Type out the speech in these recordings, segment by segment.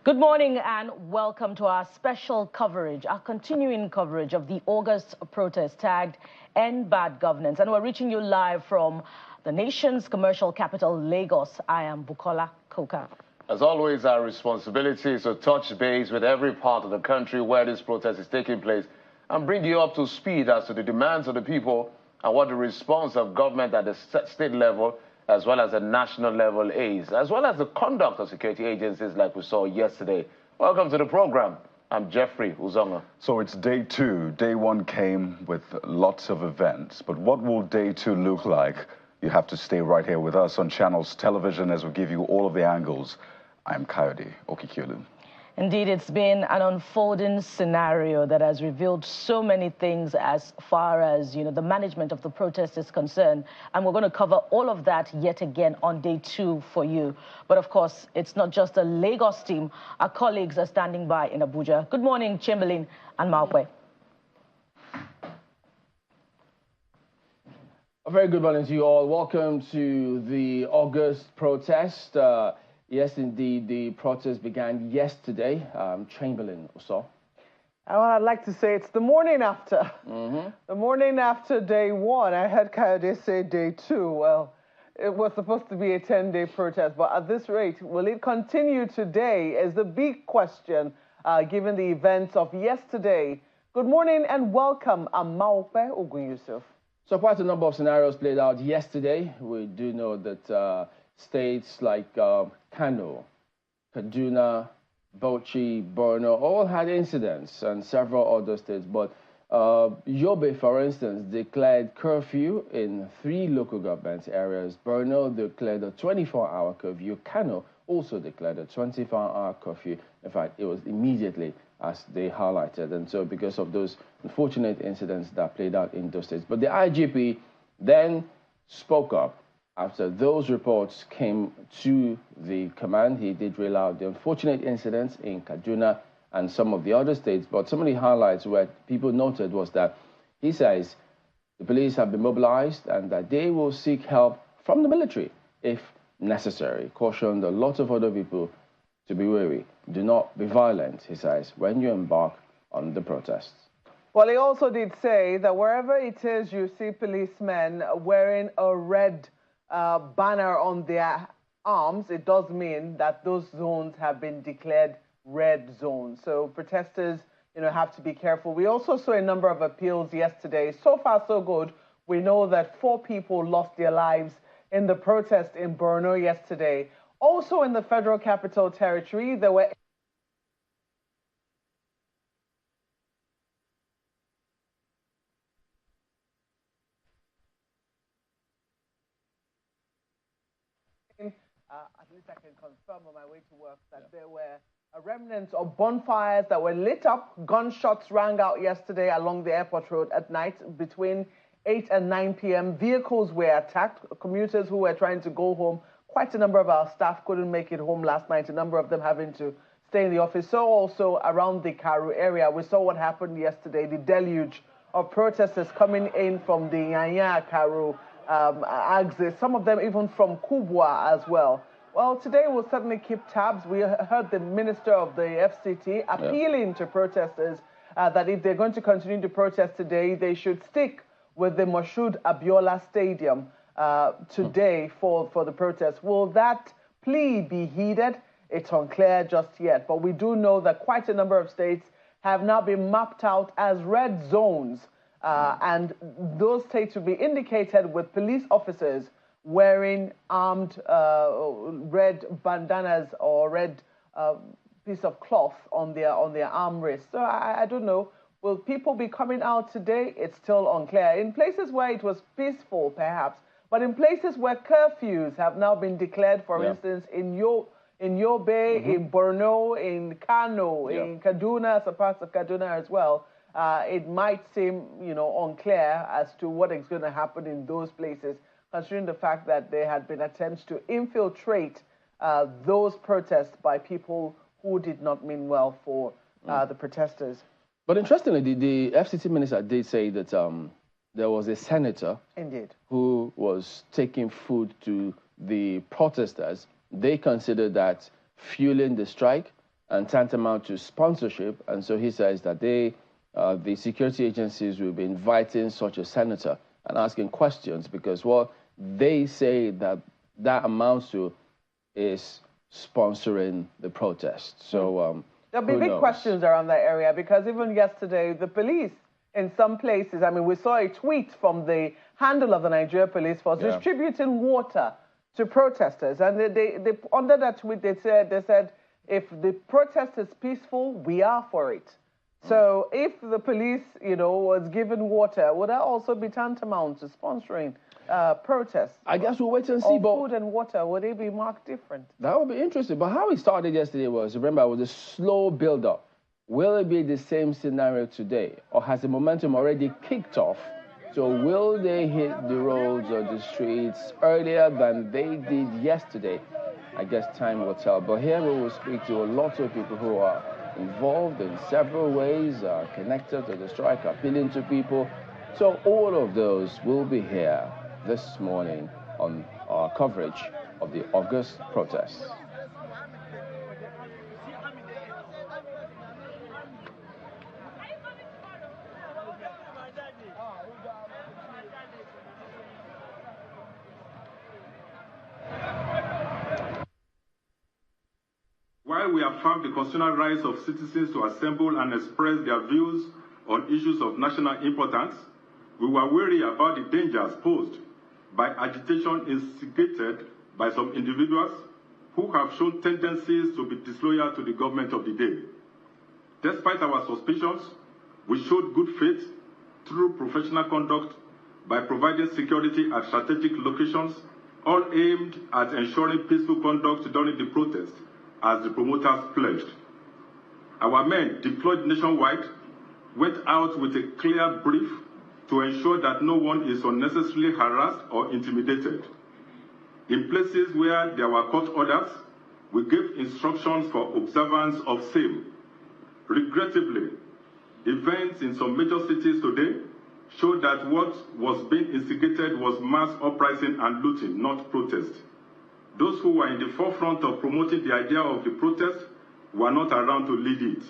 Good morning and welcome to our special coverage, our continuing coverage of the August protest tagged Endbadgovernance. And we're reaching you live from the nation's commercial capital, Lagos. I am Bukola Koka. As always, our responsibility is to touch base with every part of the country where this protest is taking place and bring you up to speed as to the demands of the people and what the response of government at the state level as well as the national level is, as well as the conduct of security agencies like we saw yesterday. Welcome to the program. I'm Jeffrey Uzonga. So it's day two. Day one came with lots of events, but what will day two look like? You have to stay right here with us on Channels Television as we give you all of the angles. I'm Coyote Okikulu. Indeed, it's been an unfolding scenario that has revealed so many things as far as, the management of the protest is concerned. And we're going to cover all of that yet again on day two for you. But of course, it's not just the Lagos team. Our colleagues are standing by in Abuja. Good morning, Chamberlain and Maokwe. A very good morning to you all. Welcome to the August protest. Yes, indeed, the protest began yesterday. Chamberlain also. Well, I'd like to say it's the morning after. The morning after day one. I heard Coyote say day two. Well, it was supposed to be a 10-day protest, but at this rate, will it continue today is the big question, given the events of yesterday. Good morning and welcome, Amaope Ogun-Yusuf. So quite a number of scenarios played out yesterday. We do know that states like Kano, Kaduna, Bauchi, Borno all had incidents, and several other states. But Yobe, for instance, declared curfew in 3 local government areas. Borno declared a 24-hour curfew. Kano also declared a 24-hour curfew. In fact, it was immediately, as they highlighted. And so because of those unfortunate incidents that played out in those states. But the IGP then spoke up. After those reports came to the command, he did reel out the unfortunate incidents in Kaduna and some of the other states. But some of the highlights where people noted was that he says the police have been mobilized and that they will seek help from the military if necessary. Cautioned a lot of other people to be wary. Do not be violent, he says, when you embark on the protests. Well, he also did say that wherever it is you see policemen wearing a red banner on their arms, it does mean that those zones have been declared red zones. So protesters, have to be careful. We also saw a number of appeals yesterday. So far, so good. We know that 4 people lost their lives in the protest in Borno yesterday. Also in the Federal Capital Territory, there were at least I can confirm on my way to work that there were remnants of bonfires that were lit up. Gunshots rang out yesterday along the airport road at night between 8 and 9 p.m. Vehicles were attacked. Commuters who were trying to go home. Quite a number of our staff couldn't make it home last night, a number of them having to stay in the office. So also around the Karu area, we saw what happened yesterday, the deluge of protesters coming in from the Yanya Karu axis, some of them even from Kubwa as well. Well, today we'll certainly keep tabs. We heard the Minister of the FCT appealing to protesters that if they're going to continue to protest today, they should stick with the Moshood Abiola Stadium today for the protest. Will that plea be heeded? It's unclear just yet, but we do know that quite a number of states have now been mapped out as red zones. And those states will be indicated with police officers wearing armed red bandanas or red piece of cloth on their arm wrists. So I don't know. Will people be coming out today? It's still unclear. In places where it was peaceful, perhaps, but in places where curfews have now been declared, for instance, in Yobe, in Borno, in Kano, in Kaduna, some parts of Kaduna as well. It might seem, unclear as to what is going to happen in those places, considering the fact that there had been attempts to infiltrate those protests by people who did not mean well for the protesters. But interestingly, the FCT minister did say that there was a senator who was taking food to the protesters. They considered that fueling the strike, and tantamount to sponsorship. And so he says that the security agencies will be inviting such a senator and asking questions because what they say that amounts to is sponsoring the protest. So there'll be big questions around that area because even yesterday, the police in some places, I mean, we saw a tweet from the handle of the Nigeria Police Force distributing water to protesters. And they under that tweet, they said, if the protest is peaceful, we are for it. So if the police, was given water, would that also be tantamount to sponsoring protests? I guess we'll wait and see. But food and water, would they be marked different? That would be interesting. But how it started yesterday was, remember, it was a slow build-up. Will it be the same scenario today? Or has the momentum already kicked off? So will they hit the roads or the streets earlier than they did yesterday? I guess time will tell. But here we will speak to a lot of people who are involved in several ways, connected to the strike, appealing to people. So all of those will be here this morning on our coverage of the August protests. While we affirm the constitutional rights of citizens to assemble and express their views on issues of national importance, we were wary about the dangers posed by agitation instigated by some individuals who have shown tendencies to be disloyal to the government of the day. Despite our suspicions, we showed good faith through professional conduct by providing security at strategic locations, all aimed at ensuring peaceful conduct during the protest, as the promoters pledged. Our men, deployed nationwide, went out with a clear brief to ensure that no one is unnecessarily harassed or intimidated. In places where there were court orders, we gave instructions for observance of same. Regrettably, events in some major cities today show that what was being instigated was mass uprising and looting, not protest. Those who were in the forefront of promoting the idea of the protest were not around to lead it.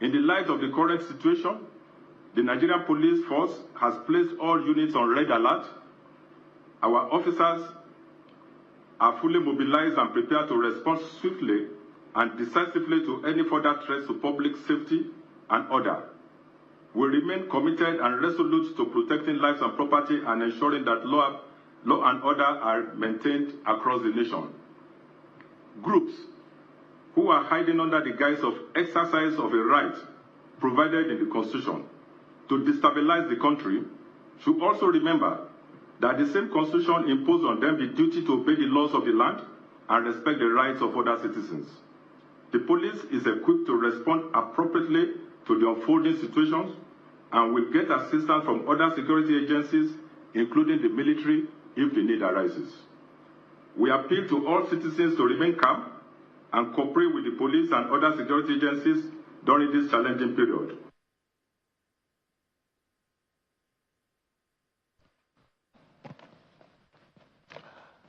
In the light of the current situation, the Nigerian Police Force has placed all units on red alert. Our officers are fully mobilized and prepared to respond swiftly and decisively to any further threats to public safety and order. We remain committed and resolute to protecting lives and property and ensuring that law and order are maintained across the nation. Groups who are hiding under the guise of exercise of a right provided in the Constitution to destabilize the country should also remember that the same Constitution imposed on them the duty to obey the laws of the land and respect the rights of other citizens. The police is equipped to respond appropriately to the unfolding situations and will get assistance from other security agencies, including the military, if the need arises. We appeal to all citizens to remain calm and cooperate with the police and other security agencies during this challenging period.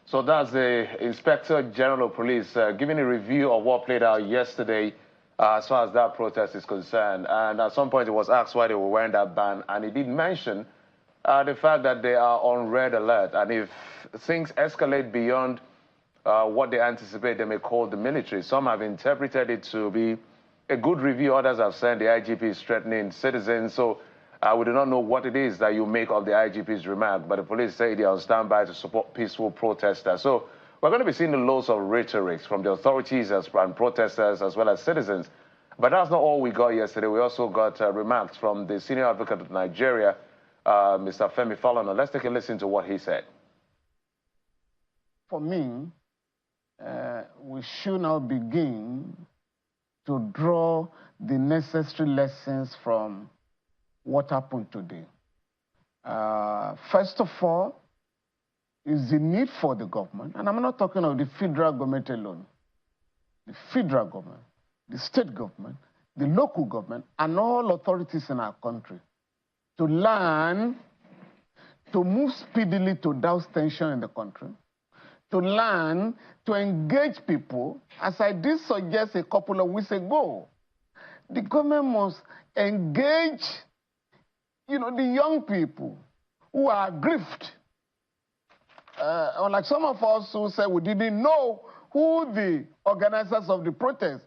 So that's the Inspector General of Police giving a review of what played out yesterday as far as that protest is concerned. And at some point, he was asked why they were wearing that band, and he did mention the fact that they are on red alert. And if things escalate beyond what they anticipate, they may call the military. Some have interpreted it to be a good review. Others have said the IGP is threatening citizens. So we do not know what it is that you make of the IGP's remark, but the police say they are on standby to support peaceful protesters. So we're going to be seeing the loads of rhetoric from the authorities and protesters as well as citizens. But that's not all we got yesterday. We also got remarks from the senior advocate of Nigeria, Mr. Femi Falana. Let's take a listen to what he said. For me, we should now begin to draw the necessary lessons from what happened today. First of all, is the need for the government, and I'm not talking of the federal government alone, the federal government, the state government, the local government, and all authorities in our country to learn to move speedily to douse tension in the country, to learn to engage people, as I did suggest a couple of weeks ago. The government must engage, the young people who are aggrieved. Unlike some of us who said we didn't know who the organizers of the protest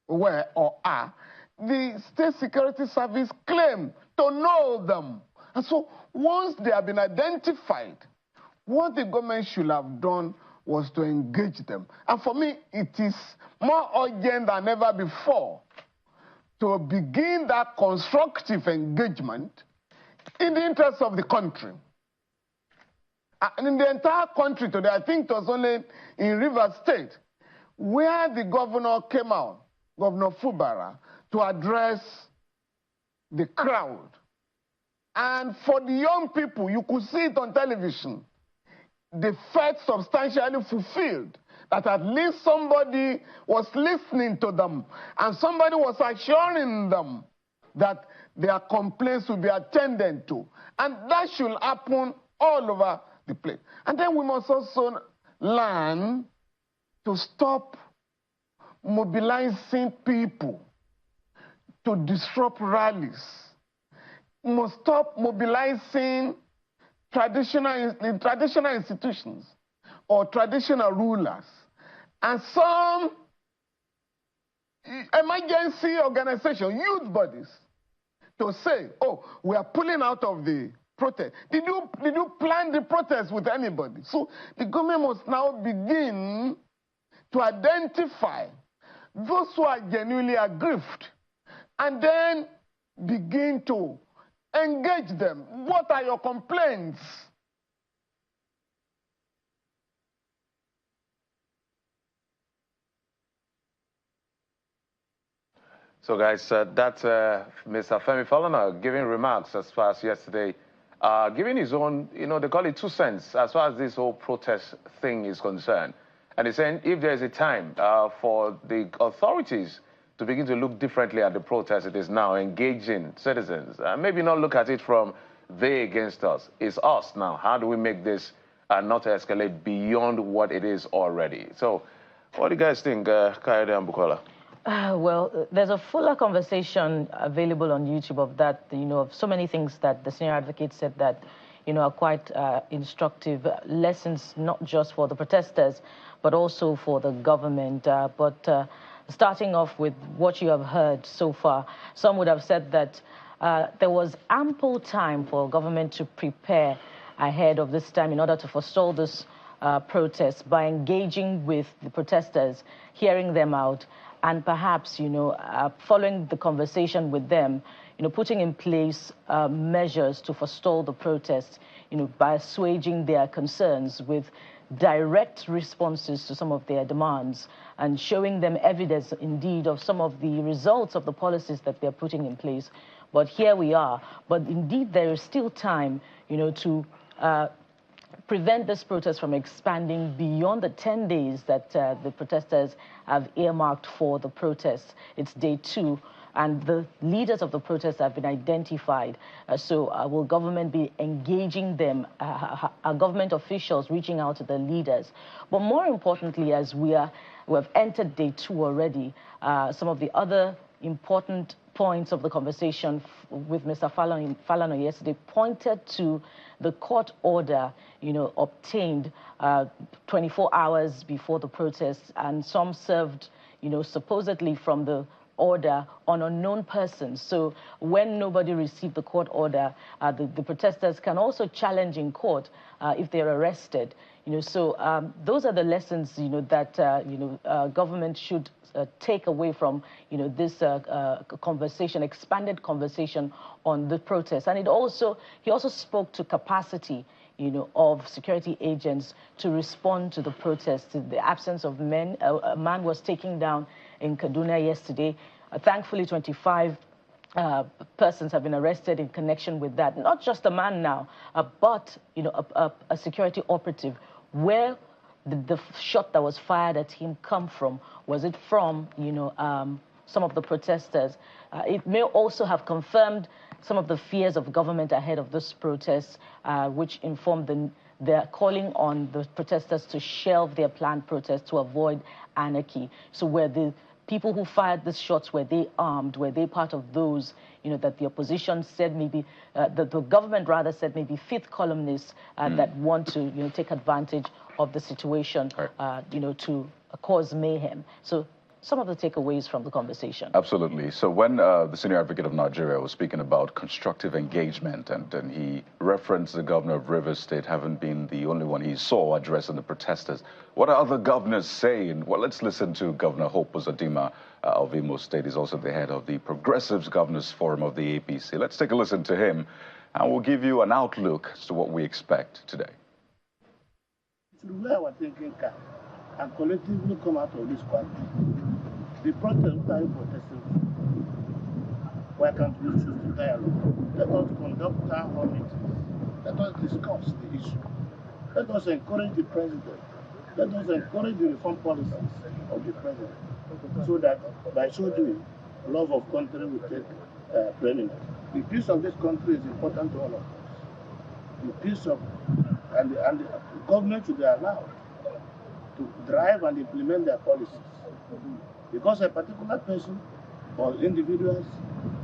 were or are, the State Security Service claim to know them. And so once they have been identified, what the government should have done was to engage them. And for me, it is more urgent than ever before to begin that constructive engagement in the interest of the country. And in the entire country today, I think it was only in Rivers State, where the governor came out, Governor Fubara, to address the crowd. And for the young people, you could see it on television, they felt substantially fulfilled, that at least somebody was listening to them and somebody was assuring them that their complaints will be attended to. And that should happen all over the place. And then we must also learn to stop mobilizing people to disrupt rallies. We must stop mobilizing traditional institutions or traditional rulers and some emergency organizations, youth bodies, to say, oh, we are pulling out of the protest. Did you plan the protest with anybody? So the government must now begin to identify those who are genuinely aggrieved and then begin to engage them. What are your complaints? So, guys, that's Mr. Femi Falana giving remarks as far as yesterday, giving his own, they call it 2 cents as far as this whole protest thing is concerned. And he's saying if there's a time for the authorities to begin to look differently at the protest, it is now engaging citizens. Maybe not look at it from they against us. It's us now. How do we make this not escalate beyond what it is already? So what do you guys think, Kayode and Bukola? Well, there's a fuller conversation available on YouTube of that, of so many things that the senior advocate said that, are quite instructive lessons, not just for the protesters, but also for the government. Starting off with what you have heard so far, some would have said that there was ample time for government to prepare ahead of this time in order to forestall this protest by engaging with the protesters, hearing them out, and perhaps, following the conversation with them, putting in place measures to forestall the protests, by assuaging their concerns with direct responses to some of their demands and showing them evidence indeed of some of the results of the policies that they're putting in place. But here we are. But indeed, there is still time, to prevent this protest from expanding beyond the 10 days that the protesters have earmarked for the protest. It's day 2. And the leaders of the protest have been identified. So will government be engaging them? Are government officials reaching out to the leaders? But more importantly, as we have entered day 2 already, some of the other important points of the conversation with Mr. Falana yesterday pointed to the court order, obtained 24 hours before the protest, and some served, supposedly from the order on unknown persons. So when nobody received the court order, the protesters can also challenge in court if they're arrested. So those are the lessons, that government should take away from, this conversation, expanded conversation on the protest. And he also spoke to capacity, of security agents to respond to the protest. The absence of men, a man was taken down in Kaduna yesterday. Thankfully, 25 persons have been arrested in connection with that. Not just a man now, but a security operative. Where did the shot that was fired at him come from? Was it from some of the protesters? It may also have confirmed some of the fears of government ahead of this protest, which informed they're calling on the protesters to shelve their planned protest to avoid anarchy. So were the people who fired the shots, were they armed? Were they part of those, that the opposition said maybe, the government rather said maybe fifth columnists that want to, take advantage of the situation, to cause mayhem? So some of the takeaways from the conversation. Absolutely. So when the senior advocate of Nigeria was speaking about constructive engagement, and he referenced the governor of Rivers State having been the only one he saw addressing the protesters, what are other governors saying? Well, let's listen to Governor Hope Uzodinma of Imo State. He's also the head of the Progressives Governors Forum of the APC. Let's take a listen to him, and we'll give you an outlook as to what we expect today. It's where we're thinking can and collectively come out of this quarter. The protest, what are you protesting for? Why can't we choose the dialogue? Let us conduct town hall meetings. Let us discuss the issue. Let us encourage the president. Let us encourage the reform policies of the president, so that by so doing, love of country will take preeminence. The peace of this country is important to all of us. The peace of and the government should be allowed to drive and implement their policies. Because a particular person or individuals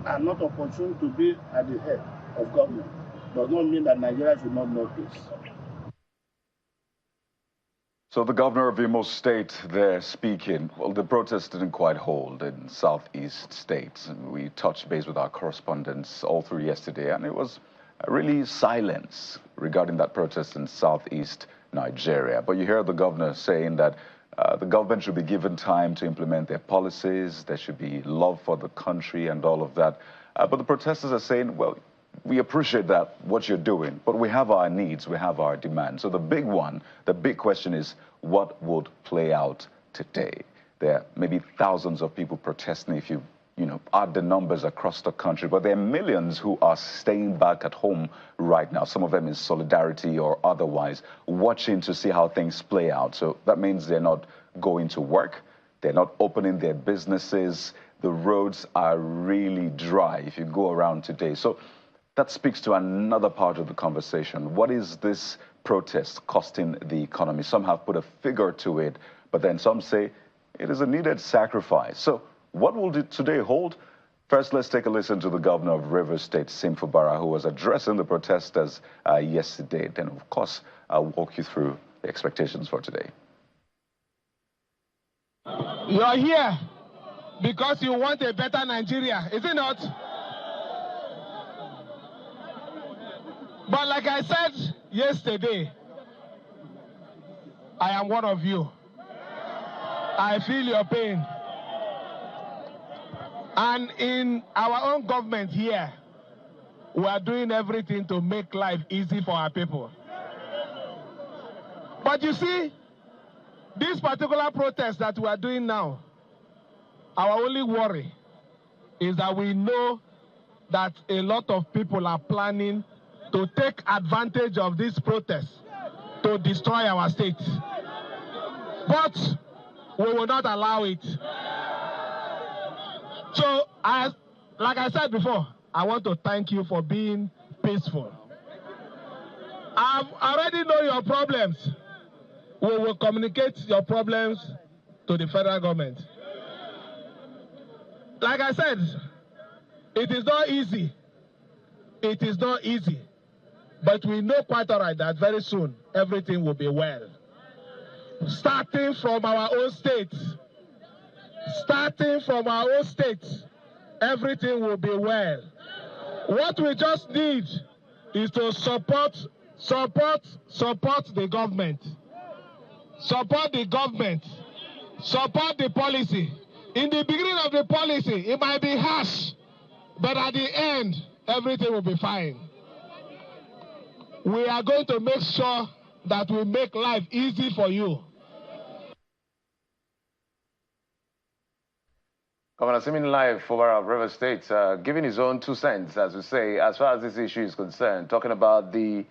are not opportune to be at the head of government does not mean that Nigeria should not know peace. So the governor of Imo State there speaking. Well, the protest didn't quite hold in southeast states. We touched base with our correspondents all through yesterday, and it was really silence regarding that protest in southeast Nigeria. But you hear the governor saying that the government should be given time to implement their policies. There should be love for the country and all of that. But the protesters are saying, well, we appreciate that, what you're doing, but we have our needs, we have our demands. So the big question is, what would play out today? There are maybe thousands of people protesting if you add the numbers across the country, but there are millions who are staying back at home right now, some of them in solidarity or otherwise, watching to see how things play out. So that means they're not going to work, they're not opening their businesses, the roads are really dry if you go around today. So that speaks to another part of the conversation. What is this protest costing the economy? Some have put a figure to it, but then some say it is a needed sacrifice. So what will today hold? First, let's take a listen to the governor of Rivers State, Sim Fubara, who was addressing the protesters yesterday. Then, of course, I'll walk you through the expectations for today. You're here because you want a better Nigeria, is it not? But like I said yesterday, I am one of you. I feel your pain. And in our own government here, we are doing everything to make life easy for our people. But you see, this particular protest that we are doing now, our only worry is that we know that a lot of people are planning to take advantage of this protest to destroy our state. But we will not allow it. So, like I said before, I want to thank you for being peaceful. I already know your problems. We will communicate your problems to the federal government. Like I said, it is not easy. It is not easy. But we know quite all right that very soon everything will be well. Starting from our own state. Starting from our own state, everything will be well. What we just need is to support the government. Support the government. Support the policy. In the beginning of the policy, it might be harsh, but at the end, everything will be fine. We are going to make sure that we make life easy for you. Governor Simin live for our River State, giving his own 2 cents, as we say, as far as this issue is concerned, talking about the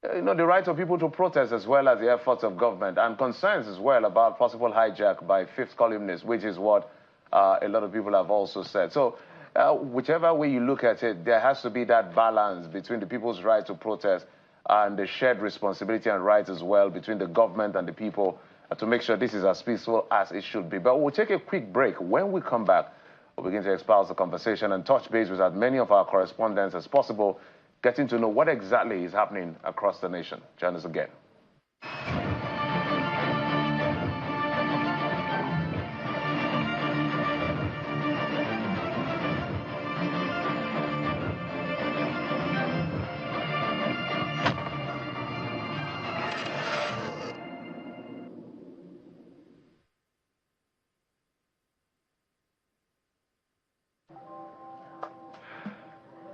right of people to protest as well as the efforts of government, and concerns as well about possible hijack by fifth columnists, which is what a lot of people have also said. So whichever way you look at it, there has to be that balance between the people's right to protest and the shared responsibility and rights as well between the government and the people to make sure this is as peaceful as it should be. But we'll take a quick break. When we come back, we'll begin to espouse the conversation and touch base with as many of our correspondents as possible, getting to know what exactly is happening across the nation. Join us again.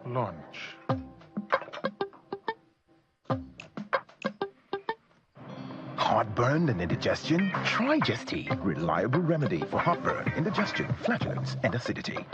Lunch. Heartburn and indigestion? Try Just-T, reliable remedy for heartburn, indigestion, flatulence, and acidity.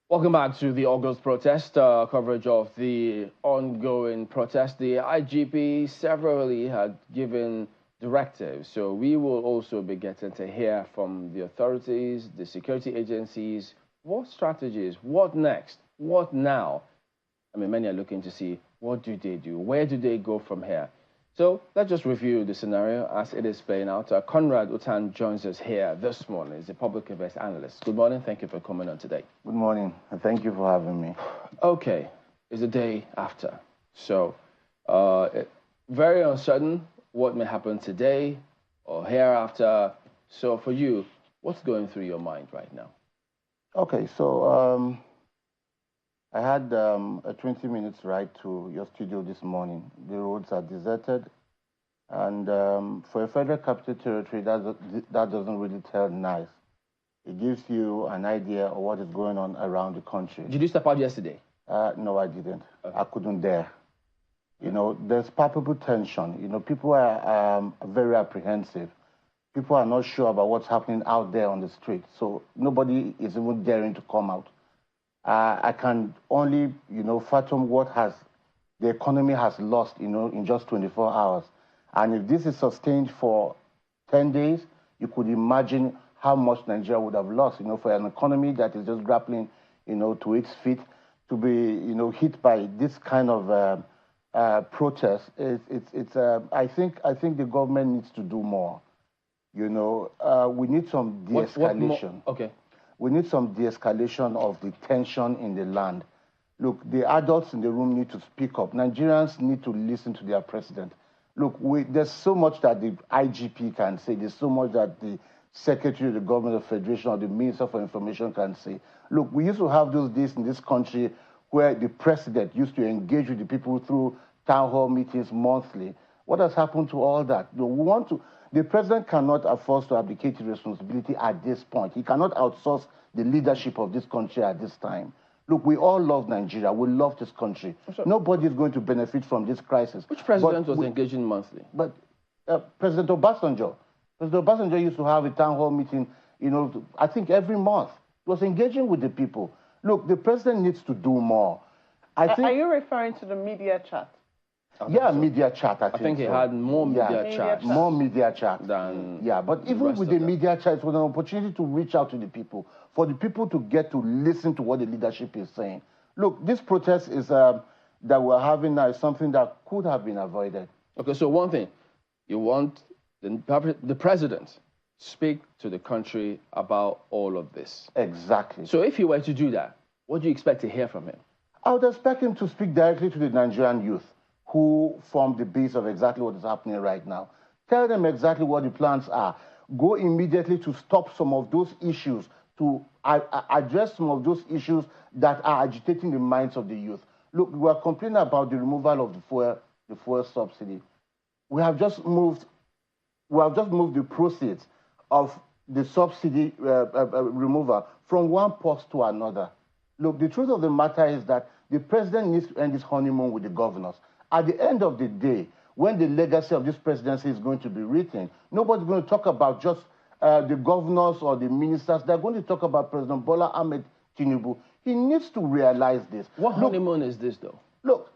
Welcome back to the August protest, coverage of the ongoing protest. The IGP severally had given directives, so we will also be getting to hear from the authorities, the security agencies, what strategies, what next, what now? I mean, many are looking to see what do they do, where do they go from here? So let's just review the scenario as it is playing out. Conrad Utan joins us here this morning. He's a public affairs analyst. Good morning. Thank you for coming on today. Good morning, and thank you for having me. Okay, it's the day after. So very uncertain what may happen today or hereafter. So for you, what's going through your mind right now? Okay, so I had a 20 minutes ride to your studio this morning. The roads are deserted. And for a federal capital territory, that doesn't really tell nice. It gives you an idea of what is going on around the country. Did you step out yesterday? No, I didn't. Okay. I couldn't dare. You know, there's palpable tension. You know, people are very apprehensive. People are not sure about what's happening out there on the street. So nobody is even daring to come out. I can only, you know, fathom what the economy has lost, you know, in just 24 hours. And if this is sustained for 10 days, you could imagine how much Nigeria would have lost, you know, for an economy that is just grappling, you know, to its feet, to be, you know, hit by this kind of protest. I think the government needs to do more. You know, we need some de-escalation. Okay. We need some de-escalation of the tension in the land. Look, the adults in the room need to speak up. Nigerians need to listen to their president. Look, there's so much that the IGP can say. There's so much that the Secretary of the Government of Federation or the Minister for Information can say. Look, we used to have those days in this country where the president used to engage with the people through town hall meetings monthly. What has happened to all that? The president cannot afford to abdicate his responsibility at this point. He cannot outsource the leadership of this country at this time. Look, we all love Nigeria. We love this country. Sure. Nobody is going to benefit from this crisis. Which president was engaging monthly? But President Obasanjo. President Obasanjo used to have a town hall meeting, you know, I think every month. He was engaging with the people. Look, the president needs to do more. Are you referring to the media chat? Yeah, media chat, I think he so. had more media chat. More media chat. Than yeah, but even with the media chat, it was an opportunity to reach out to the people, for the people to get to listen to what the leadership is saying. Look, this protest is that we're having now is something that could have been avoided. Okay, so one thing, you want the president speak to the country about all of this. Exactly. So if he were to do that, what do you expect to hear from him? I would expect him to speak directly to the Nigerian youth, who form the base of exactly what is happening right now. Tell them exactly what the plans are. Go immediately to stop some of those issues, to address some of those issues that are agitating the minds of the youth. Look, we are complaining about the removal of the fuel subsidy. We have just moved the proceeds of the subsidy removal from one post to another. Look, the truth of the matter is that the president needs to end his honeymoon with the governors. At the end of the day, when the legacy of this presidency is going to be written, nobody's going to talk about just the governors or the ministers. They're going to talk about President Bola Ahmed Tinubu. He needs to realize this. What honeymoon is this, though? Look,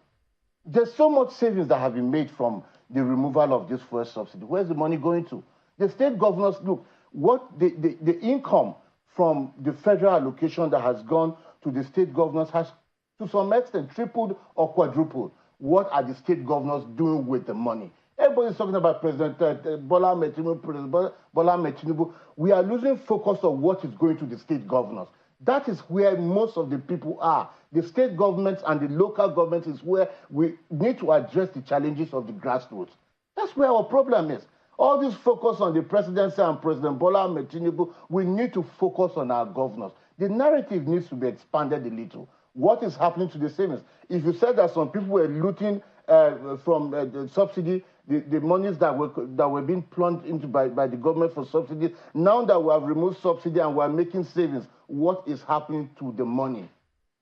there's so much savings that have been made from the removal of this fuel subsidy. Where's the money going to? The state governors, look, what the income from the federal allocation that has gone to the state governors has, to some extent, tripled or quadrupled. What are the state governors doing with the money? Everybody's talking about President Bola Ahmed Tinubu. We are losing focus on what is going to the state governors. That is where most of the people are. The state governments and the local governments is where we need to address the challenges of the grassroots. That's where our problem is. All this focus on the presidency and President Bola Ahmed Tinubu, we need to focus on our governors. The narrative needs to be expanded a little. What is happening to the savings? If you said that some people were looting from the subsidy, the monies that were being plunged into by the government for subsidy, now that we have removed subsidy and we are making savings, what is happening to the money?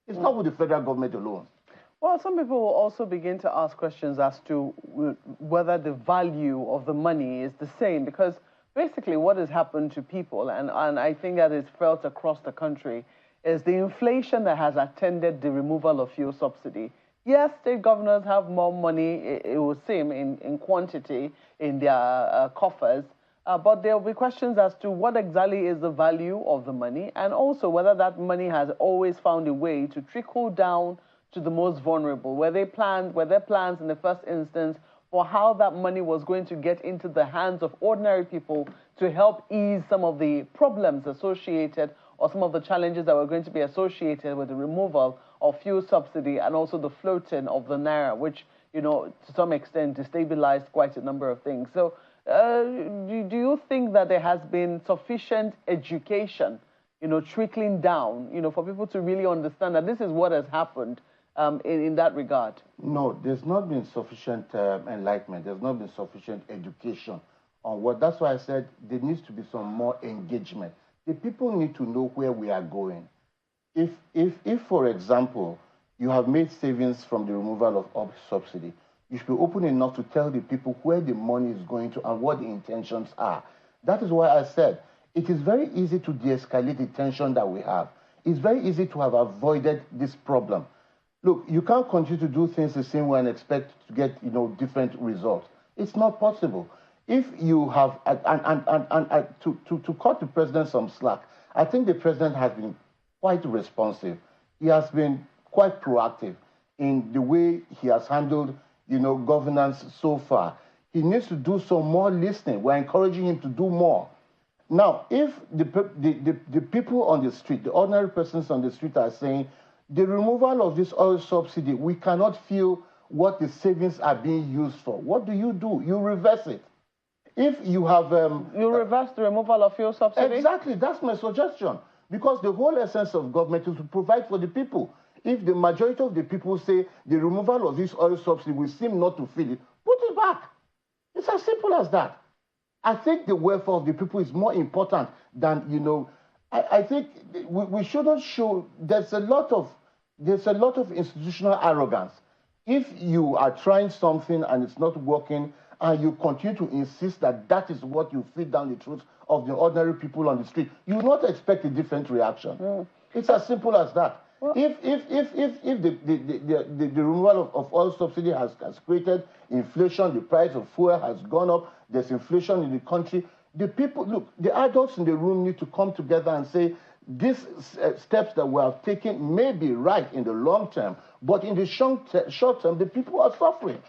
It's not with the federal government alone. Well, some people will also begin to ask questions as to whether the value of the money is the same, because basically what has happened to people, and I think that is felt across the country, is the inflation that has attended the removal of fuel subsidy. Yes, state governors have more money, it would seem, in quantity in their coffers, but there will be questions as to what exactly is the value of the money, and also whether that money has always found a way to trickle down to the most vulnerable. Were there plans in the first instance for how that money was going to get into the hands of ordinary people to help ease some of the problems associated or some of the challenges that were going to be associated with the removal of fuel subsidy and also the floating of the naira, which to some extent, destabilized quite a number of things. So do you think that there has been sufficient education, trickling down, for people to really understand that this is what has happened in that regard? No, there's not been sufficient enlightenment. There's not been sufficient education on what. That's why I said there needs to be some more engagement. The people need to know where we are going. If for example, you have made savings from the removal of subsidy, you should be open enough to tell the people where the money is going to and what the intentions are. That is why I said it is very easy to de-escalate the tension that we have. It's very easy to have avoided this problem. Look, you can't continue to do things the same way and expect to get, different results. It's not possible. If you have, to cut the president some slack, I think the president has been quite responsive. He has been quite proactive in the way he has handled, governance so far. He needs to do some more listening. We're encouraging him to do more. Now, if the people on the street, the ordinary persons on the street are saying, the removal of this oil subsidy, we cannot feel what the savings are being used for. What do? You reverse it. If you have... you reverse the removal of fuel subsidy? Exactly, that's my suggestion. Because the whole essence of government is to provide for the people. If the majority of the people say the removal of this oil subsidy will seem not to feel it, put it back. It's as simple as that. I think the welfare of the people is more important than, I think we shouldn't show, there's a lot of institutional arrogance. If you are trying something and it's not working, and you continue to insist that that is what you feed down the throats of the ordinary people on the street, you will not expect a different reaction. It's as simple as that. Well, if the removal of oil subsidy has created inflation, the price of fuel has gone up, there's inflation in the country, the people, look, the adults in the room need to come together and say, these steps that we have taken may be right in the long term, but in the short term, the people are suffering.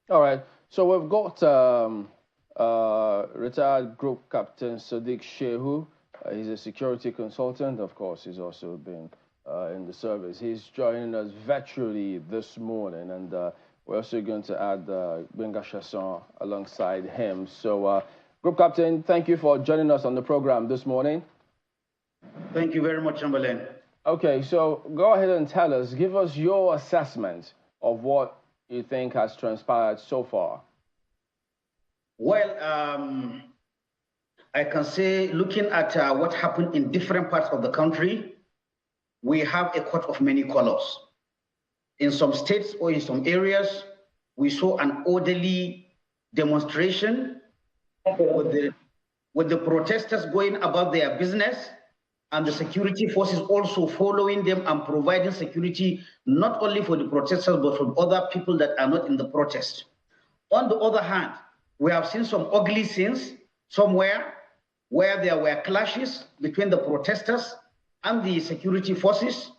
All right. So we've got retired Group Captain Sadiq Shehu. He's a security consultant. Of course, he's also been in the service. He's joining us virtually this morning, and we're also going to add Benga Chasson alongside him. So, Group Captain, thank you for joining us on the program this morning. Thank you very much, Chamberlain. Okay, so go ahead and tell us, give us your assessment of what you think has transpired so far. Well, I can say, looking at what happened in different parts of the country, we have a coat of many colors. In some states or in some areas, we saw an orderly demonstration with the protesters going about their business and the security forces also following them and providing security not only for the protesters but for other people that are not in the protest. On the other hand, we have seen some ugly scenes somewhere where there were clashes between the protesters and the security forces.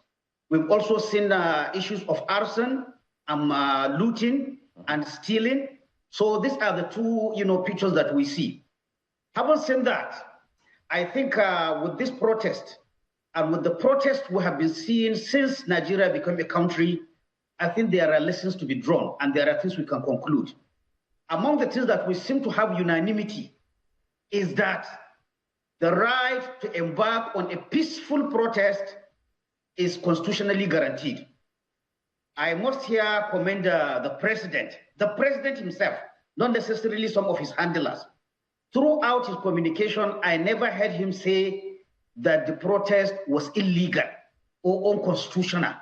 We've also seen issues of arson and looting and stealing. So these are the two, pictures that we see. Having said that, I think with this protest and with the protest we have been seeing since Nigeria became a country, I think there are lessons to be drawn and there are things we can conclude. Among the things that we seem to have unanimity is that the right to embark on a peaceful protest is constitutionally guaranteed. I must here commend the president himself, not necessarily some of his handlers. Throughout his communication, I never heard him say that the protest was illegal or unconstitutional.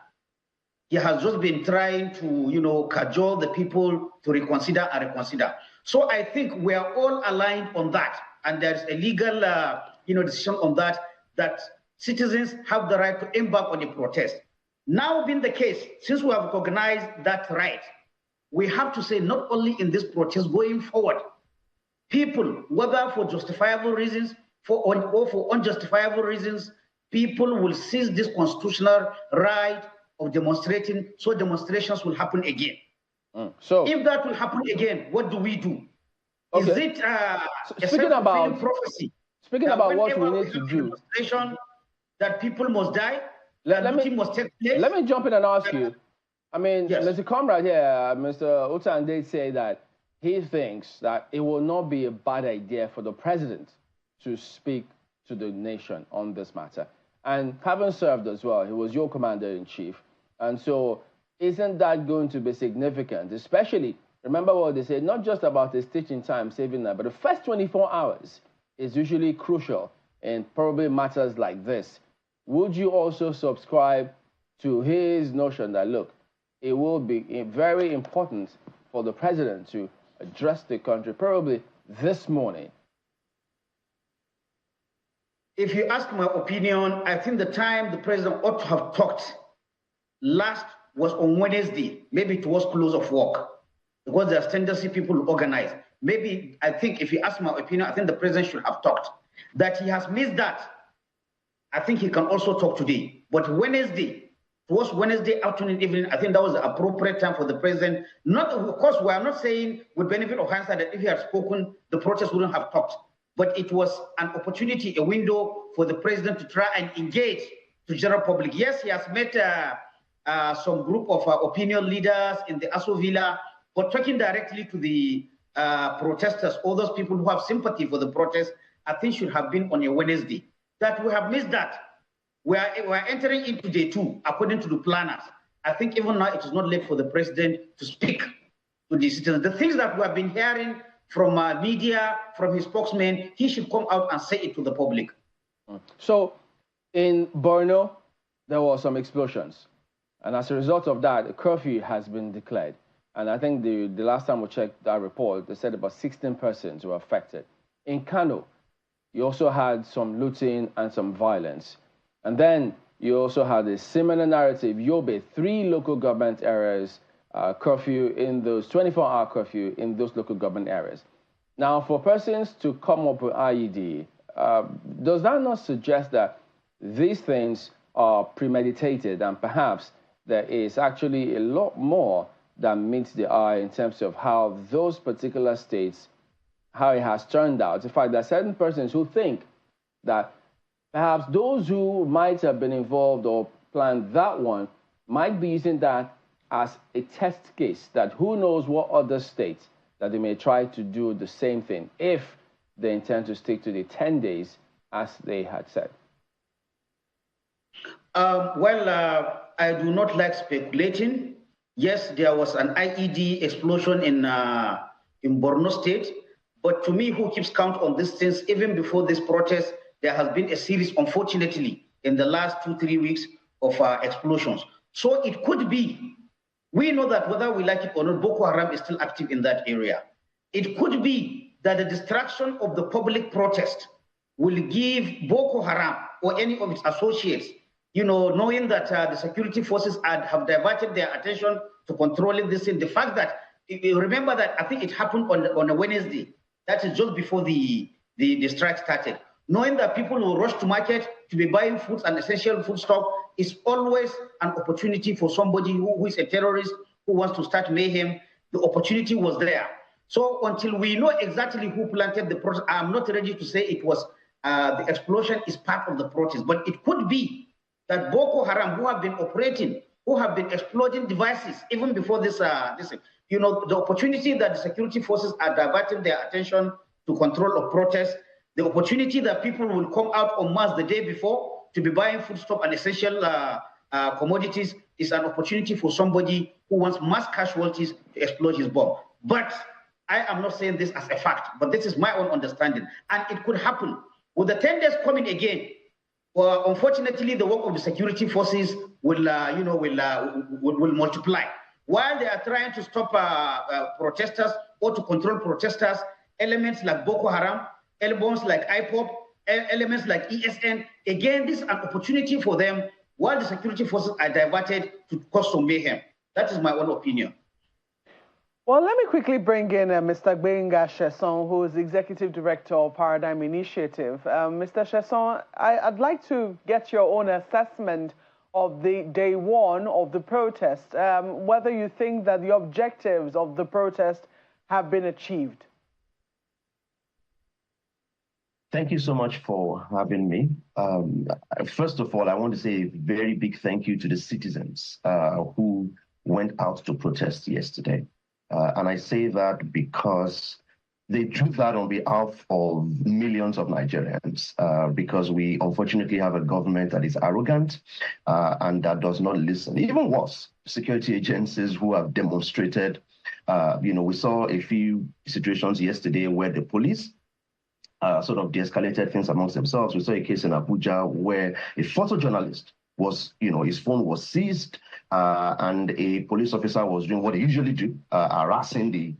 He has just been trying to, cajole the people to reconsider and reconsider. So I think we are all aligned on that. And there's a legal, decision on that citizens have the right to embark on a protest. Now being the case, since we have recognized that right, we have to say not only in this protest going forward, people, whether for justifiable reasons or for unjustifiable reasons, people will seize this constitutional right of demonstrating, so demonstrations will happen again. So if that will happen again, what do we do? Okay. Is it a self-fulfilling prophecy? Speaking about what we need to do, that people must die, let me jump in and ask you. I mean, yes. Mr. Comrade here, Mr. Utan did say that he thinks that it will not be a bad idea for the president to speak to the nation on this matter. And having served as well, he was your commander-in-chief. And so isn't that going to be significant? Especially, remember what they said, not just about the stitching time, saving that, but the first 24 hours is usually crucial in probably matters like this. Would you also subscribe to his notion that, look, it will be very important for the president to address the country probably this morning? If you ask my opinion, I think the time the president ought to have talked last was on Wednesday. Maybe it was close of work, because there's tendency people organize. Maybe, I think, if you ask my opinion, I think the president should have talked. That he has missed that, I think he can also talk today. But Wednesday, it was Wednesday afternoon, evening, I think that was the appropriate time for the president. Not, of course, we are not saying with benefit of hindsight that if he had spoken, the protest wouldn't have talked. But it was an opportunity, a window for the president to try and engage the general public. Yes, he has met some group of opinion leaders in the Aso Villa, but talking directly to the protesters, all those people who have sympathy for the protest, I think should have been on a Wednesday. That we have missed that. We are entering into day 2, according to the planners. I think even now it is not late for the president to speak to the citizens. The things that we have been hearing from media, from his spokesman, he should come out and say it to the public. So in Borno, there were some explosions. And as a result of that, a curfew has been declared. And I think the last time we checked that report, they said about 16 persons were affected. In Kano, you also had some looting and some violence. And then you also had a similar narrative, Yobe, 3 local government areas, curfew in those, 24-hour curfew in those local government areas. Now, for persons to come up with IED, does that not suggest that these things are premeditated and perhaps there is actually a lot more that meets the eye in terms of how those particular states, how it has turned out? In fact, there are certain persons who think that perhaps those who might have been involved or planned that one might be using that as a test case, that who knows what other states that they may try to do the same thing if they intend to stick to the 10 days as they had said. I do not like speculating. Yes, there was an IED explosion in Borno State, but to me, who keeps count on these things, even before this protest, there has been a series, unfortunately, in the last 2-3 weeks of explosions. So it could be, we know that whether we like it or not, Boko Haram is still active in that area. It could be that the distraction of the public protest will give Boko Haram or any of its associates, you know, knowing that the security forces have diverted their attention to controlling this thing. The fact that, remember that I think it happened on a Wednesday, that is just before the strike started. Knowing that people will rush to market to be buying foods and essential food stock is always an opportunity for somebody who is a terrorist, who wants to start mayhem. The opportunity was there. So until we know exactly who planted the protest, I'm not ready to say it was the explosion is part of the protest, but it could be that Boko Haram, who have been operating, who have been exploding devices even before this, you know, the opportunity that the security forces are diverting their attention to control of protests, the opportunity that people will come out en masse the day before to be buying foodstuff and essential commodities is an opportunity for somebody who wants mass casualties to explode his bomb. But I am not saying this as a fact, but this is my own understanding. And it could happen. With the 10 days coming again, well, unfortunately, the work of the security forces will multiply. While they are trying to stop protesters or to control protesters, elements like Boko Haram, elements like IPOP, elements like ESN, again, this is an opportunity for them while the security forces are diverted to cause some mayhem. That is my own opinion. Well, let me quickly bring in Mr. Gbenga Sheson, who is the Executive Director of Paradigm Initiative. Mr. Sheson, I'd like to get your own assessment of the day 1 of the protest, whether you think that the objectives of the protest have been achieved. Thank you so much for having me. First of all, I want to say a very big thank you to the citizens who went out to protest yesterday. And I say that because they do that on behalf of millions of Nigerians, because we unfortunately have a government that is arrogant and that does not listen. Even worse, security agencies who have demonstrated, we saw a few situations yesterday where the police sort of de-escalated things amongst themselves. We saw a case in Abuja where a photojournalist was, his phone was seized and a police officer was doing what they usually do, harassing the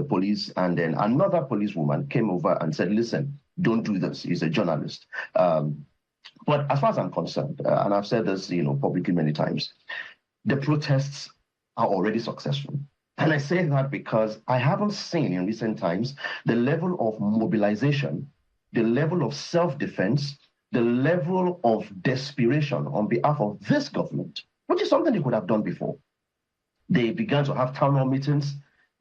police, and then another policewoman came over and said, listen, don't do this. He's a journalist. But as far as I'm concerned, and I've said this, publicly many times, the protests are already successful. And I say that because I haven't seen in recent times the level of mobilization, the level of self-defense, the level of desperation on behalf of this government, which is something they could have done before. They began to have town hall meetings.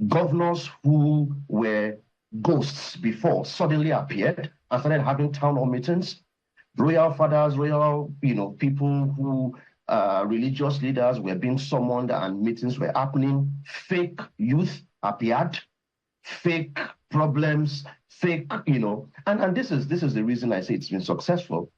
Governors who were ghosts before suddenly appeared and started having town hall meetings. Royal fathers, people who religious leaders were being summoned and meetings were happening. Fake youth appeared, fake problems, fake, and this is the reason I say it's been successful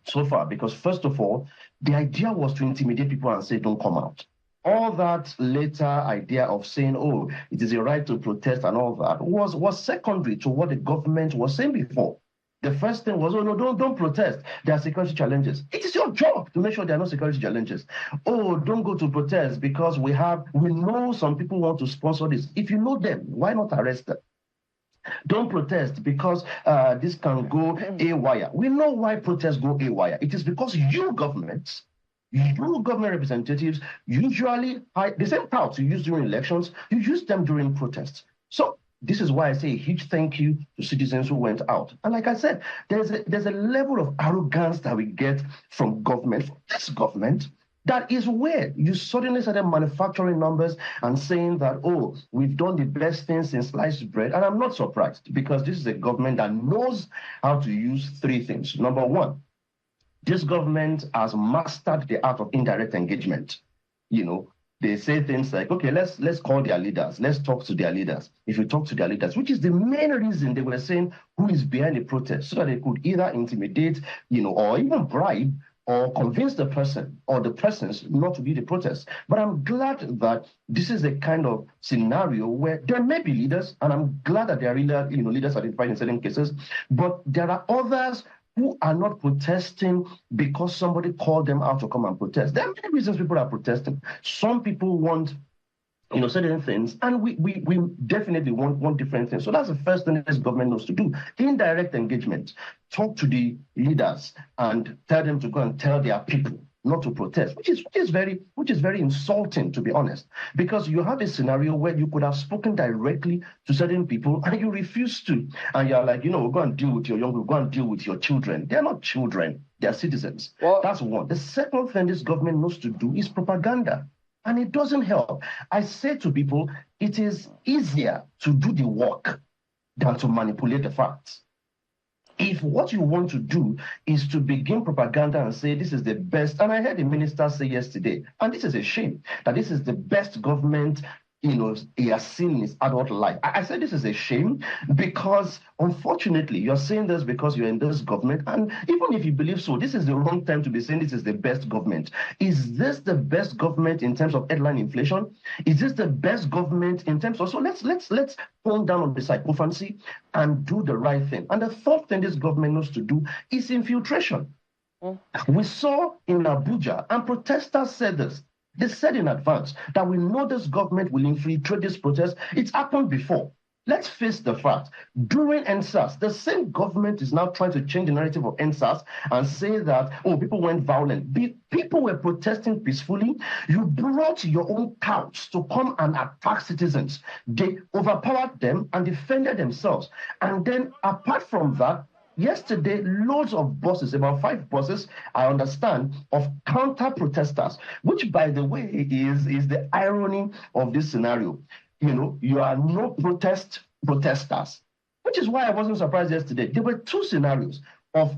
so far, because first of all, the idea was to intimidate people and say, don't come out. All that later idea of saying, oh, it is your right to protest and all that was secondary to what the government was saying before. The first thing was, oh, no, don't protest. There are security challenges. It is your job to make sure there are no security challenges. Oh, don't go to protest because we know some people want to sponsor this. If you know them, why not arrest them? Don't protest because this can go haywire. We know why protests go haywire. It is because you government representatives usually the same touts you use during elections, you use them during protests. So this is why I say a huge thank you to citizens who went out. And like I said, there's a level of arrogance that we get from government, from this government, that is where you suddenly started manufacturing numbers and saying that, oh, we've done the best things in sliced bread. And I'm not surprised, because this is a government that knows how to use three things. Number one, this government has mastered the art of indirect engagement. They say things like, okay, let's call their leaders. Let's talk to their leaders. If you talk to their leaders, which is the main reason they were saying who is behind the protest, so that they could either intimidate, or even bribe or convince the person or the persons not to be the protest. But I'm glad that this is a kind of scenario where there may be leaders, and I'm glad that there are leaders identified in certain cases, but there are others who are not protesting because somebody called them out to come and protest. There are many reasons people are protesting. Some people want certain things, and we definitely want different things. So that's the first thing this government knows to do. Indirect engagement. Talk to the leaders and tell them to go and tell their people not to protest, which is very insulting, to be honest, because you have a scenario where you could have spoken directly to certain people and you refuse to, and you're like, we'll go and deal with your young people, go and deal with your children. They're not children, they're citizens. Well, that's one. The second thing this government knows to do is propaganda, and it doesn't help. I say to people, it is easier to do the work than to manipulate the facts. If what you want to do is to begin propaganda and say this is the best, and I heard the minister say yesterday, and this is a shame, that this is the best government he has seen in his adult life. I said this is a shame because, unfortunately, you're saying this because you're in this government, and even if you believe so, this is the wrong time to be saying this is the best government. Is this the best government in terms of headline inflation? Is this the best government in terms of... So let's tone down on the sycophancy and do the right thing. And the third thing this government knows to do is infiltration. We saw in Abuja, and protesters said this. They said in advance that we know this government will infiltrate this protest. It's happened before. Let's face the fact. During NSAS, the same government is now trying to change the narrative of NSAS and say that, oh, people went violent. People were protesting peacefully. You brought your own cows to come and attack citizens. They overpowered them and defended themselves. And then apart from that, yesterday, loads of buses, about 5 buses, I understand, of counter-protesters, which, by the way, is the irony of this scenario. You are no protesters, which is why I wasn't surprised yesterday. There were 2 scenarios of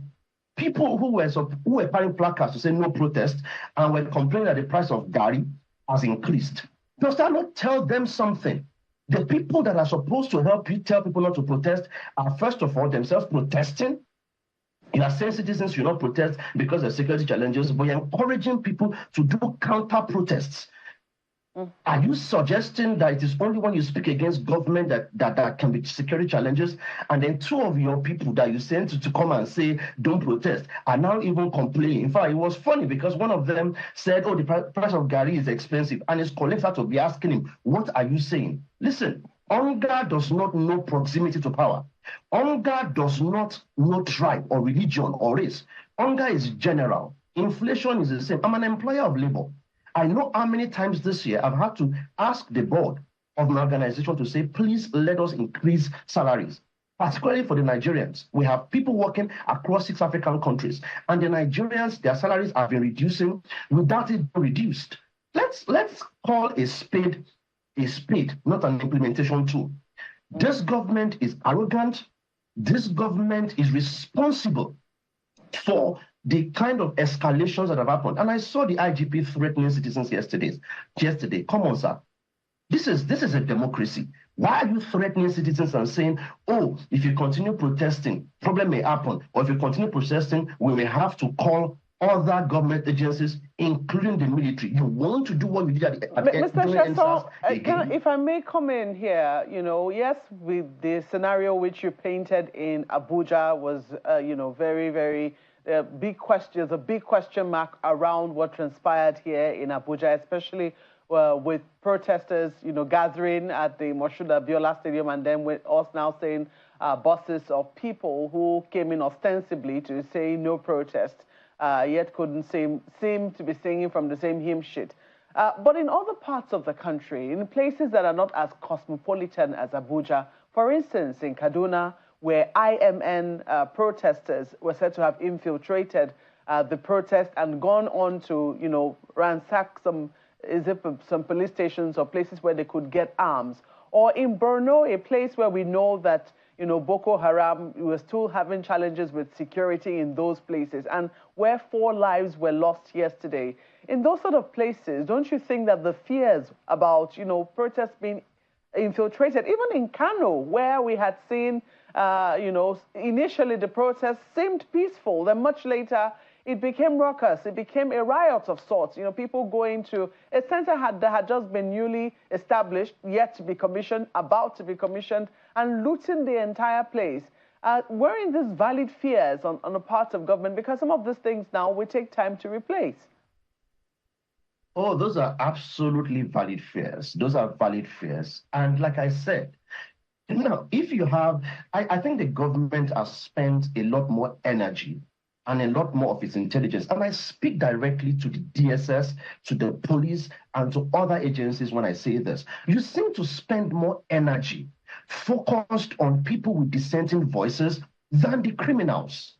people who were carrying placards to say no protest and were complaining at the price of Gary. has increased. Does that not tell them something? The people that are supposed to help you tell people not to protest are, first of all, themselves protesting. You are saying citizens should not protest because of security challenges, but you're encouraging people to do counter protests. Are you suggesting that it is only when you speak against government that can be security challenges? And then two of your people that you sent to come and say, don't protest, are now even complaining. In fact, it was funny because one of them said, oh, the price of Gary is expensive. And his colleagues had to be asking him, what are you saying? Listen, hunger does not know proximity to power. Hunger does not know tribe or religion or race. Hunger is general. Inflation is the same. I'm an employer of labor. I know how many times this year I've had to ask the board of my organization to say, please let us increase salaries, particularly for the Nigerians. We have people working across 6 African countries, and the Nigerians, their salaries have been reducing without it being reduced. Let's call a spade, not an implementation tool. This government is arrogant. This government is responsible for the kind of escalations that have happened. And I saw the IGP threatening citizens yesterday. Come on, sir. This is a democracy. Why are you threatening citizens and saying, oh, if you continue protesting, problem may happen, or if you continue protesting, we may have to call other government agencies, including the military. You want to do what you did at Mr. Sheso, if I may come in here, yes, with the scenario which you painted in Abuja was, very, very big question. There's a big question mark around what transpired here in Abuja, especially with protesters, gathering at the Moshood Abiola Stadium, and then with us now saying buses of people who came in ostensibly to say no protest. Yet couldn't seem to be singing from the same hymn sheet. But in other parts of the country, in places that are not as cosmopolitan as Abuja, for instance, in Kaduna, where IMN protesters were said to have infiltrated the protest and gone on to, ransack some police stations or places where they could get arms. Or in Borno, a place where we know that Boko Haram was still having challenges with security in those places, and where 4 lives were lost yesterday. In those sort of places, don't you think that the fears about, protests being infiltrated, even in Kano, where we had seen, initially the protests seemed peaceful, then much later it became ruckus, it became a riot of sorts. People going to a center that had just been newly established, yet to be commissioned, about to be commissioned, and looting the entire place. Weren't these valid fears on the part of government? Because some of these things now will take time to replace. Oh, those are absolutely valid fears. Those are valid fears. And like I said, if you have, I think the government has spent a lot more energy and a lot more of its intelligence. And I speak directly to the DSS, to the police, and to other agencies when I say this. You seem to spend more energy focused on people with dissenting voices than the criminals.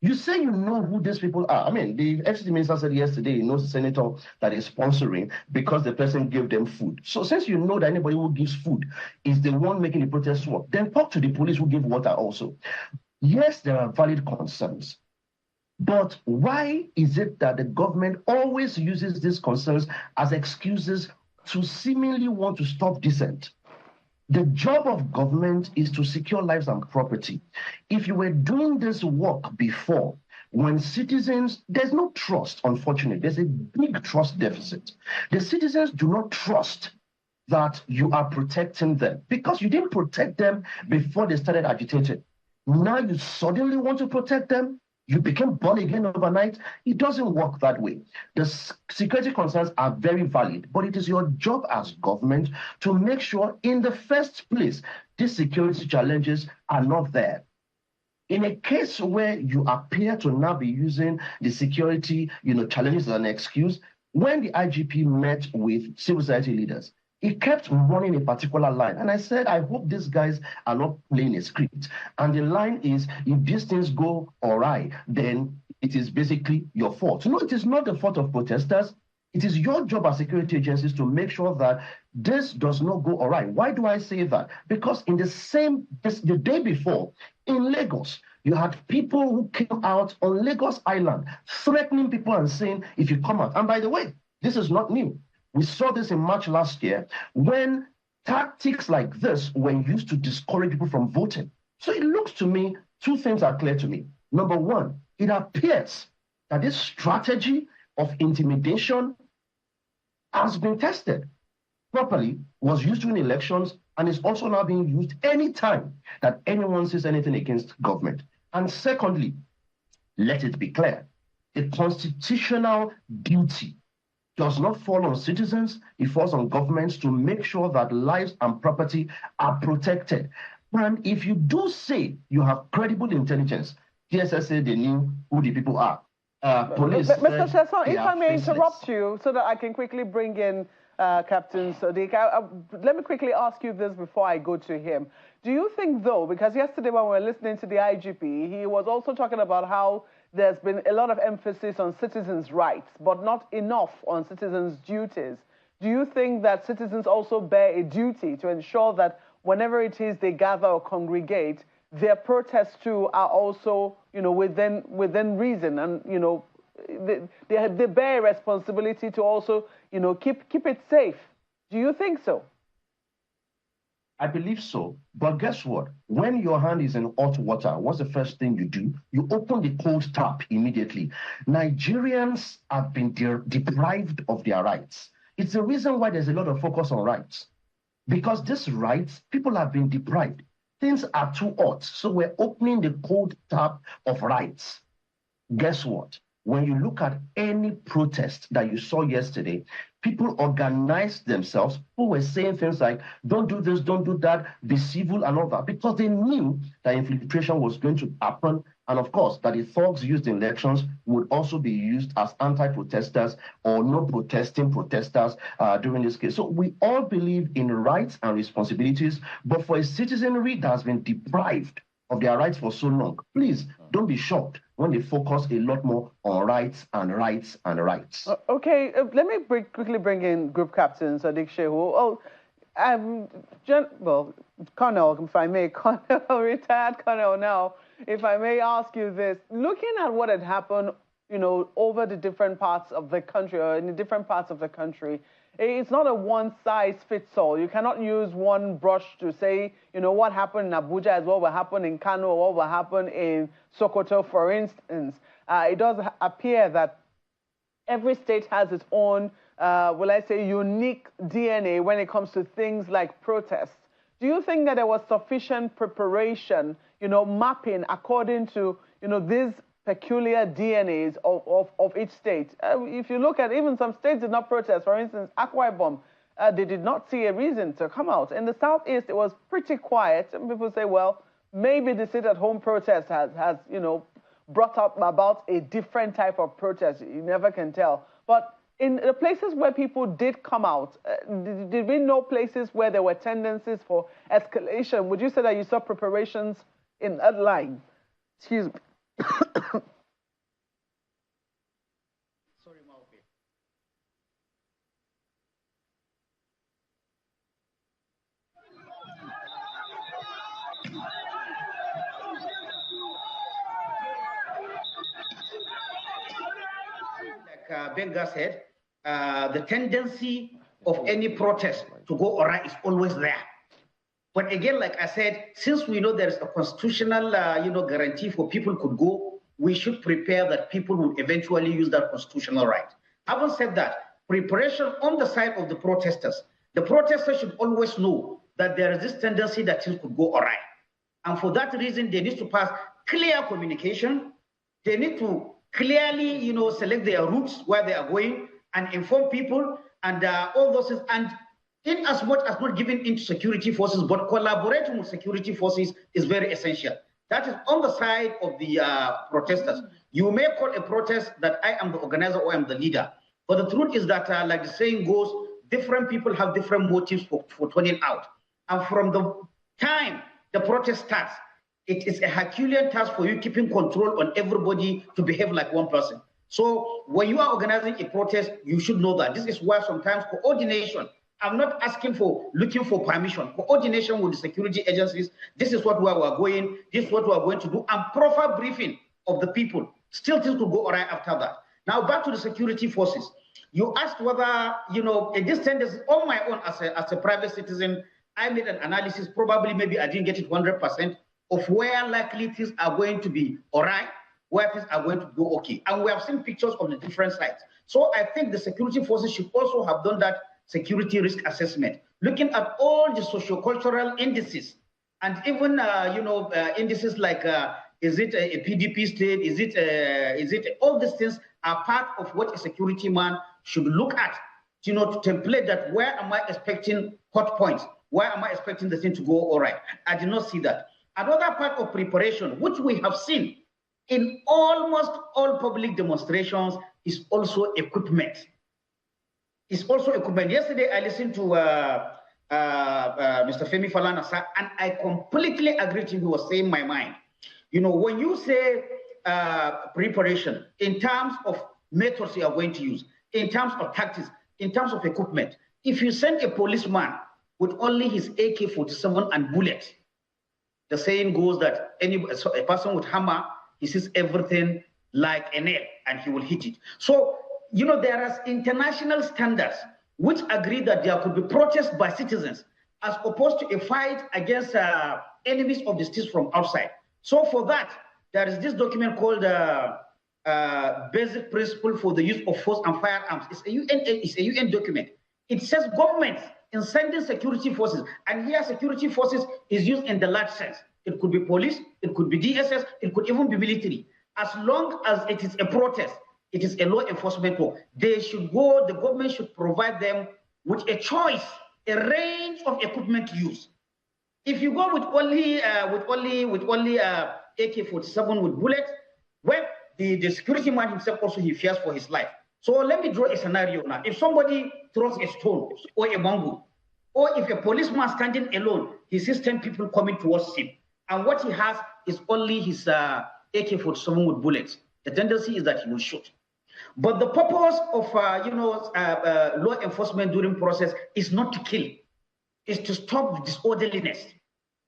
You say you know who these people are. I mean, the FCT minister said yesterday he knows the senator that is sponsoring because the person gave them food. So since you know that anybody who gives food is the one making the protest work, then talk to the police who give water also. Yes, there are valid concerns. But why is it that the government always uses these concerns as excuses to seemingly want to stop dissent? The job of government is to secure lives and property. If you were doing this work before, when citizens, there's no trust, unfortunately. There's a big trust deficit. The citizens do not trust that you are protecting them because you didn't protect them before they started agitating. Now you suddenly want to protect them. You became born again overnight. It doesn't work that way. The security concerns are very valid, but it is your job as government to make sure in the first place, these security challenges are not there. In a case where you appear to now be using the security, challenges as an excuse, when the IGP met with civil society leaders, he kept running a particular line. And I said, I hope these guys are not playing a script. And the line is, if these things go all right, then it is basically your fault. No, it is not the fault of protesters. It is your job as security agencies to make sure that this does not go all right. Why do I say that? Because in the day before, in Lagos, you had people who came out on Lagos Island threatening people and saying, if you come out. And by the way, this is not new. We saw this in March last year when tactics like this were used to discourage people from voting. So it looks to me, two things are clear to me. Number one, it appears that this strategy of intimidation has been tested properly, was used during elections, and is also now being used anytime that anyone says anything against government. And secondly, let it be clear, the constitutional duty does not fall on citizens, it falls on governments to make sure that lives and property are protected. And if you do say you have credible intelligence, DSS say they knew who the people are. Police Mr. Chesson, if I may interrupt you so that I can quickly bring in Captain Sadiq. Let me quickly ask you this before I go to him. Do you think, though, because yesterday when we were listening to the IGP, he was also talking about how there's been a lot of emphasis on citizens' rights, but not enough on citizens' duties. Do you think that citizens also bear a duty to ensure that whenever it is they gather or congregate, their protests too are also, within reason, and they bear a responsibility to also, keep it safe? Do you think so? I believe so. But guess what? When your hand is in hot water, what's the first thing you do? You open the cold tap immediately. Nigerians have been deprived of their rights. It's the reason why there's a lot of focus on rights. Because these rights, people have been deprived. Things are too hot. So we're opening the cold tap of rights. Guess what? When you look at any protest that you saw yesterday, people organized themselves who were saying things like, don't do this, don't do that, be civil and all that, because they knew that infiltration was going to happen. And of course, that the thugs used in elections would also be used as anti-protesters or no protesting protesters during this case. So we all believe in rights and responsibilities, but for a citizenry that has been deprived of their rights for so long, please don't be shocked when they focus a lot more on rights and rights and rights. Okay, let me quickly bring in Group Captain Sadiq Shehu. Colonel, if I may, retired Colonel now, if I may ask you this. Looking at what had happened, over the different parts of the country, or in the different parts of the country, it's not a one-size-fits-all. You cannot use one brush to say, what happened in Abuja is what will happen in Kano, or what will happen in Sokoto, for instance. It does appear that every state has its own, unique DNA when it comes to things like protests. Do you think that there was sufficient preparation, mapping according to, these peculiar DNAs of each state? If you look at even some states did not protest. For instance, Akwa Ibom, they did not see a reason to come out. In the Southeast, it was pretty quiet. And people say, well, maybe the sit-at-home protest has brought up about a different type of protest. You never can tell. But in the places where people did come out, did we know places where there were tendencies for escalation? Would you say that you saw preparations in that line? Excuse me. Sorry, Maupe. Like Benga said, the tendency of any protest to go awry is always there. But again, like I said, since we know there is a constitutional, guarantee for people could go, we should prepare that people would eventually use that constitutional right. Having said that, preparation on the side of the protesters should always know that there is this tendency that things could go awry. And for that reason, they need to pass clear communication. They need to clearly, select their routes where they are going and inform people and all those things. And in as much as not giving into security forces, but collaborating with security forces is very essential. That is on the side of the protesters. You may call a protest that I am the organizer or I am the leader. But the truth is that, like the saying goes, different people have different motives for turning out. And from the time the protest starts, it is a Herculean task for you keeping control on everybody to behave like one person. So when you are organizing a protest, you should know that. This is why sometimes coordination, I'm not looking for permission. Coordination with the security agencies. This is where we are going. This is what we are going to do. And proper briefing of the people. Still things to go all right after that. Now back to the security forces. You asked whether, this tendency, on my own as a private citizen, I made an analysis, probably maybe I didn't get it 100%, of where likely things are going to be all right, where things are going to go okay. And we have seen pictures of the different sites. So I think the security forces should also have done that security risk assessment, looking at all the sociocultural indices, and even, indices like, is it a PDP state? Is it all these things are part of what a security man should look at, to template that. Where am I expecting hot points? Where am I expecting the thing to go all right? I did not see that. Another part of preparation, which we have seen in almost all public demonstrations, is also equipment. It's also equipment. Yesterday, I listened to Mr. Femi Falana, and I completely agree with him. He was saying my mind. When you say preparation in terms of methods you are going to use, in terms of tactics, in terms of equipment, if you send a policeman with only his AK-47 and bullets, the saying goes that a person with hammer, he sees everything like a nail and he will hit it. So, there are international standards which agree that there could be protests by citizens as opposed to a fight against enemies of the state from outside. So for that, there is this document called Basic Principle for the Use of Force and Firearms. It's a UN document. It says governments in sending security forces, and here security forces is used in the large sense. It could be police, it could be DSS, it could even be military. As long as it is a protest, it is a law enforcement work. They should go, the government should provide them with a choice, a range of equipment to use. If you go with only AK-47 with bullets, well, the security man himself also, he fears for his life. So let me draw a scenario now. If somebody throws a stone or a mango, or if a policeman standing alone, he sees 10 people coming towards him, and what he has is only his AK-47 with bullets, the tendency is that he will shoot. But the purpose of law enforcement during process is not to kill, is to stop disorderliness,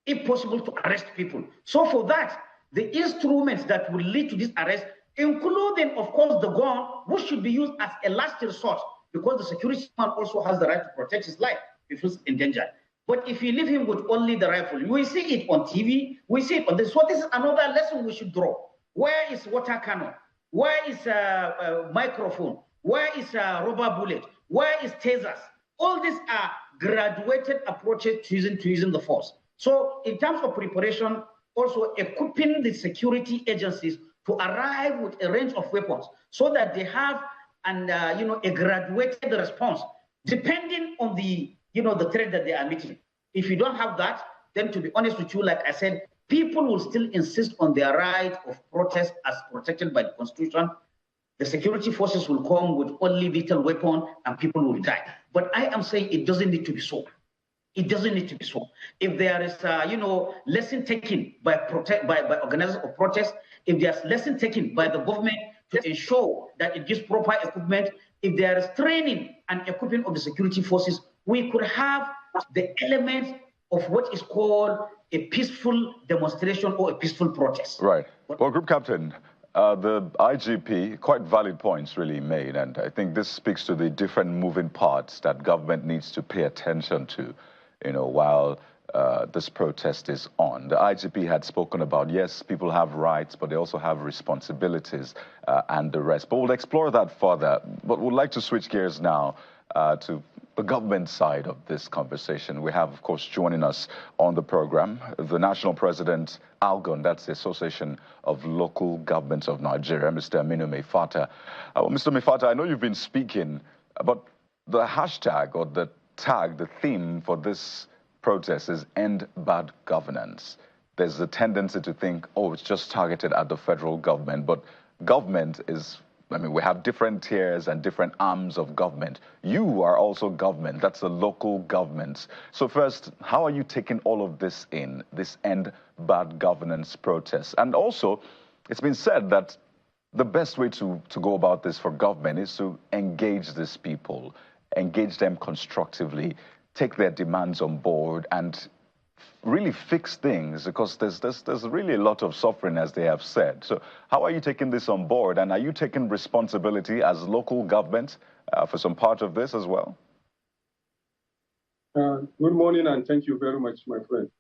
if possible to arrest people. So for that, the instruments that will lead to this arrest, including, of course, the gun, which should be used as a last resort, because the security man also has the right to protect his life if he's in danger. But if you leave him with only the rifle, we see it on TV, we see it on this. So this is another lesson we should draw. Where is water cannon? Where is microphone? Where is rubber bullet? Where is tasers? All these are graduated approaches to using the force. So in terms of preparation, also equipping the security agencies to arrive with a range of weapons so that they have a graduated response depending on the the threat that they are meeting. If you don't have that, then to be honest with you, like I said, people will still insist on their right of protest as protected by the Constitution. The security forces will come with only lethal weapon and people will die. But I am saying it doesn't need to be so. It doesn't need to be so. If there is, lesson taken by organizers of protest, if there's lesson taken by the government to ensure that it gives proper equipment, if there is training and equipping of the security forces, we could have the elements of what is called a peaceful demonstration or a peaceful protest. Right. Well, Group Captain, the IGP, quite valid points really made, and I think this speaks to the different moving parts that government needs to pay attention to, while this protest is on. The IGP had spoken about, yes, people have rights, but they also have responsibilities and the rest. But we'll explore that further. But we'd like to switch gears now to the government side of this conversation. We have, of course, joining us on the program, the National President, ALGON, that's the Association of Local Governments of Nigeria, Mr. Aminu Mefata. Mr. Mefata, I know you've been speaking, but the hashtag or the tag, the theme for this protest is End Bad Governance. There's a tendency to think, oh, it's just targeted at the federal government, but government is, we have different tiers and different arms of government. You are also government. That's the local governments. So first, how are you taking all of this in, this End Bad Governance protest? And also, it's been said that the best way to go about this for government is to engage these people, engage them constructively, take their demands on board, and really fix things? Because there's really a lot of suffering, as they have said. So how are you taking this on board? And are you taking responsibility as local government for some part of this as well? Good morning, and thank you very much, my friend.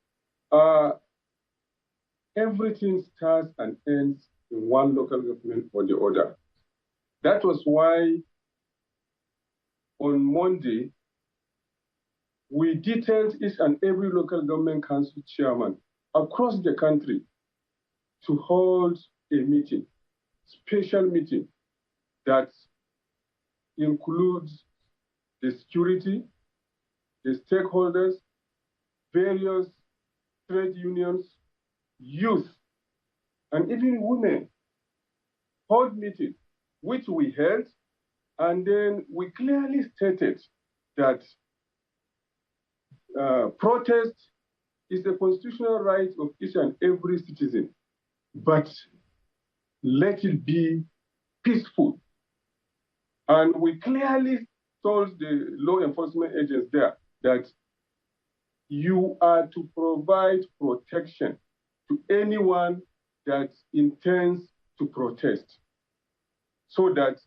Everything starts and ends in one local government or the other. That was why on Monday, we detailed each and every local government council chairman across the country to hold a meeting, special meeting that includes the security, the stakeholders, various trade unions, youth, and even women. Hold meeting, which we held, and then we clearly stated that protest is a constitutional right of each and every citizen, but let it be peaceful. And we clearly told the law enforcement agents there that you are to provide protection to anyone that intends to protest, so that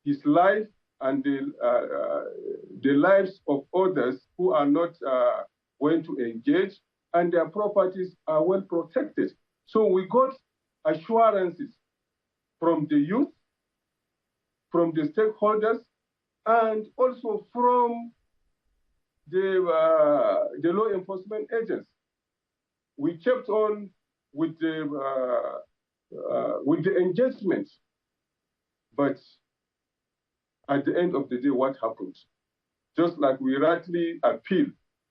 his life and the lives of others who are not going to engage and their properties are well protected. So we got assurances from the youth, from the stakeholders, and also from the law enforcement agents. We kept on with the engagement, but at the end of the day, what happened? Just like we rightly appeal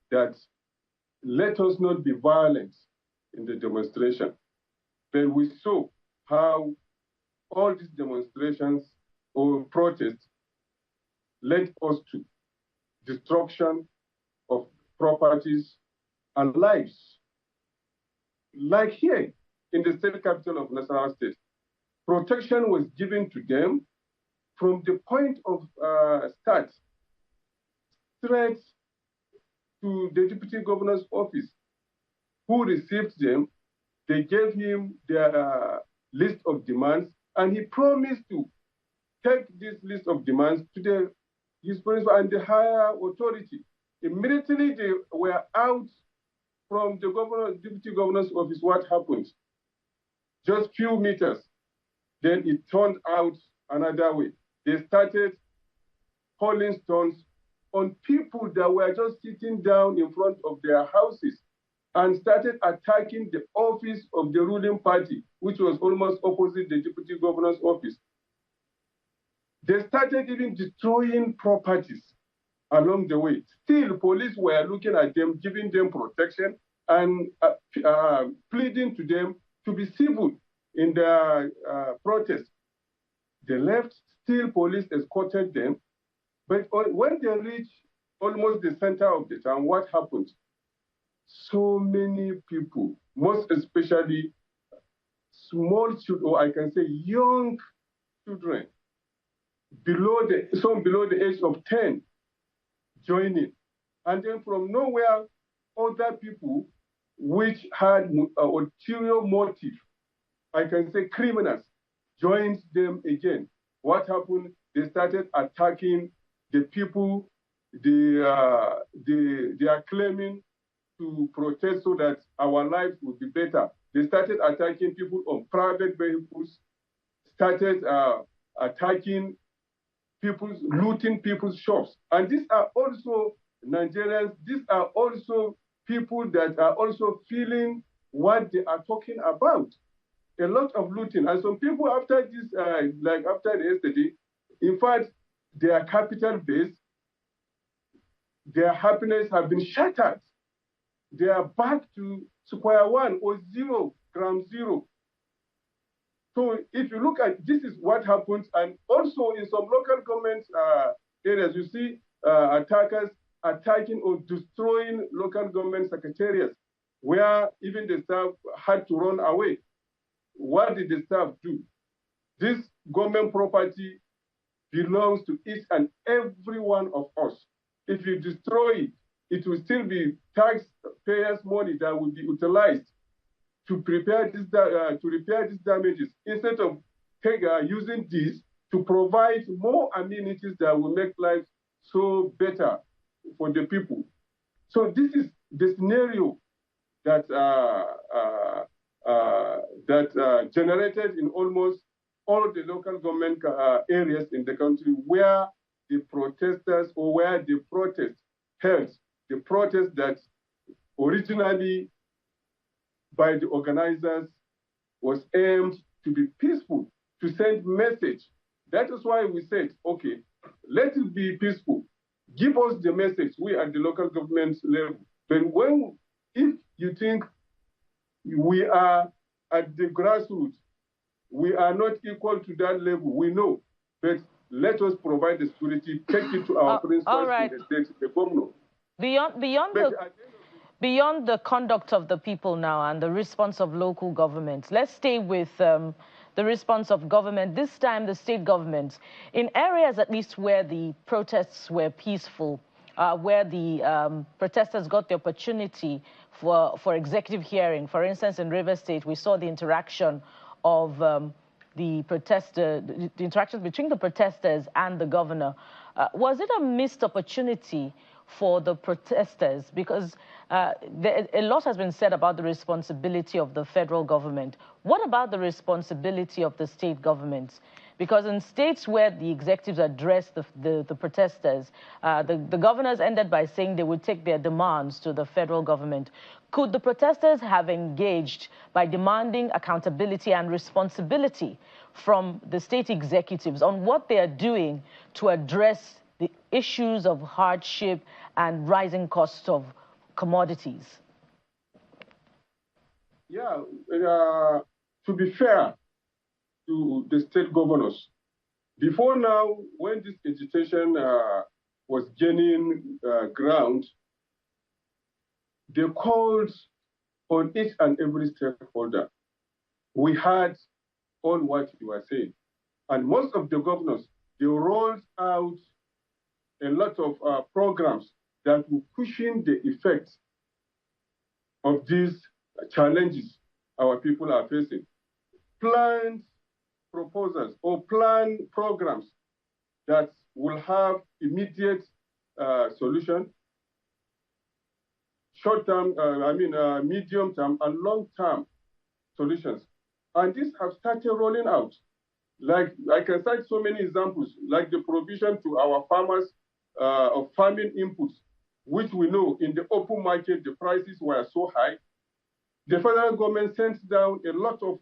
that let us not be violent in the demonstration, but we saw how all these demonstrations or protests led us to destruction of properties and lives. Like here in the state capital of Nasarawa State, protection was given to them from the point of start, straight to the deputy governor's office, who received them. They gave him their list of demands, and he promised to take this list of demands to his principal and the higher authority. Immediately they were out from the deputy governor's office. What happened? Just few meters, then it turned out another way. They started hurling stones on people that were just sitting down in front of their houses and started attacking the office of the ruling party, which was almost opposite the deputy governor's office. They started even destroying properties along the way. Still, police were looking at them, giving them protection, and pleading to them to be civil in their protest. They left, still police escorted them, but when they reached almost the center of the town, what happened? So many people, most especially small children, or I can say young children, some below the age of 10, joining. And then from nowhere, other people which had ulterior motive, I can say criminals, joined them again. What happened? They started attacking the people they are claiming to protest so that our lives would be better. They started attacking people on private vehicles, started attacking people's, looting people's shops. And these are also Nigerians, these are also people that are also feeling what they are talking about. A lot of looting. And some people after this, like after yesterday, in fact, their capital base, their happiness have been shattered. They are back to square one or ground zero. So if you look at, this is what happens, and also in some local government areas, you see attackers attacking or destroying local government secretariats, where even the staff had to run away. What did the staff do? This government property belongs to each and every one of us. If you destroy it, it will still be taxpayers' money that will be utilized to prepare this, to repair these damages, instead of using this to provide more amenities that will make life so better for the people. So this is the scenario that generated in almost all the local government areas in the country where the protesters, or where the protest held, the protest that originally by the organizers was aimed to be peaceful, to send message. That is why we said, okay, let it be peaceful. Give us the message, we at the local government level. But if you think we are at the grassroots, we are not equal to that level, we know. But let us provide the security, take it to our principals in the state, the governor. Beyond the conduct of the people now and the response of local governments, let's stay with the response of government, this time the state governments. In areas at least where the protests were peaceful, where the protesters got the opportunity for executive hearing. For instance, in Rivers State, we saw the interaction of the interactions between the protesters and the governor. Was it a missed opportunity for the protesters? Because a lot has been said about the responsibility of the federal government. What about the responsibility of the state governments? Because in states where the executives addressed the protesters, the governors ended by saying they would take their demands to the federal government. Could the protesters have engaged by demanding accountability and responsibility from the state executives on what they are doing to address the issues of hardship and rising costs of commodities? Yeah, to be fair to the state governors, before now, when this agitation was gaining ground, they called on each and every stakeholder. We heard all what you were saying. And most of the governors, they rolled out a lot of programs that will cushion the effects of these challenges our people are facing. Planned proposals or planned programs that will have immediate solution, short-term, medium-term and long-term solutions. And these have started rolling out. Like, I can cite so many examples, like the provision to our farmers of farming inputs, which we know in the open market, the prices were so high. The federal government sent down a lot of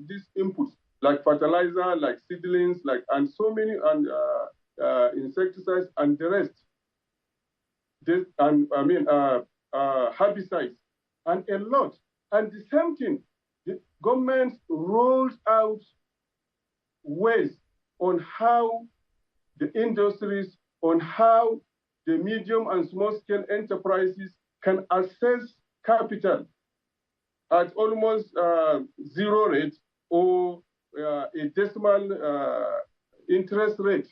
these inputs, like fertilizer, like seedlings, and so many insecticides and the rest. Herbicides and a lot. And the same thing, the government rolled out ways on how the industries, on how the medium and small scale enterprises can access capital at almost zero rate or a decimal interest rate,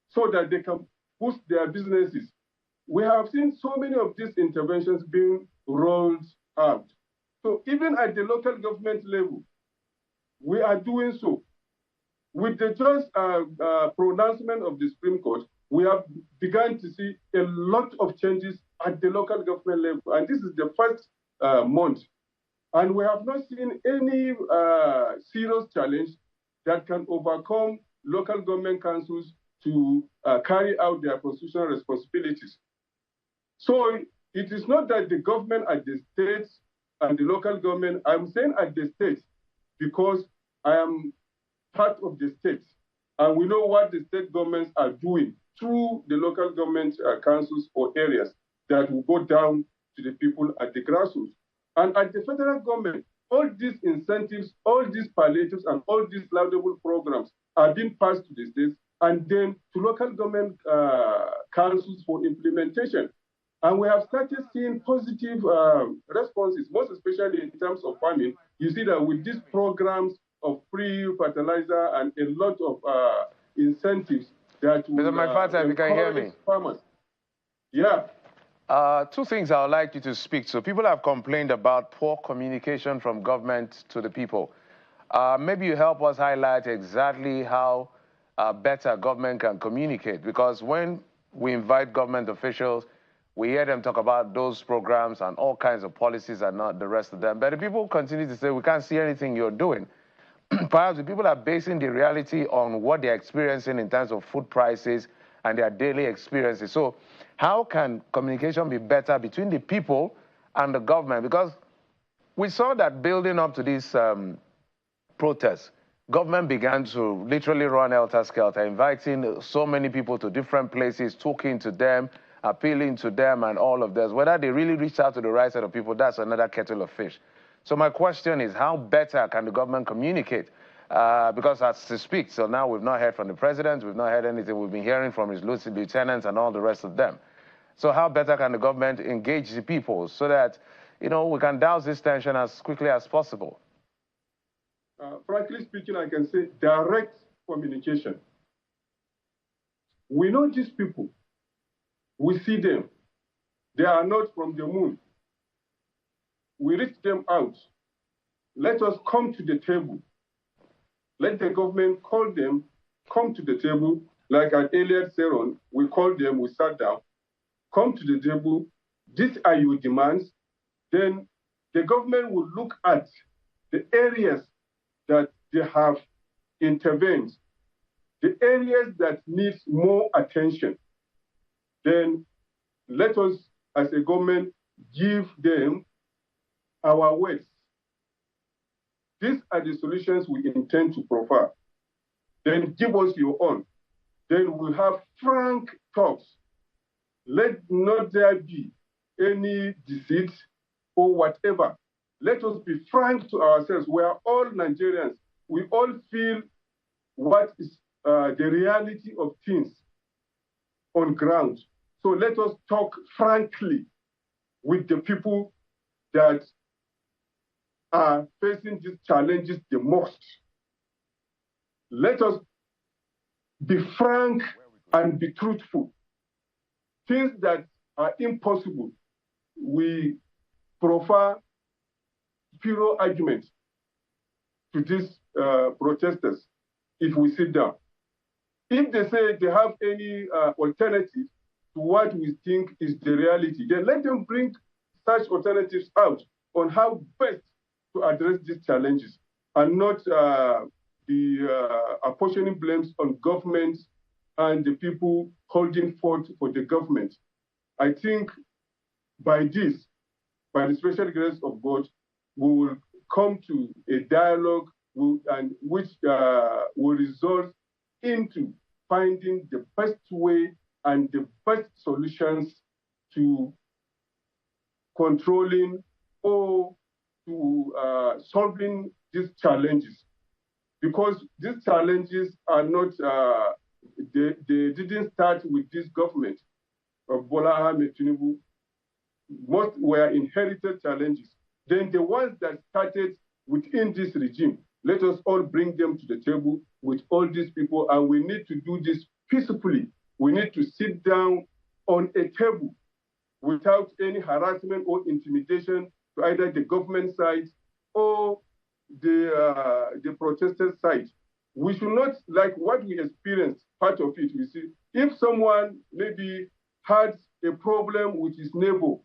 so that they can boost their businesses. We have seen so many of these interventions being rolled out. So even at the local government level, we are doing so. With the just pronouncement of the Supreme Court, we have begun to see a lot of changes at the local government level. And this is the first month. And we have not seen any serious challenge that can overcome local government councils to carry out their constitutional responsibilities. So it is not that the government at the states and the local government, I'm saying at the states because I am part of the states, and we know what the state governments are doing through the local government councils or areas that will go down to the people at the grassroots. And at the federal government, all these incentives, all these palliatives, and all these laudable programs are being passed to the states and then to local government councils for implementation. And we have started seeing positive responses, most especially in terms of farming. You see that with these programs of free fertilizer and a lot of incentives that will Mr. Maifata, if you can hear me. Farmers. Yeah. Two things I would like you to speak to. People have complained about poor communication from government to the people. Maybe you help us highlight exactly how better government can communicate, because when we invite government officials, we hear them talk about those programs and all kinds of policies and not the rest of them. But the people continue to say, we can't see anything you're doing. Perhaps the people are basing the reality on what they're experiencing in terms of food prices and their daily experiences. So how can communication be better between the people and the government? Because we saw that building up to this protests, government began to literally run helter-skelter, inviting so many people to different places, talking to them, appealing to them and all of this. Whether they really reached out to the right set of people, that's another kettle of fish. So my question is, how better can the government communicate? Because as to speak, so now we've not heard from the president, we've not heard anything, we've been hearing from his lieutenants and all the rest of them. So how better can the government engage the people so that, you know, we can douse this tension as quickly as possible? Frankly speaking, I can say direct communication. We know these people. We see them. They are not from the moon. We reach them out. Let us come to the table. Let the government call them, come to the table. Like an Elliot said on, we called them, we sat down, come to the table. These are your demands. Then the government will look at the areas that they have intervened, the areas that need more attention. Then let us, as a government, give them our words. These are the solutions we intend to provide. Then give us your own. Then we'll have frank talks. Let not there be any deceit or whatever. Let us be frank to ourselves. We are all Nigerians. We all feel what is the reality of things on ground. So let us talk frankly with the people that are facing these challenges the most. Let us be frank and be truthful. Things that are impossible, we prefer pure argument to these protesters if we sit down. If they say they have any alternative to what we think is the reality, then let them bring such alternatives out on how best to address these challenges and not be apportioning blames on governments and the people holding forth for the government. I think by this, by the special grace of God, we will come to a dialogue which will result into finding the best way and the best solutions to controlling or to solving these challenges. Because these challenges are not, they didn't start with this government of Bola Ahmed Tinubu. Most were inherited challenges. Then the ones that started within this regime, let us all bring them to the table with all these people, and we need to do this peacefully. We need to sit down on a table without any harassment or intimidation to either the government side or the protester side. We should not, like what we experienced, part of it, we see, if someone maybe had a problem with his neighbor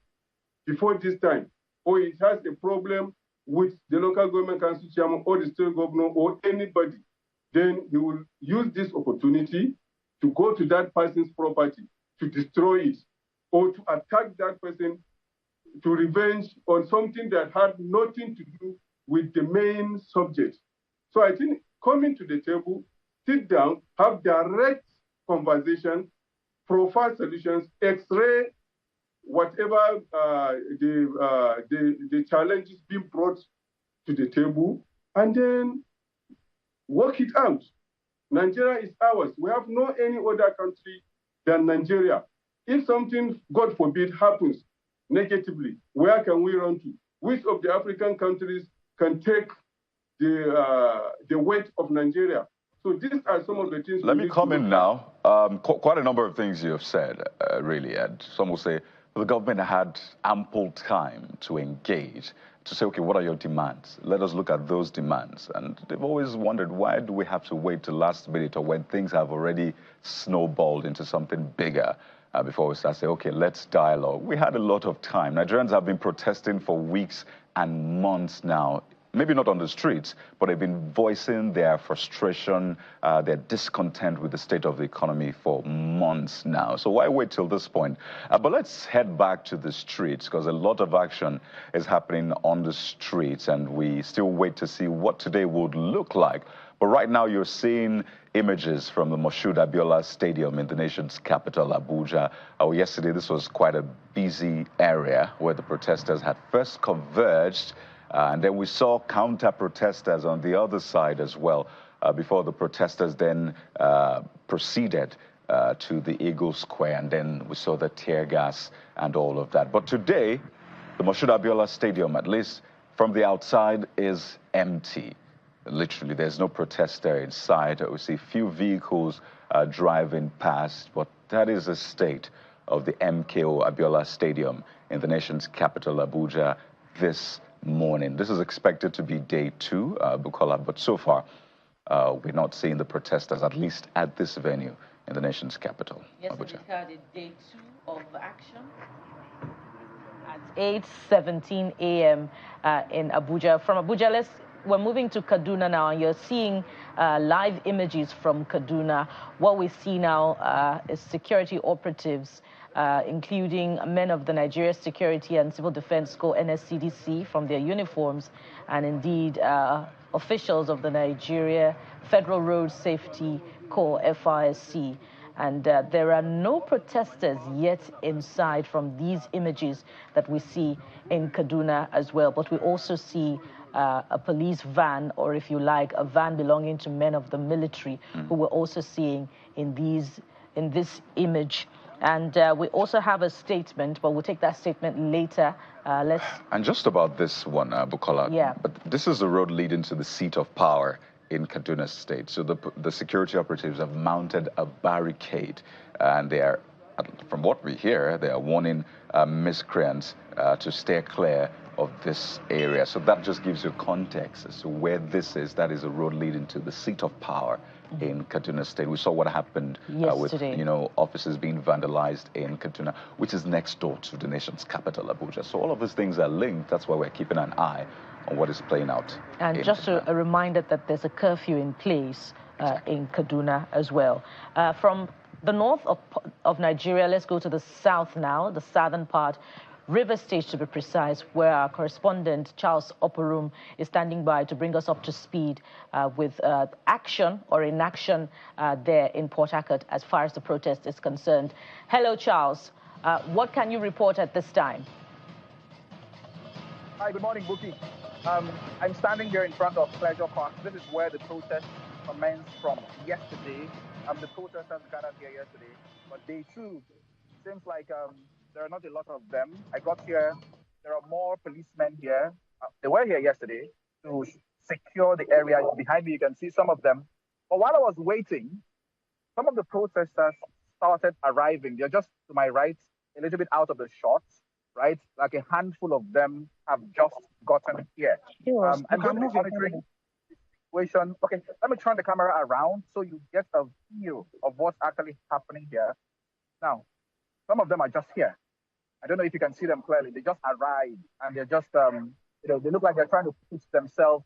before this time, or it has a problem with the local government council chairman or the state governor or anybody, then he will use this opportunity to go to that person's property, to destroy it, or to attack that person, to revenge on something that had nothing to do with the main subject. So I think coming to the table, sit down, have direct conversation, profile solutions, x-ray whatever the challenges being brought to the table, and then work it out. Nigeria is ours. We have no any other country than Nigeria. If something, God forbid, happens negatively, where can we run to? Which of the African countries can take the weight of Nigeria? So these are some of the things. Let me come in now. Quite a number of things you have said, really, and some will say The government had ample time to engage, to say, okay, what are your demands? Let us look at those demands. And they've always wondered, why do we have to wait till last minute or when things have already snowballed into something bigger before we start saying, okay, let's dialogue? We had a lot of time. Nigerians have been protesting for weeks and months now. Maybe not on the streets, but they've been voicing their frustration, their discontent with the state of the economy for months now. So why wait till this point? But let's head back to the streets, because a lot of action is happening on the streets, and we still wait to see what today would look like. But right now you're seeing images from the Moshood Abiola Stadium in the nation's capital, Abuja. Yesterday, this was quite a busy area where the protesters had first converged. And then we saw counter-protesters on the other side as well, before the protesters then proceeded to the Eagle Square, and then we saw the tear gas and all of that. But today, the Moshood Abiola Stadium, at least from the outside, is empty. Literally, there's no protester inside. We see few vehicles driving past, but that is the state of the MKO Abiola Stadium in the nation's capital, Abuja, this morning. This is expected to be day 2, Bukola, but so far we're not seeing the protesters, at least at this venue in the nation's capital, Abuja. We had day 2 of action at 8:17 a.m. In Abuja. From Abuja, we're moving to Kaduna now, and you're seeing live images from Kaduna. What we see now is security operatives, including men of the Nigeria Security and Civil Defense Corps, NSCDC, from their uniforms, and indeed officials of the Nigeria Federal Road Safety Corps, FRSC. And there are no protesters yet inside from these images that we see in Kaduna as well. But we also see a police van, or if you like, a van belonging to men of the military, who we're also seeing in this image. And we also have a statement, but we'll take that statement later. And just about this one, Bukola. Yeah. But this is the road leading to the seat of power in Kaduna State. So the security operatives have mounted a barricade, and they are, from what we hear, they are warning miscreants to stay clear of this area. So that just gives you context as to where this is. That is a road leading to the seat of power in Kaduna State. We saw what happened with, offices being vandalized in Kaduna, which is next door to the nation's capital, Abuja. So all of these things are linked. That's why we're keeping an eye on what is playing out. And just a reminder that there's a curfew in place in Kaduna as well. From the north of Nigeria, let's go to the south now, the southern part. River State, to be precise, where our correspondent Charles Oporum is standing by to bring us up to speed with action or inaction there in Port Harcourt as far as the protest is concerned. Hello, Charles. What can you report at this time? Hi, good morning, Buki. I'm standing here in front of Pleasure Park. This is where the protest commenced from yesterday. The protesters gathered here yesterday, but day 2 seems like there are not a lot of them. I got here, there are more policemen here. They were here yesterday to secure the area. Behind me, you can see some of them. But while I was waiting, some of the protesters started arriving. They're just to my right, a little bit out of the shot, right? Like a handful of them have just gotten here. I'm going to be monitoring the situation. Okay, let me turn the camera around so you get a view of what's actually happening here. Now, some of them are just here. I don't know if you can see them clearly. They just arrived, and they're just, they look like they're trying to put themselves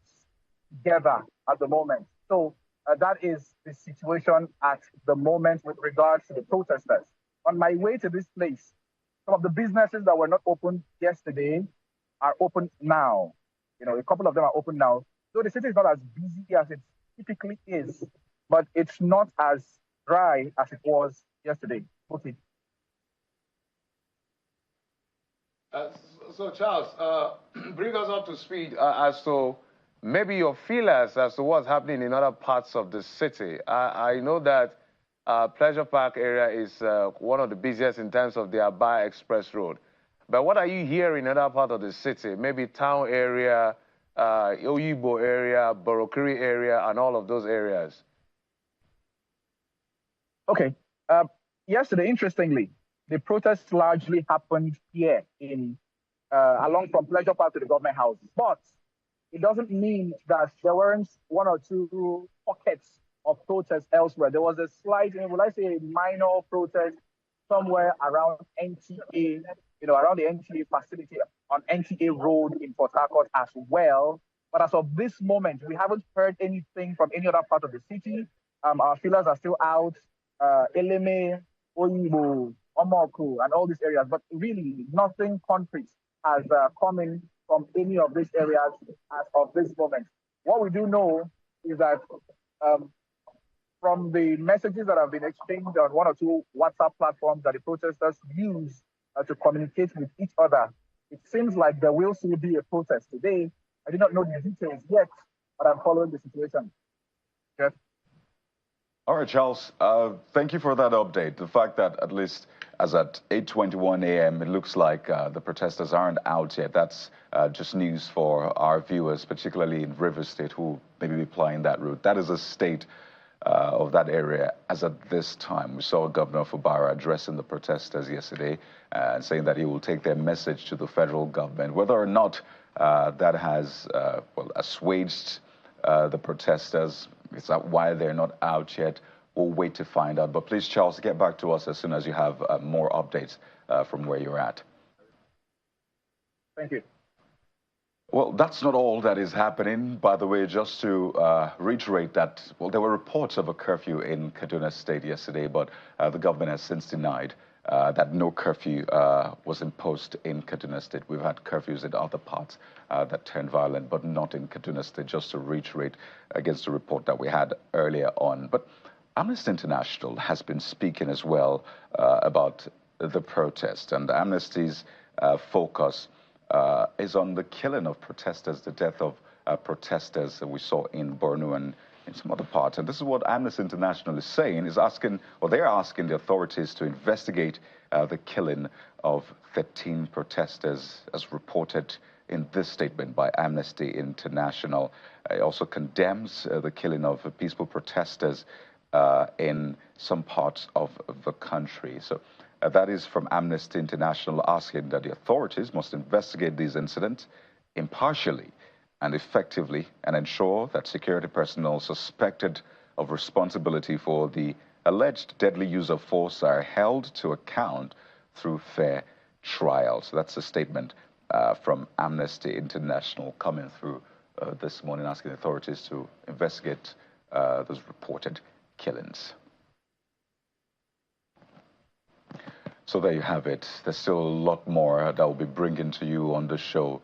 together at the moment. So that is the situation at the moment with regards to the protesters. On my way to this place, some of the businesses that were not open yesterday are open now. A couple of them are open now. So the city is not as busy as it typically is, but it's not as dry as it was yesterday. Okay. So, Charles, bring us up to speed as to maybe your feelers as to what's happening in other parts of the city. I know that Pleasure Park area is one of the busiest in terms of the Aba Express Road. But what are you hearing in other part of the city? Maybe town area, Oyibo area, Borokiri area, and all of those areas. Okay. Yesterday, interestingly, the protests largely happened here in along from Pleasure Park to the government house. But it doesn't mean that there weren't one or two pockets of protest elsewhere. There was a slight, would I say, a minor protest somewhere around NTA, around the NTA facility on NTA Road in Port Harcourt as well. But as of this moment, we haven't heard anything from any other part of the city. Our feelers are still out, Eleme, Oyibo, Omoku, and all these areas. But really, nothing concrete has come in from any of these areas as of this moment. What we do know is that from the messages that have been exchanged on one or two WhatsApp platforms that the protesters use to communicate with each other, it seems like there will still be a protest today. I do not know the details yet, but I'm following the situation. Jeff? All right, Charles, thank you for that update. The fact that at least as at 8:21 a.m., it looks like the protesters aren't out yet. That's just news for our viewers, particularly in Rivers State, who maybe be plying that route. That is a state of that area as at this time. We saw Governor Fubara addressing the protesters yesterday and saying that he will take their message to the federal government. Whether or not that has assuaged the protesters, is that why they're not out yet? We'll wait to find out. But please, Charles, get back to us as soon as you have more updates from where you're at. Thank you. Well, that's not all that is happening. By the way, just to reiterate that, well, there were reports of a curfew in Kaduna State yesterday, but the government has since denied that no curfew was imposed in Kaduna State. We've had curfews in other parts that turned violent, but not in Kaduna State, just to reiterate against the report that we had earlier on. But Amnesty International has been speaking as well about the protest, and Amnesty's focus is on the killing of protesters, the death of protesters that we saw in Borno and in some other parts. And this is what Amnesty International is saying, is asking, or they're asking the authorities to investigate the killing of 13 protesters, as reported in this statement by Amnesty International. It also condemns the killing of peaceful protesters in some parts of the country. So that is from Amnesty International, asking that the authorities must investigate these incidents impartially and effectively and ensure that security personnel suspected of responsibility for the alleged deadly use of force are held to account through fair trial. So that's a statement from Amnesty International coming through this morning, asking authorities to investigate those reported killings. So there you have it. There's still a lot more that we'll be bringing to you on the show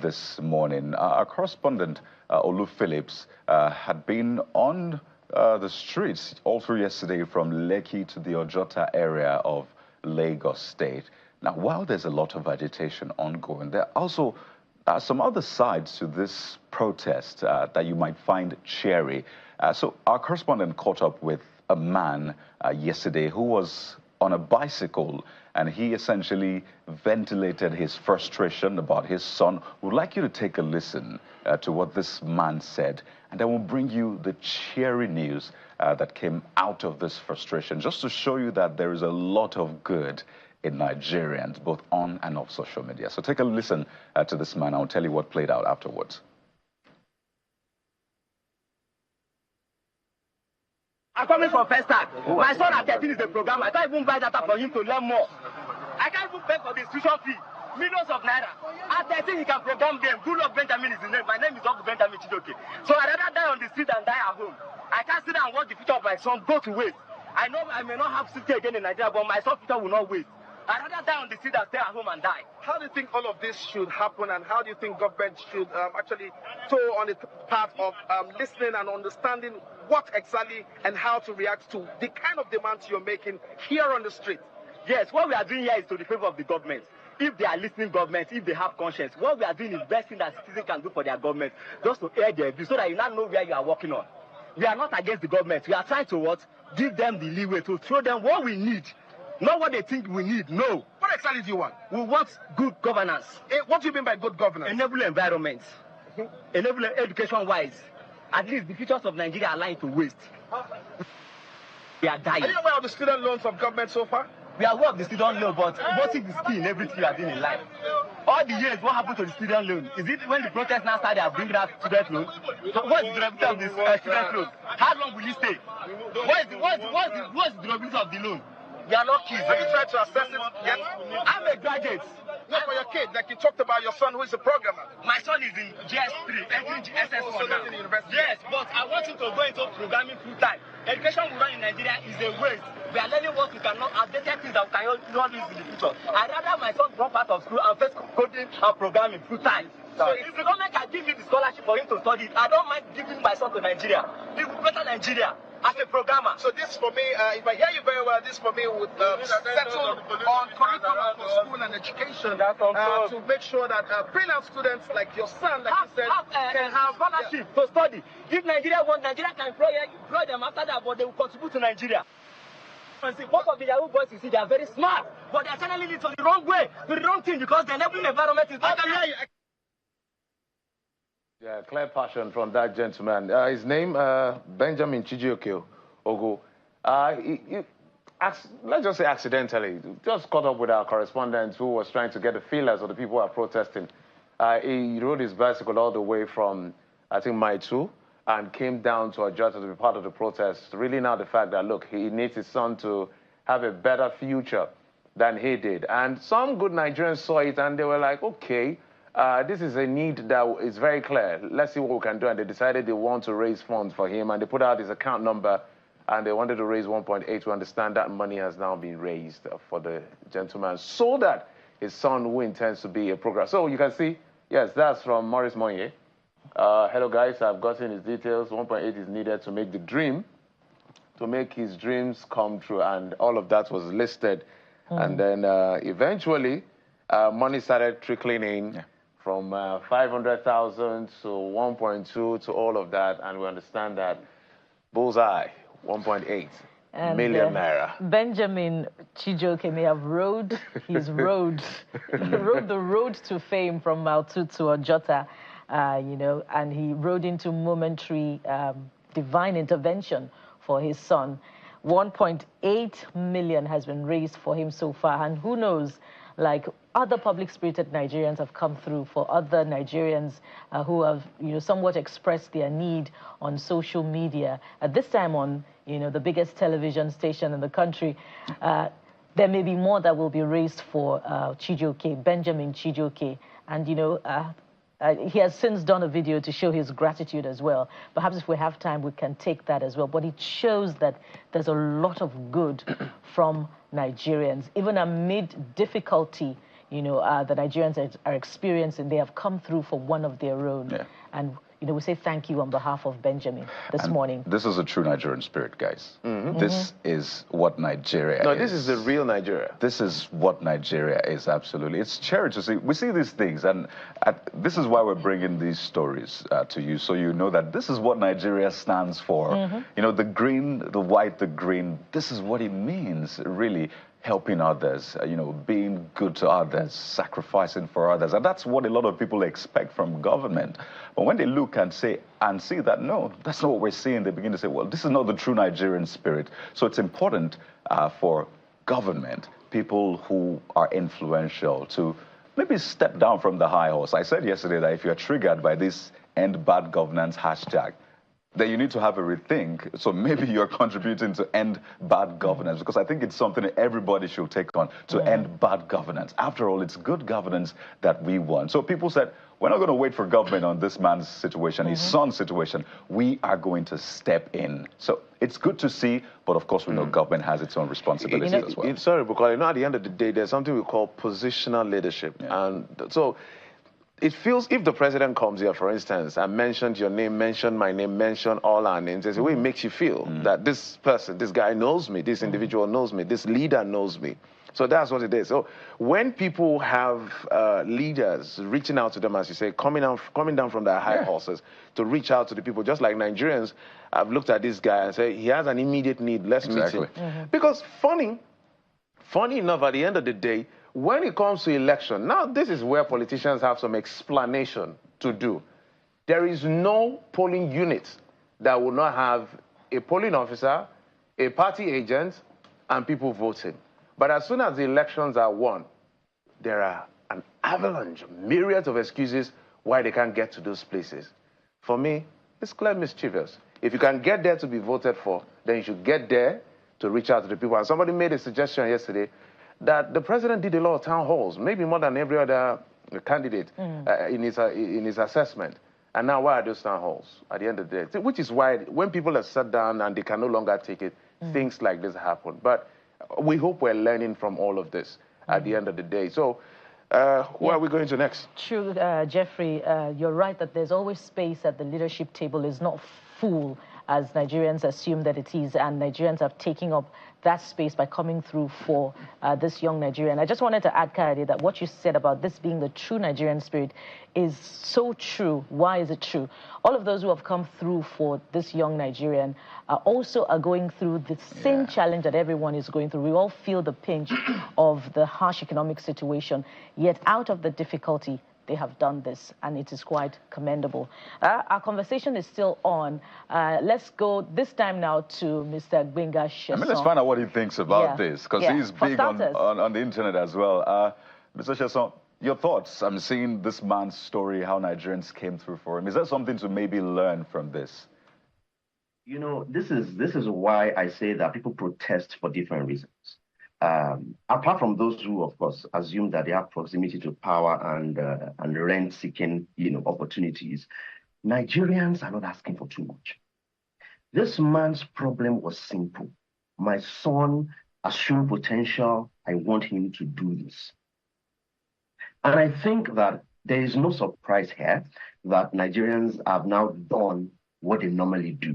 this morning. Our correspondent, Olu Phillips, had been on the streets all through yesterday from Lekki to the Ojota area of Lagos State. Now, while there's a lot of agitation ongoing, there are also some other sides to this protest that you might find cheery. So our correspondent caught up with a man yesterday who was on a bicycle, and he essentially ventilated his frustration about his son. We'd like you to take a listen to what this man said, and then we'll bring you the cheery news that came out of this frustration, just to show you that there is a lot of good in Nigerians, both on and off social media. So take a listen to this man. I'll tell you what played out afterwards. I'm coming from First Tag. My son at 13 is a program. I can't even buy data for him to learn more. I can't even pay for the tuition fee. Millions of naira. At 13, he can program game. Good luck Benjamin is his name. My name is Dr. Benjamin Chidoke. So I'd rather die on the street than die at home. I can't sit down and watch the future of my son go to waste. I know I may not have safety again in Nigeria, but my son's future will not waste. I'd rather die on the street than stay at home and die. How do you think all of this should happen, and how do you think government should actually toe on the path of listening and understanding what exactly and how to react to the kind of demands you're making here on the street? Yes, what we are doing here is to the favor of the government. If they are listening government, if they have conscience, what we are doing is best thing that citizens can do for their government, just to air their views so that you now know where you are working on. We are not against the government. We are trying to what? Give them the leeway to show them what we need. Not what they think we need, no. What exactly do you want? We want good governance. What do you mean by good governance? Enable environment. Enable education-wise. At least the futures of Nigeria are lying to waste. We are dying. Are you aware of the student loans of government so far? We are aware of the student loan, but what is the key in everything you are doing in life? All the years, what happened to the student loan? Is it when the protest now started, they bring that student loan? What is the durability of this student loan? How long will it stay? What is the durability of the loan? We are not kids. Have you tried to assess it yet? I'm a graduate. Not for your kid, like you talked about your son who is a programmer. My son is in GS3, entering SS1 now. Yes, but I want him to go into programming full time. Education we run in Nigeria is a waste. We are learning what we cannot, outdated things that we cannot use in the future. I'd rather my son drop out of school and face coding and programming full time. So if the government can give me the scholarship for him to study it, I don't mind giving my son to Nigeria. He will better Nigeria as a programmer. So this for me, if I hear you very well, this for me would settle on curriculum for school and education to make sure that brilliant students like your son, like you said, can have scholarship to study. If Nigeria wants, Nigeria can employ them after that, but they will contribute to Nigeria. Most of the Yahoo boys you see, they are very smart, but they are channeling it to the wrong way, to the wrong thing, because the enabling environment is not there. Yeah, clear passion from that gentleman. His name, Benjamin Chijioke Ogo. Let's just say accidentally, just caught up with our correspondent who was trying to get the feelers of the people who are protesting. He rode his bicycle all the way from, I think, Mile 2, and came down to Ojota to be part of the protest. Really now the fact that, look, he needs his son to have a better future than he did. And some good Nigerians saw it and they were like, okay, this is a need that is very clear. Let's see what we can do. And they decided they want to raise funds for him. And they put out his account number. And they wanted to raise 1.8. To understand that money has now been raised for the gentleman so that his son, who intends to be a programmer. So you can see, yes, that's from Maurice Monye. Hello, guys. I've gotten his details. 1.8 is needed to make the dream, to make his dreams come true. And all of that was listed. And then eventually, money started trickling in. Yeah. From 500,000 to 1.2 to all of that, and we understand that bullseye, 1.8 million naira. Benjamin Chijioke may have rode his road. He rode the road to fame from Mile 2 to Ojota, you know, and he rode into momentary divine intervention for his son. 1.8 million has been raised for him so far, and who knows, like other public-spirited Nigerians have come through for other Nigerians who have, you know, somewhat expressed their need on social media. At this time on, you know, the biggest television station in the country, there may be more that will be raised for Chijioke, Benjamin Chijioke. And, you know, he has since done a video to show his gratitude as well. Perhaps if we have time, we can take that as well. But it shows that there's a lot of good from Nigerians. Even amid difficulty, you know, the Nigerians are experiencing, they have come through for one of their own. Yeah. And, you know, we say thank you on behalf of Benjamin this morning. This is a true Nigerian spirit, guys. This is what Nigeria is. No, this is the real Nigeria. This is what Nigeria is, absolutely. It's cherry to see. We see these things, and this is why we're bringing these stories to you, so you know that this is what Nigeria stands for. You know, the green, the white, the green, this is what it means, really. Helping others, you know, being good to others, sacrificing for others. And that's what a lot of people expect from government. But when they look and say and see that, no, that's not what we're seeing, they begin to say, well, this is not the true Nigerian spirit. So it's important for government, people who are influential, to maybe step down from the high horse. I said yesterday that if you're triggered by this Endbadgovernance hashtag, then you need to have a rethink. So maybe you're contributing to end bad governance, because I think it's something that everybody should take on, to end bad governance. After all, it's good governance that we want. So people said, we're not going to wait for government on this man's situation, his son's situation. We are going to step in. So it's good to see, but of course we know government has its own responsibilities as well. Sorry, because you know, at the end of the day, there's something we call positional leadership. And so it feels, if the president comes here, for instance, and mentioned your name, mentioned my name, mentioned all our names, there's a way it makes you feel that this person, this guy knows me, this individual knows me, this leader knows me. So that's what it is. So when people have leaders reaching out to them, as you say, coming down from their high horses to reach out to the people, just like Nigerians have looked at this guy and say, he has an immediate need, let's meet him. Because funny enough, at the end of the day, when it comes to election, now this is where politicians have some explanation to do. There is no polling unit that will not have a polling officer, a party agent, and people voting. But as soon as the elections are won, there are an avalanche, myriads of excuses why they can't get to those places. For me, it's clear mischievous. If you can get there to be voted for, then you should get there to reach out to the people. And somebody made a suggestion yesterday that the president did a lot of town halls, maybe more than every other candidate in his assessment. And now, why are those town halls at the end of the day? Which is why when people are sat down and they can no longer take it, things like this happen. But we hope we're learning from all of this at the end of the day. So where are we going to next? True, Jeffrey, you're right that there's always space at the leadership table. Is not full as Nigerians assume that it is, and Nigerians are taking up that space by coming through for this young Nigerian. I just wanted to add, Kayode, that what you said about this being the true Nigerian spirit is so true. Why is it true? All of those who have come through for this young Nigerian also are going through the same challenge that everyone is going through. We all feel the pinch of the harsh economic situation, yet out of the difficulty, they have done this, and it is quite commendable. Our conversation is still on. Let's go this time now to Mr. Gbenga Sheson. I mean, let's find out what he thinks about this, because he's big on the internet as well. Mr. Sheson, your thoughts? I'm seeing this man's story, how Nigerians came through for him. Is there something to maybe learn from this? You know, this is why I say that people protest for different reasons. Apart from those who, of course, assume that they have proximity to power and rent-seeking, opportunities, Nigerians are not asking for too much. This man's problem was simple. My son has shown potential. I want him to do this. And I think that there is no surprise here that Nigerians have now done what they normally do,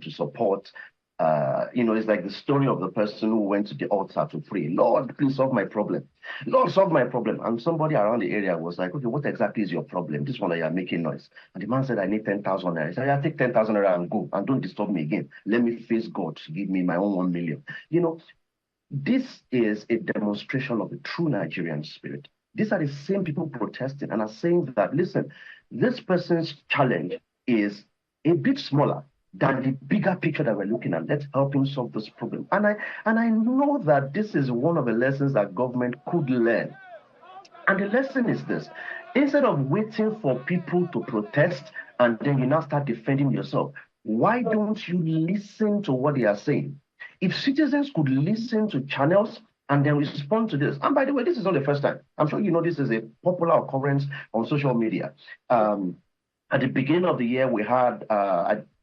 to support. It's like the story of the person who went to the altar to pray, Lord, please solve my problem. Lord, solve my problem. And somebody around the area was like, okay, what exactly is your problem? This one that you are making noise. And the man said, I need 10,000 naira. He said, yeah, take 10,000 naira and go, and don't disturb me again. Let me face God to give me my own 1 million. This is a demonstration of the true Nigerian spirit. These are the same people protesting and are saying that, listen, this person's challenge is a bit smaller than the bigger picture that we're looking at. Let's help him solve this problem. And I know that this is one of the lessons that government could learn. And the lesson is this: instead of waiting for people to protest and then you now start defending yourself, why don't you listen to what they are saying? If citizens could listen to channels and then respond to this, and by the way, this is not the first time. I'm sure you know this is a popular occurrence on social media. At the beginning of the year, we had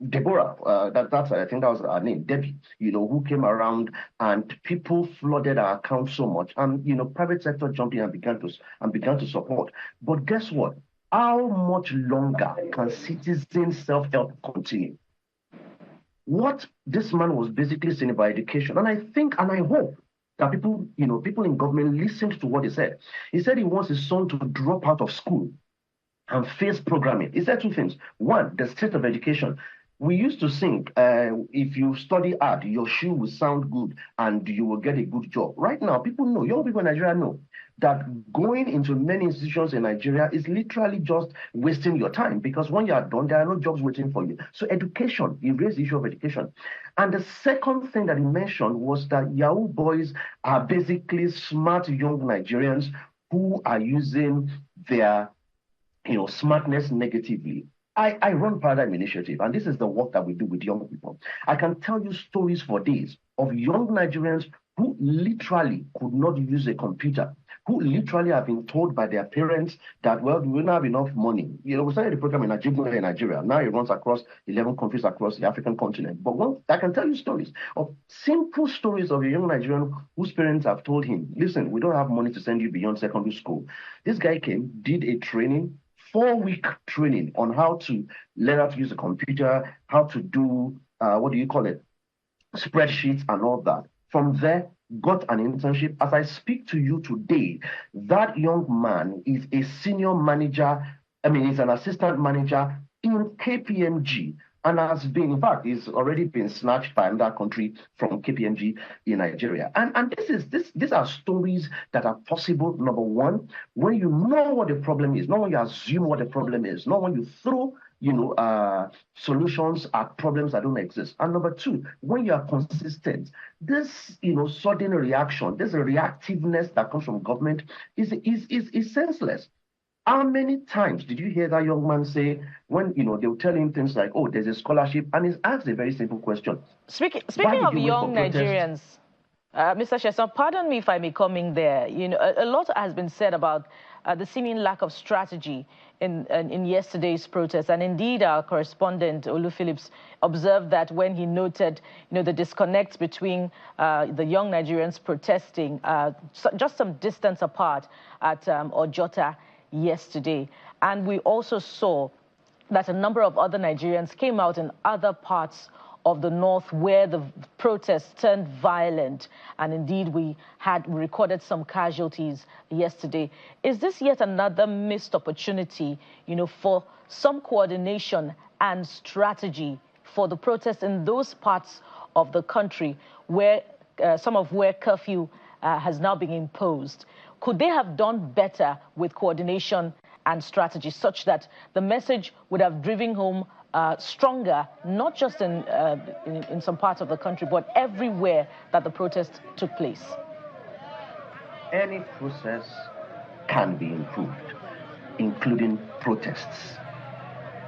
Deborah, I think that was her name, Debbie, who came around, and people flooded our account so much, and private sector jumped in and began to support. But guess what? How much longer can citizen self-help continue? What this man was basically saying about education, and I think and I hope that people in government listened to what he said. He said he wants his son to drop out of school and face programming. He said two things. One, the state of education. We used to think, if you study art, your shoe will sound good and you will get a good job. Right now, people know, young people in Nigeria know, that going into many institutions in Nigeria is literally just wasting your time, because when you are done, there are no jobs waiting for you. So education, he raised the issue of education. And the second thing that he mentioned was that Yahoo boys are basically smart young Nigerians who are using their smartness negatively. I run Paradigm Initiative, and this is the work that we do with young people. I can tell you stories for days of young Nigerians who literally could not use a computer, who literally have been told by their parents that, well, we don't have enough money. We started the program in Nigeria. Now it runs across 11 countries across the African continent. But I can tell you stories of simple stories of a young Nigerian whose parents have told him, listen, we don't have money to send you beyond secondary school. This guy came, did a training, 4-week training on how to learn how to use a computer, how to do, spreadsheets and all that. From there, got an internship. As I speak to you today, that young man is a senior manager, he's an assistant manager in KPMG, and has been, in fact, is already been snatched by another country from KPMG in Nigeria. And these are stories that are possible, number one, when you know what the problem is, not when you assume what the problem is, not when you throw solutions at problems that don't exist. And number two, when you are consistent, this sudden reaction, this reactiveness that comes from government is senseless. How many times did you hear that young man say when they'll tell him things like, "Oh, there's a scholarship," and he's asked a very simple question. Speaking of young Nigerians, Mr. Sheson, pardon me if I may come in there. A lot has been said about the seeming lack of strategy in yesterday's protest, and indeed our correspondent Olu Phillips observed that when he noted the disconnect between the young Nigerians protesting just some distance apart at Ojota yesterday. And we also saw that a number of other Nigerians came out in other parts of the north where the protests turned violent. And indeed, we recorded some casualties yesterday. Is this yet another missed opportunity, for some coordination and strategy for the protests in those parts of the country where where curfew has now been imposed? Could they have done better with coordination and strategy such that the message would have driven home stronger, not just in some parts of the country, but everywhere that the protest took place? Any process can be improved, including protests.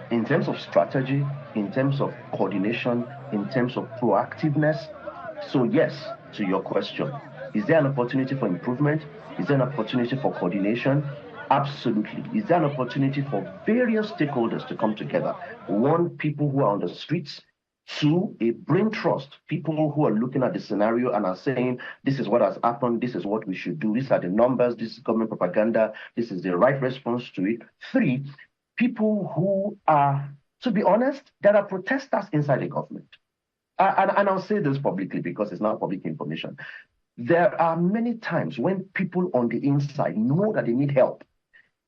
In terms of strategy, in terms of coordination, in terms of proactiveness. So yes, to your question, is there an opportunity for improvement? Is there an opportunity for coordination? Absolutely. Is there an opportunity for various stakeholders to come together? One, people who are on the streets. Two, a brain trust, people who are looking at the scenario and are saying, this is what has happened, this is what we should do, these are the numbers, this is government propaganda, this is the right response to it. Three, people who are, to be honest, there are protesters inside the government. And I'll say this publicly because it's not public information. There are many times when people on the inside know that they need help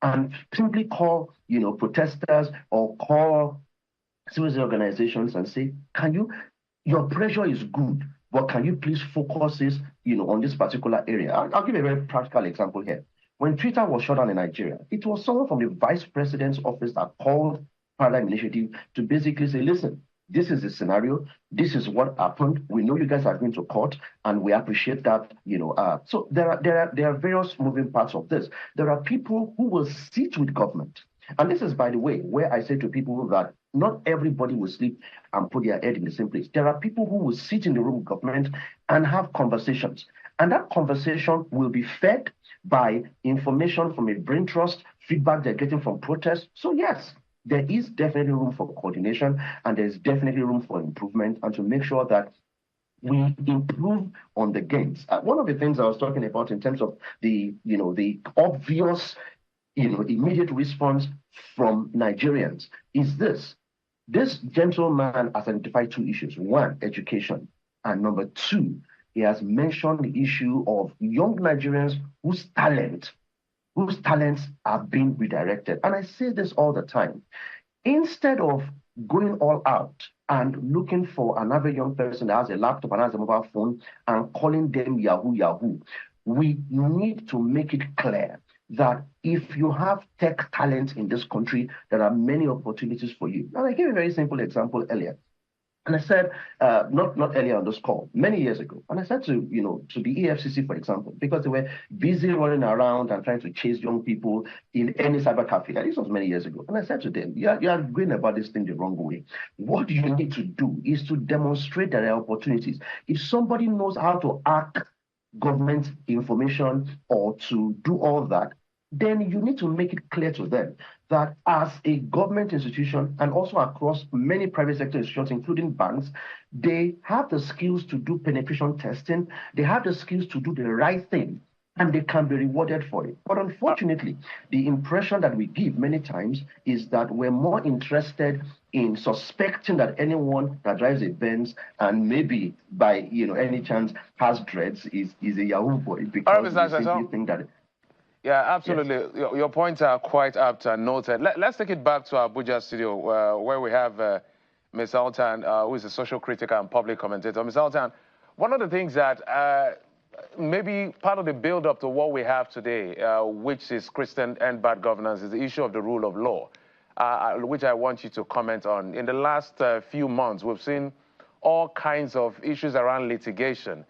and simply call, protesters or call civil organizations and say, your pressure is good, but can you please focus this, on this particular area? I'll give a very practical example here. When Twitter was shut down in Nigeria, it was someone from the vice president's office that called Paradigm Initiative to basically say, listen, this is the scenario. This is what happened. We know you guys are going to court, and we appreciate that. So there are various moving parts of this. There are people who will sit with government, and this is, by the way, where I say to people that not everybody will sleep and put their head in the same place. There are people who will sit in the room with government and have conversations, and that conversation will be fed by information from a brain trust, feedback they're getting from protests. So yes, there is definitely room for coordination, and there's definitely room for improvement, and to make sure that we improve on the gains. One of the things I was talking about in terms of the obvious, immediate response from Nigerians is this. This gentleman has identified two issues. One, education, and number two, he has mentioned the issue of young Nigerians whose talents are being redirected. And I say this all the time. Instead of going all out and looking for another young person that has a laptop and has a mobile phone and calling them Yahoo, we need to make it clear that if you have tech talent in this country, there are many opportunities for you. And I gave a very simple example earlier. And I said, not earlier on this call, many years ago, and I said to the EFCC, for example, because they were busy running around and trying to chase young people in any cyber cafe. This was many years ago. And I said to them, you are going about this thing the wrong way. What you need to do is to demonstrate that there are opportunities. If somebody knows how to hack government information or to do all that, then you need to make it clear to them that as a government institution and also across many private sector institutions, including banks, they have the skills to do penetration testing, they have the skills to do the right thing, and they can be rewarded for it. But unfortunately, the impression that we give many times is that we're more interested in suspecting that anyone that drives a Benz and maybe by any chance has dreads is a Yahoo boy, because we simply think that. Yeah, absolutely. Yes. Your points are quite apt and noted. Let's take it back to our Abuja studio, where we have Ms. Altan, who is a social critic and public commentator. Ms. Altan, one of the things that maybe part of the build-up to what we have today, which is Christian Endbadgovernance, is the issue of the rule of law, which I want you to comment on. In the last few months, we've seen all kinds of issues around litigation,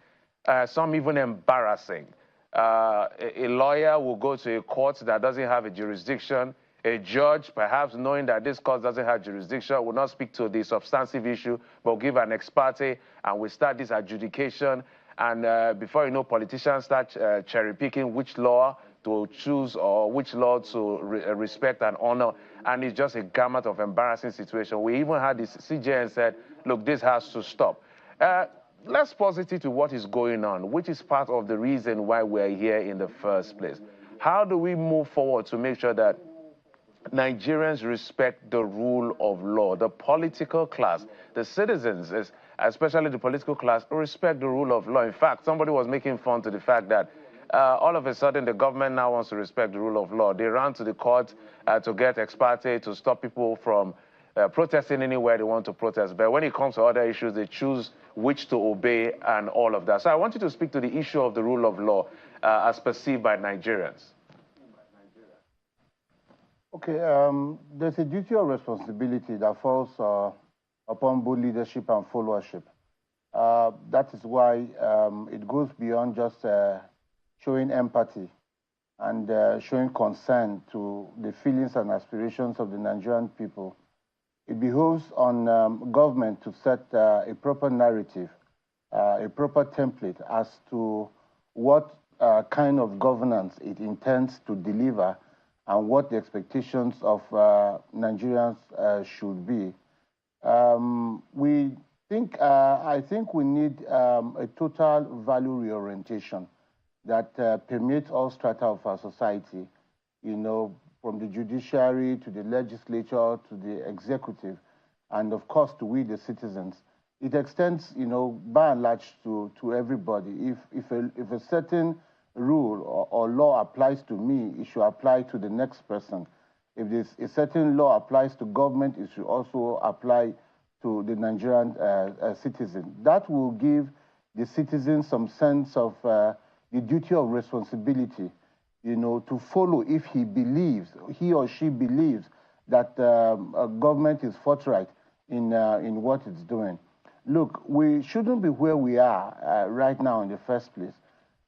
some even embarrassing. A lawyer will go to a court that doesn't have a jurisdiction. A judge, perhaps knowing that this court doesn't have jurisdiction, will not speak to the substantive issue, but will give an ex parte, and we start this adjudication. And before you know, politicians start cherry-picking which law to choose or which law to respect and honor. And it's just a gamut of embarrassing situation. We even had this CJN said, look, this has to stop. Let's pause it to what is going on, which is part of the reason why we're here in the first place. How do we move forward to make sure that Nigerians respect the rule of law? The political class, the citizens, especially the political class, respect the rule of law. In fact, somebody was making fun to the fact that all of a sudden the government now wants to respect the rule of law. They ran to the court to get ex parte to stop people from protesting anywhere they want to protest. But when it comes to other issues, they choose which to obey and all of that. So I want you to speak to the issue of the rule of law as perceived by Nigerians. Okay, there's a duty of responsibility that falls upon both leadership and followership. That is why it goes beyond just showing empathy and showing concern to the feelings and aspirations of the Nigerian people. It behoves on government to set a proper narrative, a proper template as to what kind of governance it intends to deliver and what the expectations of Nigerians should be. I think we need a total value reorientation that permeates all strata of our society, you know, from the judiciary to the legislature to the executive, and of course to we the citizens. It extends, you know, by and large to everybody. If a certain rule or law applies to me, it should apply to the next person. If a certain law applies to government, it should also apply to the Nigerian citizen. That will give the citizen some sense of the duty of responsibility, you know, to follow if he or she believes that a government is forthright in what it's doing. Look, we shouldn't be where we are right now in the first place.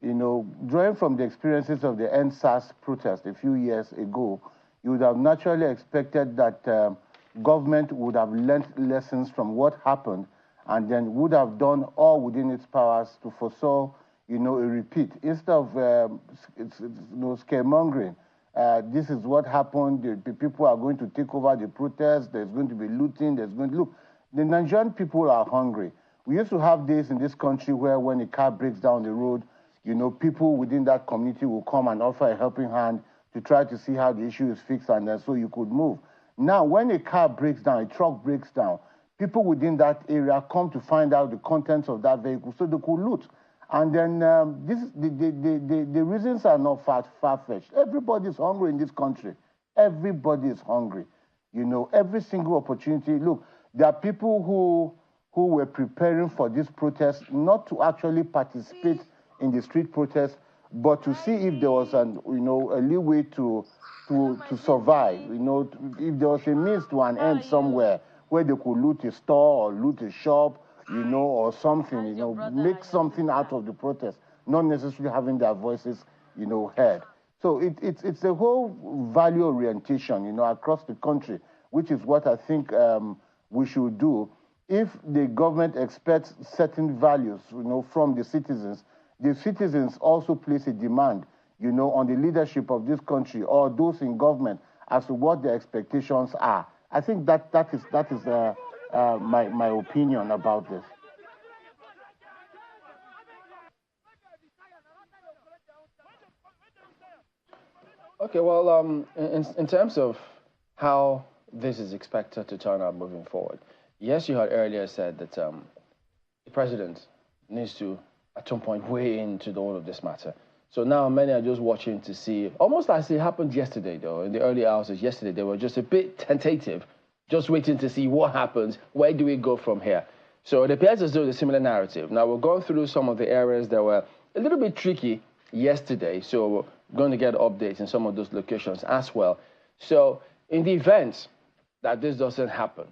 You know, drawing from the experiences of the NSAS protest a few years ago, you would have naturally expected that government would have learned lessons from what happened and then would have done all within its powers to foresaw, you know, a repeat. Instead of scaremongering, this is what happened, the people are going to take over the protest, there's going to be looting, look, the Nigerian people are hungry. We used to have days in this country where when a car breaks down the road, you know, people within that community will come and offer a helping hand to try to see how the issue is fixed, and so you could move. Now, when a car breaks down, a truck breaks down, people within that area come to find out the contents of that vehicle so they could loot. And then the reasons are not far-fetched. Everybody is hungry in this country. Everybody is hungry. You know, every single opportunity. Look, there are people who were preparing for this protest not to actually participate in the street protest, but to see if there was a leeway to survive. You know, if there was a means to an end somewhere where they could loot a store or loot a shop, you know, or something, you know, make something out of the protest, not necessarily having their voices, you know, heard. So it's a whole value orientation, you know, across the country, which is what I think we should do. If the government expects certain values, you know, from the citizens also place a demand, you know, on the leadership of this country or those in government as to what their expectations are. I think that is my opinion about this. Okay, well, in terms of how this is expected to turn out moving forward, yes, you had earlier said that the president needs to, at some point, weigh into all of this matter. So now many are just watching to see, almost as it happened yesterday, though, in the early hours of yesterday, they were just a bit tentative just waiting to see what happens. Where do we go from here? So it appears as though there's a similar narrative. Now, we're going through some of the areas that were a little bit tricky yesterday, so we're going to get updates in some of those locations as well. So in the event that this doesn't happen,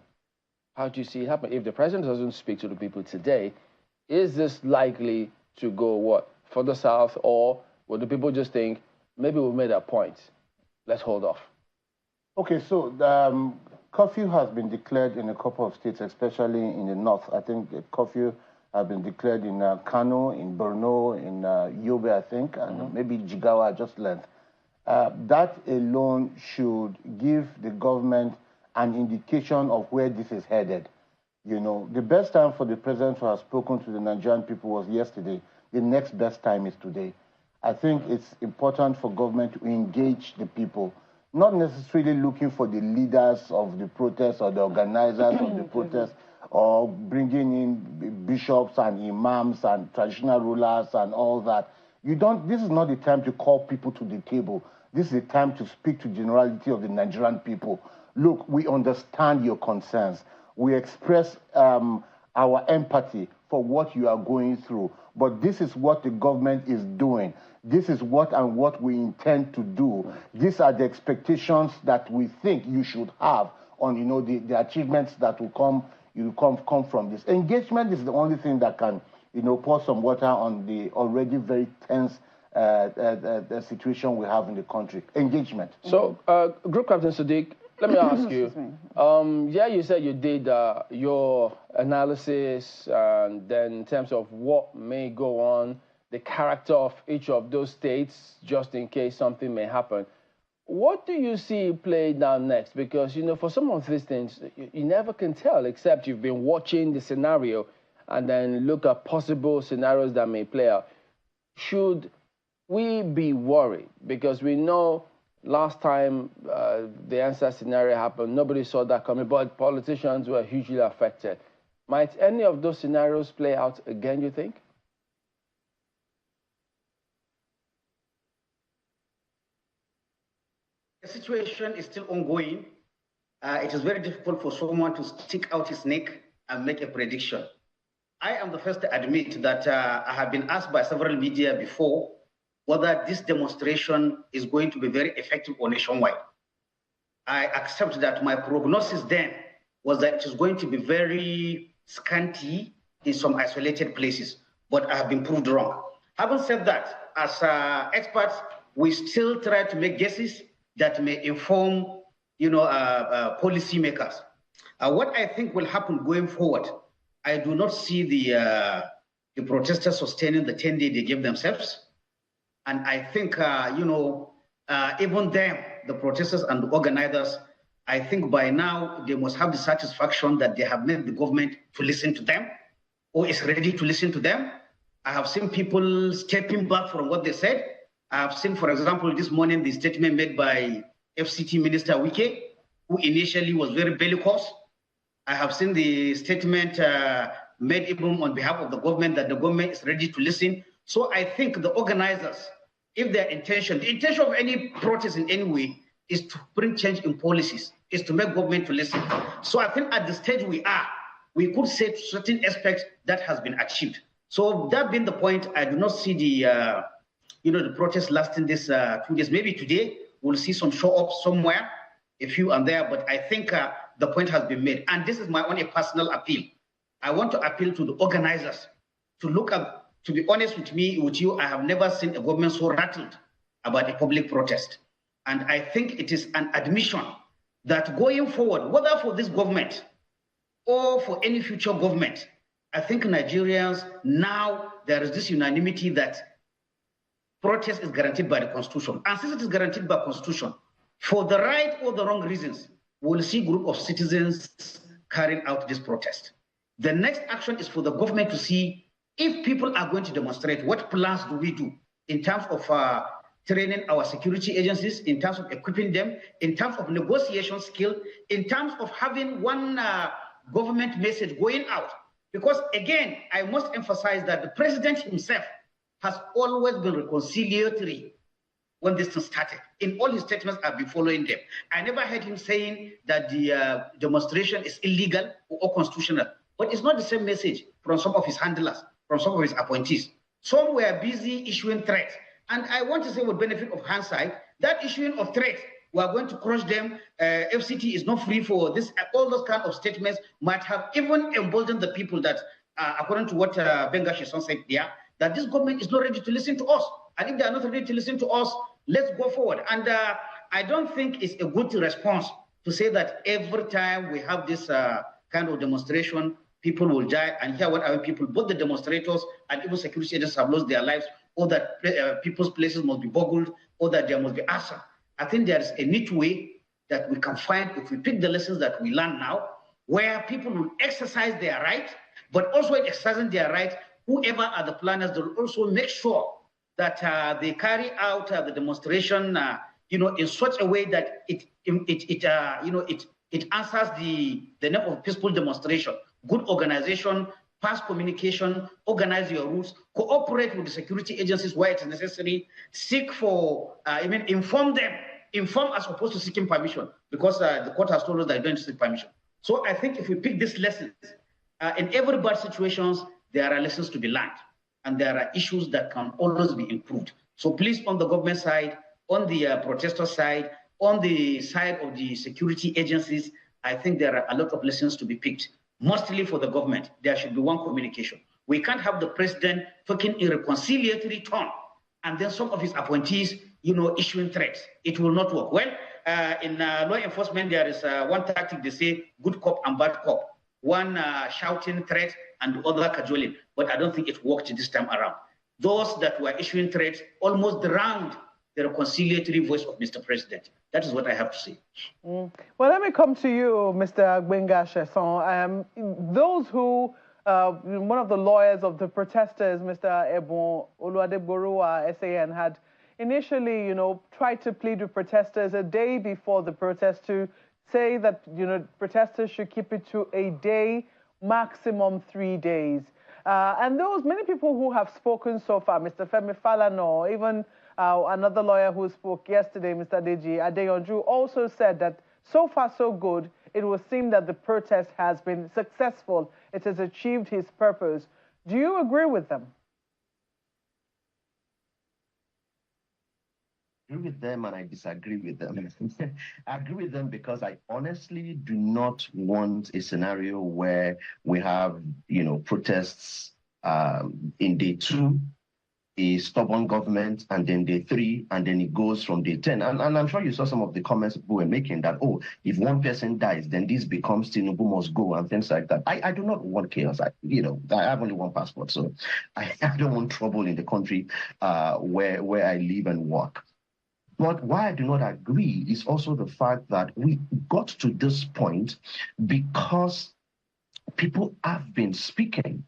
how do you see it happen? If the president doesn't speak to the people today, is this likely to go, what, further south, or will the people just think, maybe we've made our point, let's hold off? Okay, so curfew has been declared in a couple of states, especially in the north. I think curfew has been declared in Kano, in Borno, in Yobe, I think, and maybe Jigawa, just learned. That alone should give the government an indication of where this is headed. You know, the best time for the president to have spoken to the Nigerian people was yesterday. The next best time is today. I think it's important for government to engage the people, not necessarily looking for the leaders of the protest or the organizers of the protest, or bringing in bishops and imams and traditional rulers and all that. This is not the time to call people to the table. This is the time to speak to the generality of the Nigerian people. Look, we understand your concerns. We express our empathy for what you are going through. But this is what the government is doing. This is what we intend to do. These are the expectations that we think you should have on, you know, the achievements that will come from this. Engagement is the only thing that can, you know, pour some water on the already very tense the situation we have in the country. Engagement. So, Group Captain Sadiq, let me ask you. Yeah, you said you did your analysis, and then in terms of what may go on, the character of each of those states, just in case something may happen. What do you see play down next? Because, you know, for some of these things, you never can tell, except you've been watching the scenario and then look at possible scenarios that may play out. Should we be worried? Because we know last time the answer scenario happened, nobody saw that coming, but politicians were hugely affected. Might any of those scenarios play out again, you think? The situation is still ongoing. It is very difficult for someone to stick out his neck and make a prediction. I am the first to admit that I have been asked by several media before whether this demonstration is going to be very effective or nationwide. I accept that my prognosis then was that it is going to be very scanty in some isolated places, but I have been proved wrong. Having said that, as experts, we still try to make guesses that may inform, you know, policymakers. What I think will happen going forward, I do not see the protesters sustaining the 10-day they gave themselves. And I think, you know, even them, the protesters and the organizers, I think by now they must have the satisfaction that they have made the government to listen to them or is ready to listen to them. I have seen people stepping back from what they said. I have seen, for example, this morning, the statement made by FCT Minister Wike, who initially was very bellicose. I have seen the statement made even on behalf of the government that the government is ready to listen. So I think the organizers, if their intention, the intention of any protest in any way is to bring change in policies, is to make government to listen. So I think at the stage we are, we could say to certain aspects that has been achieved. So that being the point, I do not see the, you know, the protest lasting this 2 days. Maybe today we'll see some show up somewhere, a few and there, but I think the point has been made. And this is my only personal appeal. I want to appeal to the organizers to look at, to be honest with you, I have never seen a government so rattled about a public protest. And I think it is an admission that going forward, whether for this government or for any future government, I think Nigerians, now there is this unanimity that protest is guaranteed by the Constitution. And since it is guaranteed by the Constitution, for the right or the wrong reasons, we'll see a group of citizens carrying out this protest. The next action is for the government to see if people are going to demonstrate, what plans do we do in terms of training our security agencies, in terms of equipping them, in terms of negotiation skill, in terms of having one government message going out. Because again, I must emphasize that the president himself has always been reconciliatory when this thing started. In all his statements, I've been following them. I never heard him saying that the demonstration is illegal or constitutional. But it's not the same message from some of his handlers, from some of his appointees. Some were busy issuing threats. And I want to say, with benefit of hindsight, that issuing of threats, we are going to crush them. FCT is not free for this. All those kind of statements might have even emboldened the people that, according to what Benga Sheson said there, that this government is not ready to listen to us. And if they are not ready to listen to us, let's go forward. And I don't think it's a good response to say that every time we have this kind of demonstration, people will die. And here, what other people, both the demonstrators and even security agents have lost their lives, or that people's places must be boggled, or that there must be arson. I think there is a neat way that we can find if we pick the lessons that we learn now, where people will exercise their right, but also in exercising their right, whoever are the planners, they will also make sure that they carry out the demonstration, in such a way that it answers the name of peaceful demonstration. Good organization, past communication, organize your routes, cooperate with the security agencies where it is necessary, seek for, inform them, inform as opposed to seeking permission, because the court has told us that you don't seek permission. So I think if we pick these lessons, in every bad situations, there are lessons to be learned, and there are issues that can always be improved. So please, on the government side, on the protester side, on the side of the security agencies, I think there are a lot of lessons to be picked. Mostly for the government, there should be one communication. We can't have the president talking in a reconciliatory tone, and then some of his appointees, issuing threats. It will not work. Well, in law enforcement, there is one tactic, they say good cop and bad cop. One shouting threats and the other cajoling, but I don't think it worked this time around. Those that were issuing threats almost drowned the reconciliatory voice of Mr. President. That is what I have to say. Well, let me come to you, Mr. Gbenga Sheson. Those who, one of the lawyers of the protesters, Mr. Ebon Oluwadegboruwa, SAN, had initially, tried to plead with protesters a day before the protest to say that, protesters should keep it to a day, maximum 3 days. And those many people who have spoken so far, Mr. Femi Falana, even another lawyer who spoke yesterday, Mr. Deji Adeyonju, also said that so far so good. It would seem that the protest has been successful. It has achieved its purpose. Do you agree with them? I agree with them and I disagree with them. I agree with them because I honestly do not want a scenario where we have, protests in day 2, a stubborn government, and then day 3, and then it goes from day 10. And I'm sure you saw some of the comments people were making that, if one person dies, then this becomes Tinubu must go and things like that. I do not want chaos. I have only one passport, so I don't want trouble in the country where I live and work. But why I do not agree is also the fact that we got to this point because people have been speaking.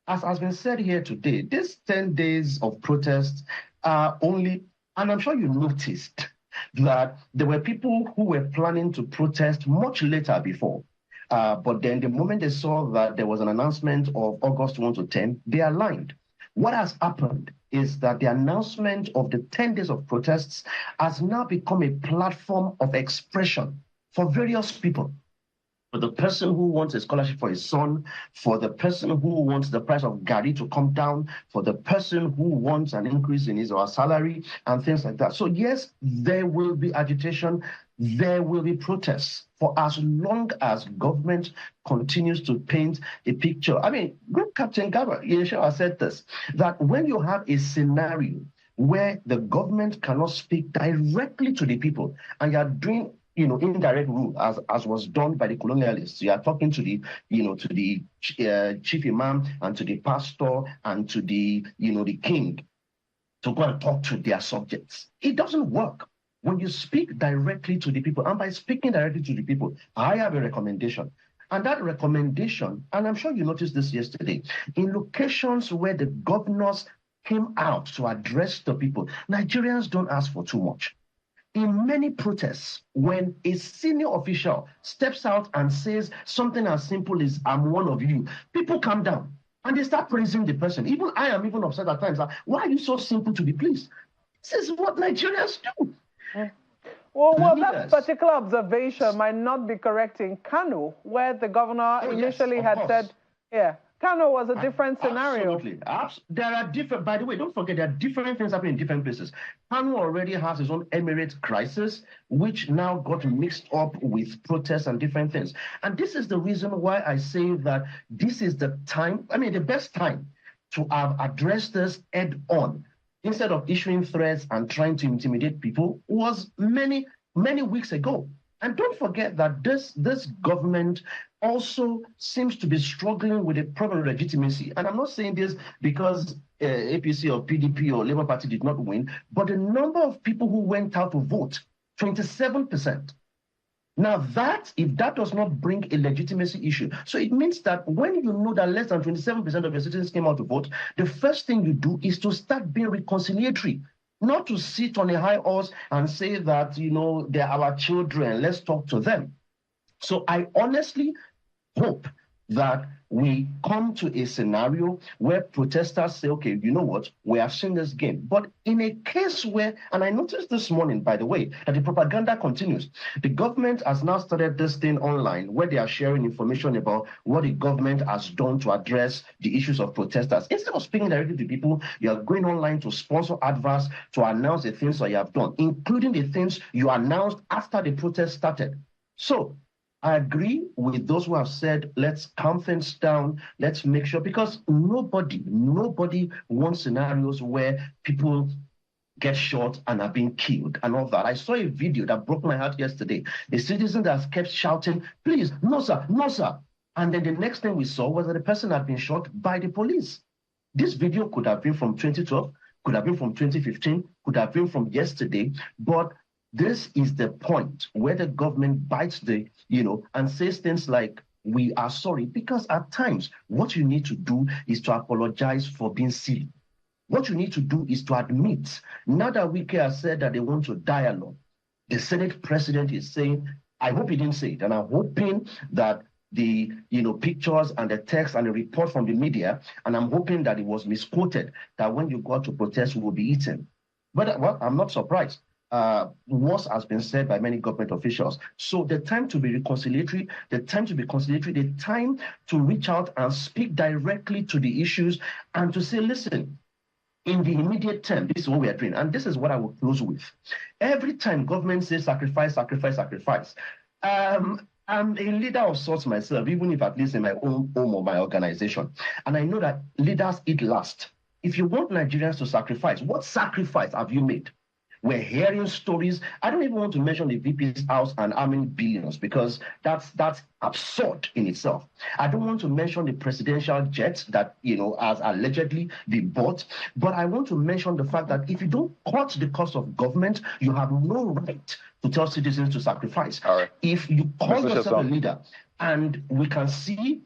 As has been said here today, these 10 days of protest are only, and I'm sure you noticed that there were people who were planning to protest much later before. But then the moment they saw that there was an announcement of August 1 to 10, they aligned. What has happened is that the announcement of the 10 days of protests has now become a platform of expression for various people. For the person who wants a scholarship for his son, for the person who wants the price of Gari to come down, for the person who wants an increase in his or her salary and things like that. So yes, there will be agitation, there will be protests for as long as government continues to paint a picture. I mean, Group Captain Gaba Yeshua said this, that when you have a scenario where the government cannot speak directly to the people and you are doing indirect rule, as was done by the colonialists. You are talking to the, chief imam and to the pastor and to the, the king to go and talk to their subjects. It doesn't work. When you speak directly to the people, and by speaking directly to the people, I have a recommendation. And that recommendation, and I'm sure you noticed this yesterday, in locations where the governors came out to address the people, Nigerians don't ask for too much. In many protests, when a senior official steps out and says something as simple as, I'm one of you, people calm down and they start praising the person. Even I am even upset at times. Why are you so simple to be pleased? This is what Nigerians do. Well, that particular observation might not be correct in Kano, where the governor initially had said, Kano was a different scenario. Absolutely. There are different, by the way, don't forget, there are different things happening in different places. Kano already has his own emirate crisis, which now got mixed up with protests and different things. And this is the reason why I say that this is the time, the best time to have addressed this head on, instead of issuing threats and trying to intimidate people, was many, many weeks ago. And don't forget that this government also seems to be struggling with a problem of legitimacy. And I'm not saying this because APC or PDP or Labour Party did not win, but the number of people who went out to vote, 27%. Now if that does not bring a legitimacy issue, so it means that when you know that less than 27% of your citizens came out to vote, the first thing you do is to start being reconciliatory, not to sit on a high horse and say that, they're our children, let's talk to them. So I honestly hope that we come to a scenario where protesters say, okay, you know what, we have seen this game. But in a case where, and I noticed this morning, by the way, that the propaganda continues. The government has now started this thing online where they are sharing information about what the government has done to address the issues of protesters. Instead of speaking directly to people, you are going online to sponsor adverts to announce the things that you have done, including the things you announced after the protest started. So I agree with those who have said, let's calm things down, let's make sure, because nobody wants scenarios where people get shot and are being killed and all that. I saw a video that broke my heart yesterday. A citizen that kept shouting, please, no sir, no sir. And then the next thing we saw was that the person had been shot by the police. This video could have been from 2012, could have been from 2015, could have been from yesterday, but this is the point where the government bites and says things like, we are sorry, because at times what you need to do is to apologize for being silly. What you need to do is to admit, now that Wike has said that they want to dialogue, the Senate president is saying, I hope he didn't say it, and I'm hoping that the pictures and the text and the report from the media, and I'm hoping that it was misquoted, that when you go out to protest, you will be eaten. But I'm not surprised. Worse has been said by many government officials. So the time to be reconciliatory, the time to reach out and speak directly to the issues and to say, listen, in the immediate term, this is what we are doing. And this is what I will close with. Every time government says sacrifice, sacrifice, sacrifice, I'm a leader of sorts myself, even if at least in my own home or my organization. And I know that leaders eat last. If you want Nigerians to sacrifice, what sacrifice have you made? We're hearing stories. I don't even want to mention the VP's house and how many billions, because that's absurd in itself. I don't want to mention the presidential jet that has allegedly been bought, but I want to mention the fact that if you don't cut the cost of government, you have no right to tell citizens to sacrifice. All right. If you call yourself a leader, and we can see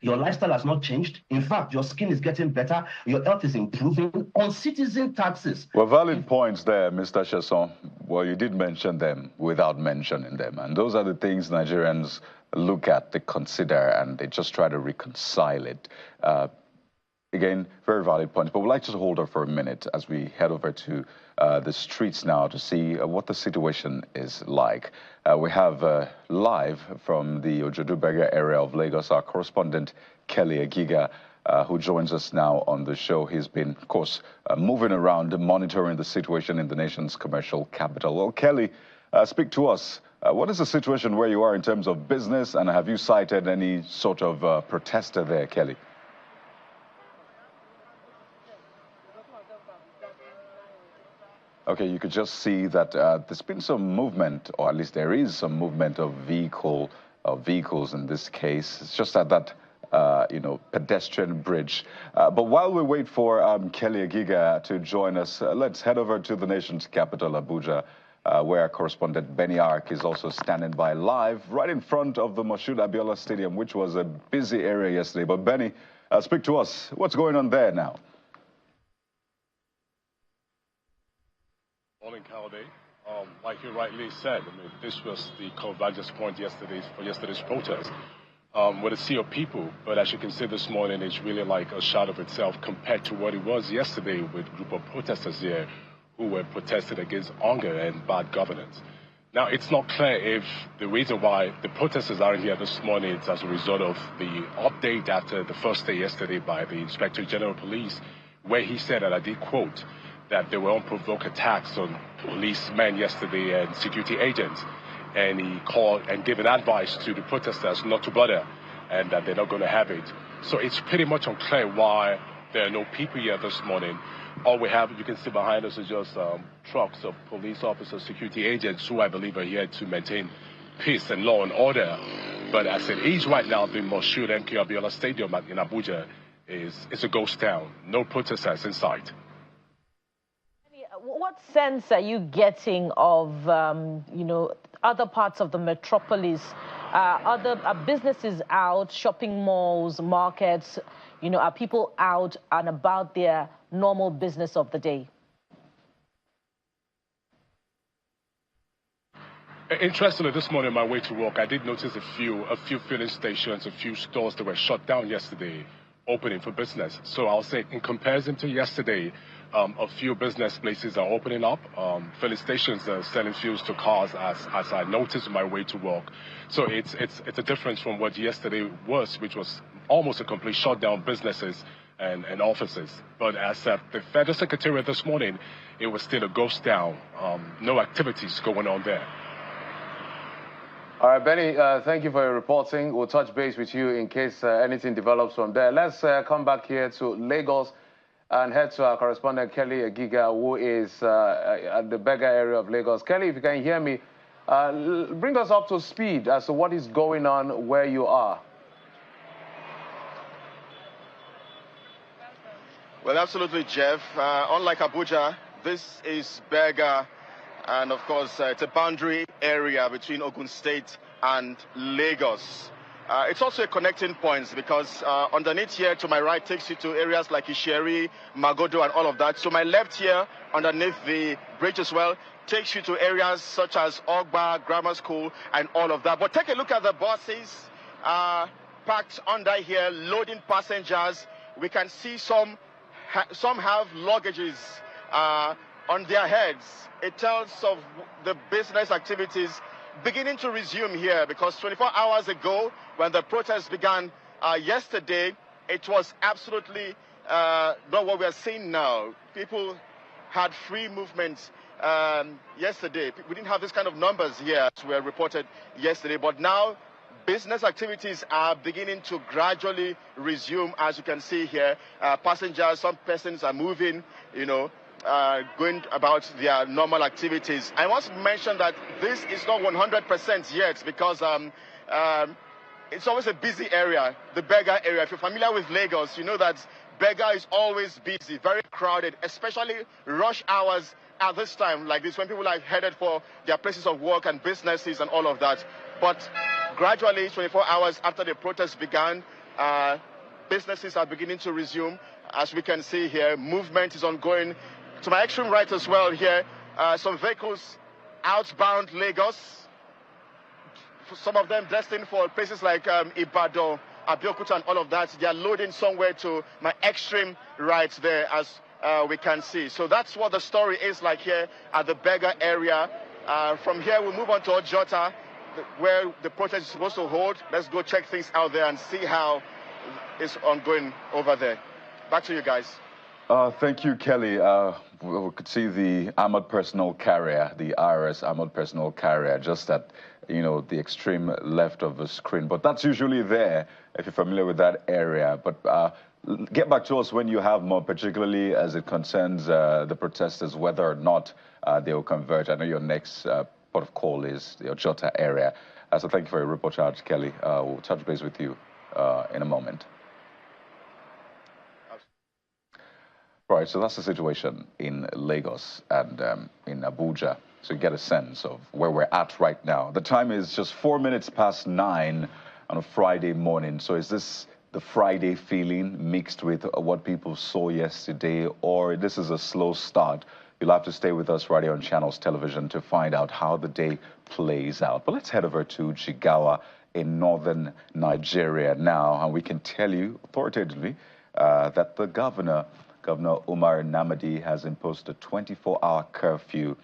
your lifestyle has not changed. In fact, your skin is getting better. Your health is improving on citizen taxes. Well, valid points there, Mr. Chesson. Well, you did mention them without mentioning them. And those are the things Nigerians look at, they consider, and they just try to reconcile it. Again, very valid points. But we'd like to hold her for a minute as we head over to the streets now to see what the situation is like. We have live from the Ojoduberga area of Lagos, our correspondent, Kelly Agiga, who joins us now on the show. He's been, of course, moving around, monitoring the situation in the nation's commercial capital. Well, Kelly, speak to us. What is the situation where you are in terms of business, and have you cited any sort of protester there, Kelly? Okay, you could just see that there's been some movement, or at least there is some movement of vehicles in this case. It's just at that, pedestrian bridge. But while we wait for Kelly Agiga to join us, let's head over to the nation's capital, Abuja, where our correspondent Benny Ark is also standing by live right in front of the Moshood Abiola Stadium, which was a busy area yesterday. But Benny, speak to us. What's going on there now? Morning, Calde. Like you rightly said, this was the convergence point for yesterday's protest with a sea of people. But as you can see this morning, it's really like a shadow of itself compared to what it was yesterday with a group of protesters here who were protesting against hunger and bad governance. Now, it's not clear if the reason why the protesters aren't here this morning is as a result of the update after the first day yesterday by the Inspector General of Police, where he said, and I did quote, that there were unprovoked attacks on policemen yesterday and security agents. And he called and gave an advice to the protesters not to bother and that they're not going to have it. So it's pretty much unclear why there are no people here this morning. All we have, you can see behind us, is just trucks of police officers, security agents, who I believe are here to maintain peace and law and order. But as it is right now, the Moshood MK Abiola Stadium in Abuja is a ghost town. No protesters in sight. What sense are you getting of, other parts of the metropolis? Are businesses out, shopping malls, markets? Are people out and about their normal business of the day? Interestingly, this morning on my way to work, I did notice a few filling stations, a few stores that were shut down yesterday, opening for business. So I'll say, in comparison to yesterday, a few business places are opening up. Filling stations are selling fuels to cars, as I noticed on my way to work. So it's a difference from what yesterday was, which was almost a complete shutdown of businesses and offices. But as the Federal Secretariat this morning, it was still a ghost town. No activities going on there. All right, Benny, thank you for your reporting. We'll touch base with you in case anything develops from there. Let's come back here to Lagos and head to our correspondent, Kelly Egiga, who is at the Berger area of Lagos. Kelly, if you can hear me, bring us up to speed as to what is going on where you are. Well, absolutely, Jeff. Unlike Abuja, this is Berger. And of course, it's a boundary area between Ogun State and Lagos. It's also a connecting point because underneath here to my right takes you to areas like Isheri, Magodo, and all of that. So my left here, underneath the bridge as well, takes you to areas such as Ogba Grammar School and all of that. But take a look at the buses parked under here, loading passengers. We can see some have luggages on their heads. It tells of the business activities beginning to resume here, because 24 hours ago, when the protest began yesterday, it was absolutely not what we are seeing now. People had free movement yesterday. We didn't have this kind of numbers here as were reported yesterday, but now business activities are beginning to gradually resume, as you can see here. Passengers, some persons are moving, going about their normal activities. I must mention that this is not 100% yet, because it's always a busy area, the Berger area. If you're familiar with Lagos, you know that Berger is always busy, very crowded, especially rush hours at this time like this, when people are headed for their places of work and businesses and all of that. But gradually, 24 hours after the protest began, businesses are beginning to resume. As we can see here, movement is ongoing. To my extreme right as well here, some vehicles outbound Lagos, some of them destined for places like Ibadan, Abeokuta and all of that. They are loading somewhere to my extreme right there, as we can see. So that's what the story is like here at the Berger area. From here, we'll move on to Ojota, where the protest is supposed to hold. Let's go check things out there and see how it's ongoing over there. Back to you guys. Thank you, Kelly. We could see the armored personnel carrier, the IRS armored personnel carrier, just at, the extreme left of the screen. But that's usually there, if you're familiar with that area. But get back to us when you have more, particularly as it concerns the protesters, whether or not they will converge. I know your next port of call is the Ojota area. So thank you for your report, Charge, Kelly. We'll touch base with you in a moment. Right, so that's the situation in Lagos and in Abuja. So you get a sense of where we're at right now. The time is just 4 minutes past 9 on a Friday morning. So is this the Friday feeling mixed with what people saw yesterday, or this is a slow start? You'll have to stay with us right here on Channels Television to find out how the day plays out. But let's head over to Jigawa in northern Nigeria now, and we can tell you authoritatively that the governor Governor Umar Namadi has imposed a 24-hour curfew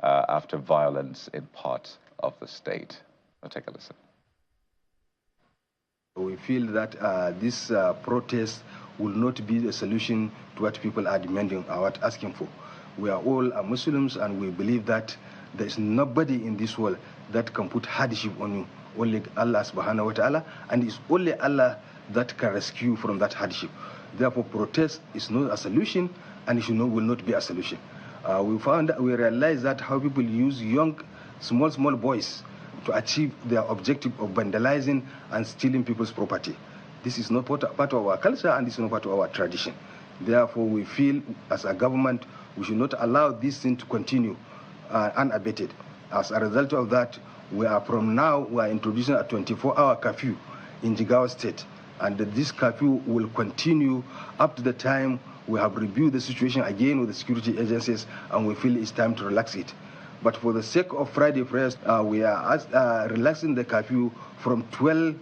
after violence in parts of the state. We'll take a listen. We feel that this protest will not be a solution to what people are demanding or what asking for. We are all Muslims, and we believe that there is nobody in this world that can put hardship on you, only Allah subhanahu wa ta'ala, and it's only Allah that can rescue you from that hardship. Therefore, protest is not a solution, and it will not be a solution. We realize that how people use young, small boys to achieve their objective of vandalizing and stealing people's property. This is not part of our culture, and this is not part of our tradition. Therefore, we feel as a government, we should not allow this thing to continue unabated. As a result of that, we are introducing a 24-hour curfew in Jigawa State, and this curfew will continue up to the time we have reviewed the situation again with the security agencies, and we feel it's time to relax it. But for the sake of Friday prayers, we are relaxing the curfew from 12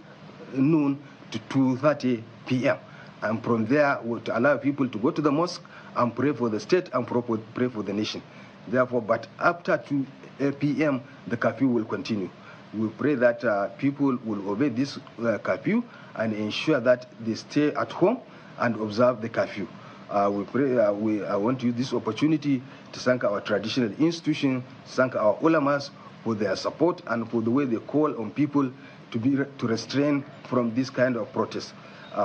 noon to 2:30 p.m. And from there, to allow people to go to the mosque and pray for the state and pray for the nation. Therefore, but after 2 p.m., the curfew will continue. We pray that people will obey this curfew and ensure that they stay at home and observe the curfew. I want to use this opportunity to thank our traditional institutions, thank our ulamas for their support and for the way they call on people to restrain from this kind of protest.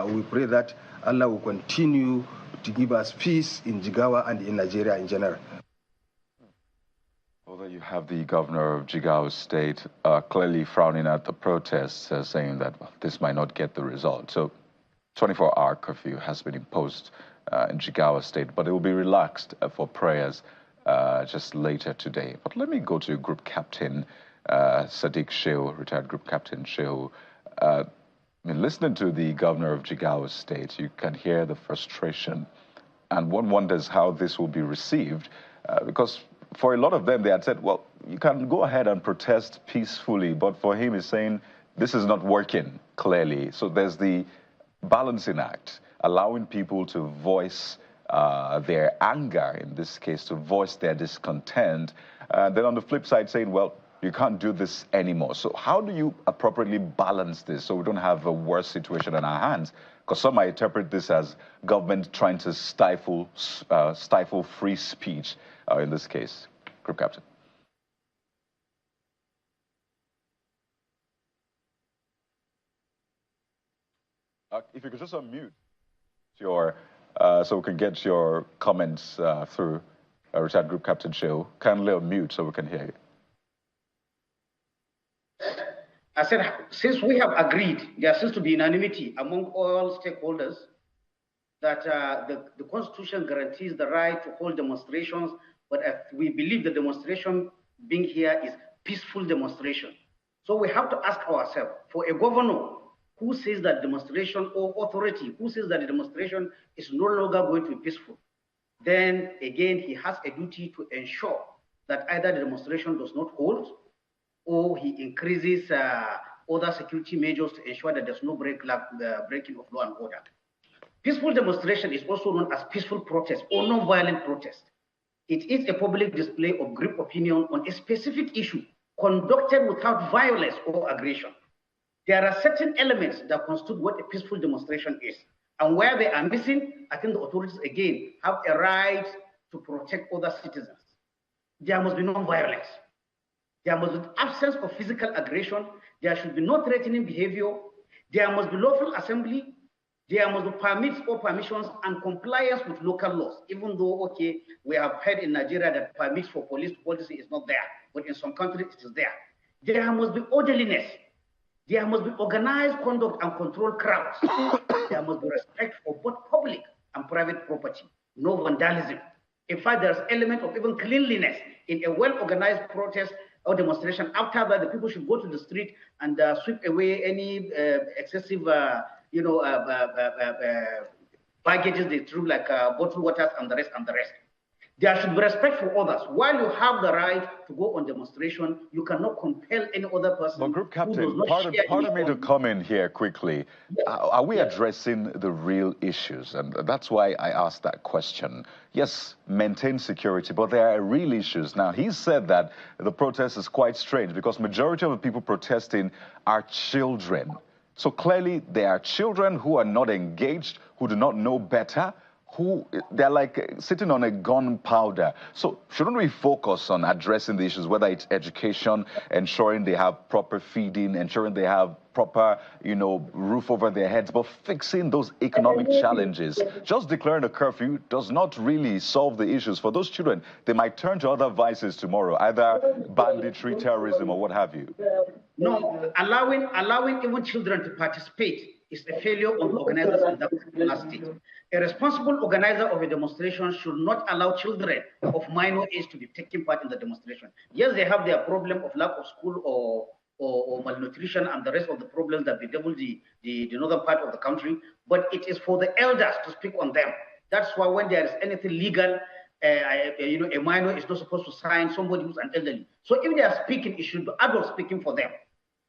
We pray that Allah will continue to give us peace in Jigawa and in Nigeria in general. Although you have the governor of Jigawa State clearly frowning at the protests, saying that this might not get the result. So 24-hour curfew has been imposed in Jigawa State, but it will be relaxed for prayers just later today. But let me go to Group Captain Sadiq Shehu, retired Group Captain Shehu. Listening to the governor of Jigawa State, you can hear the frustration, and one wonders how this will be received, because for a lot of them, they had said, well, you can go ahead and protest peacefully, but for him, he's saying this is not working clearly. So there's the balancing act, allowing people to voice their anger, in this case, to voice their discontent. Then on the flip side, saying, well, you can't do this anymore. So how do you appropriately balance this so we don't have a worse situation on our hands? Because some might interpret this as government trying to stifle free speech in this case. Group Captain. If you could just unmute your, so we can get your comments through retired Group Captain Shehu. Kindly unmute so we can hear you. I said, since we have agreed, there seems to be unanimity among all stakeholders that the Constitution guarantees the right to hold demonstrations, but we believe the demonstration being here is peaceful demonstration. So we have to ask ourselves, for a governor who says that demonstration, or authority who says that the demonstration is no longer going to be peaceful, then again, he has a duty to ensure that either the demonstration does not hold, or he increases other security measures to ensure that there's no breaking of law and order. Peaceful demonstration is also known as peaceful protest or non-violent protest. It is a public display of group opinion on a specific issue conducted without violence or aggression. There are certain elements that constitute what a peaceful demonstration is. And where they are missing, I think the authorities, again, have a right to protect other citizens. There must be non-violence. There must be absence of physical aggression. There should be no threatening behavior. There must be lawful assembly. There must be permits or permissions and compliance with local laws, even though, okay, we have heard in Nigeria that permits for police policy is not there, but in some countries it is there. There must be orderliness. There must be organized conduct and control crowds. There must be respect for both public and private property, no vandalism. In fact, there's an element of even cleanliness in a well-organized protest or demonstration. After that, the people should go to the street and sweep away any excessive, baggages they threw, like bottled waters and the rest. There should be respect for others. While you have the right to go on demonstration, you cannot compel any other person. But Group Captain, who does not pardon me to come in here quickly. Are we addressing the real issues? And that's why I asked that question. Yes, maintain security, but there are real issues. Now, he said that the protest is quite strange because majority of the people protesting are children. So clearly, there are children who are not engaged, who do not know better, they're like sitting on a gunpowder. So shouldn't we focus on addressing the issues, whether it's education, ensuring they have proper feeding, ensuring they have proper, roof over their heads, but fixing those economic challenges? Just declaring a curfew does not really solve the issues. For those children, they might turn to other vices tomorrow, either banditry, terrorism, or what have you. No, allowing even children to participate is a failure on the organizers in that particular state. A responsible organizer of a demonstration should not allow children of minor age to be taking part in the demonstration. Yes, they have their problem of lack of school or malnutrition and the rest of the problems that bedevil the northern part of the country, but it is for the elders to speak on them. That's why when there is anything legal, a minor is not supposed to sign somebody who's an elderly. So if they are speaking, it should be adults speaking for them.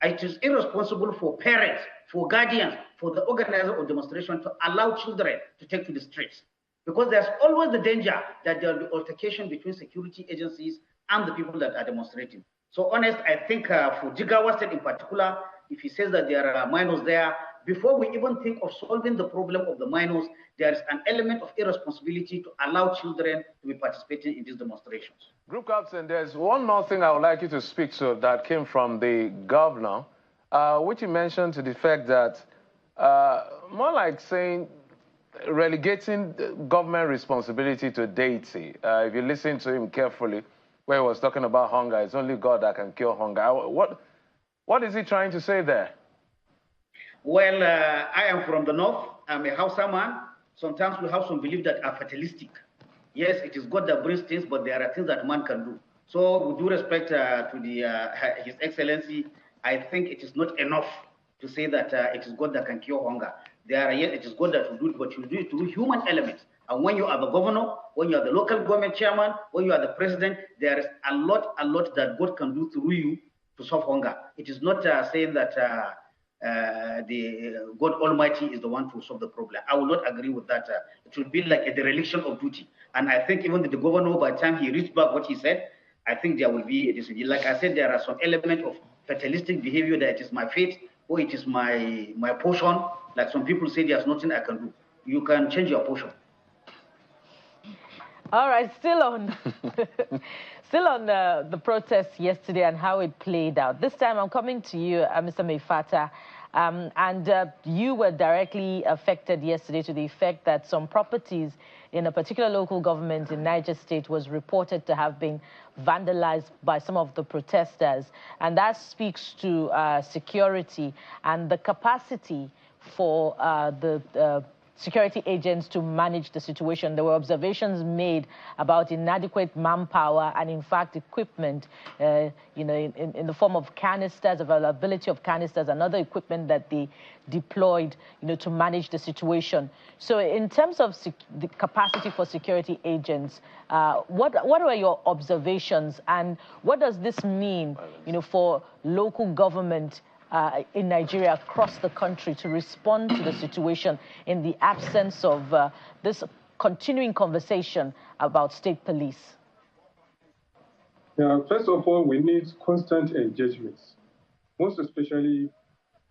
It is irresponsible for parents, for guardians, for the organizer of demonstration to allow children to take to the streets. Because there's always the danger that there will be altercation between security agencies and the people that are demonstrating. So honest, I think for Jigawa State in particular, if he says that there are minors there, before we even think of solving the problem of the minors, there is an element of irresponsibility to allow children to be participating in these demonstrations. Group Captain, there's one more thing I would like you to speak to that came from the governor, which he mentioned to the fact that more like saying relegating government responsibility to deity. If you listen to him carefully, where he was talking about hunger, it's only God that can cure hunger. What is he trying to say there? Well, I am from the north. I'm a Hausa man. Sometimes we have some belief that are fatalistic. Yes, it is God that brings things, but there are things that man can do. So with due respect to His Excellency, I think it is not enough to say that it is God that can cure hunger. Yes, it is God that will do it, but you do it through human elements. And when you are the governor, when you are the local government chairman, when you are the president, there is a lot that God can do through you to solve hunger. It is not saying that God Almighty is the one to solve the problem. I will not agree with that. It will be like a dereliction of duty. And I think even the governor, by the time he reached back what he said, I think there will be, like I said, there are some element of fatalistic behavior that it is my fate or it is my portion. Like some people say, there's nothing I can do. You can change your portion. All right, still on the protest yesterday and how it played out. This time I'm coming to you, Mr. Meifata, and you were directly affected yesterday to the effect that some properties in a particular local government in Niger State was reported to have been vandalized by some of the protesters. And that speaks to security and the capacity for the security agents to manage the situation. There were observations made about inadequate manpower and, in fact, equipment, in the form of canisters, availability of canisters, and other equipment that they deployed, to manage the situation. So in terms of the capacity for security agents, what are your observations, and what does this mean, for local government in Nigeria, across the country, to respond to the situation in the absence of this continuing conversation about state police? Yeah, first of all, we need constant engagements, most especially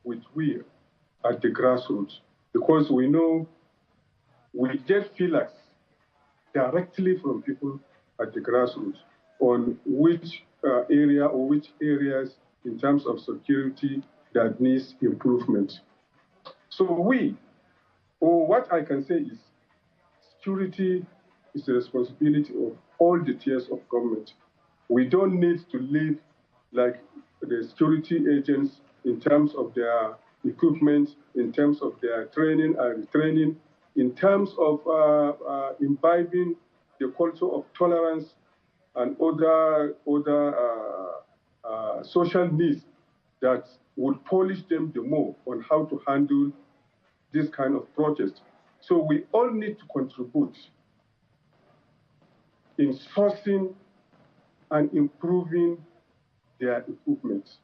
with we at the grassroots, because we know we get feelers directly from people at the grassroots on which area or which areas in terms of security that needs improvement. So what I can say is, security is the responsibility of all the tiers of government. We don't need to leave like the security agents in terms of their equipment, in terms of their training and retraining, in terms of imbibing the culture of tolerance and other social needs that would polish them the more on how to handle this kind of protest. So we all need to contribute in sourcing and improving their equipment,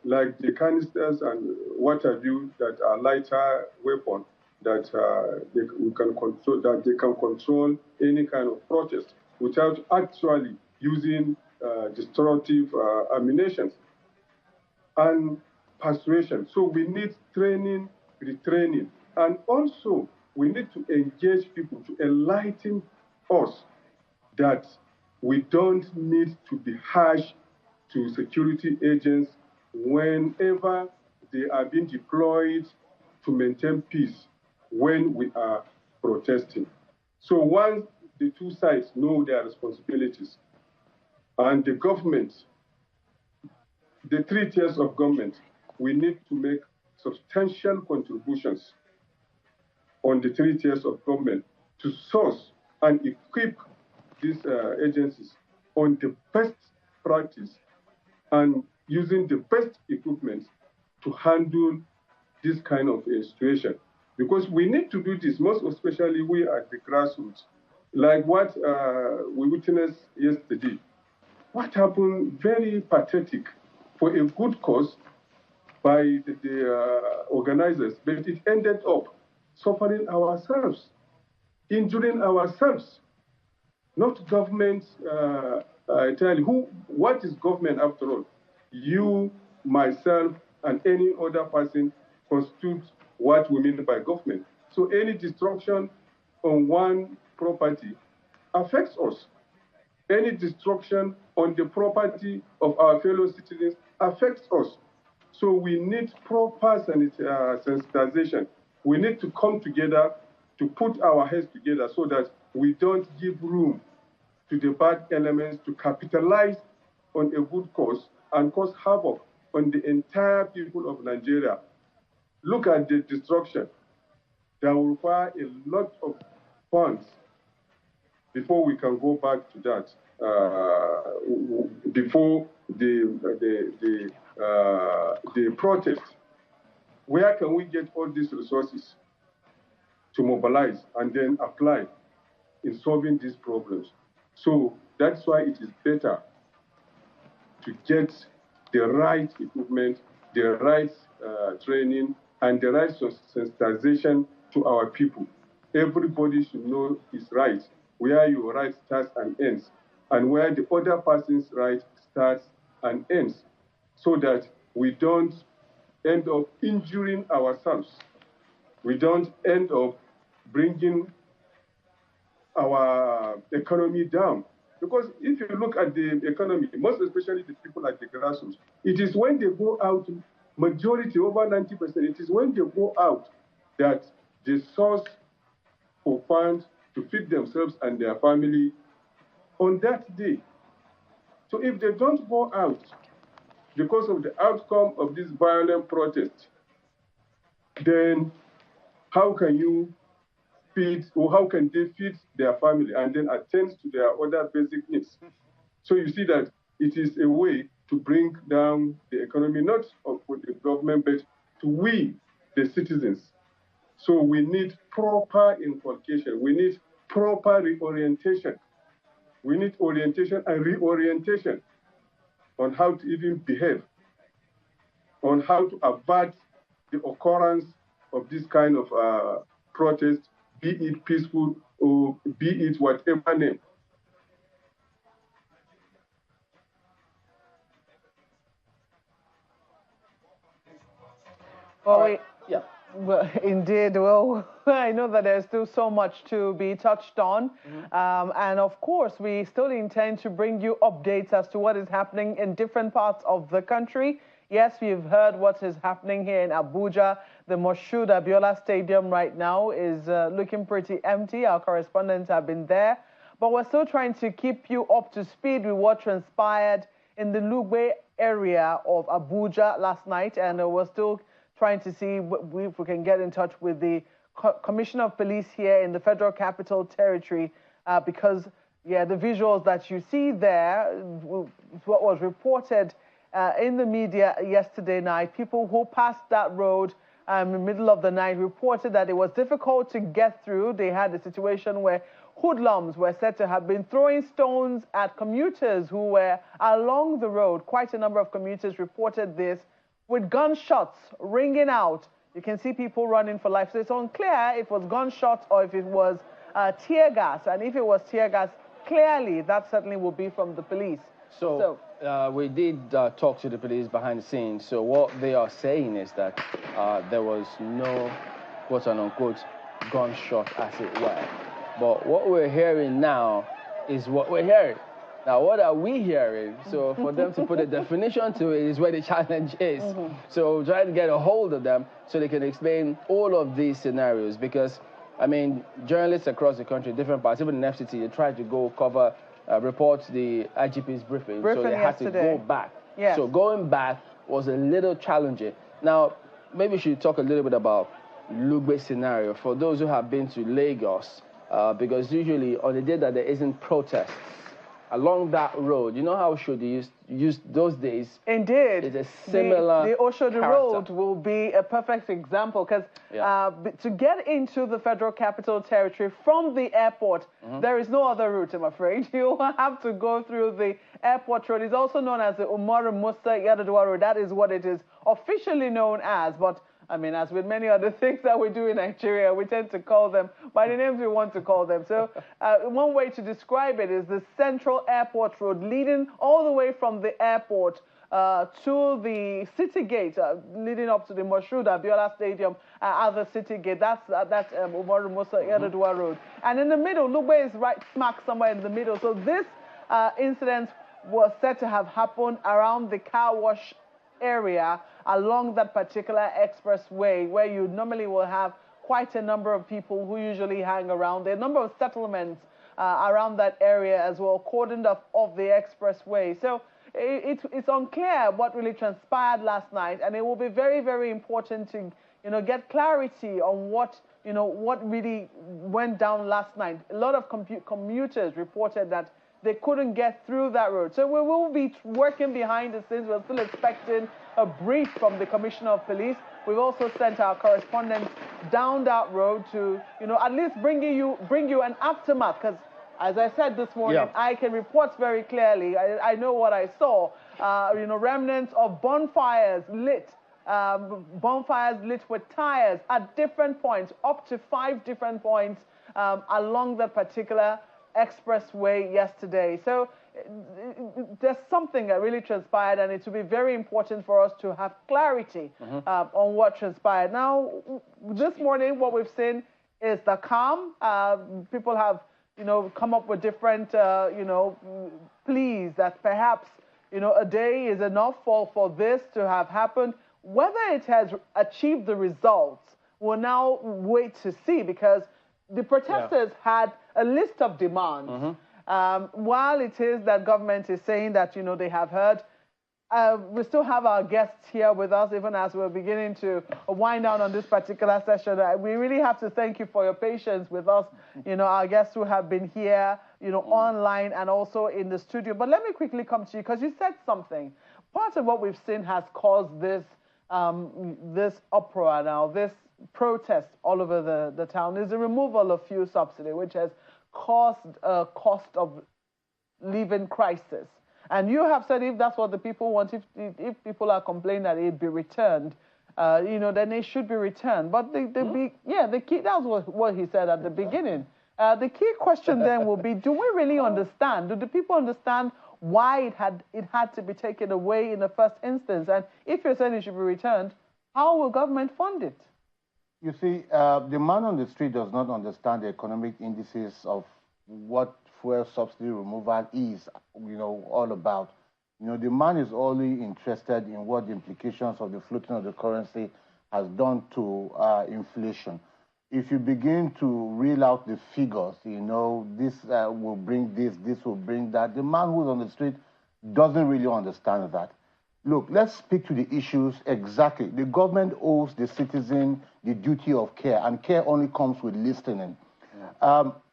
like the canisters and what have you that are lighter weapon that we can control, that they can control any kind of protest without actually using destructive ammunition and persuasion. So we need training, retraining, and also we need to engage people to enlighten us that we don't need to be harsh to security agents whenever they are being deployed to maintain peace when we are protesting. So once the two sides know their responsibilities and the government, the 3 tiers of government, we need to make substantial contributions on the 3 tiers of government to source and equip these agencies on the best practice and using the best equipment to handle this kind of situation. Because we need to do this, most especially we at the grassroots, like what we witnessed yesterday. What happened, very pathetic, for a good cause by the organizers, but it ended up suffering ourselves, injuring ourselves, not government entirely. What is government after all? You, myself, and any other person constitute what we mean by government. So any destruction on one property affects us. Any destruction on the property of our fellow citizens affects us. So we need proper sensitization. We need to come together to put our heads together so that we don't give room to the bad elements to capitalize on a good cause and cause havoc on the entire people of Nigeria. Look at the destruction. That will require a lot of funds before we can go back to that. Before the protest, where can we get all these resources to mobilize and then apply in solving these problems? So that's why it is better to get the right equipment, the right training, and the right sensitization to our people. Everybody should know his rights, where your right starts and ends, and where the other person's right starts and ends, so that we don't end up injuring ourselves. We don't end up bringing our economy down. Because if you look at the economy, most especially the people at the grassroots, it is when they go out, majority, over 90%, it is when they go out that they source for funds to feed themselves and their family on that day. So if they don't go out because of the outcome of this violent protest, then how can you feed, or how can they feed their family and then attend to their other basic needs? So you see that it is a way to bring down the economy, not for the government, but to we, the citizens. So we need proper inculcation. We need proper reorientation. We need orientation and reorientation on how to even behave, on how to avert the occurrence of this kind of protest, be it peaceful or be it whatever name. Well, well, indeed. Well, I know that there's still so much to be touched on. And of course, we still intend to bring you updates as to what is happening in different parts of the country. Yes, we've heard what is happening here in Abuja. The Moshood Abiola Stadium right now is looking pretty empty. Our correspondents have been there. But we're still trying to keep you up to speed with what transpired in the Lugbe area of Abuja last night. And we're still trying to see if we can get in touch with the Commissioner of Police here in the Federal Capital Territory because, yeah, the visuals that you see there, what was reported in the media yesterday night, people who passed that road in the middle of the night reported that it was difficult to get through. They had a situation where hoodlums were said to have been throwing stones at commuters who were along the road. Quite a number of commuters reported this, with gunshots ringing out. You can see people running for life. So it's unclear if it was gunshots or if it was tear gas. And if it was tear gas, clearly that certainly will be from the police. So we did talk to the police behind the scenes. So what they are saying is that there was no quote-unquote gunshot, as it were. But what we're hearing now is what we're hearing. Now, what are we hearing? So for them to put a definition to it is where the challenge is. So trying to get a hold of them so they can explain all of these scenarios. Because, I mean, journalists across the country, different parts, even in FCT, they tried to go cover, report the IGP's briefing. So they had to go back. Yes. So going back was a little challenging. Now, maybe we should talk a little bit about Lugbe scenario for those who have been to Lagos, because usually on the day that there isn't protests, along that road, you know how Oshodi used those days? Indeed. It's a similar The Oshodi character. Road will be a perfect example because to get into the Federal Capital Territory from the airport, there is no other route, I'm afraid. You have to go through the airport road. It's also known as the Umaru Musa Yar'Adua Road. That is what it is officially known as. But I mean, as with many other things that we do in Nigeria, we tend to call them by the names we want to call them. So one way to describe it is the Central Airport Road leading all the way from the airport to the city gate, leading up to the Moshood Abiola Stadium at the city gate. That's Umaru Musa Yar'Adua Road. And in the middle, Lugbe is right smack somewhere in the middle. So this incident was said to have happened around the car wash area along that particular expressway where you normally will have quite a number of people who usually hang around. There are a number of settlements around that area as well, cordoned off the expressway. So it's unclear what really transpired last night, and it will be very, very important to get clarity on what really went down last night. A lot of commuters reported that they couldn't get through that road. So we will be working behind the scenes. We're still expecting a brief from the Commissioner of Police. We've also sent our correspondents down that road to, at least bring you an aftermath. Because, as I said this morning, I can report very clearly. I know what I saw. Remnants of bonfires lit with tires at different points, up to 5 different points along that particular expressway yesterday. So there's something that really transpired, and it will be very important for us to have clarity on what transpired. Now, this morning, what we've seen is the calm. People have, come up with different, pleas that perhaps, a day is enough for this to have happened. Whether it has achieved the results, we'll now wait to see, because the protesters had a list of demands. While it is that government is saying that, they have heard, we still have our guests here with us, even as we're beginning to wind down on this particular session. We really have to thank you for your patience with us, our guests who have been here, online and also in the studio. But let me quickly come to you, because you said something. Part of what we've seen has caused this, this uproar now, this protest all over the town, is the removal of fuel subsidy, which has caused a cost of living crisis. And you have said if that's what the people want, if people are complaining that it be returned, then it should be returned. But the key, that's what he said at the beginning. The key question then will be, do we really understand? Do the people understand why it had to be taken away in the first instance? And if you're saying it should be returned, how will government fund it? You see, the man on the street does not understand the economic indices of what fuel subsidy removal is, all about. The man is only interested in what the implications of the floating of the currency has done to inflation. If you begin to reel out the figures, this will bring this will bring that, the man who's on the street doesn't really understand that. Look, let's speak to the issues exactly. The government owes the citizen the duty of care, and care only comes with listening.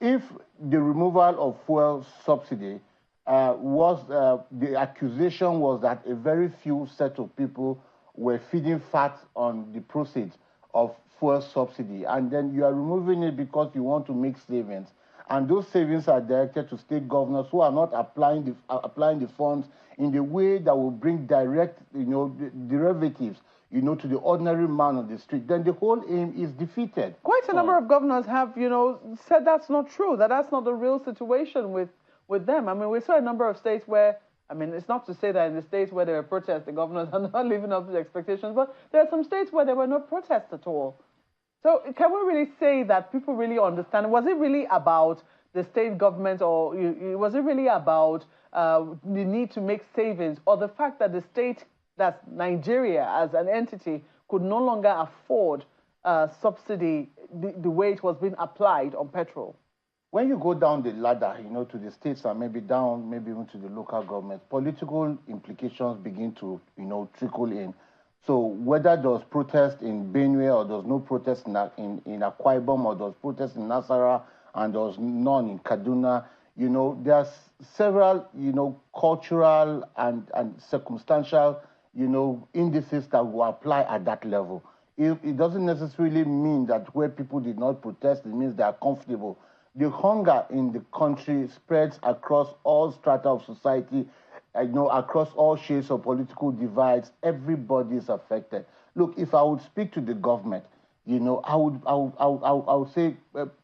If the removal of fuel subsidy the accusation was that a very few set of people were feeding fat on the proceeds of fuel subsidy, and then you are removing it because you want to make savings. and those savings are directed to state governors who are not applying the funds in the way that will bring direct, derivatives, to the ordinary man on the street, then the whole aim is defeated. Quite a number of governors have, said that's not true, that's not the real situation with them. I mean, we saw a number of states where, it's not to say that in the states where there were protests, the governors are not living up to the expectations, but there are some states where there were no protests at all. So can we really say that people really understand? Was it really about the state government, or was it really about the need to make savings, or the fact that the state, that's Nigeria as an entity, could no longer afford subsidy the way it was being applied on petrol? When you go down the ladder, to the states and maybe even to the local government, political implications begin to, trickle in. So whether there's protest in Benue, or there's no protest in Akwa Ibom, or there's protest in Nasarawa, and there's none in Kaduna, there's several, cultural and circumstantial, indices that will apply at that level. It doesn't necessarily mean that where people did not protest, it means they are comfortable. The hunger in the country spreads across all strata of society, across all shades of political divides. Everybody is affected. Look, if I would speak to the government, I would say,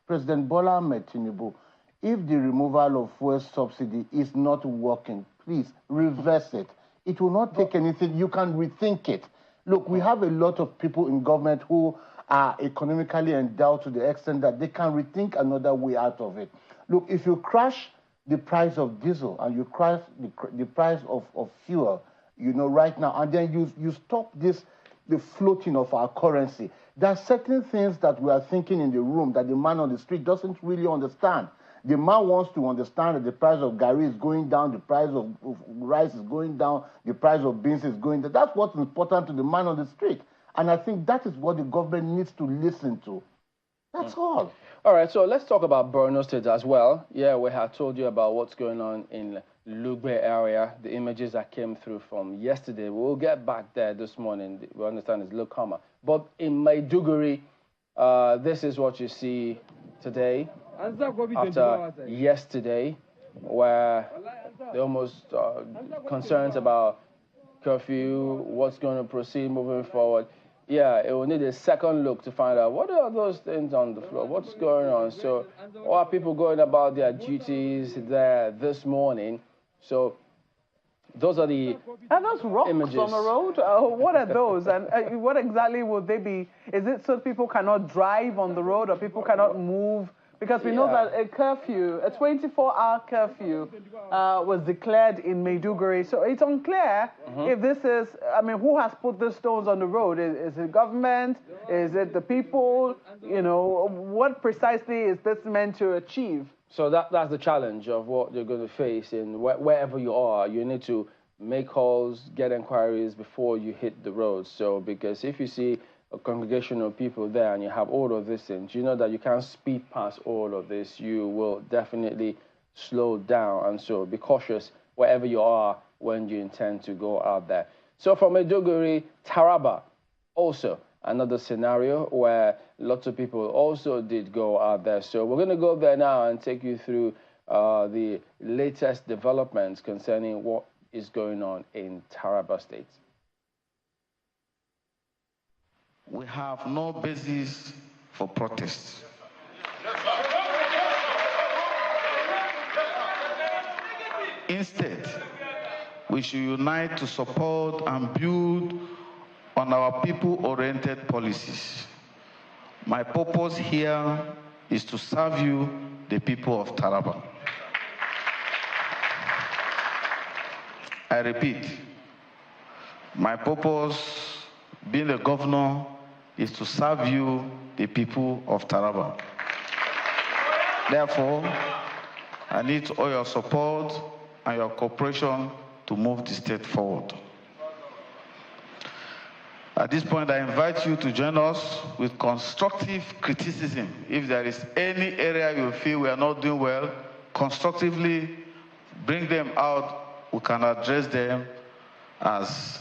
President Bola Ahmed Tinubu, if the removal of fuel subsidy is not working, please reverse it. It will not take anything. You can rethink it. Look, we have a lot of people in government who are economically endowed to the extent that they can rethink another way out of it. Look, if you crash the price of diesel and you crash the price of fuel, right now, and then you stop the floating of our currency, there are certain things that we are thinking in the room that the man on the street doesn't really understand. The man wants to understand that the price of garri is going down, the price of rice is going down, the price of beans is going down. That's what's important to the man on the street. And I think that is what the government needs to listen to. That's all. All right, so let's talk about Borno State as well. Yeah, we have told you about what's going on in Lugbe area, the images that came through from yesterday. We'll get back there this morning. We understand it's Lokama. But in Maiduguri, this is what you see today after yesterday, where there almost concerns about curfew, what's going to proceed moving forward. Yeah, it will need a second look to find out what are those things on the floor, what's going on. So, how are people going about their duties there this morning? So, those are the those rocks images on the road? What are those? And what exactly would they be? Is it so people cannot drive on the road, or people cannot move? Because we know that a curfew, a 24-hour curfew, was declared in Maiduguri. So it's unclear if this is, who has put the stones on the road? Is it government? Is it the people? What precisely is this meant to achieve? So that's the challenge of what you're going to face in wherever you are. You need to make calls, get inquiries before you hit the road. So because if you see a congregation of people there and you have all of these things, you know that you can't speed past all of this. You will definitely slow down, and so be cautious wherever you are when you intend to go out there. So from Maiduguri, Taraba, also another scenario where lots of people also did go out there. So we're going to go there now and take you through the latest developments concerning what is going on in Taraba State. We have no basis for protests. Instead, we should unite to support and build on our people-oriented policies. My purpose here is to serve you, the people of Taraba. I repeat, my purpose, being the governor, is to serve you, the people of Taraba. Therefore, I need all your support and your cooperation to move the state forward. At this point, I invite you to join us with constructive criticism. If there is any area you feel we are not doing well, constructively bring them out. We can address them as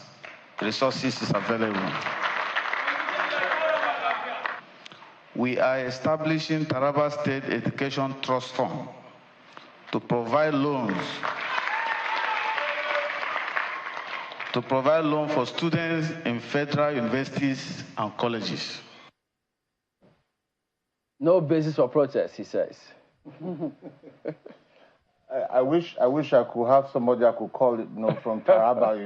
resources is available. we are establishing Taraba State Education Trust Fund to provide loans for students in federal universities and colleges. No basis for protest, he says. I wish I could have somebody I could call it, from Taraba,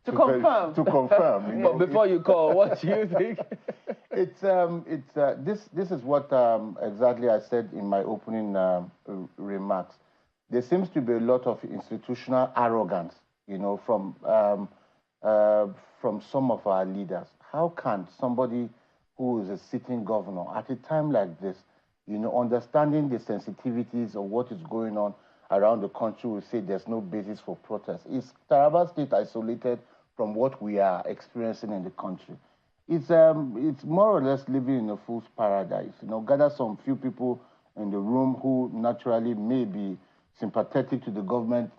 to confirm. To confirm. But before you call, what do you think? This is what exactly I said in my opening remarks. There seems to be a lot of institutional arrogance, from some of our leaders. How can somebody who is a sitting governor at a time like this, understanding the sensitivities of what is going on around the country, will say there's no basis for protest? Is Taraba State isolated from what we are experiencing in the country? It's more or less living in a fool's paradise. Gather some few people in the room who naturally may be sympathetic to the government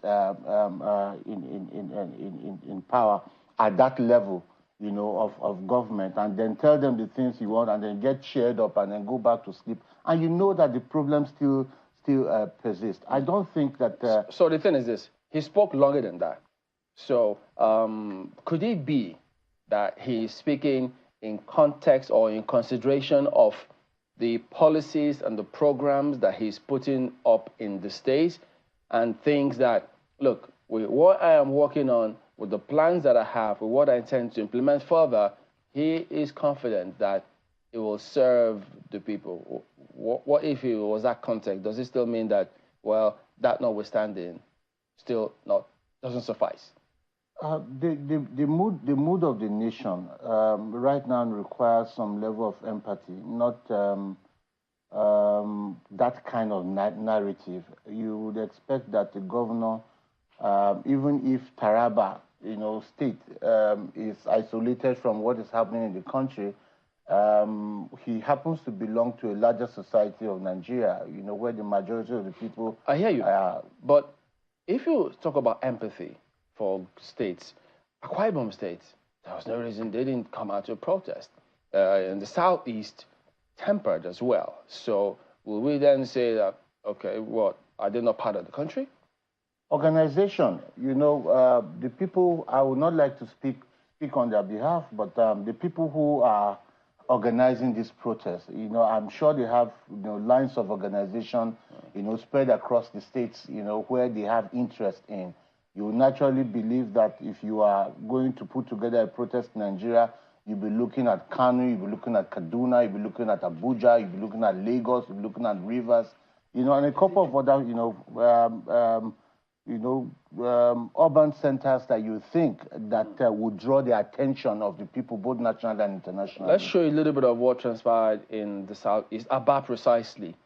in power at that level, of government, and then tell them the things you want, and then get cheered up, and then go back to sleep, and that the problem still persists. I don't think that. So the thing is this: he spoke longer than that. So could it be that he's speaking in context or in consideration of the policies and the programs that he's putting up in the states, and things that, look, with what I am working on, with the plans that I have, with what I intend to implement further, he is confident that it will serve the people? What if it was that context? Does it still mean that, well, that notwithstanding, still doesn't suffice? The mood of the nation right now requires some level of empathy, not that kind of narrative. You would expect that the governor, even if Taraba, state is isolated from what is happening in the country, he happens to belong to a larger society of Nigeria, where the majority of the people. I hear you. But if you talk about empathy for states, Akwa Ibom State, there was no reason they didn't come out to protest. In the southeast, tempered as well. So will we then say that, okay, what, are they not part of the country? Organization, the people, I would not like to speak on their behalf, but the people who are organizing this protest, I'm sure they have lines of organization, spread across the states, where they have interest in. You will naturally believe that if you are going to put together a protest in Nigeria, you'll be looking at Kano, you'll be looking at Kaduna, you'll be looking at Abuja, you'll be looking at Lagos, you'll be looking at Rivers, and a couple of other, urban centers that you think that would draw the attention of the people, both national and international. Let's show you a little bit of what transpired in the southeast, Aba precisely,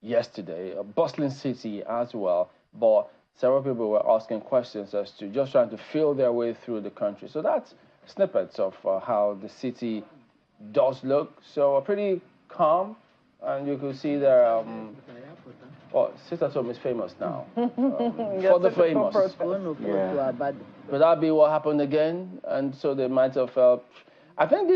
yesterday, a bustling city as well, but several people were asking questions as to just trying to feel their way through the country. So that's snippets of how the city does look. So pretty calm, and you could see there. Sister Tom is famous now. For the famous. Could that be what happened again? And so they might have felt. I think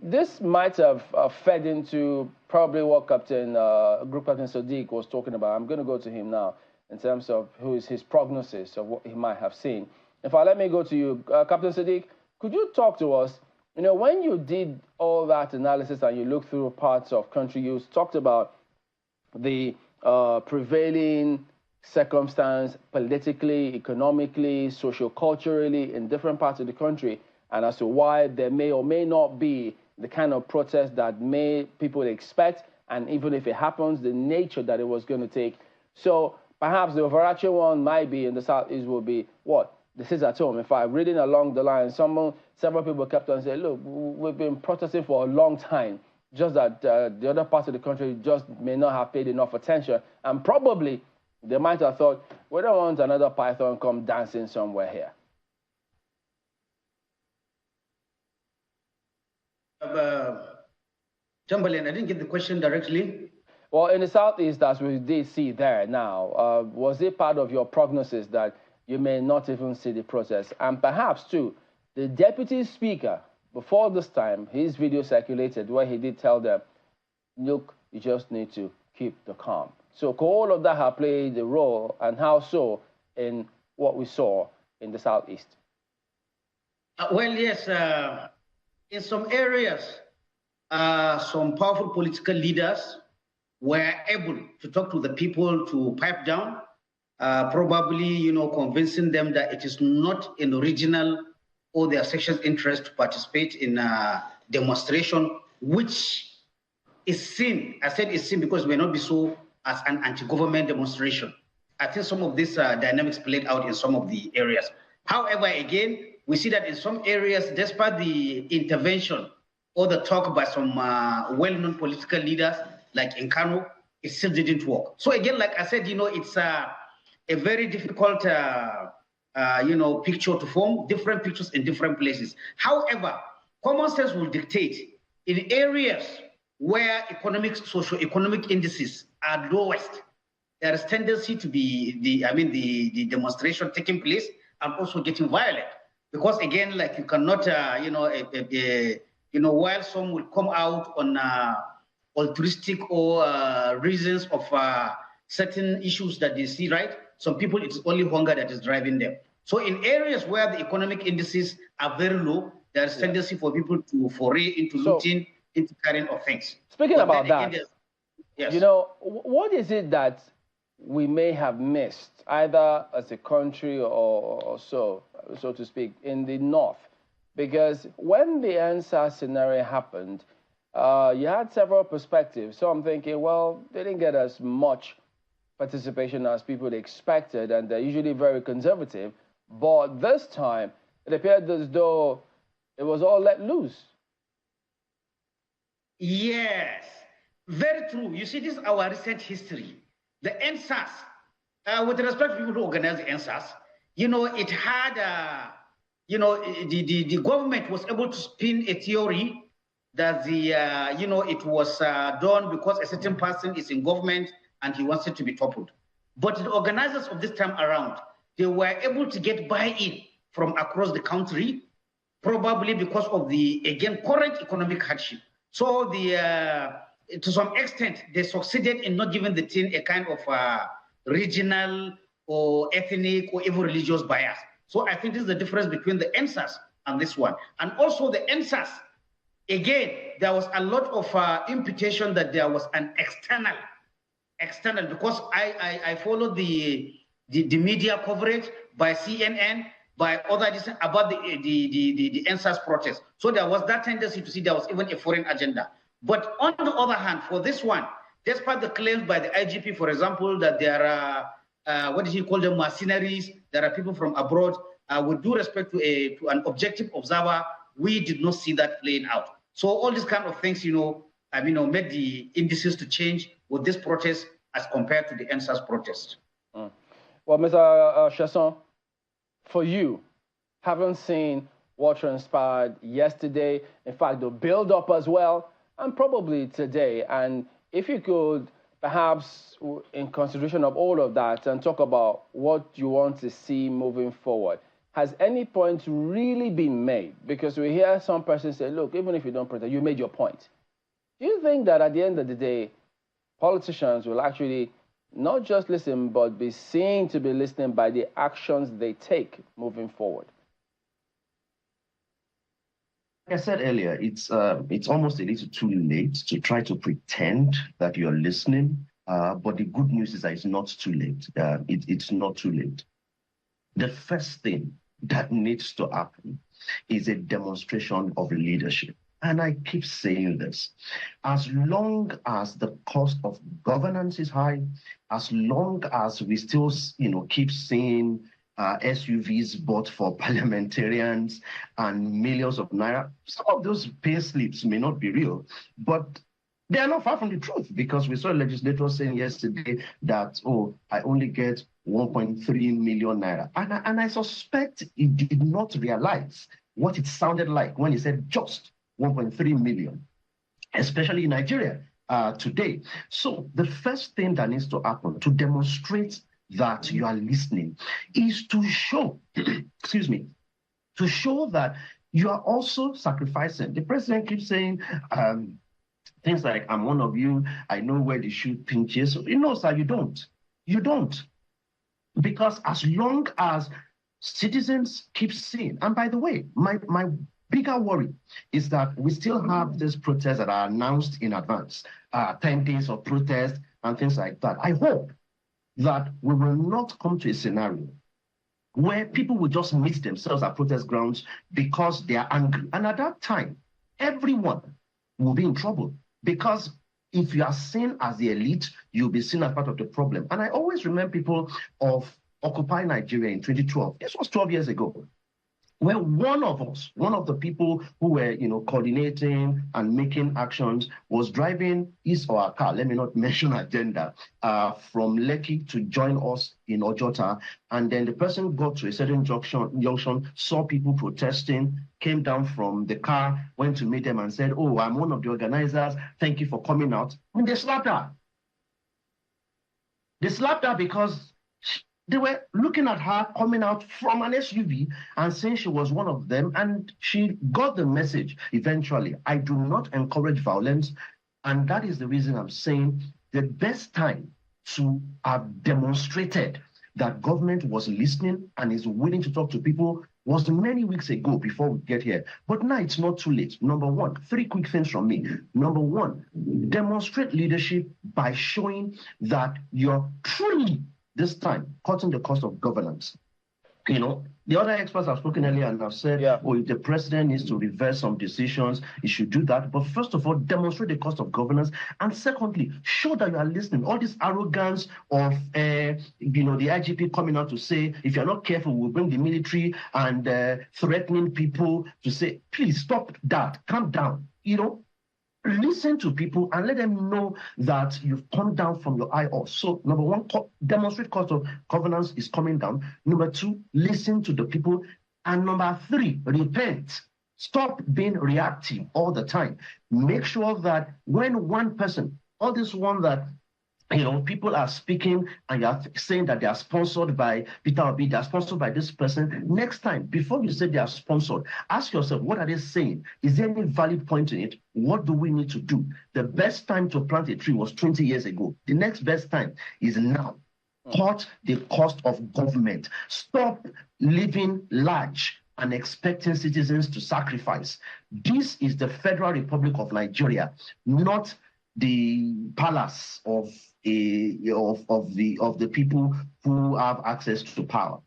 this might have fed into probably what Group Captain Sadiq was talking about. I'm going to go to him now in terms of who is his prognosis of what he might have seen. In fact, let me go to you, Captain Sadiq. Could you talk to us? When you did all that analysis and you looked through parts of country, you talked about the prevailing circumstance politically, economically, socio-culturally in different parts of the country, and as to why there may or may not be the kind of protest that people expect, and even if it happens, the nature that it was going to take. So perhaps the overarching one might be in the southeast will be what? This is at home. In fact, reading along the line, several people kept on saying, look, we've been protesting for a long time, just that the other parts of the country just may not have paid enough attention. And probably they might have thought, we don't want another python come dancing somewhere here. Chamberlain, I didn't get the question directly. Well, in the southeast, as we did see there now, was it part of your prognosis that you may not even see the protest? And perhaps, too, the deputy speaker, before this time, his video circulated where he did tell them, look, you just need to keep the calm. So could all of that have played a role, and how so, in what we saw in the Southeast? Well, yes, in some areas, some powerful political leaders were able to talk to the people to pipe down, probably, convincing them that it is not in original or their section's interest to participate in a demonstration, which is seen, I said it's seen because it may not be so, as an anti-government demonstration. I think some of these dynamics played out in some of the areas. However, again, we see that in some areas, despite the intervention or the talk by some well-known political leaders, like in Kano, it still didn't work. So again, like I said, it's a very difficult, picture to form, different pictures in different places. However, common sense will dictate in areas where socio-economic indices are lowest, there is tendency to be the demonstration taking place and also getting violent. Because again, like you cannot, while some will come out on altruistic or reasons of certain issues that they see, right? Some people, it's only hunger that is driving them. So in areas where the economic indices are very low, there's tendency for people to foray into looting, into carrying of things. Speaking about that, yes. What is it that we may have missed, either as a country or so to speak, in the North? Because when the NSAS scenario happened, you had several perspectives. So I'm thinking, well, they didn't get as much participation as people expected, and they're usually very conservative. But this time, it appeared as though it was all let loose. Yes, very true. You see, this is our recent history. The NSAS, with respect to people who organize the NSAS, it had, the government was able to spin a theory that it was done because a certain person is in government and he wants it to be toppled. But the organizers of this time around, they were able to get buy-in from across the country, probably because of the, again, current economic hardship. So to some extent, they succeeded in not giving the thing a kind of regional or ethnic or even religious bias. So I think this is the difference between the NSAS and this one. And also the NSAS, again, there was a lot of imputation that there was an external, because I followed the media coverage by CNN, by others about the NSAS protest. So there was that tendency to see there was even a foreign agenda. But on the other hand, for this one, despite the claims by the IGP, for example, that there are, what did he call them, mercenaries, there are people from abroad, with due respect to an objective observer, we did not see that playing out. So all these kind of things, made the indices to change with this protest as compared to the NSAS protest. Well, Mr. Chasson, for you, having seen what transpired yesterday, in fact, the build-up as well, and probably today, and if you could perhaps, in consideration of all of that, and talk about what you want to see moving forward, has any point really been made? Because we hear some persons say, look, even if you don't protest, you made your point. Do you think that at the end of the day, politicians will actually not just listen, but be seen to be listening by the actions they take moving forward? Like I said earlier, it's almost a little too late to try to pretend that you're listening. But the good news is that it's not too late. It's not too late. The first thing that needs to happen is a demonstration of leadership. And I keep saying this. As long as the cost of governance is high, as long as we still keep seeing SUVs bought for parliamentarians and millions of naira, some of those pay slips may not be real, but they are not far from the truth, because we saw a legislator saying yesterday that, oh, I only get 1.3 million naira. And I suspect he did not realize what it sounded like when he said just 1.3 million, especially in Nigeria today. So the first thing that needs to happen to demonstrate that you are listening is to show, excuse me, to show that you are also sacrificing. The president keeps saying, Things like, I'm one of you, I know where the shoe pinches. No, sir, you don't. You don't. Because as long as citizens keep seeing, and by the way, my bigger worry is that we still have these protests that are announced in advance, 10 days of protest and things like that. I hope that we will not come to a scenario where people will just meet themselves at protest grounds because they are angry. And at that time, everyone will be in trouble, because if you are seen as the elite, you'll be seen as part of the problem. And I always remember people of Occupy Nigeria in 2012. This was 12 years ago, where one of the people who were, coordinating and making actions was driving his or her car, let me not mention agenda, from Lekki to join us in Ojota. And then the person got to a certain junction, saw people protesting, came down from the car, went to meet them and said, "Oh, I'm one of the organizers. Thank you for coming out." And they slapped her. They slapped her because they were looking at her coming out from an SUV and saying she was one of them, and she got the message eventually. I do not encourage violence, and that is the reason I'm saying the best time to have demonstrated that government was listening and is willing to talk to people was many weeks ago before we get here. But now it's not too late. Number one, 3 quick things from me. Number one, demonstrate leadership by showing that you're truly, this time, cutting the cost of governance. The other experts have spoken earlier and have said, oh, if the president needs to reverse some decisions, he should do that. But first of all, demonstrate the cost of governance. And secondly, show that you are listening. All this arrogance of, the IGP coming out to say, if you're not careful, we'll bring the military, and threatening people to say, please stop that, calm down. Listen to people and let them know that you've come down from your high horse. So, number one, demonstrate cost of governance is coming down. Number two, listen to the people. And number three, repent. Stop being reactive all the time. Make sure that when one person, all this one that people are speaking and you are saying that they are sponsored by Peter Obi, they are sponsored by this person. Next time, before you say they are sponsored, ask yourself, what are they saying? Is there any valid point in it? What do we need to do? The best time to plant a tree was 20 years ago. The next best time is now. Cut the cost of government. Stop living large and expecting citizens to sacrifice. This is the Federal Republic of Nigeria, not the palace of the people who have access to power.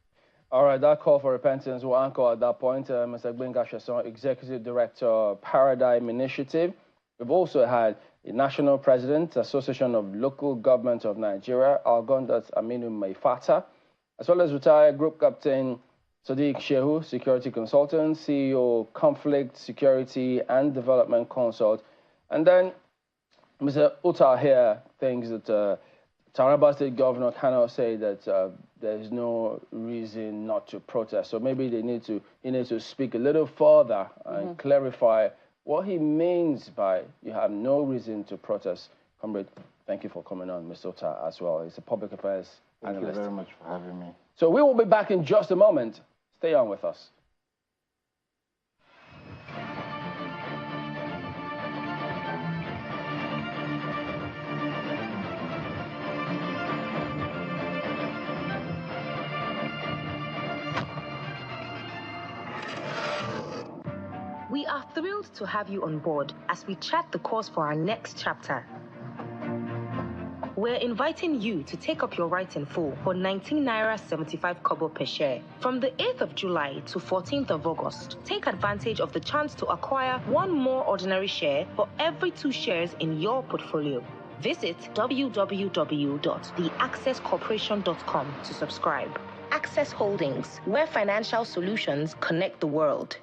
All right, that call for repentance will anchor at that point. Mr. Gbenga Sheson, Executive Director, Paradigm Initiative. We've also had the National President, Association of Local Government of Nigeria, Algondat Aminu Maifata, as well as retired Group Captain Sadiq Shehu, Security Consultant, CEO, Conflict, Security and Development Consult. And then Mr. Uta here thinks that Taraba State Governor cannot say that there's no reason not to protest. So maybe he needs to speak a little further and clarify what he means by you have no reason to protest. Comrade, thank you for coming on, Mr. Uta, as well. He's a public affairs analyst. Thank you very much for having me. So we will be back in just a moment. Stay on with us. We are thrilled to have you on board as we chart the course for our next chapter. We're inviting you to take up your rights in full for 19 Naira 75 kobo per share. From the 8th of July to 14th of August, take advantage of the chance to acquire one more ordinary share for every 2 shares in your portfolio. Visit www.theaccesscorporation.com to subscribe. Access Holdings, where financial solutions connect the world.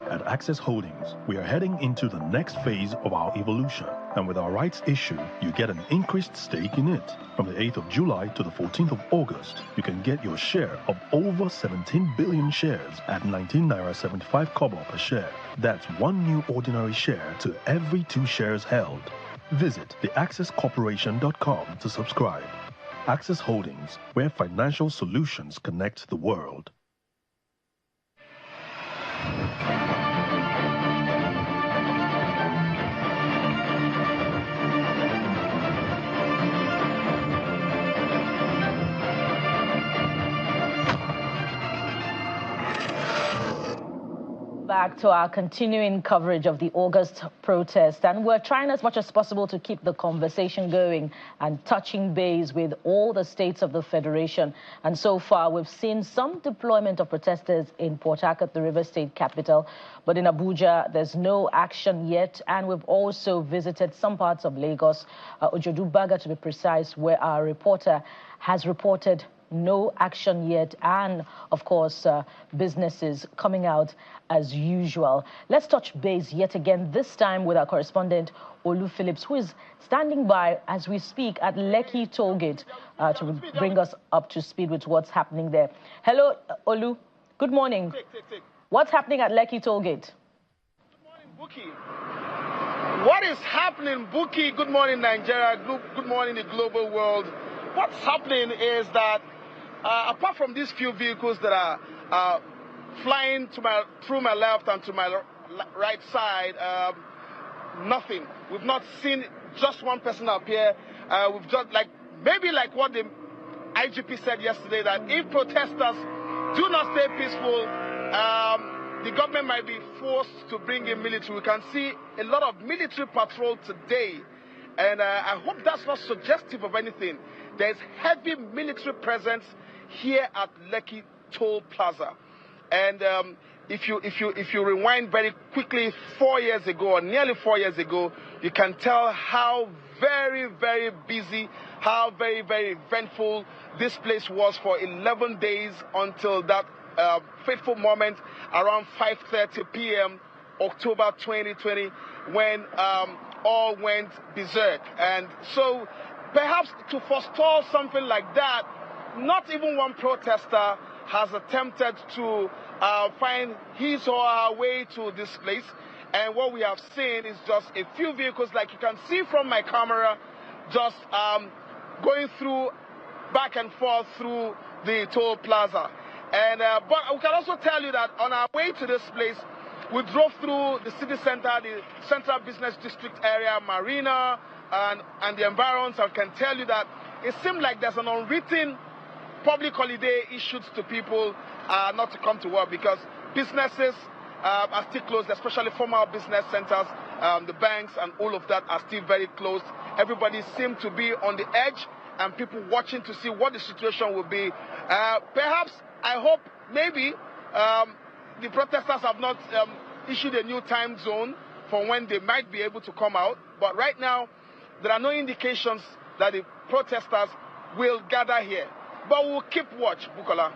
At Access Holdings, we are heading into the next phase of our evolution. And with our rights issue, you get an increased stake in it. From the 8th of July to the 14th of August, you can get your share of over 17 billion shares at 19.75 kobo per share. That's one new ordinary share to every 2 shares held. Visit theaccesscorporation.com to subscribe. Access Holdings, where financial solutions connect the world. Back to our continuing coverage of the August protest, and we're trying as much as possible to keep the conversation going and touching base with all the states of the Federation. And so far, we've seen some deployment of protesters in Port Harcourt, the River State capital, but in Abuja, there's no action yet. And we've also visited some parts of Lagos, Ojodu Baga to be precise, where our reporter has reported no action yet, and of course businesses coming out as usual. Let's touch base yet again, this time with our correspondent Olu Phillips, who is standing by as we speak at Lekki Tollgate to bring us up to speed with what's happening there. Hello, Olu. Good morning. What's happening at Lekki Tollgate? Good morning, Buki. What is happening, Buki? Good morning, Nigeria. Good morning, the global world. What's happening is that apart from these few vehicles that are flying through my left and to my right side, nothing. We've not seen just one person up here. We've just maybe like what the IGP said yesterday, that if protesters do not stay peaceful, the government might be forced to bring in military. We can see a lot of military patrol today, and I hope that's not suggestive of anything. There's heavy military presence here at Lekki Toll Plaza, and if you rewind very quickly 4 years ago, or nearly 4 years ago, you can tell how very, very busy, how very, very eventful this place was for 11 days until that fateful moment around 5:30 p.m. October 2020, when all went berserk. And so perhaps to forestall something like that, not even one protester has attempted to find his or her way to this place. And what we have seen is just a few vehicles, like you can see from my camera, just going through back and forth through the toll plaza. And but we can also tell you that on our way to this place, we drove through the city center, the central business district area, Marina, and the environs. I can tell you that it seemed like there's an unwritten public holiday issued to people not to come to work, because businesses are still closed, especially formal business centers. The banks and all of that are still very closed. Everybody seemed to be on the edge, and people watching to see what the situation will be. Perhaps, I hope, maybe the protesters have not issued a new time zone for when they might be able to come out. But right now, there are no indications that the protesters will gather here. But we'll keep watch, Bukola.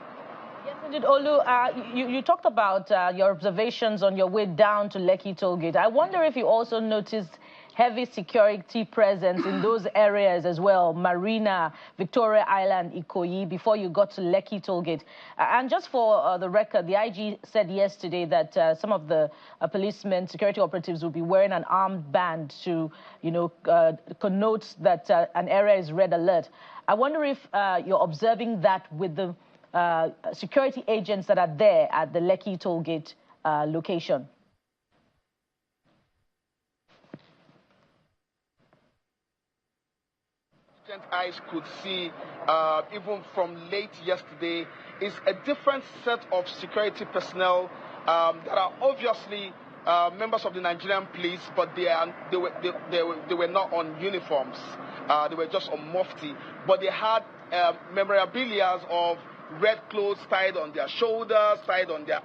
Yes, indeed, Olu. You talked about your observations on your way down to Lekki Tollgate. I wonder if you also noticed heavy security presence in those areas as well, Marina, Victoria Island, Ikoyi, before you got to Lekki Tollgate. And just for the record, the IG said yesterday that some of the policemen, security operatives, will be wearing an armed band to, connote that an area is red alert. I wonder if you're observing that with the security agents that are there at the Lekki Tollgate location. Eyes could see, even from late yesterday, is a different set of security personnel that are obviously members of the Nigerian police, but they were not on uniforms. They were just on mufti, but they had memorabilia of red clothes tied on their shoulders, tied on their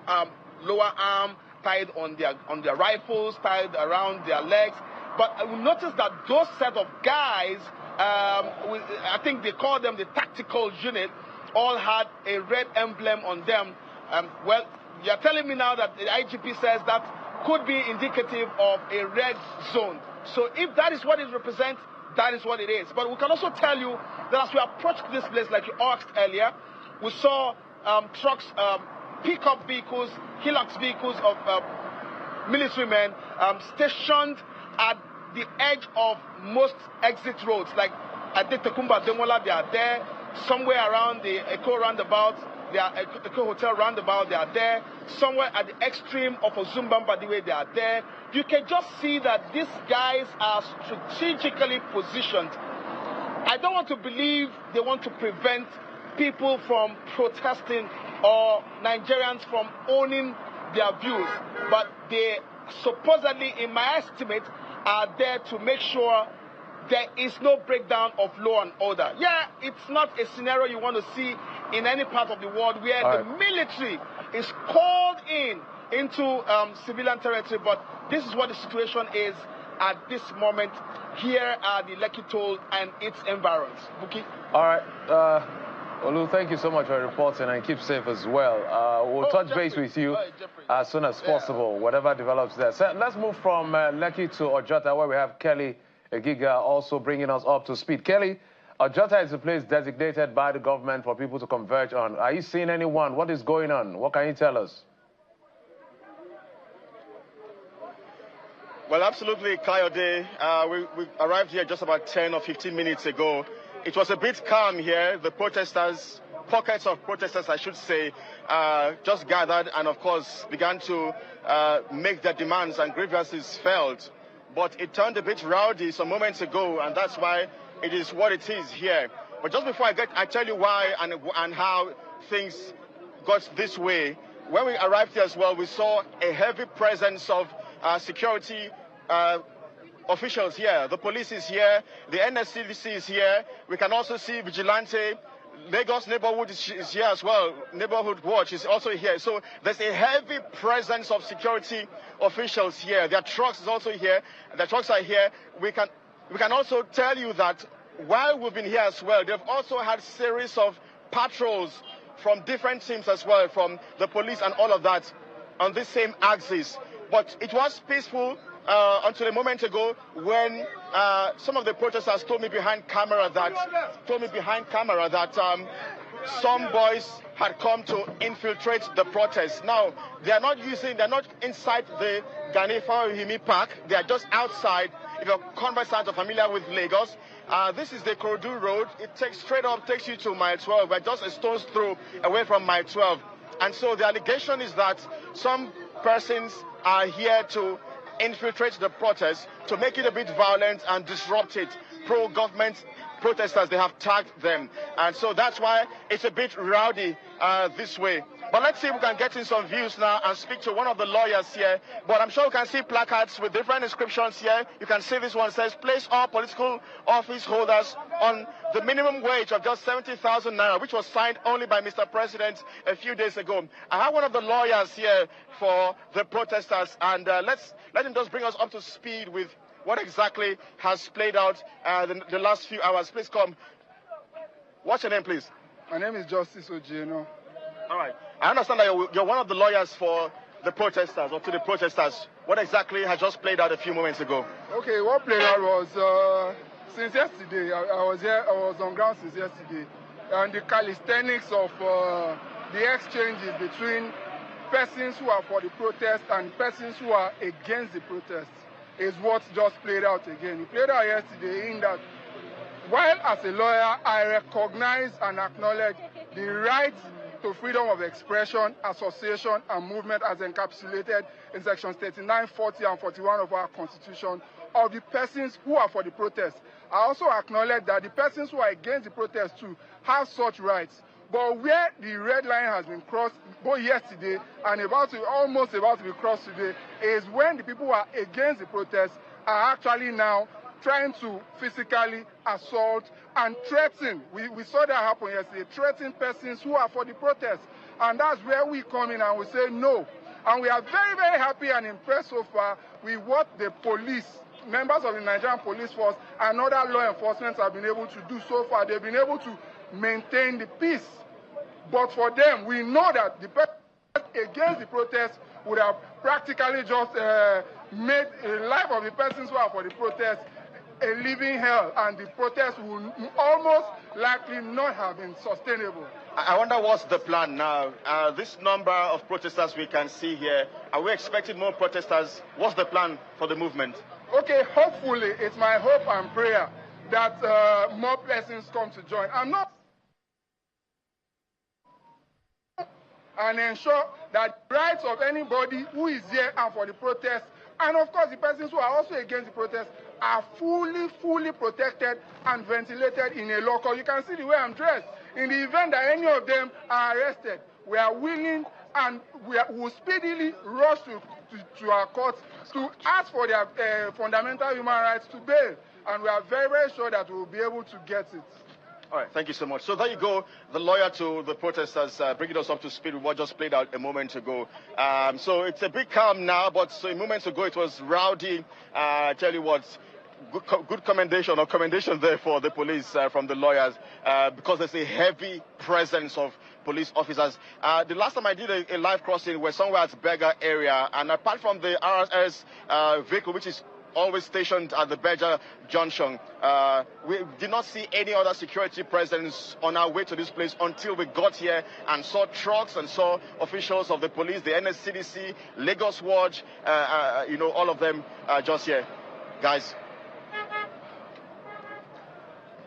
lower arm, tied on their rifles, tied around their legs. But we noticed that those set of guys, I think they call them the tactical unit, all had a red emblem on them. Well, you're telling me now that the IGP says that could be indicative of a red zone. So if that is what it represents, that is what it is. But we can also tell you that as we approached this place, like you asked earlier, we saw trucks, pickup vehicles, Hilux vehicles of military men stationed at the edge of most exit roads. Like at the Tekumba Demola, they are there. Somewhere around the Eco roundabout, they are Eco Hotel roundabout, they are there. Somewhere at the extreme of Ozumbam Badiwe, they are there. You can just see that these guys are strategically positioned. I don't want to believe they want to prevent people from protesting or Nigerians from owning their views, but they supposedly, in my estimate, are there to make sure there is no breakdown of law and order. Yeah, it's not a scenario you want to see in any part of the world where the military is called into civilian territory, but this is what the situation is at this moment here at the Lekki Toll and its environs. Buki? All right. Olu, thank you so much for reporting, and keep safe as well. We'll touch base with you as soon as possible, whatever develops there. So let's move from Lekki to Ojota, where we have Kelly Egiga also bringing us up to speed. Kelly, Ojota is a place designated by the government for people to converge on. Are you seeing anyone? What is going on? What can you tell us? Well, absolutely, Kayode. We arrived here just about 10 or 15 minutes ago. It was a bit calm here. The protesters, pockets of protesters, I should say, just gathered and, of course, began to make their demands and grievances felt. But it turned a bit rowdy some moments ago, and that's why it is what it is here. But just before I tell you why and how things got this way, when we arrived here as well, we saw a heavy presence of security officials here. The police is here, the NSCDC is here. We can also see Vigilante. Lagos Neighborhood is here as well. Neighborhood Watch is also here. So there's a heavy presence of security officials here. Their trucks is also here. The trucks are here. We can also tell you that while we've been here as well, they've also had series of patrols from different teams as well, from the police and all of that on this same axis. But it was peaceful until a moment ago when some of the protesters told me behind camera that some boys had come to infiltrate the protest. Now, they're not inside the Ganifa Himi Park. They are just outside. If you're conversant or familiar with Lagos, this is the Korodu Road. It takes you to mile 12. We're just a stone's throw away from mile 12. And so the allegation is that some persons are here to infiltrate the protest, to make it a bit violent and disrupt it. Pro-government protesters, they have tagged them. And so that's why it's a bit rowdy this way. But let's see if we can get in some views now and speak to one of the lawyers here. But I'm sure you can see placards with different inscriptions here. You can see this one says, place all political office holders on the minimum wage of just 70,000 naira, which was signed only by Mr. President a few days ago. I have one of the lawyers here for the protesters, and let him just bring us up to speed with what exactly has played out the last few hours. Please come. What's your name, please? My name is Justice Ojieno. All right. I understand that you're one of the lawyers for the protesters, or to the protesters. What exactly has just played out a few moments ago? Okay, what played out was since yesterday. I was on ground since yesterday, and the calisthenics of the exchanges between persons who are for the protest and persons who are against the protest is what just played out again. It played out yesterday in that while as a lawyer I recognize and acknowledge the right to freedom of expression, association, and movement as encapsulated in sections 39, 40, and 41 of our Constitution of the persons who are for the protest. I also acknowledge that the persons who are against the protest too have such rights. But where the red line has been crossed both yesterday and almost about to be crossed today is when the people who are against the protest are actually now trying to physically assault and threaten. We saw that happen yesterday, threaten persons who are for the protest. And that's where we come in and we say no. And we are very, very happy and impressed so far with what the police, members of the Nigerian police force and other law enforcement have been able to do so far. They've been able to maintain the peace. But for them, we know that the person against the protest would have practically just made the life of the persons who are for the protest a living hell, and the protest will almost likely not have been sustainable. I wonder what's the plan now. This number of protesters we can see here, are we expecting more protesters? What's the plan for the movement? Okay, hopefully, it's my hope and prayer that more persons come to join. I'm not and ensure that rights of anybody who is here and for the protest, and of course the persons who are also against the protest, are fully protected and ventilated in a local. You can see the way I'm dressed. In the event that any of them are arrested, we are willing and we will speedily rush to our courts to ask for their fundamental human rights to bail. And we are very sure that we will be able to get it. All right, thank you so much. So there you go, the lawyer to the protesters, bringing us up to speed with what just played out a moment ago. So it's a bit calm now, but so a moment ago it was rowdy. I tell you what, good commendation there for the police from the lawyers, because there's a heavy presence of police officers. The last time I did a live crossing, we're somewhere at Berger area, and apart from the RRS vehicle, which is always stationed at the Berger Junction, we did not see any other security presence on our way to this place until we got here and saw trucks and saw officials of the police, the NSCDC, Lagos Watch, all of them just here. Guys.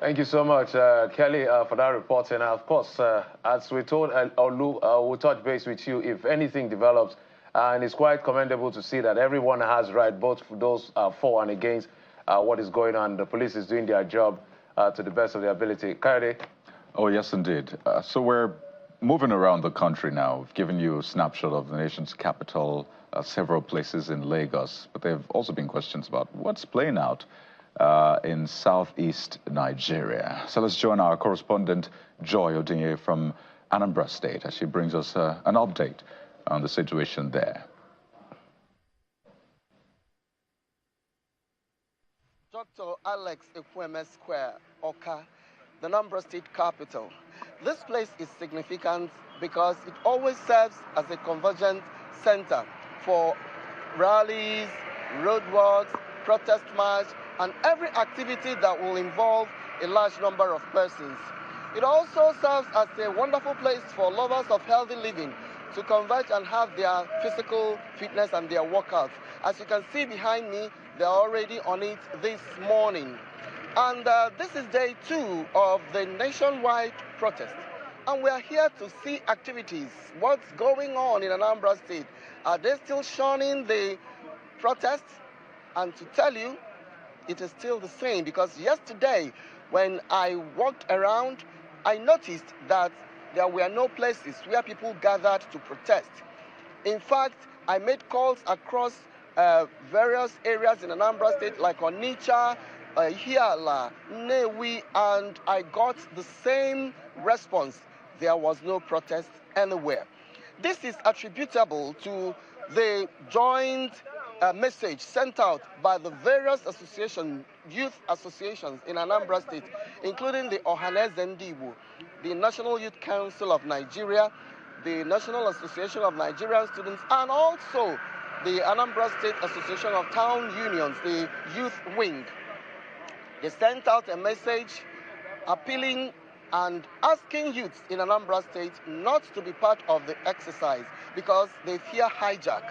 Thank you so much, Kelly, for that report. And of course, as we told Olu, we'll touch base with you if anything develops. And it's quite commendable to see that everyone has right, both for those for and against what is going on. The police is doing their job to the best of their ability. Kayode? Oh, yes, indeed. So we're moving around the country now. We've given you a snapshot of the nation's capital, several places in Lagos. But there have also been questions about what's playing out in southeast Nigeria. So let's join our correspondent, Joy Odinye from Anambra State, as she brings us an update on the situation there. Dr. Alex Ekweme Square, Oka, the Anambra State capital. This place is significant because it always serves as a convergent center for rallies, roadworks, protest march, and every activity that will involve a large number of persons. It also serves as a wonderful place for lovers of healthy living to converge and have their physical fitness and their workouts. As you can see behind me, they're already on it this morning. And this is day 2 of the nationwide protest. And we are here to see activities. What's going on in Anambra State? Are they still shunning the protest? And to tell you, it is still the same, because yesterday when I walked around, I noticed that there were no places where people gathered to protest. In fact, I made calls across various areas in Anambra State, like Onitsha, Hiala, Nnewi, and I got the same response. There was no protest anywhere. This is attributable to the joint message sent out by the various youth associations in Anambra State, including the Ohaneze Ndibu, the National Youth Council of Nigeria, the National Association of Nigerian Students, and also the Anambra State Association of Town Unions, the youth wing. They sent out a message appealing and asking youths in Anambra State not to be part of the exercise because they fear hijack.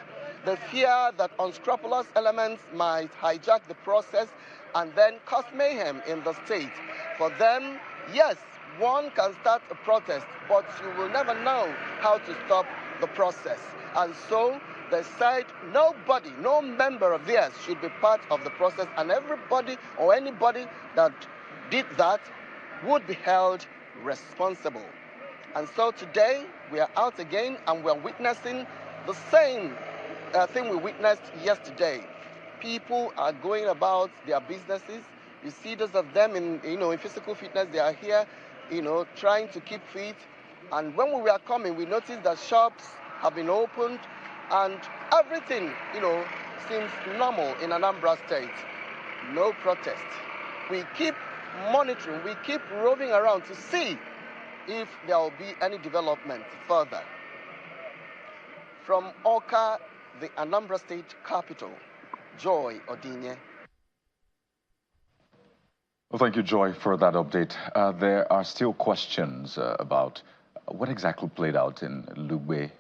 They fear that unscrupulous elements might hijack the process and then cause mayhem in the state. For them, yes, one can start a protest, but you will never know how to stop the process. And so they said nobody, no member of theirs should be part of the process, and everybody or anybody that did that would be held responsible. And so today we are out again and we are witnessing the same thing we witnessed yesterday. People are going about their businesses. You see those of them in physical fitness. They are here, trying to keep fit. And when we were coming, we noticed that shops have been opened and everything, seems normal in Anambra State. No protest. We keep monitoring, we keep roving around to see if there will be any development further. From Awka, the Anambra State capital, Joy Odinye. Well, thank you, Joy, for that update. There are still questions about what exactly played out in Lugbe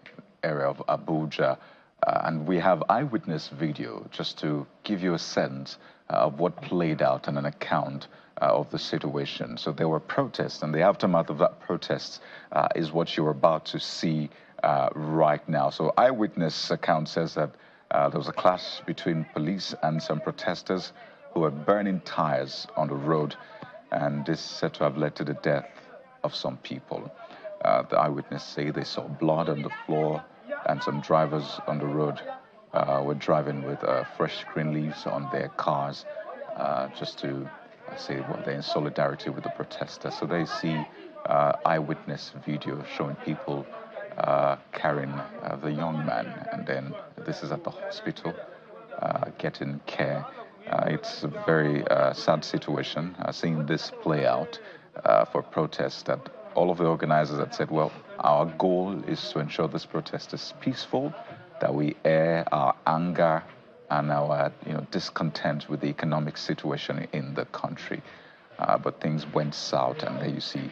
area of Abuja. And we have eyewitness video just to give you a sense of what played out and an account of the situation. So there were protests, and the aftermath of that protest is what you're about to see right now. So eyewitness account says that there was a clash between police and some protesters who were burning tires on the road, and this is said to have led to the death of some people. The eyewitness say they saw blood on the floor, and some drivers on the road were driving with fresh green leaves on their cars just to say what they're in solidarity with the protesters. So they see eyewitness video showing people carrying the young man, and then this is at the hospital getting care. It's a very sad situation, seeing this play out for protests, that all of the organizers had said, well, our goal is to ensure this protest is peaceful, that we air our anger and our discontent with the economic situation in the country. But things went south, and there you see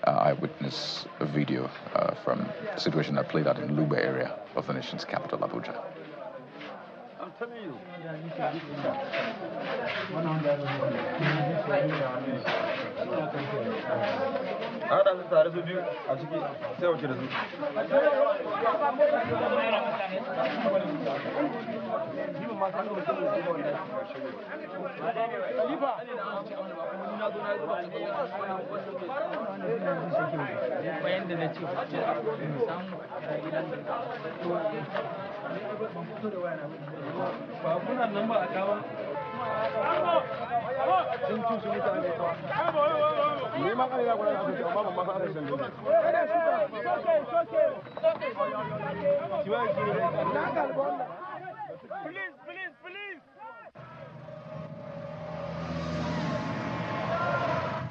eyewitness video from the situation that played out in Lugbe area of the nation's capital, Abuja. I'm telling you.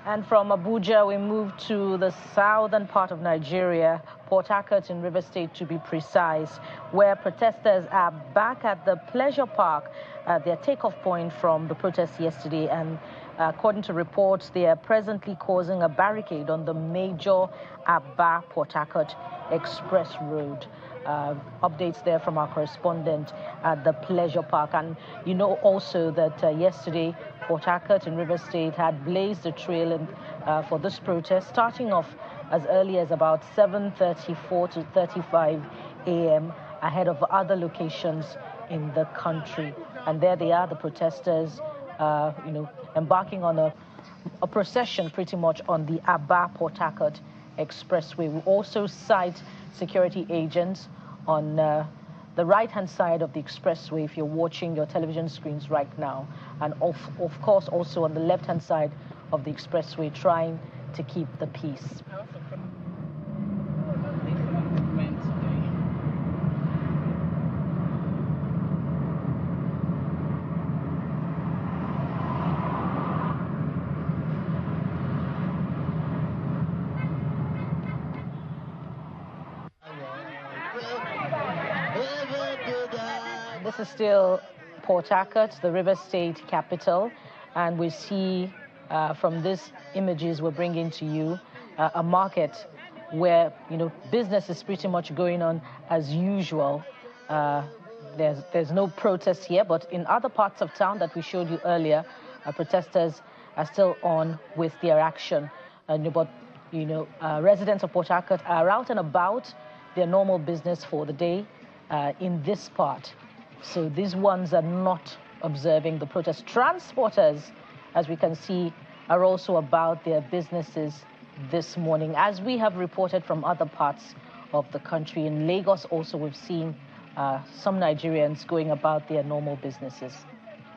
And from Abuja, we move to the southern part of Nigeria, Port Harcourt in River State to be precise, where protesters are back at the pleasure park, their takeoff point from the protests yesterday. And according to reports, they are presently causing a barricade on the major Aba-Port Harcourt Express Road. Updates there from our correspondent at the pleasure park. And you know also that yesterday, Port Harcourt in River State had blazed a trail for this protest, starting off as early as about 7:34 to 35 a.m. ahead of other locations in the country. And there they are, the protesters, embarking on a procession pretty much on the Aba-Port Harcourt Expressway. We also sight security agents on the right-hand side of the expressway if you're watching your television screens right now. And of course, also on the left-hand side of the expressway, trying to keep the peace. This is still Port Harcourt, the River State capital, and we see from these images we're bringing to you a market where business is pretty much going on as usual. There's no protest here, but in other parts of town that we showed you earlier, protesters are still on with their action. But residents of Port Harcourt are out and about their normal business for the day in this part. So these ones are not observing the protest. Transporters, as we can see, are also about their businesses this morning. As we have reported from other parts of the country, in Lagos also we've seen some Nigerians going about their normal businesses.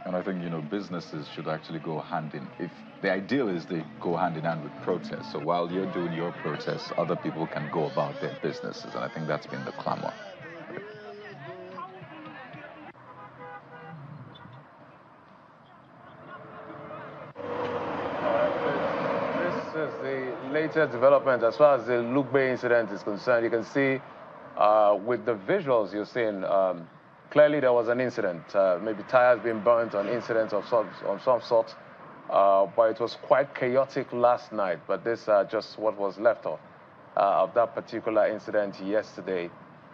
And I think, businesses should actually go hand in. If the ideal is they go hand in hand with protests. So while you're doing your protests, other people can go about their businesses. And I think that's been the clamor. This is the latest development as far as the Lugbe incident is concerned. You can see With the visuals you're seeing, clearly there was an incident, maybe tires being burnt, an incident of some sort, but it was quite chaotic last night. But this just what was left of that particular incident yesterday.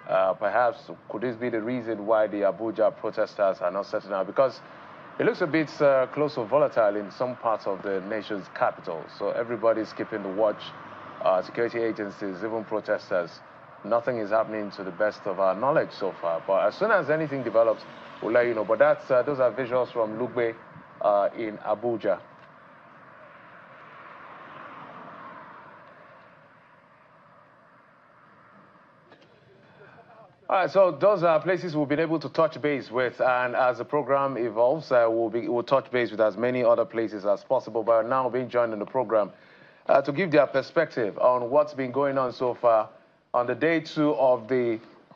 Perhaps could this be the reason why the Abuja protesters are not settling down? Because it looks a bit close to volatile in some parts of the nation's capital. So everybody's keeping the watch, security agencies, even protesters. Nothing is happening to the best of our knowledge so far. But as soon as anything develops, we'll let you know. But those are visuals from Lugbe in Abuja. All right, so those are places we've been able to touch base with, and as the program evolves, we'll touch base with as many other places as possible. But now being joined in the program to give their perspective on what's been going on so far on the day 2 of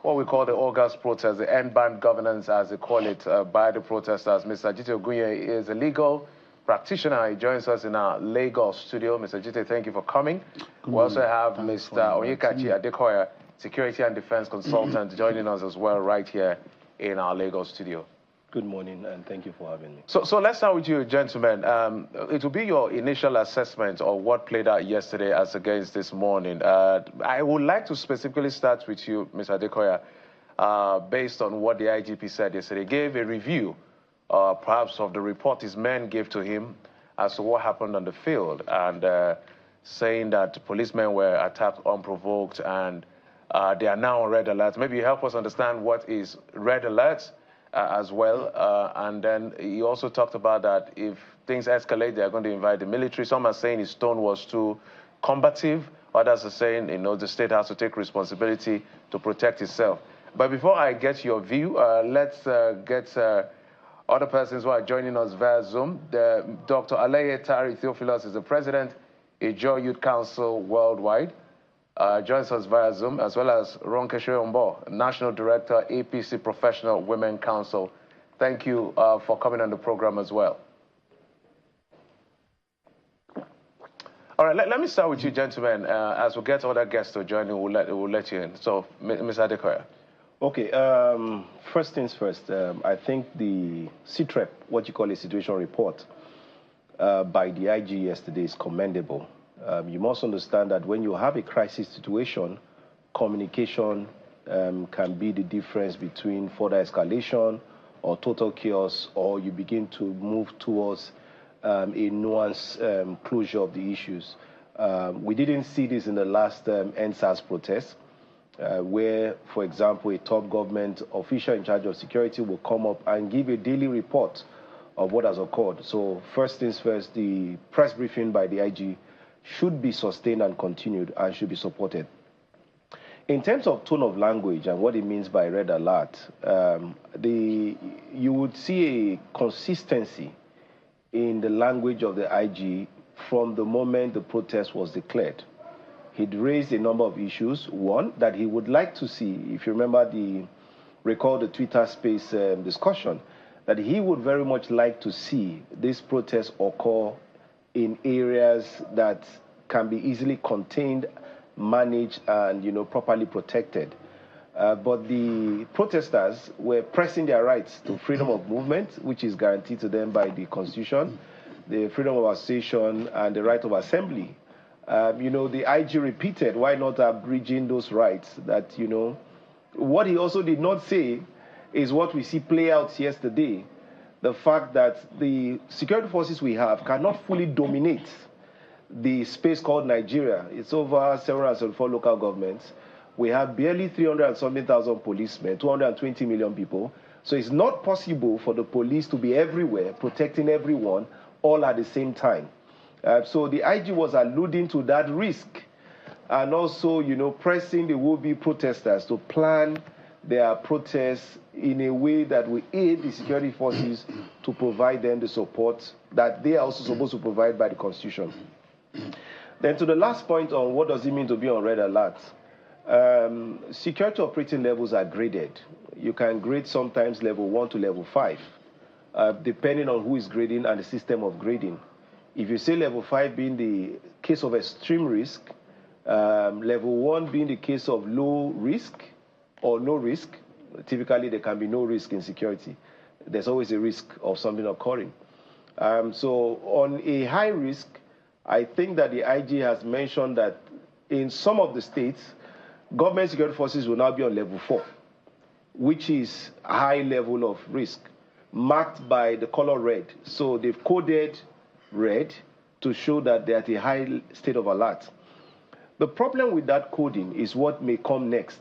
what we call the August protest, the Endbadgovernance, as they call it, by the protesters. Mr. Jite Ogunye is a legal practitioner. He joins us in our Lagos studio. Mr. Jite, thank you for coming. We also have Mr. Onyekachi Adekoya, security and defense consultant, joining us as well right here in our Lagos studio. Good morning, and thank you for having me. So let's start with you, gentlemen. It will be your initial assessment of what played out yesterday as against this morning. I would like to specifically start with you, Mr. Adekoya, based on what the IGP said yesterday. He gave a review, perhaps, of the report his men gave to him as to what happened on the field, and saying that policemen were attacked unprovoked and they are now on red alert. Maybe you help us understand what is red alert as well. And then you also talked about that if things escalate, they are going to invite the military. Some are saying his tone was too combative. Others are saying, the state has to take responsibility to protect itself. But before I get your view, let's get other persons who are joining us via Zoom. Dr. Aleye Tari Theophilus is the president, Ijaw Youth Council Worldwide. Joins us via Zoom, as well as Ronke Shoyombo, National Director, APC Professional Women Council. Thank you for coming on the program as well. All right, let me start with you, gentlemen. As we get other guests to join you, we'll let you in. So, Ms. Adekoya. Okay, first things first. I think the CTREP, what you call a situation report, by the IG yesterday is commendable. You must understand that when you have a crisis situation, communication can be the difference between further escalation or total chaos, or you begin to move towards a nuanced closure of the issues. We didn't see this in the last NSAS protest, where, for example, a top government official in charge of security will come up and give a daily report of what has occurred. So first things first, the press briefing by the IG should be sustained and continued and should be supported. In terms of tone of language and what it means by red alert, you would see a consistency in the language of the IG from the moment the protest was declared. He'd raised a number of issues. One, that he would like to see, if you remember recall the Twitter space discussion, that he would very much like to see this protest occur in areas that can be easily contained, managed, and properly protected. But the protesters were pressing their rights to freedom of movement, which is guaranteed to them by the Constitution, the freedom of association, and the right of assembly. The IG repeated, why not abridging those rights? That, what he also did not say is what we see play out yesterday. The fact that the security forces we have cannot fully dominate the space called Nigeria. It's over 774 local governments. We have barely 300-something thousand policemen, 220 million people. So it's not possible for the police to be everywhere, protecting everyone, all at the same time. So the IG was alluding to that risk, and also, pressing the would-be protesters to plan their protests in a way that will aid the security forces to provide them the support that they are also supposed to provide by the Constitution. Then to the last point on what does it mean to be on red alert, security operating levels are graded. You can grade sometimes level 1 to level 5, depending on who is grading and the system of grading. If you say level 5 being the case of extreme risk, level 1 being the case of low risk, or no risk. Typically, there can be no risk in security. There's always a risk of something occurring. So on a high risk, I think that the IG has mentioned that in some of the states, government security forces will now be on level 4, which is a high level of risk, marked by the color red. So they've coded red to show that they're at a high state of alert. The problem with that coding is what may come next.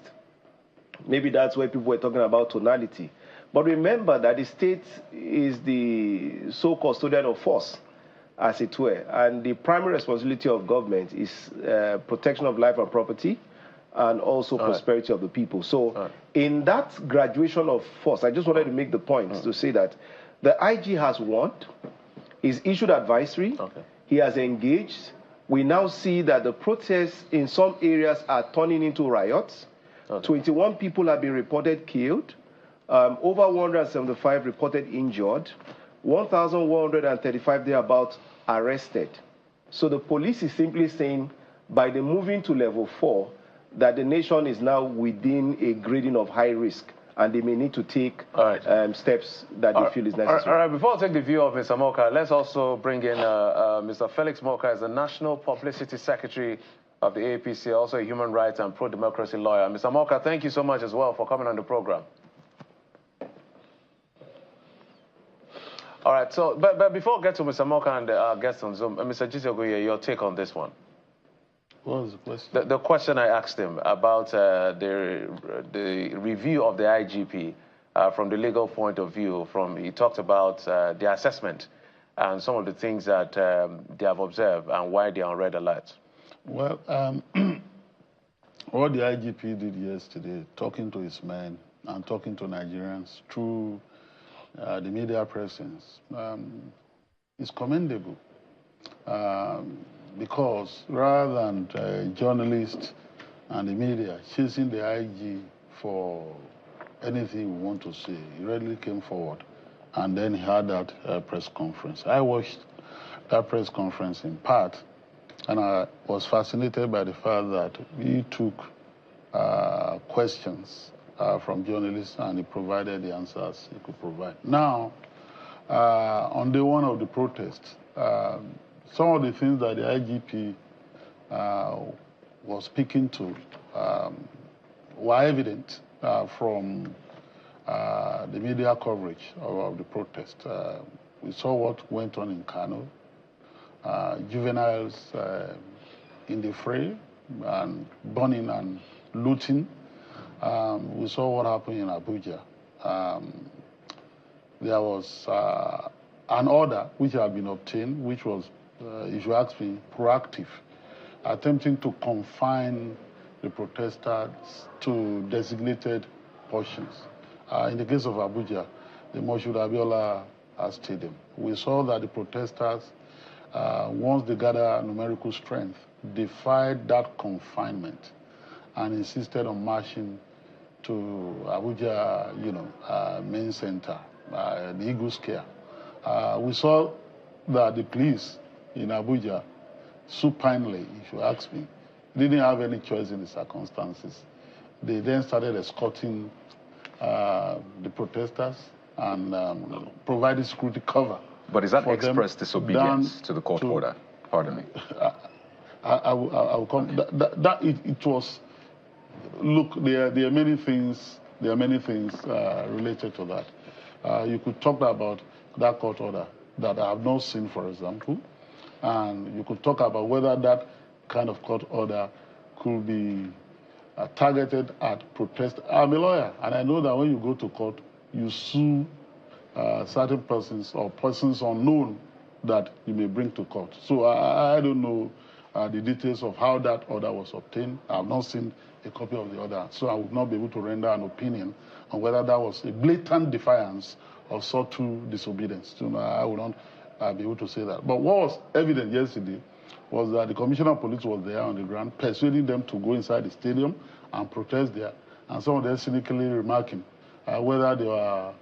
Maybe that's where people were talking about tonality. But remember that the state is the sole custodian of force, as it were. And the primary responsibility of government is protection of life and property, and also prosperity of the people. So in that graduation of force, I just wanted to make the point to say that the IG has warned, he's issued advisory, he has engaged. We now see that the protests in some areas are turning into riots. 21 people have been reported killed, over 175 reported injured, 1,135 thereabouts arrested. So the police is simply saying, by the moving to level 4, that the nation is now within a grading of high risk, and they may need to take steps that they feel is necessary. All right, before I take the view of Mr. Moka, let's also bring in Mr. Felix Moka as the National Publicity Secretary of the APC, also a human rights and pro-democracy lawyer. Mr. Moka, thank you so much as well for coming on the program. All right, so, but before I get to Mr. Moka and our guests on Zoom, Mr. Jitogoye, your take on this one. What was the question? The question I asked him about the review of the IGP from the legal point of view. He talked about the assessment and some of the things that they have observed and why they are on red alert. Well, what the IGP did yesterday, talking to his men and talking to Nigerians through the media presence, is commendable. Because rather than journalists and the media chasing the IG for anything we want to say, he readily came forward and then he had that press conference. I watched that press conference in part, and I was fascinated by the fact that he took questions from journalists and he provided the answers he could provide. Now, on day one of the protest, some of the things that the IGP was speaking to were evident from the media coverage of the protest. We saw what went on in Kano, juveniles in the fray and burning and looting. We saw what happened in Abuja. There was an order which had been obtained, which was, if you ask me, proactive, attempting to confine the protesters to designated portions. In the case of Abuja, the Moshood Abiola Stadium, we saw that the protesters, once they gathered numerical strength, defied that confinement and insisted on marching to Abuja, main center, the Eagle Square. We saw that the police in Abuja, supinely, if you ask me, didn't have any choice in the circumstances. They then started escorting the protesters and providing security cover. But is that express disobedience to the court order? Pardon me. I will come. It was. Look, there are many things. There are many things related to that. You could talk about that court order that I have not seen, for example, and you could talk about whether that kind of court order could be targeted at protest. I'm a lawyer, and I know that when you go to court, you sue certain persons or persons unknown that you may bring to court. So I don't know the details of how that order was obtained. I have not seen a copy of the order, so I would not be able to render an opinion on whether that was a blatant defiance of subtle disobedience. So I would not be able to say that. But what was evident yesterday was that the Commissioner of Police was there on the ground, persuading them to go inside the stadium and protest there, and some of them cynically remarking whether they were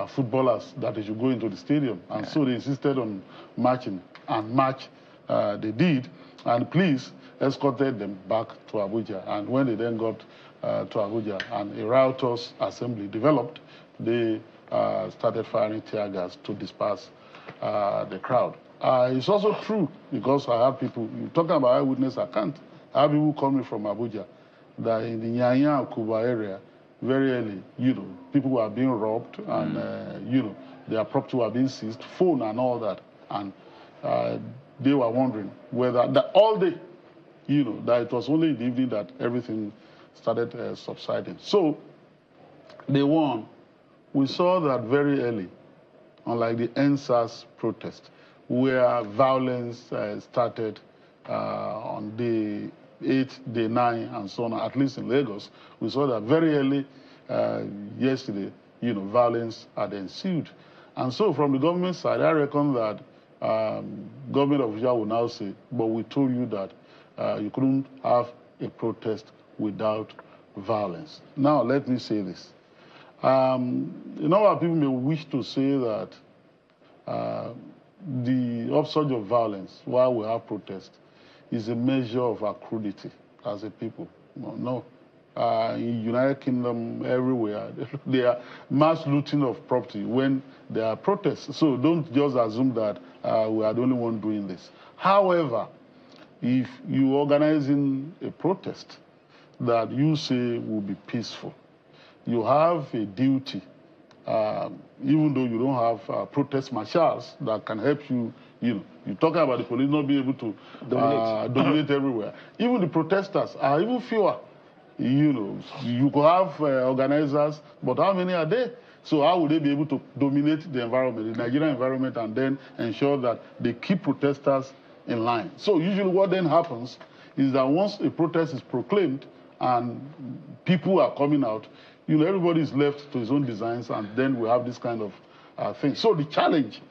footballers that they should go into the stadium. And so they insisted on marching, and march they did, and police escorted them back to Abuja. And when they then got to Abuja, and a riotous assembly developed. They started firing tear gas to disperse the crowd. It's also true, because I have people, you're talking about eyewitness account, I have people coming from Abuja, that in the Nyanya and Kuba area, very early, people were being robbed, and, their property were being seized, phone and all that. And they were wondering whether, all day, that it was only in the evening that everything started subsiding. So, day one, we saw that very early, unlike the NSAS protest, where violence started on day 8, day 9, and so on, at least in Lagos. We saw that very early yesterday, violence had ensued. And so from the government side, I reckon that government officials will now say, but we told you that you couldn't have a protest without violence. Now, let me say this. People may wish to say that the upsurge of violence while we have protests is a measure of our crudity as a people. No. In United Kingdom, everywhere, there are mass looting of property when there are protests. So don't just assume that we are the only one doing this. However, if you organizing a protest that you say will be peaceful, you have a duty, even though you don't have protest marshals that can help you, you're talking about the police not being able to dominate everywhere. Even the protesters are even fewer. You could have organizers, but how many are there? So how would they be able to dominate the environment, the Nigerian environment, and then ensure that they keep protesters in line? So usually what then happens is that once a protest is proclaimed and people are coming out, everybody is left to his own designs, and then we have this kind of thing. So the challenge,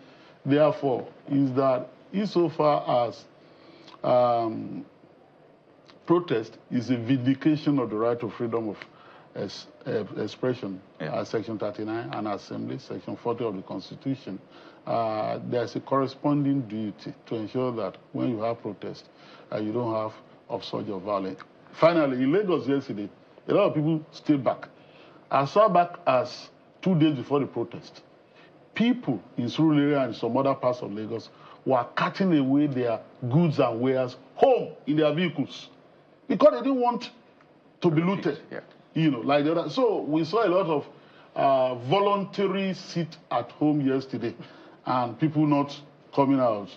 therefore, is that insofar as protest is a vindication of the right of freedom of expression, Section 39, and assembly, Section 40 of the Constitution, there's a corresponding duty to ensure that when you have protest, you don't have upsurge of violence. Finally, in Lagos yesterday, a lot of people stayed back. As far back as 2 days before the protest, people in Surulere area and some other parts of Lagos were carting away their goods and wares home in their vehicles because they didn't want to be looted. Like the other. So we saw a lot of voluntary sit at home yesterday, and people not coming out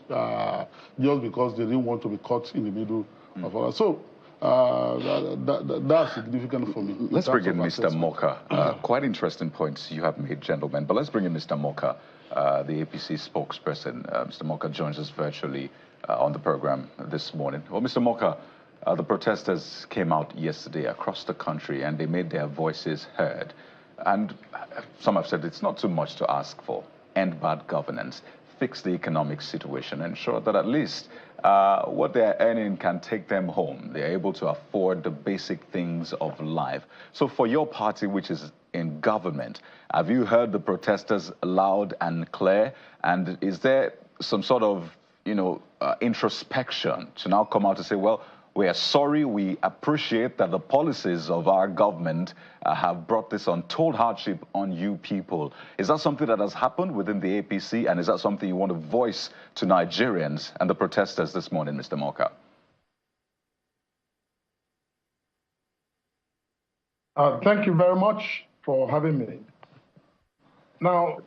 just because they didn't want to be caught in the middle of all that. So that's significant for me. Let's bring in Mr. Moka. Quite interesting points you have made, gentlemen. But let's bring in Mr. Moka, the APC spokesperson. Mr. Moka joins us virtually on the program this morning. Well, Mr. Moka, the protesters came out yesterday across the country and they made their voices heard. And some have said it's not too much to ask for. End bad governance, fix the economic situation, ensure that at least what they're earning can take them home. They're able to afford the basic things of life. So for your party, which is in government, have you heard the protesters loud and clear? And is there some sort of, introspection to now come out to say, well, we are sorry, we appreciate that the policies of our government have brought this untold hardship on you people. Is that something that has happened within the APC, and is that something you want to voice to Nigerians and the protesters this morning, Mr. Moka? Thank you very much for having me. Now,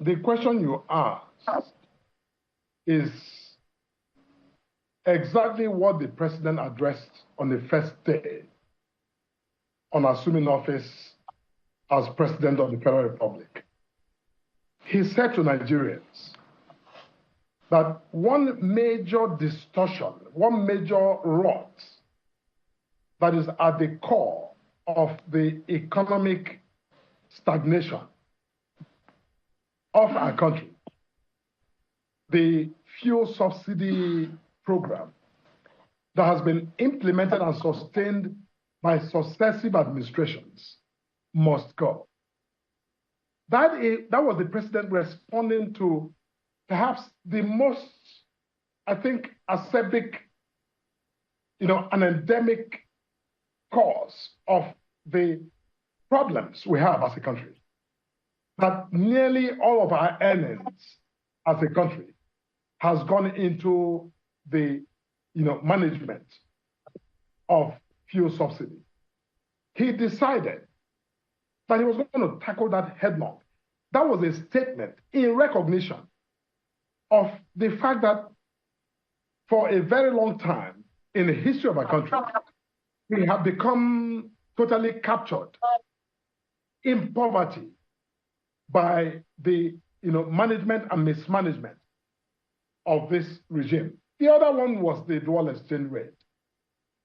the question you asked is exactly what the president addressed on the first day on assuming office as president of the Federal Republic. He said to Nigerians that one major distortion, one major rot that is at the core of the economic stagnation of our country, the fuel subsidy program that has been implemented and sustained by successive administrations must go. That was the president responding to perhaps the most, I think, acerbic, an endemic cause of the problems we have as a country. That nearly all of our earnings as a country has gone into the management of fuel subsidy. He decided that he was going to tackle that headlong. That was a statement in recognition of the fact that for a very long time in the history of our country, we have become totally captured in poverty by the management and mismanagement of this regime. The other one was the dual exchange rate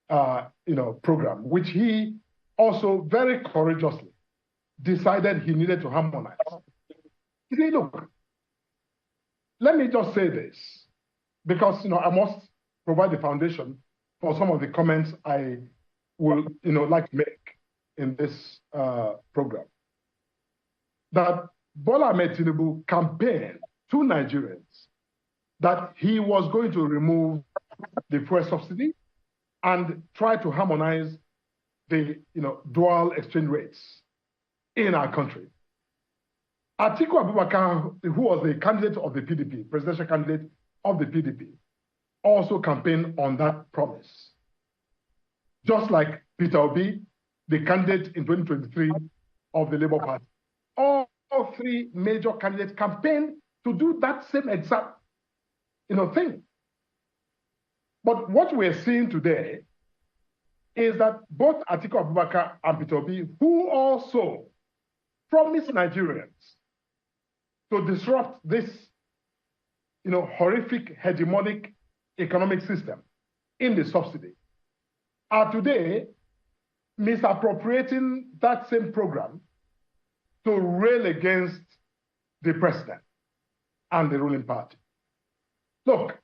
program, which he also very courageously decided he needed to harmonize. You see, look, let me just say this, because I must provide the foundation for some of the comments I will like to make in this program. That Bola Ahmed Tinubu campaigned to Nigerians that he was going to remove the fuel subsidy and try to harmonize the dual exchange rates in our country. Atiku Abubakar, who was the candidate of the PDP, presidential candidate of the PDP, also campaigned on that promise. Just like Peter Obi, the candidate in 2023 of the Labour Party. All three major candidates campaigned to do that same exact thing. But what we're seeing today is that both Atiku Abubakar and Peter Obi, who also promised Nigerians to disrupt this horrific hegemonic economic system in the subsidy, are today misappropriating that same program to rail against the president and the ruling party. Look,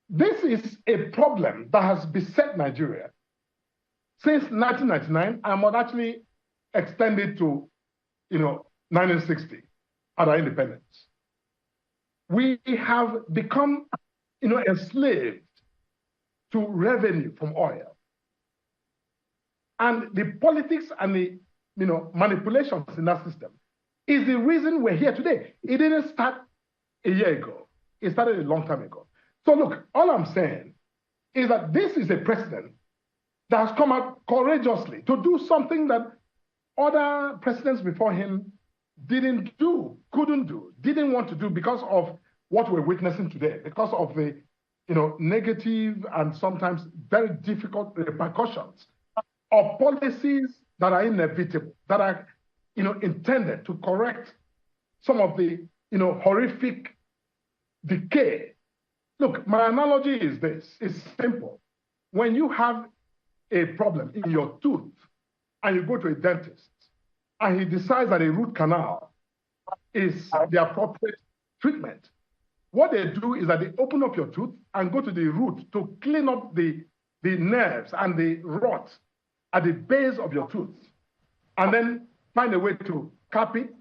this is a problem that has beset Nigeria since 1999 and was actually extended to 1960 at our independence. We have become enslaved to revenue from oil. And the politics and the manipulations in that system is the reason we're here today. It didn't start a year ago. It started a long time ago. So look, all I'm saying is that this is a president that has come out courageously to do something that other presidents before him didn't do, couldn't do, didn't want to do because of what we're witnessing today, because of the negative and sometimes very difficult repercussions of policies that are inevitable, that are intended to correct some of the horrific decay. Look, my analogy is this. It's simple. When you have a problem in your tooth and you go to a dentist and he decides that a root canal is the appropriate treatment, what they do is that they open up your tooth and go to the root to clean up the nerves and the rot at the base of your tooth, and then find a way to cap it,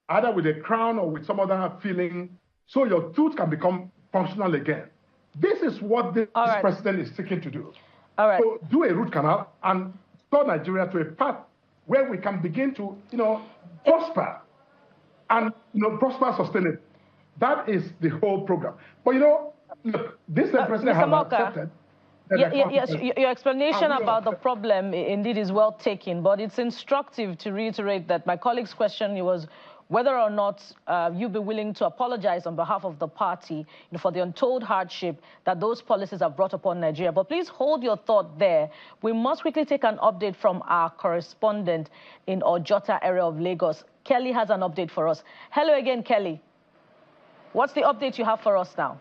either with a crown or with some other filling, so your tooth can become functional again. This is what this president is seeking to do. All right. So do a root canal and restore Nigeria to a path where we can begin to, prosper and, prosper sustainably. That is the whole program. But, look, this president has accepted. Yes, your explanation about the problem indeed is well taken, but it's instructive to reiterate that my colleague's question was whether or not you'd be willing to apologize on behalf of the party for the untold hardship that those policies have brought upon Nigeria. But please hold your thought there. We must quickly take an update from our correspondent in Ojota area of Lagos. Kelly has an update for us. Hello again, Kelly. What's the update you have for us now?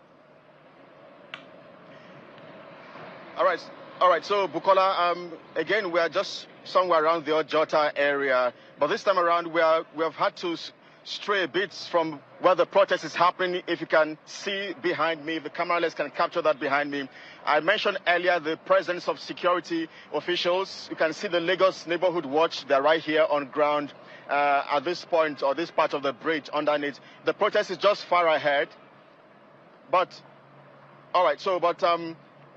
All right. So, Bukola, again, we are just somewhere around the Ojota area, but this time around we have had to stray a bit from where the protest is happening. If you can see behind me, the cameraless can capture that behind me. I mentioned earlier the presence of security officials. You can see the Lagos Neighborhood Watch. They're right here on ground at this point, or this part of the bridge underneath. The protest is just far ahead. But, all right, so,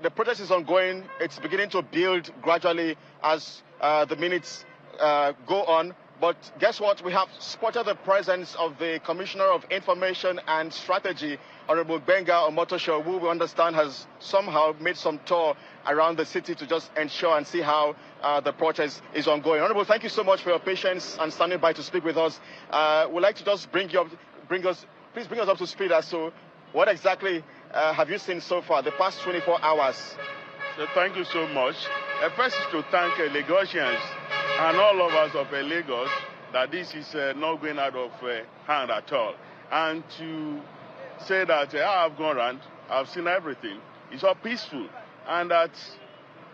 the protest is ongoing. It's beginning to build gradually as the minutes go on. But guess what? We have spotted the presence of the Commissioner of Information and Strategy, Honorable Benga Omotosho, who we understand has somehow made some tour around the city to just ensure and see how the protest is ongoing. Honorable, thank you so much for your patience and standing by to speak with us. We'd like to just please bring us up to speed as to what exactly have you seen so far, the past 24 hours? So thank you so much. First is to thank Lagosians and all of us of Lagos that this is not going out of hand at all. And to say that I've gone around, I've seen everything. It's all peaceful. And that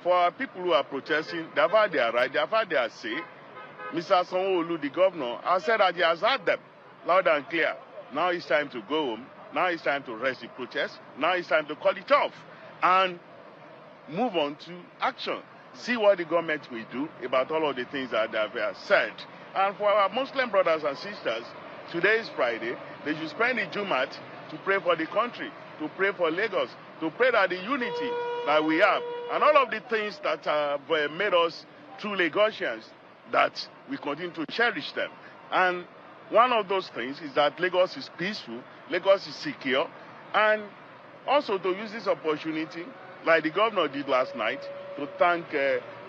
for our people who are protesting, they've had their right, they've had their say. Mr. Sanwo-Olu, the governor, has said that he has had them loud and clear. Now it's time to go home. Now it's time to rest the protest. Now it's time to call it off and move on to action. See what the government will do about all of the things that they have said. And for our Muslim brothers and sisters, today is Friday. They should spend the Jumat to pray for the country, to pray for Lagos, to pray that the unity that we have, and all of the things that have made us true Lagosians, that we continue to cherish them. And one of those things is that Lagos is peaceful, Lagos is secure, and also to use this opportunity, like the governor did last night, to thank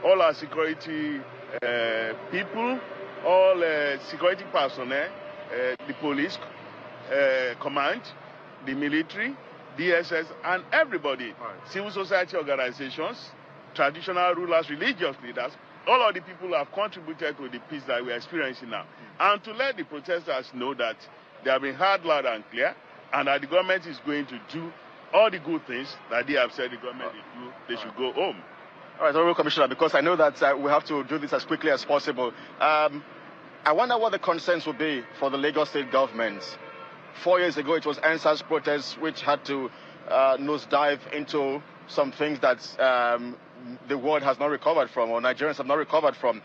all our security people, all security personnel, the police command, the military, DSS, and everybody, civil society organizations, traditional rulers, religious leaders, all of the people who have contributed to the peace that we are experiencing now. And to let the protesters know that they have been heard loud and clear, and that the government is going to do all the good things that they have said the government will do. They should go home. All right, Honorable Commissioner, because I know that we have to do this as quickly as possible. I wonder what the concerns will be for the Lagos state government. 4 years ago, it was NSAS protests which had to nosedive into some things that the world has not recovered from, or Nigerians have not recovered from.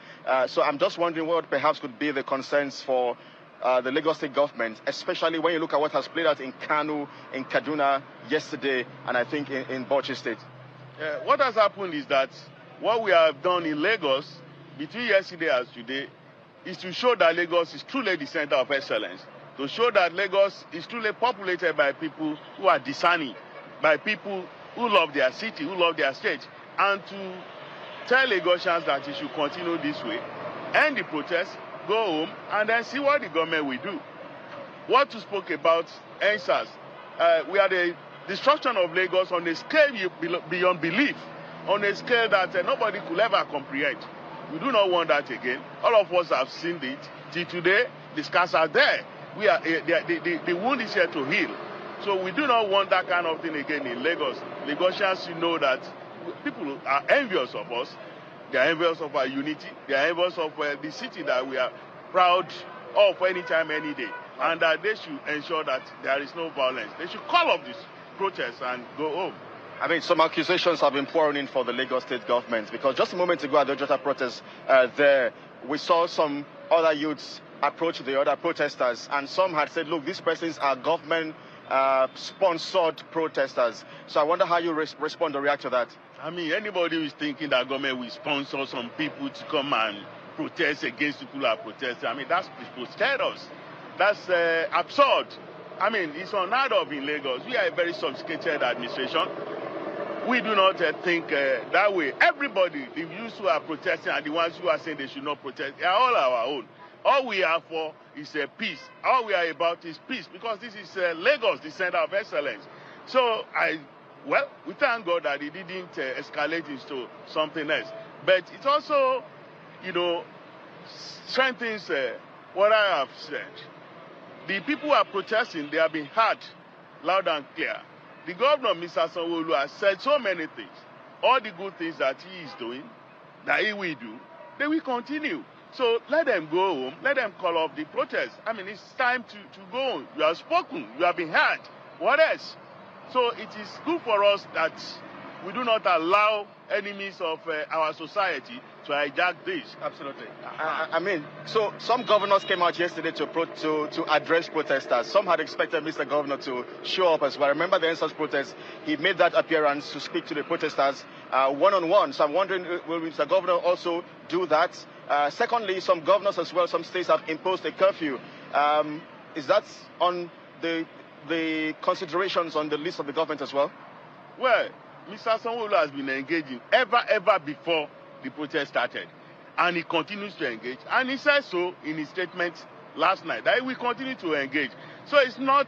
So I'm just wondering what perhaps could be the concerns for the Lagos state government, especially when you look at what has played out in Kano, in Kaduna yesterday, and I think in Bauchi State. What has happened is that what we have done in Lagos between yesterday and today is to show that Lagos is truly the center of excellence, to show that Lagos is truly populated by people who are discerning, by people who love their city, who love their state, and to tell Lagosians that it should continue this way, end the protest, go home, and then see what the government will do. What you spoke about, NSAS, we are the destruction of Lagos on a scale beyond belief, on a scale that nobody could ever comprehend. We do not want that again. All of us have seen it. Till today, the scars are there. We are, the wound is here to heal. So we do not want that kind of thing again in Lagos. Lagosians, you know that people are envious of us. They are envious of our unity. They are envious of the city that we are proud of anytime, any day. And that they should ensure that there is no violence. They should call off this protest and go home. I mean, some accusations have been pouring in for the Lagos state government, because just a moment ago at the Ojota protest there, we saw some other youths approach the other protesters, and some had said, look, these persons are government-sponsored protesters. So I wonder how you respond or react to that. I mean, anybody who is thinking that government will sponsor some people to come and protest against people who are protesting, I mean, that's preposterous. That's absurd. I mean, it's unheard of in Lagos. We are a very sophisticated administration. We do not think that way. Everybody, the youths who are protesting and the ones who are saying they should not protest, they are all our own. All we are for is peace. All we are about is peace, because this is Lagos, the center of excellence. So, we thank God that it didn't escalate into something else. But it also, strengthens what I have said. The people who are protesting, they have been heard loud and clear. The governor, Mr. Sanwo-Olu, has said so many things. All the good things that he is doing, that he will do, they will continue. So let them go home, let them call off the protest. I mean, it's time to go home. You have spoken, you have been heard. What else? So it is good for us that we do not allow enemies of our society to hijack this. Absolutely. I mean, so some governors came out yesterday to address protesters. Some had expected Mr. Governor to show up as well. I remember the NSAS protest. He made that appearance to speak to the protesters one-on-one. So I'm wondering, will Mr. Governor also do that? Secondly, some governors as well, some states have imposed a curfew. Is that on the considerations on the list of the government as well? Well, Mr. Sanwo-Olu has been engaging ever before the protest started, and he continues to engage, and he said so in his statement last night that he will continue to engage. So it's not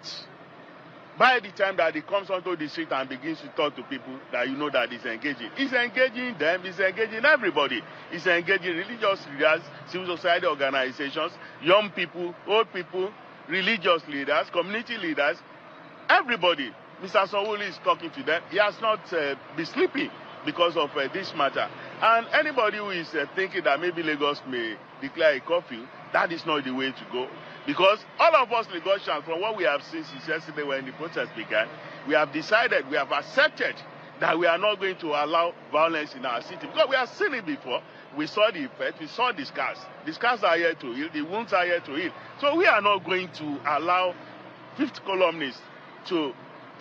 by the time that he comes onto the street and begins to talk to people that you know that he's engaging. He's engaging them, he's engaging everybody. He's engaging religious leaders, civil society organizations, young people, old people, religious leaders, community leaders, everybody. Mr. Sanwo-Olu is talking to them. He has not been sleeping because of this matter. And anybody who is thinking that maybe Lagos may declare a curfew, that is not the way to go. Because all of us Lagosians, from what we have seen since yesterday when the protest began, we have decided, we have accepted that we are not going to allow violence in our city. Because we have seen it before. We saw the effect, we saw the scars. The scars are here to heal, the wounds are here to heal. So we are not going to allow fifth columnists to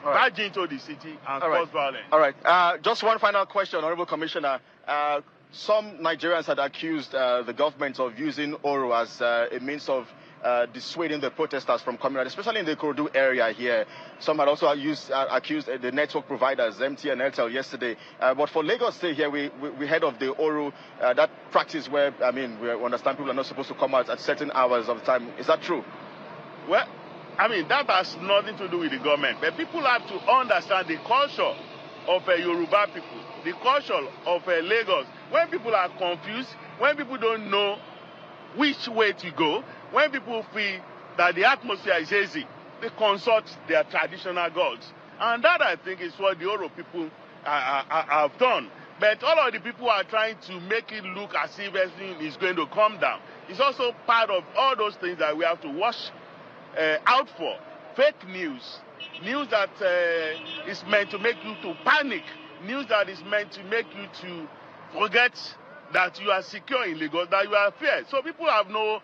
barge into the city and cause violence. All right. Just one final question, Honorable Commissioner. Some Nigerians had accused the government of using Oro as a means of dissuading the protesters from coming out, especially in the Ikorodu area here. Some had also accused the network providers, MTN, Airtel, yesterday. But for Lagos State here, we heard of the Oro, that practice where, I mean, we understand people are not supposed to come out at certain hours of the time. Is that true? Well, I mean, that has nothing to do with the government. But people have to understand the culture of Yoruba people, the culture of Lagos. When people are confused, when people don't know which way to go, when people feel that the atmosphere is hazy, they consult their traditional gods. And that, I think, is what the Oro people have done. But all of the people are trying to make it look as if everything is going to come down. It's also part of all those things that we have to watch out for. Fake news, news that is meant to make you to panic, news that is meant to make you to forget that you are secure in Lagos, that you are fair. So people have no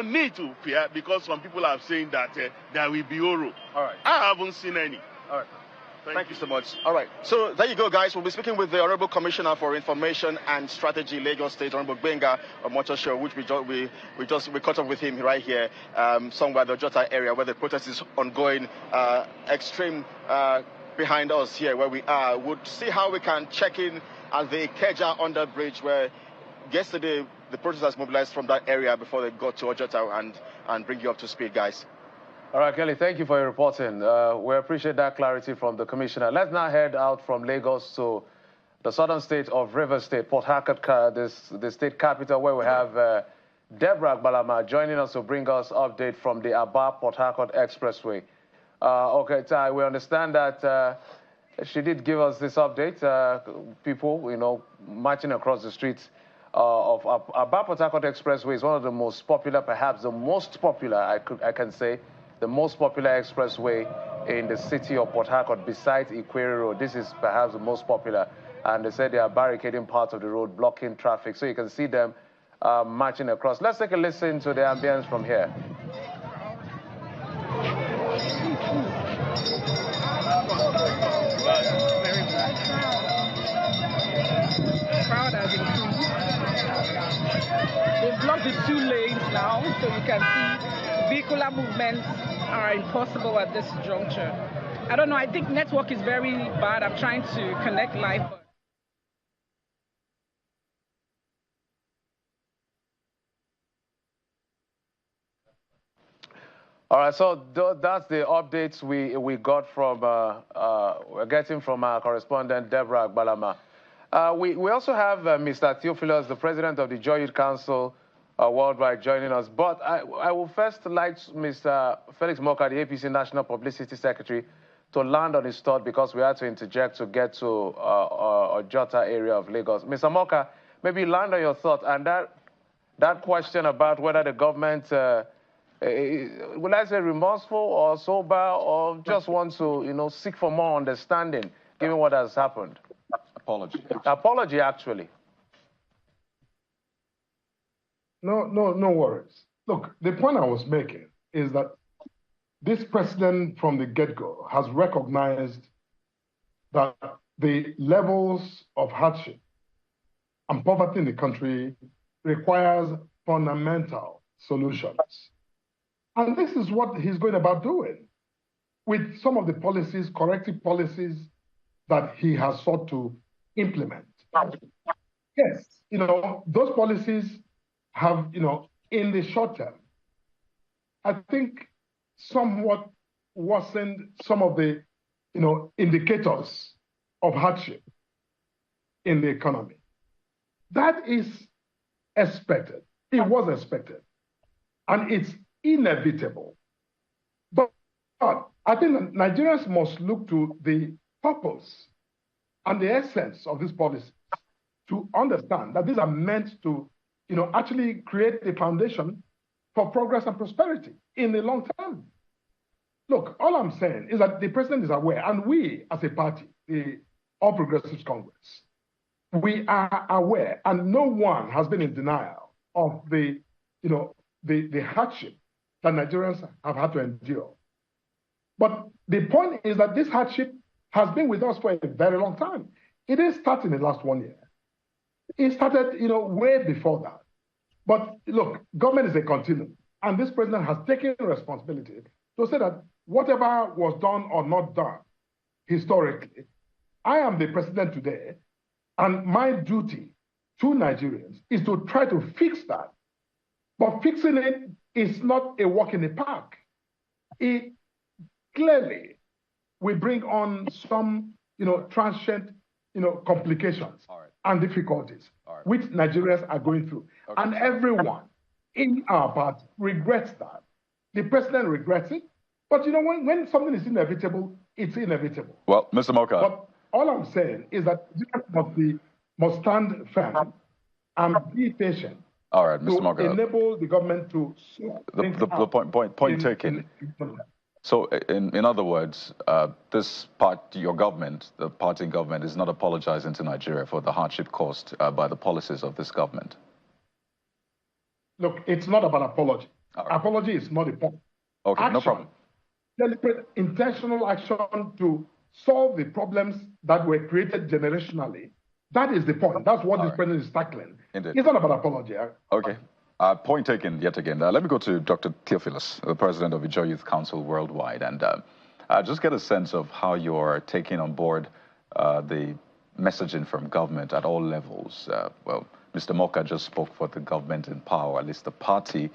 need to fear, because some people are saying that there will be Oro. All right. I haven't seen any. All right. Thank you so much. All right. So there you go, guys. We'll be speaking with the Honorable Commissioner for Information and Strategy, Lagos State, Honorable Benga Omochosho, which we caught up with him right here, somewhere in the Jota area where the protest is ongoing. Extreme behind us here where we are. We'll see how we can check in at the Ikeja under bridge, where yesterday the protesters mobilized from that area before they got to Ojota, and bring you up to speed, guys. All right, Kelly, thank you for your reporting. We appreciate that clarity from the Commissioner. Let's now head out from Lagos to the southern state of Rivers State, Port Harcourt, the state capital, where we have Deborah Balama joining us to bring us update from the Aba-Port Harcourt Expressway. Okay, Tai, we understand that she did give us this update. People, you know, marching across the streets of Aba-Port Harcourt Expressway is one of the most popular, perhaps the most popular, I can say, the most popular expressway in the city of Port Harcourt, besides Ikwere Road. This is perhaps the most popular, and they said they are barricading parts of the road, blocking traffic, so you can see them marching across. Let's take a listen to the ambience from here. Crowd has increased. They've blocked the 2 lanes now, so you can see vehicular movements are impossible at this juncture. I don't know, I think network is very bad. I'm trying to connect live. All right, so that's the updates we got from, we're getting from our correspondent, Deborah Balama. We also have Mr. Theophilus, the president of the Joy Youth Council Worldwide, joining us. But I will first like Mr. Felix Moka, the APC National Publicity Secretary, to land on his thought, because we had to interject to get to Ojota area of Lagos. Mr. Moka, maybe land on your thought, and that question about whether the government, will I say remorseful or sober, or just want to, you know, seek for more understanding, given what has happened? Apology. Apology, actually. No worries. Look, the point I was making is that this president from the get-go has recognized that the levels of hardship and poverty in the country requires fundamental solutions. And this is what he's going about doing with some of the policies, corrective policies that he has sought to implement. Yes, those policies have, in the short term, I think somewhat worsened some of the, indicators of hardship in the economy. That is expected. It was expected. And it's inevitable. But I think Nigerians must look to the purpose and the essence of this policy to understand that these are meant to, actually create a foundation for progress and prosperity in the long term. Look, all I'm saying is that the president is aware, and we as a party, the All Progressives Congress, we are aware, and no one has been in denial of the hardship that Nigerians have had to endure. But the point is that this hardship has been with us for a very long time. It didn't start in the last 1 year. It started, way before that. But look, government is a continuum, and this president has taken responsibility to say that whatever was done or not done historically, I am the president today, and my duty to Nigerians is to try to fix that. But fixing it is not a walk in the park. It clearly will bring on some, transient, complications and difficulties, which Nigerians are going through. Okay. And everyone in our party regrets that. The president regrets it. But when something is inevitable, it's inevitable. Well, Mr. Moka. But all I'm saying is that must stand firm and be patient. All right, Mr. Moka. Enable the government to the point taken. So, in other words, this part, your government, the party government, is not apologizing to Nigeria for the hardship caused by the policies of this government. Look, it's not about apology. Right. Apology is not a point. Okay, action, no problem. Deliberate, intentional action to solve the problems that were created generationally. That is the point. That's what this president is tackling. Indeed. It's not about apology. Okay. Point taken yet again. Let me go to Dr. Theophilus, the president of the Joy Youth Council Worldwide, and just get a sense of how you're taking on board the messaging from government at all levels. Well, Mr. Moka just spoke for the government in power, at least the party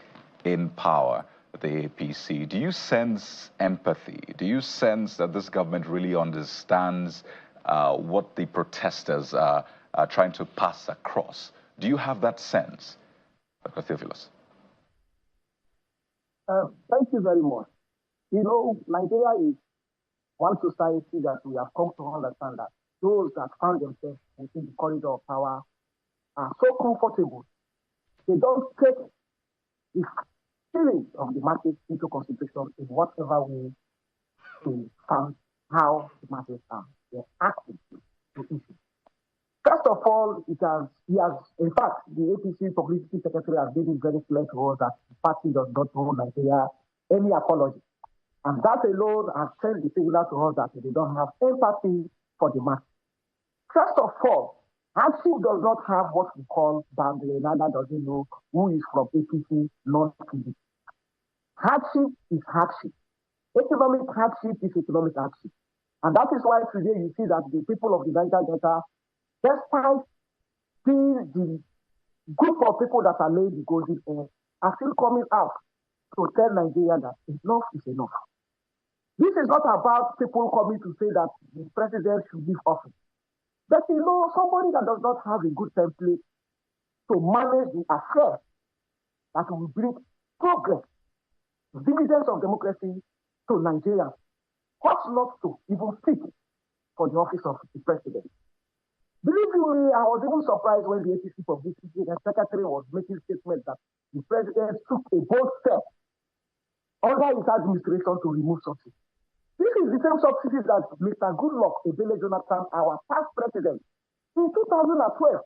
in power, the APC. Do you sense empathy? Do you sense that this government really understands what the protesters are trying to pass across? Do you have that sense? Dr. Theophilus. Thank you very much. Nigeria is one society that we have come to understand that those that found themselves within the corridor of power are so comfortable. They don't take the feelings of the masses into consideration in whatever way to find how the masses are. They're acting to issues. First of all, in fact, the APC publicity secretary has made it very clear to us that the party does not owe Nigeria any apology. And that alone has sent the signal to us that they don't have empathy for the masses. First of all, hardship does not have what we call boundary, neither does it know who is from APC, non-PDP. Hardship is hardship. Economic hardship is economic hardship. And that is why today you see that the people of the Niger Delta, despite being the group of people that are laying the golden egg, are still coming out to tell Nigeria that enough is enough. This is not about people coming to say that the president should leave office. But somebody that does not have a good template to manage the affairs that will bring progress, dividends of democracy to Nigeria, ought not to even fit for the office of the president. Believe me, I was even surprised when the APC publicity secretary was making statements that the president took a bold step under his administration to remove subsidies. This is the same subsidies that Mr. Goodluck Ebele Jonathan, our past president, in 2012,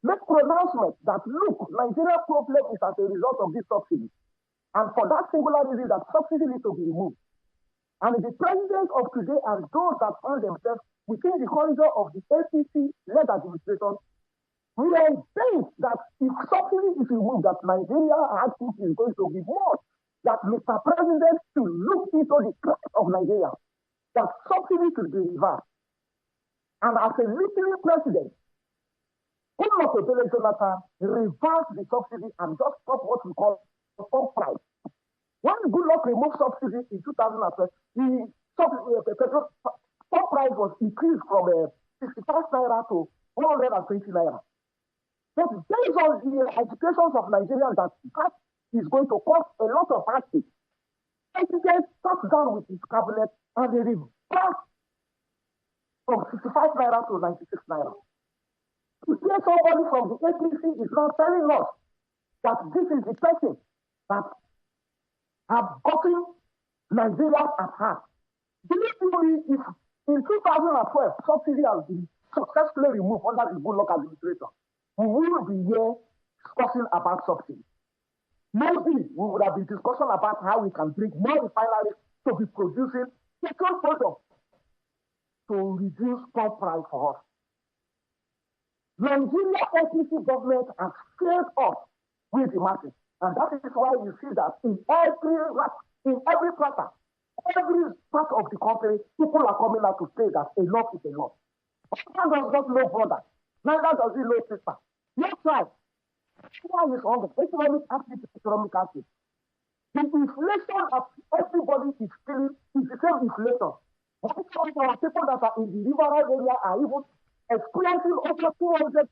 make pronouncement that, look, Nigeria's problem is as a result of this subsidy. And for that singular reason, that subsidy needs to be removed. And the president of today and those that find themselves within the corridor of the APC-led administration, we are saying that if subsidy is removed, that Nigeria actually is going to be more, that Mr. President should look into the case of Nigeria, that subsidy should be reversed. And as a listening president, Jonathan reversed the subsidy and just stop what we call pump price. When Goodluck removed subsidy in 2012, the petrol pump price was increased from 65 naira to 120 naira. But based on the expectations of Nigerians that is going to cost a lot of hardship, President sat down with his cabinet and they reversed from 65 naira to 96 naira. Today, somebody from the APC is now telling us that this is the person that have gotten Nigeria at heart. Believe me, if in 2012 subsidy has been successfully removed under the Goodluck administration, we will be here discussing about subsidy. Maybe we would have been discussing about how we can bring more refineries to be producing petrol products to reduce pump price for us. Nigeria APC government has failed us with the masses. And that is why you see that in every quarter, every part of the country, people are coming out to say that enough is enough. Man does not know brother, neither does he know sister. No tribe. Why is all the economic activity, economic activity? The inflation that everybody is feeling is the same inflation. One of our people that are in the rural area are even experiencing over 200%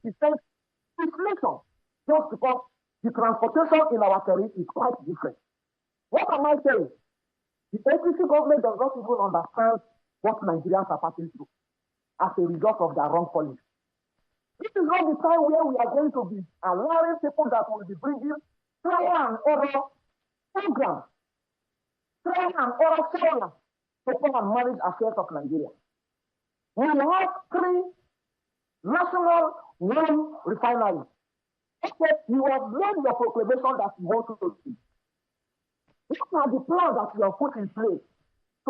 inflation just because the transportation in our terrain is quite different. What am I saying? The APC government does not even understand what Nigerians are passing through as a result of their wrong policy. This is not the time where we are going to be allowing people that will be bringing trial and error programs, trial and error formula to come and manage affairs of Nigeria. We have 3 national one refineries. Except you have made your proclamation that you want to see. What are the plans that you have put in place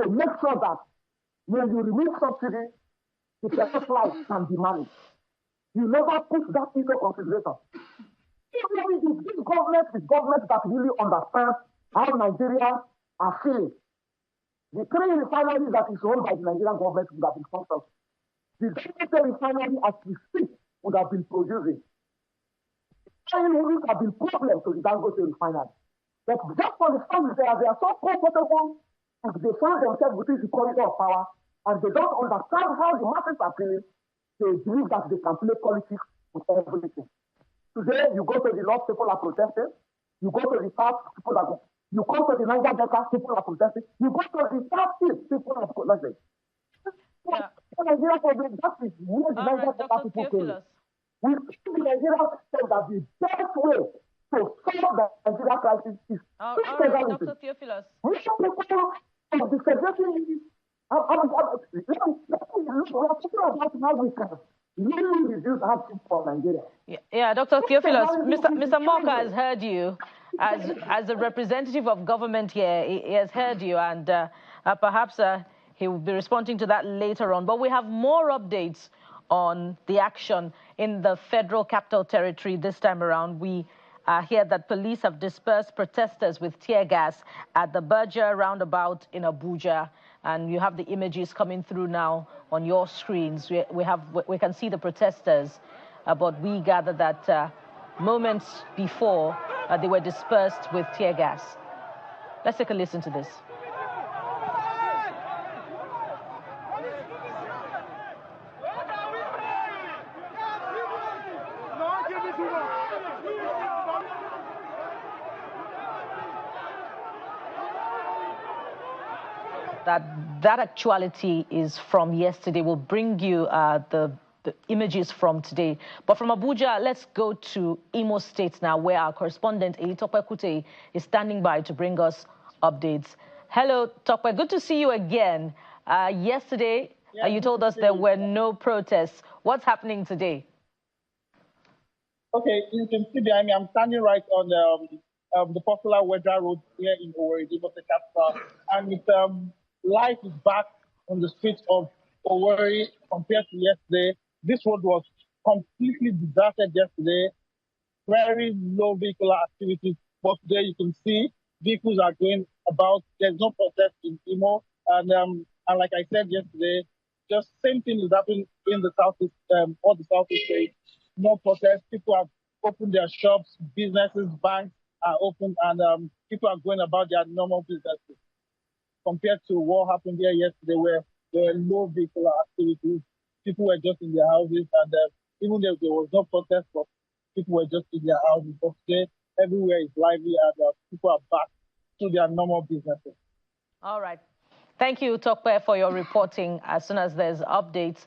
to make sure that when you remove subsidy, the petrol price can be managed? You never put that into consideration. If this government is government that really understands how Nigerians are feeling, the 3 refineries that is owned by the Nigerian government would have been functional. The Dangote refinery as we speak would have been producing. Would have been problem to the Dangote refinery. But just for the fact that they are so comfortable and they find themselves within the corridor of power and they don't understand how the masses are feeling, they believe that they can play politics with everything. Today, you go to the north, people are protesting. You go to the south, people are you go to the Niger Delta, people are protesting. You go to the southeast, people are protesting. Yeah. Nigeria problem, that is where the Niger Delta people came. We see the Nigeria system that the best way to solve the Nigeria crisis is Dr. Theophilus. We should people of the federation. We're talking about how we can really reduce hardship for Nigeria. Yeah, Dr. Theophilus, Mr. Moka has heard you as a representative of government here. He has heard you, and perhaps he will be responding to that later on. But we have more updates on the action in the Federal Capital Territory this time around. We hear that police have dispersed protesters with tear gas at the Berger roundabout in Abuja. And you have the images coming through now on your screens. We can see the protesters, but we gather that moments before they were dispersed with tear gas. Let's take a listen to this. That actuality is from yesterday. We'll bring you the images from today. But from Abuja, let's go to Imo State now, where our correspondent, Tope Kute, is standing by to bring us updates. Hello, Tope. Good to see you again. Yesterday, You told us there were no protests. What's happening today? Okay, you can see behind me, I'm standing right on the popular Wedra Road here in Owerri, the capital. And life is back on the streets of Owerri compared to yesterday. This road was completely deserted yesterday. Very low vehicular activity. But today you can see vehicles are going about. There's no protest in Imo. And like I said yesterday, just same thing is happening in the southeast, all the southeast states. No protest. People have opened their shops, businesses, banks are open, and people are going about their normal businesses. Compared to what happened here yesterday, where there were low vehicular activities, people were just in their houses, and even though there was no protest, but people were just in their houses. But today, everywhere is lively, and people are back to their normal businesses. All right. Thank you, Tokpe, for your reporting. As soon as there's updates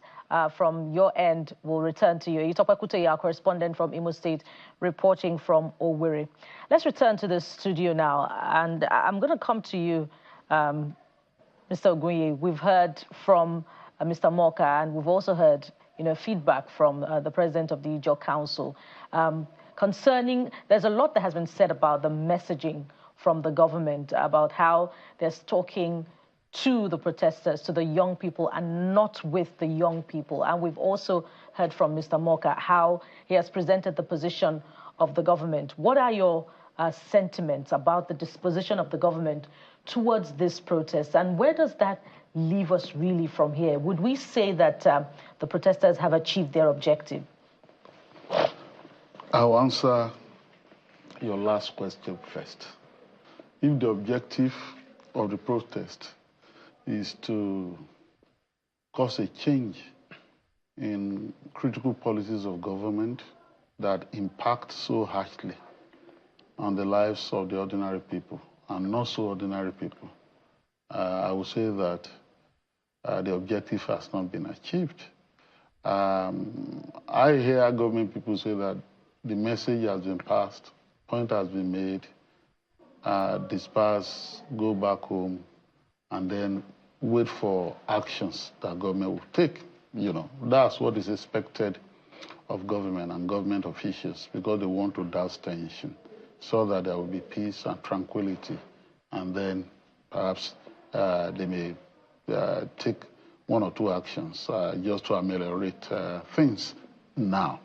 from your end, we'll return to you. Tokpe Kutoyi, our correspondent from Imo State, reporting from Owerri. Let's return to the studio now, and I'm going to come to you, Mr. Ogunye. We've heard from Mr. Moka, and we've also heard, feedback from the president of the Ijaw Council concerning. There's a lot that has been said about the messaging from the government about how they're talking to the protesters, to the young people, and not with the young people. And we've also heard from Mr. Moka how he has presented the position of the government. What are your sentiments about the disposition of the government towards this protest, and where does that leave us really from here? Would we say that the protesters have achieved their objective? I'll answer your last question first. If the objective of the protest is to cause a change in critical policies of government that impact so harshly on the lives of the ordinary people and not so ordinary people, I would say that the objective has not been achieved. I hear government people say that the message has been passed, point has been made, disperse, go back home, and then wait for actions that government will take. That's what is expected of government and government officials, because they want to douse tension so that there will be peace and tranquility, and then perhaps they may take one or two actions just to ameliorate things. Now,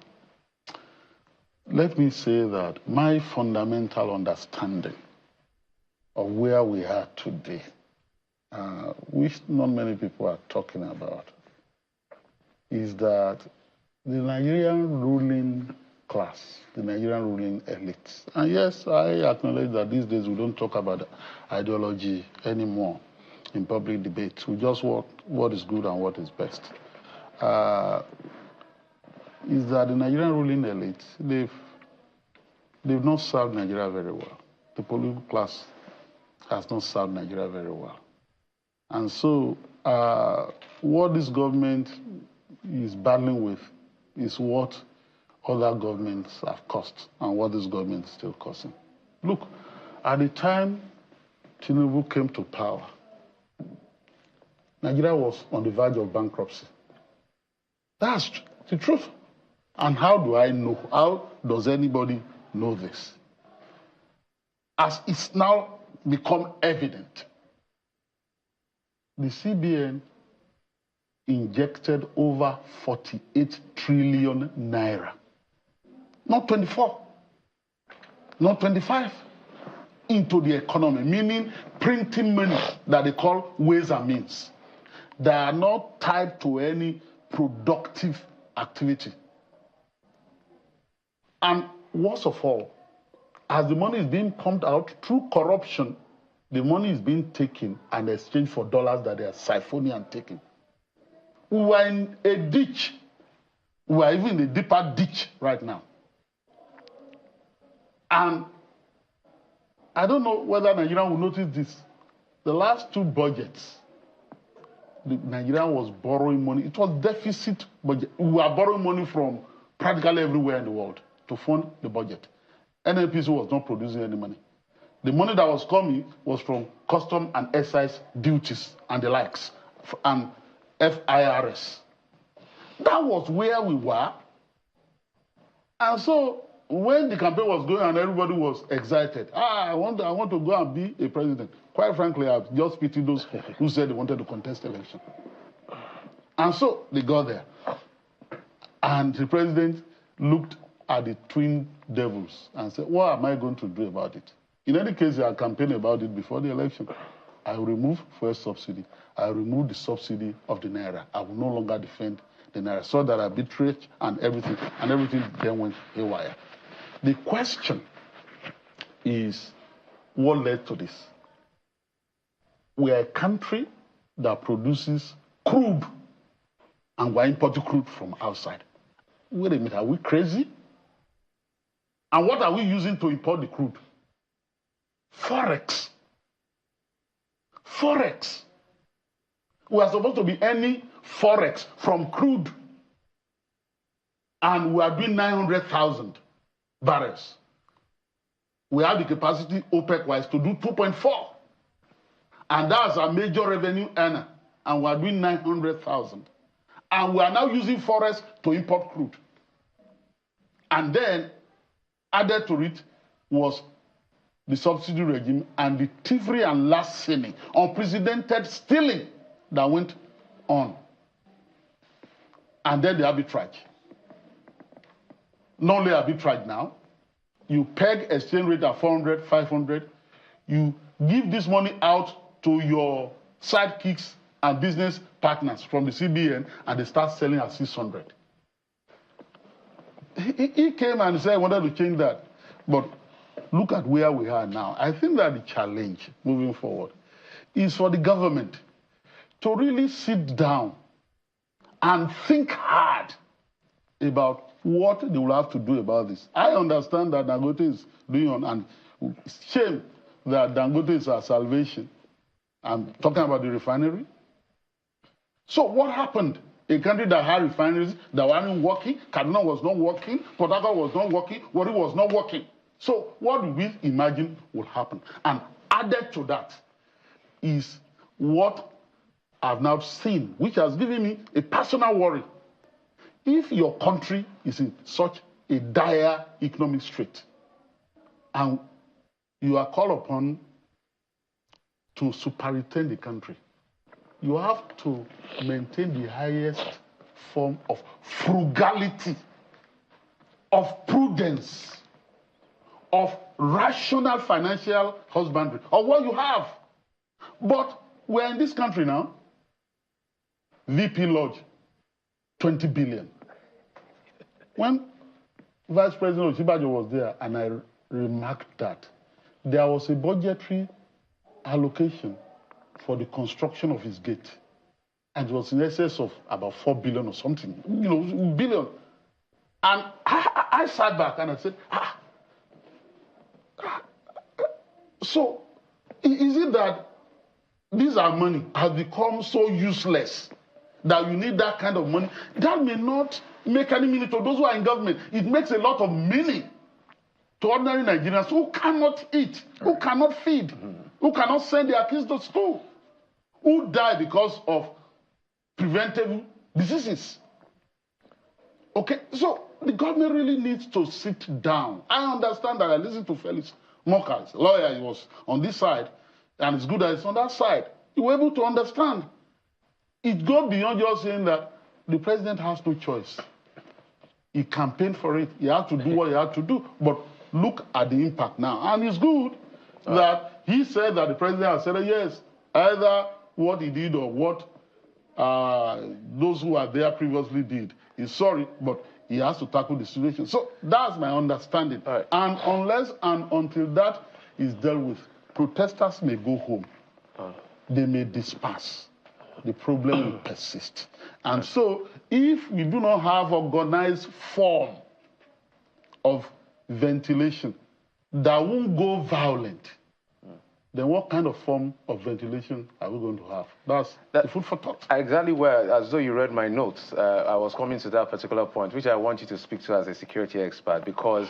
let me say that my fundamental understanding of where we are today, which not many people are talking about, is that the Nigerian ruling class, the Nigerian ruling elites, and yes, I acknowledge that these days we don't talk about ideology anymore in public debate. We just want what is good and what is best. Is that the Nigerian ruling elites, they've not served Nigeria very well. The political class has not served Nigeria very well. And so what this government is battling with is what other governments have caused and what this government is still causing. Look, at the time Tinubu came to power, Nigeria was on the verge of bankruptcy. That's the truth. And how do I know? How does anybody know this? As it's now become evident, the CBN injected over 48 trillion naira. Not 24, not 25, into the economy, meaning printing money that they call ways and means. They are not tied to any productive activity. And worst of all, as the money is being pumped out through corruption, the money is being taken and exchanged for dollars that they are siphoning and taking. We are in a ditch. We are even in a deeper ditch right now. And I don't know whether Nigeria will notice this. The last two budgets, Nigeria was borrowing money. It was deficit budget. We were borrowing money from practically everywhere in the world to fund the budget. NNPC was not producing any money. The money that was coming was from custom and excise duties and the likes. And FIRS. That was where we were. And so when the campaign was going on, everybody was excited. I want to go and be a president. Quite frankly, I've just pitied those who said they wanted to contest election. And so they got there. And the president looked at the twin devils and said, what am I going to do about it? In any case, I campaigned about it before the election. I will remove fuel subsidy. I will remove the subsidy of the Naira. I will no longer defend the Naira. So that arbitrage and everything then went haywire. The question is, what led to this? We are a country that produces crude, and we're importing crude from outside. Wait a minute, are we crazy? And what are we using to import the crude? Forex. Forex. We are supposed to be earning Forex from crude. And we are doing 900,000 barrels. We have the capacity, OPEC-wise, to do 2.4. And that's our major revenue earner. And we are doing 900,000. And we are now using Forex to import crude. And then, added to it was the subsidy regime and the thievery and larceny, unprecedented stealing that went on. And then the arbitrage. Not only arbitrage now, you peg exchange rate at 400, 500, you give this money out to your sidekicks and business partners from the CBN, and they start selling at 600. He came and said he wanted to change that. But look at where we are now. I think that the challenge moving forward is for the government to really sit down and think hard about what they will have to do about this. I understand that Dangote is doing on, and shame that Dangote is our salvation. I'm talking about the refinery. So what happened? A country that had refineries that weren't working, Kaduna was not working, Port Harcourt was not working, Warri was not working. So what do we imagine will happen? And added to that is what I've now seen, which has given me a personal worry. If your country is in such a dire economic strait, and you are called upon to superintend the country, you have to maintain the highest form of frugality, of prudence, of rational financial husbandry, of what you have. But we're in this country now, VP Lodge, 20 billion. When Vice President Oshibajo was there, and I remarked that there was a budgetary allocation for the construction of his gate, and it was in excess of about 4 billion or something, billion. And I sat back and I said, so is it that these are money has become so useless that you need that kind of money? That may not make any meaning to those who are in government. It makes a lot of meaning to ordinary Nigerians who cannot eat, who cannot feed, who cannot send their kids to school, who die because of preventable diseases. Okay, so the government really needs to sit down. I understand that. I listened to Felix Moka, his lawyer. He was on this side, and it's good that it's on that side. You were able to understand. It goes beyond just saying that the president has no choice. He campaigned for it. He had to do what he had to do. But look at the impact now. And it's good that he said that the president has said, yes, either what he did or what those who are there previously did. He's sorry, but he has to tackle the situation. So that's my understanding. Right. And unless and until that is dealt with, protesters may go home. They may disperse. The problem will persist. And so if we do not have organized form of ventilation that won't go violent, then what kind of form of ventilation are we going to have? That's the food for thought. Exactly where, as though you read my notes, I was coming to that particular point, which I want you to speak to as a security expert, because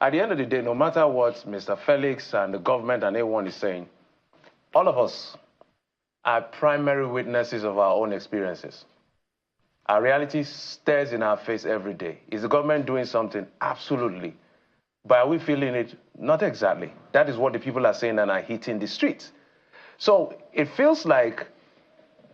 at the end of the day, no matter what Mr. Felix and the government and everyone is saying, all of us are primary witnesses of our own experiences. Our reality stares in our face every day. Is the government doing something? Absolutely. But are we feeling it? Not exactly. That is what the people are saying and are hitting the streets. So it feels like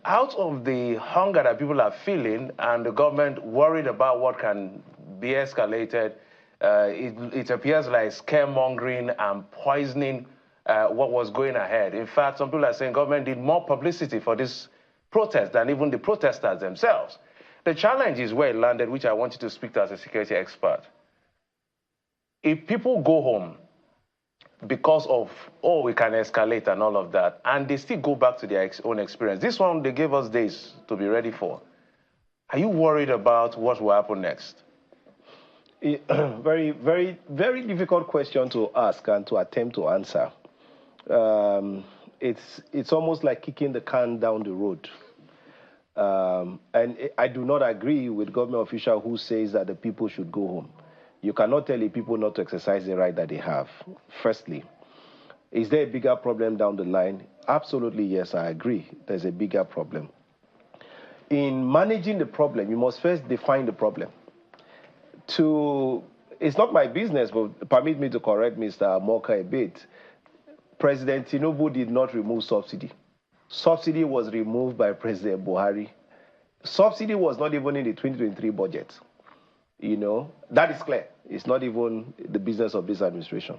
out of the hunger that people are feeling and the government worried about what can be escalated, it appears like scaremongering and poisoning what was going ahead. In fact, some people are saying government did more publicity for this protest than even the protesters themselves. The challenge is where it landed, which I want you to speak to as a security expert. If people go home because of, oh, we can escalate and all of that, and they still go back to their own experience, this one, they gave us days to be ready for. Are you worried about what will happen next? Very, very, very difficult question to ask and to attempt to answer. It's almost like kicking the can down the road. And I do not agree with government official who says that the people should go home. You cannot tell the people not to exercise the right that they have. Firstly, is there a bigger problem down the line? Absolutely, yes, I agree. There's a bigger problem. In managing the problem, you must first define the problem. It's not my business, but permit me to correct Mr. Moka a bit. President Tinubu did not remove subsidy. Subsidy was removed by President Buhari. Subsidy was not even in the 2023 budget. You know, that is clear. It's not even the business of this administration.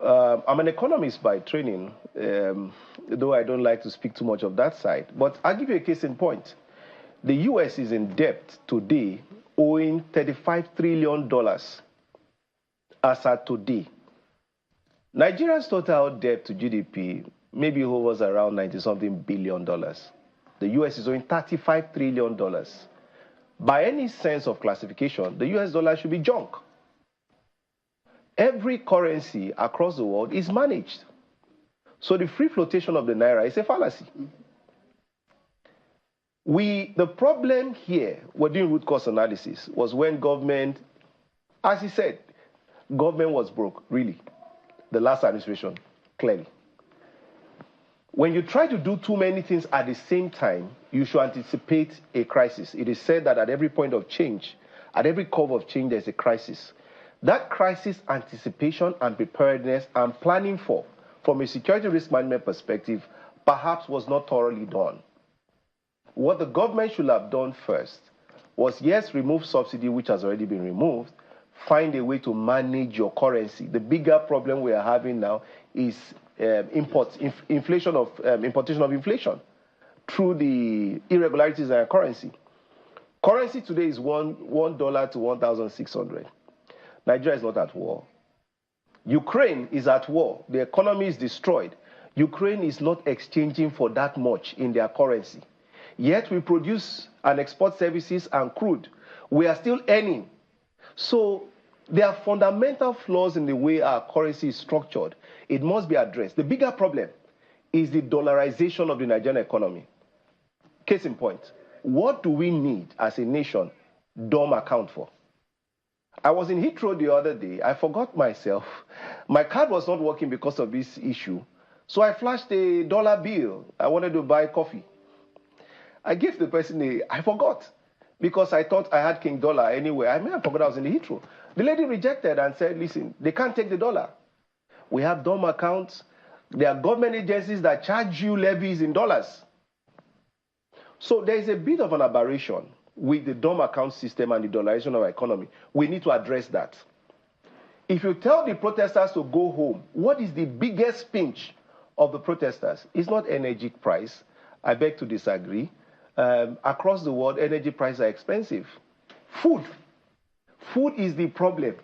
I'm an economist by training, though I don't like to speak too much of that side. But I'll give you a case in point. The U.S. is in debt today, owing $35 trillion as at today. Nigeria's total debt to GDP maybe hovers around 90-something billion dollars. The U.S. is owing $35 trillion. By any sense of classification, the US dollar should be junk. Every currency across the world is managed. So the free flotation of the naira is a fallacy. The problem here, we're doing root cause analysis, was when government, as he said, government was broke, really. The last administration, clearly. When you try to do too many things at the same time, you should anticipate a crisis. It is said that at every point of change, at every curve of change, there's a crisis. That crisis anticipation and preparedness and planning for, from a security risk management perspective, perhaps was not thoroughly done. What the government should have done first was, yes, remove subsidy, which has already been removed, find a way to manage your currency. The bigger problem we are having now is importation of inflation through the irregularities in our currency. Currency today is $1 to 1,600. Nigeria is not at war. Ukraine is at war. The economy is destroyed. Ukraine is not exchanging for that much in their currency. Yet we produce and export services and crude. We are still earning. So there are fundamental flaws in the way our currency is structured. It must be addressed. The bigger problem is the dollarization of the Nigerian economy. Case in point, what do we need as a nation DOM account for? I was in Heathrow the other day. I forgot myself. My card was not working because of this issue. So I flashed a dollar bill. I wanted to buy coffee. I gave the person I forgot, because I thought I had King Dollar anyway. I forgot I was in the Heathrow. The lady rejected and said, listen, they can't take the dollar. We have DOM accounts. There are government agencies that charge you levies in dollars. So there is a bit of an aberration with the DOM account system and the dollarization of our economy. We need to address that. If you tell the protesters to go home, what is the biggest pinch of the protesters? It's not energy price. I beg to disagree. Across the world, energy prices are expensive. Food is the problem.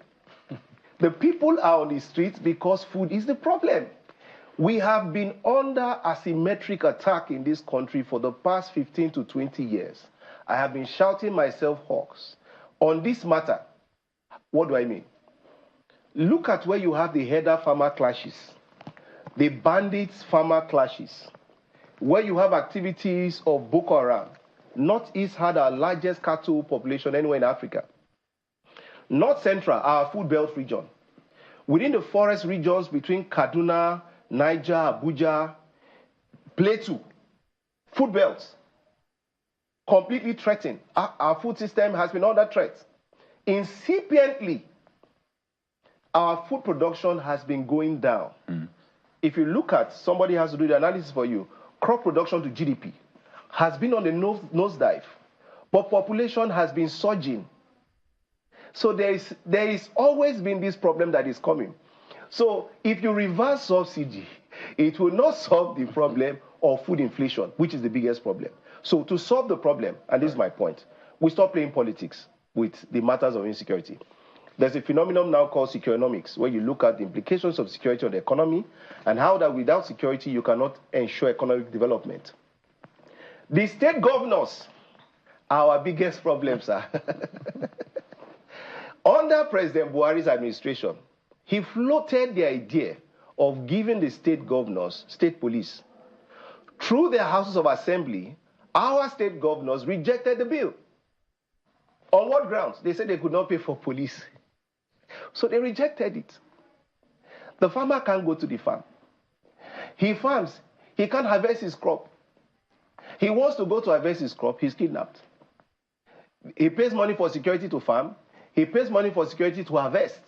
The people are on the streets because food is the problem. We have been under asymmetric attack in this country for the past 15 to 20 years. I have been shouting myself hoarse. On this matter, what do I mean? Look at where you have the header-farmer clashes, the bandits-farmer clashes, where you have activities of Boko Haram. Northeast had our largest cattle population anywhere in Africa. North Central, our food belt region. Within the forest regions between Kaduna, Niger, Abuja, Plateau, Food belts, completely threatened. Our food system has been under threat. Incipiently, our food production has been going down. If you look at, somebody has to do the analysis for you, crop production to GDP has been on the nosedive, but population has been surging. So there is always been this problem that is coming. So if you reverse subsidy, it will not solve the problem of food inflation, which is the biggest problem. So to solve the problem, and this is my point, we stop playing politics with the matters of insecurity. There's a phenomenon now called securonomics, where you look at the implications of security on the economy and how that without security, you cannot ensure economic development. The state governors are our biggest problem, sir. Under President Buhari's administration, he floated the idea of giving the state governors state police. Through their houses of assembly, our state governors rejected the bill. On what grounds? They said they could not pay for police. So they rejected it. The farmer can't go to the farm. He farms. He can't harvest his crop. He wants to go to harvest his crop. He's kidnapped. He pays money for security to farm. He pays money for security to harvest.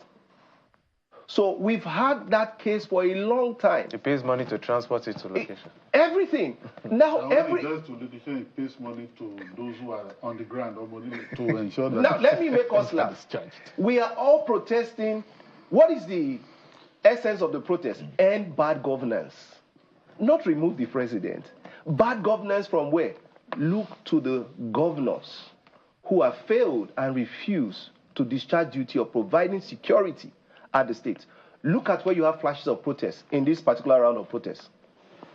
So we've had that case for a long time. He pays money to transport it to location. Everything. Now, when he goes to location, he pays money to those who are on the ground or money to ensure that. Now, let me make us laugh. We are all protesting. What is the essence of the protest? End bad governance. Not remove the president. Bad governance from where? Look to the governors who have failed and refused to discharge duty of providing security at the state. Look at where you have flashes of protest in this particular round of protests.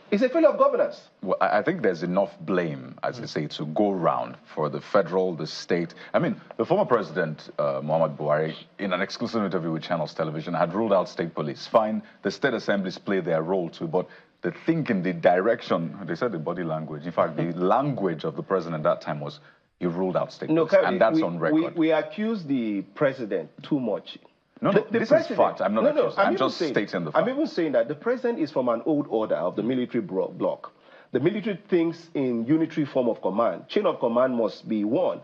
It's a failure of governance. Well, I think there's enough blame, as you say, to go round for the federal, the state. I mean, the former president, Muhammad Buhari, in an exclusive interview with Channels Television, had ruled out state police. Fine, the state assemblies play their role too, but the thinking, the direction, they said the body language, in fact, the language of the president at that time was, he ruled out state police, and that's on record. We accuse the president too much. No, this is fact. I'm not accused. I'm just stating the fact. I'm even saying that the president is from an old order of the military bloc. The military thinks in unitary form of command. Chain of command must be one.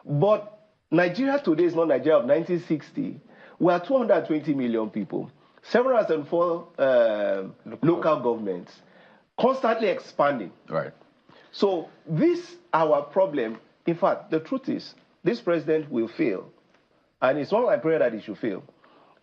But Nigeria today is not Nigeria of 1960. We are 220 million people, 704 local governments, constantly expanding. Right. So this, our problem, in fact, the truth is, this president will fail. And it's not my prayer that he should fail.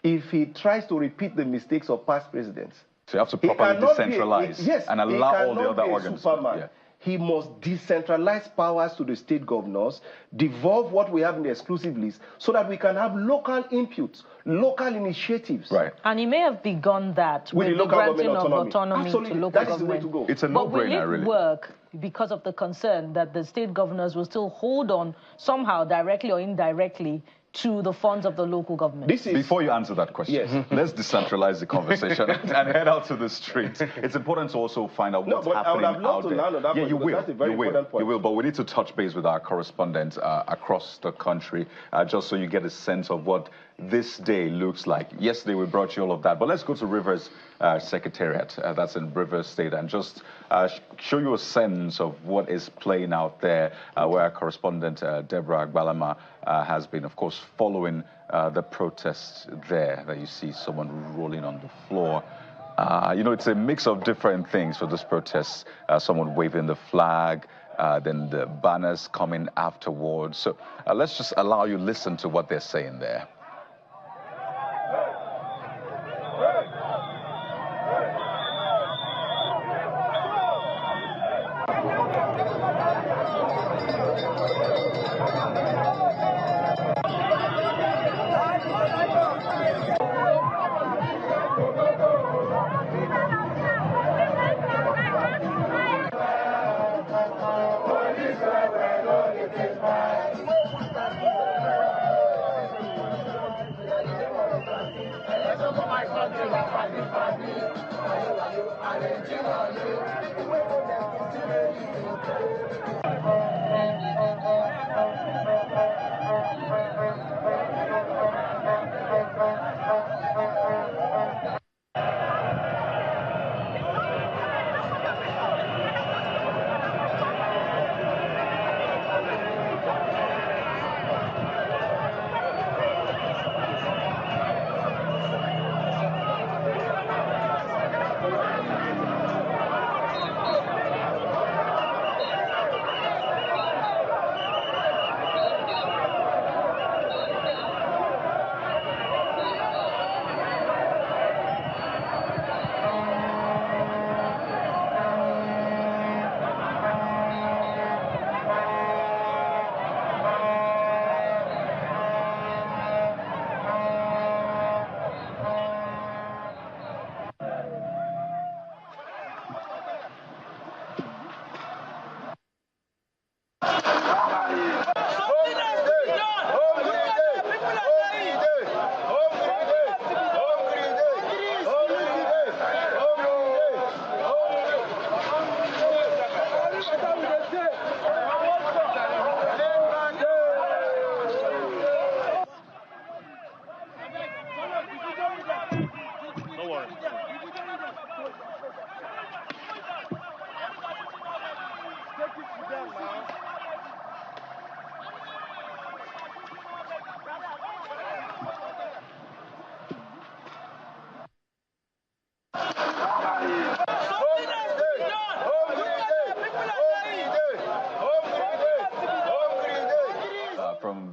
If he tries to repeat the mistakes of past presidents. So you have to properly decentralize and allow all the other organs. Yeah. He must decentralize powers to the state governors, devolve what we have in the exclusive list, so that we can have local inputs, local initiatives. Right. And he may have begun that with the granting of autonomy Absolutely. to local that is government. the way to go. It's a no-brainer, really. But will it work because of the concern that the state governors will still hold on somehow, directly or indirectly, to the funds of the local government? Before you answer that question, let's decentralize the conversation and head out to the streets. It's important to also find out what's happening out there. Yeah, you will. You will. But we need to touch base with our correspondents across the country, just so you get a sense of what this day looks like. Yesterday we brought you all of that, but let's go to Rivers Secretariat. That's in Rivers State, and just show you a sense of what is playing out there, where our correspondent Deborah Agbalama has been, of course, following the protests there. That you see someone rolling on the floor. You know, it's a mix of different things for this protest. Someone waving the flag, then the banners coming afterwards. So let's just allow you listen to what they're saying there.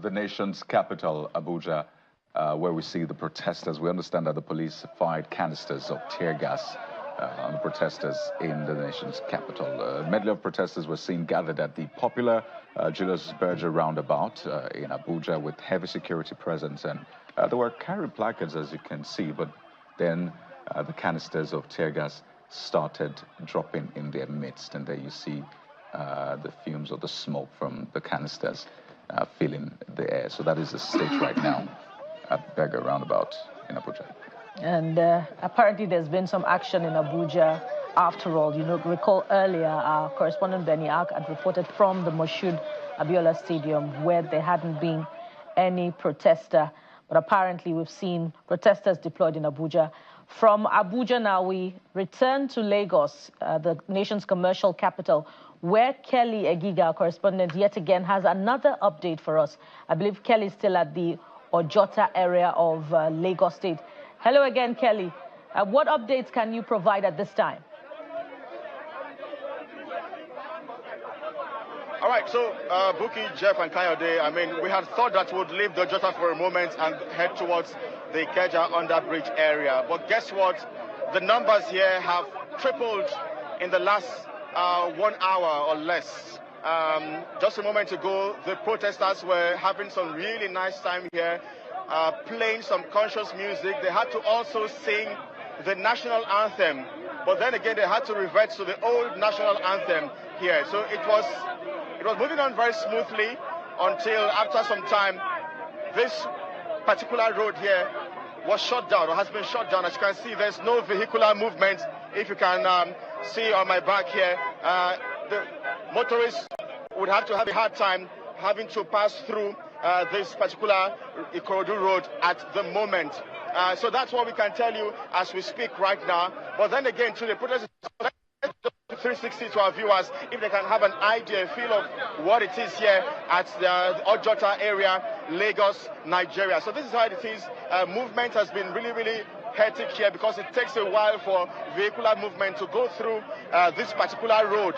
the nation's capital, Abuja, where we see the protesters. We understand that the police fired canisters of tear gas on the protesters in the nation's capital. A medley of protesters were seen gathered at the popular Julius Berger roundabout in Abuja with heavy security presence, and they were carrying placards, as you can see, but then the canisters of tear gas started dropping in their midst, and there you see the fumes or the smoke from the canisters filling the air. So that is the state right now at Berger roundabout in Abuja. And apparently there's been some action in Abuja after all. You know, recall earlier our correspondent Benny Ark had reported from the Moshood Abiola Stadium where there hadn't been any protester. But apparently we've seen protesters deployed in Abuja. From Abuja now we return to Lagos, the nation's commercial capital, where Kelly Egiga, our correspondent, yet again has another update for us. I believe Kelly is still at the Ojota area of Lagos State. Hello again, Kelly. What updates can you provide at this time? All right, so Buki, Jeff, and Kayode, I mean, we had thought that we'd leave the Ojota for a moment and head towards the Ikeja underbridge area. But guess what? The numbers here have tripled in the last 1 hour or less. Just a moment ago, the protesters were having some really nice time here, playing some conscious music. They had to also sing the national anthem, but then again, they had to revert to the old national anthem here. So it was moving on very smoothly until after some time, this particular road here was shut down or has been shut down. As you can see, there's no vehicular movement. If you can see on my back here, the motorists would have to have a hard time having to pass through this particular Ikorodu road at the moment. So that's what we can tell you as we speak right now. But then again, to the protesters, 360 to our viewers, if they can have an idea, a feel of what it is here at the Ojota area, Lagos, Nigeria. So this is how it is. Movement has been really, really hectic here because it takes a while for vehicular movement to go through this particular road.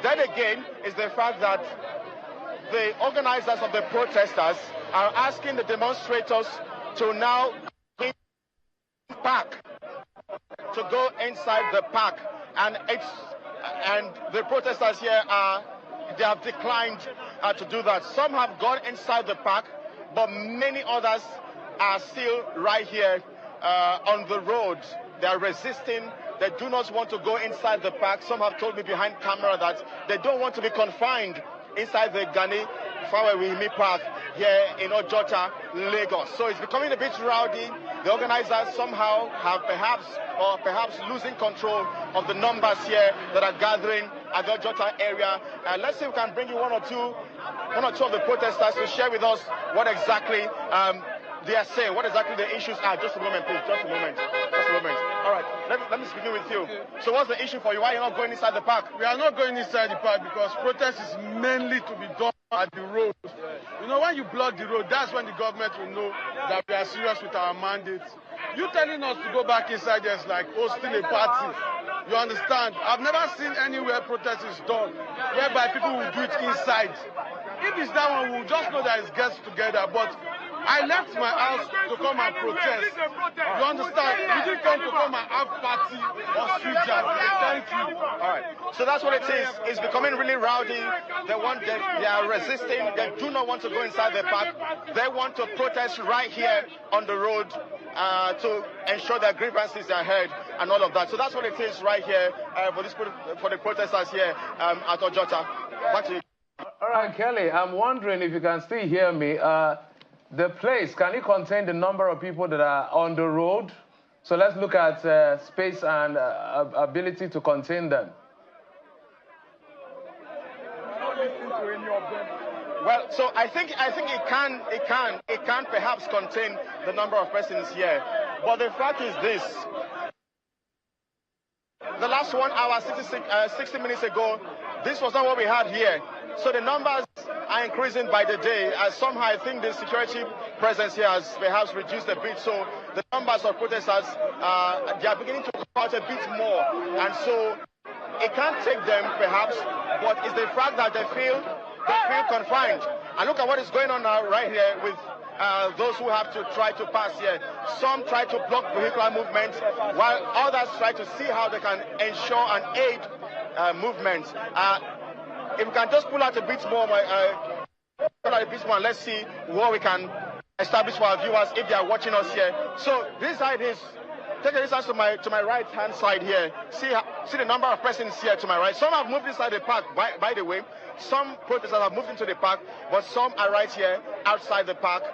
Then again is the fact that the organizers of the protesters are asking the demonstrators to now park, to go inside the park, and the protesters here they have declined to do that. Some have gone inside the park, but many others are still right here on the road. They are resisting. They do not want to go inside the park. Some have told me behind camera that they don't want to be confined inside the Gani Fawewimi Park here in Ojota, Lagos. So it's becoming a bit rowdy. The organizers somehow have perhaps losing control of the numbers here that are gathering at the Ojota area. Let's see if we can bring you one or two of the protesters to share with us what exactly they are saying, what exactly the issues are. Just a moment, please. Just a moment. Just a moment. All right. Let me begin with you. So what's the issue for you? Why are you not going inside the park? We are not going inside the park because protest is mainly to be done at the road. You know, when you block the road, that's when the government will know that we are serious with our mandate. You telling us to go back inside there is like hosting a party. You understand? I've never seen anywhere protest is done whereby people will do it inside. If it's that one, we'll just know that it's gets together. But I left my house to come and protest. You understand? We didn't come to come and have party or street jam. Thank you. All right. So that's what it is. It's becoming really rowdy. They are resisting. They do not want to go inside the park. They want to protest right here on the road to ensure their grievances are heard and all of that. So that's what it is right here for the protesters here at Ojota. Back to you. All right, Kelly, I'm wondering if you can still hear me. The place, can it contain the number of people that are on the road? So let's look at space and ability to contain them. Well, so I think it can perhaps contain the number of persons here. But the fact is this. The last 1 hour, 60 minutes ago, this was not what we had here. So the numbers are increasing by the day. Somehow I think the security presence here has perhaps reduced a bit. So the numbers of protesters, they are beginning to come out a bit more. And so it can't take them perhaps, but it's the fact that they feel they feel confined. And look at what is going on now right here with those who have to try to pass here. Some try to block vehicular movement, while others try to see how they can ensure and aid movement. If we can just pull out a bit more, and let's see what we can establish for our viewers if they are watching us here. So this side is, take a distance to my right hand side here. See the number of persons here to my right. Some have moved inside the park, by the way. Some protesters have moved into the park, but some are right here outside the park.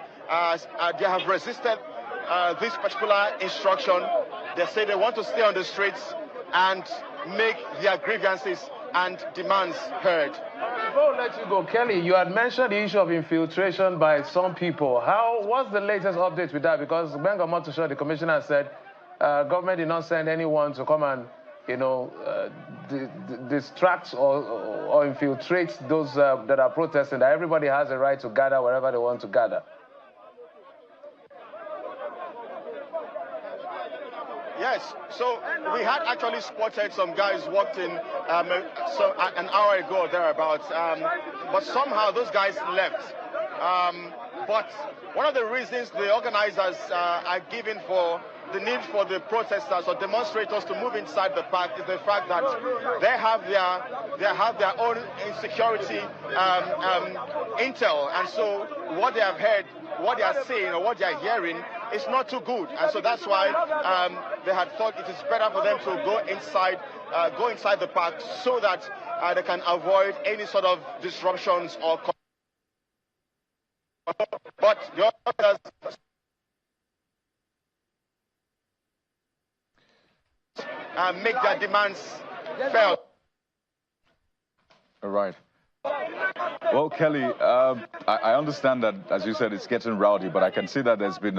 They have resisted this particular instruction. They say they want to stay on the streets and make their grievances and demands heard. Before we let you go, Kelly, you had mentioned the issue of infiltration by some people. What's the latest update with that? Because Benga Motusho, the commissioner, said government did not send anyone to come and, distract or infiltrate those that are protesting, that everybody has a right to gather wherever they want to gather. Yes, so we had actually spotted some guys walked in an hour ago or thereabouts, but somehow those guys left. But one of the reasons the organizers are giving for the need for the protesters or demonstrators to move inside the park is the fact that they have their own insecurity intel, and so what they have heard, what they are seeing, or what they are hearing is not too good, and so that's why they had thought it is better for them to go inside the park so that they can avoid any sort of disruptions or. But the others make their demands felt. All right. Well, Kelly, I understand that, as you said, it's getting rowdy, but I can see that there's been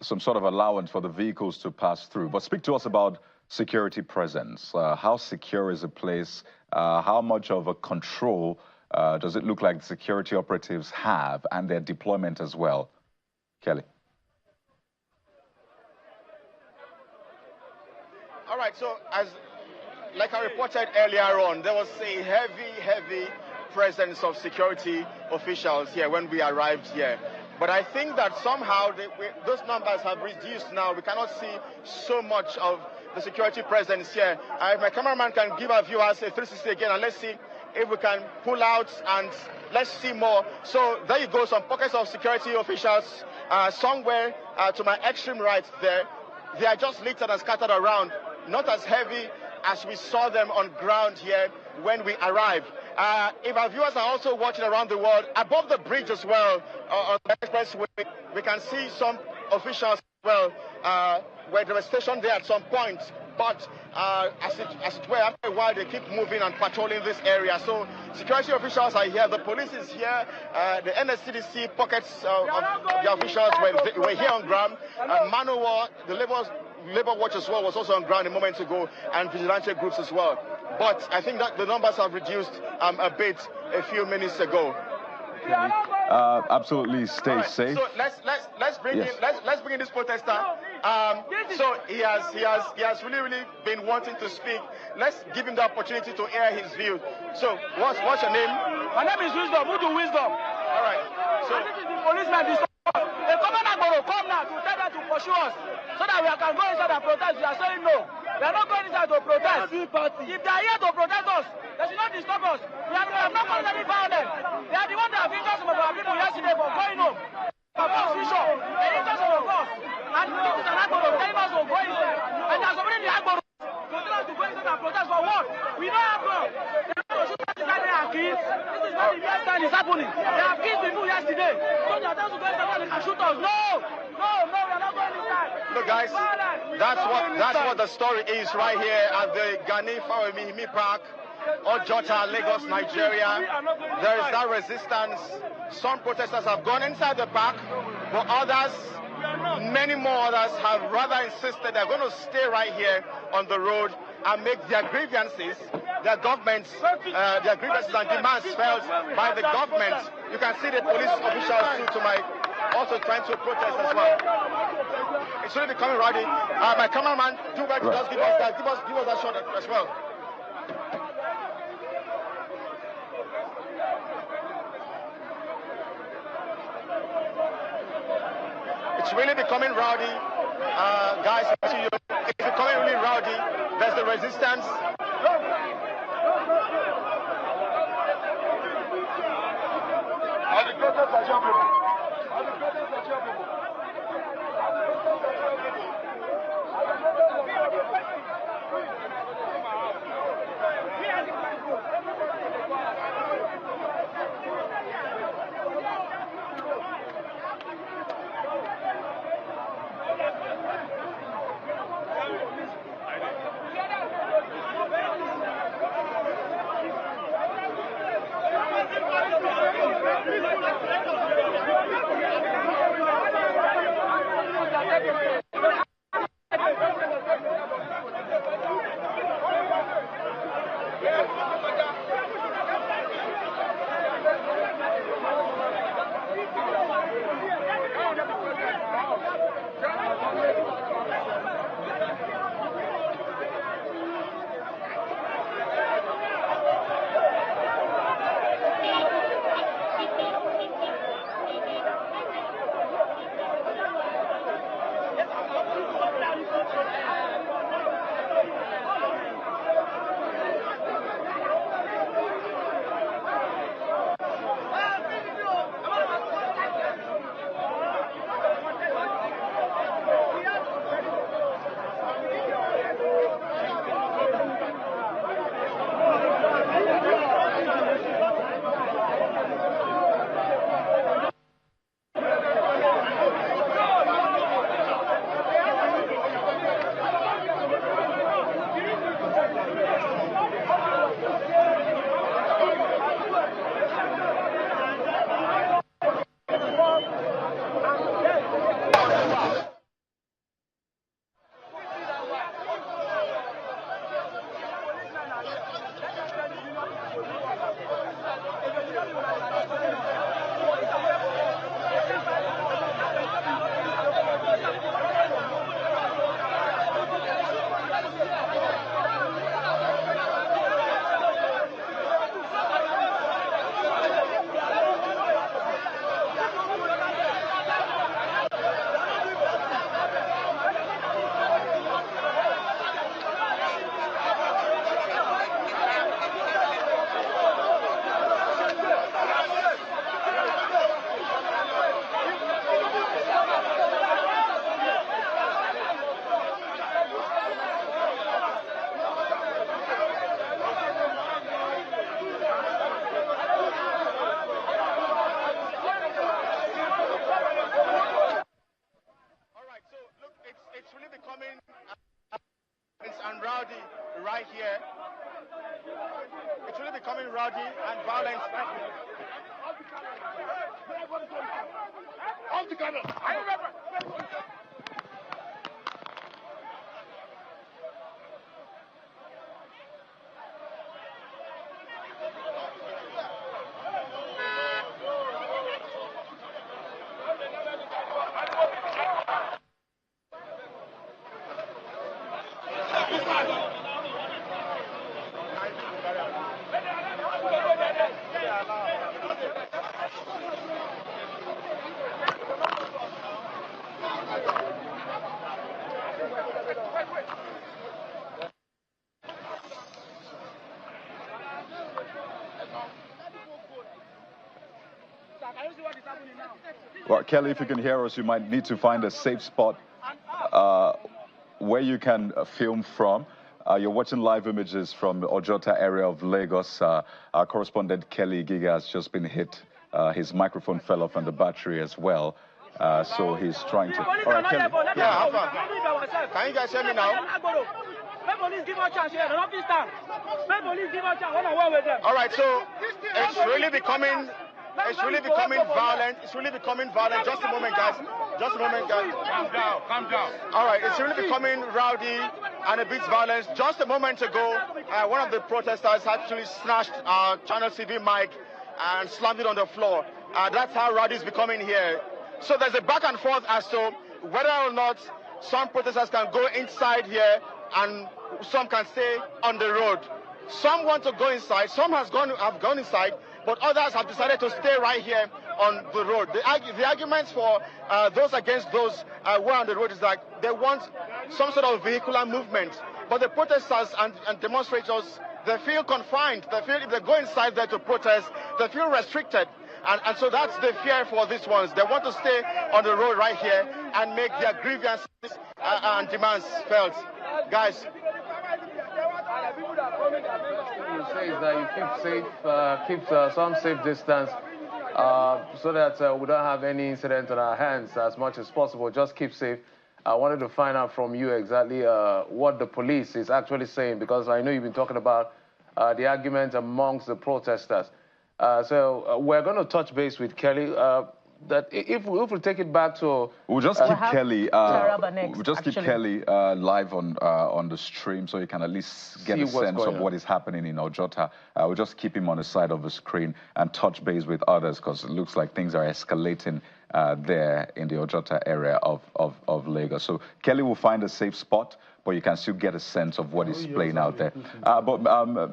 some sort of allowance for the vehicles to pass through. But speak to us about security presence. How secure is the place? How much of a control does it look like the security operatives have, and their deployment as well? Kelly. All right, so like I reported earlier on, there was a heavy presence of security officials here when we arrived here. But I think that somehow those numbers have reduced now. We cannot see so much of the security presence here. If my cameraman can give our viewers a 360 again, and let's see if we can pull out and let's see more. So there you go, some pockets of security officials somewhere to my extreme right there. They are just littered and scattered around, not as heavy as we saw them on ground here when we arrived. If our viewers are also watching around the world, above the bridge as well, on the expressway, we can see some officials as well, where they were stationed there at some point. But as it were, after a while, they keep moving and patrolling this area. So security officials are here, the police is here, the NSCDC pockets of the officials were here on ground. Manowar, the Labour Watch as well was also on ground a moment ago, and vigilante groups as well. But I think that the numbers have reduced a bit a few minutes ago. Absolutely, stay safe. So let's bring in this protester. So he has really been wanting to speak. Let's give him the opportunity to air his view. So what's your name? My name is Wisdom. Who do Wisdom? All right. So this is the policeman. The governor will come now to tell them to pursue us so that we can go inside and protest. We are saying no. We are not going inside to protest. If they are here to protest us, they should not disturb us. We have not caused any violence. They are the ones that have injured some of our people yesterday for going home. Our boss is sure. They injured some of us. And this is an act of telling us to go inside. And there are somebody in the act of to tell us to go inside and protest for what? We don't have law. They have to shoot us inside their kids. This is not the first time it's happening. They have killed people yesterday. So they are telling us to go inside and they can shoot us. No, we are not going inside. Look, guys, that's what the story is right here at the Gani Fawemihimi Park, Ojota, Lagos, Nigeria. There is that resistance. Some protesters have gone inside the park, but others, many more others, have rather insisted they're going to stay right here on the road and make their grievances, their grievances and demands felt by the government. You can see the police officials too to my also trying to protest as well. It's really becoming rowdy. My cameraman, do back to just give us that shot as well. it's really becoming rowdy. Guys, it's becoming really rowdy. There's the resistance. And rowdy right here. It's really becoming rowdy and violent right here. All together. Well, Kelly, if you can hear us, you might need to find a safe spot where you can film from. You're watching live images from the Ojota area of Lagos. Our correspondent Kelly Giga has just been hit. His microphone fell off and the battery as well. So he's trying to... All right, Kelly. Yeah, Alpha. Can you guys hear me now? All right, so it's really becoming violent. It's really becoming violent. Just a moment, guys. Just a moment, guys. Calm down, calm down. All right, it's really becoming rowdy and a bit violent. Just a moment ago, one of the protesters actually snatched our Channel TV mic and slammed it on the floor. That's how rowdy is becoming here. So there's a back and forth as to whether or not some protesters can go inside here and some can stay on the road. Some want to go inside. Some have gone inside. but others have decided to stay right here on the road. The arguments for those against those who are on the road is that they want some sort of vehicular movement, but the protesters and demonstrators, they feel confined. They feel if they go inside there to protest, they feel restricted. And so that's the fear for these ones. They want to stay on the road right here and make their grievances and demands felt. Guys. You say is that you keep safe, keep some safe distance so that we don't have any incident on our hands as much as possible. Just keep safe. I wanted to find out from you exactly what the police is actually saying, because I know you've been talking about the argument amongst the protesters. So we're going to touch base with Kelly. That if we take it back to, we'll just keep Kelly. Next, we'll just keep Kelly live on the stream, so you can at least get a sense of what is happening in Ojota. We'll just keep him on the side of the screen and touch base with others, because it looks like things are escalating there in the Ojota area of Lagos. So Kelly will find a safe spot, but you can still get a sense of what is playing out there.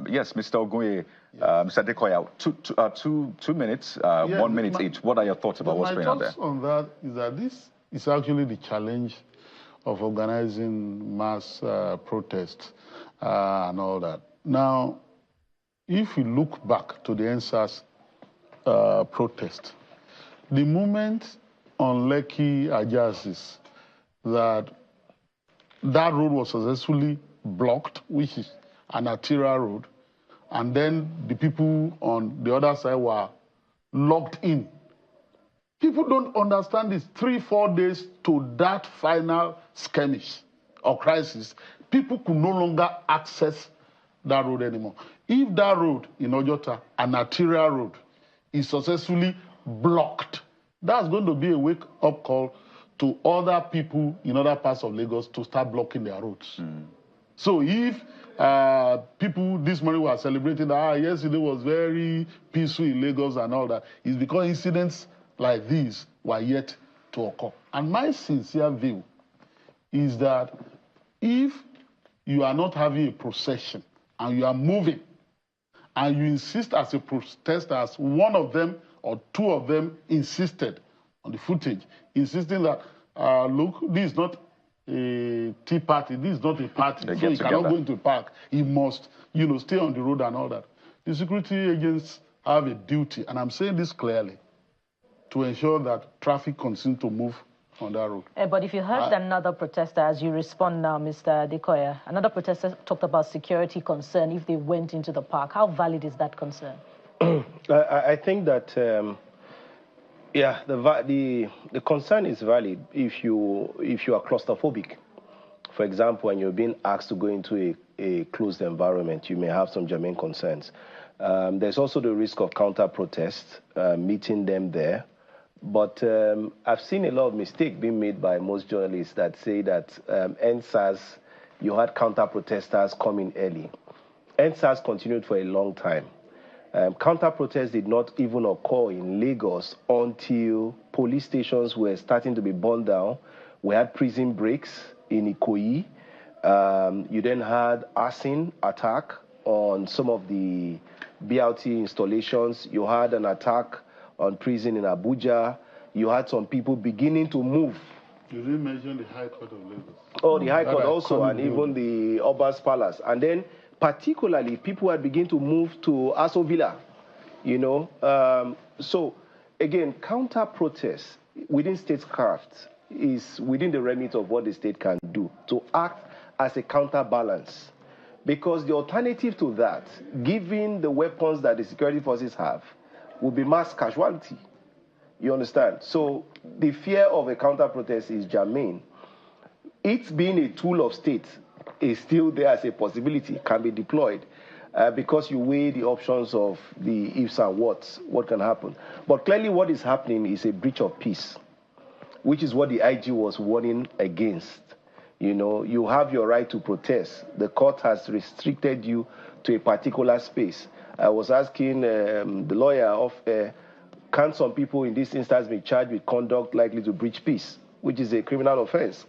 Yes, Mr. Ogunye. Mr. Dekoya, 2 minutes, 1 minute each. What are your thoughts about what's going on there? My thoughts on that is that this is actually the challenge of organizing mass protests and all that. Now, if you look back to the NSAS protest, the moment on Lekki Ajasis that road was successfully blocked, which is an arterial road, and then the people on the other side were locked in. People don't understand this. 3-4 days to that final skirmish or crisis, people could no longer access that road anymore. If that road in Ojota, an arterial road, is successfully blocked, that's going to be a wake-up call to other people in other parts of Lagos to start blocking their roads. So if people this morning were celebrating that yesterday was very peaceful in Lagos and all that, it's because incidents like these were yet to occur. And my sincere view is that if you are not having a procession and you are moving and you insist as a protester, as one of them or two of them insisted on the footage, insisting that, look, this is not a tea party, this is not a party, so he cannot go into the park. He must, stay on the road and all that. The security agents have a duty, and I'm saying this clearly, to ensure that traffic continues to move on that road. But if you heard another protester, as you respond now, Mr. Dekoya, another protester talked about security concern if they went into the park. How valid is that concern? I think that the concern is valid if you are claustrophobic. For example, when you're being asked to go into a closed environment, you may have some germane concerns. There's also the risk of counter-protest, meeting them there. But I've seen a lot of mistakes being made by most journalists that say that NSAS, you had counter-protesters coming early. NSAS continued for a long time. Counter-protests did not even occur in Lagos until police stations were starting to be burned down. We had prison breaks in Ikoyi. You then had arson attack on some of the BRT installations. You had an attack on prison in Abuja. You had some people beginning to move. You didn't mention the High Court of Lagos. Oh, the High Court also, and even the Oba's Palace. And then particularly, people had begun to move to Aso Villa, So, again, counter-protest within statecraft is within the remit of what the state can do to act as a counterbalance. Because the alternative to that, given the weapons that the security forces have, would be mass casualty. You understand? So, the fear of a counter-protest is germane. It's being a tool of state is still there as a possibility, can be deployed, because you weigh the options of the ifs and what can happen. But clearly what is happening is a breach of peace, which is what the IG was warning against. You have your right to protest. The court has restricted you to a particular space. I was asking the lawyer can some people in this instance be charged with conduct likely to breach peace, which is a criminal offense?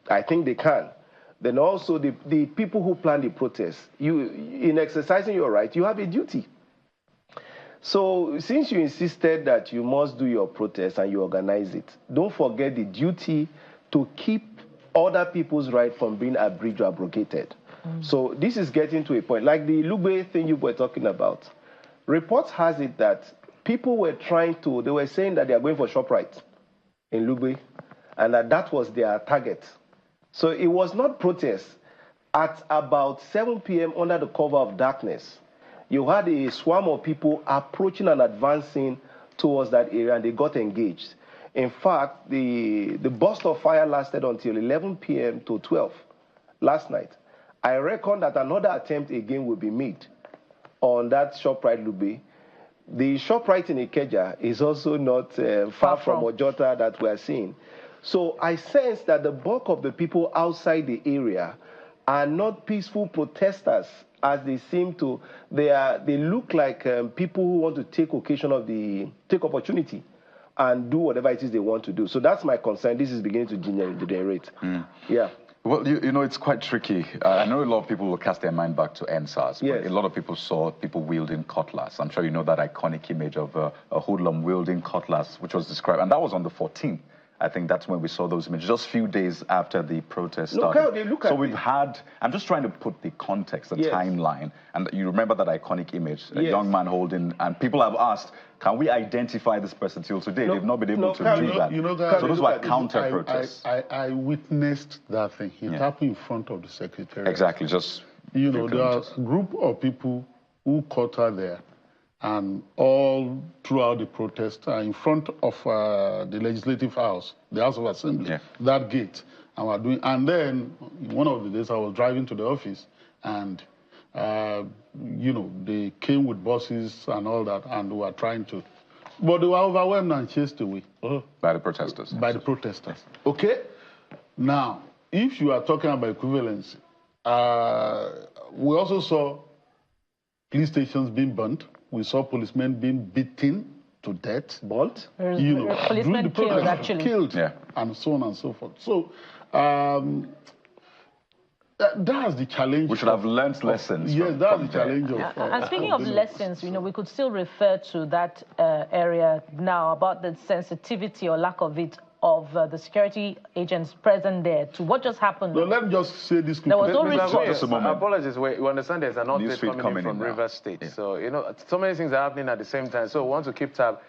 I think they can. Then also the people who plan the protest, in exercising your right, you have a duty. So since you insisted that you must do your protest and you organize it, don't forget the duty to keep other people's right from being abridged or abrogated. So this is getting to a point, like the Lugbe thing you were talking about. Reports has it that people were they were saying that they are going for ShopRite in Lugbe, and that was their target. So it was not protest. At about 7 p.m. under the cover of darkness, you had a swarm of people approaching and advancing towards that area, and they got engaged. In fact, the burst of fire lasted until 11 p.m. to 12 last night. I reckon that another attempt again will be made on that ShopRite Lugbe. The ShopRite in Ikeja is also not far from Ojota that we are seeing. So I sense that the bulk of the people outside the area are not peaceful protesters as they seem to. They look like people who want to take opportunity and do whatever it is they want to do. So that's my concern. This is beginning to degenerate. Yeah. Well, you know, it's quite tricky. I know a lot of people will cast their mind back to NSAS, but a lot of people saw people wielding cutlass. I'm sure you know that iconic image of a hoodlum wielding cutlass, which was described, and that was on the 14th. I think that's when we saw those images, just a few days after the protest started. So we've had, I'm just trying to put the context, the timeline, and you remember that iconic image, a young man holding, and people have asked, can we identify this person till today? They've not been able to do that. So those were counter-protests. I witnessed that thing. It happened in front of the secretariat. Exactly, just you know, there are a group of people who caught her there, and all throughout the protest, in front of the Legislative House, the House of Assembly, that gate, and then one of the days I was driving to the office, and you know, they came with buses and all that, and were trying to, but they were overwhelmed and chased away. By the protesters. By the protesters. Okay? Now, if you are talking about equivalency, we also saw police stations being burnt. We saw policemen being beaten to death. Burnt? You know, policemen killed, actually. Killed, and so on and so forth. So, that's the challenge. We should have learned lessons. Yes, that's the challenge of... and speaking of lessons, you know, we could still refer to that area now about the sensitivity or lack of it of the security agents present there to what just happened. No, let me just say this quickly. There was no response. Apologies, we understand there's an update coming in from River State. So, you know, so many things are happening at the same time. So we want to keep tab.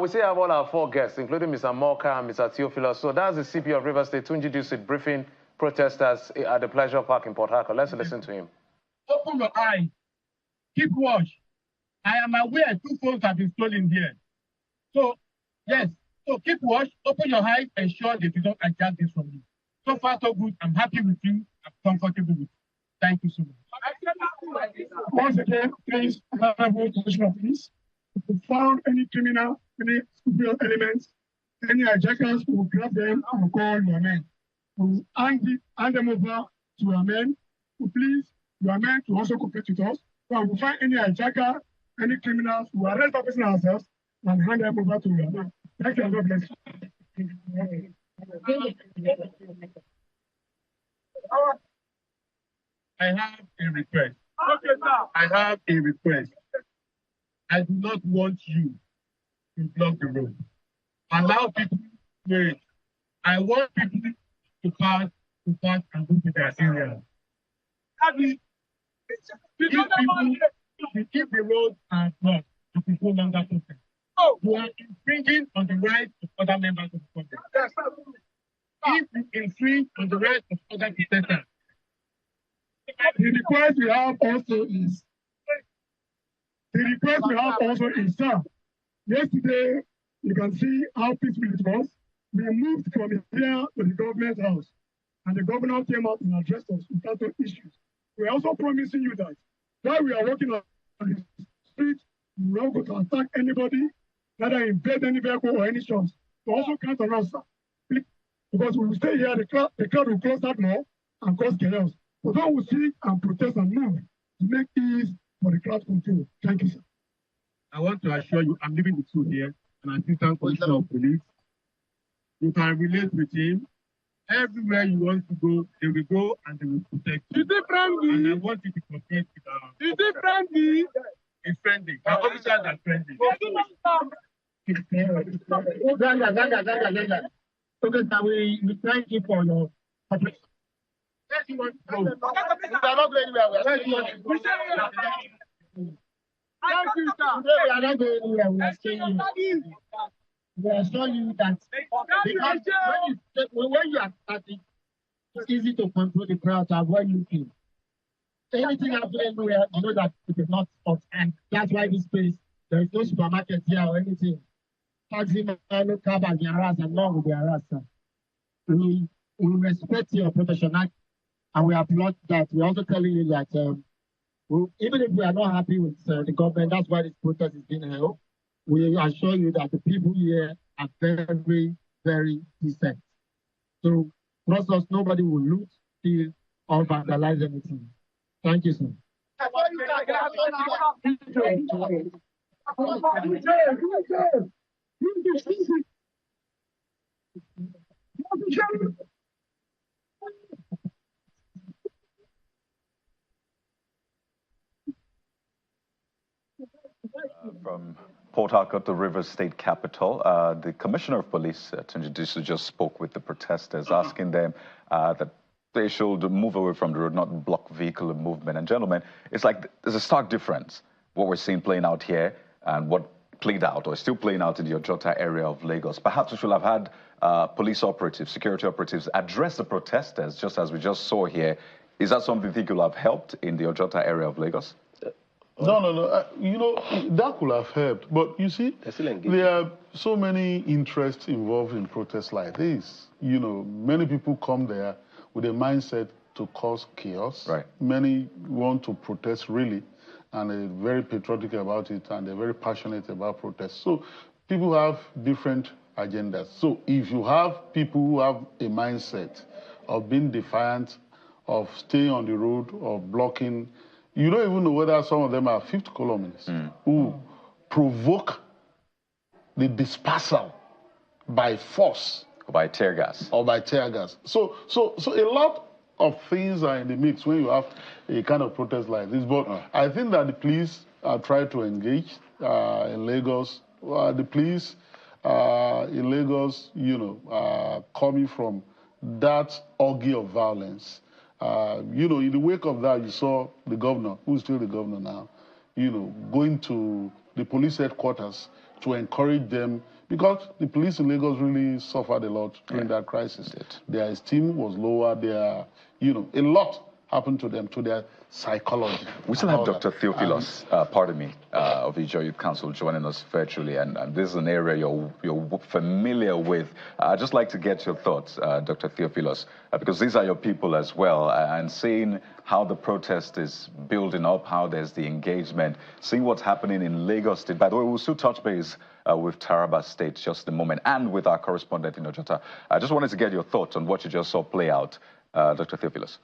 We still have all our 4 guests, including Mr. Moka and Mr. Theophilus. So that's the CP of River State, Tunji Dusit, briefing protesters at the Pleasure Park in Port Harcourt. Let's listen to him. Open your eyes. Keep watch. I am aware 2 phones have been stolen here. So, yes. So keep watch, open your eyes, ensure they do not hijack this from you. So far, so good. I'm happy with you. I'm comfortable with you. Thank you so much. Once again, please, Honorable Commissioner, please. If you found any criminal, any stupid elements, any hijackers, we will grab them and we'll call your men. We will hand them over to your men. So please, your men to also cooperate with us. So if we find any hijacker, any criminals, we will arrest the person ourselves and hand them over to your men. Thank you, God bless you. I have a request. Okay, sir. I have a request. I do not want you to block the road. Allow people to wait. I want people to pass and go to their area. If the roads are blocked, it is no longer open. You are infringing on the rights of other members of the public. If you infringe on the rights of other protesters, the request we have also is, sir, yesterday, you can see how peaceful it was. We moved from here to the government house, and the governor came out and addressed us without no issues. We are also promising you that while we are working on the street, we are not going to attack anybody, neither invade any vehicle or any shops. So also count on us, sir. Because we will stay here, the crowd will close that more and cause chaos. So those will see and protest and move to make ease for the crowd control. Thank you, sir. I want to assure you, I'm leaving the two here, and Assistant Commissioner of Police. You can relate with him. Everywhere you want to go, they will go and they will protect you. And I want you to protect with is friendly. Our officers are friendly. Okay, sir, we thank you for your cooperation. Where do you want to go? We are not going anywhere. Where do you want to go? Thank you, sir. We are not going anywhere. We are staying here. We assure you that because when you are starting, it's easy to control the crowd to avoid looking. Anything happening anywhere, you know that it is not hot. And that's why this place, there is no supermarket here or anything. Taxi man, no cab has been harassed and none will be harassed, sir. We respect your professionality and we applaud that. We're also telling you that even if we are not happy with the government, that's why this protest is being held. We assure you that the people here are very, very decent. So, trust us, nobody will loot, steal, or vandalize anything. Thank you, sir. From Port Harcourt, the Rivers State capital, the Commissioner of Police, Tunji Disu, just spoke with the protesters, asking them that they should move away from the road, not block vehicular movement. And gentlemen, it's like there's a stark difference, what we're seeing playing out here and what played out or is still playing out in the Ojota area of Lagos. Perhaps we should have had police operatives, security operatives address the protesters, just as we just saw here. Is that something you think will have helped in the Ojota area of Lagos? No. You know, that could have helped. But you see, there are so many interests involved in protests like this. You know, many people come there with a mindset to cause chaos. Right. Many want to protest really, and they're very patriotic about it, and they're very passionate about protests. So people have different agendas. So if you have people who have a mindset of being defiant, of staying on the road, of blocking, you don't even know whether some of them are fifth columnists who provoke the dispersal by force. Or by tear gas. Or by tear gas. So a lot of things are in the mix when you have a kind of protest like this. But I think that the police are trying to engage in Lagos. The police in Lagos, you know, coming from that orgy of violence. You know, in the wake of that, you saw the governor, who's still the governor now, you know, going to the police headquarters to encourage them, because the police in Lagos really suffered a lot during that crisis. Their esteem was lower. Their, you know, a lot happened to them, to their psychology. We still have Dr. Theophilus, of Ijaw Youth Council joining us virtually, and this is an area you're familiar with. I'd just like to get your thoughts, Dr. Theophilus, because these are your people as well, and seeing how the protest is building up, how there's the engagement, seeing what's happening in Lagos State. By the way, we'll still touch base with Taraba State just a moment, and with our correspondent in Ojota. I just wanted to get your thoughts on what you just saw play out, Dr. Theophilus.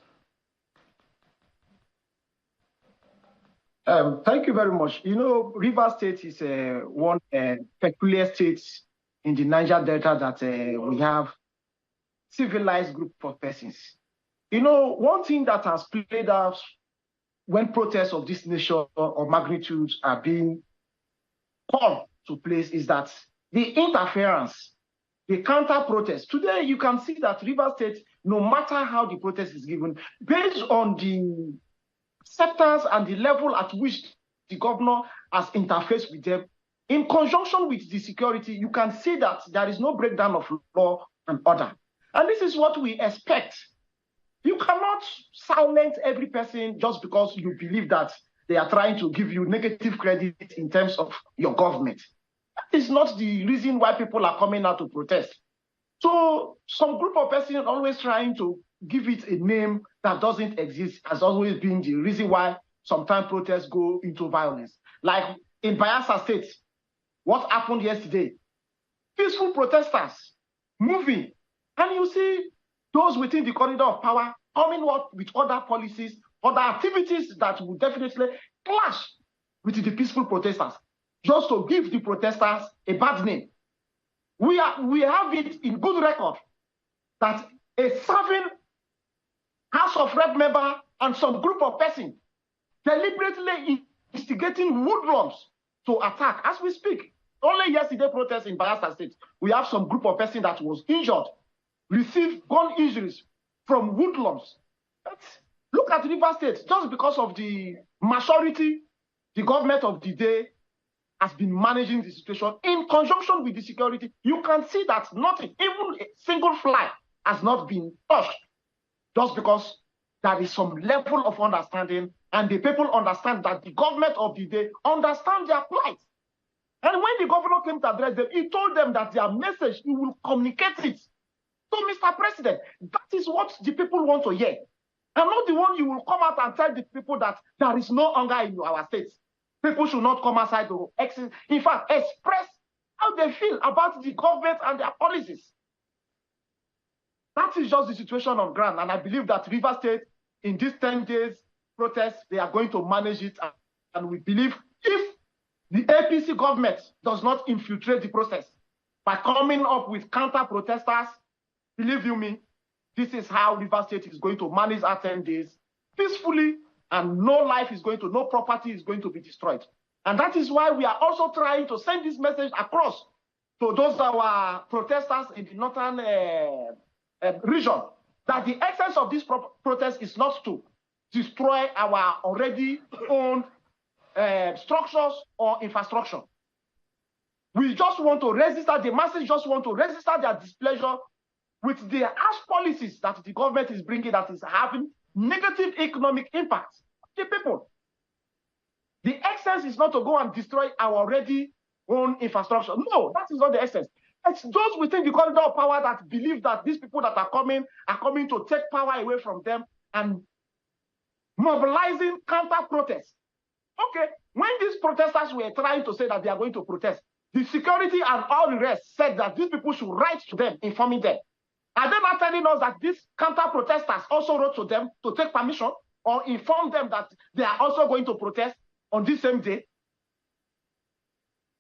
Thank you very much. You know, Rivers State is one peculiar state in the Niger Delta that we have civilized group of persons. You know, one thing that has played out when protests of this nature or magnitude are being called to place is that the interference, the counter-protest. Today, you can see that Rivers State, no matter how the protest is given, based on the acceptance and the level at which the governor has interfaced with them, in conjunction with the security, you can see that there is no breakdown of law and order. And this is what we expect. You cannot silence every person just because you believe that they are trying to give you negative credit in terms of your government. That is not the reason why people are coming out to protest. So some group of persons always trying to give it a name that doesn't exist has always been the reason why sometimes protests go into violence. Like in Bayelsa State, what happened yesterday? Peaceful protesters moving, and you see those within the corridor of power coming up with other policies, other activities that will definitely clash with the peaceful protesters, just to give the protesters a bad name. We have it in good record that a serving House of Rep member and some group of persons deliberately instigating hoodlums to attack as we speak. Only yesterday protest in Bayelsa State, we have some group of person that was injured, received gun injuries from hoodlums. Look at River State, just because of the maturity the government of the day has been managing the situation in conjunction with the security. You can see that nothing, even a single fly, has not been touched, just because there is some level of understanding, and the people understand that the government of the day understand their plight. And when the governor came to address them, he told them that their message, he will communicate it. So, Mr. President, that is what the people want to hear. I'm not the one you will come out and tell the people that there is no hunger in our states. People should not come outside to, in fact, express how they feel about the government and their policies. That is just the situation on ground. And I believe that River State, in these 10 days protest, they are going to manage it. And we believe if the APC government does not infiltrate the process by coming up with counter-protesters, believe you me, this is how River State is going to manage our 10 days peacefully, and no life is going to, no property is going to be destroyed. And that is why we are also trying to send this message across to those our protesters in the northern region, that the essence of this protest is not to destroy our already owned structures or infrastructure. We just want to register, the masses just want to register their displeasure with the harsh policies that the government is bringing that is having negative economic impact on the people. The essence is not to go and destroy our already own infrastructure. No, that is not the essence. It's those within the corridor of power that believe that these people that are coming to take power away from them and mobilizing counter-protests. Okay, when these protesters were trying to say that they are going to protest, the security and all the rest said that these people should write to them, informing them. Are they not telling us that these counter-protesters also wrote to them to take permission or inform them that they are also going to protest on this same day?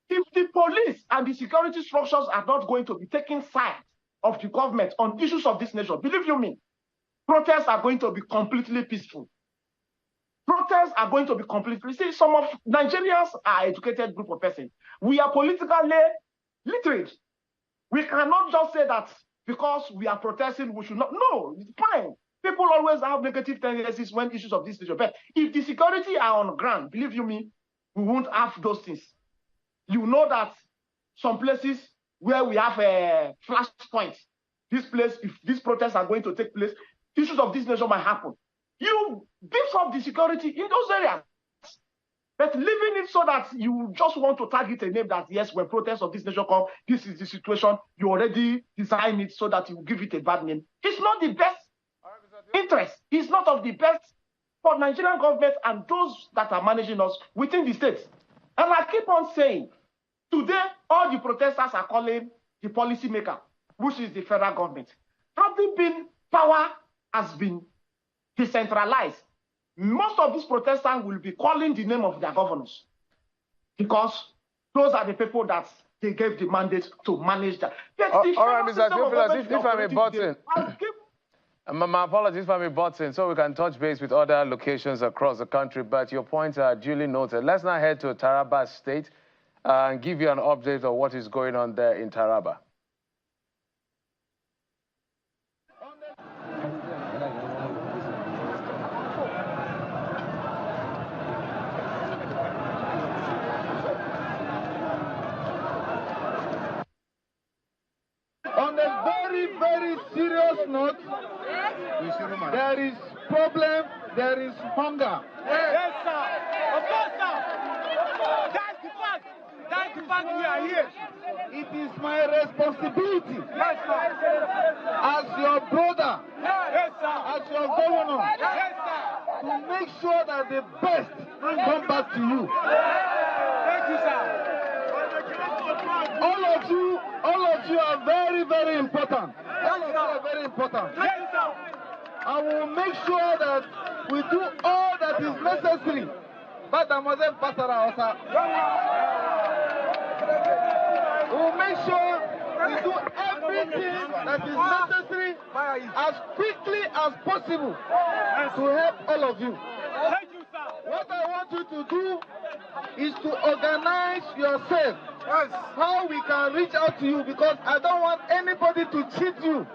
If the police and the security structures are not going to be taking sides of the government on issues of this nature, believe you me, protests are going to be completely peaceful. Protests are going to be completely... See, some of Nigerians are an educated group of persons. We are politically literate. We cannot just say that because we are protesting, we should not. No, it's fine. People always have negative tendencies when issues of this nature. But if the security are on ground, believe you me, we won't have those things. You know that some places where we have a flashpoint, this place, if these protests are going to take place, issues of this nature might happen. You beef up the security in those areas. But leaving it so that you just want to target a name that, yes, when protests of this nature come, this is the situation, you already design it so that you give it a bad name. It's not the best interest. It's not of the best for Nigerian government and those that are managing us within the states. And I keep on saying, today, all the protesters are calling the policymaker, which is the federal government. Having been power has been decentralized, most of these protesters will be calling the name of their governors because those are the people that they gave the mandate to manage that. All right, Mr. Theophilus, if I may butt in. My apologies if I may butt in, so we can touch base with other locations across the country, but your points are duly noted. Let's now head to Taraba State and give you an update on what is going on there in Taraba. On a very, very serious note, there is problem, there is hunger. Yes, sir. Of course, sir. That's the fact. That's the fact we are here. It is my responsibility, yes, sir, as your brother, yes, sir, as your governor, yes, sir, to make sure that the best come back to you. Thank you, sir. All of you are very, very important. All of you are very important. Yes, sir. I will make sure that we do all that is necessary. But I mustn't pass around. We will make sure we do everything that is necessary as quickly as possible to help all of you. Thank you, sir. What I want you to do is to organize yourself. Yes. How we can reach out to you, because I don't want anybody to cheat you.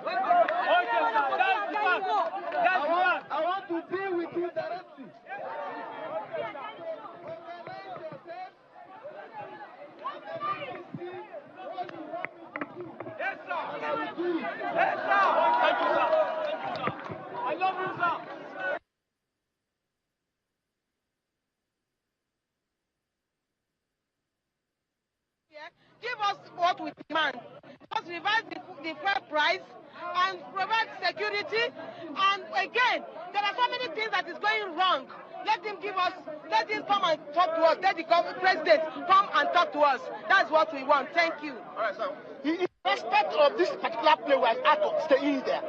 I want to deal with you directly. Yes, sir. Yes, sir. Thank you, sir. I love you, sir. Give us what we demand. Just revise the fuel price and provide security. And again, there are so many things that is going wrong. Let him come and talk to us. Let the president come and talk to us. That's what we want. Thank you. All right, so in respect of this particular play we are to stay in there,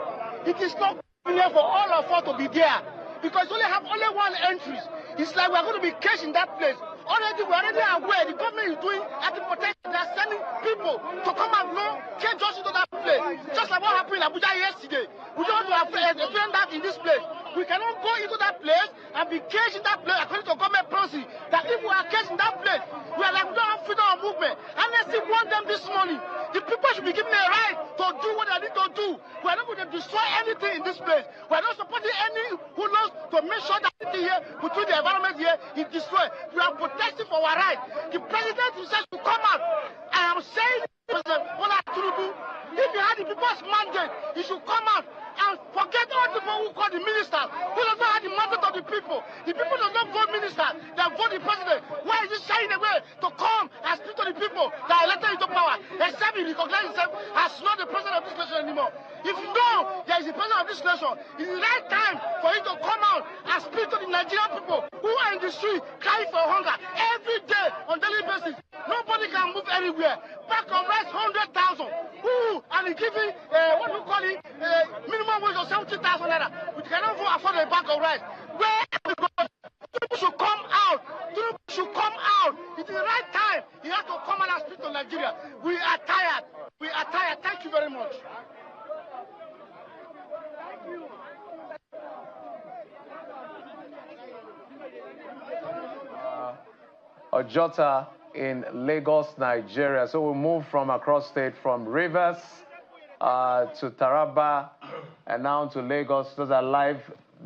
it is not convenient for all of us to be there because we only have one entry. It's like we are going to be caged in that place. Already, we're already aware the government is doing anti-protection. They are sending people to come and cage us into that place. Just like what happened in Abuja yesterday. We don't want to experience that in this place. We cannot go into that place and be caged in that place according to government policy. That if we are caged in that place, we are like we don't have freedom of movement. And they still want them this morning. The people should be given a right to do what they need to do. We are not going to destroy anything in this place. We are not supporting any who knows to make sure that here, between the environment here, is destroyed. We are protesting for our right. The president himself to come out. I am saying, President Bola Tinubu, if you had the people's mandate, he should come out and forget all the people who call the ministers, who does not have the mandate of the people. The people do not vote ministers, they vote the president. Why is he shying away to come and speak to the people that elected into power, except he recognizes himself as not the president of this nation anymore? If you know there is the president of this nation, it is the right time for him to come out and speak to the Nigerian people who are in the street crying for hunger every day on daily basis. Nobody can move anywhere. Back of rice 100,000. And he giving what do you call it? Minimum wage of 70,000 naira. We cannot afford a bag of rice. Where people should come out. People should come out. It is the right time. He has to come out and speak to Nigeria. We are tired. We are tired. Thank you very much. Ojota in Lagos, Nigeria. So we move from across state, from Rivers to Taraba and now to Lagos. Those are live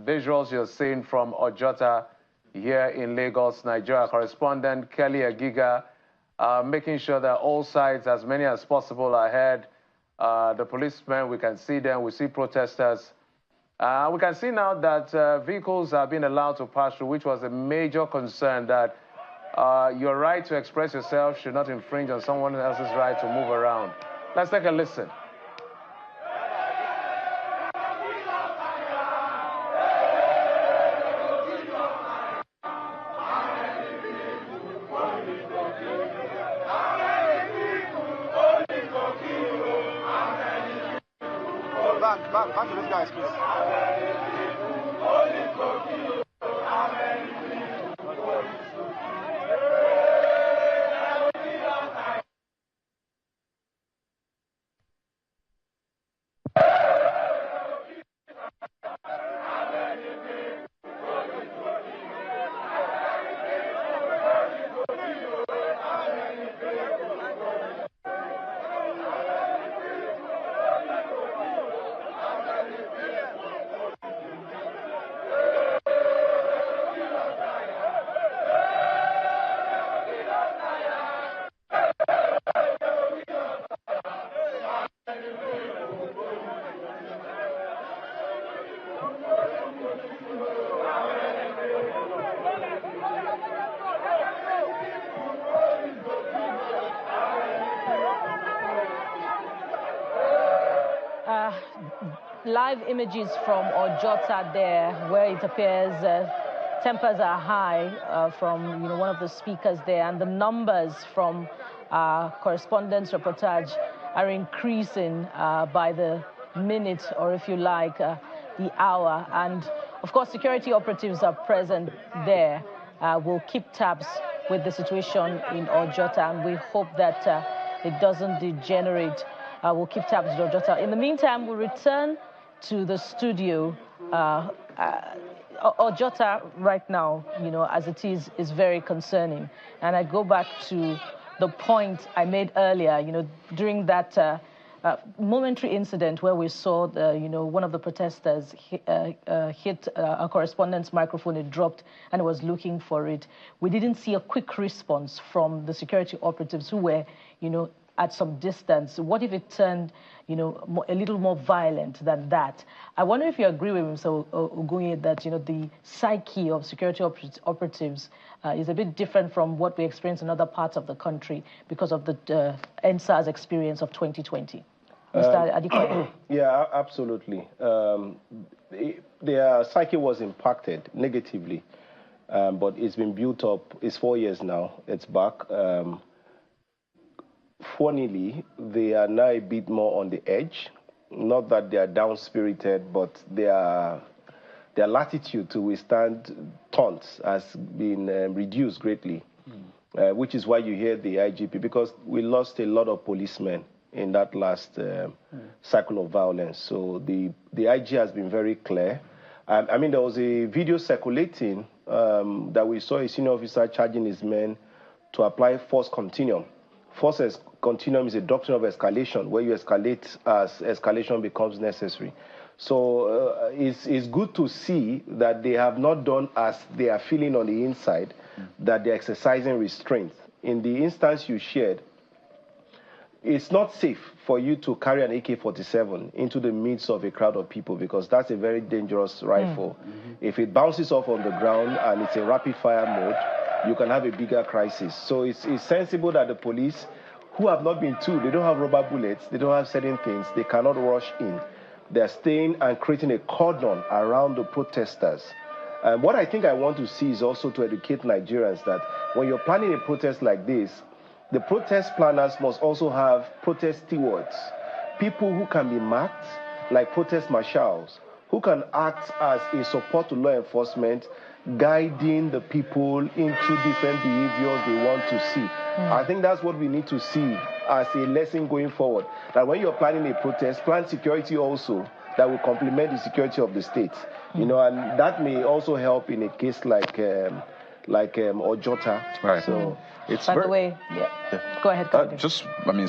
visuals you're seeing from Ojota here in Lagos, Nigeria. Correspondent Kelly Agiga making sure that all sides, as many as possible, are ahead. The policemen, we can see them, we see protesters. We can see now that vehicles are being allowed to pass through, which was a major concern, that your right to express yourself should not infringe on someone else's right to move around. Let's take a listen. Back to these guys, please. Live images from Ojota there, where it appears tempers are high from one of the speakers there, and the numbers from correspondence reportage are increasing by the minute, or if you like, the hour. And of course, security operatives are present there. We'll keep tabs with the situation in Ojota, and we hope that it doesn't degenerate. We'll keep tabs with Ojota. In the meantime, we'll return to the studio Ojota right now, as it is very concerning. And I go back to the point I made earlier, during that momentary incident where we saw one of the protesters hit a correspondent's microphone. It dropped and was looking for it. We didn't see a quick response from the security operatives who were, at some distance. What if it turned, a little more violent than that? I wonder if you agree with Mr. Ogunye that, the psyche of security operatives is a bit different from what we experience in other parts of the country because of the NSAS experience of 2020. Mr. Adikoye? Yeah, absolutely. Their psyche was impacted negatively, but it's been built up. It's 4 years now. It's back. Funnily, they are now a bit more on the edge. Not that they are down-spirited, but their latitude to withstand taunts has been reduced greatly, which is why you hear the IGP, because we lost a lot of policemen in that last cycle of violence. So the IG has been very clear. I mean, there was a video circulating that we saw a senior officer charging his men to apply force continuum. Force continuum is a doctrine of escalation, where you escalate as escalation becomes necessary. So it's good to see that they have not done as they are feeling on the inside, that they're exercising restraint. In the instance you shared, it's not safe for you to carry an AK-47 into the midst of a crowd of people, because that's a very dangerous rifle. If it bounces off on the ground and it's a rapid-fire mode, you can have a bigger crisis. So it's sensible that the police, who have not been told, they don't have rubber bullets, they don't have certain things, they cannot rush in. They're staying and creating a cordon around the protesters. What I think I want to see is also to educate Nigerians that when you're planning a protest like this, the protest planners must also have protest stewards, people who can be marked like protest marshals, who can act as a support to law enforcement, guiding the people into different behaviors they want to see. I think that's what we need to see as a lesson going forward, that when you're planning a protest, plan security also that will complement the security of the state. And that may also help in a case like Ojota. Right. So it's By the way, go ahead.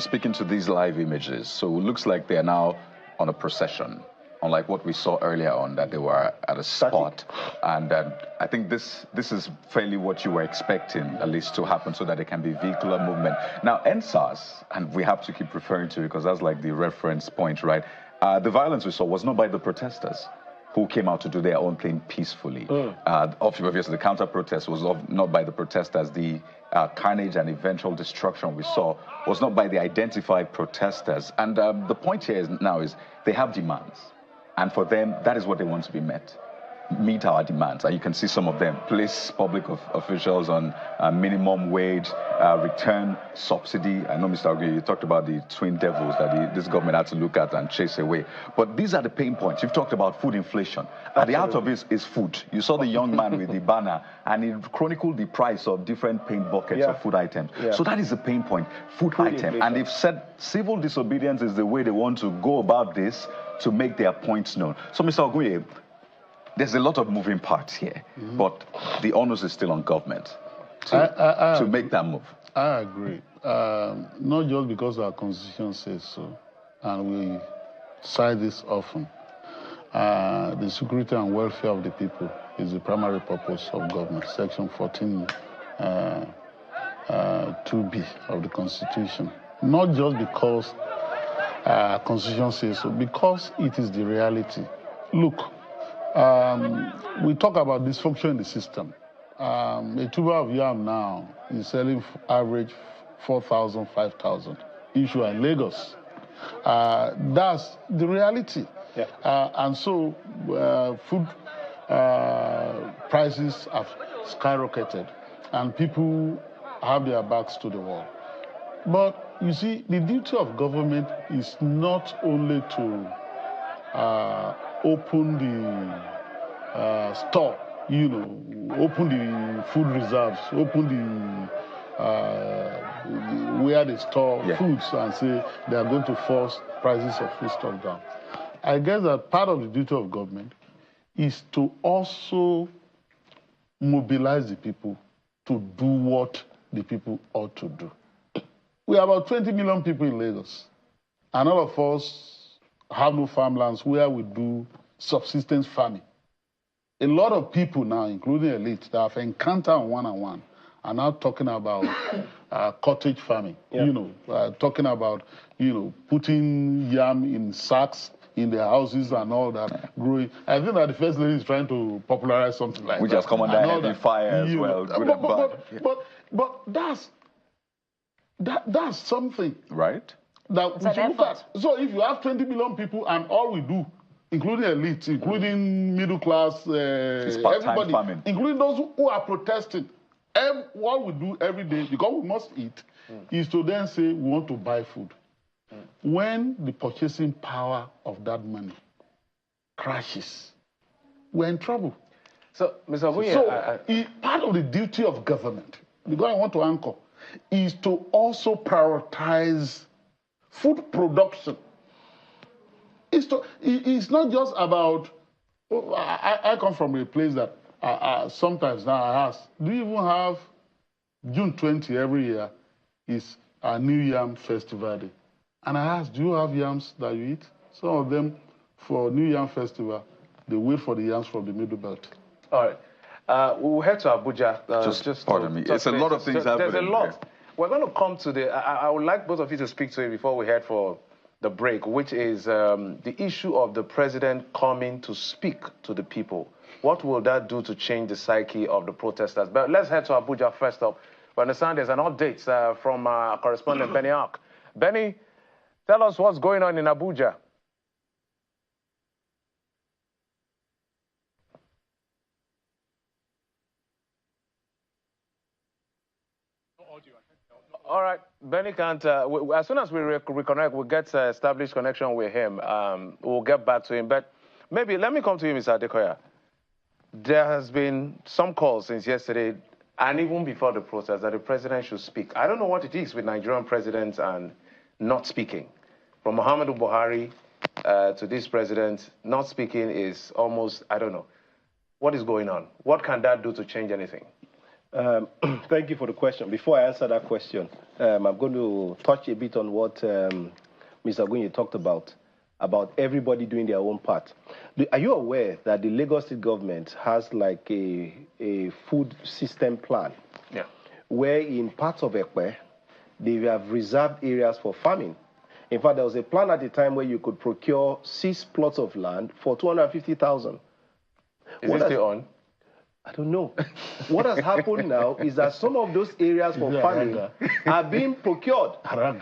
Speaking to these live images, so it looks like they're now on a procession, unlike what we saw earlier on, that they were at a spot. And I think this is fairly what you were expecting, at least, to happen, so that there can be vehicular movement. Now, NSAS, and we have to keep referring to it because that's like the reference point, right? The violence we saw was not by the protesters who came out to do their own thing peacefully. Obviously, the counter-protest was not by the protesters. The carnage and eventual destruction we saw was not by the identified protesters. And the point here now is they have demands. And for them, that is what they want to be met. Meet our demands. And you can see some of them. Place public officials on minimum wage, return subsidy. I know, Mr. Ogunye, you talked about the twin devils that this government had to look at and chase away. But these are the pain points. You've talked about food inflation. At the heart of it is food. You saw the young man with the banner, and he chronicled the price of different paint buckets of food items. So that is the pain point, food item. And they've said civil disobedience is the way they want to go about this to make their points known. So, Mr. Ogunye, there's a lot of moving parts here, but the onus is still on government to make that move. I agree. Not just because our constitution says so, and we cite this often. The security and welfare of the people is the primary purpose of government, Section 14, 2B of the Constitution. Not just because Constitution says so, because it is the reality. Look, we talk about dysfunction in the system. A tuber of yam now is selling average 4,000, 5,000. Issue in Lagos. That's the reality. And so food prices have skyrocketed, and people have their backs to the wall. But you see, the duty of government is not only to open the store, open the food reserves, open where they store foods and say they are going to force prices of food stuff down. I guess that part of the duty of government is to also mobilize the people to do what the people ought to do. We have about 20 million people in Lagos, and all of us have no farmlands where we do subsistence farming. A lot of people now, including elites, that have encountered on one-on-one, are now talking about cottage farming. Yeah. Talking about putting yam in sacks in their houses and all that, growing. I think that the first lady is trying to popularize something like that. We just come under heavy fire as well. But that's something. Right. That we should look at. So if you have 20 million people and all we do, including elites, including middle class, everybody, farming, including those who are protesting, what we do every day, because we must eat, is to then say we want to buy food. When the purchasing power of that money crashes, we're in trouble. So, Mr. Ogunye, part of the duty of government, because I want to anchor, is to also prioritize food production. It's not just about, I come from a place that sometimes now I ask, do you even have June 20 every year is a New Yam Festival Day? And I ask, do you have yams that you eat? Some of them, for New Yam Festival, they wait for the yams from the Middle Belt. All right. We'll head to Abuja. Just pardon me. It's a lot of things happening. There's a lot. We're going to come to the... I would like both of you to speak to it before we head for the break, which is the issue of the president coming to speak to the people. What will that do to change the psyche of the protesters? But let's head to Abuja first up. We understand there's an update from our correspondent, Benny Ark. Benny, tell us what's going on in Abuja. All right, Benny can't. As soon as we reconnect, we'll get established connection with him. We'll get back to him. But maybe let me come to you, Mr. Adekoya. There has been some calls since yesterday, and even before the protest, that the president should speak. I don't know what it is with Nigerian presidents and not speaking. From Muhammadu Buhari to this president, not speaking is almost, I don't know. What is going on? What can that do to change anything? Thank you for the question. Before I answer that question, I'm going to touch a bit on what Mr. Ogunye talked about everybody doing their own part. Are you aware that the Lagos State government has like a food system plan? Yeah. Where in parts of Ekpe, they have reserved areas for farming. In fact, there was a plan at the time where you could procure 6 plots of land for 250,000. Is it still on? I don't know. What has happened now is that some of those areas for farming are being procured. I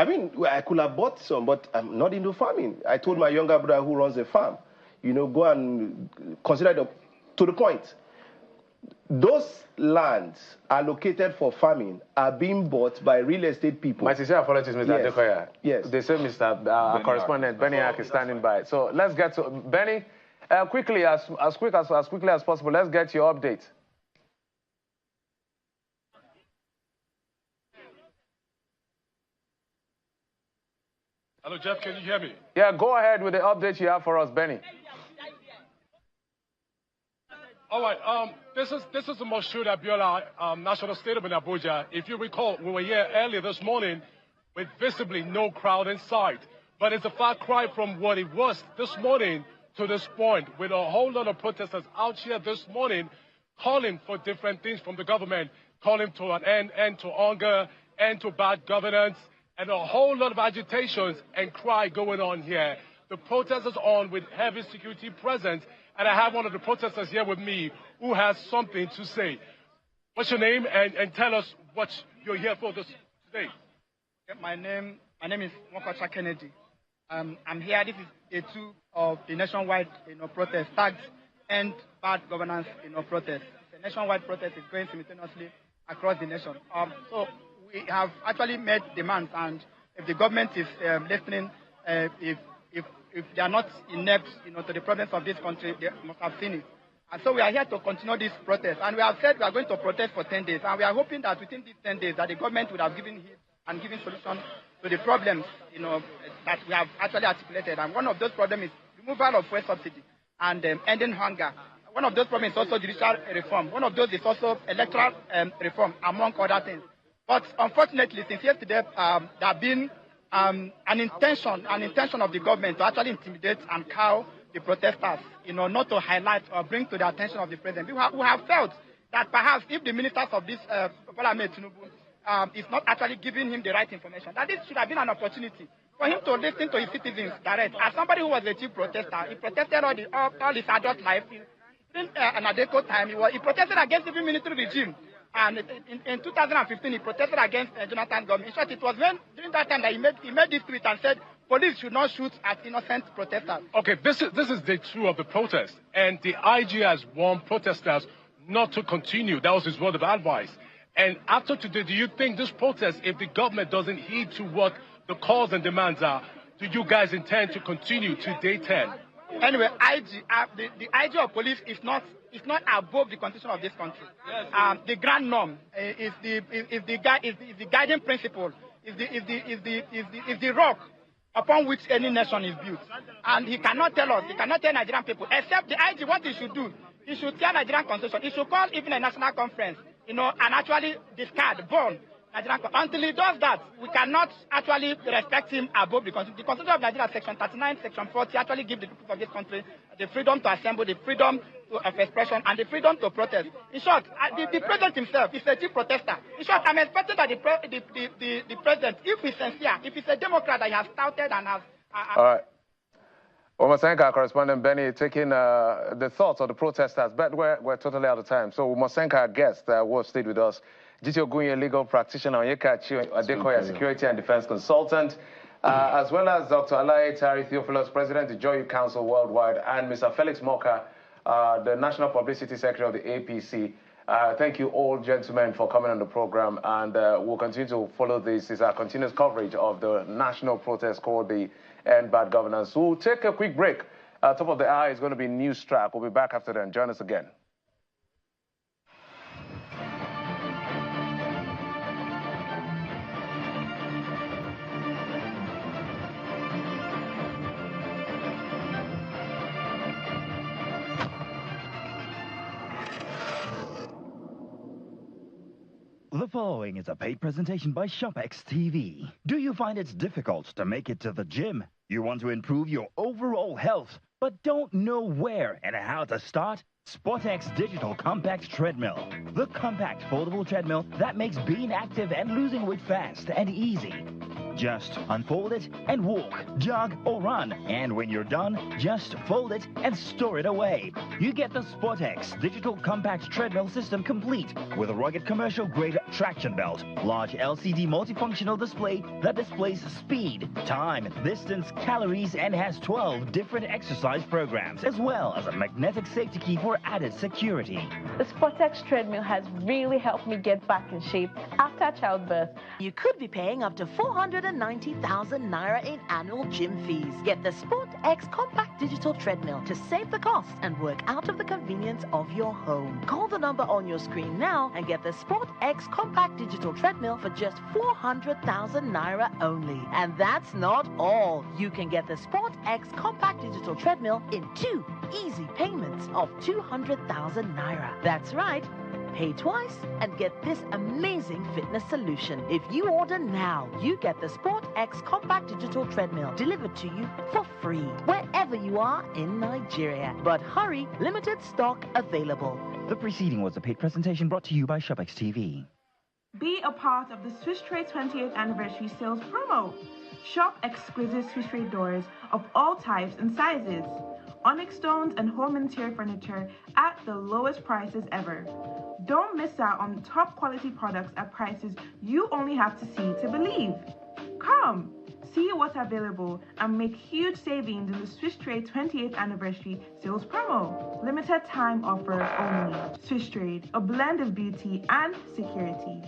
mean, I could have bought some, but I'm not into farming. I told my younger brother who runs a farm, go and consider it to the point. Those lands allocated for farming are being bought by real estate people. My sincere apologies, Mr. Adekoya. Yes. They say our correspondent, Benny Ark, is standing by. So let's get to Benny. Quickly, as quickly as possible, let's get your update. Hello, Jeff, can you hear me? Yeah, go ahead with the update you have for us, Benny. All right, this is the Moshood Abiola National Stadium in Abuja. If you recall, we were here earlier this morning with visibly no crowd in sight. But it's a far cry from what it was this morning to this point, with a whole lot of protesters out here this morning calling for different things from the government, calling to an end to hunger, end to bad governance, and a whole lot of agitations and cry going on here. The protesters on with heavy security presence, and I have one of the protesters here with me who has something to say. What's your name, and tell us what you're here for today? My name is Mokocha Kennedy. I'm here. This is day 2 of the nationwide protest tagged End Bad Governance protest. The nationwide protest is going simultaneously across the nation. So we have actually made demands, and if the government is listening, if they are not inept to the problems of this country, they must have seen it. And so we are here to continue this protest, and we have said we are going to protest for 10 days, and we are hoping that within these 10 days that the government would have given hit and given solutions to the problems that we have actually articulated. And one of those problems is removal of fuel subsidy. and ending hunger. One of those problems is also judicial reform. One of those is also electoral reform, among other things. But unfortunately, since yesterday, there have been an intention of the government to actually intimidate and cow the protesters, not to highlight or bring to the attention of the president. We have felt that perhaps if the ministers of this Parliament is not actually giving him the right information, that this should have been an opportunity for him to listen to his citizens direct. As somebody who was a chief protester, he protested all his adult life. In an adequate time, he protested against the military regime. And in 2015, he protested against Jonathan's government. In short, it was during that time that he made this tweet and said, police should not shoot at innocent protesters. Okay, this is day 2 of the protest, and the IG has warned protesters not to continue. That was his word of advice. And after today, do you think this protest, if the government doesn't heed to what the calls and demands are, do you guys intend to continue to day 10? Anyway, the IG of police is not above the constitution of this country. The grand norm is the guiding principle, is the rock upon which any nation is built. And he cannot tell Nigerian people, except the IG, what he should do, he should tell Nigerian constitution, he should call even a national conference, and actually burn Nigerian. Until he does that, we cannot actually respect him above the Constitution. The Constitution of Nigeria, Section 39, Section 40, actually give the people of this country the freedom to assemble, the freedom of expression, and the freedom to protest. In short, the president himself is a chief protester. In short, I'm expecting that the president, if he's sincere, if he's a Democrat that he has touted and has... All right. Umasenka, correspondent Benny, taking the thoughts of the protesters, but we're totally out of time. So Umasenka, our guest, who have stayed with us, G.T. Ogunye, legal practitioner, Onyeka Adekoya, security and defense consultant, as well as Dr. Alaye Tari Theophilus, president of the Joy Council Worldwide, and Mr. Felix Moka, the national publicity secretary of the APC. Thank you all, gentlemen, for coming on the program, and we'll continue to follow this. It's our continuous coverage of the national protest called the Endbadgovernance. We'll take a quick break. Top of the hour is going to be News Track. We'll be back after then. Join us again. The following is a paid presentation by ShopX TV. Do you find it's difficult to make it to the gym? You want to improve your overall health, but don't know where and how to start? SportX Digital Compact Treadmill. The compact foldable treadmill that makes being active and losing weight fast and easy. Just unfold it and walk, jog, or run. And when you're done, just fold it and store it away. You get the SportX Digital Compact Treadmill System complete with a rugged commercial-grade traction belt, large LCD multifunctional display that displays speed, time, distance, calories, and has 12 different exercise programs, as well as a magnetic safety key for added security. The SportX treadmill has really helped me get back in shape after childbirth. You could be paying up to 490,000 naira in annual gym fees. Get the SportX Compact Digital Treadmill to save the cost and work out of the convenience of your home. Call the number on your screen now and get the SportX Compact Digital Treadmill for just 400,000 naira only. And that's not all. You can get the SportX Compact Digital Treadmill in 2 easy payments of 200,000 naira. That's right. Pay twice and get this amazing fitness solution. If you order now, you get the SportX Compact Digital Treadmill delivered to you for free wherever you are in Nigeria. But hurry, limited stock available. The preceding was a paid presentation brought to you by ShopX TV. Be a part of the Swiss Trade 28th Anniversary Sales Promo. Shop exquisite Swiss Trade doors of all types and sizes, onyx stones and home interior furniture at the lowest prices ever. Don't miss out on top quality products at prices you only have to see to believe. Come, see what's available and make huge savings in the Swiss Trade 28th Anniversary Sales Promo. Limited time offer only. Swiss Trade, a blend of beauty and security.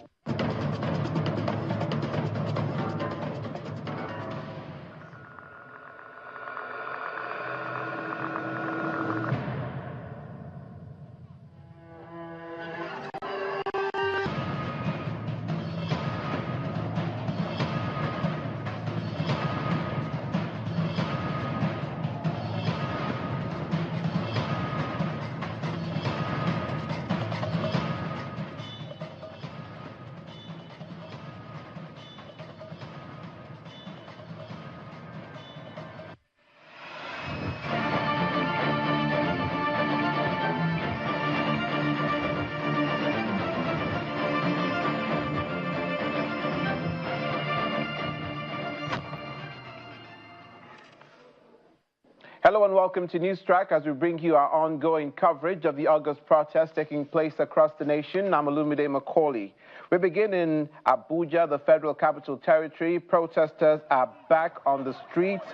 Hello and welcome to News Track as we bring you our ongoing coverage of the August protests taking place across the nation. I'm Olumide Macaulay. We begin in Abuja, the Federal Capital Territory. Protesters are back on the streets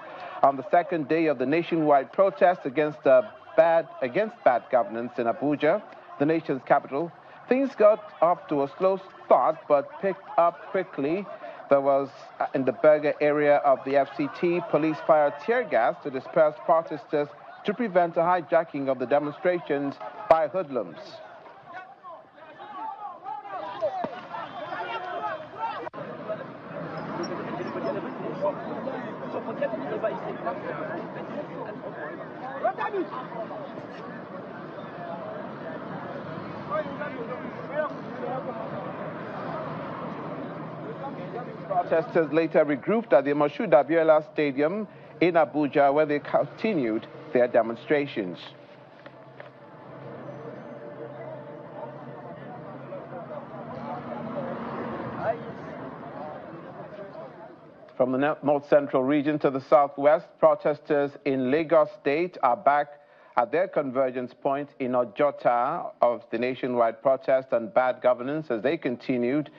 on the second day of the nationwide protest against bad governance in Abuja, the nation's capital. Things got off to a slow start but picked up quickly. There was, in the Berger area of the FCT, police fired tear gas to disperse protesters to prevent a hijacking of the demonstrations by hoodlums. Protesters later regrouped at the Moshood Abiola Stadium in Abuja, where they continued their demonstrations. From the north central region to the southwest, protesters in Lagos State are back at their convergence point in Ojota of the nationwide protest on bad governance as they continued.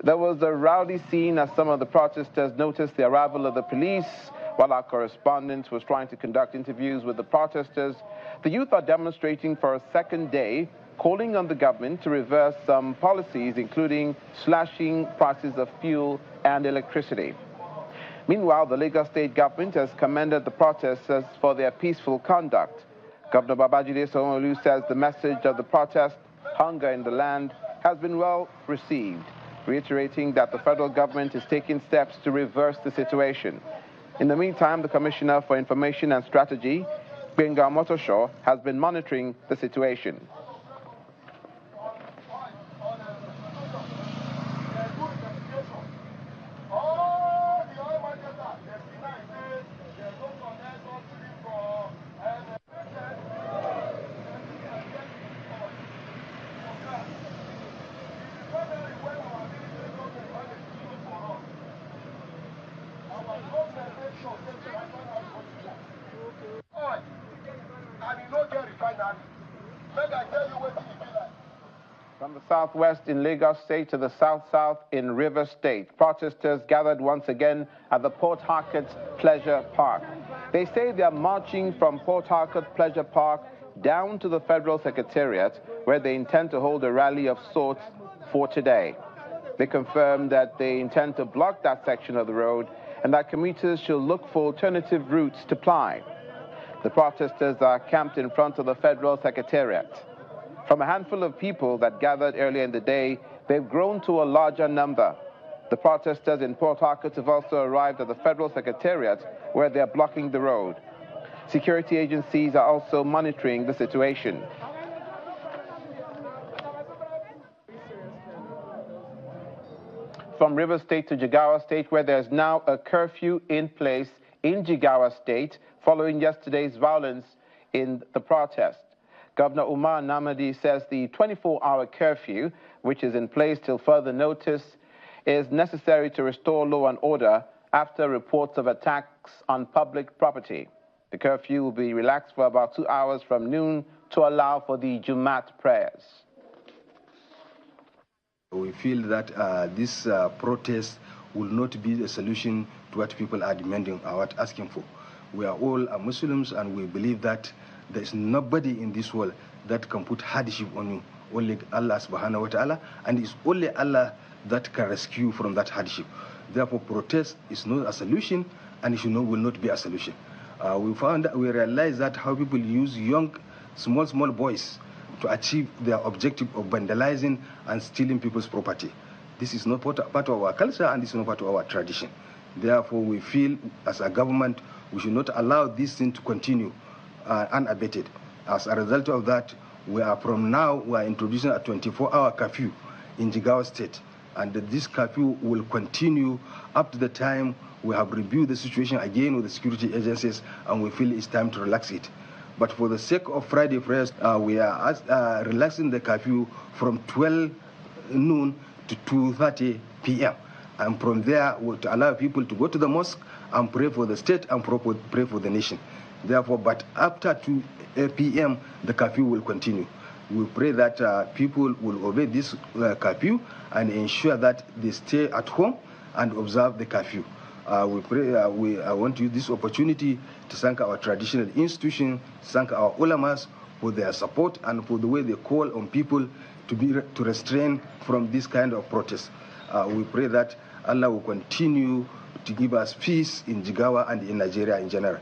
There was a rowdy scene as some of the protesters noticed the arrival of the police while our correspondent was trying to conduct interviews with the protesters. The youth are demonstrating for a second day, calling on the government to reverse some policies, including slashing prices of fuel and electricity. Meanwhile, the Lagos State government has commended the protesters for their peaceful conduct. Governor Babajide Sanwo-Olu says the message of the protest, hunger in the land, has been well received, reiterating that the federal government is taking steps to reverse the situation. In the meantime, the Commissioner for Information and Strategy, Gbenga Omotosho, has been monitoring the situation. From the southwest in Lagos State to the south-south in River State, protesters gathered once again at the Port Harcourt Pleasure Park. They say they are marching from Port Harcourt Pleasure Park down to the Federal Secretariat, where they intend to hold a rally of sorts for today. They confirmed that they intend to block that section of the road and that commuters should look for alternative routes to ply. The protesters are camped in front of the Federal Secretariat. From a handful of people that gathered earlier in the day, they've grown to a larger number. The protesters in Port Harcourt have also arrived at the Federal Secretariat, where they're blocking the road. Security agencies are also monitoring the situation. From River State to Jigawa State, where there's now a curfew in place in Jigawa State following yesterday's violence in the protest. Governor Umar Namadi says the 24-hour curfew, which is in place till further notice, is necessary to restore law and order after reports of attacks on public property. The curfew will be relaxed for about 2 hours from noon to allow for the Jumat prayers. We feel that this protest will not be a solution to what people are demanding or asking for. We are all Muslims, and we believe that there is nobody in this world that can put hardship on you, only Allah subhanahu wa ta'ala, and it's only Allah that can rescue you from that hardship. Therefore, protest is not a solution, and it will not be a solution. We realize that how people use young, small boys to achieve their objective of vandalizing and stealing people's property. This is not part of our culture, and this is not part of our tradition. Therefore, we feel as a government, we should not allow this thing to continue unabated. As a result of that, we are introducing a 24-hour curfew in Jigawa State, and this curfew will continue up to the time we have reviewed the situation again with the security agencies, and we feel it's time to relax it. But for the sake of Friday prayers, we are relaxing the curfew from 12 noon to 2:30 p.m. And from there, to allow people to go to the mosque and pray for the state and pray for the nation. Therefore, but after 2 p.m., the curfew will continue. We pray that people will obey this curfew and ensure that they stay at home and observe the curfew. We pray. I want to use this opportunity to thank our traditional institutions, thank our ulamas for their support and for the way they call on people to restrain from this kind of protest. We pray that Allah will continue to give us peace in Jigawa and in Nigeria in general.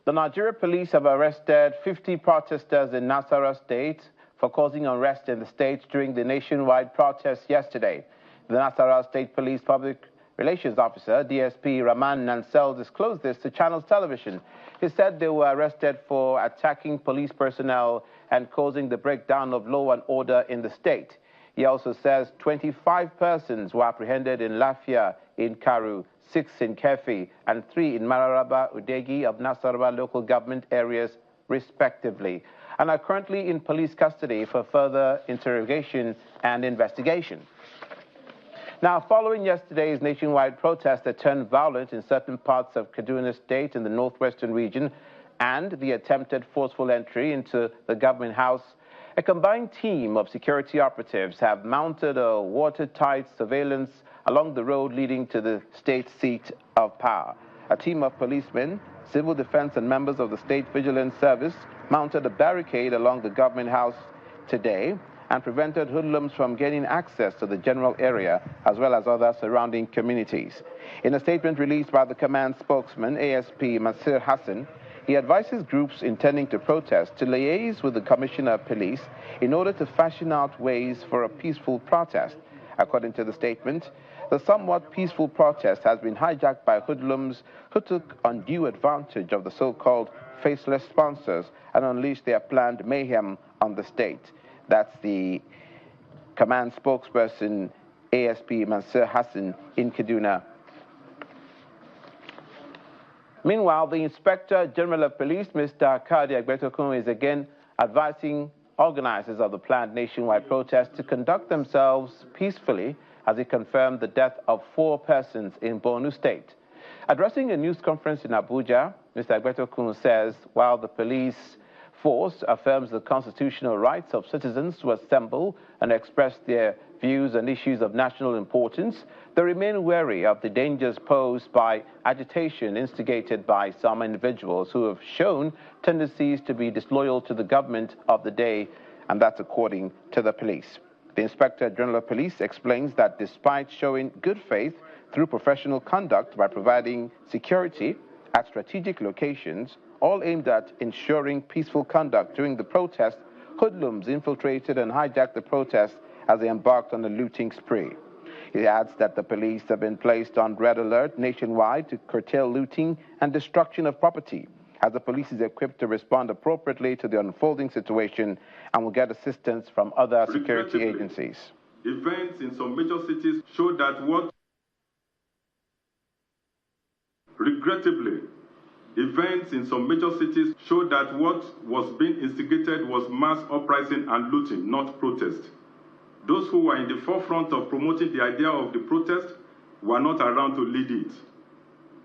The Nigeria police have arrested 50 protesters in Nasarawa State for causing unrest in the state during the nationwide protest yesterday. The Nasarawa State Police Public Relations Officer, DSP Rahman Nansel, disclosed this to Channels Television. He said they were arrested for attacking police personnel and causing the breakdown of law and order in the state. He also says 25 persons were apprehended in Lafia, in Karu, 6 in Kefi, and 3 in Mararaba, Udegi of Nasarawa local government areas, respectively, and are currently in police custody for further interrogation and investigation. Now, following yesterday's nationwide protest that turned violent in certain parts of Kaduna State in the northwestern region and the attempted forceful entry into the government house, a combined team of security operatives have mounted a watertight surveillance along the road leading to the state seat of power. A team of policemen, civil defense and members of the State Vigilance Service mounted a barricade along the government house today and prevented hoodlums from gaining access to the general area as well as other surrounding communities. In a statement released by the command spokesman, ASP Masir Hassan, he advises groups intending to protest to liaise with the Commissioner of Police in order to fashion out ways for a peaceful protest. According to the statement, the somewhat peaceful protest has been hijacked by hoodlums who took undue advantage of the so-called faceless sponsors and unleashed their planned mayhem on the state. That's the command spokesperson, ASP Mansur Hassan, in Kaduna. Meanwhile, the Inspector General of Police, Mr. Kadi Agbetokun, is again advising organizers of the planned nationwide protest to conduct themselves peacefully as he confirmed the death of 4 persons in Borno State. Addressing a news conference in Abuja, Mr. Agbetokun says while the police force affirms the constitutional rights of citizens to assemble and express their views on issues of national importance, they remain wary of the dangers posed by agitation instigated by some individuals who have shown tendencies to be disloyal to the government of the day, and that's according to the police. The Inspector General of Police explains that despite showing good faith through professional conduct by providing security at strategic locations, all aimed at ensuring peaceful conduct during the protest, hoodlums infiltrated and hijacked the protest as they embarked on a looting spree. He adds that the police have been placed on red alert nationwide to curtail looting and destruction of property, as the police is equipped to respond appropriately to the unfolding situation and will get assistance from other security agencies. Events in some major cities show that what was being instigated was mass uprising and looting, not protest. Those who were in the forefront of promoting the idea of the protest were not around to lead it.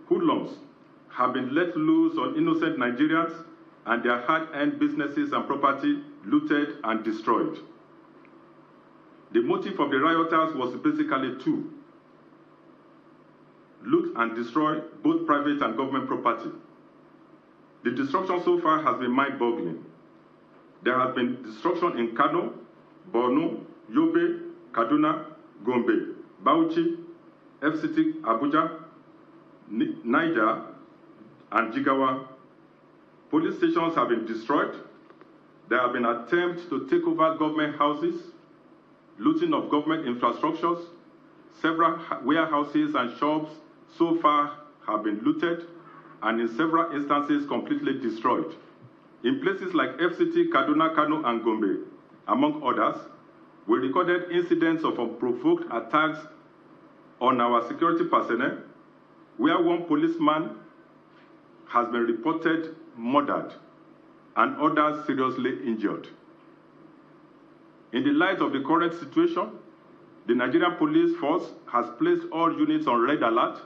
Hoodlums have been let loose on innocent Nigerians and their hard-earned businesses and property looted and destroyed. The motive of the rioters was basically 2: loot and destroy both private and government property. The destruction so far has been mind-boggling. There has been destruction in Kano, Borno, Yobe, Kaduna, Gombe, Bauchi, FCT, Abuja, Niger, and Jigawa. Police stations have been destroyed. There have been attempts to take over government houses, looting of government infrastructures. Several warehouses and shops so far have been looted and in several instances completely destroyed. In places like FCT, Kaduna, Kano, and Gombe, among others, we recorded incidents of unprovoked attacks on our security personnel, where one policeman has been reported murdered and others seriously injured. In the light of the current situation, the Nigerian Police Force has placed all units on red alert.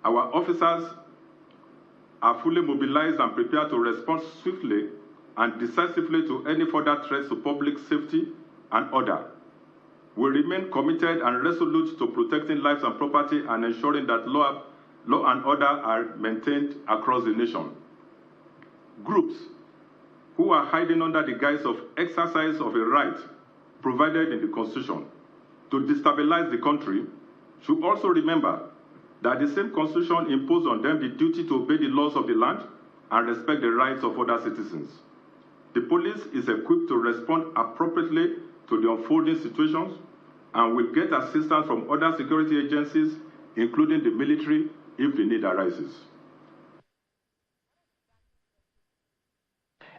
Our officers are fully mobilized and prepared to respond swiftly and decisively to any further threats to public safety and order. We remain committed and resolute to protecting lives and property and ensuring that law and order are maintained across the nation. Groups who are hiding under the guise of exercise of a right provided in the Constitution to destabilize the country should also remember that the same Constitution imposed on them the duty to obey the laws of the land and respect the rights of other citizens. The police is equipped to respond appropriately to the unfolding situations and will get assistance from other security agencies, including the military, if the need arises.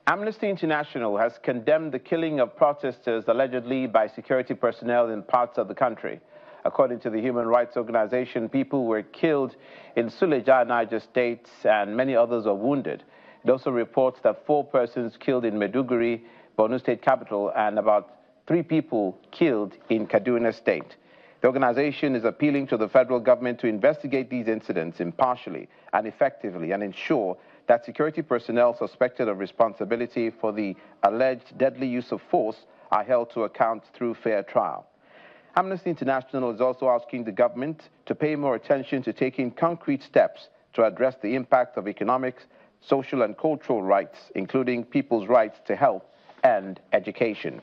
Amnesty International has condemned the killing of protesters allegedly by security personnel in parts of the country. According to the human rights organization, people were killed in Suleja, Niger State, and many others were wounded. It also reports that 4 persons killed in Maiduguri, Borno State capital, and about 3 people killed in Kaduna State. The organization is appealing to the federal government to investigate these incidents impartially and effectively and ensure that security personnel suspected of responsibility for the alleged deadly use of force are held to account through fair trial. Amnesty International is also asking the government to pay more attention to taking concrete steps to address the impact of economic, social and cultural rights, including people's rights to health and education.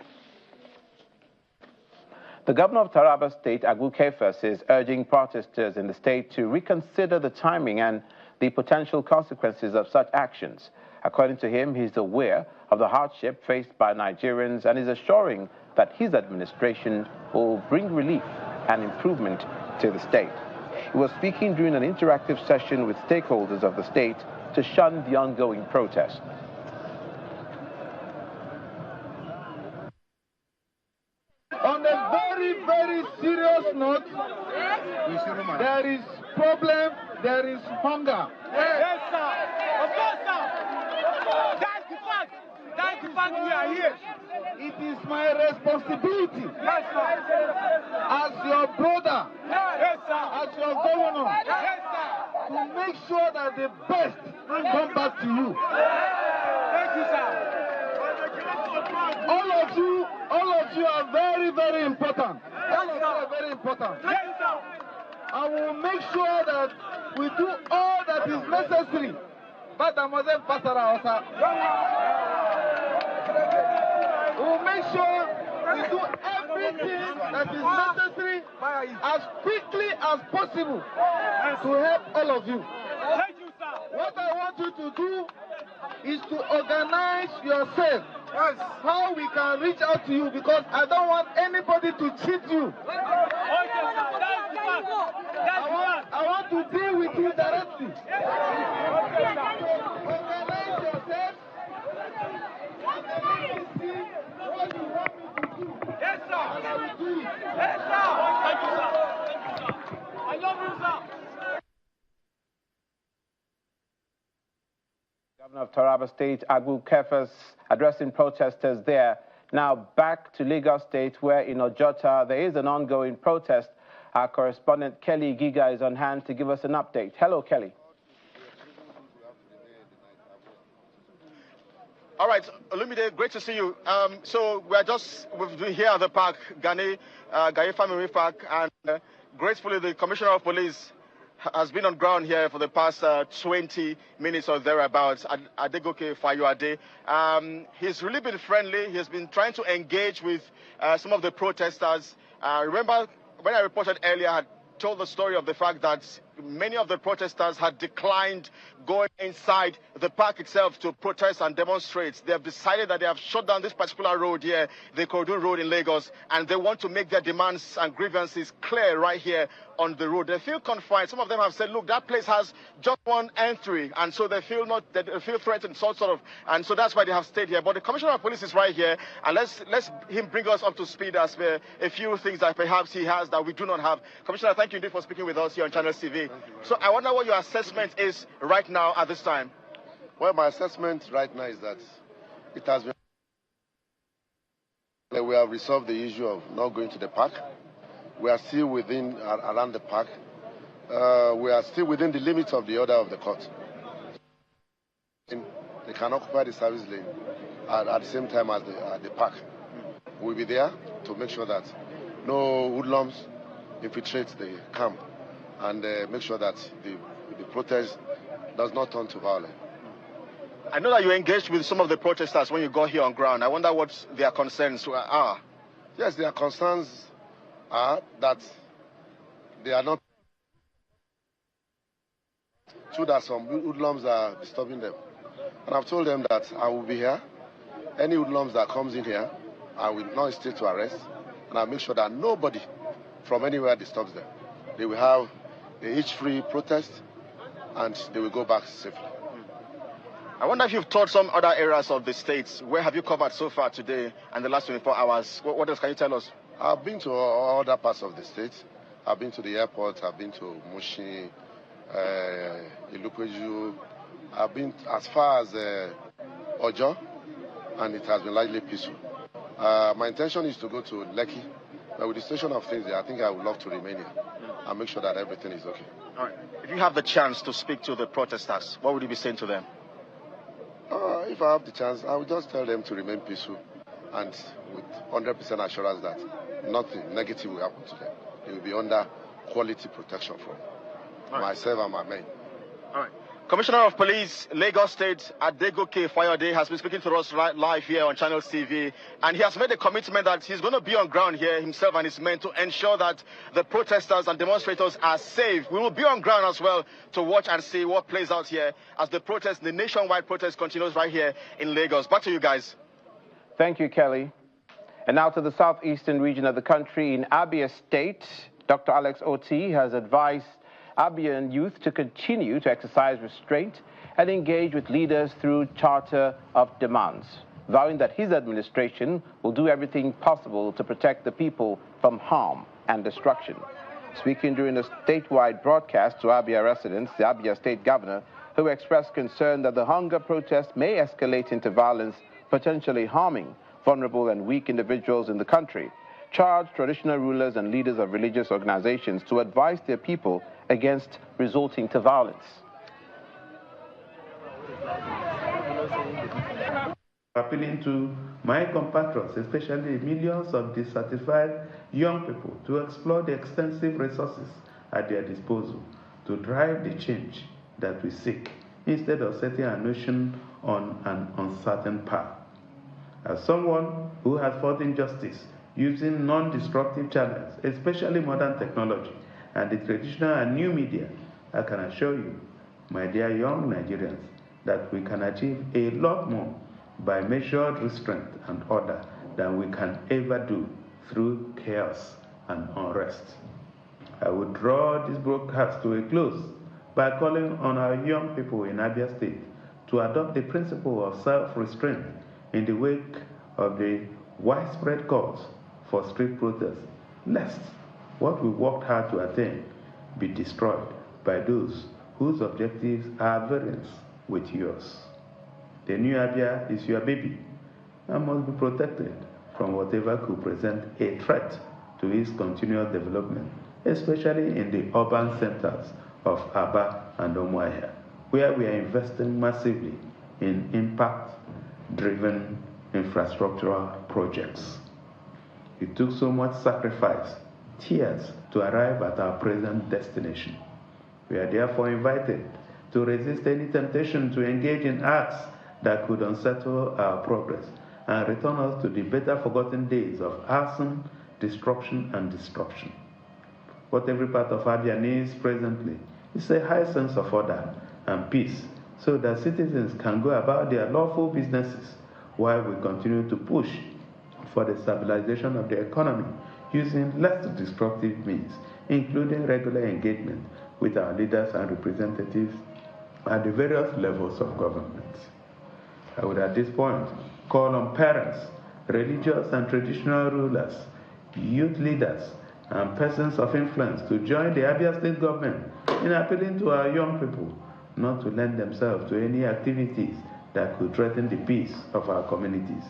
The governor of Taraba State, Agu Kefas, is urging protesters in the state to reconsider the timing and the potential consequences of such actions. According to him, he's aware of the hardship faced by Nigerians and is assuring that his administration will bring relief and improvement to the state. He was speaking during an interactive session with stakeholders of the state to shun the ongoing protest. On a very, very serious note, there is problem, there is hunger. Yes, sir. Of course, sir. That's the fact. That's the fact we are here. It is my responsibility, yes, sir, as your brother, yes, sir, as your governor, yes, sir, to make sure that the best come back to you. Thank you, sir. All of you are very, very important. All of you are very important. Yes, sir. I will make sure that we do all that is necessary. But I mustn't pass around. We will make sure we do everything that is necessary as quickly as possible to help all of you. Thank you, sir. What I want you to do is to organize yourself. Yes. How we can reach out to you, because I don't want anybody to cheat you. I want to deal with you directly. Organize yourself and then let me see what you want me to do. Yes, sir. I will do it. Yes, sir. Thank you, sir. Thank you, sir. I love you, sir. Governor of Taraba State, Agu Kefas, addressing protesters there. Now back to Lagos State, where in Ojota there is an ongoing protest. Our correspondent Kelly Giga is on hand to give us an update. Hello, Kelly. All right, Olumide, great to see you. So we've been here at the park, Gaye Family Park, and gratefully the Commissioner of Police has been on ground here for the past 20 minutes or thereabouts. Adegoke Fayuade. He's really been friendly. He's been trying to engage with some of the protesters. Remember, when I reported earlier, I had told the story of the fact that many of the protesters had declined going inside the park itself to protest and demonstrate. They have decided that they have shut down this particular road here, the Kodu Road in Lagos, and they want to make their demands and grievances clear right here on the road. They feel confined. Some of them have said, look, that place has just one entry, and so they feel threatened, sort of, and so that's why they have stayed here. But the Commissioner of Police is right here, and let's him bring us up to speed as a few things that perhaps he has that we do not have. Commissioner, thank you indeed for speaking with us here on Channel TV. So I wonder what your assessment is right now at this time. Well, my assessment right now is that it has been... We have resolved the issue of not going to the park. We are still around the park. We are still within the limits of the order of the court. they can occupy the service lane at the same time as the park. We'll be there to make sure that no hoodlums infiltrate the camp and make sure that the protest does not turn to violence. I know that you engaged with some of the protesters when you got here on ground. I wonder what their concerns are. Yes, their concerns are that they are not true, that some hoodlums are disturbing them. And I've told them that I will be here. Any hoodlums that comes in here, I will not stay to arrest. And I'll make sure that nobody from anywhere disturbs them. They will have a hitch-free protest and they will go back safely. I wonder if you've toured some other areas of the states. Where have you covered so far today and the last 24 hours? What else can you tell us? I've been to other parts of the state. I've been to the airport. I've been to Mushi, Ilukweju. I've been as far as Ojo, and it has been largely peaceful. My intention is to go to Lekki, but with the situation of things there, I think I would love to remain here and make sure that everything is okay. All right. If you have the chance to speak to the protesters, what would you be saying to them? If I have the chance, I will just tell them to remain peaceful and with 100% assurance that nothing negative will happen to them. They will be under quality protection from myself and my men. All right. Commissioner of Police, Lagos State, Adegoke Fayode, has been speaking to us live here on Channels TV, and he has made a commitment that he's going to be on ground here himself and his men to ensure that the protesters and demonstrators are safe. We will be on ground as well to watch and see what plays out here as the nationwide protest continues right here in Lagos. Back to you guys. Thank you, Kelly. And now to the southeastern region of the country. In Abia State, Dr. Alex Oti has advised Abian youth to continue to exercise restraint and engage with leaders through charter of demands, vowing that his administration will do everything possible to protect the people from harm and destruction. Speaking during a statewide broadcast to Abia residents, the Abia State Governor, who expressed concern that the hunger protest may escalate into violence, potentially harming vulnerable and weak individuals in the country, charged traditional rulers and leaders of religious organizations to advise their people against resorting to violence. Appealing to my compatriots, especially millions of dissatisfied young people, to explore the extensive resources at their disposal to drive the change that we seek, instead of setting our nation on an uncertain path. As someone who has fought injustice using non-destructive channels, especially modern technology, and the traditional and new media, I can assure you, my dear young Nigerians, that we can achieve a lot more by measured restraint and order than we can ever do through chaos and unrest. I would draw this broadcast to a close by calling on our young people in Abia State to adopt the principle of self-restraint in the wake of the widespread calls for street protests, lest what we worked hard to attain be destroyed by those whose objectives are at variance with yours. The new Abia is your baby and must be protected from whatever could present a threat to its continual development, especially in the urban centers of Aba and Umuahia, where we are investing massively in impact-driven infrastructural projects. It took so much sacrifice, tears, to arrive at our present destination. We are therefore invited to resist any temptation to engage in acts that could unsettle our progress and return us to the better forgotten days of arson, destruction, and destruction. What every part of Abia needs presently is a high sense of order and peace, so that citizens can go about their lawful businesses while we continue to push for the stabilization of the economy using less destructive means, including regular engagement with our leaders and representatives at the various levels of government. I would at this point call on parents, religious and traditional rulers, youth leaders, and persons of influence to join the Abia State government in appealing to our young people not to lend themselves to any activities that could threaten the peace of our communities.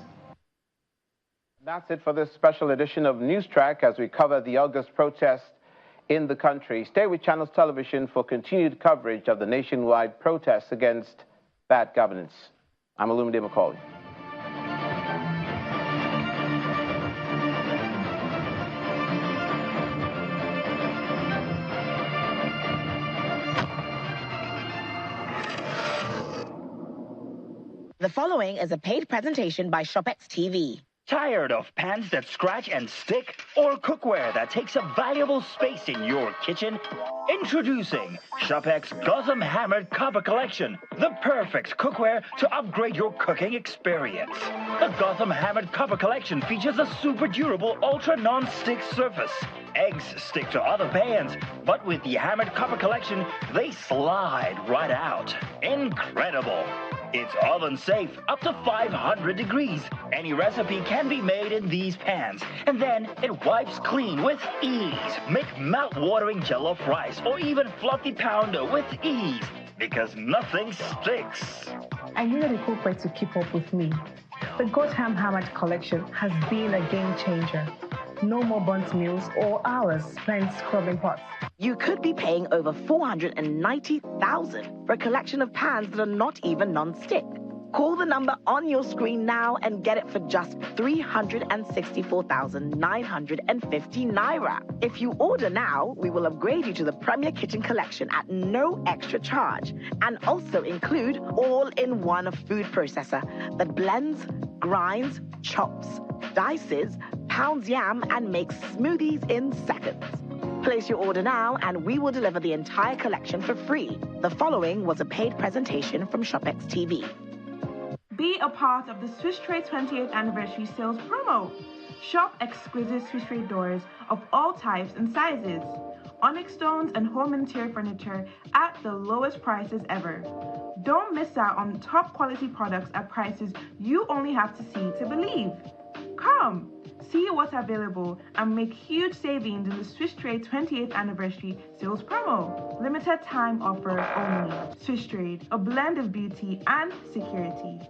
That's it for this special edition of News Track as we cover the August protest in the country. Stay with Channels Television for continued coverage of the nationwide protests against bad governance. I'm Olumide Macaulay. The following is a paid presentation by ShopEx TV. Tired of pans that scratch and stick? Or cookware that takes up valuable space in your kitchen? Introducing ShopEx Gotham Hammered Copper Collection, the perfect cookware to upgrade your cooking experience. The Gotham Hammered Copper Collection features a super durable ultra non-stick surface. Eggs stick to other pans, but with the Hammered Copper Collection, they slide right out. Incredible! It's oven safe, up to 500 degrees. Any recipe can be made in these pans, and then it wipes clean with ease. Make mouth-watering jollof rice or even fluffy pounder with ease, because nothing sticks. I needed a cookware to keep up with me. The Gotham Hammered collection has been a game changer. No more burnt meals or hours spent scrubbing pots. You could be paying over $490,000 for a collection of pans that are not even non-stick. Call the number on your screen now and get it for just 364,950 naira. If you order now, we will upgrade you to the Premier Kitchen Collection at no extra charge and also include all-in-one food processor that blends, grinds, chops, dices, pounds yam, and makes smoothies in seconds. Place your order now and we will deliver the entire collection for free. The following was a paid presentation from ShopEx TV. Be a part of the Swiss Trade 28th Anniversary Sales promo. Shop exquisite Swiss Trade doors of all types and sizes, onyx stones and home interior furniture at the lowest prices ever. Don't miss out on top quality products at prices you only have to see to believe. Come, see what's available and make huge savings in the Swiss Trade 28th Anniversary Sales promo. Limited time offer only. Swiss Trade, a blend of beauty and security.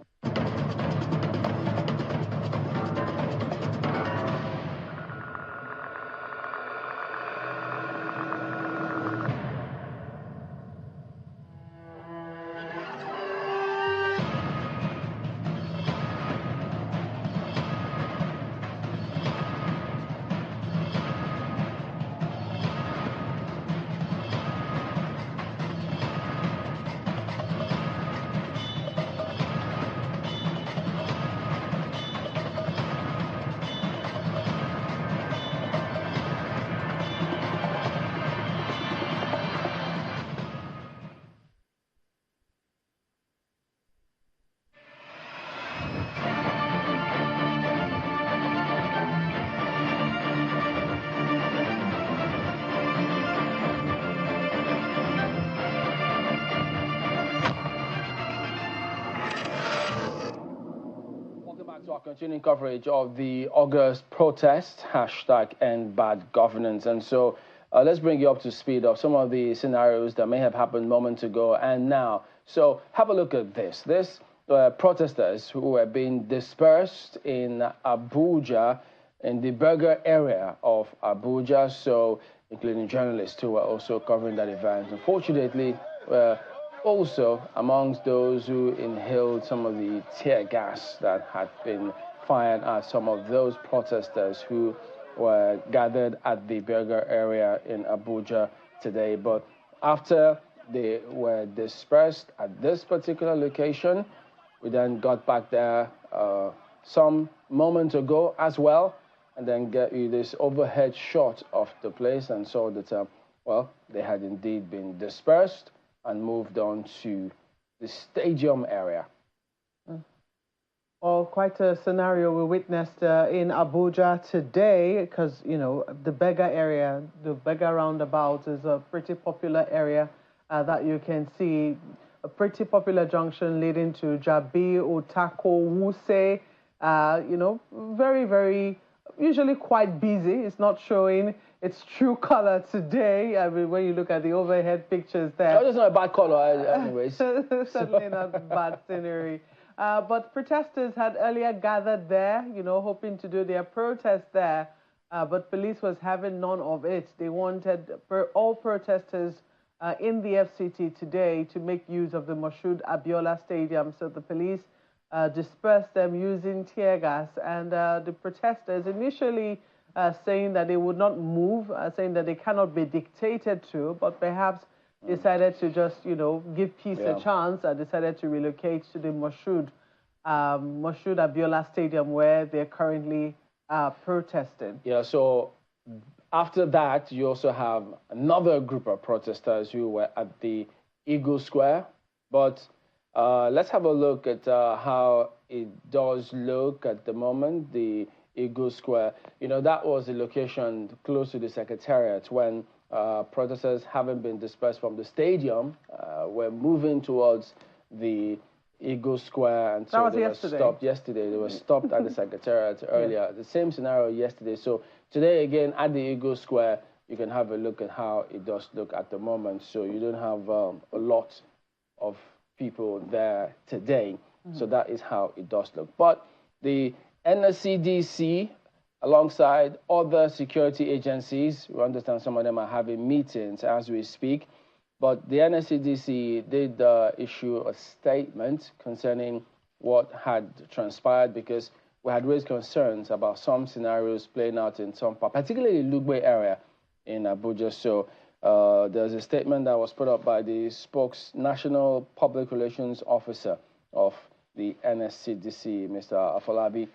To our continuing coverage of the August protest, #Endbadgovernance. And so let's bring you up to speed of some of the scenarios that may have happened moments ago and now. So have a look at this. This protesters who were being dispersed in Abuja, in the Berger area of Abuja, so including journalists who were also covering that event. Unfortunately, also amongst those who inhaled some of the tear gas that had been fired at some of those protesters who were gathered at the Berger area in Abuja today. But after they were dispersed at this particular location, we then got back there some moments ago as well, and then get you this overhead shot of the place and saw that, well, they had indeed been dispersed and moved on to the stadium area. Well, quite a scenario we witnessed in Abuja today, because, you know, the Berger area, the Berger roundabout is a pretty popular area that you can see, a pretty popular junction leading to Jabi, Otako, Wuse, you know, very, very, usually quite busy. It's not showing its true color today. I mean, when you look at the overhead pictures there. Oh, it's not a bad color anyways. Certainly not bad scenery. But protesters had earlier gathered there, you know, hoping to do their protest there. But police was having none of it. They wanted all protesters in the FCT today to make use of the Moshood Abiola Stadium. So the police dispersed them using tear gas. And the protesters initially saying that they would not move, saying that they cannot be dictated to, but perhaps decided to just, give peace a chance and decided to relocate to the Moshood Abiola Stadium where they're currently protesting. Yeah, so after that, you also have another group of protesters who were at the Eagle Square. But let's have a look at how it does look at the moment, the Eagle Square. That was the location close to the Secretariat when protesters, having been dispersed from the stadium, were moving towards the Eagle Square, and so they were stopped yesterday. They were stopped at the Secretariat earlier. The same scenario yesterday. So today again at the Eagle Square, you can have a look at how it does look at the moment. So you don't have a lot of people there today. So that is how it does look. But the NSCDC, alongside other security agencies, we understand some of them are having meetings as we speak. But the NSCDC did issue a statement concerning what had transpired, because we had raised concerns about some scenarios playing out in some part, particularly the Lugbe area in Abuja. So there's a statement that was put up by the National Public Relations Officer of the NSCDC, Mr. Afolabi,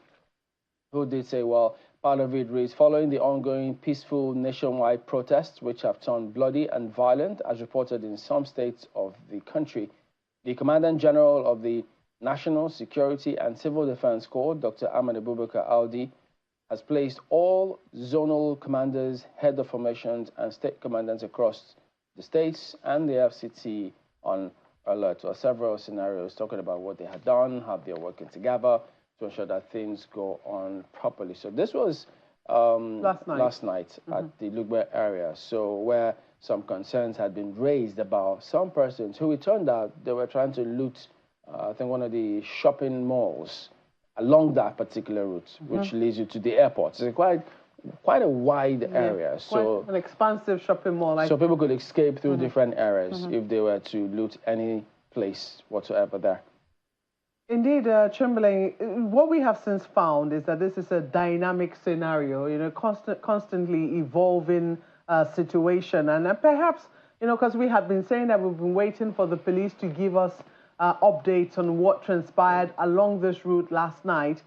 who did say, well, part of it reads, following the ongoing peaceful nationwide protests, which have turned bloody and violent, as reported in some states of the country, the Commandant General of the National Security and Civil Defense Corps, Dr. Ahmed Abubakar Aldi, has placed all zonal commanders, head of formations, and state commandants across the states and the FCT on alert to several scenarios, talking about what they had done, how they are working together to ensure that things go on properly. So this was last night at the Lugbe area, so where some concerns had been raised about some persons who, it turned out, they were trying to loot, I think, one of the shopping malls along that particular route, which leads you to the airport. It's quite a wide area. So an expansive shopping mall. So people could escape through different areas if they were to loot any place whatsoever there. Indeed, Chamberlain, what we have since found is that this is a dynamic scenario, constantly evolving situation. And perhaps, because we have been saying that we've been waiting for the police to give us updates on what transpired along this route last night.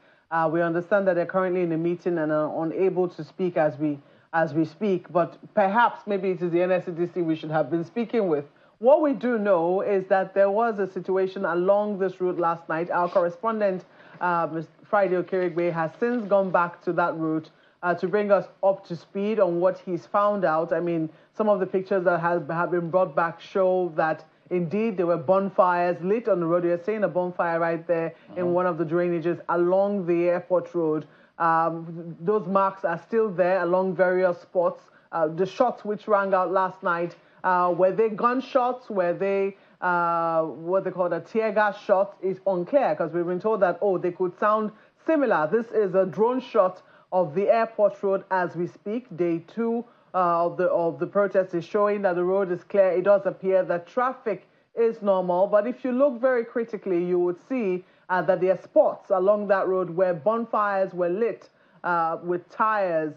We understand that they're currently in a meeting and are unable to speak as we speak, but perhaps maybe it is the NSCDC we should have been speaking with. What we do know is that there was a situation along this route last night. Our correspondent, Ms. Friday Okerigbe, has since gone back to that route to bring us up to speed on what he's found out. I mean, some of the pictures that have been brought back show that indeed there were bonfires lit on the road. You're seeing a bonfire right there in one of the drainages along the airport road. Those marks are still there along various spots. The shots which rang out last night, were they gunshots? Were they what they call a tear gas shot? Is unclear, because we've been told that, they could sound similar. This is a drone shot of the airport road as we speak. Day 2 of the protest is showing that the road is clear. It does appear that traffic is normal, but if you look very critically, you would see that there are spots along that road where bonfires were lit with tires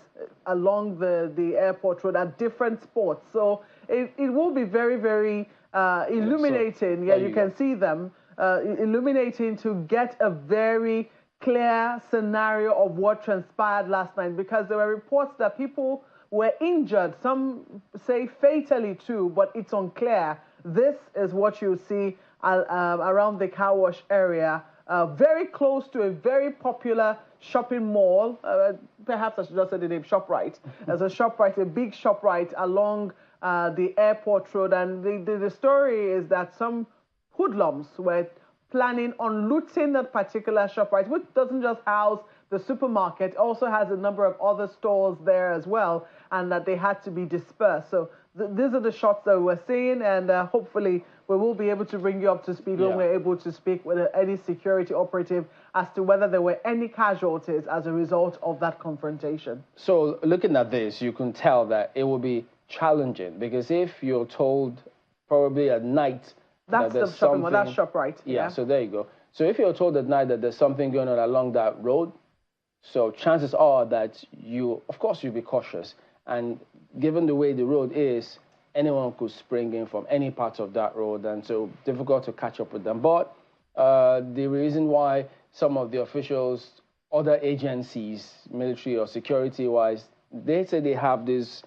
along the airport road at different spots. So it will be very, very illuminating. You can see them illuminating to get a very clear scenario of what transpired last night, because there were reports that people were injured, some say fatally too, but it's unclear. This is what you see around the car wash area, very close to a very popular shopping mall. Perhaps I should just say the name ShopRite. There's a ShopRite, a big ShopRite along the airport road. And the story is that some hoodlums were planning on looting that particular ShopRite, which doesn't just house the supermarket, also has a number of other stores there as well, and that they had to be dispersed. So these are the shots that we're seeing, and hopefully we will be able to bring you up to speed when we're able to speak with any security operative as to whether there were any casualties as a result of that confrontation. So looking at this, you can tell that it will be challenging, because if you're told probably at night that's the shopping mall, that's ShopRite. Yeah, so there you go. So if you're told at night that there's something going on along that road, so chances are that of course, you'll be cautious. And given the way the road is, anyone could spring in from any part of that road, and so difficult to catch up with them. But the reason why some of the officials, other agencies, military or security-wise, they say they have this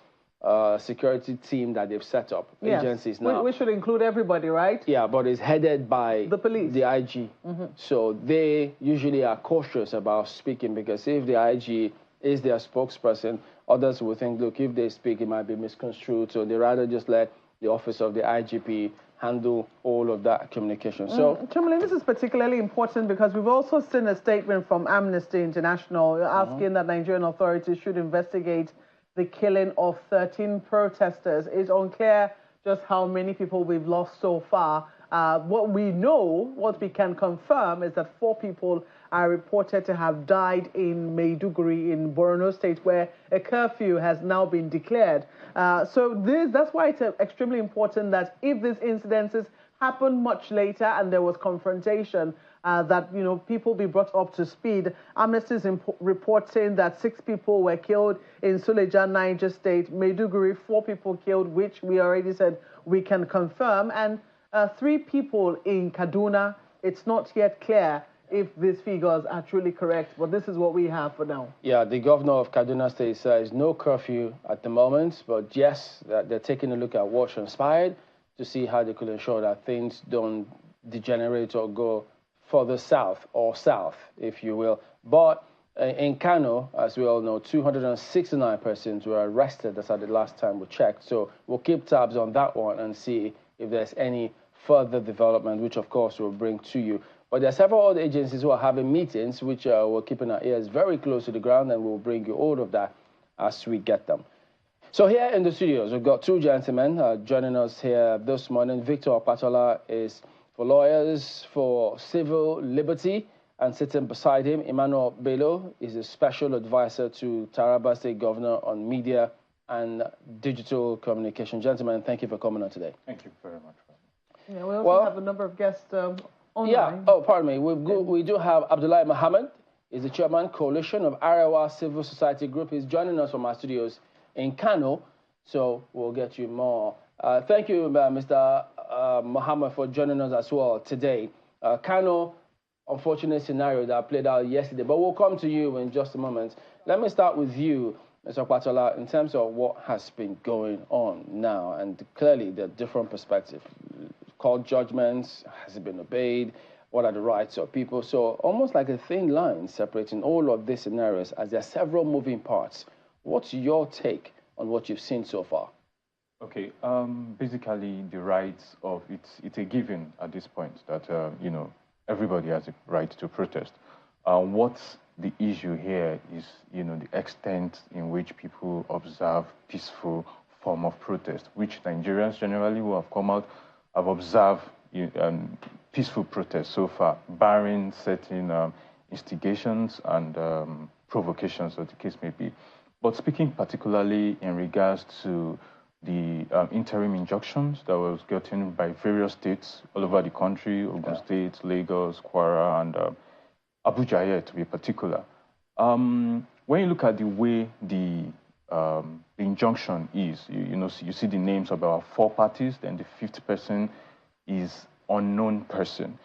security team that they've set up, agencies now. We should include everybody, right? Yeah, but it's headed by the police, the IG. So they usually are cautious about speaking, because if the IG is their spokesperson, others will think, look, if they speak, it might be misconstrued. So they rather just let the office of the IGP handle all of that communication. So, Chumlin, this is particularly important because we've also seen a statement from Amnesty International asking that Nigerian authorities should investigate the killing of 13 protesters. It's unclear just how many people we've lost so far. What we can confirm is that 4 people are reported to have died in Maiduguri in Borno State, where a curfew has now been declared. So that's why it's extremely important that if these incidences happen much later and there was confrontation, that people be brought up to speed. Amnesty is reporting that 6 people were killed in Suleja, Niger State. Maiduguri, 4 people killed, which we already said we can confirm, and 3 people in Kaduna. It's not yet clear if these figures are truly correct, but this is what we have for now. Yeah, the governor of Kaduna State says no curfew at the moment, but yes, they're taking a look at what transpired to see how they could ensure that things don't degenerate or go further south, if you will. But in Kano, as we all know, 269 persons were arrested. That's at the last time we checked. So we'll keep tabs on that one and see if there's any further development, which of course we'll bring to you. But there are several other agencies who are having meetings, which we're keeping our ears very close to the ground, and we'll bring you all of that as we get them. So here in the studios, we've got 2 gentlemen joining us here this morning. Victor Opatola is for Lawyers for Civil Liberty, and sitting beside him, Emmanuel Bello is a special advisor to Taraba State Governor on Media and Digital Communication. Gentlemen, thank you for coming on today. Thank you very much. Yeah, we also have a number of guests online. Yeah, oh, pardon me. We do have Abdullahi Mohammed, is the chairman, Coalition of Arewa Civil Society Group. He's joining us from our studios in Kano, so we'll get you more. Thank you, Mr. Mohammed, for joining us as well today. Kano, unfortunate scenario that played out yesterday, but we'll come to you in just a moment. Let me start with you, Mr. Opatola, in terms of what has been going on now, and clearly there are different perspectives. Court judgments, has it been obeyed? What are the rights of people? So almost like a thin line separating all of these scenarios, as there are several moving parts. What's your take on what you've seen so far? Okay, basically the rights of, it's a given at this point that, everybody has a right to protest. What's the issue here is, the extent in which people observe peaceful form of protest, which Nigerians generally who have come out have observed peaceful protests so far, barring certain instigations and provocations, as the case may be. But speaking particularly in regards to the interim injunctions that was gotten by various states all over the country, Ogun State, Lagos, Kwara, and Abuja here to be particular. When you look at the way the injunction is, you see the names of our 4 parties, then the 5th person is unknown person.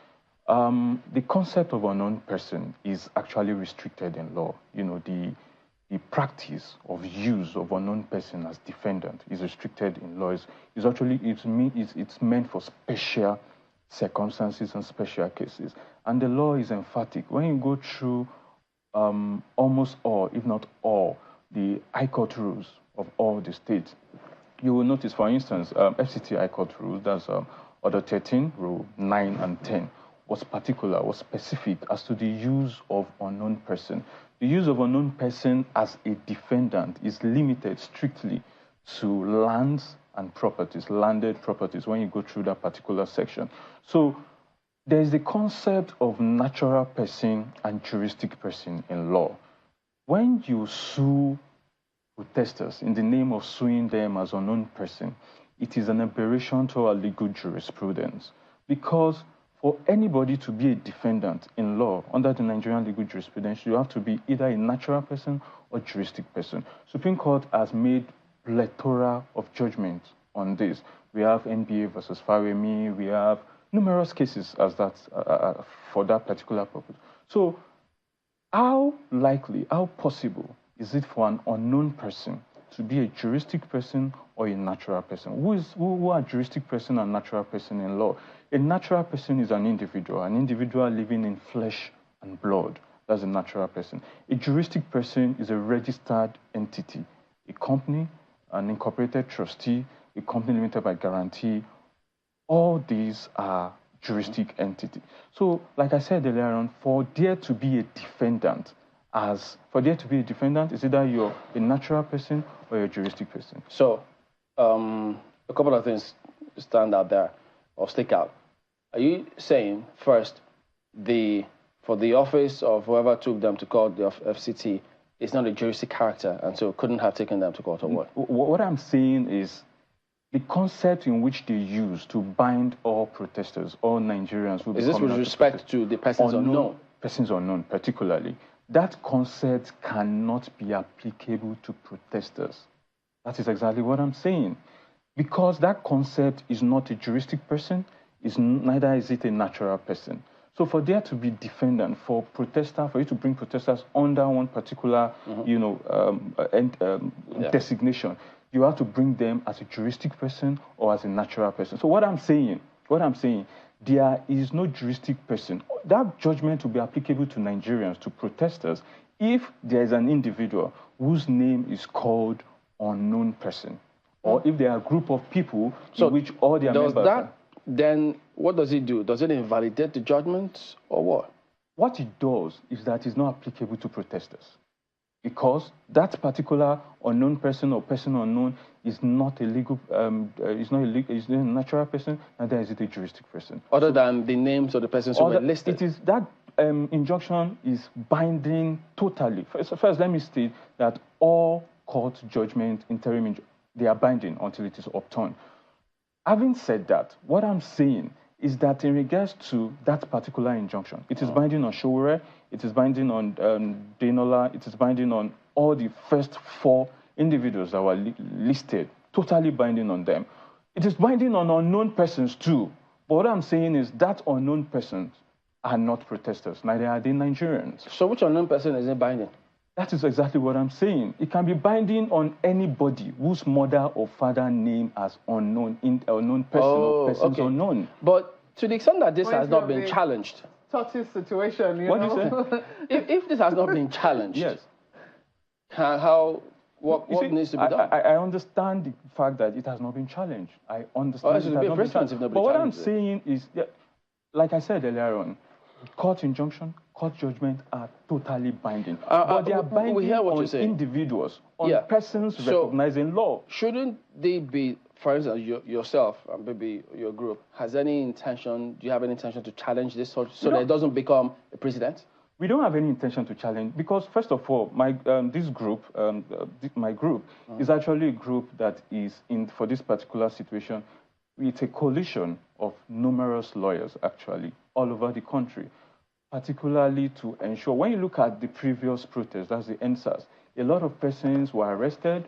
The concept of unknown person is actually restricted in law. The practice of use of unknown person as defendant is restricted in law. It's meant for special circumstances and special cases. And the law is emphatic. When you go through almost all, if not all, the High Court rules of all the states, you will notice, for instance, FCT High Court rules, that's Order 13, Rule 9 and 10, was specific as to the use of unknown person. The use of unknown person as a defendant is limited strictly to lands and properties, landed properties, when you go through that particular section. So there is the concept of natural person and juristic person in law. When you sue protesters in the name of suing them as unknown person, it is an aberration to our legal jurisprudence. Because for anybody to be a defendant in law under the Nigerian legal jurisprudence, you have to be either a natural person or juristic person. Supreme Court has made plethora of judgments on this. We have NBA versus Fawemi, we have numerous cases as that for that particular purpose. So how likely, how possible is it for an unknown person to be a juristic person or a natural person? Who are juristic person and natural person in law? A natural person is an individual living in flesh and blood. That's a natural person. A juristic person is a registered entity, a company, an incorporated trustee, a company limited by guarantee. All these are juristic entity. So, like I said earlier on, for there to be a defendant, it's either you're a natural person or a juristic person. So, a couple of things stand out there or stick out. Are you saying, first, for the office of whoever took them to court, the FCT, is not a juristic character, and so couldn't have taken them to court, or what? What I'm saying is the concept in which they use to bind all protesters, all Nigerians who is this with respect to the persons unknown? Persons unknown, particularly. That concept cannot be applicable to protesters. That is exactly what I'm saying. Because that concept is not a juristic person, neither is it a natural person. So for there to be defendant, for you to bring protesters under one particular, designation, you have to bring them as a juristic person or as a natural person. So what I'm saying, there is no juristic person. That judgment will be applicable to Nigerians, to protesters, if there is an individual whose name is called unknown person, or if there are a group of people in which all their members are. Then what does it do? Does it invalidate the judgment or what? What it does is that it's not applicable to protesters, because that particular unknown person or person unknown is not a legal, is not a natural person, neither is it a juristic person. Other than the names of the persons who were listed. It is that injunction is binding totally. First, let me state that all court judgment, interim, they are binding until it is upturned. Having said that, what I'm saying is that in regards to that particular injunction, it is binding on Showore, it is binding on Denola, it is binding on all the first 4 individuals that were listed, totally binding on them. It is binding on unknown persons too. But what I'm saying is that unknown persons are not protesters, neither are they Nigerians. So which unknown person is it binding? That is exactly what I'm saying. It can be binding on anybody whose mother or father name as unknown, unknown person or persons unknown. But to the extent that this has not been challenged. Touchy situation, you know? What do you say? If this has not been challenged, yes. What needs to be done? I understand the fact that it has not been challenged. I understand it has not been challenged. But what I'm saying is, like I said earlier on, court injunction, court judgment are totally binding. But they are binding on individuals, on persons recognizing law. Shouldn't they be, for instance, yourself and maybe your group, do you have any intention to challenge this so that it doesn't become a precedent? We don't have any intention to challenge because, first of all, my group is actually a group that is for this particular situation. It's a coalition of numerous lawyers, actually, all over the country, particularly to ensure, when you look at the previous protests, that's the NSAS, a lot of persons were arrested,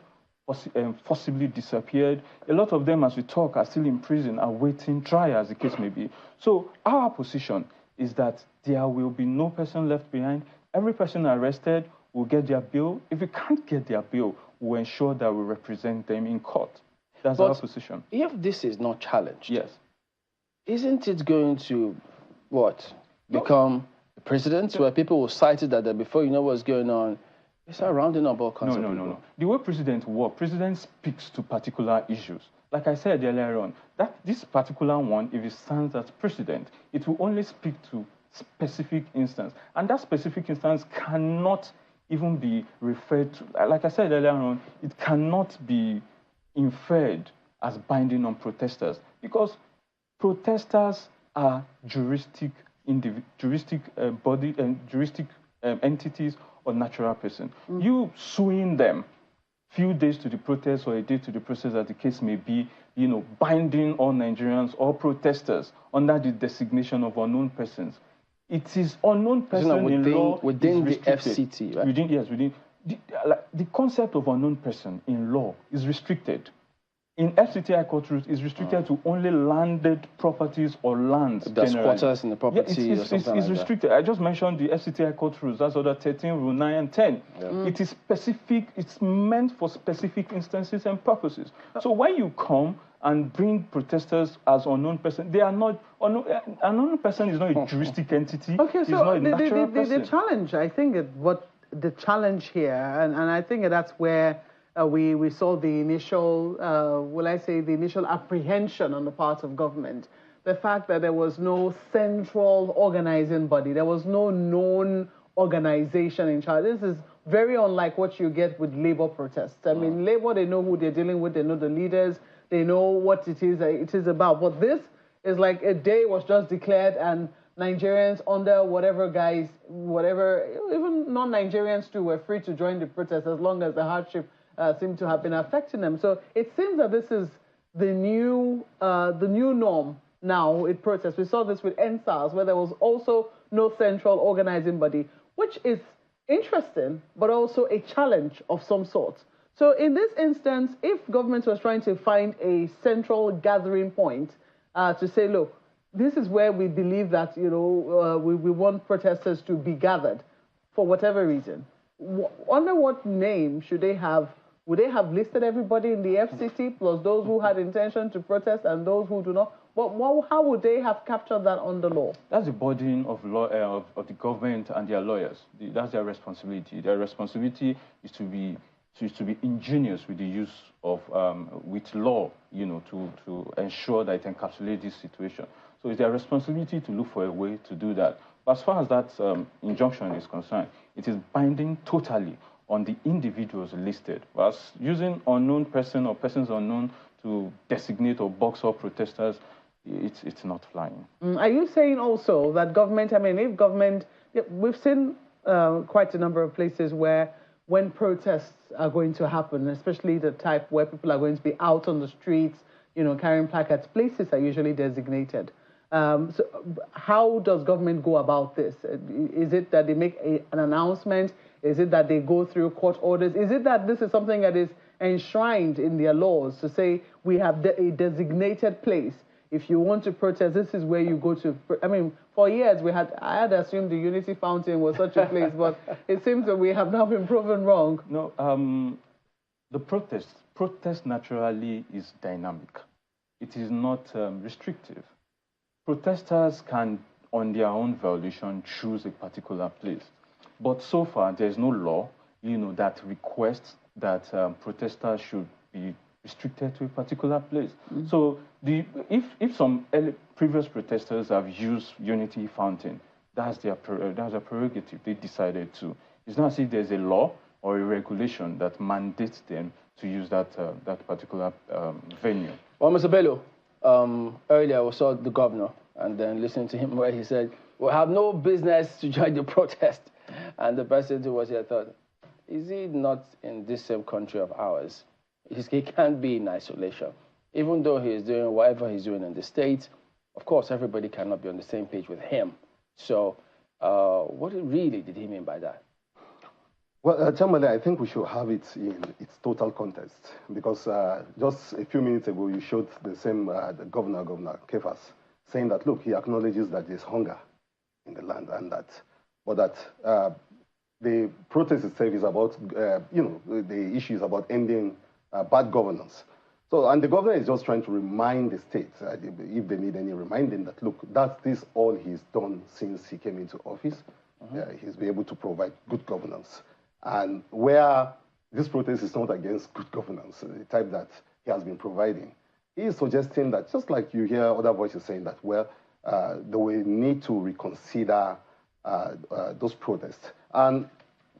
forcibly disappeared. A lot of them, as we talk, are still in prison, awaiting trial, as the case may be. So our position is that there will be no person left behind. Every person arrested will get their bail. If we can't get their bail, we'll ensure that we represent them in court. That's our position. If this is not challenged, yes, isn't it going to, become a precedent where people will cite it that before you know what's going on, it's a rounding up all kinds of people? No. The way president speaks to particular issues. Like I said earlier on, that this particular one, if it stands as precedent, it will only speak to specific instance. And that specific instance cannot even be referred to, like I said earlier on, it cannot be inferred as binding on protesters because protesters are juristic entities or natural person. You suing them few days to the protest or a day to the process, as the case may be, binding all Nigerians, all protesters under the designation of unknown persons. It is unknown person in law within is the FCT, right? Within the concept of unknown person in law is restricted. In FCT High Court rules, is restricted to only landed properties or lands. There's squatters in the property or something it's restricted. I just mentioned the FCT High Court rules. That's Order 13, Rule 9 and 10. Yeah. It is specific. It's meant for specific instances and purposes. So when you come and bring protesters as unknown person, they are not unknown person is not a juristic entity. Okay, so not a natural person. The challenge, I think, the challenge here, and I think that's where. We saw the initial, the initial apprehension on the part of government. The fact that there was no central organizing body, there was no known organization in charge. This is very unlike what you get with labor protests. I mean, labor, they know who they're dealing with, they know the leaders, they know what it is about. But this is like a day was just declared and Nigerians under whatever guise, even non-Nigerians too were free to join the protest as long as the hardship seem to have been affecting them. So it seems that this is the new norm now in protests. We saw this with NSAS, where there was also no central organizing body, which is interesting, but also a challenge of some sort. So in this instance, if government was trying to find a central gathering point to say, look, this is where we believe that, we want protesters to be gathered for whatever reason, under what name should they have? Would they have listed everybody in the FCT plus those who had intention to protest and those who do not? How would they have captured that under law? That's the burden of the government and their lawyers. That's their responsibility. Their responsibility is to be ingenious with the use of with law, to ensure that it encapsulates this situation. So it's their responsibility to look for a way to do that. But as far as that injunction is concerned, it is binding totally on the individuals listed. As using unknown person or persons unknown to designate or box up protesters, it's not flying. Are you saying also that government, if government, we've seen quite a number of places where when protests are going to happen, especially the type where people are going to be out on the streets, carrying placards, places are usually designated. So how does government go about this? Is it that they make an announcement? Is it that they go through court orders? Is it that this is something that is enshrined in their laws to say we have a designated place? If you want to protest, this is where you go to. For years I had assumed the Unity Fountain was such a place, but it seems that we have now been proven wrong. No, the protest naturally is dynamic. It is not restrictive. Protesters can, on their own volition, choose a particular place. But so far, there's no law, that requests that protesters should be restricted to a particular place. So if some previous protesters have used Unity Fountain, that's their prerogative. They decided to. It's not as if there's a law or a regulation that mandates them to use that particular venue. Well, Mr. Bello, earlier we saw the governor, and then listening to him where he said, we have no business to join the protest. And the person who was here thought, is he not in this same country of ours? He can't be in isolation. Even though he is doing whatever he's doing in the States, of course, everybody cannot be on the same page with him. So what really did he mean by that? Well, Chamberlain, I think we should have it in its total context, because just a few minutes ago, you showed the same the Governor Kefas, saying that, look, he acknowledges that there's hunger in the land, and that the protest itself is about, the issue is about ending bad governance. So, and the governor is just trying to remind the states, if they need any reminding, that, look, this all he's done since he came into office. He's been able to provide good governance. And where this protest is not against good governance, the type that he has been providing, he is suggesting that, just like you hear other voices saying that, well, we need to reconsider those protests. And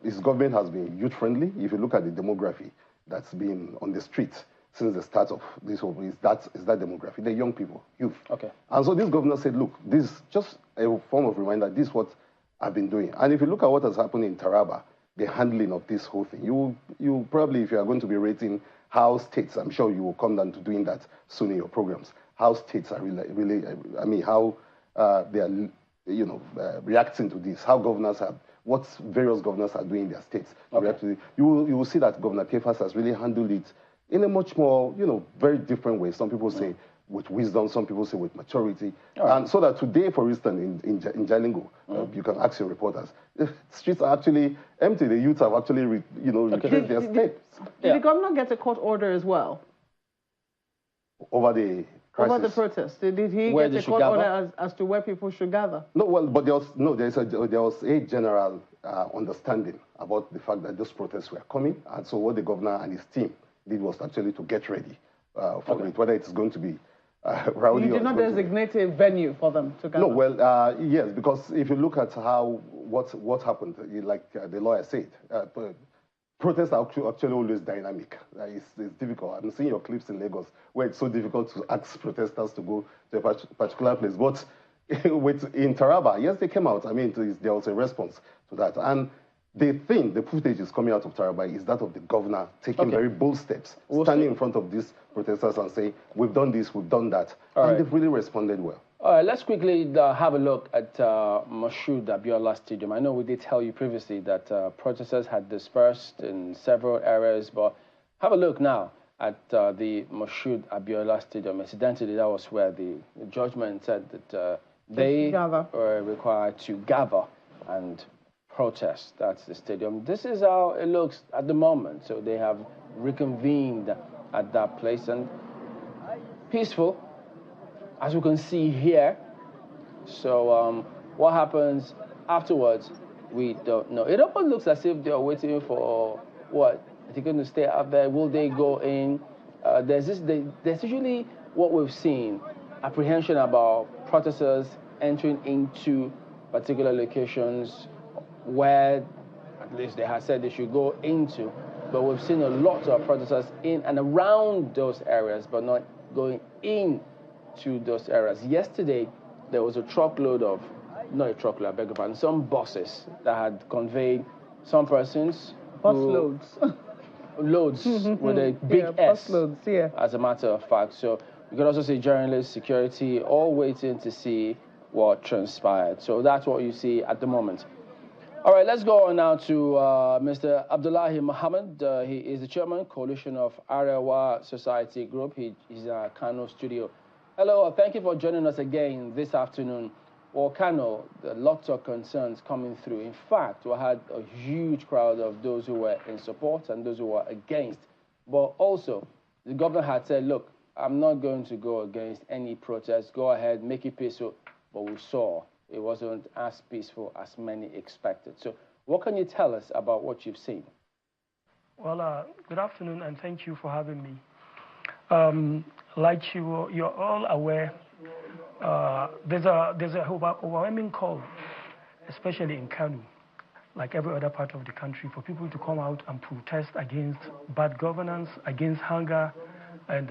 his government has been youth-friendly. If you look at the demography that's been on the streets since the start of this whole, is that demography, the young people, youth. Okay. And so this governor said, look, this is just a form of reminder, this is what I've been doing. And if you look at what has happened in Taraba, the handling of this whole thing. You probably, if you are going to be rating how states, I'm sure you will come down to doing that soon in your programs, how states are really I mean, how they are, reacting to this, how governors have, what various governors are doing in their states. Okay. You will see that Governor Kefas has really handled it in a much more, very different way. Some people say with wisdom, some people say with maturity. Right. And so that today, for instance, in Jalingo, you can ask your reporters, the streets are actually empty. The youth have actually, retraced their steps. Did the governor get a court order as well? Over the crisis? Over the protest. Did he get a court order as to where people should gather? No, well, but there was a general understanding about the fact that those protests were coming. And so what the governor and his team did was actually to get ready for it, whether it's going to be rowdy. You did not designate a venue for them to gather? No, well, yes, because if you look at what happened, like the lawyer said, protests are actually always dynamic. It's difficult. I'm seeing your clips in Lagos where it's so difficult to ask protesters to go to a particular place. But in Taraba, yes, they came out. I mean, there was a response to that. And the footage is coming out of Taraba is that of the governor taking very bold steps, standing in front of these protesters and saying, we've done this, we've done that. And they've really responded well. All right, let's quickly have a look at Moshood Abiola Stadium. I know we did tell you previously that protesters had dispersed in several areas, but have a look now at the Moshood Abiola Stadium. Incidentally, that was where the judgment said that they were required to gather and protest. That's the stadium. This is how it looks at the moment. So they have reconvened at that place and peaceful, as you can see here. So what happens afterwards, we don't know. It almost looks as if they're waiting for what? Are they going to stay out there? Will they go in? There's usually what we've seen, apprehension about protesters entering into particular locations where at least they have said they should go into. But we've seen a lot of protesters in and around those areas, but not going in to those areas. Yesterday, there was a truckload of, not a truckload, I beg your pardon, some buses that had conveyed some persons. Bus loads. Loads with a big S, bus loads, as a matter of fact. So you can also see journalists, security, all waiting to see what transpired. So that's what you see at the moment. All right, let's go on now to Mr. Abdullahi Muhammad. He is the chairman, coalition of Arewa Society Group. He's in our Kano studio. Hello, thank you for joining us again this afternoon. Well, Kano, lots of concerns coming through. In fact, we had a huge crowd of those who were in support and those who were against. But also, the governor had said, look, I'm not going to go against any protest. Go ahead, make it peaceful. But we saw it wasn't as peaceful as many expected. So what can you tell us about what you've seen? Well, good afternoon, and thank you for having me. Like you're all aware, there's a overwhelming call, especially in Kano, like every other part of the country, for people to come out and protest against bad governance, against hunger, and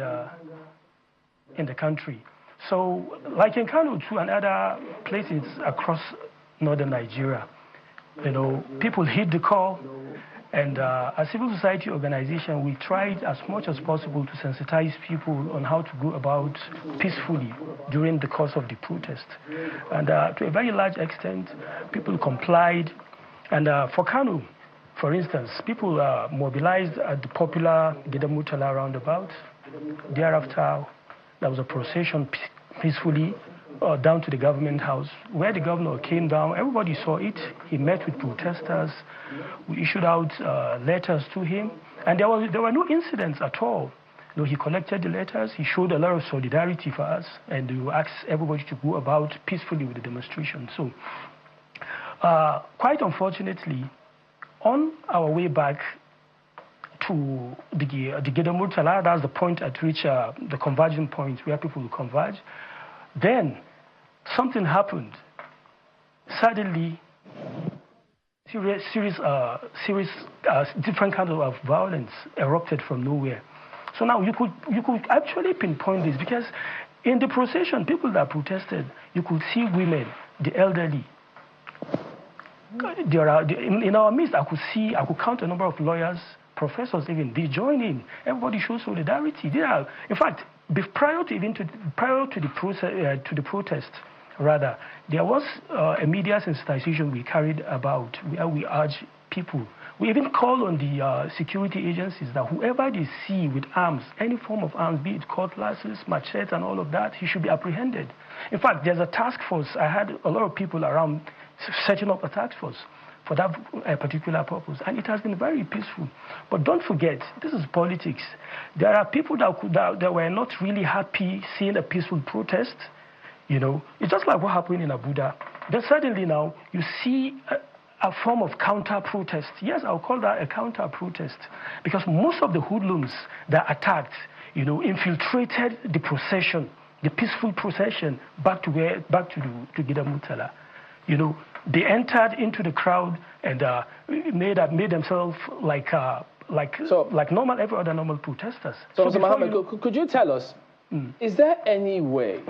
in the country. So, like in Kano too, and other places across northern Nigeria, people heed the call, and as civil society organization, we tried as much as possible to sensitize people on how to go about peacefully during the course of the protest. And to a very large extent, people complied. And for Kano, for instance, people mobilized at the popular Gedamutala roundabout. Thereafter, there was a procession peacefully down to the government house, where the governor came down. Everybody saw it. He met with protesters. We issued out letters to him, and there were no incidents at all. He collected the letters. He showed a lot of solidarity for us, and we asked everybody to go about peacefully with the demonstration. So, quite unfortunately, on our way back to the Gedamurtala, that's the point at which the converging point where people will converge. Then something happened. Suddenly, different kinds of violence erupted from nowhere. So now you could actually pinpoint this, because in the procession, people that protested, you could see women, the elderly, There are, in our midst, I could count a number of lawyers, professors even, they join in. Everybody shows solidarity. They are, in fact, prior to the protest, rather, there was a media sensitization we carried about where we urge people. We even call on the security agencies that whoever they see with arms, any form of arms, be it cutlasses, machetes, and all of that, he should be apprehended. In fact, there's a task force. I had a lot of people around setting up a task force for that particular purpose, and it has been very peaceful. But don't forget, this is politics. There are people that were not really happy seeing a peaceful protest. You know, it's just like what happened in Abuja. Then suddenly now you see a form of counter-protest. Yes, I'll call that a counter-protest, because most of the hoodlums that attacked, you know, infiltrated the procession, the peaceful procession, back to Gida Murtala. You know, they entered into the crowd and made themselves like normal, every other normal protesters. So Mr. Mohammed, could you tell us, is there any way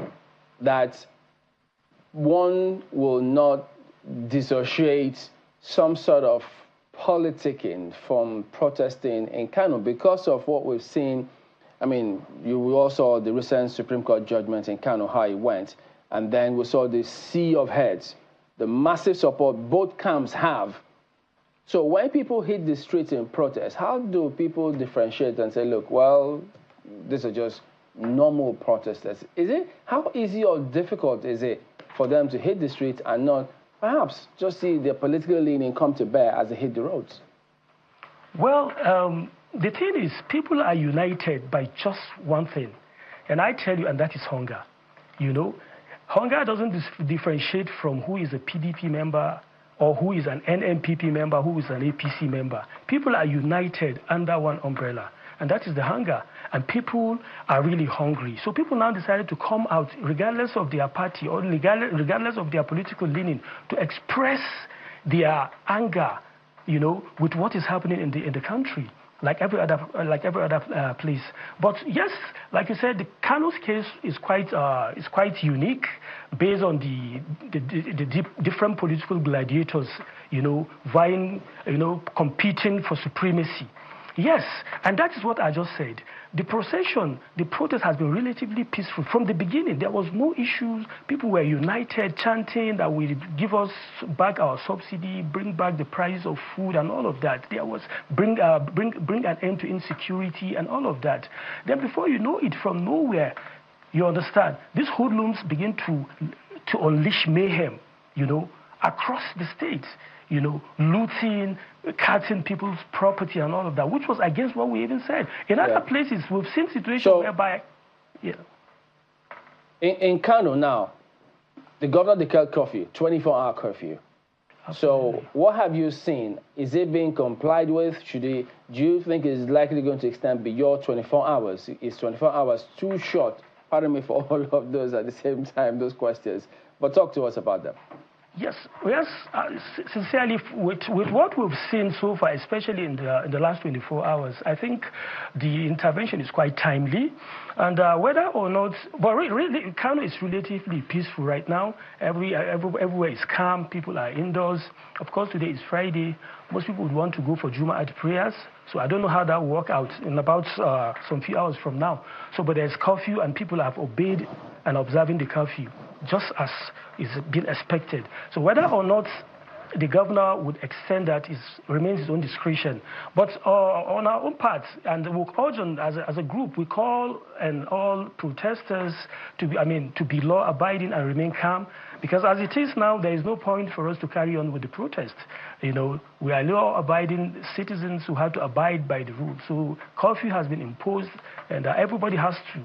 that one will not dissociate some sort of politicking from protesting in Kano because of what we've seen? I mean, you all saw the recent Supreme Court judgment in Kano, how it went, and then we saw the sea of heads, the massive support both camps have. So when people hit the streets in protest, how do people differentiate and say, look, well, these are just normal protesters? How easy or difficult is it for them to hit the streets and not perhaps just see their political leaning come to bear as they hit the roads? Well, the thing is, people are united by just one thing, and I tell you, and that is hunger. You know, hunger doesn't differentiate from who is a PDP member or who is an NNPP member, who is an APC member. People are united under one umbrella, and that is the hunger. And people are really hungry. So people now decided to come out, regardless of their party or regardless of their political leaning, to express their anger, you know, with what is happening in the country, like every other place. But yes, like you said, the Kano's case is quite unique, based on the different political gladiators, you know, vying, you know, competing for supremacy. Yes, and that is what I just said. The procession, the protest has been relatively peaceful. From the beginning, there was no issues. People were united, chanting that we give us back our subsidy, bring back the price of food and all of that. There was bring an end to insecurity and all of that. Then before you know it, from nowhere, you understand, these hoodlums begin to unleash mayhem, you know, across the state. You know, looting, cutting people's property and all of that, which was against what we even said. In other places, we've seen situations whereby, In Kano now, the governor declared curfew, 24-hour curfew. Absolutely. So what have you seen? Is it being complied with? Do you think it's likely going to extend beyond 24 hours? Is 24 hours too short? Pardon me for all of those at the same time, those questions. But talk to us about them. Yes, sincerely, with what we've seen so far, especially in the last 24 hours, I think the intervention is quite timely. And whether or not, but really, Kano is relatively peaceful right now. Everywhere is calm. People are indoors. Of course, today is Friday. Most people would want to go for Jumu'at prayers. So I don't know how that will work out in about some few hours from now. So, but there's curfew, and people have obeyed and observing the curfew, just as is being expected. So whether or not the governor would extend that remains his own discretion. But on our own part, and we urge on, as a group, we call on all protesters to be law-abiding and remain calm, because as it is now, there is no point for us to carry on with the protest. You know, we are law-abiding citizens who have to abide by the rules. So curfew has been imposed, and everybody has to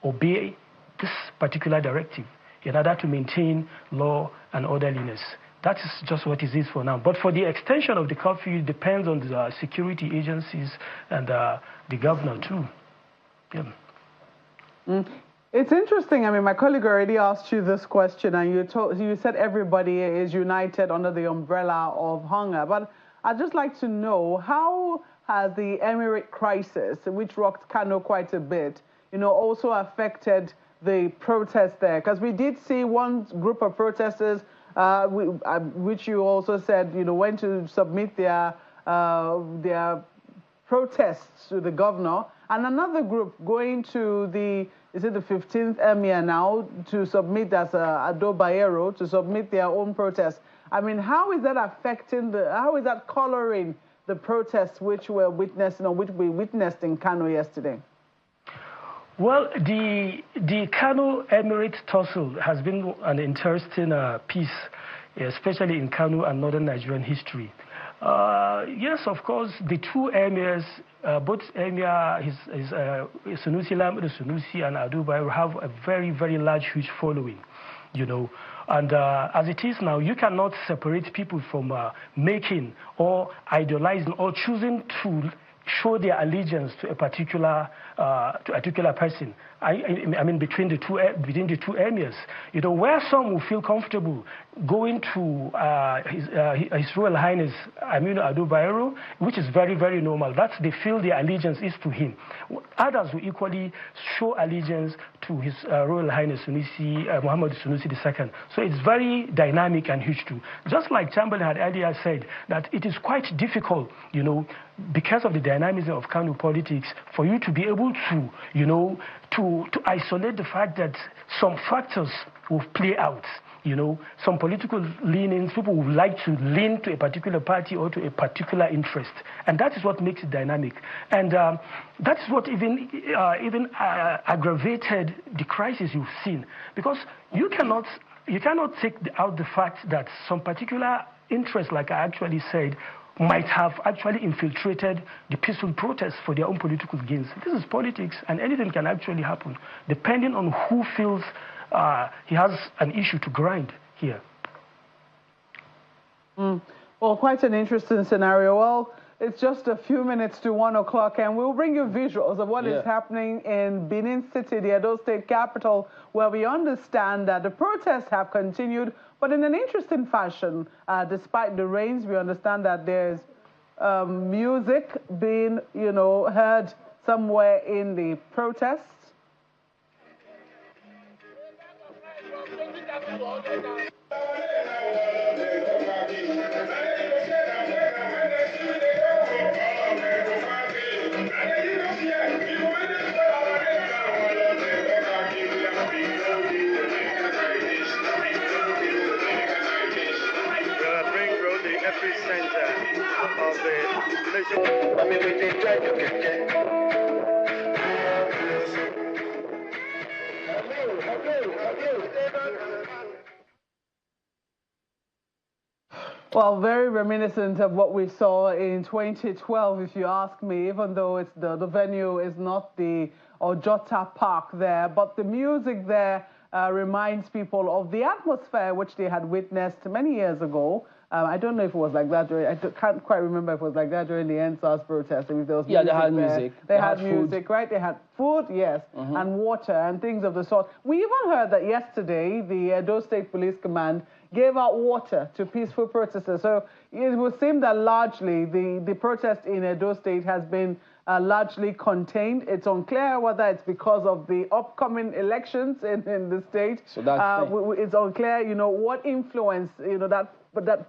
obey this particular directive in order to maintain law and orderliness. That is just what it is for now. But for the extension of the curfew, it depends on the security agencies and the governor too. Yeah. It's interesting. I mean, my colleague already asked you this question, and you said everybody is united under the umbrella of hunger. But I'd just like to know, how has the Emirate crisis, which rocked Kano quite a bit, you know, also affected the protest there? Because we did see one group of protesters which you also said, went to submit their protests to the governor, and another group going to the 15th Emir now to submit as Ado Bayero to submit their own protests. I mean, how is that affecting how is that coloring the protests which we witnessed in Kano yesterday? Well, the Kano Emirate tussle has been an interesting piece, especially in Kano and northern Nigerian history. Yes, of course, the two emirs, both Emir, Sunusi Lamido Sunusi and Ado Bayero have a very, very large, huge following, And as it is now, you cannot separate people from making or idolizing or choosing to show their allegiance to a particular person. I mean, between the two emirs, where some will feel comfortable going to His Royal Highness Aminu Ado Bayero, which is very, very normal. They feel their allegiance is to him. Others will equally show allegiance to His Royal Highness Muhammad Sunusi II. So it's very dynamic and huge too. Just like Chamberlain had earlier said, that it is quite difficult, because of the dynamism of Kano politics, for you to be able to, to isolate the fact that some factors will play out. Some political leanings, people would like to lean to a particular party or to a particular interest. And that is what makes it dynamic. And that is what even aggravated the crisis you've seen. Because you cannot take out the fact that some particular interest, like I actually said, might have actually infiltrated the peaceful protests for their own political gains. This is politics, and anything can actually happen, depending on who feels he has an issue to grind here. Well, quite an interesting scenario. Well, it's just a few minutes to 1 o'clock, and we'll bring you visuals of what is happening in Benin City, the Edo State capital, where we understand that the protests have continued, but in an interesting fashion. Despite the rains, we understand that there's music being, heard somewhere in the protests. Of the nation. I mean, we try to get Well, very reminiscent of what we saw in 2012, if you ask me, even though it's the venue is not the Ojota Park there, but the music there reminds people of the atmosphere which they had witnessed many years ago. I don't know if it was like that during, I can't quite remember if it was like that during the NSAS protest. If there was they had music. They had music, right? They had food, yes, and water and things of the sort. We even heard that yesterday the Edo State Police Command gave out water to peaceful protesters. So it would seem that largely the protest in Edo State has been largely contained. It's unclear whether it's because of the upcoming elections in the state. So that's it's unclear, what influence, that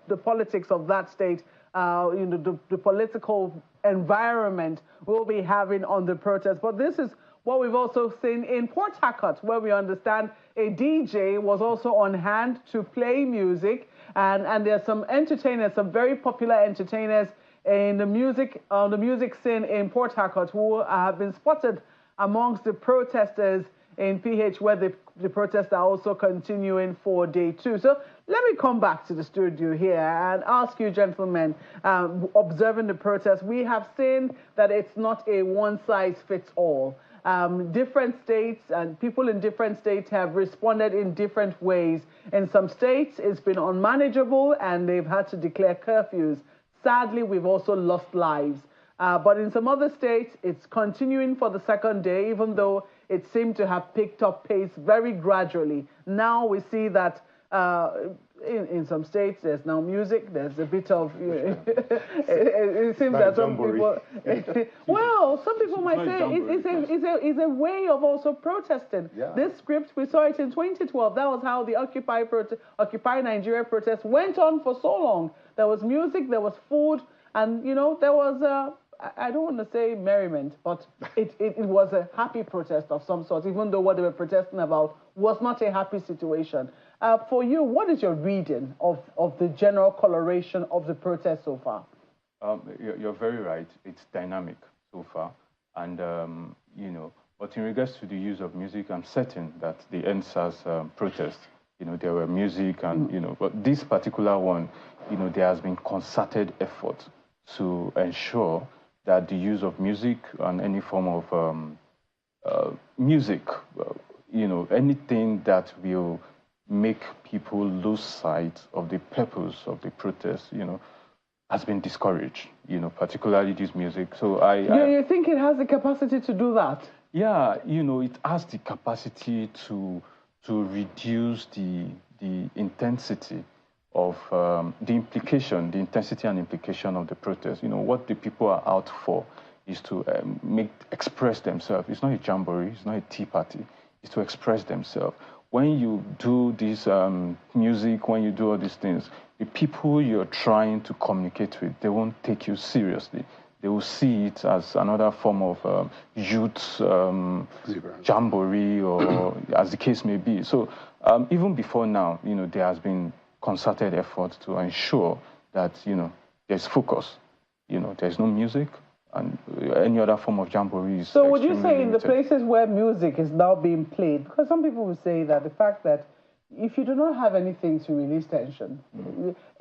the politics of that state, the political environment will be having on the protest. But this is what we've also seen in Port Harcourt, where we understand a DJ was also on hand to play music, and there's some entertainers, some very popular entertainers in the music scene in Port Harcourt who have been spotted amongst the protesters in PH, where the protests are also continuing for day 2. So let me come back to the studio here and ask you, gentlemen, observing the protests, we have seen that it's not a one-size-fits-all. Different states and people in different states have responded in different ways. In some states, it's been unmanageable and they've had to declare curfews. Sadly, we've also lost lives. But in some other states, it's continuing for the second day, even though it seemed to have picked up pace very gradually. Now we see that in some states, there's now music. There's a bit of. It seems that some people. Well, some people might say it's a way of also protesting. Yeah. This script, we saw it in 2012. That was how the Occupy Nigeria protest went on for so long. There was music, there was food, and there was I don't want to say merriment, but it was a happy protest of some sort, even though what they were protesting about was not a happy situation. For you, what is your reading of the general coloration of the protest so far? You're very right. It's dynamic so far. And, but in regards to the use of music, I'm certain that the NSAS protest, there were music and, but this particular one, there has been concerted effort to ensure that the use of music and any form of music, anything that will make people lose sight of the purpose of the protest, has been discouraged, particularly this music. So you think it has the capacity to do that? Yeah, it has the capacity to reduce the intensity of the intensity and implication of the protest. What the people are out for is to express themselves. It's not a jamboree, it's not a tea party, it's to express themselves. When you do this music, when you do all these things, the people you're trying to communicate with, they won't take you seriously. They will see it as another form of youth jamboree, or as the case may be. So even before now, there has been concerted effort to ensure that, there's focus. There's no music and any other form of jamboree. So would you say in the places where music is now being played, because some people will say that the fact that if you do not have anything to release tension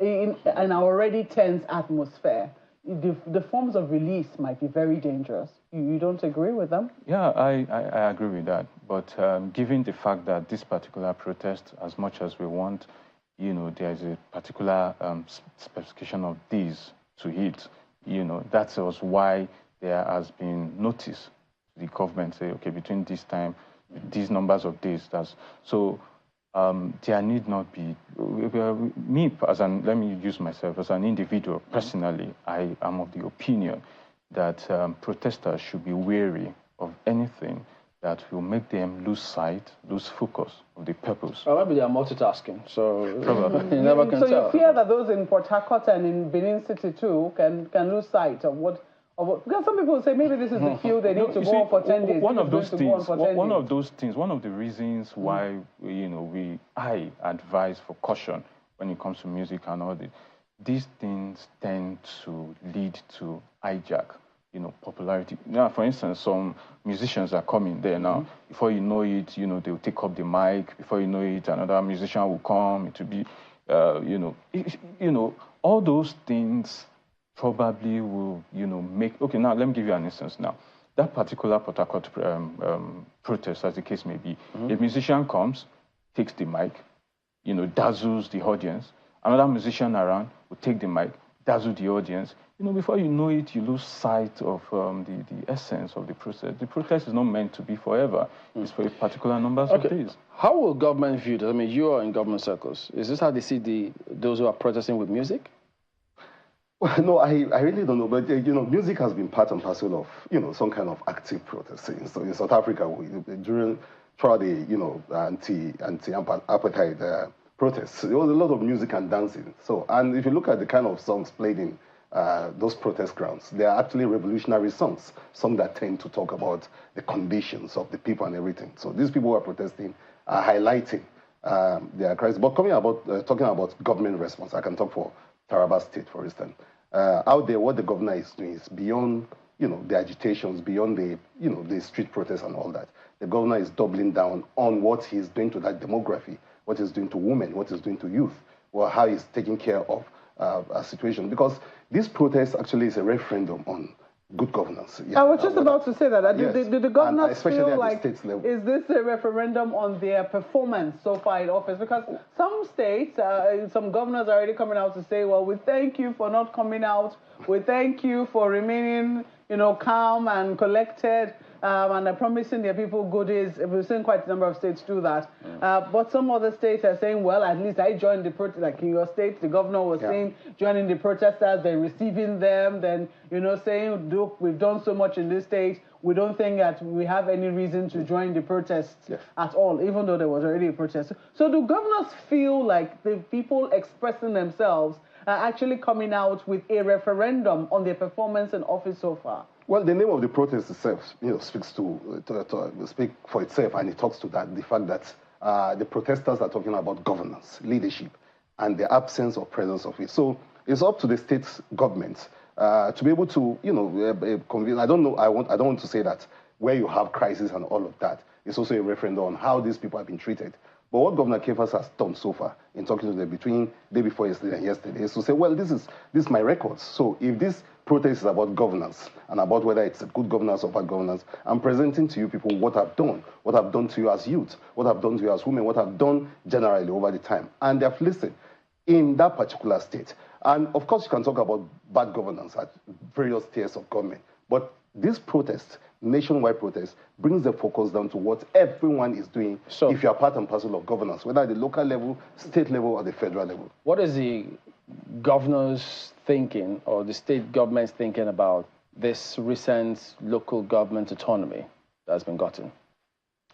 in an already tense atmosphere, the forms of release might be very dangerous. You don't agree with them? Yeah, I agree with that. But given the fact that this particular protest, as much as we want, there's a particular specification of days to hit, that was why there has been notice to the government, say, okay, between this time, these numbers of days, so there need not be, let me use myself as an individual, personally, I am of the opinion that protesters should be wary of anything that will make them lose sight, lose focus of the purpose. Well, maybe they are multitasking, so probably. You never can tell. So you fear that those in Port Harcourt and in Benin City too can lose sight of what, because some people say maybe this is the field they need to go on for 10 days. One of those things, one of the reasons why I advise for caution when it comes to music and all this, these things tend to lead to hijack, popularity. Now, for instance, some musicians are coming there now. Before you know it, they'll take up the mic. Before you know it, another musician will come. It will be, all those things probably will, make. Okay, now let me give you an instance. Now, that particular Port Harcourt protest, as the case may be, a musician comes, takes the mic, dazzles the audience. Another musician around will take the mic, dazzle the audience. Before you know it, you lose sight of the essence of the protest. The protest is not meant to be forever. It's for a particular number of days. How will government view this? I mean, you are in government circles. Is this how they see those who are protesting with music? Well, no, I really don't know. But, music has been part and parcel of, some kind of active protesting. So in South Africa, throughout the, anti-apartheid protests, there was a lot of music and dancing. So, and if you look at the kind of songs played in those protest grounds, they are actually revolutionary songs that tend to talk about the conditions of the people and everything. So these people who are protesting are highlighting their crisis. But talking about government response, I can talk for Taraba State, for instance. Out there, what the governor is doing is beyond, the agitations, beyond the street protests and all that. The governor is doubling down on what he's doing to that demography, what he's doing to women, what he's doing to youth, or how he's taking care of a situation. Because this protest actually is a referendum on good governance. I was just about to say that. Yes. Did the governors feel like, is this a referendum on their performance so far in office? Because some states, some governors are already coming out to say, well, we thank you for not coming out. We thank you for remaining, calm and collected. and they're promising their people goodies. We've seen quite a number of states do that. But some other states are saying, well, at least I joined the protest. Like in your state, the governor was saying, joining the protesters, they're receiving them, then, saying, look, we've done so much in this state. We don't think that we have any reason to join the protests at all, even though there was already a protest. So do governors feel like the people expressing themselves are actually coming out with a referendum on their performance in office so far? Well, the name of the protest itself, speaks speak for itself, and it talks to that, the fact that the protesters are talking about governance, leadership, and the absence or presence of it. So it's up to the state government to be able to, convince. I don't know. I don't want to say that where you have crisis and all of that, it's also a referendum on how these people have been treated. But what Governor Kefas has done so far in talking to them between day before yesterday and yesterday is to say, well, this is my records. So if this protest is about governance and about whether it's a good governance or bad governance, I'm presenting to you people what I've done to you as youth, what I've done to you as women, what I've done generally over the time. And they've listened in that particular state. And of course, you can talk about bad governance at various tiers of government. But this protest, nationwide protest, brings the focus down to what everyone is doing if you are part and parcel of governance, whether at the local level, state level, or the federal level. What is the governor's thinking or the state government's thinking about this recent local government autonomy that's been gotten?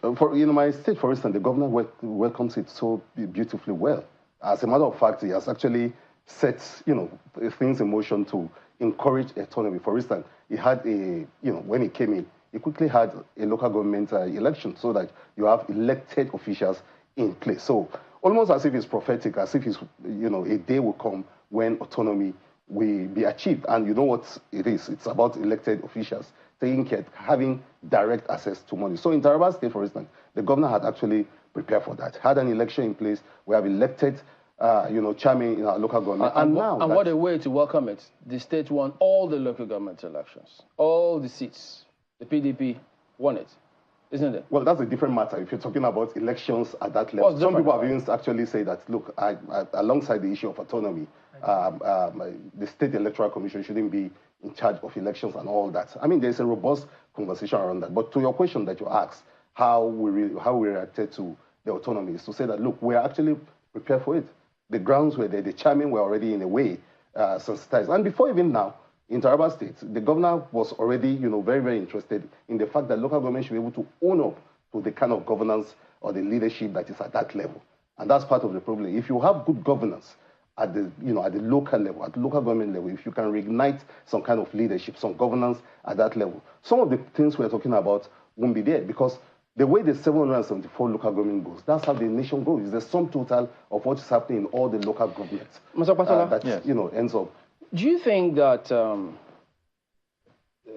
In my state, for instance, the governor welcomes it so beautifully well. As a matter of fact, he has actually set things in motion to encourage autonomy. For instance, he had when he came in, he quickly had a local government election so that you have elected officials in place. So almost as if it's prophetic, as if it's, a day will come when autonomy will be achieved. And you know what it is? It's about elected officials taking care, having direct access to money. So in Taraba State, for instance, the governor had actually prepared for that, had an election in place. We have elected chairman in our local government. And what a way to welcome it. The state won all the local government elections, all the seats. The PDP won it, isn't it? Well, that's a different matter if you're talking about elections at that level. Some people have even actually said that, look, alongside the issue of autonomy, the State Electoral Commission shouldn't be in charge of elections and all that. I mean, there's a robust conversation around that. But to your question that you asked, how we reacted to the autonomy, is to say that, look, we're actually prepared for it. The grounds were there, the chairman were already in a way sensitized. And before even now, in Taraba State, the governor was already, very, very interested in the fact that local government should be able to own up to the kind of governance or the leadership that is at that level. And that's part of the problem. If you have good governance at the, at the local level, at the local government level, if you can reignite some kind of leadership, some governance at that level, some of the things we're talking about won't be there, because the way the 774 local government goes, that's how the nation goes. It's the sum total of what is happening in all the local governments. Mr. Patola, that ends up. Do you think that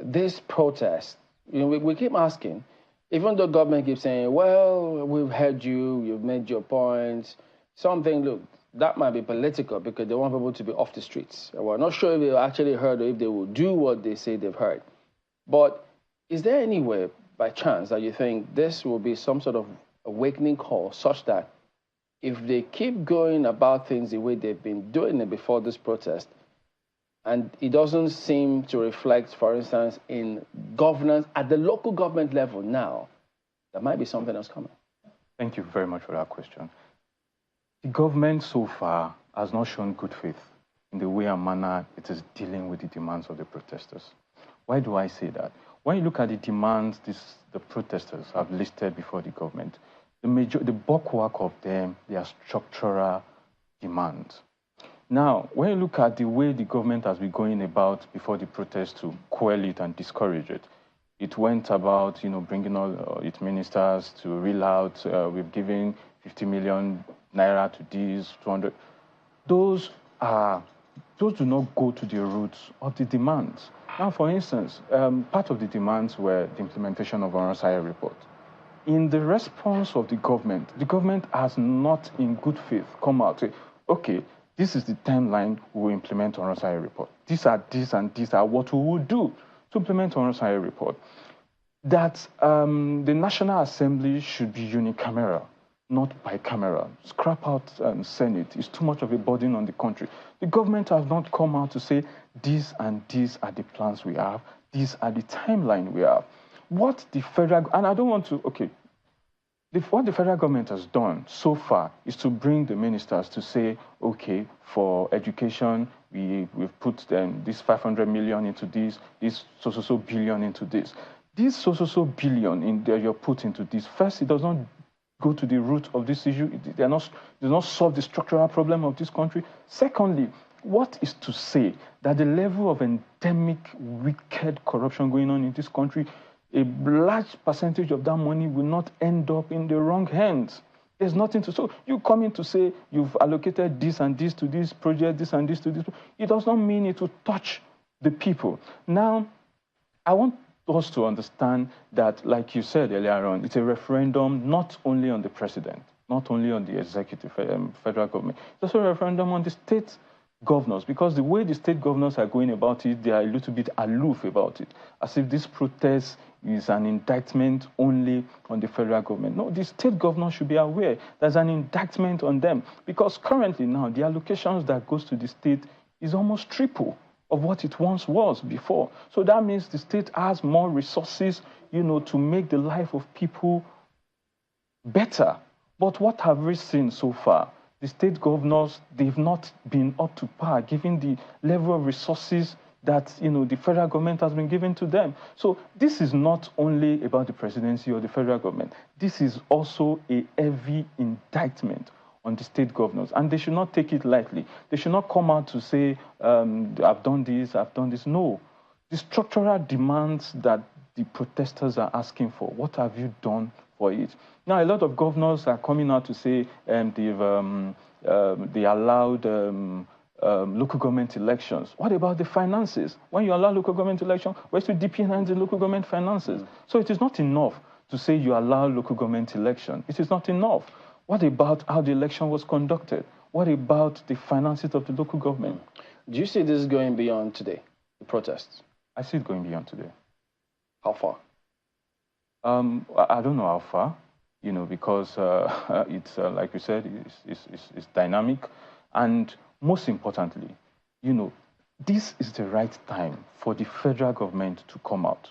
this protest, we keep asking, even though government keeps saying, well, we've heard you, you've made your points, something, look, that might be political because they want people to be off the streets. We're not sure if they actually heard or if they will do what they say they've heard. But is there any way, by chance, that you think this will be some sort of awakening call such that if they keep going about things the way they've been doing it before this protest, and it doesn't seem to reflect, for instance, in governance at the local government level now, there might be something else coming? Thank you very much for that question. The government so far has not shown good faith in the way and manner it is dealing with the demands of the protesters. Why do I say that? When you look at the demands the protesters have listed before the government, the bulk of them, they are structural demands. Now, when you look at the way the government has been going about before the protest to quell it and discourage it, it went about, bringing all its ministers to reel out, we've given 50 million naira to these, 200. Those do not go to the roots of the demands. Now, for instance, part of the demands were the implementation of an RSI report. In the response of the government has not in good faith come out and say, okay, this is the timeline we will implement on RSI report. These and these are what we will do to implement on RSI report. That the National Assembly should be unicameral, not bicameral. Scrap out Senate. It's too much of a burden on the country. The government has not come out to say, these and these are the plans we have. These are the timeline we have. what the federal, and I don't want to, okay, what the federal government has done so far is to bring the ministers to say, okay, for education, we've put this 500 million into this so billion into this. This so billion in there you're put into this. First, it does not go to the root of this issue. It does not solve the structural problem of this country. Secondly, what is to say that the level of endemic, wicked corruption going on in this country, a large percentage of that money will not end up in the wrong hands? There's nothing to... So you come in to say you've allocated this and this to this project, this and this to this. It does not mean it will touch the people. Now, I want us to understand that, like you said earlier on, it's a referendum not only on the president, not only on the executive, federal government. It's also a referendum on the state governors, because the way the state governors are going about it, they are a little bit aloof about it, as if this protest is an indictment only on the federal government. No, the state governors should be aware there's an indictment on them, because currently now the allocations that goes to the state is almost triple of what it once was before. So that means the state has more resources, to make the life of people better. But what have we seen so far? The state governors, they've not been up to par, given the level of resources that the federal government has been given to them. So this is not only about the presidency or the federal government. This is also a heavy indictment on the state governors, and they should not take it lightly. They should not come out to say, I've done this, I've done this. No. The structural demands that the protesters are asking for, what have you done for it? Now, a lot of governors are coming out to say they allowed local government elections. What about the finances? When you allow local government elections, where's the DP9 in local government finances? So it is not enough to say you allow local government election. It is not enough. What about how the election was conducted? What about the finances of the local government? Do you see this going beyond today, the protests? I see it going beyond today. How far? I don't know how far, because it's, like you said, it's dynamic. And most importantly, this is the right time for the federal government to come out,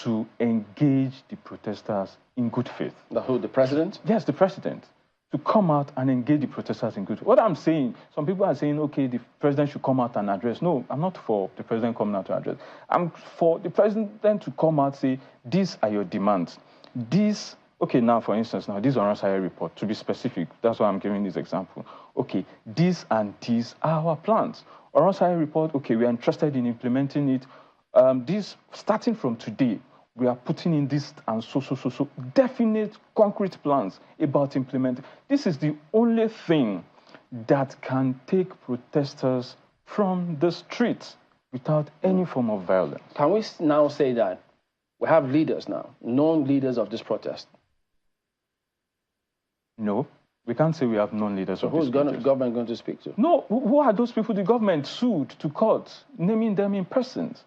to engage the protesters in good faith. The president? Yes, the president. To come out and engage the protesters in good faith. What I'm saying, some people are saying, okay, the president should come out and address. No, I'm not for the president coming out to address. I'm for the president to come out and say, these are your demands. These, okay, now, for instance, this Oronsaya report, to be specific, that's why I'm giving this example. Okay, these and these are our plans. Oronsaya report, okay, we are interested in implementing it. This, starting from today, we are putting in this and so definite, concrete plans about implementing. This is the only thing that can take protesters from the streets without any form of violence. Can we now say that we have leaders now, known leaders of this protest? No, we can't say we have known leaders of this protest. So who's the government going to speak to? No, who are those people the government sued to court, naming them in persons?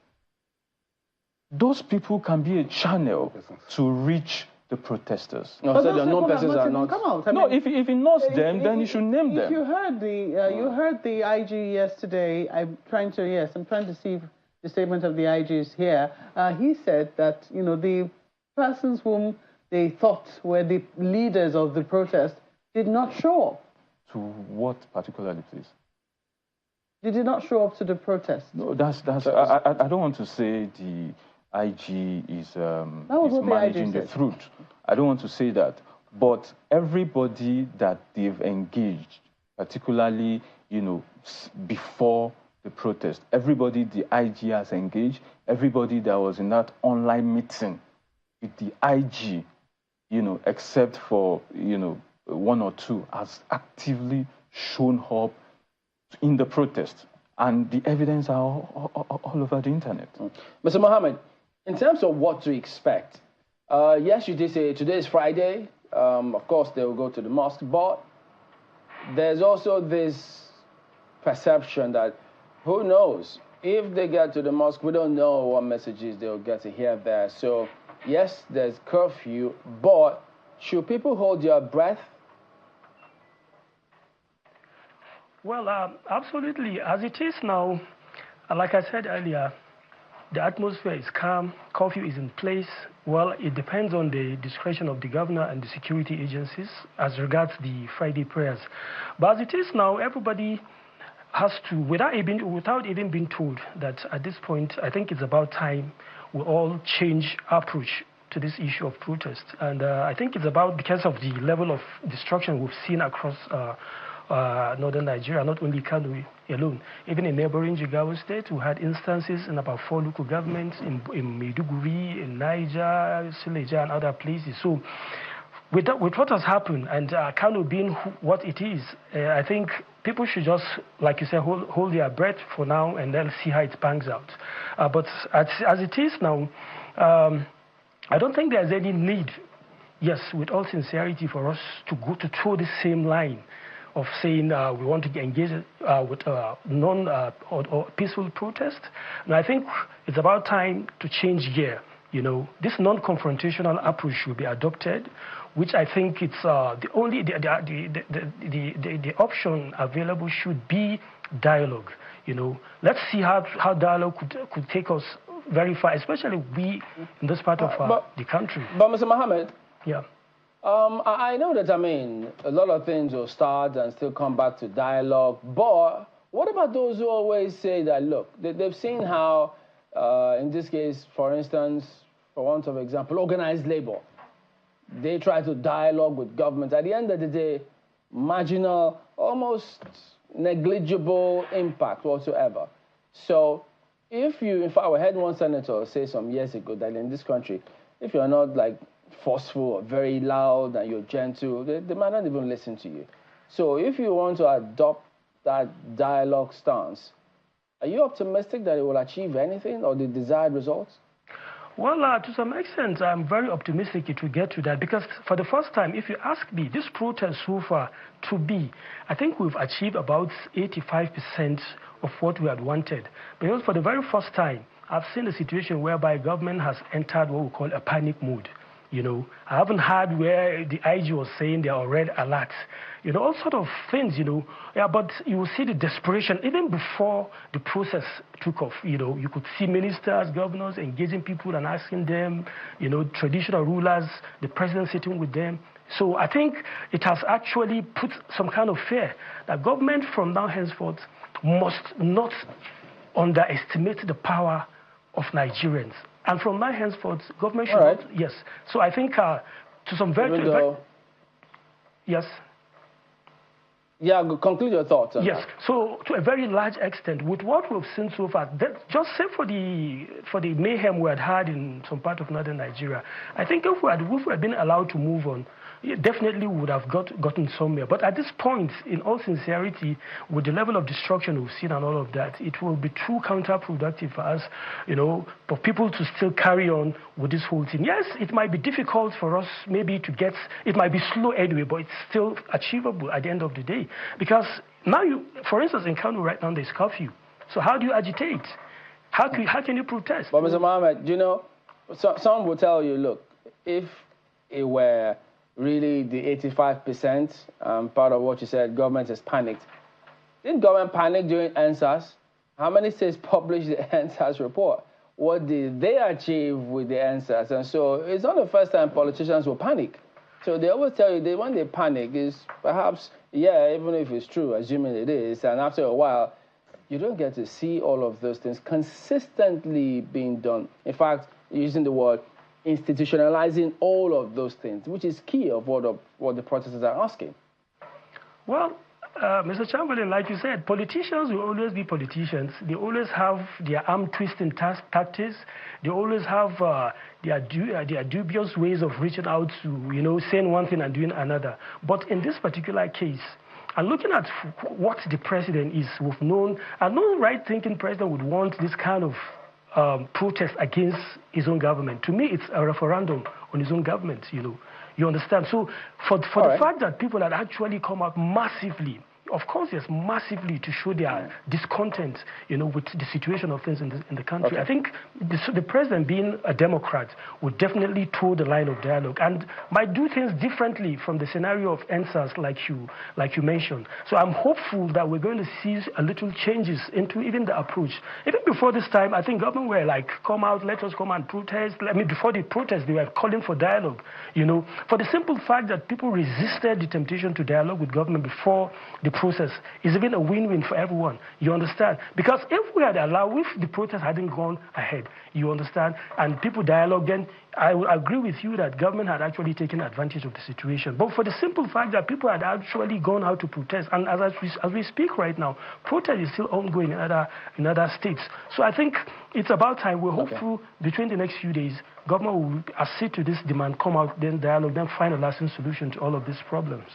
Those people can be a channel to reach the protesters. No, so the known persons are not. Come out. No, if he knows them, then he should name them. You heard the IG yesterday. I'm trying to see if the statement of the IG is here. He said that the persons whom they thought were the leaders of the protest did not show up. To what particularly, please? They did not show up to the protest. No, that's. I don't want to say the IG is managing the truth. I don't want to say that. But everybody that they've engaged, particularly, before the protest, everybody the IG has engaged, everybody that was in that online meeting with the IG, except for, one or two, has actively shown up in the protest. And the evidence are all over the internet. Mr. Mohammed, in terms of what to expect, yes, you did say today is Friday. Of course, they will go to the mosque, but there's also this perception that who knows? If they get to the mosque, we don't know what messages they'll get to hear there. So, yes, there's curfew, but should people hold their breath? Well, absolutely. As it is now, like I said earlier, the atmosphere is calm, curfew is in place. Well, it depends on the discretion of the governor and the security agencies as regards the Friday prayers. But as it is now, everybody has to, without even being told that at this point, I think it's about time we all change our approach to this issue of protest. And I think it's about, because of the level of destruction we've seen across northern Nigeria, not only Kano alone. Even in neighboring Jigawa State, we had instances in about 4 local governments, in Maiduguri, in Niger, Suleja, and other places. So with what has happened, and Kano being what it is, I think people should just, like you said, hold their breath for now and then see how it pans out. But as it is now, I don't think there's any need, yes, with all sincerity, for us to go to toe the same line of saying we want to engage with peaceful protest. And I think it's about time to change gear. You know, this non-confrontational approach should be adopted, which I think it's the option available should be dialogue. You know, let's see how dialogue could take us very far, especially we in this part of the country. But Mr. Mohammed, yeah. I know that, I mean, a lot of things will start and still come back to dialogue, but what about those who always say that, look, they've seen how, in this case, for instance, for want of example, organized labor, they try to dialogue with government. At the end of the day, marginal, almost negligible impact whatsoever. So if you, in fact, I heard one senator say some years ago that in this country, if you're not like forceful or very loud and you're gentle, they might not even listen to you. So if you want to adopt that dialogue stance, are you optimistic that it will achieve anything or the desired results? Well, to some extent, I'm very optimistic it will get to that, because for the first time, if you ask me, this protest so far I think we've achieved about 85% of what we had wanted. Because for the very first time, I've seen a situation whereby government has entered what we call a panic mode. You know, I haven't heard where the IG was saying they are on red alert. You know, all sort of things, you know. Yeah, but you will see the desperation even before the process took off. You know, you could see ministers, governors engaging people and asking them, you know, traditional rulers, the president sitting with them. So I think it has actually put some kind of fear that government from now henceforth must not underestimate the power of Nigerians. And from now henceforth, government should not, yes. So I think to some yes. Yeah, conclude your thoughts. Yes. So to a very large extent, with what we've seen so far, just say for the mayhem we had in some part of northern Nigeria, I think if we had been allowed to move on, definitely would have gotten somewhere. But at this point, in all sincerity, with the level of destruction we've seen and all of that, it will be too counterproductive for us, you know, for people to still carry on with this whole thing. Yes, it might be difficult for us maybe to get, it might be slow anyway, but it's still achievable at the end of the day. Because now for instance, in Kano right now, there's curfew. So how do you agitate? How can you protest? But Mr. Mohammed, you know, some will tell you, look, if it were really the 85%, part of what you said, government has panicked. Did government panic during NSAS? How many states published the NSAS report? What did they achieve with the NSAS? And so it's not the first time politicians will panic. So they always tell you when they panic is perhaps, yeah, even if it's true, assuming it is, and after a while, you don't get to see all of those things consistently being done. In fact, using the word institutionalizing all of those things, which is key of what the protesters are asking. Well, Mr. Chamberlain, like you said, politicians will always be politicians. They always have their arm-twisting tactics. They always have their dubious ways of reaching out to, you know, saying one thing and doing another. But in this particular case, and looking at what the president is, we've known, and no right-thinking president would want this kind of protest against his own government. To me, it's a referendum on his own government, you know. You understand? So for the fact that people had actually come out massively, of course, yes, massively to show their discontent, with the situation of things in the country. Okay. I think the president, being a Democrat, would definitely toe the line of dialogue and might do things differently from the scenario of NSAS, like you mentioned. So I'm hopeful that we're going to see a little changes into even the approach. Even before this time, I think government were like, come out, let us come and protest. Before the protest, they were calling for dialogue, for the simple fact that people resisted the temptation to dialogue with government before the process is even a win-win for everyone. You understand? Because if we had allowed, if the protest hadn't gone ahead, you understand, and people dialogue, then I would agree with you that government had actually taken advantage of the situation. But for the simple fact that people had actually gone out to protest, and as we speak right now, protest is still ongoing in other states. So I think it's about time. We're hopeful between the next few days, government will accede to this demand, come out, then dialogue, then find a lasting solution to all of these problems.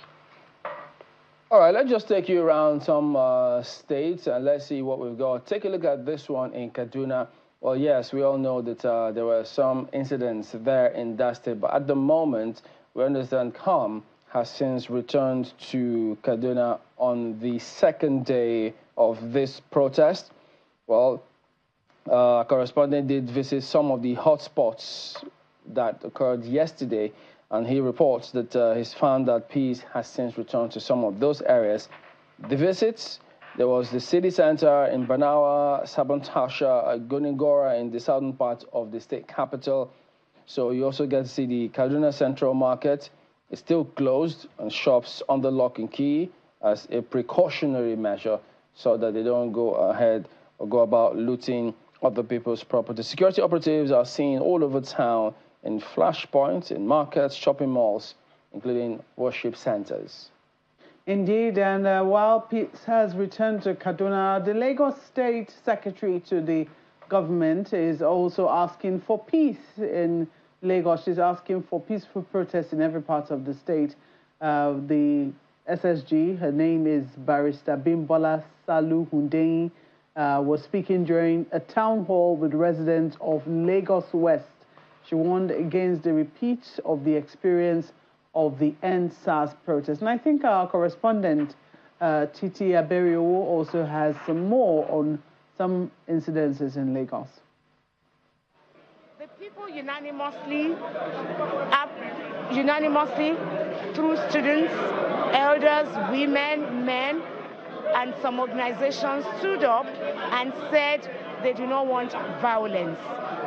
All right, let's just take you around some states and let's see what we've got. Take a look at this one in Kaduna. Well, yes, we all know that there were some incidents there in that state, but at the moment, we understand calm has since returned to Kaduna on the second day of this protest. Well, a correspondent did visit some of the hotspots that occurred yesterday, and he reports that he's found that peace has since returned to some of those areas. The visits, there was the city center in Banawa, Sabantasha, Gonigora in the southern part of the state capital. So you also get to see the Kaduna Central Market. It's still closed and shops under lock and key as a precautionary measure so that they don't go ahead or go about looting other people's property. Security operatives are seen all over town in flashpoints, in markets, shopping malls, including worship centers. Indeed, and while peace has returned to Kaduna, the Lagos State Secretary to the government is also asking for peace in Lagos. She's asking for peaceful protests in every part of the state. The SSG, her name is Barrister Bimbola Salu Hundeyin, was speaking during a town hall with residents of Lagos West. She warned against the repeat of the experience of the NSAS protest. And I think our correspondent, Titi Aberio, also has some more on some incidences in Lagos. The people unanimously, through students, elders, women, men, and some organizations stood up and said they do not want violence,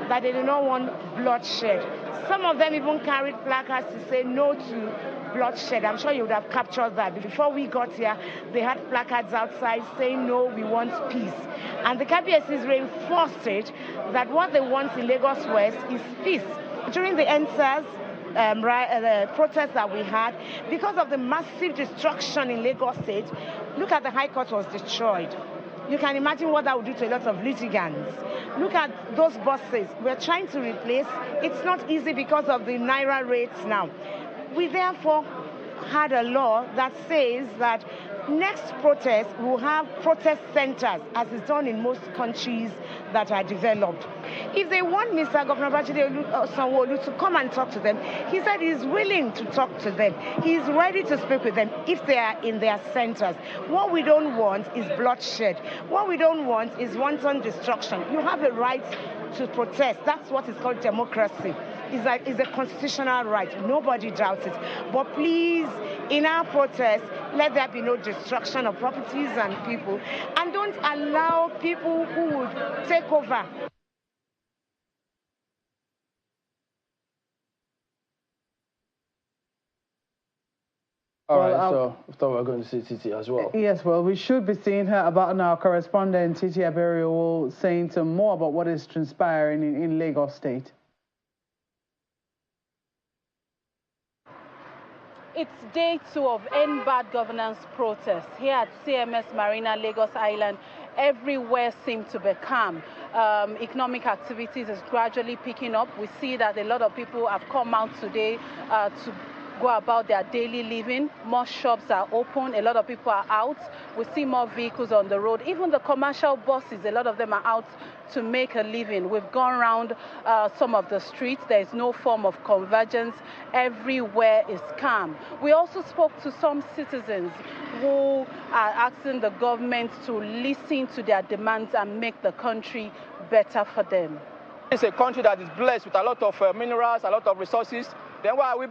that they do not want bloodshed. Some of them even carried placards to say no to bloodshed. I'm sure you would have captured that. Before we got here, they had placards outside saying no, we want peace. And the KBSs reinforced it that what they want in Lagos West is peace. During the NSAS the protests that we had, because of the massive destruction in Lagos State, look at the High Court was destroyed. You can imagine what that would do to a lot of litigants. Look at those buses. We're trying to replace. It's not easy because of the Naira rates now. We therefore had a law that says that next protest will have protest centers, as is done in most countries that are developed. If they want Mr. Governor Babajide Sanwo-Olu to come and talk to them, he said he's willing to talk to them. He's ready to speak with them if they are in their centers. What we don't want is bloodshed. What we don't want is wanton destruction. You have a right to protest. That's what is called democracy. It's a constitutional right. Nobody doubts it. But please, in our protest, let there be no destruction of properties and people. And don't allow people who would take over. All right, so I thought we were going to see Titi as well. Yes, well, we should be seeing her. About our correspondent, Titi Aberio, saying some more about what is transpiring in Lagos State. It's day 2 of Endbadgovernance protests here at CMS Marina, Lagos Island. Everywhere seems to be calm. Economic activities is gradually picking up. We see that a lot of people have come out today to go about their daily living. More shops are open. A lot of people are out. We see more vehicles on the road. Even the commercial buses, a lot of them are out to make a living. We've gone around some of the streets. There is no form of convergence. Everywhere is calm. We also spoke to some citizens who are asking the government to listen to their demands and make the country better for them. It's a country that is blessed with a lot of minerals, a lot of resources. Then why are we,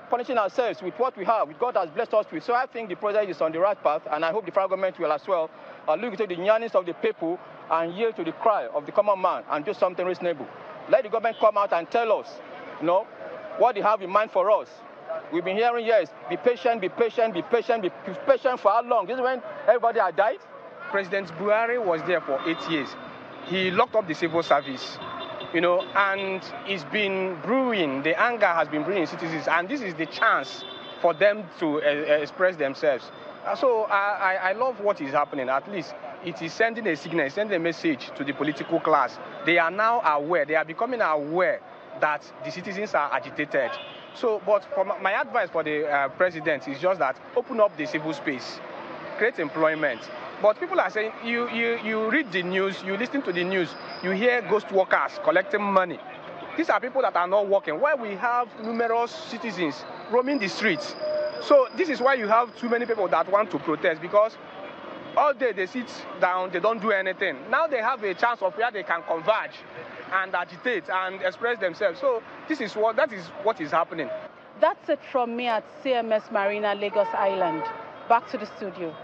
punishing ourselves with what we have, with God has blessed us with? So I think the project is on the right path, and I hope the federal government will as well look into the yearnings of the people and yield to the cry of the common man and do something reasonable. Let the government come out and tell us, what they have in mind for us. We've been hearing, yes, be patient, be patient, be patient, be patient for how long? This is when everybody had died. President Buhari was there for 8 years. He locked up the civil service, and it's been brewing, the anger has been brewing in citizens, and this is the chance for them to express themselves. So I love what is happening. At least it is sending a signal, sending a message to the political class. They are now aware, they are becoming aware that the citizens are agitated. So, but my advice for the president is just that open up the civil space, create employment. But people are saying, you read the news, you listen to the news, you hear ghost workers collecting money. These are people that are not working. Why we have numerous citizens roaming the streets. So this is why you have too many people that want to protest, because all day they sit down, they don't do anything. Now they have a chance of where they can converge and agitate and express themselves. So that is what is happening. That's it from me at CMS Marina, Lagos Island. Back to the studio.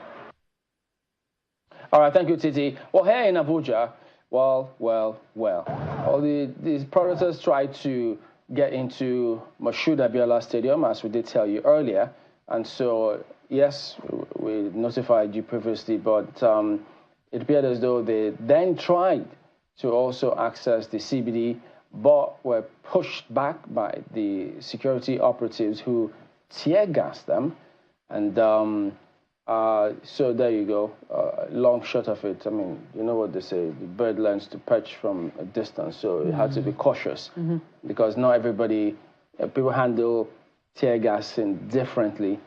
All right, thank you, Titi. Well, here in Abuja, well, all these protesters tried to get into Moshood Abiola Stadium, as we did tell you earlier. And so, yes, we notified you previously, but it appeared as though they then tried to also access the CBD, but were pushed back by the security operatives who tear-gassed them. And so there you go, long shot of it. I mean, you know what they say, the bird learns to perch from a distance, so you had to be cautious because not everybody, people handle tear gassing differently.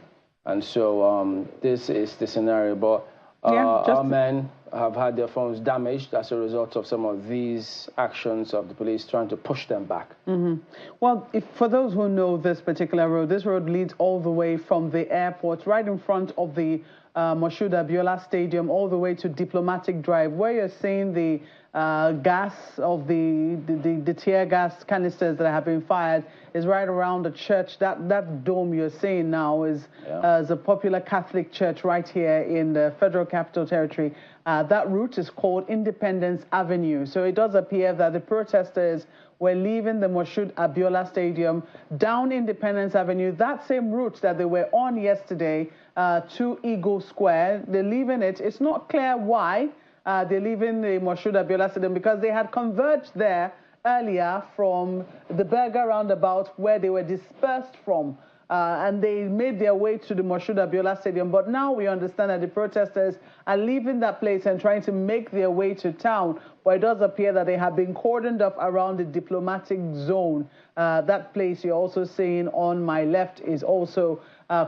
And so this is the scenario, but our men have had their phones damaged as a result of some of these actions of the police trying to push them back. Well, for those who know this particular road, this road leads all the way from the airport, right in front of the Moshood Abiola Stadium, all the way to Diplomatic Drive, where you're seeing the gas of the tear gas canisters that have been fired is right around the church. That dome you're seeing now is a popular Catholic church right here in the Federal Capital Territory. That route is called Independence Avenue. So it does appear that the protesters were leaving the Moshood Abiola Stadium down Independence Avenue, that same route that they were on yesterday to Eagle Square. They're leaving it. It's not clear why they're leaving the Moshood Abiola Stadium, because they had converged there earlier from the Berger roundabout where they were dispersed from. And they made their way to the Moshood Abiola Stadium. But now we understand that the protesters are leaving that place and trying to make their way to town. But it does appear that they have been cordoned off around the diplomatic zone. That place you're also seeing on my left is also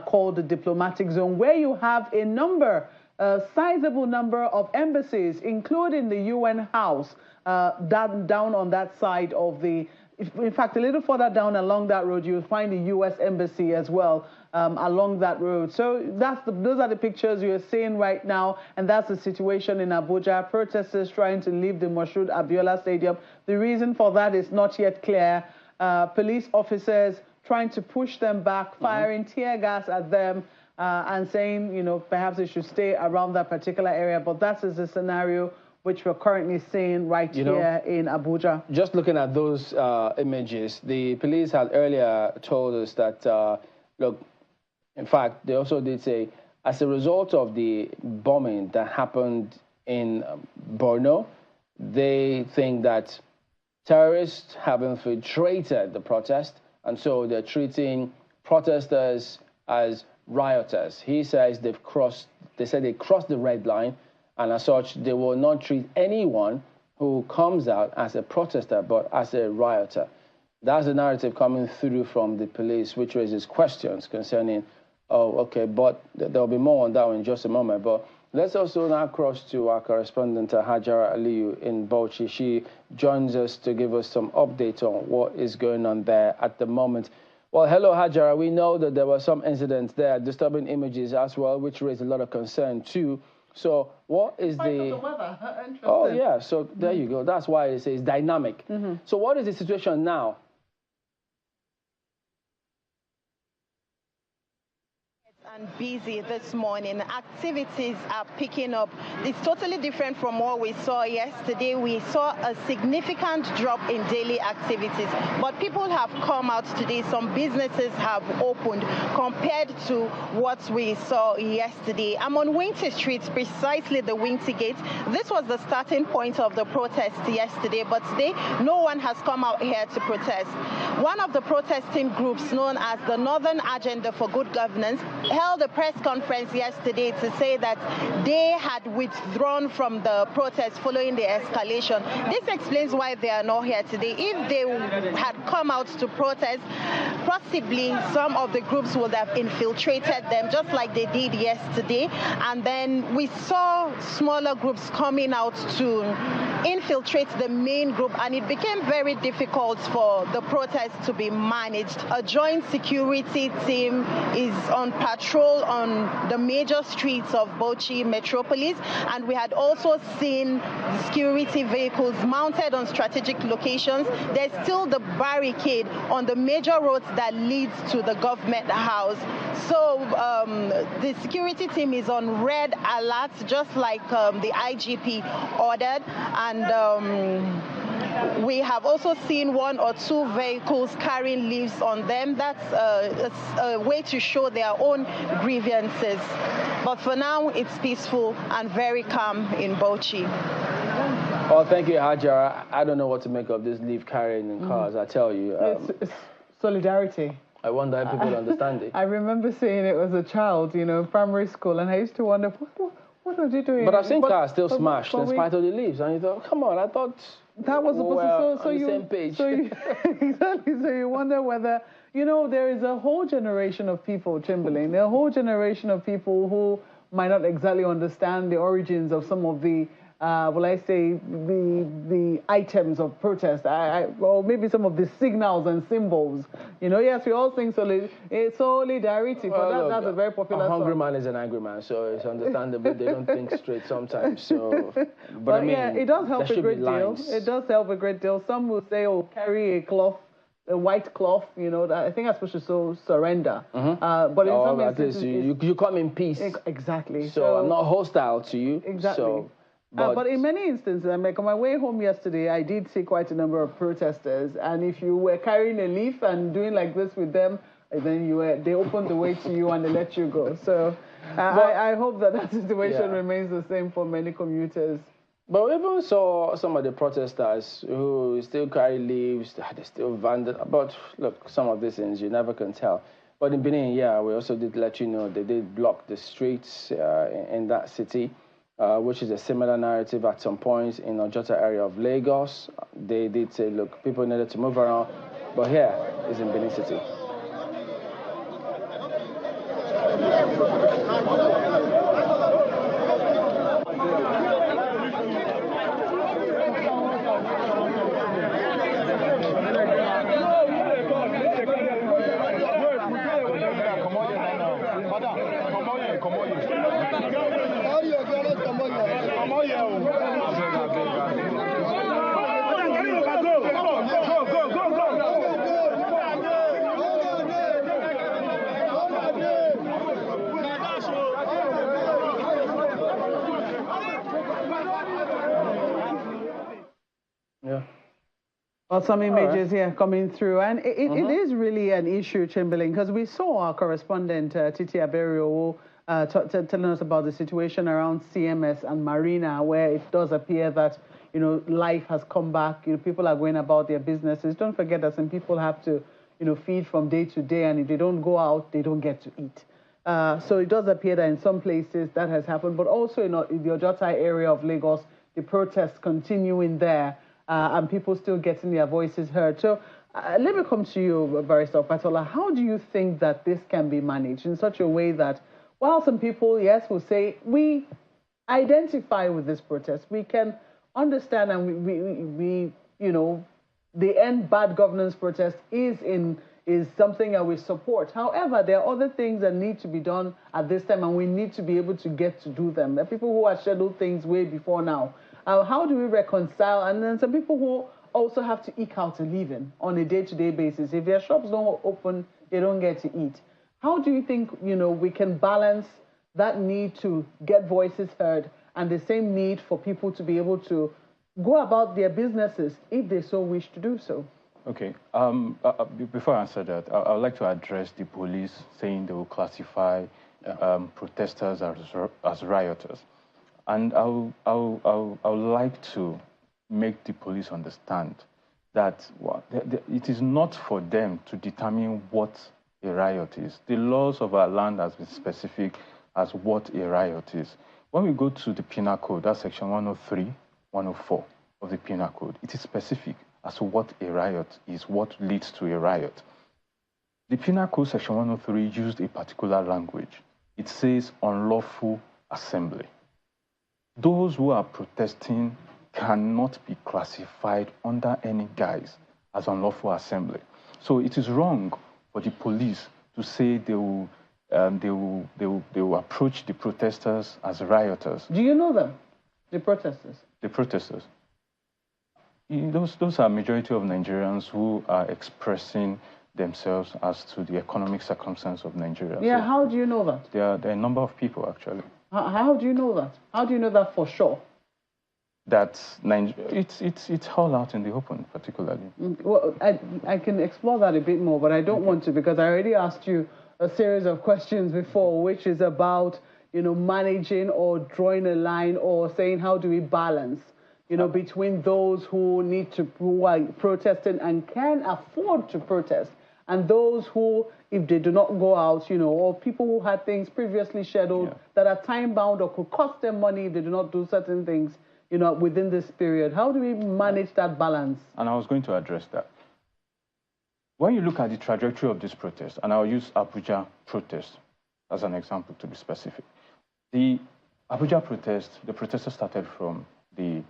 called the diplomatic zone, where you have a sizable number of embassies, including the UN house, down on that side of the... In fact, a little further down along that road, you'll find the U.S. Embassy as well along that road. So those are the pictures you're seeing right now, and that's the situation in Abuja. Protesters trying to leave the Moshood Abiola Stadium. The reason for that is not yet clear. Police officers trying to push them back, firing tear gas at them, and saying, perhaps they should stay around that particular area. But that is the scenario which we're currently seeing right here in Abuja. Just looking at those images, the police had earlier told us that, look, in fact, they also did say, as a result of the bombing that happened in Borno, they think that terrorists have infiltrated the protest, and so they're treating protesters as rioters. He says they said they crossed the red line, and as such, they will not treat anyone who comes out as a protester, but as a rioter. That's the narrative coming through from the police, which raises questions concerning, but there'll be more on that in just a moment. But let's also now cross to our correspondent, Hajara Aliyu in Bauchi. She joins us to give us some update on what is going on there at the moment. Well, hello, Hajara. We know that there were some incidents there, disturbing images as well, which raised a lot of concern too. So what is the weather? Oh, yeah. So there you go. That's why it says dynamic. So what is the situation now? And busy this morning. Activities are picking up. It's totally different from what we saw yesterday. We saw a significant drop in daily activities, but people have come out today. Some businesses have opened compared to what we saw yesterday. I'm on Winty Street, precisely the Winty Gate. This was the starting point of the protest yesterday, but today no one has come out here to protest. One of the protesting groups, known as the Northern Agenda for Good Governance, held a press conference yesterday to say that they had withdrawn from the protest following the escalation. This explains why they are not here today. If they had come out to protest, possibly some of the groups would have infiltrated them, just like they did yesterday. And then we saw smaller groups coming out to infiltrate the main group, and it became very difficult for the protest to be managed. A joint security team is on patrol on the major streets of Bauchi metropolis, and we had also seen security vehicles mounted on strategic locations. There's still the barricade on the major roads that leads to the government house. So the security team is on red alert, just like the IGP ordered, and we have also seen 1 or 2 vehicles carrying leaves on them. That's a way to show their own grievances. But for now, it's peaceful and very calm in Bauchi. Well, thank you, Hajara. I don't know what to make of this leaf carrying in cars, I tell you. It's solidarity. I wonder if people understand it. I remember seeing it as a child, you know, primary school, and I used to wonder, what are they doing? But I've seen cars still smashed in spite of the leaves, and you thought, come on, I thought that was supposed to, on the same page. Exactly, so you wonder whether, you know, there is a whole generation of people, Chamberlain, a whole generation of people who might not exactly understand the origins of some of the, the items of protest, or maybe some of the signals and symbols. You know, yes, we all sing solidarity, but that's a very popular song. A hungry man is an angry man, so it's understandable they don't think straight sometimes. So, but I mean, yeah, it does help a great deal. It does help a great deal. Some will say, oh, carry a cloth, a white cloth, you know, that I think that's supposed to show surrender. But in some instances, you come in peace. Exactly. So I'm not hostile to you. Exactly. So, but in many instances, on my way home yesterday, I did see quite a number of protesters. And if you were carrying a leaf and doing like this with them, then they opened the way to you and they let you go. So I hope that situation remains the same for many commuters. But we even saw some of the protesters who still carry leaves, they still vandal. But look, some of these things you never can tell. But in Benin, we also did let you know they did block the streets in that city, which is a similar narrative at some points in Ojota area of Lagos. They did say, look, people needed to move around. But here is in Benin City. Well, some images here coming through, and it is really an issue, Chamberlain, because we saw our correspondent, Titi Aberio, telling us about the situation around CMS and Marina, where it does appear that, you know, life has come back, you know, people are going about their businesses. Don't forget that some people have to, you know, feed from day to day, and if they don't go out, they don't get to eat. So it does appear that in some places that has happened, but also in the Ojota area of Lagos, the protests continuing there. And people still getting their voices heard. So let me come to you, Barrister Patola. How do you think that this can be managed in such a way that, while some people, yes, will say, we identify with this protest, we can understand and we you know, the End Bad Governance protest is in is something that we support. However, there are other things that need to be done at this time, and we need to be able to get to do them. There are people who have scheduled things way before now. How do we reconcile? And then some people who also have to eke out a living on a day-to-day basis. If their shops don't open, they don't get to eat. How do you think, we can balance that need to get voices heard and the same need for people to be able to go about their businesses if they so wish to do so? Okay. Before I answer that, I would like to address the police saying they will classify protesters as rioters. And I would like to make the police understand that it is not for them to determine what a riot is. The laws of our land has been specific as what a riot is. When we go to the Penal Code, that's section 103, 104 of the Penal Code, it is specific as to what a riot is, what leads to a riot. The Penal Code section 103 used a particular language. It says unlawful assembly. Those who are protesting cannot be classified under any guise as unlawful assembly. So it is wrong for the police to say they will approach the protesters as rioters. Do you know them, the protesters? The protesters. Those are majority of Nigerians who are expressing themselves as to the economic circumstance of Nigeria. Yeah, so how do you know that? There are a number of people, actually. How do you know that? How do you know that for sure? That it's all out in the open, particularly. Well, I can explore that a bit more, but I don't want to, because I already asked you a series of questions before, which is about, managing or drawing a line or saying how do we balance, between those who are protesting and can afford to protest, and those who, if they do not go out, or people who had things previously scheduled that are time-bound or could cost them money if they do not do certain things, within this period. How do we manage that balance? And I was going to address that. When you look at the trajectory of this protest, and I'll use Abuja protest as an example to be specific. The Abuja protest, the protesters started from the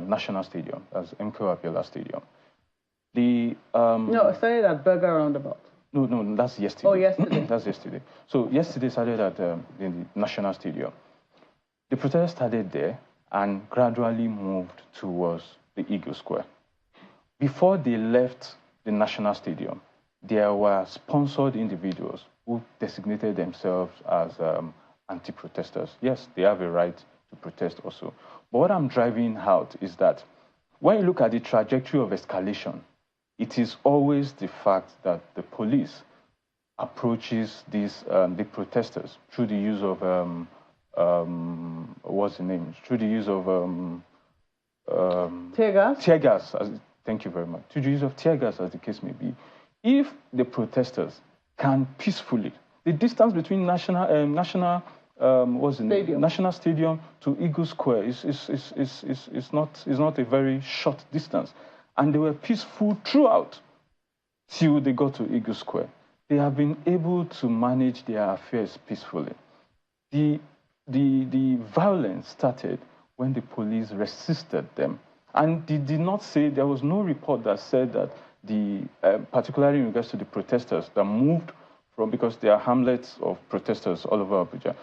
National Stadium, that's MKO Abiola Stadium. No, it started at Burger Roundabout. No, that's yesterday. Oh, yesterday. That's yesterday. So yesterday started at in the National Stadium. The protest started there and gradually moved towards the Eagle Square. Before they left the National Stadium, there were sponsored individuals who designated themselves as anti-protesters. Yes, they have a right to protest also. But what I'm driving out is that when you look at the trajectory of escalation, it is always the fact that the police approaches these the protesters through the use of what's the name? Through the use of tear gas. Tear gas. Thank you very much. Through the use of tear gas, as the case may be. If the protesters can peacefully, the distance between National Stadium to Eagle Square is not a very short distance, and they were peaceful throughout till they got to Eagle Square. They have been able to manage their affairs peacefully. The violence started when the police resisted them, and they did not say, there was no report that said that particularly in regards to the protesters that moved from, because there are hamlets of protesters all over Abuja,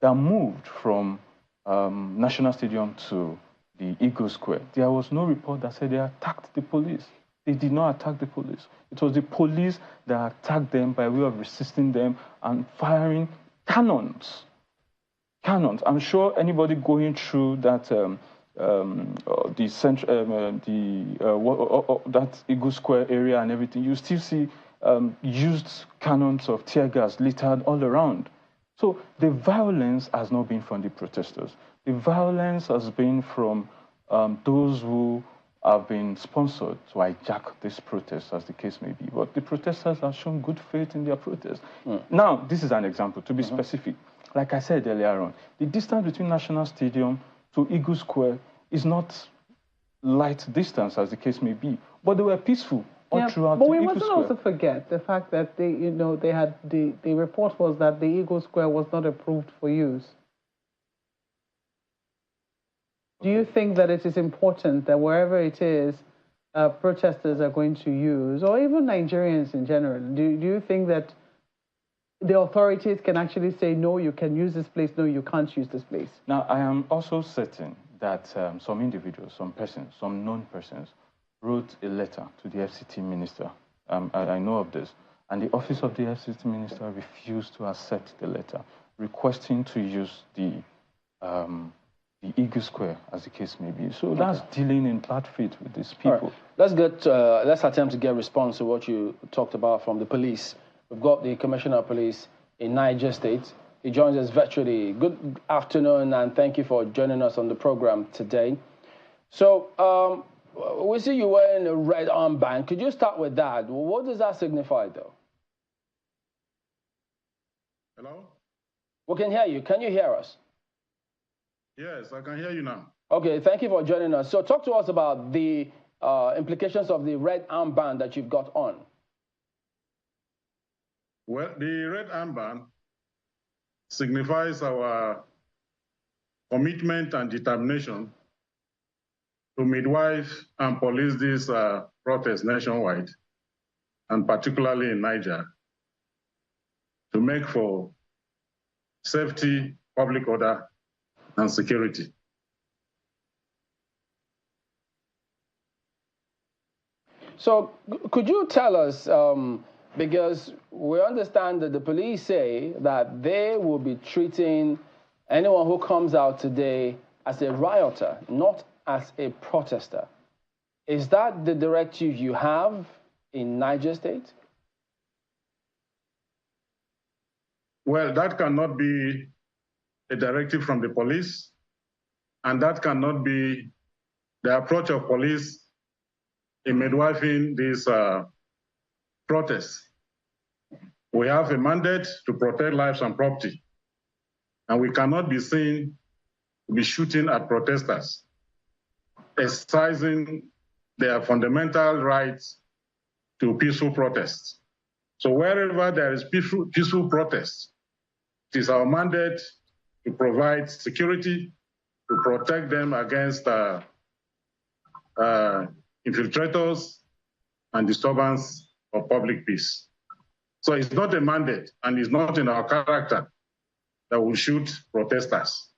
that moved from National Stadium to the Eagle Square. There was no report that said they attacked the police. They did not attack the police. It was the police that attacked them by way of resisting them and firing cannons. Cannons. I'm sure anybody going through that that Eagle Square area and everything, you still see used cannons of tear gas littered all around. So the violence has not been from the protesters. The violence has been from those who have been sponsored to hijack this protest, as the case may be. But the protesters have shown good faith in their protest. Now, this is an example, to be specific. Like I said earlier on, the distance between National Stadium to Eagle Square is not light distance, as the case may be. But they were peaceful all throughout the Eagle Square. But we mustn't also forget the fact that they had the report was that the Eagle Square was not approved for use. Do you think that it is important that wherever it is, protesters are going to use, or even Nigerians in general? Do you think that the authorities can actually say, no, you can use this place, no, you can't use this place? Now, I am also certain that some individuals, some persons, some known persons wrote a letter to the FCT minister. I know of this. And the office of the FCT minister refused to accept the letter, requesting to use the Eagle Square, as the case may be. So that's dealing in bad faith with these people. Right. Let's attempt to get a response to what you talked about from the police. We've got the Commissioner of Police in Niger State. He joins us virtually. Good afternoon, and thank you for joining us on the program today. So we see you wearing a red armband. Could you start with that? What does that signify, though? Hello? We can hear you. Can you hear us? Yes, I can hear you now. Okay, thank you for joining us. So talk to us about the implications of the red armband that you've got on. Well, the red armband signifies our commitment and determination to midwife and police these protests nationwide, and particularly in Niger, to make for safety, public order, and security. So could you tell us, because we understand that the police say that they will be treating anyone who comes out today as a rioter, not as a protester. Is that the directive you have in Niger State? Well, that cannot be a directive from the police, and that cannot be the approach of police in midwifing these protests. We have a mandate to protect lives and property, and we cannot be seen to be shooting at protesters, exercising their fundamental rights to peaceful protests. So wherever there is peaceful protest, it is our mandate to provide security, to protect them against infiltrators and disturbance of public peace. So it's not a mandate, and it's not in our character that we shoot protesters.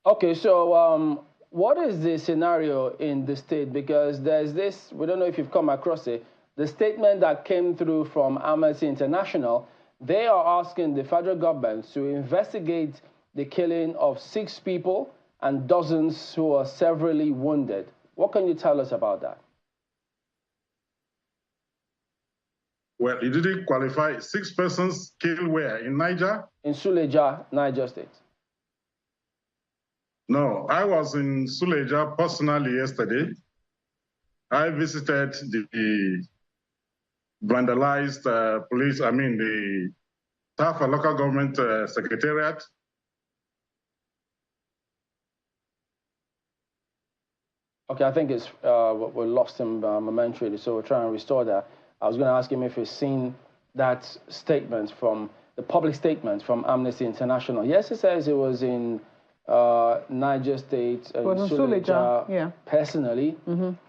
Okay, so what is the scenario in the state? Because there's this, we don't know if you've come across it, the statement that came through from Amnesty International. They are asking the federal government to investigate the killing of 6 people and dozens who are severely wounded. What can you tell us about that? Well, it didn't qualify. 6 persons killed where? In Niger? In Suleja, Niger State. No, I was in Suleja personally yesterday. I visited the vandalized the Tafa local government secretariat. Okay, I think it's we lost him momentarily, so we're trying to restore that. I was going to ask him if he's seen that statement from the public statement from Amnesty International. Yes, it says it was in Niger State and Suleja, personally,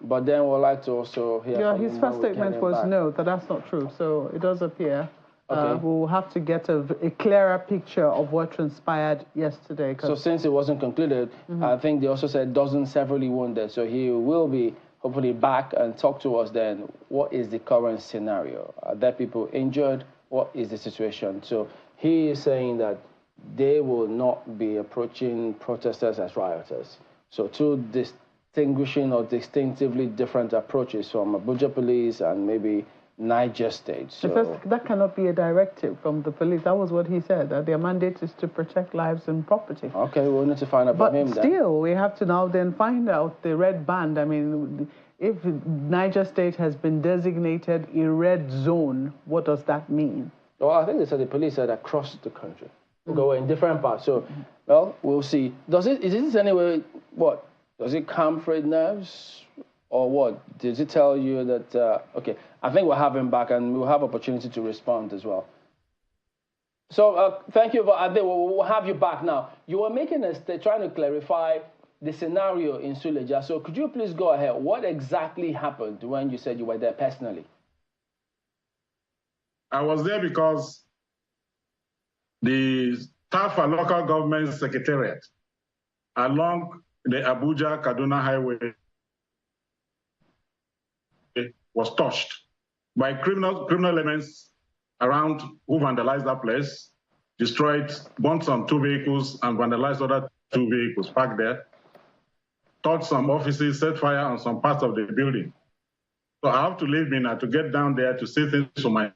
but then we'd like to also hear from him. His first statement was no, that's not true. So it does appear we'll have to get a clearer picture of what transpired yesterday. So since it wasn't concluded, I think they also said dozens severely wounded. So he will be hopefully back and talk to us then. What is the current scenario? Are there people injured? What is the situation? So he is saying that they will not be approaching protesters as rioters. So 2 distinguishing or distinctively different approaches from Abuja police and maybe Niger State. So that cannot be a directive from the police. That was what he said, that their mandate is to protect lives and property. Okay, we'll need to find out from him then. But still, we have to now then find out the red band. I mean, if Niger State has been designated a red zone, what does that mean? Well, I think they said the police said across the country. Go in different parts. So, well, we'll see. Is this anyway, what? Does it calm frayed nerves? Or what? Did it tell you that, okay, I think we'll have him back and we'll have opportunity to respond as well. So thank you, Ade. We'll have you back now. You were making trying to clarify the scenario in Suleja. So could you please go ahead? What exactly happened when you said you were there personally? I was there because the Tafa local government secretariat along the Abuja-Kaduna highway was touched by criminal elements around who vandalized that place, burnt some 2 vehicles and vandalized other 2 vehicles parked there, touched some offices, set fire on some parts of the building. So I have to leave Mina to get down there to see things for my.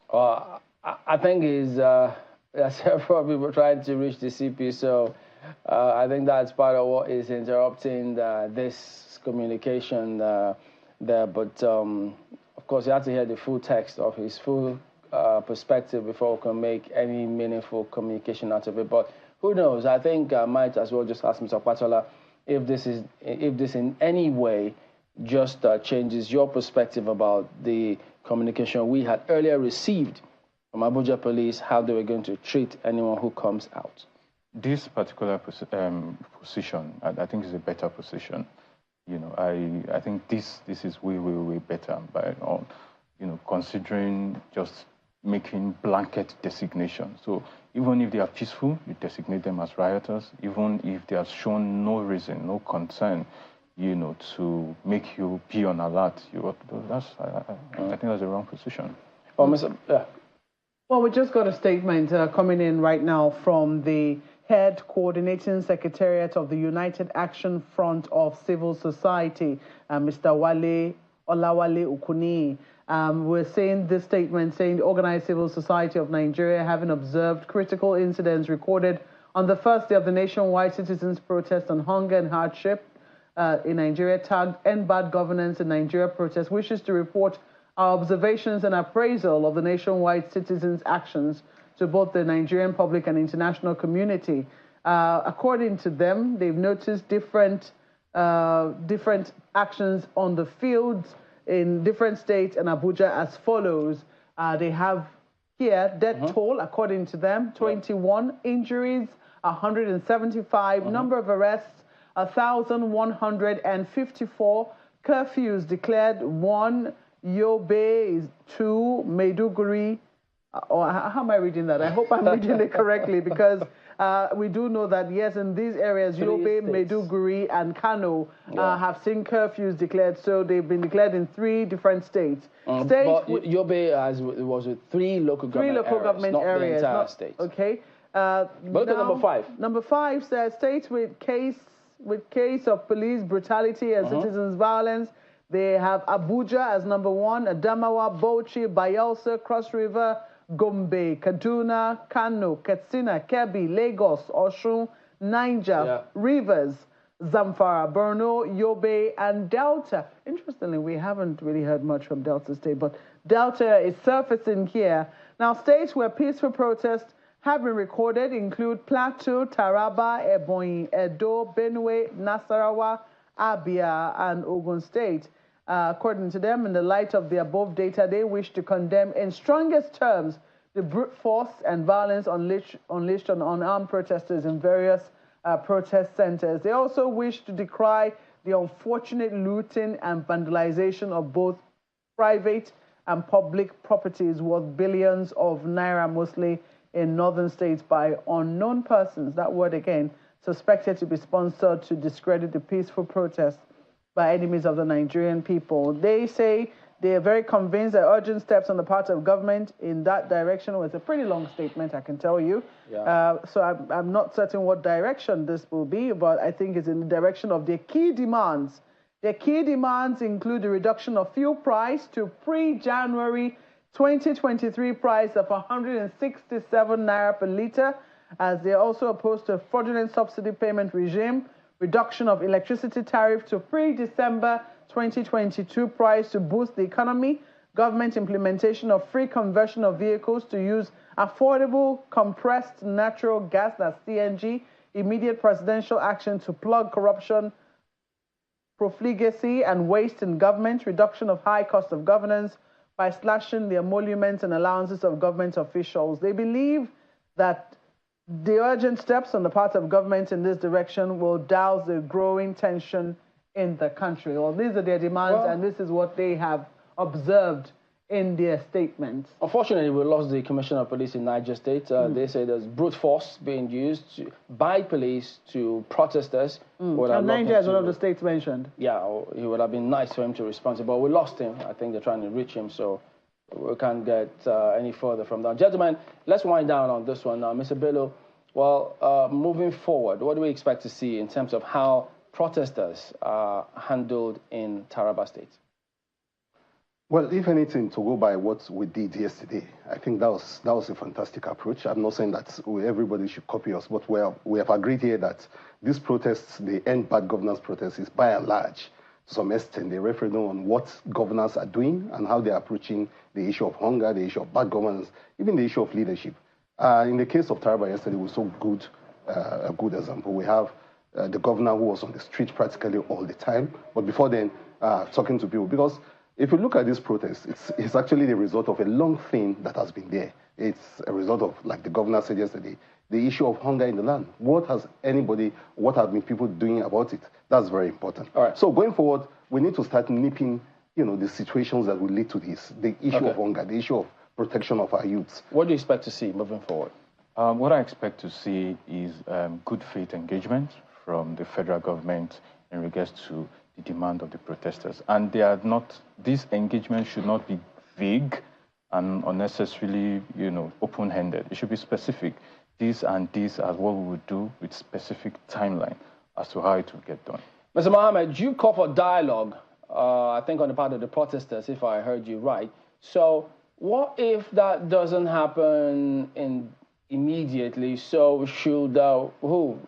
I think several people trying to reach the CP, so I think that's part of what is interrupting this communication there. But of course, you have to hear the full text of his full perspective before we can make any meaningful communication out of it. But who knows? I think I might as well just ask Mr. Patola if this in any way just changes your perspective about the communication we had earlier received from Abuja Police, how they were going to treat anyone who comes out. This particular position, I think, is a better position. You know, I think this is way better by considering just making blanket designation. So even if they are peaceful, you designate them as rioters. Even if they have shown no reason, no concern, to make you be on alert, I think that's the wrong position. Well, we just got a statement coming in right now from the head coordinating secretariat of the United Action Front of Civil Society, Mr. Olawale Ukuni. We're saying this statement saying the Organized Civil Society of Nigeria, having observed critical incidents recorded on the first day of the nationwide citizens' protest on hunger and hardship in Nigeria, tagged Endbadgovernance in Nigeria protest, wishes to report our observations and appraisal of the nationwide citizens' actions to both the Nigerian public and international community. According to them, they've noticed different actions on the fields in different states and Abuja as follows. They have here death toll, according to them, 21, injuries, 175, number of arrests, 1,154, curfews declared, 1, Yobe is 2, Maiduguri, or how am I reading that? I hope I'm reading it correctly, because we do know that, yes, in these areas, Yobe, Maiduguri, and Kano have seen curfews declared, so they've been declared in 3 different states. But Yobe was with 3 local government areas, not the entire state. Okay. But look at number 5. Number 5 says states with case of police brutality and citizens' violence. They have Abuja as number 1, Adamawa, Bauchi, Bayelsa, Cross River, Gombe, Kaduna, Kano, Katsina, Kebbi, Lagos, Osun, Niger, Rivers, Zamfara, Borno, Yobe, and Delta. Interestingly, we haven't really heard much from Delta State, but Delta is surfacing here. Now, states where peaceful protests have been recorded include Plateau, Taraba, Ebonyi, Edo, Benue, Nasarawa, Abia, and Ogun State. According to them, in the light of the above data, they wish to condemn in strongest terms the brute force and violence unleashed on unarmed protesters in various protest centers. They also wish to decry the unfortunate looting and vandalization of both private and public properties worth billions of naira, mostly in northern states, by unknown persons. That word again, suspected to be sponsored to discredit the peaceful protests by enemies of the Nigerian people. They say they are very convinced that urgent steps on the part of government in that direction was a pretty long statement, I can tell you. So I'm not certain what direction this will be, but I think it's in the direction of their key demands. Their key demands include the reduction of fuel price to pre-January 2023 price of 167 naira per litre, as they also opposed to a fraudulent subsidy payment regime, reduction of electricity tariff to pre-December 2022 price to boost the economy, government implementation of free conversion of vehicles to use affordable compressed natural gas, that's CNG, immediate presidential action to plug corruption, profligacy, and waste in government, reduction of high cost of governance by slashing the emoluments and allowances of government officials. They believe that the urgent steps on the part of government in this direction will douse the growing tension in the country. Well, these are their demands, and this is what they have observed in their statements. Unfortunately, we lost the Commissioner of Police in Niger State. They say there's brute force being used by police to protesters. And Niger is one of the states mentioned. Yeah, it would have been nice for him to respond, but we lost him. I think they're trying to reach him, so we can't get any further from that. Gentlemen, let's wind down on this one now. Mr. Bello, well, moving forward, what do we expect to see in terms of how protesters are handled in Taraba State? Well, if anything, to go by what we did yesterday, I think that was a fantastic approach. I'm not saying that everybody should copy us, but we have agreed here that these protests, the End Bad Governance protest, is by and large, to some extent, a referendum on what governors are doing and how they're approaching the issue of hunger, the issue of bad governance, even the issue of leadership. In the case of Taraba yesterday, we saw a good example. We have the governor who was on the street practically all the time, but before then, talking to people. Because if you look at this protest, it's actually the result of a long thing that has been there. It's a result of, like the governor said yesterday, the issue of hunger in the land. What have been people doing about it? That's very important. All right. So going forward, we need to start nipping, the situations that will lead to this, the issue of hunger, the issue of protection of our youths. What do you expect to see moving forward? What I expect to see is good faith engagement from the federal government in regards to the demand of the protesters. And this engagement should not be vague and unnecessarily, open-handed. It should be specific. This and this are what we would do with specific timeline as to how it will get done. Mr. Mohammed, you call for dialogue, I think on the part of the protesters, if I heard you right. So what if that doesn't happen immediately? So should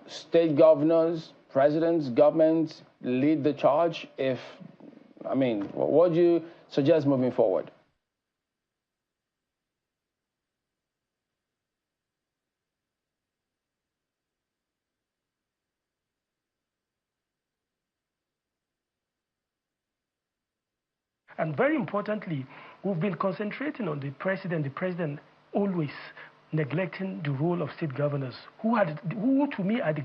state governors, presidents, governments lead the charge? What do you suggest moving forward? And very importantly, we've been concentrating on the president always neglecting the role of state governors, who to me are the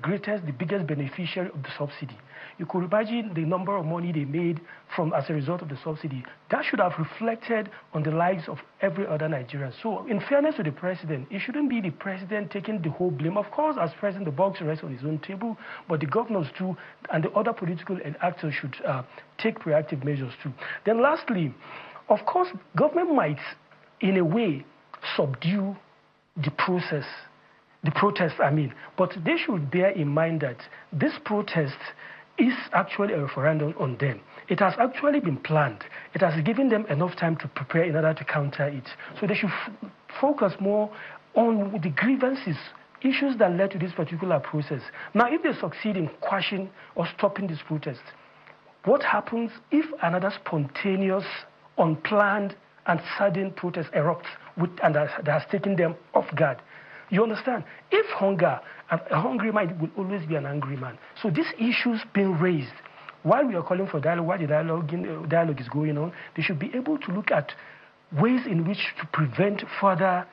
biggest beneficiary of the subsidy. You could imagine the number of money they made as a result of the subsidy. That should have reflected on the lives of every other Nigerian. So in fairness to the president, it shouldn't be the president taking the whole blame. Of course, as president, the box rests on his own table, but the governors too, and the other political actors should take proactive measures too. Then lastly, of course, government might, in a way, subdue the protest, but they should bear in mind that this protest is actually a referendum on them. It has actually been planned. It has given them enough time to prepare in order to counter it. So they should focus more on the grievances, issues that led to this particular process. Now, if they succeed in quashing or stopping this protest, what happens if another spontaneous, unplanned, and sudden protest erupts and that has taken them off guard? You understand? If a hungry man will always be an angry man. So these issues being raised, while we are calling for dialogue, while the dialogue is going on, they should be able to look at ways in which to prevent further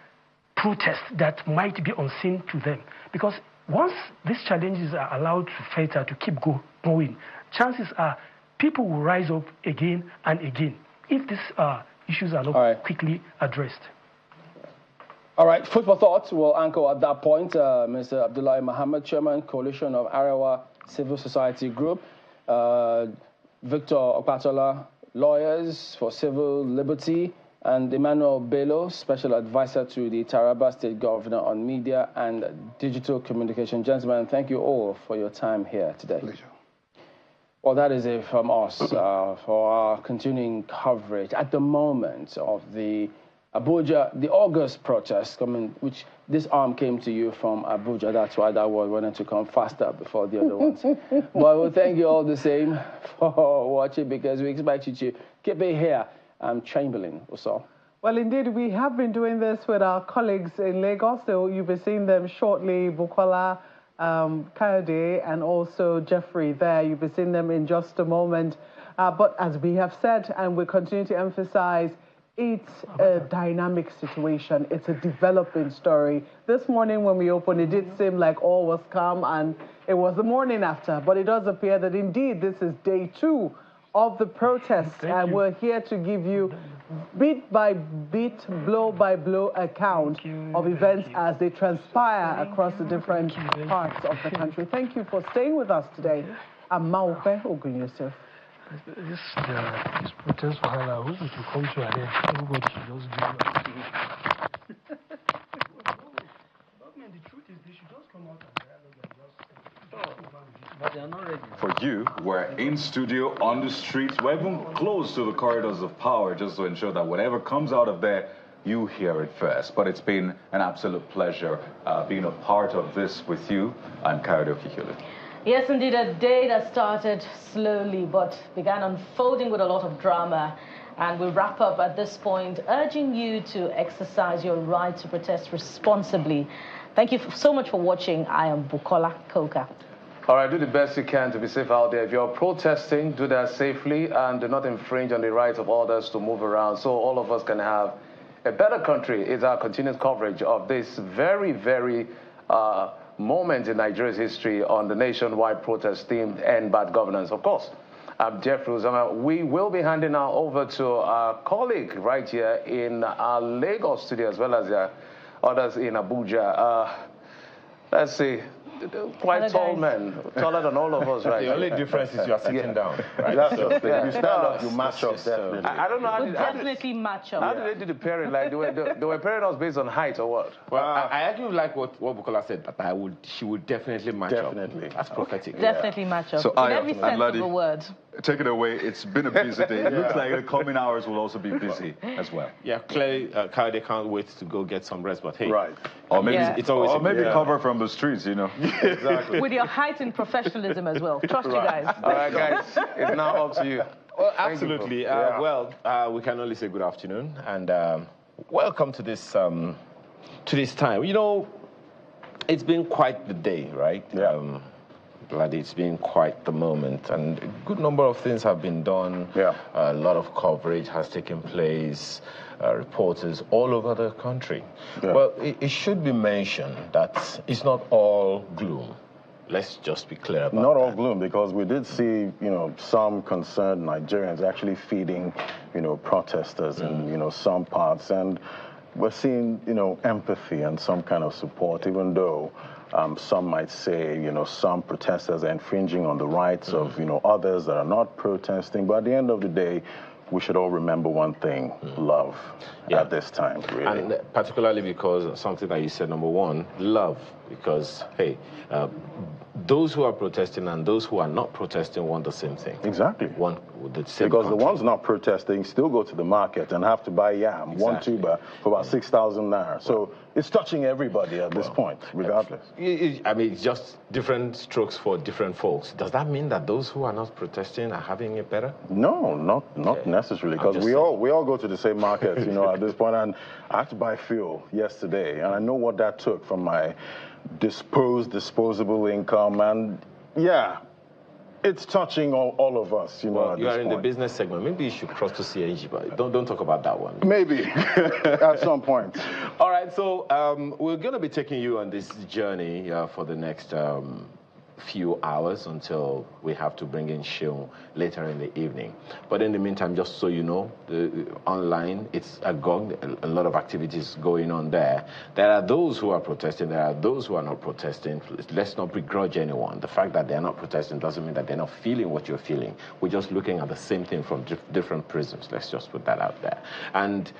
protests that might be unseen to them. Because once these challenges are allowed to filter, to keep going, chances are people will rise up again and again if these issues are not quickly addressed. All right, food for thought. We'll anchor at that point. Mr. Abdullahi Muhammad, Chairman, Coalition of Arewa Civil Society Group. Victor Okpatola, Lawyers for Civil Liberty. And Emmanuel Bello, Special Advisor to the Taraba State Governor on Media and Digital Communication. Gentlemen, thank you all for your time here today. Pleasure. Well, that is it from us for our continuing coverage at the moment of the Abuja, the August protest which this arm came to you from Abuja. That's why that one wanted to come faster before the other ones. But we thank you all the same for watching, because we expect you to keep it here. Chamberlain, also. Well, indeed, we have been doing this with our colleagues in Lagos. So you'll be seeing them shortly, Bukola, Kayode, and also Jeffrey there. You'll be seeing them in just a moment. But as we have said, and we continue to emphasize, It's a dynamic situation. It's a developing story. This morning when we opened, it did seem like all was calm and it was the morning after. But it does appear that indeed this is day 2 of the protest. And we're here to give you bit by bit, blow by blow account of events as they transpire across the different parts of the country. Thank you for staying with us today. I'm Maupe Ogun Yusuf. This protest for Hala, who should come to an end? Everybody should just do it. Government, the truth is they should just come out and dialogue and just... But they are not ready. For you, we're in studio, on the streets, we're even close to the corridors of power just to ensure that whatever comes out of there, you hear it first. But it's been an absolute pleasure being a part of this with you. I'm Kayode Okikule. Yes, indeed, a day that started slowly but began unfolding with a lot of drama. And we wrap up at this point, urging you to exercise your right to protest responsibly. Thank you so much for watching. I am Bukola Koka. All right, do the best you can to be safe out there. If you're protesting, do that safely and do not infringe on the rights of others to move around so all of us can have a better country. Is our continued coverage of this very, very moment in Nigeria's history on the nationwide protest themed End Bad Governance. Of course, I'm Jeff Ruzama. We will be handing now over to our colleague right here in our Lagos studio, as well as others in Abuja. Let's see. Quite tall men, taller than all of us, right? The only difference is you are sitting down. Right? That's so, yeah. You stand up, you match up, definitely. I don't know how We'll definitely match up. How did they do the pairing? Like, they were pairing us based on height or what? Well, I actually like what Bukola said, that she would definitely match up. That's prophetic. Definitely match up. So in every sense of the word. Take it away. It's been a busy day. It looks like the coming hours will also be busy as well. Yeah, clearly, Kayode can't wait to go get some rest, but hey. Right. Or maybe, it's always cover from the streets, you know. Exactly. With your heightened professionalism as well. Trust you guys. All right, guys. It's now up to you. Well, absolutely. We can only say good afternoon and welcome to this time. You know, it's been quite the day, right? Yeah. Bloody, it's been quite the moment, and a good number of things have been done. Yeah. A lot of coverage has taken place. Reporters all over the country. Yeah. Well, it should be mentioned that it's not all gloom. Let's just be clear about Not that. all gloom, because we did see, some concerned Nigerians actually feeding, protesters in, some parts. And we're seeing, empathy and some kind of support, even though some might say, some protesters are infringing on the rights of, others that are not protesting. But at the end of the day, we should all remember one thing, love at this time, really. And particularly because something that you said, number one, love. Because, hey, those who are protesting and those who are not protesting want the same thing. Exactly. Want the same Because country. the ones not protesting still go to the market and have to buy yam, one tuber, for about 6,000 naira. So it's touching everybody at this point, regardless. I mean, it's just different strokes for different folks. Does that mean that those who are not protesting are having it better? No, not necessarily, because we all go to the same market, at this point. And I had to buy fuel yesterday, and I know what that took from my disposable income, and yeah, it's touching all of us, Well, at you this are in point. the business segment. Maybe you should cross to CNG, but don't talk about that one. Maybe at some point. All right, so we're going to be taking you on this journey for the next few hours until we have to bring in Shion later in the evening. But in the meantime, just so you know, online, it's agog, a lot of activities going on there. There are those who are protesting, there are those who are not protesting. Let's not begrudge anyone. The fact that they're not protesting doesn't mean that they're not feeling what you're feeling. We're just looking at the same thing from different prisms. Let's just put that out there. And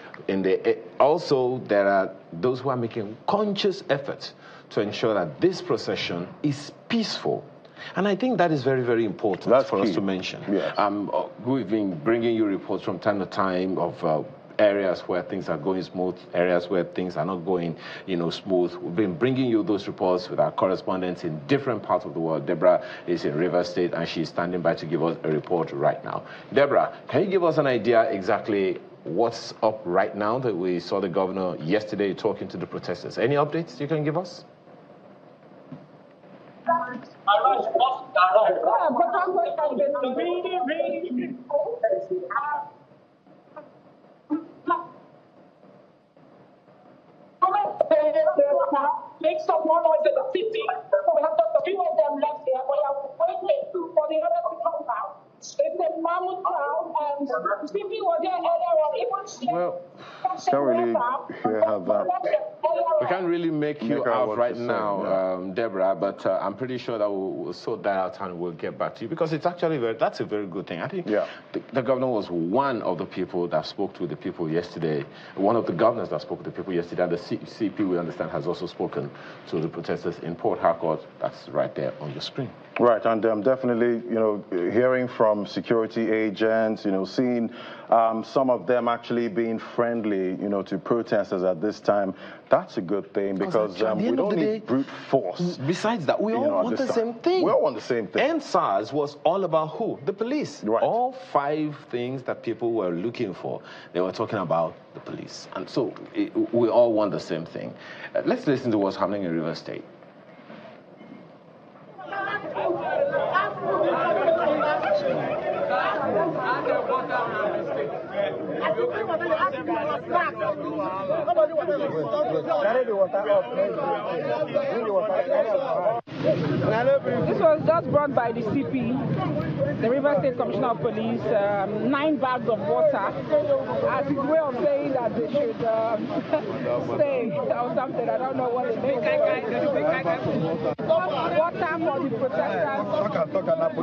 also, there are those who are making conscious efforts to ensure that this procession is peaceful. And I think that is very, very important for us to mention. Yes. We've been bringing you reports from time to time of areas where things are going smooth, areas where things are not going, smooth. We've been bringing you those reports with our correspondents in different parts of the world. Deborah is in Rivers State, and she's standing by to give us a report right now. Deborah, can you give us an idea exactly what's up right now that we saw the governor yesterday talking to the protesters? Any updates you can give us? Make some more noise in the city. So we have just a few of them left here. We are waiting for the others to come out. It's a mammoth crowd, and CP was there earlier on. Well, can't really hear how that. We can't really make you out right now, Deborah, but I'm pretty sure that we'll sort that out and we'll get back to you, because it's actually that's a very good thing. I think the governor was one of the people that spoke to the people yesterday, one of the governors that spoke to the people yesterday, and the CP, we understand, has also spoken to the protesters in Port Harcourt. That's right there on your screen. Right, and definitely, hearing from security agents, seeing some of them actually being friendly, to protesters at this time, that's a good thing, because we don't need brute force. Besides that, we all want the same thing. We all want the same thing. NSAS was all about who? The police. Right. All 5 things that people were looking for, they were talking about the police. And so we all want the same thing. Let's listen to what's happening in River State. This was just brought by the CP, the River State Commissioner of Police, 9 bags of water, as his way of saying that they should stay or something. I don't know what it means. Water for the protesters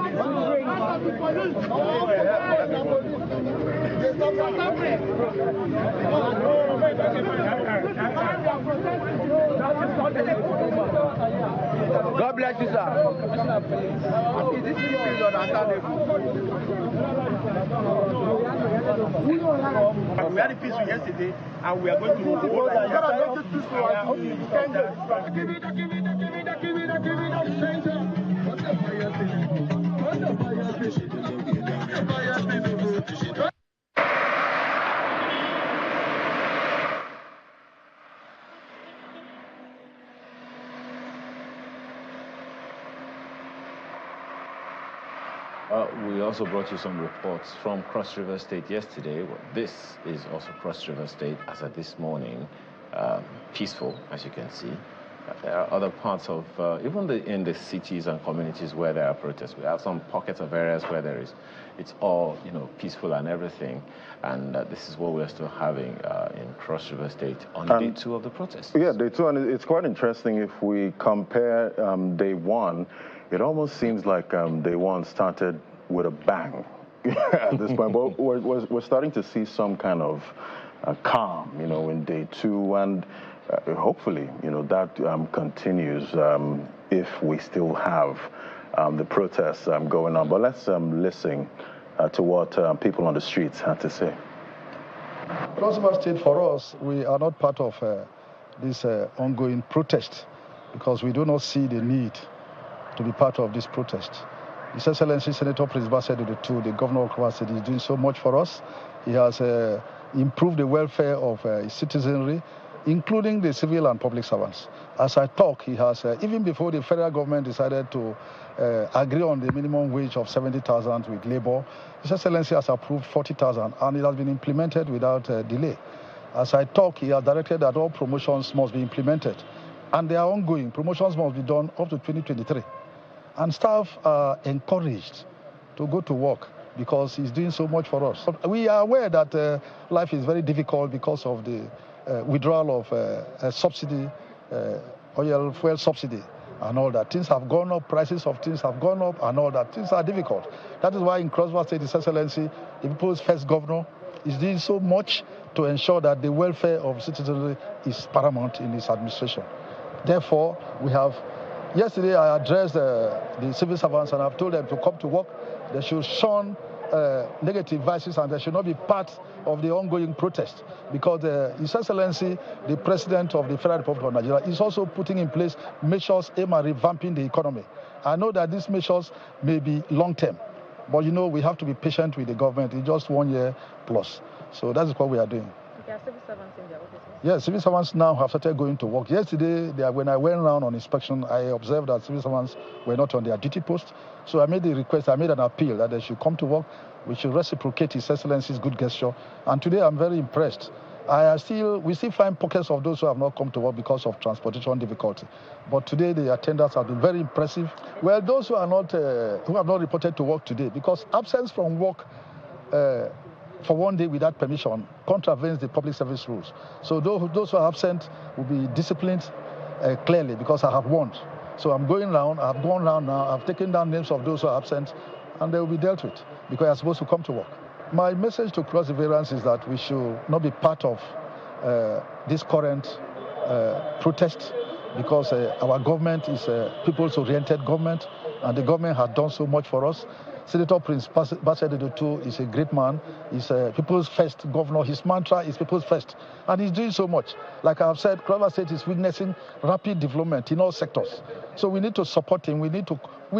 God bless you, sir. This is understandable. We had a peaceful yesterday, and we are going to We also brought you some reports from Cross River State yesterday. Well, this is also Cross River State as of this morning, peaceful, as you can see. There are other parts of, even in the cities and communities where there are protests. We have some pockets of areas where it's all, peaceful and everything. And this is what we're still having in Cross River State on day 2 of the protests. Yeah, day 2, and it's quite interesting if we compare day 1. It almost seems like day 1 started with a bang at this point. But we're starting to see some kind of calm, in day 2, and hopefully, that continues if we still have the protests going on. But let's listen to what people on the streets had to say. Cross River State, for us, we are not part of this ongoing protest, because we do not see the need to be part of this protest. His Excellency Senator Prisba said to the Governor of River State, he's doing so much for us. He has improved the welfare of his citizenry, including the civil and public servants. As I talk, he has, even before the federal government decided to agree on the minimum wage of 70,000 with labor, His Excellency has approved 40,000, and it has been implemented without delay. As I talk, he has directed that all promotions must be implemented, and they are ongoing. Promotions must be done up to 2023. And staff are encouraged to go to work because he's doing so much for us. We are aware that life is very difficult because of the withdrawal of subsidy, oil fuel subsidy and all that. Things have gone up, prices of things have gone up and all that. Things are difficult. That is why in Cross River State, His Excellency, the people's first governor, is doing so much to ensure that the welfare of citizens is paramount in his administration. Therefore, we have, yesterday I addressed the civil servants and I've told them to come to work. They should shun negative vices and they should not be part of the ongoing protest, because His Excellency, the President of the Federal Republic of Nigeria, is also putting in place measures aimed at revamping the economy. I know that these measures may be long-term, but we have to be patient with the government. It's just 1 year plus. So that is what we are doing. There are civil servants in their offices? Yes, civil servants now have started going to work. Yesterday, when I went around on inspection, I observed that civil servants were not on their duty post. So I made the request, I made an appeal that they should come to work. We should reciprocate His Excellency's good gesture. And today I'm very impressed. We still find pockets of those who have not come to work because of transportation difficulty. But today the attendance have been very impressive. Well, those who have not reported to work today, because absence from work for one day without permission contravenes the public service rules. So those who are absent will be disciplined clearly, because I have warned. So I'm going round. I've gone round now. I've taken down names of those who are absent, and they will be dealt with because they are supposed to come to work. My message to Cross-Riverans is that we should not be part of this current protest, because our government is a people's-oriented government, and the government has done so much for us. Senator Prince Basedodo is a great man. He's a people's first governor. His mantra is people's first, and he's doing so much. Like I've said, Cross State is witnessing rapid development in all sectors. So we need to support him. We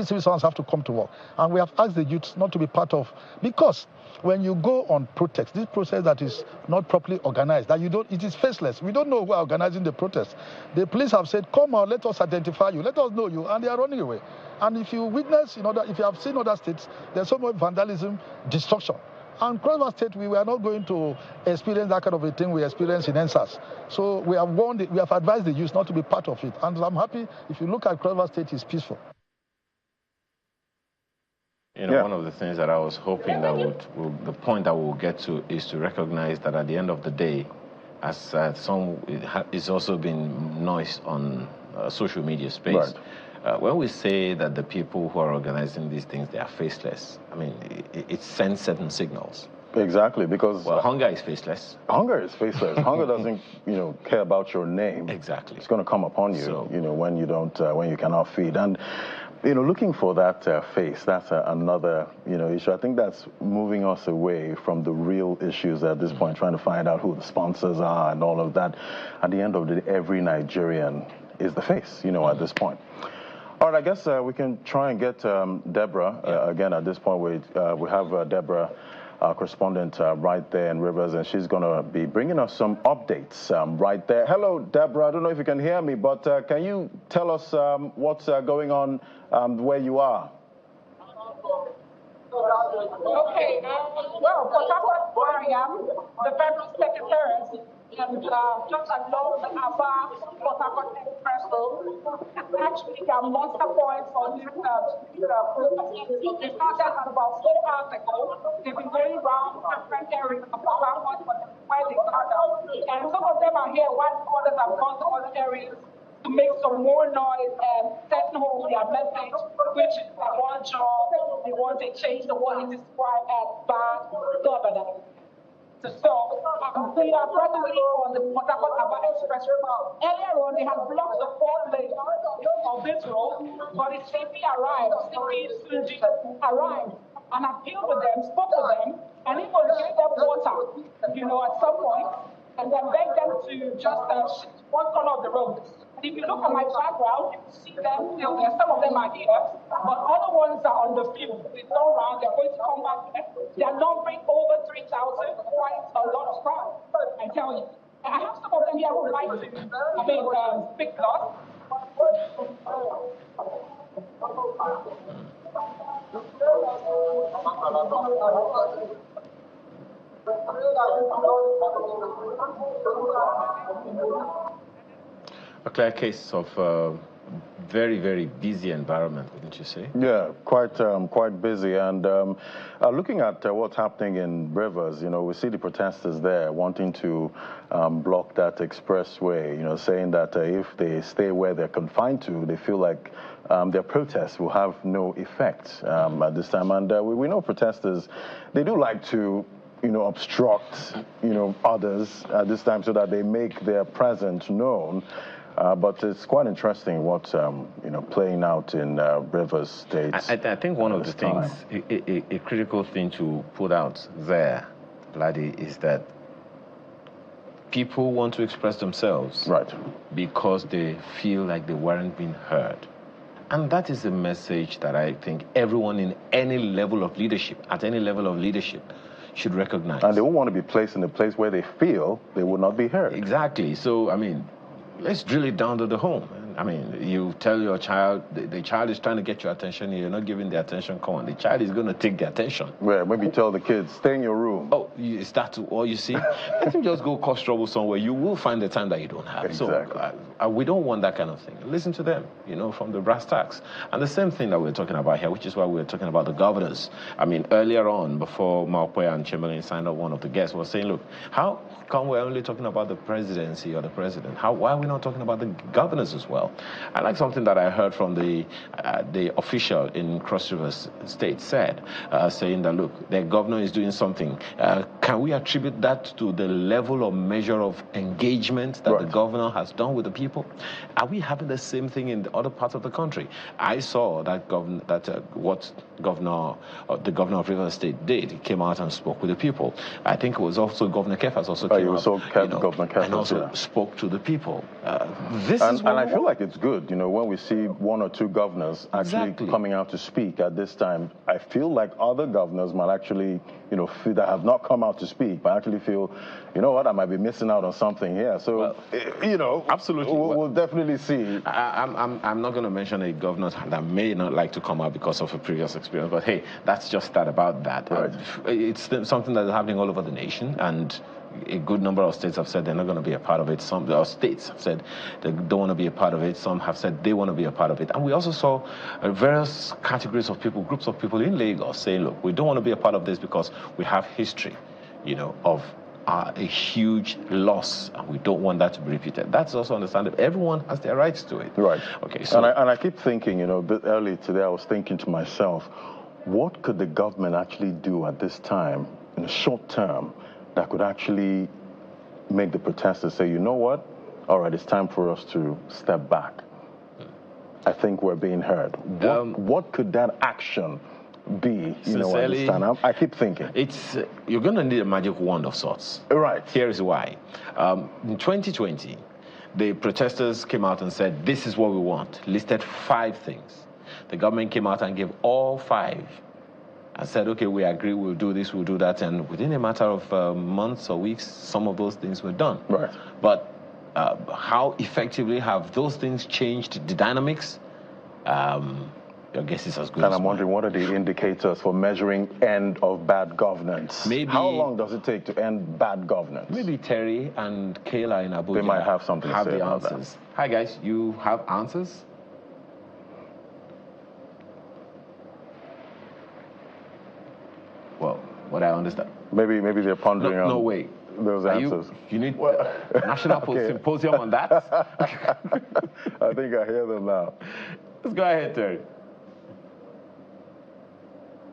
citizens have to come to work. And we have asked the youth not to be part of, because when you go on protest, this process that is not properly organized, it is faceless. We don't know who are organizing the protest. The police have said, come out, let us identify you, let us know you, and they are running away. And if you witness, if you have seen other states, there's so much vandalism, destruction. And Cross State, we were not going to experience that kind of a thing we experienced in NSAS. So we have advised the youth not to be part of it. And I'm happy, if you look at Cross State, it's peaceful. One of the things that I was hoping that the point that we'll get to is to recognize that at the end of the day, as it's also been noised on social media space, right. When we say that the people who are organizing these things, they are faceless, I mean, it sends certain signals. Exactly, because hunger is faceless. Hunger is faceless. Hunger doesn't, care about your name. Exactly. It's going to come upon you, when you don't, when you cannot feed. And looking for that face, that's another, issue. I think that's moving us away from the real issues at this point, trying to find out who the sponsors are and all of that. At the end of the day, every Nigerian is the face, at this point. All right, I guess we can try and get Deborah again at this point. We have Deborah, our correspondent, right there in Rivers, and she's going to be bringing us some updates right there. Hello, Deborah. I don't know if you can hear me, but can you tell us what's going on where you are? Okay, well, Port Harcourt, where I am, the federal secretariat, and just along the Port Harcourt Express Road, actually there are monster points on this protest. They started at about 4 hours ago. They've been going around different areas of Port Harcourt, where they started. And some of them are here while others have gone to other areas to make some more noise and send home their message, which is they want job, they want to change the what is described as bad governance. So we are presently on the Port Harcourt Express Road. Earlier on, they had blocked the 4 lanes of this road, but the CP arrived, CP arrived, and appealed with them, spoke with them, and even gave them water, at some point, and then begged them to just shift one corner of the road. And if you look at my background, you can see them still there. Some of them are here, but other ones are on the field. They go around, they're going to come back here. They're numbering over 3,000, quite a lot of crowd, I tell you. And I have some of them here who would like to, speak to us. A clear case of very, very busy environment, wouldn't you say? Yeah, quite busy. And looking at what's happening in Rivers, we see the protesters there wanting to block that expressway, saying that if they stay where they're confined to, they feel like their protests will have no effect at this time. And we know protesters, they do like to obstruct, others at this time so that they make their presence known. But it's quite interesting what's, playing out in Rivers State. I think one of the things, a critical thing to put out there, Vladi, is that people want to express themselves because they feel like they weren't being heard. And that is a message that I think everyone in any level of leadership, at any level of leadership, should recognize. And they won't want to be placed in a place where they feel they will not be heard. Exactly. So, let's drill it down to the home I mean, you tell your child, the child is trying to get your attention, you're not giving the attention, come on, the child is going to take the attention. Well, maybe tell the kids, stay in your room. Oh, is that all you see? Let him just go cause trouble somewhere. You will find the time that you don't have. Exactly. So we don't want that kind of thing. Listen to them, from the brass tacks. And the same thing that we're talking about here, which is why we're talking about the governors. I mean, earlier on, before Malpoya and Chamberlain signed up, one of the guests was saying, look, how come we're only talking about the presidency or the president? Why are we not talking about the governors as well? I like something that I heard from the official in Cross River State said, saying that, look, the governor is doing something. Can we attribute that to the level or measure of engagement that the governor has done with the people? Are we having the same thing in the other parts of the country? I saw that what the governor of River State did. He came out and spoke with the people. I think it was also Governor Kefas also came out, Governor Kefas, and also spoke to the people. And I feel like it's good, when we see one or two governors actually coming out to speak at this time. I feel like other governors might actually, feel that have not come out to speak, but actually feel, you know what, I might be missing out on something here. So, absolutely, we'll definitely see. I'm not going to mention a governor that may not like to come out because of a previous experience, but hey, that's just that about that. Right. It's something that is happening all over the nation, and a good number of states have said they're not going to be a part of it. Some states have said they don't want to be a part of it. Some have said they want to be a part of it. And we also saw various categories of people, groups of people in Lagos saying, look, we don't want to be a part of this because we have history, of a huge loss, and we don't want that to be repeated. That's also understandable. Everyone has their rights to it. Right. Okay. So and I keep thinking, a bit early today, I was thinking to myself, what could the government actually do at this time, in the short term, that could actually make the protesters say, you know what? All right, it's time for us to step back. I think we're being heard. What could that action be? Sincerely, I keep thinking. You're going to need a magic wand of sorts. Right. Here's why. In 2020, the protesters came out and said, this is what we want, listed 5 things. The government came out and gave all 5. I said, okay, we agree, we'll do this, we'll do that. And within a matter of months or weeks, some of those things were done. Right. But how effectively have those things changed the dynamics? Your guess is as good And as I'm wondering, what are the indicators for measuring end of bad governance? Maybe, how long does it take to end bad governance? Maybe Terry and Kayla in Abuja they might have something to say the about answers. That. Hi, guys. You have answers? Well, what I understand. Maybe they're pondering on. No way. Those answers. You need national symposium on that? I think I hear them now. Let's go ahead, Terry.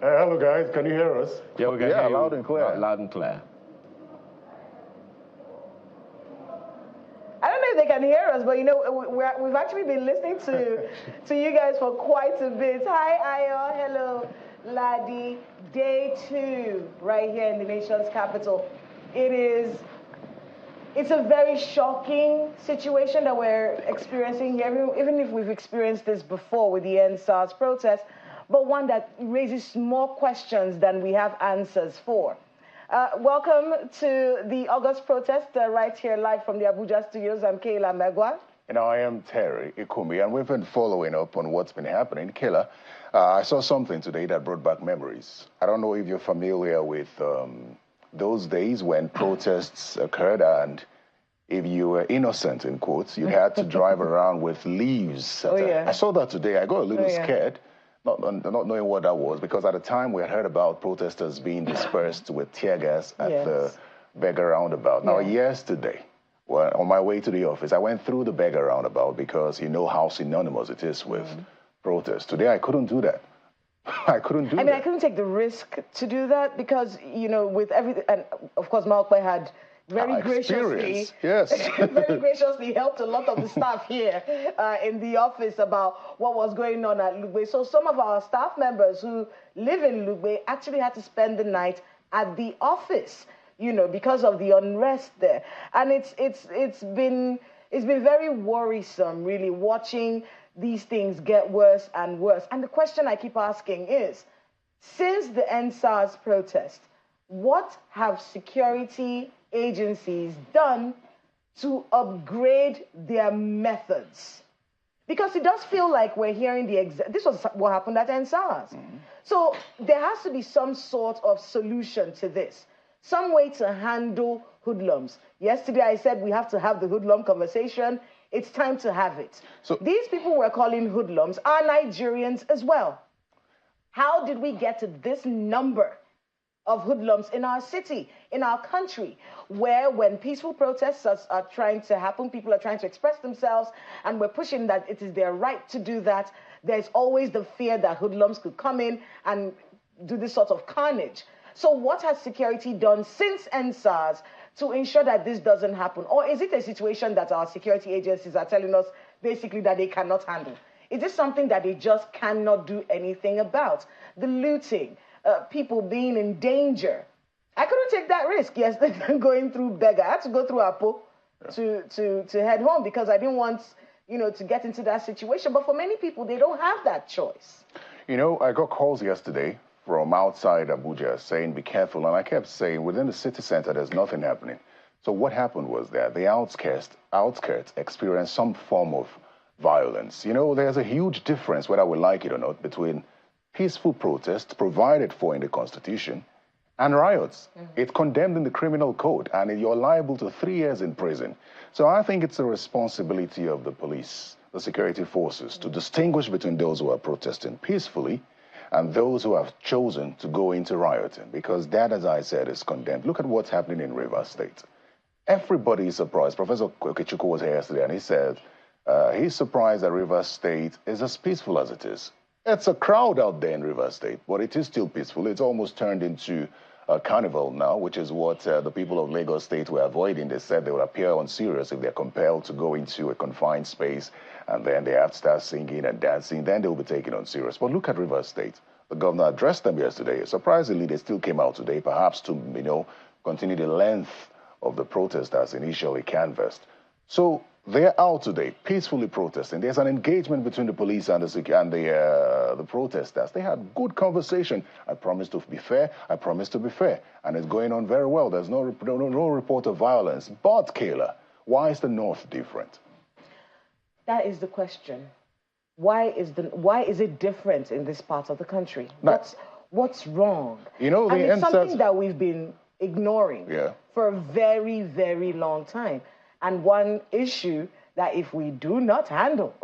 Hello, guys. Can you hear us? Yeah, we can hear you. Loud and clear. Loud and clear. I don't know if they can hear us, but we've actually been listening to you guys for quite a bit. Hi, Ayo. Hello, Ladi. Day 2 right here in the nation's capital. It's a very shocking situation that we're experiencing here, even if we've experienced this before with the EndSARS protest, but one that raises more questions than we have answers for. Welcome to the August protest right here live from the Abuja studios. I'm Kayla Megwa. And I am Terry Ikumi, and we've been following up on what's been happening. Kayla, I saw something today that brought back memories. I don't know if you're familiar with those days when protests occurred, and if you were innocent, in quotes, you had to drive around with leaves. I saw that today. I got a little scared, not knowing what that was, because at the time we had heard about protesters being dispersed with tear gas at the beggar roundabout. Now, yesterday, on my way to the office, I went through the beggar roundabout because you know how synonymous it is with protest. Today, I couldn't do that. I couldn't do that. I couldn't take the risk to do that because, with everything, and of course, Malkwe had very graciously, very graciously helped a lot of the staff here in the office about what was going on at Lugbe. So some of our staff members who live in Lugbe actually had to spend the night at the office, because of the unrest there. And it's been very worrisome, really, watching these things get worse and worse. And the question I keep asking is, since the EndSARS protest, what have security agencies done to upgrade their methods Because it does feel like we're hearing this was what happened at NSARS. So there has to be some sort of solution to this, some way to handle hoodlums. Yesterday I said we have to have the hoodlum conversation. It's time to have it. So these people we're calling hoodlums are Nigerians as well. How did we get to this number of hoodlums in our city, in our country, where when peaceful protests are trying to happen, people are trying to express themselves, and we're pushing that it is their right to do that, there's always the fear that hoodlums could come in and do this sort of carnage. So what has security done since NSARS to ensure that this doesn't happen? Or is it a situation that our security agencies are telling us basically that they cannot handle? Is this something that they just cannot do anything about? The looting, people being in danger. I couldn't take that risk yesterday going through Bega. I had to go through Apo to head home because I didn't want, to get into that situation. But for many people, they don't have that choice. I got calls yesterday from outside Abuja saying, be careful. And I kept saying, within the city center, there's nothing happening. So what happened was that the outskirts experienced some form of violence. There's a huge difference, whether we like it or not, between peaceful protests provided for in the Constitution and riots. It's condemned in the criminal code, and you're liable to 3 years in prison. So I think it's a responsibility of the police, the security forces, to distinguish between those who are protesting peacefully and those who have chosen to go into rioting, because that, as I said, is condemned. Look at what's happening in Rivers State. Everybody is surprised. Professor Okechukwu was here yesterday, and he said he's surprised that Rivers State is as peaceful as it is. It's a crowd out there in Rivers State, but it is still peaceful. It's almost turned into a carnival now, which is what the people of Lagos State were avoiding. They said they would appear unserious if they're compelled to go into a confined space, and then they have to start singing and dancing. Then they will be taken unserious. But look at Rivers State. The governor addressed them yesterday. Surprisingly, they still came out today, perhaps to continue the length of the protest as initially canvassed. So they're out today, peacefully protesting. There's an engagement between the police and the protesters. They had good conversation. I promised to be fair. I promised to be fair. And it's going on very well. There's no report of violence. But, Kayla, why is the North different? That is the question. Why is it different in this part of the country? What's wrong? And it's something that we've been ignoring for a very, very long time. And one issue that if we do not handle,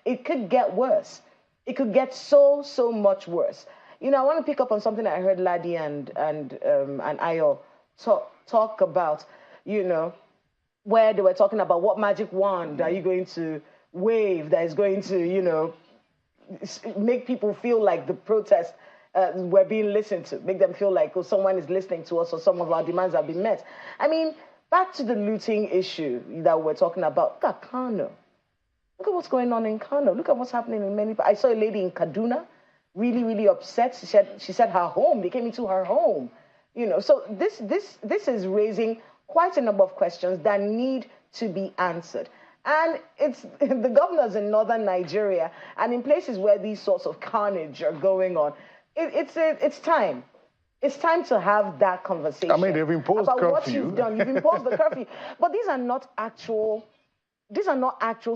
it could get worse. It could get so much worse. I want to pick up on something I heard Ladi and Ayo talk about, where they were talking about what magic wand are you going to wave that is going to, make people feel like the protest we're being listened to, make them feel like someone is listening to us or some of our demands have been met. I mean, back to the looting issue that we're talking about. Look at Kano. Look at what's going on in Kano. Look at what's happening in many. I saw a lady in Kaduna, really, really upset. She said her home. They came into her home. So this is raising quite a number of questions that need to be answered. And it's the governors in northern Nigeria and in places where these sorts of carnage are going on. It's time. It's time to have that conversation. I mean, they've imposed about curfew. What you've done. You've imposed the curfew. But these are not actual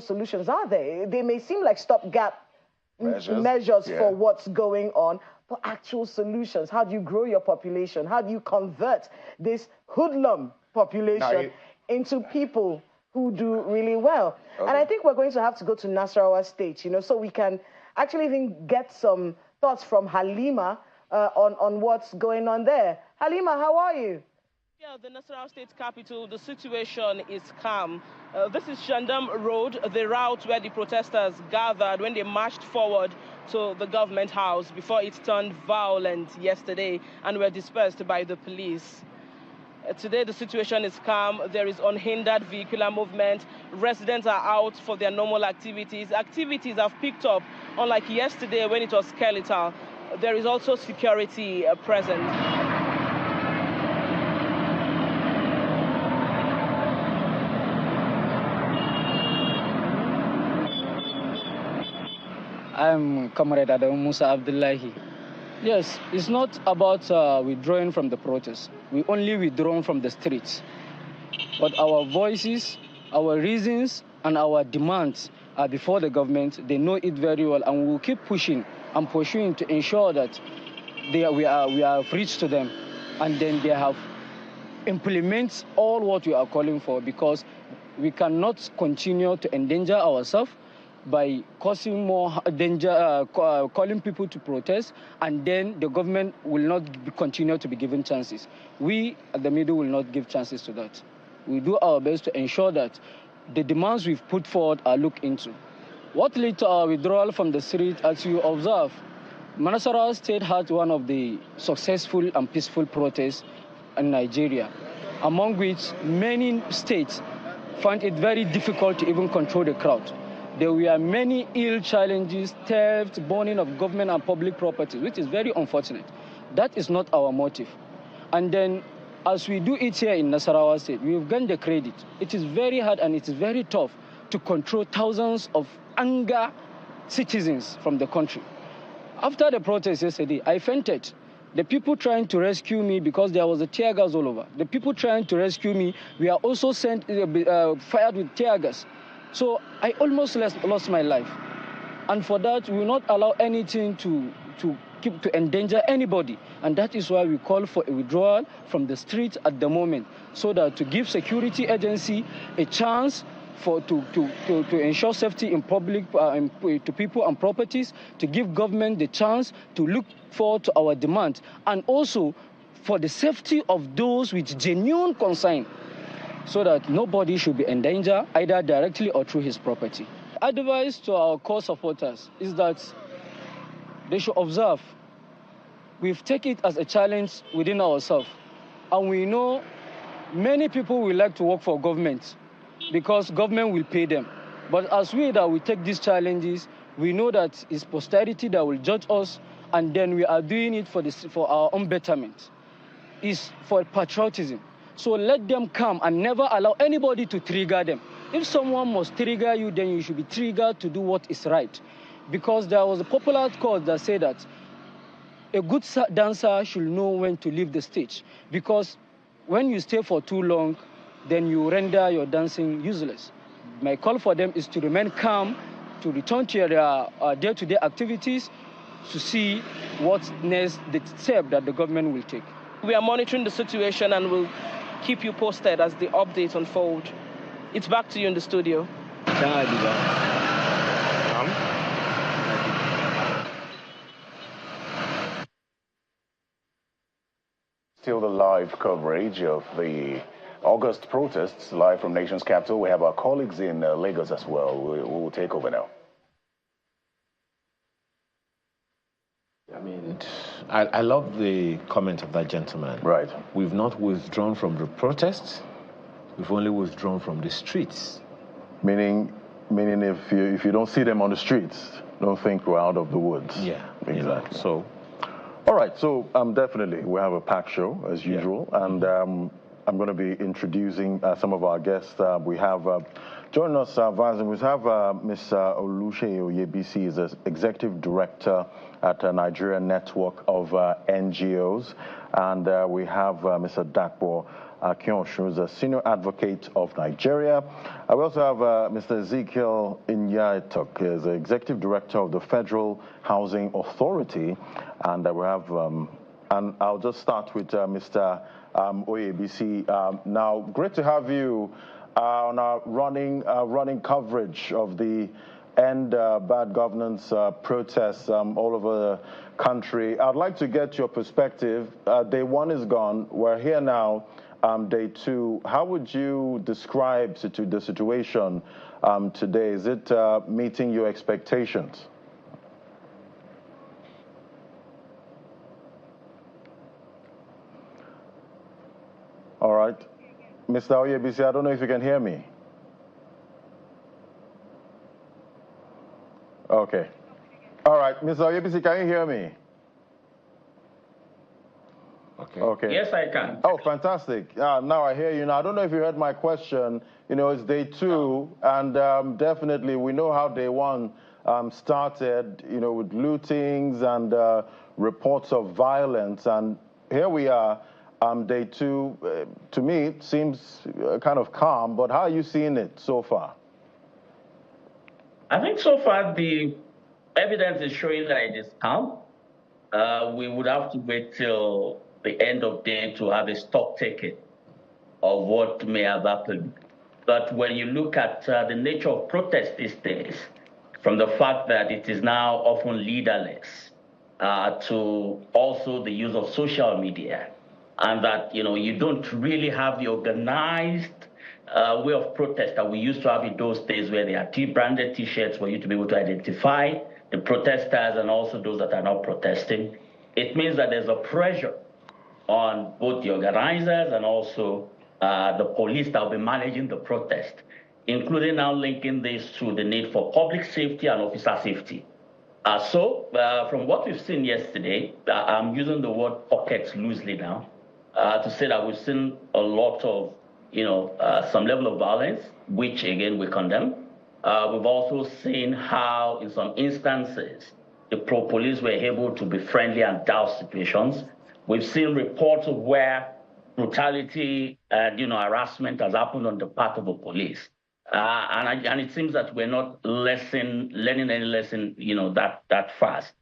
solutions, are they? They may seem like stopgap measures for what's going on, but actual solutions. How do you grow your population? How do you convert this hoodlum population into people who do really well? Okay. And I think we're going to have to go to Nasarawa State, so we can actually even get some thoughts from Halima on what's going on there. Halima, how are you? Yeah, the Nasarawa State capital, the situation is calm. This is Shandam Road, the route where the protesters gathered when they marched forward to the government house before it turned violent yesterday and were dispersed by the police. Today, the situation is calm. There is unhindered vehicular movement. Residents are out for their normal activities. Activities have picked up, unlike yesterday when it was skeletal. There is also security present. I'm Comrade Adam Musa Abdullahi. Yes, it's not about withdrawing from the protest. We only withdrawn from the streets. But our voices, our reasons, and our demands are before the government. They know it very well, and we will keep pushing and pursuing to ensure that we have reached to them, and then they have implement all what we are calling for, because we cannot continue to endanger ourselves by causing more danger, calling people to protest, and then the government will not continue to be given chances. We at the middle will not give chances to that. We do our best to ensure that the demands we've put forward are looked into. What led to our withdrawal from the street, as you observe, Nasarawa State had one of the successful and peaceful protests in Nigeria, among which many states found it very difficult to even control the crowd. There were many ill challenges, theft, burning of government and public property, which is very unfortunate. That is not our motive. And then, as we do it here in Nasarawa State, we've gained the credit. It is very hard and it is very tough to control thousands of anger citizens from the country. After the protest yesterday, I fainted. The people trying to rescue me, because there was a tear gas all over. The people trying to rescue me, we are also fired with tear gas. So I almost lost my life. And for that, we will not allow anything to endanger anybody. And that is why we call for a withdrawal from the streets at the moment, so that to give security agency a chance to ensure safety in public to people and properties, to give government the chance to look forward to our demands, and also for the safety of those with genuine concern, so that nobody should be endangered, either directly or through his property. Advice to our core supporters is that they should observe. We've taken it as a challenge within ourselves, and we know many people will like to work for government, because government will pay them. But as we take these challenges, we know that it's posterity that will judge us, and then we are doing it for our own betterment. It's for patriotism. So let them come and never allow anybody to trigger them. If someone must trigger you, then you should be triggered to do what is right. Because there was a popular quote that said that a good dancer should know when to leave the stage. Because when you stay for too long, then you render your dancing useless. My call for them is to remain calm, to return to their day-to-day activities, to see what's next, the step that the government will take. We are monitoring the situation and will keep you posted as the updates unfold. It's back to you in the studio. Still the live coverage of the August protests, live from nation's capital. We have our colleagues in Lagos as well. We will take over now. I mean, I love the comment of that gentleman. Right. We've not withdrawn from the protests. We've only withdrawn from the streets. Meaning if you don't see them on the streets, don't think we're out of the woods. Yeah, exactly. So, all right. So definitely we have a packed show as usual, and I'm going to be introducing some of our guests. We have joining us, we have Ms. Oluseye Oyebisi, is the Executive Director at Nigeria Network of NGOs, and we have Mr. Dakpo Akionshu, who's a Senior Advocate of Nigeria. We also have Mr. Ezekiel Inyaitok, who is the Executive Director of the Federal Housing Authority, and we have, and I'll just start with Mr. Oyebisi. Now, great to have you on our running coverage of the End Bad Governance protests all over the country. I'd like to get your perspective. Day one is gone. We're here now, day two. How would you describe the situation today? Is it meeting your expectations? All right. Mr. Oyebisi, I don't know if you can hear me. Okay. All right. Mr. Oyebisi, can you hear me? Okay. Yes, I can. Oh, fantastic. Now I hear you. Now, I don't know if you heard my question. You know, it's day two, and definitely we know how day one started, you know, with lootings and reports of violence. And here we are, day two. To me, it seems kind of calm, but how are you seeing it so far? I think so far the evidence is showing that it is calm. We would have to wait till the end of day to have a stock taking of what may have happened. But when you look at the nature of protest these days, from the fact that it is now often leaderless, to also the use of social media, and that you don't really have the organized way of protest that we used to have in those days, where there are branded T-shirts for you to be able to identify the protesters and also those that are not protesting. It means that there's a pressure on both the organizers and also the police that will be managing the protest, including now linking this to the need for public safety and officer safety. So from what we've seen yesterday, I'm using the word pockets loosely now, to say that we've seen a lot of, some level of violence, which again we condemn. We've also seen how, in some instances, the police were able to be friendly and douse situations. We've seen reports of where brutality and harassment has happened on the part of the police, and it seems that we're not learning any lesson, that fast.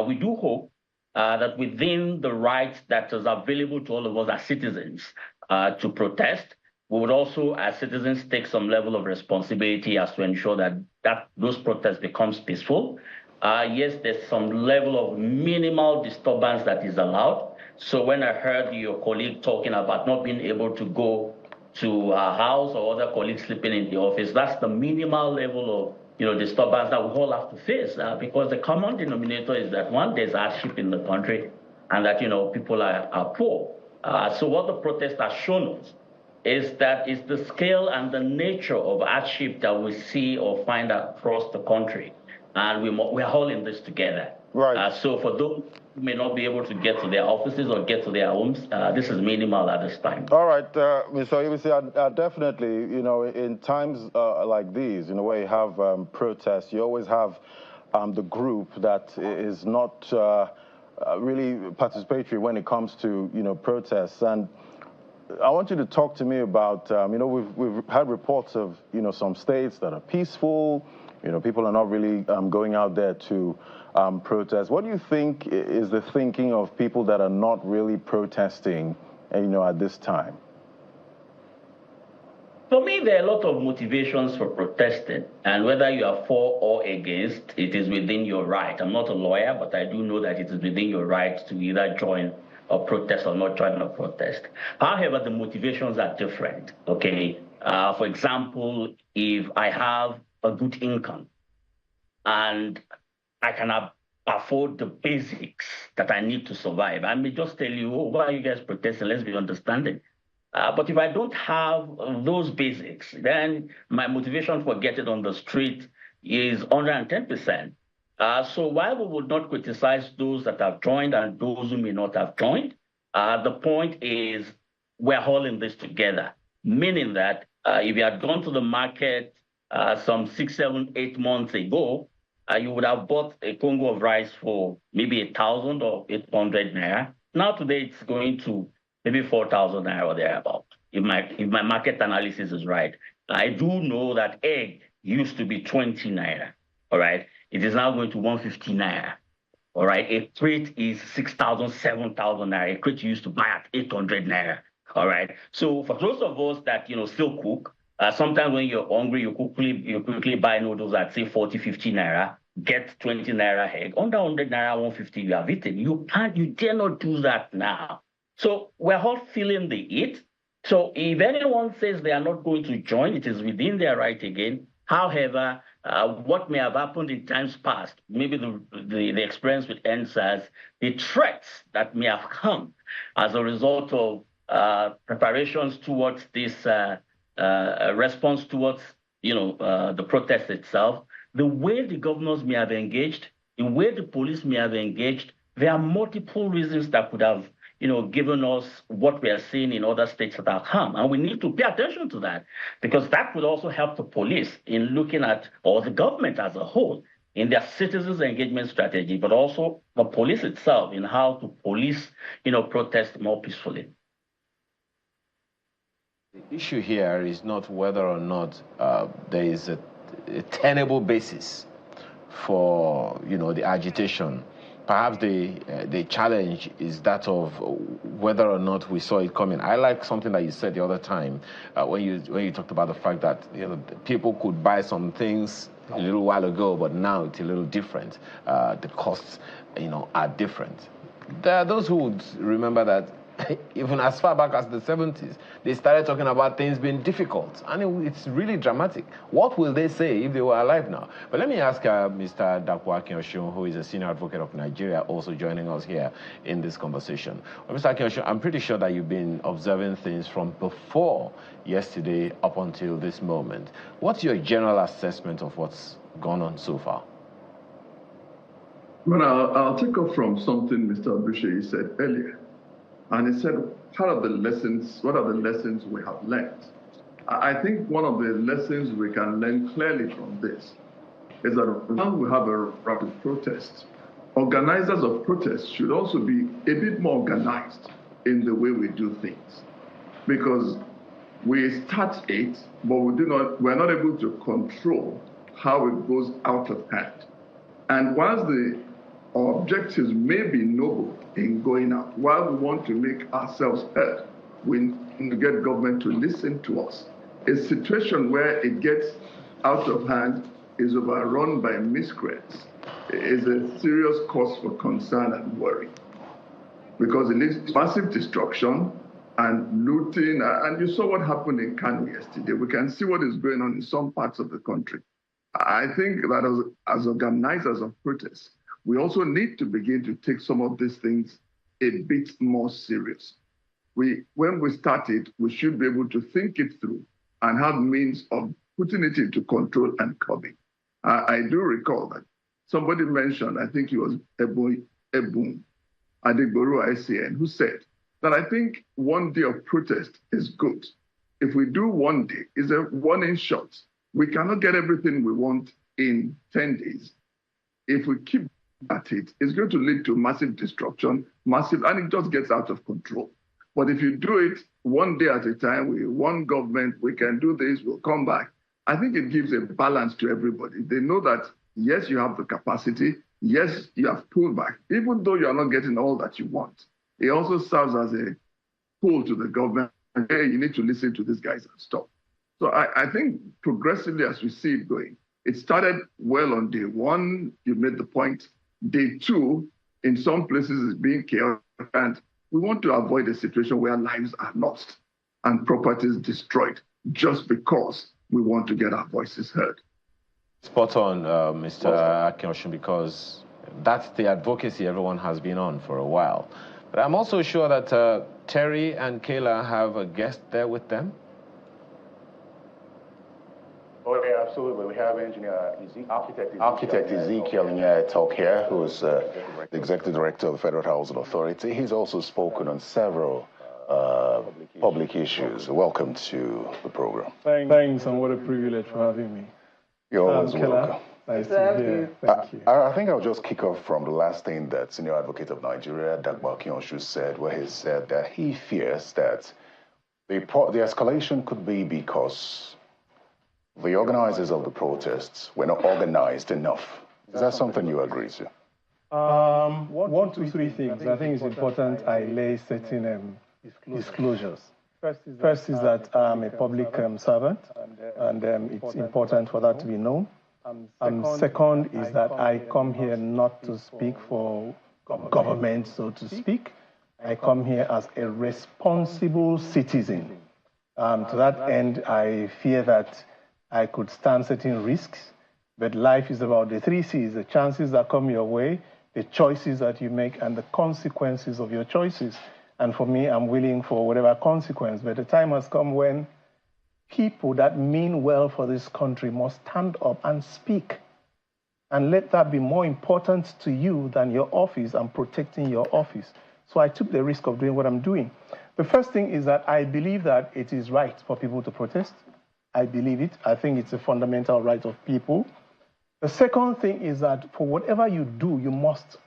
We do hope that within the rights that is available to all of us as citizens to protest, we would also, as citizens, take some level of responsibility as to ensure that those protests becomes peaceful. Yes, there's some level of minimal disturbance that is allowed. So when I heard your colleague talking about not being able to go to a house or other colleagues sleeping in the office, that's the minimal level of disturbance that we all have to face, because the common denominator is that, one, there's hardship in the country, and that people are poor. So what the protest has shown us is that it's the scale and the nature of hardship that we see or find across the country, and we're all in this together. Right. So for those who may not be able to get to their offices or get to their homes, this is minimal at this time. All right, Mr. Ibisi, definitely, in times like these, where you have protests, you always have the group that is not really participatory when it comes to, protests. And I want you to talk to me about, we've had reports of, some states that are peaceful, people are not really going out there to protest. What do you think is the thinking of people that are not really protesting, at this time? For me, there are a lot of motivations for protesting, and whether you are for or against, it is within your right. I'm not a lawyer, but I do know that it is within your right to either join a protest or not join a protest. However, the motivations are different, okay? For example, if I have a good income and I can afford the basics that I need to survive, I may just tell you, oh, why are you guys protesting? Let's be understanding. But if I don't have those basics, then my motivation for getting on the street is 110%. So while we would not criticize those that have joined and those who may not have joined, the point is we're all in this together, meaning that if you had gone to the market some 6, 7, 8 months ago, you would have bought a Congo of rice for maybe 1,000 or 800 naira. Now today it's going to maybe 4,000 naira or thereabout, if my market analysis is right. I do know that egg used to be 20 naira, all right? It is now going to 150 naira, all right? A crate is 6,000, 7,000 naira. A crate you used to buy at 800 naira, all right? So for those of us that, still cook, sometimes when you're hungry, you quickly buy noodles at, say, 40, 50 naira, get 20 naira egg. Under 100 naira, 150, you have eaten. You dare not do that now. So we're all feeling the heat. So if anyone says they are not going to join, it is within their right again. However, what may have happened in times past, maybe the experience with NSAS, the threats that may have come as a result of preparations towards this response towards, the protest itself, the way the governors may have engaged, the way the police may have engaged, there are multiple reasons that could have, given us what we are seeing in other states that have come. And we need to pay attention to that, because that would also help the police in looking at, or the government as a whole, in their citizens' engagement strategy, but also the police itself in how to police, protest more peacefully. The issue here is not whether or not there is tenable basis for, the agitation. Perhaps the challenge is that of whether or not we saw it coming. I like something that you said the other time when you talked about the fact that people could buy some things a little while ago, but now it's a little different. The costs, are different. There are those who would remember that even as far back as the 70s, they started talking about things being difficult, and it's really dramatic. What will they say if they were alive now? But let me ask Mr. Dapo Akinyosun, who is a senior advocate of Nigeria, also joining us here in this conversation. Well, Mr. Akinyosun, I'm pretty sure that you've been observing things from before yesterday up until this moment. What's your general assessment of what's gone on so far? Well, I'll take off from something Mr. Abushe said earlier. And he said, what are the lessons we have learned? I think one of the lessons we can learn clearly from this is that when we have a rapid protest, organizers of protests should also be a bit more organized in the way we do things. Because we start it, but we're not able to control how it goes out of hand. And whilst our objectives may be noble in going out, while we want to make ourselves heard, we need to get government to listen to us. A situation where it gets out of hand, is overrun by miscreants, is a serious cause for concern and worry. Because it leads to massive destruction and looting, and you saw what happened in Kano yesterday. We can see what is going on in some parts of the country. I think that as organizers of protests, we also need to begin to take some of these things a bit more serious. When we started, we should be able to think it through and have means of putting it into control and curbing. I do recall that somebody mentioned, I think it was Ebun Adegboro ICN, who said that I think one day of protest is good. If we do one day, it's a warning shot. We cannot get everything we want in 10 days. If we keep at it, it's going to lead to massive destruction, and it just gets out of control. But if you do it one day at a time, with one government, we can do this, we'll come back. I think it gives a balance to everybody. They know that, yes, you have the capacity, yes, you have pulled back, even though you're not getting all that you want. It also serves as a pull to the government. Hey, you need to listen to these guys and stop. So I think progressively, as we see it going, it started well on day one, you made the point. Day two, in some places, is being chaotic, and we want to avoid a situation where lives are lost and properties destroyed just because we want to get our voices heard. Spot on, Mr. Akinyosun, because that's the advocacy everyone has been on for a while. But I'm also sure that Terry and Kayla have a guest there with them. Oh, yeah, absolutely. We have architect Ezekiel Talk here, who is the executive director of the Federal Housing Authority. He's also spoken on several public issues. Welcome to the program. Thanks, and what a privilege for having me. You're always welcome. Nice to be here. Thank you. I think I'll just kick off from the last thing that Senior Advocate of Nigeria, Dapo Akinyosun, said, where he said that he fears that the escalation could be because the organizers of the protests were not organized enough. Is that something you agree to? One, two, three things. I think it's important I lay certain disclosures. First is that I'm a public servant, and it's important for that to be known. Second is that I come here not to speak for government, so to speak. I come here as a responsible citizen. To that end, I fear that I could stand certain risks, but life is about the 3 C's, the chances that come your way, the choices that you make, and the consequences of your choices. And for me, I'm willing for whatever consequence, but the time has come when people that mean well for this country must stand up and speak. And let that be more important to you than your office and protecting your office. So I took the risk of doing what I'm doing. The first thing is that I believe that it is right for people to protest. I believe it. I think it's a fundamental right of people. The second thing is that for whatever you do, you must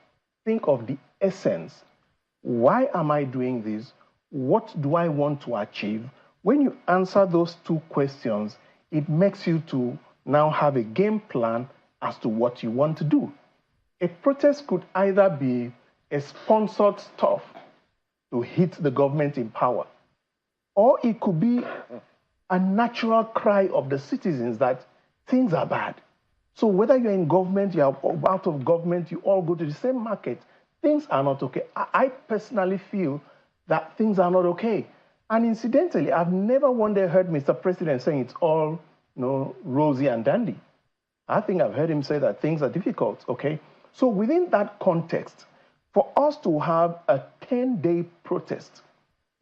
think of the essence. Why am I doing this? What do I want to achieve? When you answer those two questions, it makes you to now have a game plan as to what you want to do. A protest could either be a sponsored stuff to hit the government in power, or it could be a natural cry of the citizens that things are bad. So whether you're in government, you're out of government, you all go to the same market, things are not okay. I personally feel that things are not okay. And incidentally, I've never one day heard Mr. President saying it's all rosy and dandy. I think I've heard him say that things are difficult, okay? So within that context, for us to have a 10-day protest,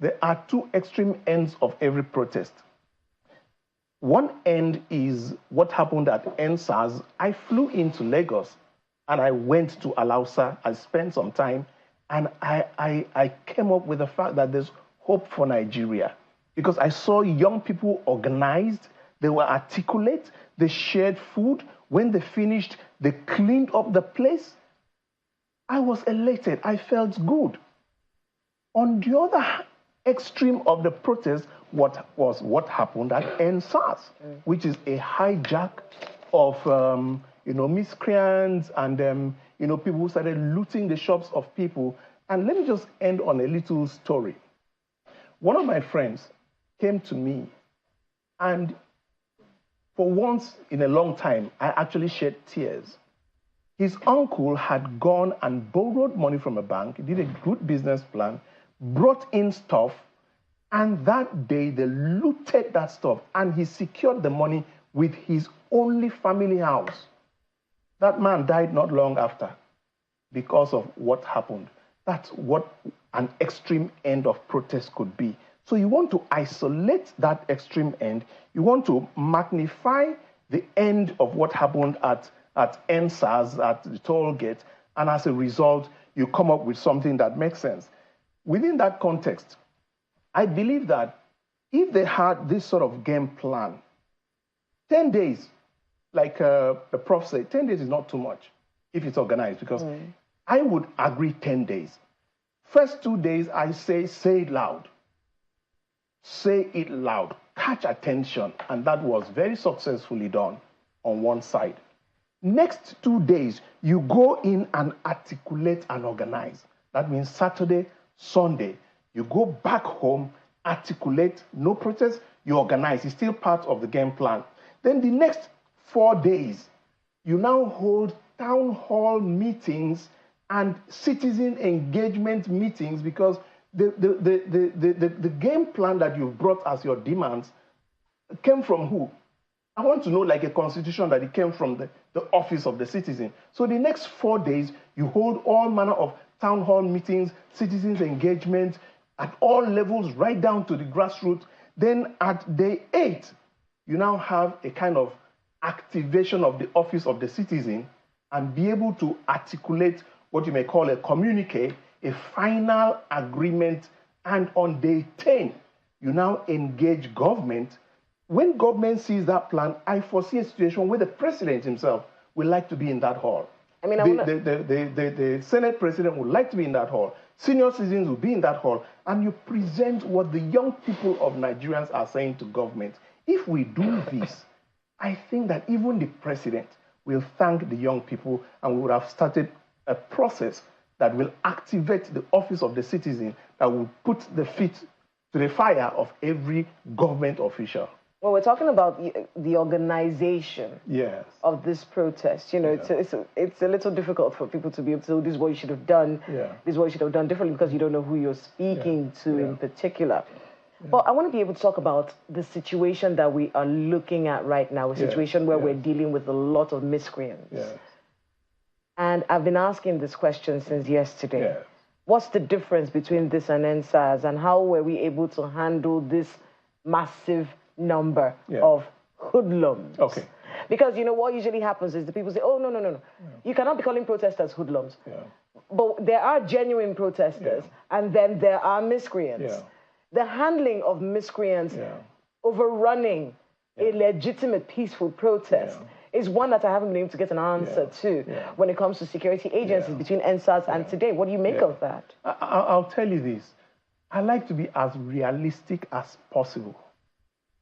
there are two extreme ends of every protest. One end is what happened at NSAS. I flew into Lagos and I went to Alausa. I spent some time and I came up with the fact that there's hope for Nigeria because I saw young people organized, they were articulate, they shared food. When they finished, they cleaned up the place. I was elated. I felt good. On the other extreme of the protest what happened at NSAS, which is a hijack of miscreants and people who started looting the shops of people. And let me just end on a little story. One of my friends came to me, and for once in a long time, I actually shed tears. His uncle had gone and borrowed money from a bank, did a good business plan, brought in stuff, and that day they looted that stuff, and he secured the money with his only family house. That man died not long after because of what happened. That's what an extreme end of protest could be. So you want to isolate that extreme end. You want to magnify the end of what happened at NSAS, at the toll gate, and as a result, you come up with something that makes sense. Within that context, I believe that if they had this sort of game plan, 10 days, like the prof said, 10 days is not too much if it's organized, because I would agree 10 days. First 2 days, I say it loud. Say it loud, catch attention, and that was very successfully done on one side. Next 2 days, you go in and articulate and organize. That means Saturday, Sunday, you go back home, articulate, no protest, you organize. It's still part of the game plan. Then the next 4 days, you now hold town hall meetings and citizen engagement meetings, because the game plan that you've brought as your demands came from who? I want to know, like a constitution, that it came from the office of the citizen. So the next 4 days, you hold all manner of town hall meetings, citizens engagement at all levels, right down to the grassroots. Then at day 8, you now have a kind of activation of the office of the citizen and be able to articulate what you may call a communique, a final agreement. And on day 10, you now engage government. When government sees that plan, I foresee a situation where the president himself would like to be in that hall. I mean, the Senate president would like to be in that hall. Senior citizens will be in that hall. And you present what the young people of Nigerians are saying to government. If we do this, I think that even the president will thank the young people, and we would have started a process that will activate the office of the citizen, that will put the feet to the fire of every government official. Well, we're talking about the organization of this protest. You know, it's a little difficult for people to be able to say, this is what you should have done, this is what you should have done differently, because you don't know who you're speaking to in particular. But I want to be able to talk about the situation that we are looking at right now, a situation where we're dealing with a lot of miscreants. And I've been asking this question since yesterday. What's the difference between this and NSAS, and how were we able to handle this massive number of hoodlums? Because, you know, what usually happens is the people say, oh, no. You cannot be calling protesters hoodlums. But there are genuine protesters, and then there are miscreants. The handling of miscreants overrunning a legitimate, peaceful protest is one that I haven't been able to get an answer to when it comes to security agencies between NSAS and today. What do you make of that? I'll tell you this. I like to be as realistic as possible.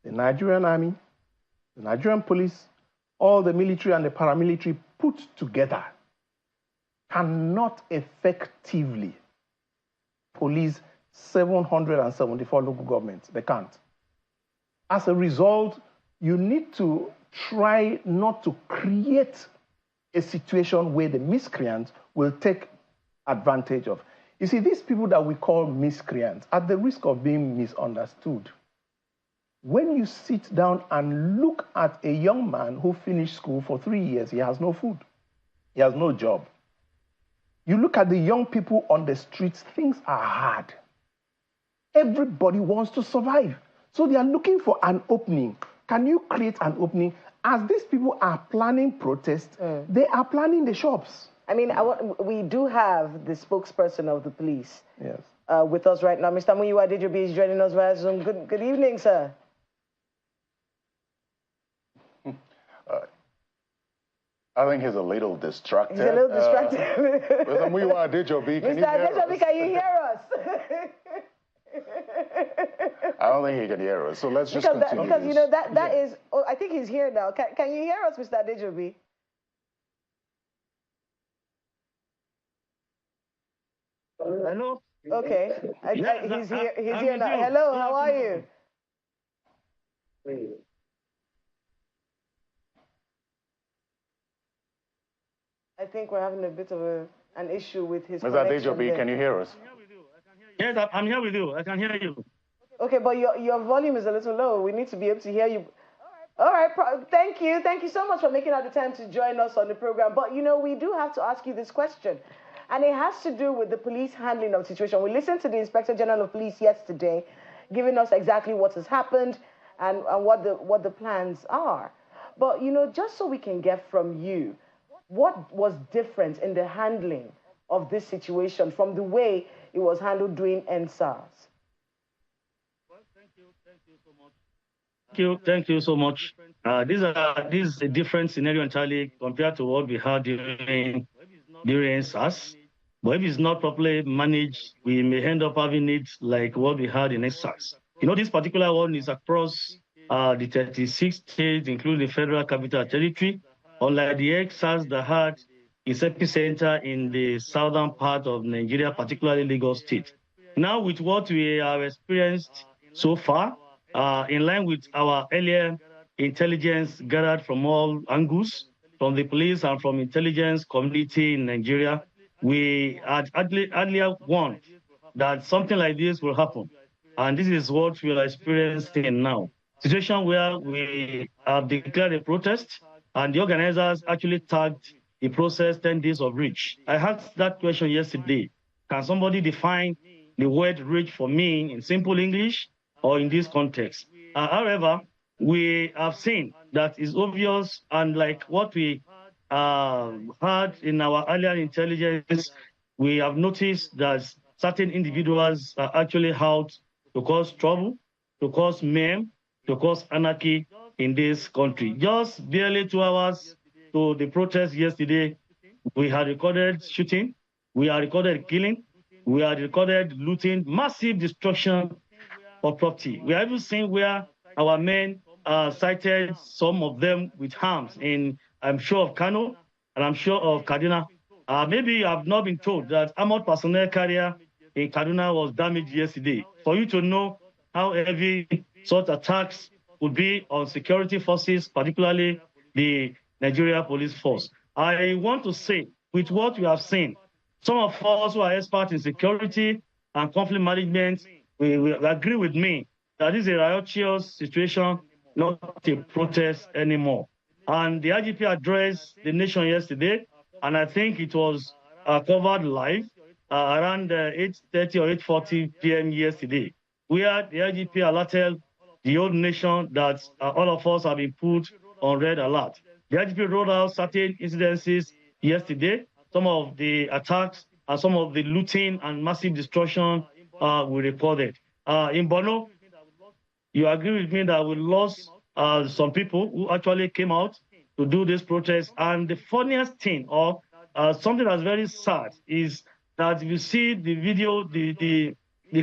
The Nigerian Army, the Nigerian police, all the military and the paramilitary put together cannot effectively police 774 local governments. They can't. As a result, you need to try not to create a situation where the miscreants will take advantage of. You see, these people that we call miscreants, at the risk of being misunderstood, when you sit down and look at a young man who finished school for 3 years, he has no food, he has no job. You look at the young people on the streets, things are hard. Everybody wants to survive. So they are looking for an opening. Can you create an opening? As these people are planning protests, they are planning the shops. I mean, we do have the spokesperson of the police with us right now. Mr. Muyiwa Adejobi is joining us via Zoom. Good evening, sir. I think he's a little distracted. He's a little distracted. Mr. Muyiwa Adejobi, can you hear us? Can you hear us? I don't think he can hear us, so let's just continue. Because, you know, that is... Oh, I think he's here now. Can you hear us, Mr. Adejobi? Hello? Okay. He's here now. Hello, how are you? I think we're having a bit of an issue with his connection. Mr. Adejobi, can you hear us? Yes, I'm here with you. I can hear you. Okay, but your volume is a little low. We need to be able to hear you. All right, thank you. Thank you so much for making out the time to join us on the program. But, you know, we do have to ask you this question. And it has to do with the police handling of the situation. We listened to the Inspector General of Police yesterday, giving us exactly what has happened and what the plans are. But, you know, just so we can get from you, what was different in the handling of this situation from the way it was handled during NSAS? Thank you so much. This is a different scenario entirely compared to what we had during NSAS. But if it's not properly managed, we may end up having it like what we had in NSAS. You know, this particular one is across the 36 states, including the Federal Capital Territory, unlike the NSAS that had its epicenter in the southern part of Nigeria, particularly Lagos State. Now, with what we have experienced so far, in line with our earlier intelligence gathered from all angles, from the police and from intelligence community in Nigeria, we had earlier warned that something like this will happen. And this is what we are experiencing now. Situation where we have declared a protest and the organizers actually tagged the process 10 days of reach. I asked that question yesterday. Can somebody define the word reach for me in simple English or in this context? However, we have seen that it's obvious, and like what we had in our earlier intelligence, we have noticed that certain individuals are actually out to cause trouble, to cause mayhem, to cause anarchy in this country. Just barely 2 hours to the protest yesterday, we had recorded shooting, we had recorded killing, we had recorded looting, massive destruction of property. We have even seen where our men cited some of them with arms in, I'm sure, of Kano, and I'm sure of Kaduna. Maybe you have not been told that armored personnel carrier in Kaduna was damaged yesterday. For you to know how heavy such attacks would be on security forces, particularly the Nigeria Police Force. I want to say, with what we have seen, some of us who are experts in security and conflict management, we agree with me that this is a riotous situation, not a protest anymore. And the IGP addressed the nation yesterday, and I think it was covered live around 8:30 or 8:40 p.m. yesterday, where the IGP alerted the whole nation that all of us have been put on red alert. The IGP rolled out certain incidences yesterday, some of the attacks and some of the looting and massive destruction we recorded. In Borno, you agree with me that we lost some people who actually came out to do this protest. And the funniest thing, or something that's very sad, is that you see the video, the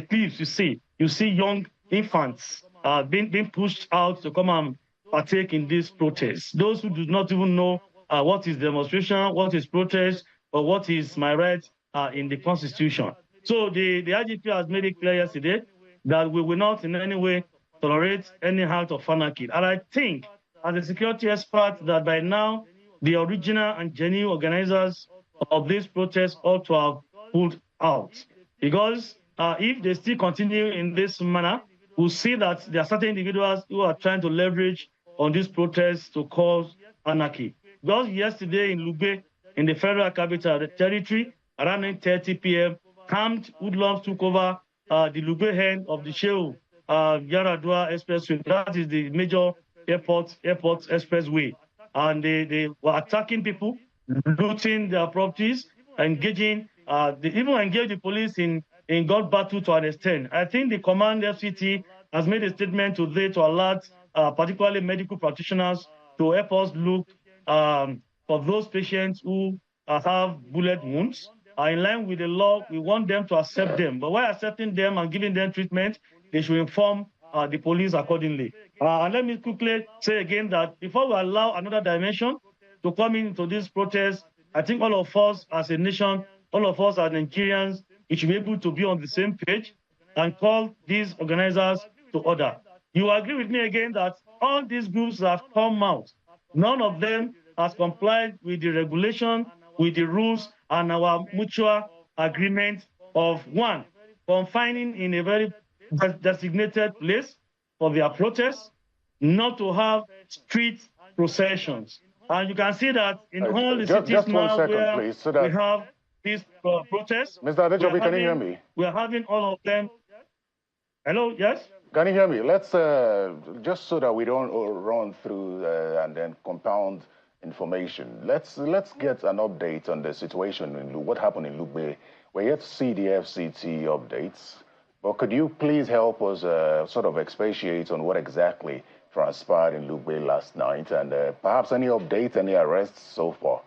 clips you see young infants being pushed out to come and partake in this protest. Those who do not even know what is demonstration, what is protest, or what is my right in the Constitution. So the IGP has made it clear yesterday that we will not in any way tolerate any act of anarchy. And I think, as a security expert, that by now the original and genuine organizers of this protest ought to have pulled out. Because if they still continue in this manner, we'll see that there are certain individuals who are trying to leverage on this protest to cause anarchy. Because yesterday in Lugbe, in the Federal Capital Territory, around 9:30 p.m., armed hoodlums took over the Lugbe end of the Shehu Yaradua Expressway. That is the major airport expressway. And they were attacking people, looting their properties, engaging, they even engaged the police in gun battle to an extent. I think the command FCT has made a statement today to alert particularly medical practitioners to help us look for those patients who have bullet wounds. In line with the law, we want them to accept them. But while accepting them and giving them treatment, they should inform the police accordingly. And let me quickly say again that before we allow another dimension to come into this protest, I think all of us as a nation, all of us as Nigerians, we should be able to be on the same page and call these organizers to order. You agree with me again that all these groups that have come out, none of them has complied with the regulation, with the rules, and our mutual agreement of one, confining in a very designated place for their protests, not to have street processions. And you can see that in all the cities now where please, so we have these protests. Mr. Adejobi, can you hear me? We are having all of them. Hello, yes? Can you hear me? Let's, just so that we don't run through and then compound information, let's get an update on the situation in what happened in Lugbe. We're yet to see the FCT updates, but could you please help us sort of expatiate on what exactly transpired in Lugbe last night, and perhaps any updates, any arrests so far?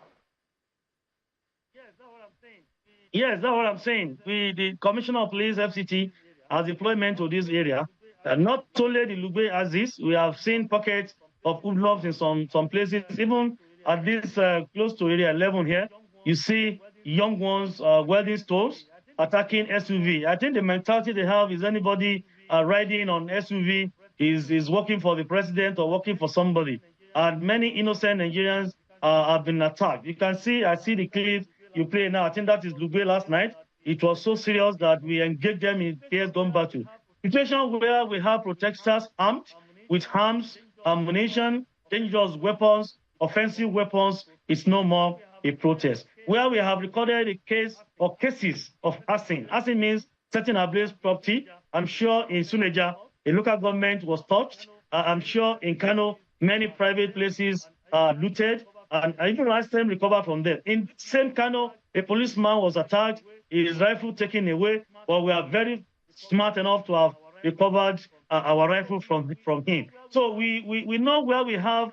Yes, that's what I'm saying. The Commissioner of Police, FCT, has deployment to this area. Not only the Lugbe as this, we have seen pockets of hoodlums in some places. Even at this close to area 11 here, you see young ones, welding stores, attacking SUV. I think the mentality they have is anybody riding on SUV is working for the president or working for somebody. And many innocent Nigerians have been attacked. You can see, I see the clip you play now. I think that is Lugbe last night. It was so serious that we engaged them in fierce gun battle. Situation where we have protesters armed with arms, ammunition, dangerous weapons, offensive weapons, is no more a protest. Where we have recorded a case or cases of arson. Arson means setting ablaze property. I'm sure in Suleja, a local government was touched. I'm sure in Kano, many private places are looted, and even last time recovered from them. In same Kano, a policeman was attacked, his rifle taken away, but we are very smart enough to have recovered our rifle from him. So we know where we have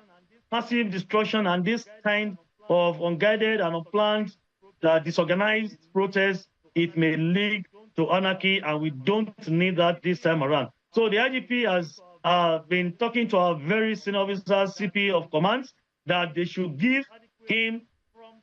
massive destruction and this kind of unguided and unplanned disorganized protest, it may lead to anarchy, and we don't need that this time around. So the IGP has been talking to our very senior officers, CP of commands, that they should give him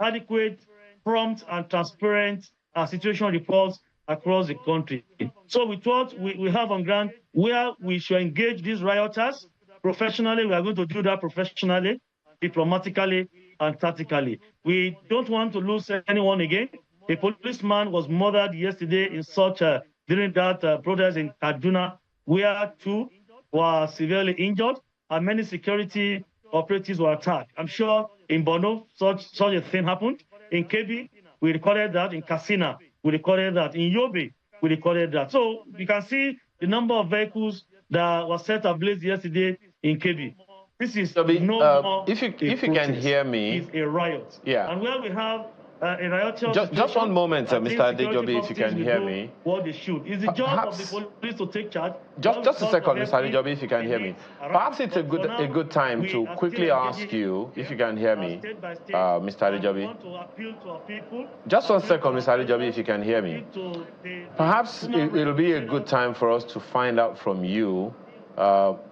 adequate, prompt, and transparent situation reports across the country. So we thought we have on ground where we should engage these rioters professionally. We are going to do that professionally, diplomatically, and tactically. We don't want to lose anyone again. A policeman was murdered yesterday in such during that protest in Kaduna, where 2 were severely injured and many security operatives were attacked. I'm sure in Borno, such a thing happened. In Kebbi, we recorded that. In Katsina, we recorded that. In Yobe, we recorded that. So you can see the number of vehicles that were set ablaze yesterday in Kebbi. This is no more if you can hear me, it's a riot. Yeah. And where we have a riot, just one moment, Mr. Adejobi, if you can hear me. What they should. It's the job of the police to take charge. Just a second, Mr. Adejobi, if you can hear me. Perhaps it's a good time to quickly ask you if you can hear me, Mr. Adejobi. Just 1 second, Mr. Adejobi, if you can hear me. Perhaps it'll be a good time for us to find out from you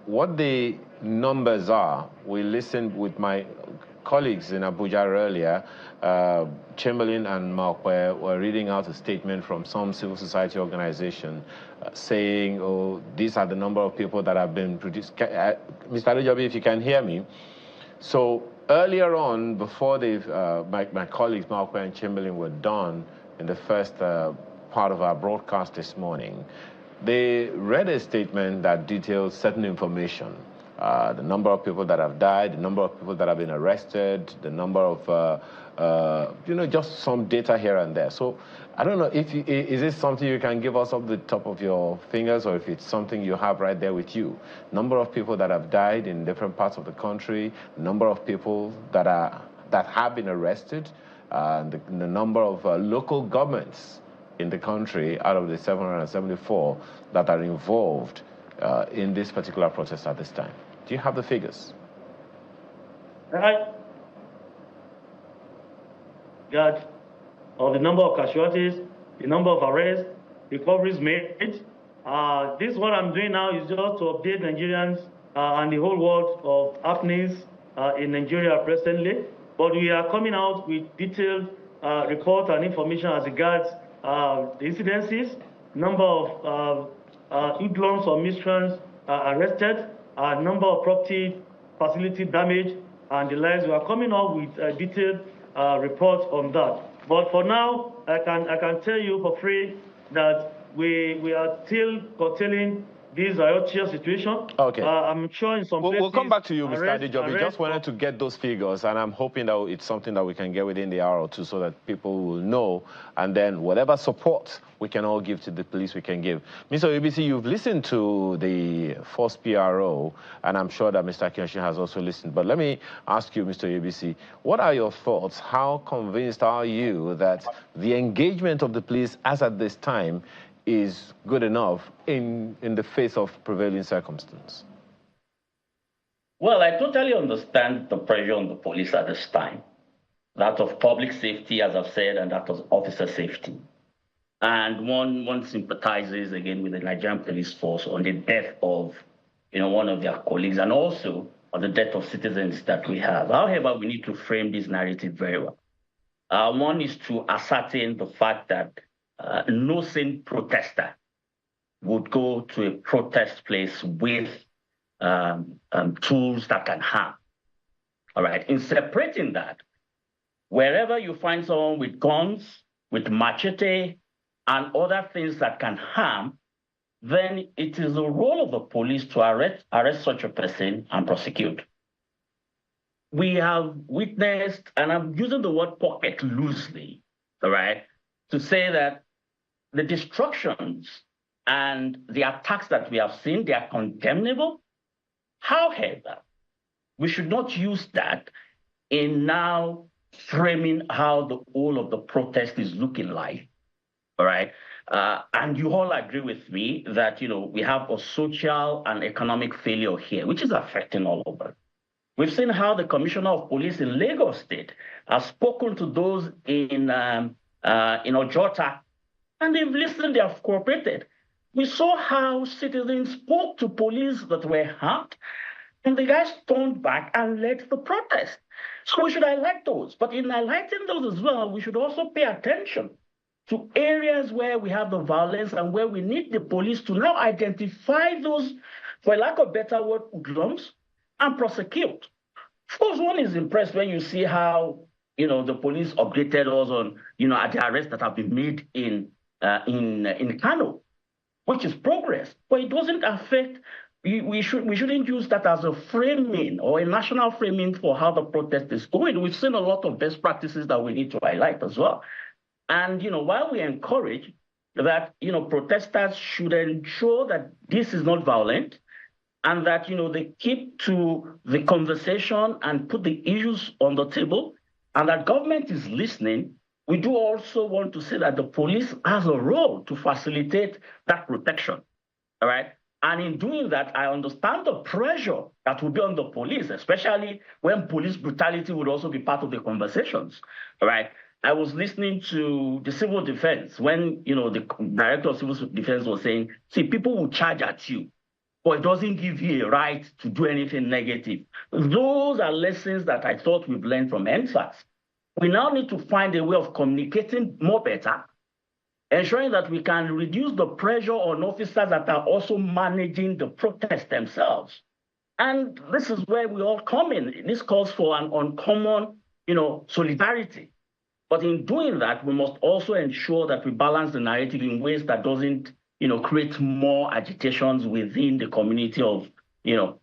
what the numbers are. We listened with my colleagues in Abuja earlier. Chamberlain and Malkwe were reading out a statement from some civil society organization saying, oh, these are the number of people that have been produced. Mr. Adejobi, if you can hear me. So earlier on, before my colleagues Malkwe and Chamberlain were done in the first part of our broadcast this morning, they read a statement that details certain information. The number of people that have died, the number of people that have been arrested, the number of, just some data here and there. So I don't know, is this something you can give us off the top of your fingers, or if it's something you have right there with you? Number of people that have died in different parts of the country, number of people that have been arrested, the number of local governments in the country out of the 774 that are involved in this particular protest at this time. Do you have the figures? Right. Got the number of casualties, the number of arrests, recoveries made. This is what I'm doing now is just to update Nigerians and the whole world of happenings in Nigeria presently. But we are coming out with detailed reports and information as regards the incidences, number of hoodlums or miscreants arrested, number of property, facility damage, and the likes. We are coming out with detailed reports on that. But for now, I can tell you for free that we are still curtailing this riotous situation. Okay. I'm sure in some places... We'll come back to you, Mr. Adejobi. Just wanted to get those figures, and I'm hoping that it's something that we can get within the hour or two so that people will know, and then whatever support we can all give to the police, we can give. Mr. UBC, you've listened to the first PRO, and I'm sure that Mr. Kiyoshi has also listened. But let me ask you, Mr. UBC, what are your thoughts? How convinced are you that the engagement of the police as at this time is good enough in the face of prevailing circumstance? Well, I totally understand the pressure on the police at this time. That of public safety, as I've said, and that of officer safety. And one sympathizes again with the Nigerian police force on the death of one of their colleagues, and also on the death of citizens that we have. However, we need to frame this narrative very well. One is to ascertain the fact that no sane protester would go to a protest place with tools that can harm. All right. In separating that, wherever you find someone with guns, with machete, and other things that can harm, then it is the role of the police to arrest such a person and prosecute. We have witnessed, and I'm using the word pocket loosely, all right, to say that the destructions and the attacks that we have seen, they are condemnable. However, we should not use that in now framing how the whole of the protest is looking like, all right? And you all agree with me that, we have a social and economic failure here, which is affecting all over. We've seen how the Commissioner of Police in Lagos State has spoken to those in Ojota, and they've listened, they have cooperated. We saw how citizens spoke to police that were harmed, and the guys turned back and led the protest. So we should highlight those. But in highlighting those as well, we should also pay attention to areas where we have the violence and where we need the police to now identify those, for lack of better word, hoodlums, and prosecute. Of course, one is impressed when you see how, the police updated us on, at the arrests that have been made in Kano, which is progress, but it doesn't affect. We shouldn't use that as a framing or a national framing for how the protest is going. We've seen a lot of best practices that we need to highlight as well. And while we encourage that protesters should ensure that this is not violent, and that they keep to the conversation and put the issues on the table, and that government is listening, we do also want to say that the police has a role to facilitate that protection, all right? And in doing that, I understand the pressure that will be on the police, especially when police brutality would also be part of the conversations, all right? I was listening to the civil defense when, the director of civil defense was saying, see, people will charge at you, but it doesn't give you a right to do anything negative. Those are lessons that I thought we've learned from NSAS. We now need to find a way of communicating more better, ensuring that we can reduce the pressure on officers that are also managing the protests themselves. And this is where we all come in. This calls for an uncommon, solidarity. But in doing that, we must also ensure that we balance the narrative in ways that doesn't, create more agitations within the community of,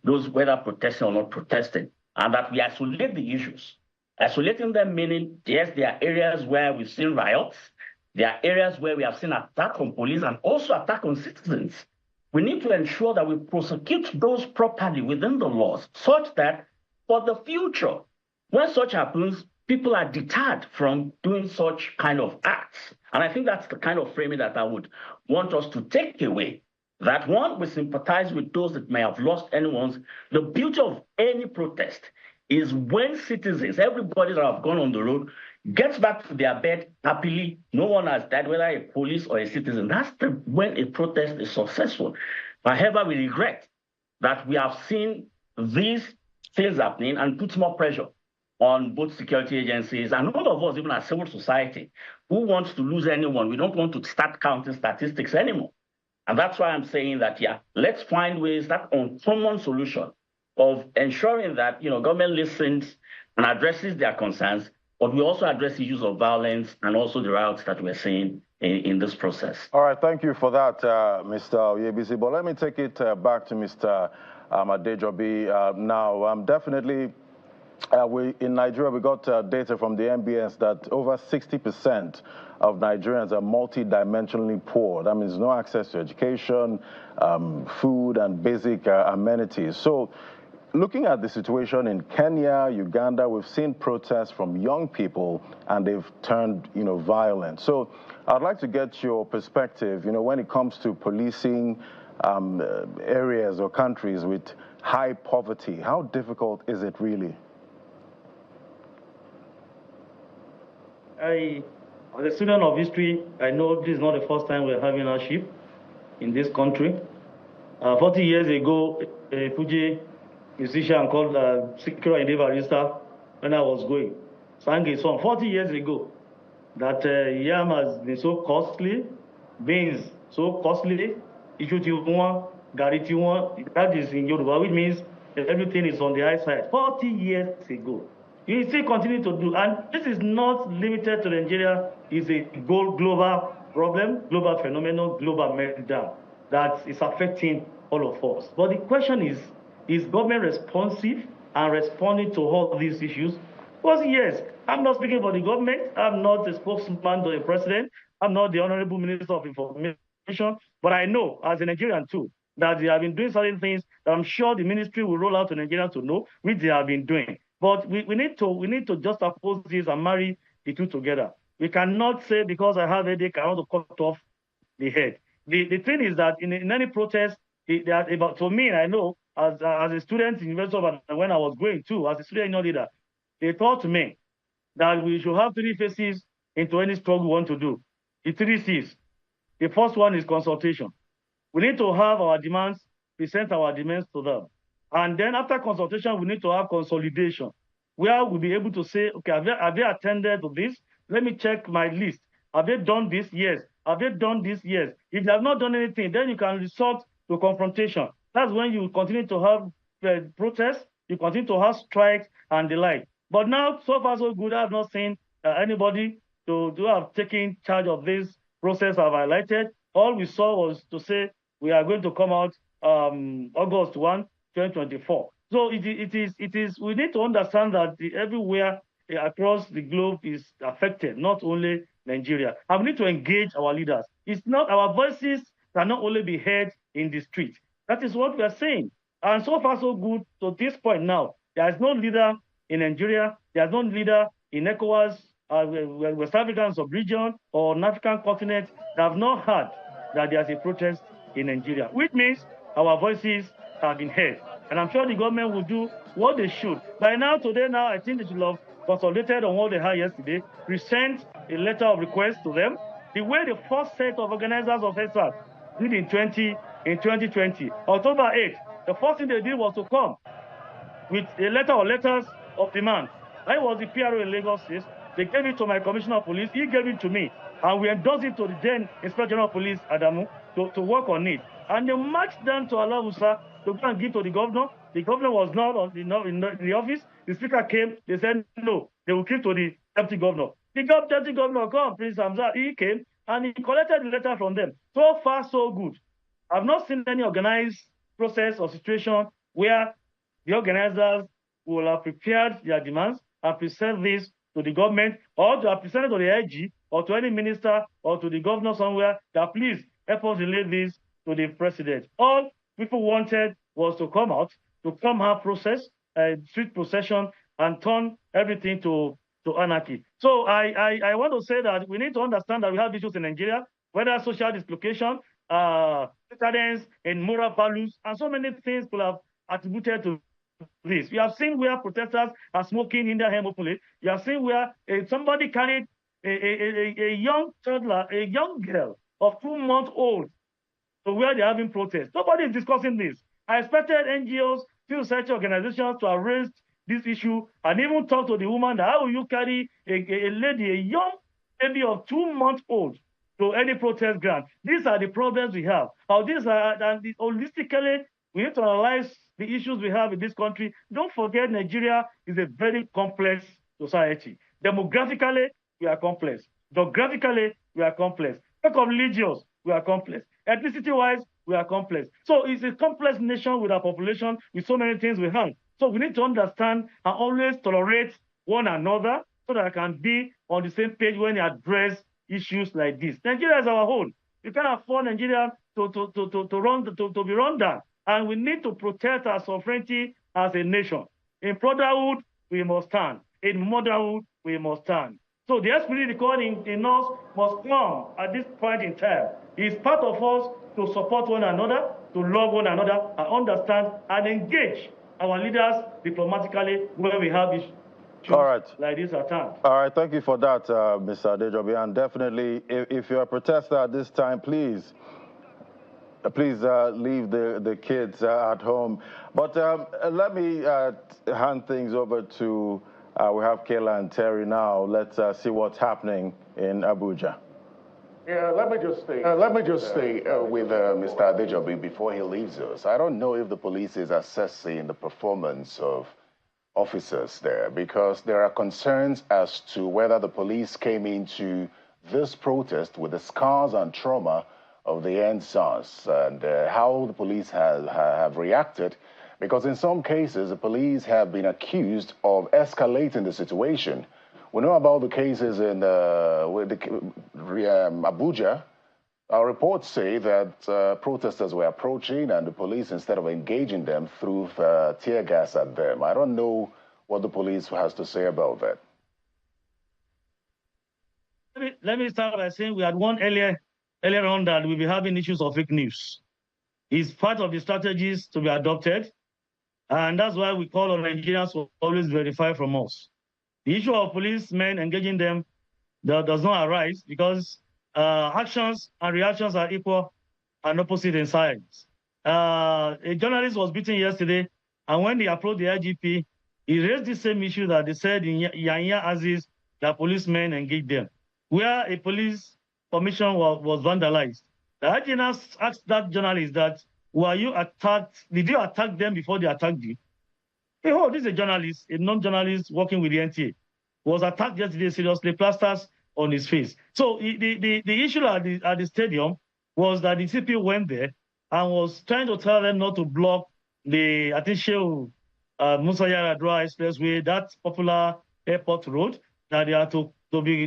those whether protesting or not protesting, and that we isolate the issues. Isolating them meaning, yes, there are areas where we've seen riots. There are areas where we have seen attack on police and also attack on citizens. We need to ensure that we prosecute those properly within the laws, such that for the future, when such happens, people are deterred from doing such kind of acts. And I think that's the kind of framing that I would want us to take away. That one, we sympathize with those that may have lost anyone's. The beauty of any protest is when citizens, everybody that have gone on the road, gets back to their bed happily. No one has died, whether a police or a citizen. That's when a protest is successful. However, we regret that we have seen these things happening and put more pressure on both security agencies and all of us, even as civil society, who wants to lose anyone. We don't want to start counting statistics anymore. And that's why I'm saying that, let's find ways, that uncommon solution of ensuring that, government listens and addresses their concerns, but we also address issues of violence and also the riots that we're seeing in this process. All right, thank you for that, Mr. Oyebisi. But let me take it back to Mr. Adejobi now. Definitely, in Nigeria, we got data from the MBS that over 60% of Nigerians are multidimensionally poor. That means no access to education, food, and basic amenities. So, looking at the situation in Kenya, Uganda, we've seen protests from young people, and they've turned, violent. So, I'd like to get your perspective, when it comes to policing areas or countries with high poverty. How difficult is it really? As a student of history, I know this is not the first time we're having hardship in this country. 40 years ago, a Fuji musician called Sikiru Ayinde Barrister, when I was going, sang a song 40 years ago that yam has been so costly, beans so costly, Ichu Gari, that is in Yoruba, which means that everything is on the high side. 40 years ago. You still continue to do, and this is not limited to Nigeria. It's a global problem, global phenomenon, global meltdown that is affecting all of us. But the question is government responsive and responding to all these issues? Because yes, I'm not speaking for the government. I'm not a spokesman to the president. I'm not the Honorable Minister of Information. But I know, as a Nigerian too, that they have been doing certain things that I'm sure the ministry will roll out to Nigerians to know, which they have been doing. But we need to just oppose this and marry the two together. We cannot say because I have a headache, I want to cut off the head. The thing is that in any protest, for me, I know as a student in University of Ibadan, when I was going too, as a student union leader, they taught me that we should have three phases into any struggle we want to do. The three C's. The first one is consultation. We need to have our demands, present our demands to them. And then after consultation, we need to have consolidation, where we'll be able to say, okay, have they attended to this? Let me check my list. Have they done this? Yes. Have they done this? Yes. If they have not done anything, then you can resort to confrontation. That's when you continue to have protests, you continue to have strikes and the like. But now, so far so good, I have not seen anybody to have taken charge of this process I've highlighted. All we saw was to say we are going to come out August 1, 2024. So it is. We need to understand that everywhere across the globe is affected, not only Nigeria. And we need to engage our leaders. It's not our voices cannot only be heard in the street. That is what we are saying. And so far so good to this point now. There is no leader in Nigeria. There is no leader in ECOWAS, West African sub-region, or an African continent that have not heard that there is a protest in Nigeria, which means our voices have been heard. And I'm sure the government will do what they should. By now, today, I think they should have consolidated on what they had yesterday, present a letter of request to them. The way the first set of organizers of ESAT did in 2020. October 8th, the first thing they did was to come with a letter or letters of demand. I was the PRO in Lagos State. They gave it to my commissioner of police. He gave it to me. And we endorsed it to the then Inspector General of Police, Adamu, to work on it. And they marched down to Alahusa to go and give to the governor. The governor was not in the office. The speaker came. They said, no, they will give to the deputy governor. The deputy governor came, Prince Hamza. He came and he collected the letter from them. So far, so good. I've not seen any organized process or situation where the organizers will have prepared their demands and present this to the government, or to have presented to the IG, or to any minister, or to the governor somewhere, that please help us relay this to the president. All people wanted was to come out, to come have process, street procession, and turn everything to anarchy. So I want to say that we need to understand that we have issues in Nigeria, whether social dislocation, decadence in moral values, and so many things could have attributed to this. We have seen where protesters are smoking in their home openly. You have seen where somebody carried a young toddler, a young girl of 2 months old, to where they're having protests. Nobody is discussing this. I expected NGOs, civil society organizations to have raised this issue and even talk to the woman that how will you carry a lady, a young baby of 2 months old, to any protest ground? These are the problems we have. Holistically, we need to analyze the issues we have in this country. Don't forget, Nigeria is a very complex society. Demographically, we are complex. Geographically, we are complex. Religious, we are complex. Ethnicity-wise, we are complex. So it's a complex nation with our population, with so many things we have. So we need to understand and always tolerate one another so that I can be on the same page when we address issues like this. Nigeria is our home. We can't afford Nigeria to be run down. And we need to protect our sovereignty as a nation. In brotherhood, we must stand. In motherhood, we must stand. So the esprit de corps in us must come at this point in time. It's part of us to support one another, to love one another, and understand and engage our leaders diplomatically when we have issues like this at hand. All right, thank you for that, Mr. Adejobi. And definitely, if you're a protester at this time, please leave the kids at home. But let me hand things over to, we have Kayla and Terry now. Let's see what's happening in Abuja. Yeah, let me just stay with Mr. Adejobi before he leaves us. I don't know if the police is assessing the performance of officers there, because there are concerns as to whether the police came into this protest with the scars and trauma of the NSAS, and how the police have reacted, because in some cases the police have been accused of escalating the situation. We know about the cases in Abuja. Our reports say that protesters were approaching and the police, instead of engaging them, threw tear gas at them. I don't know what the police has to say about that. Let me start by saying we had one earlier on that we'll be having issues of fake news. It's part of the strategies to be adopted, and that's why we call on Nigerians to always verify from us. The issue of policemen engaging them does not arise because actions and reactions are equal and opposite in size. A journalist was beaten yesterday, and when they approached the IGP, he raised the same issue that they said in Yanya Aziz that policemen engaged them, where a police commission was vandalized. The IGP asked that journalist that, were you attacked? Did you attack them before they attacked you? Hey, oh, this is a journalist, a non-journalist working with the NTA, was attacked yesterday seriously, plasters on his face. So the issue at the stadium was that the CP went there and was trying to tell them not to block the, I think, Shehu Musa Yaradua Expressway, that popular airport road, that they are to be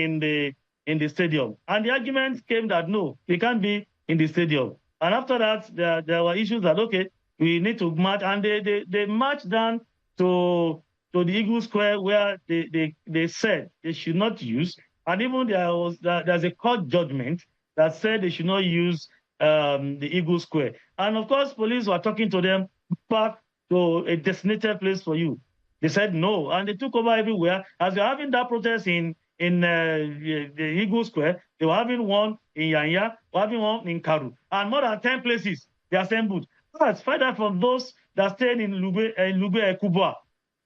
in the stadium. And the argument came that no, they can't be in the stadium. And after that, there were issues that, okay, we need to march, and they marched down to the Eagle Square, where they said they should not use, and even there's a court judgment that said they should not use the Eagle Square. And of course, police were talking to them, back to a designated place for you. They said no, and they took over everywhere. As we're having that protest in in the Eagle Square. They were having one in Yanya, they were having one in Karu, and more than 10 places they assembled. Let's find out from those that stayed in Lube Kubwa.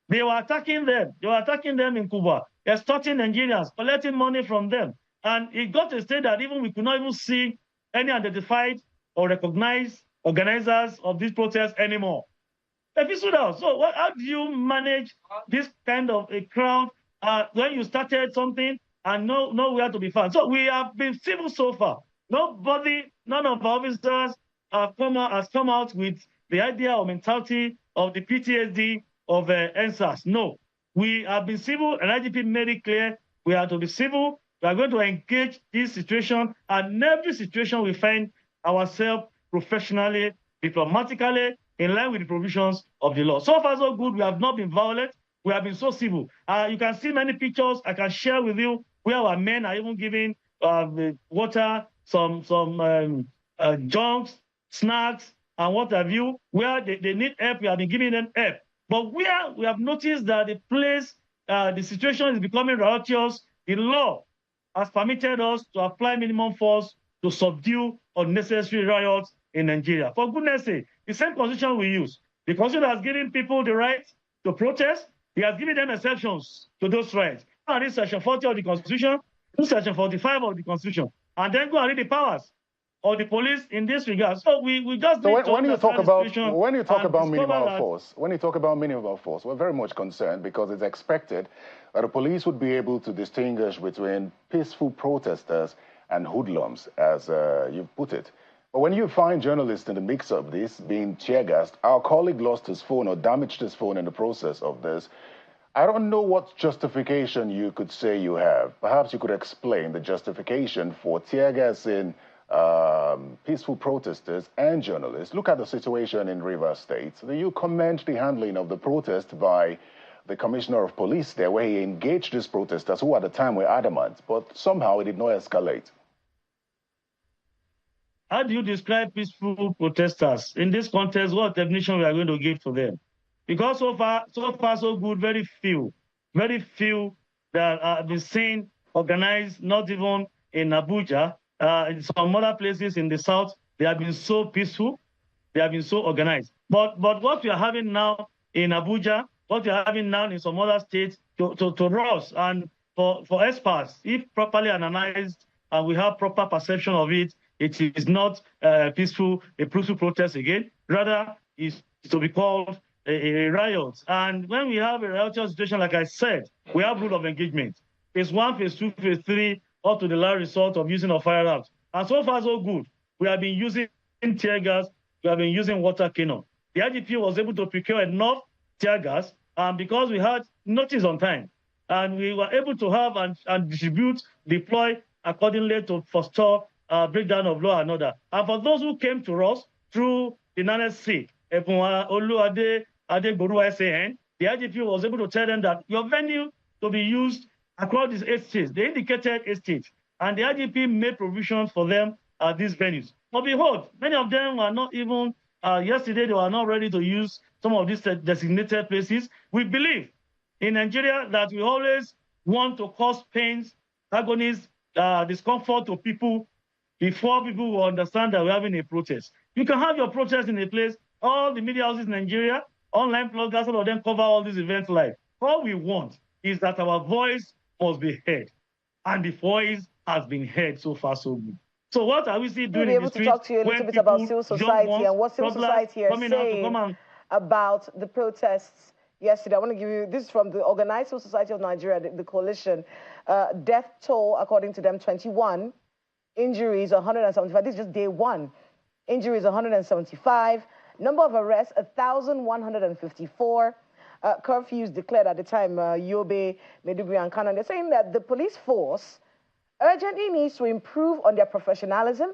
They were attacking them. They were attacking them in Cuba, extorting Nigerians, collecting money from them. And it got to a state that even we could not even see any identified or recognized organizers of these protests anymore. So how do you manage this kind of a crowd when you started something and nowhere to be found? So we have been civil so far. None of our officers has come out with the idea or mentality of the PTSD of NSAS. No, we have been civil, and IGP made it clear we are to be civil. We are going to engage this situation, and in every situation we find ourselves professionally, diplomatically, in line with the provisions of the law. So far, so good. We have not been violent. We have been so civil. You can see many pictures I can share with you where our men are even giving water, some junks, snacks, and what have you. Where they need help, we have been giving them help. But where we have noticed that the situation is becoming riotous, the law has permitted us to apply minimum force to subdue unnecessary riots in Nigeria. For goodness sake, the same constitution we use. The constitution has given people the right to protest. He has given them exceptions to those rights. Go and read section 40 of the constitution, section 45 of the constitution, and then go and read the powers of the police in this regard. So we just need to when you talk about minimal force, we're very much concerned because it's expected that the police would be able to distinguish between peaceful protesters and hoodlums, as you put it. But when you find journalists in the mix of this being tear gassed, our colleague lost his phone or damaged his phone in the process of this. I don't know what justification you could say you have. Perhaps you could explain the justification for tear gassing peaceful protesters and journalists. Look at the situation in Rivers State. You commend the handling of the protest by the commissioner of police there, where he engaged these protesters who at the time were adamant, but somehow it did not escalate. How do you describe peaceful protesters? In this context, what definition we are going to give to them? Because so far, so good, very few that have been seen organized, not even in Abuja, in some other places in the south, they have been so peaceful, they have been so organized. But what we are having now in Abuja, what we are having now in some other states, to us and for experts, if properly analyzed and we have proper perception of it, it is not a peaceful protest again. Rather, it's to be called a riot. And when we have a riotous situation, like I said, we have rule of engagement. Phase 1, phase 2, phase 3, up to the last resort of using of firearms. And so far, so good. We have been using tear gas. We have been using water cannon. The IGP was able to procure enough tear gas, and because we had notice on time, and we were able to have and distribute, deploy accordingly to forestall breakdown of law and order. And for those who came to us through the NANC, the IGP was able to tell them that your venue to be used across these 8 states, the indicated 8 states, and the IGP made provisions for them at these venues. But behold, many of them were not even, yesterday they were not ready to use some of these designated places. We believe in Nigeria that we always want to cause pains, agonies, discomfort to people before people will understand that we're having a protest. You can have your protest in a place, all the media houses in Nigeria, online bloggers, all of them cover all these events live. All we want is that our voice must be heard. And the voice has been heard so far, so good. So what are we still doing in the streets? We'll be able to talk to you a little bit about civil society and what civil society is saying about the protests yesterday. I want to give you, this is from the Organized Civil Society of Nigeria, the coalition. Death toll, according to them, 21. Injuries, 175. This is just day one. Injuries, 175. Number of arrests, 1,154. Curfews declared at the time, Yobe, Maiduguri, and Kano. They're saying that the police force urgently needs to improve on their professionalism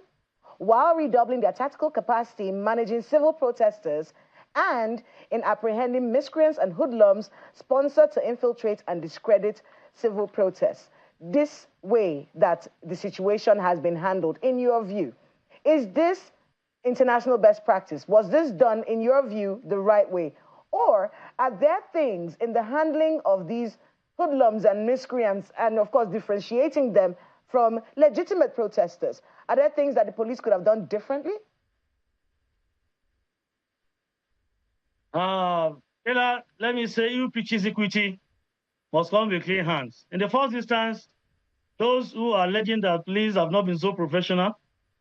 while redoubling their tactical capacity in managing civil protesters and in apprehending miscreants and hoodlums sponsored to infiltrate and discredit civil protests. This way that the situation has been handled, in your view, is this international best practice? Was this done, in your view, the right way? Or are there things in the handling of these hoodlums and miscreants, and of course differentiating them from legitimate protesters? Are there things that the police could have done differently? Let me say, you preaches equity must come with clean hands. In the first instance, those who are alleging that police have not been so professional,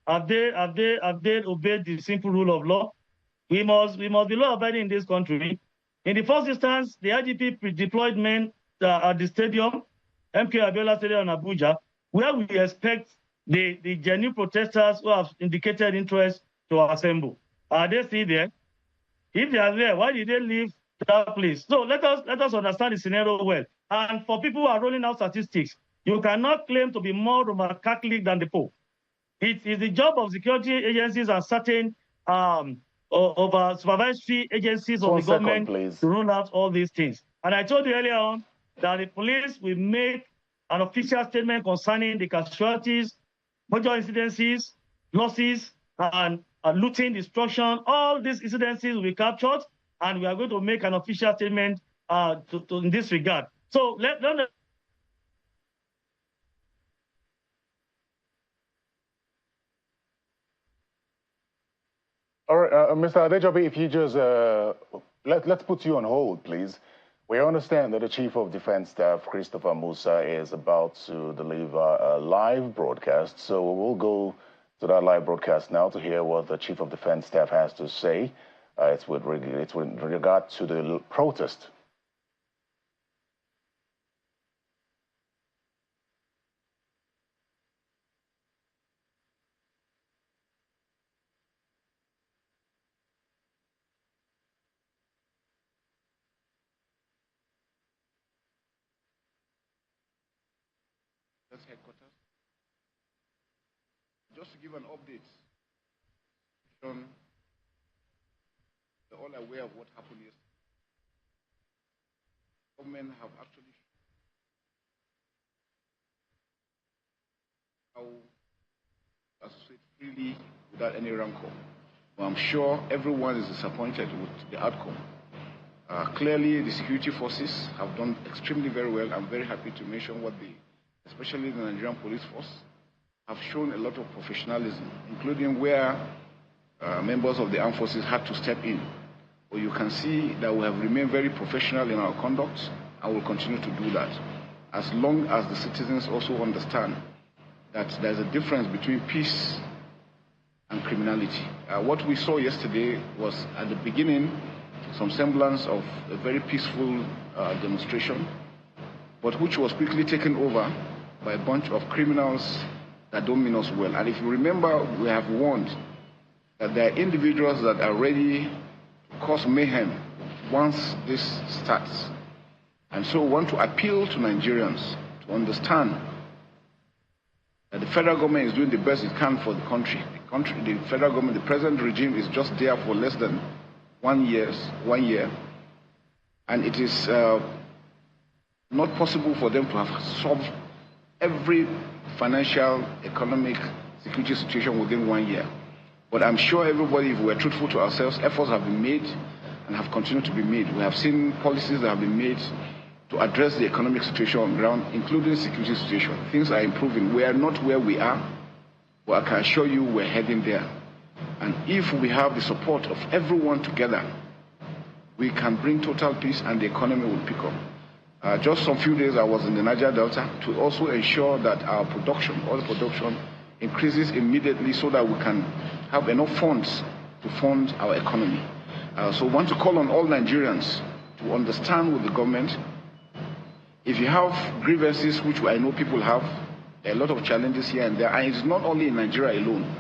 have they obeyed the simple rule of law? We must be law-abiding in this country. In the first instance, the IGP deployed men at the stadium, MK Abiola Stadium in Abuja, where we expect the genuine protesters who have indicated interest to assemble. Are they still there? If they are there, why did they leave that place? So let us understand the scenario well. And for people who are rolling out statistics, you cannot claim to be more Roman Catholic than the Pope. It is the job of security agencies and certain over supervisory agencies of the government to roll out all these things. And I told you earlier on that the police will make an official statement concerning the casualties, major incidences, losses, and looting, destruction. All these incidences will be captured, and we are going to make an official statement in this regard. So let All right, Mr. Adejobi, if you just, let's put you on hold, please. We understand that the Chief of Defense Staff, Christopher Musa, is about to deliver a live broadcast. So we'll go to that live broadcast now to hear what the Chief of Defense Staff has to say. It's with regard to the protest. Headquarters. Just to give an update, they're all aware of what happened yesterday. Government have actually how to associate freely without any rancor. But I'm sure everyone is disappointed with the outcome. Clearly, the security forces have done extremely very well. I'm very happy to mention what especially the Nigerian police force, have shown a lot of professionalism, including where members of the armed forces had to step in. But you can see that we have remained very professional in our conduct and will continue to do that, as long as the citizens also understand that there's a difference between peace and criminality. What we saw yesterday was, at the beginning, some semblance of a very peaceful demonstration, but which was quickly taken over by a bunch of criminals that don't mean us well. And if you remember, we have warned that there are individuals that are ready to cause mayhem once this starts. And so we want to appeal to Nigerians to understand that the federal government is doing the best it can for the country. The federal government, the present regime is just there for less than 1 year. And it is not possible for them to have solved every financial, economic, security situation within 1 year. But I'm sure everybody, if we're truthful to ourselves, efforts have been made and have continued to be made. We have seen policies that have been made to address the economic situation on the ground, including security situation. Things are improving. We are not where we are, but I can assure you we're heading there. And if we have the support of everyone together, we can bring total peace and the economy will pick up. Just some few days I was in the Niger Delta to also ensure that our production, oil production, increases immediately so that we can have enough funds to fund our economy. So I want to call on all Nigerians to understand with the government, if you have grievances, which I know people have, there are a lot of challenges here and there, and it's not only in Nigeria alone.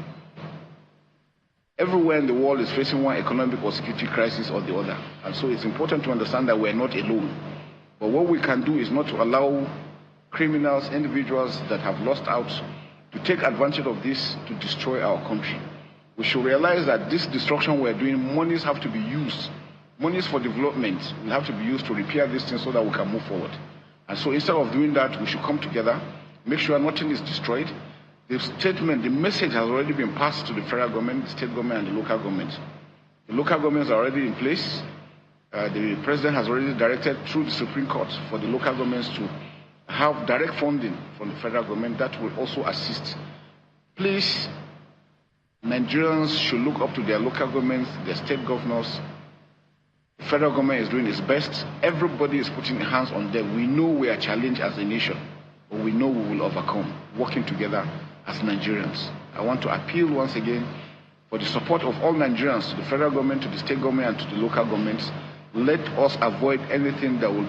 Everywhere in the world is facing one economic or security crisis or the other. And so it's important to understand that we're not alone. But what we can do is not to allow criminals, individuals that have lost out, to take advantage of this to destroy our country. We should realize that this destruction we're doing, monies have to be used. Monies for development will have to be used to repair these things so that we can move forward. And so instead of doing that, we should come together, make sure nothing is destroyed. The statement, the message has already been passed to the federal government, the state government, and the local government. The local governments are already in place. The president has already directed through the Supreme Court for the local governments to have direct funding from the federal government that will also assist. Please, Nigerians should look up to their local governments, their state governors. The federal government is doing its best. Everybody is putting their hands on them. We know we are challenged as a nation, but we know we will overcome, working together as Nigerians. I want to appeal once again for the support of all Nigerians, to the federal government, to the state government, and to the local governments. Let us avoid anything that will